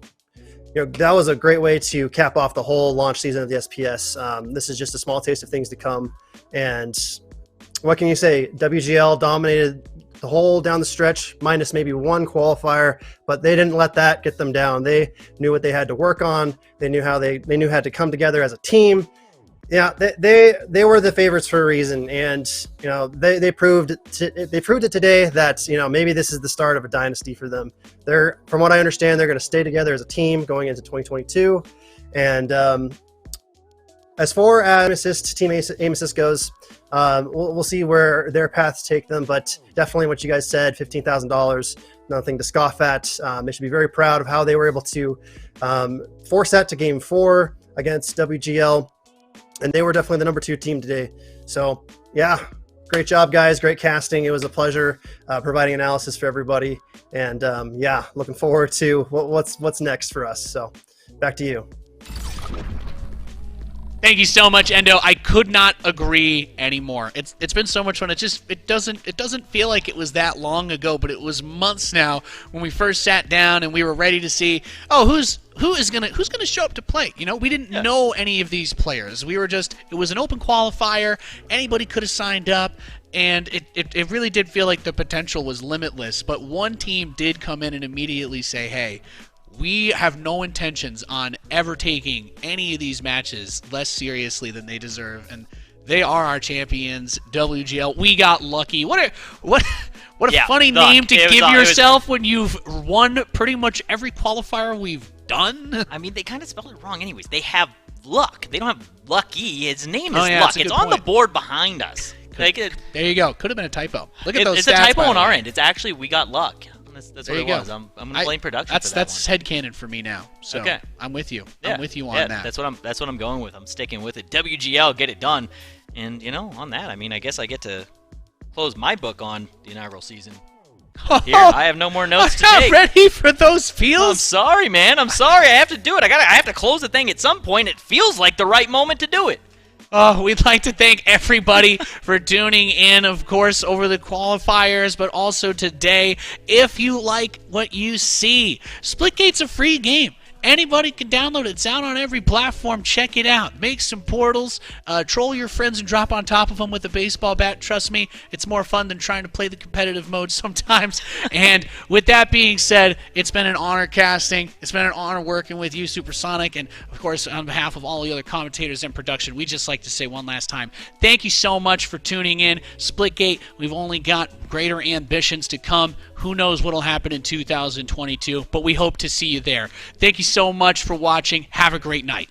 that was a great way to cap off the whole launch season of the SPS. This is just a small taste of things to come. And what can you say? WGL dominated the whole down the stretch, minus maybe one qualifier, but they didn't let that get them down. They knew what they had to work on. They knew how to come together as a team. Yeah, they were the favorites for a reason, and they proved it today that maybe this is the start of a dynasty for them. From what I understand, they're going to stay together as a team going into 2022. And as far as Team Aim Assist goes, we'll see where their paths take them, but definitely what you guys said, $15,000, nothing to scoff at. They should be very proud of how they were able to force that to Game 4 against WGL. And they were definitely the number 2 team today. So, yeah, great job, guys. Great casting. It was a pleasure providing analysis for everybody. And, yeah, looking forward to what's next for us. So, back to you. Thank you so much, Endo. I could not agree anymore. It's been so much fun. It doesn't feel like it was that long ago, but it was months now when we first sat down and we were ready to see, who's gonna show up to play. We didn't know any of these players. We were it was an open qualifier. Anybody could have signed up. And it really did feel like the potential was limitless. But one team did come in and immediately say, hey, we have no intentions on ever taking any of these matches less seriously than they deserve, and they are our champions, WGL. We got lucky. What a funny name to give yourself when you've won pretty much every qualifier we've done. I mean, they kind of spelled it wrong anyways. They have luck. They don't have lucky. His name is yeah, Luck. It's on the board behind us. There you go. Could have been a typo. Look at those It's stats, a typo by on the our way. end. It's actually we got luck. That's what it was. I'm gonna blame production. That's headcanon for me now. So okay. I'm with you. Yeah. I'm with you on that. That's what I'm going with. I'm sticking with it. WGL, get it done. And on that, I mean, I guess I get to close my book on the inaugural season. Here, I have no more notes to I'm take. not ready for those feels. I'm sorry, man. I'm sorry. I have to do it. I have to close the thing at some point. It feels like the right moment to do it. We'd like to thank everybody for tuning in, of course, over the qualifiers, but also today. If you like what you see, Splitgate's a free game. Anybody can download it. It's out on every platform. Check it out. Make some portals. Troll your friends and drop on top of them with a baseball bat. Trust me, it's more fun than trying to play the competitive mode sometimes. And with that being said, it's been an honor casting. It's been an honor working with you, Supersonic. And, of course, on behalf of all the other commentators and production, we'd just like to say one last time, thank you so much for tuning in. Splitgate, we've only got greater ambitions to come. Who knows what will happen in 2022, but we hope to see you there. Thank you so much for watching. Have a great night.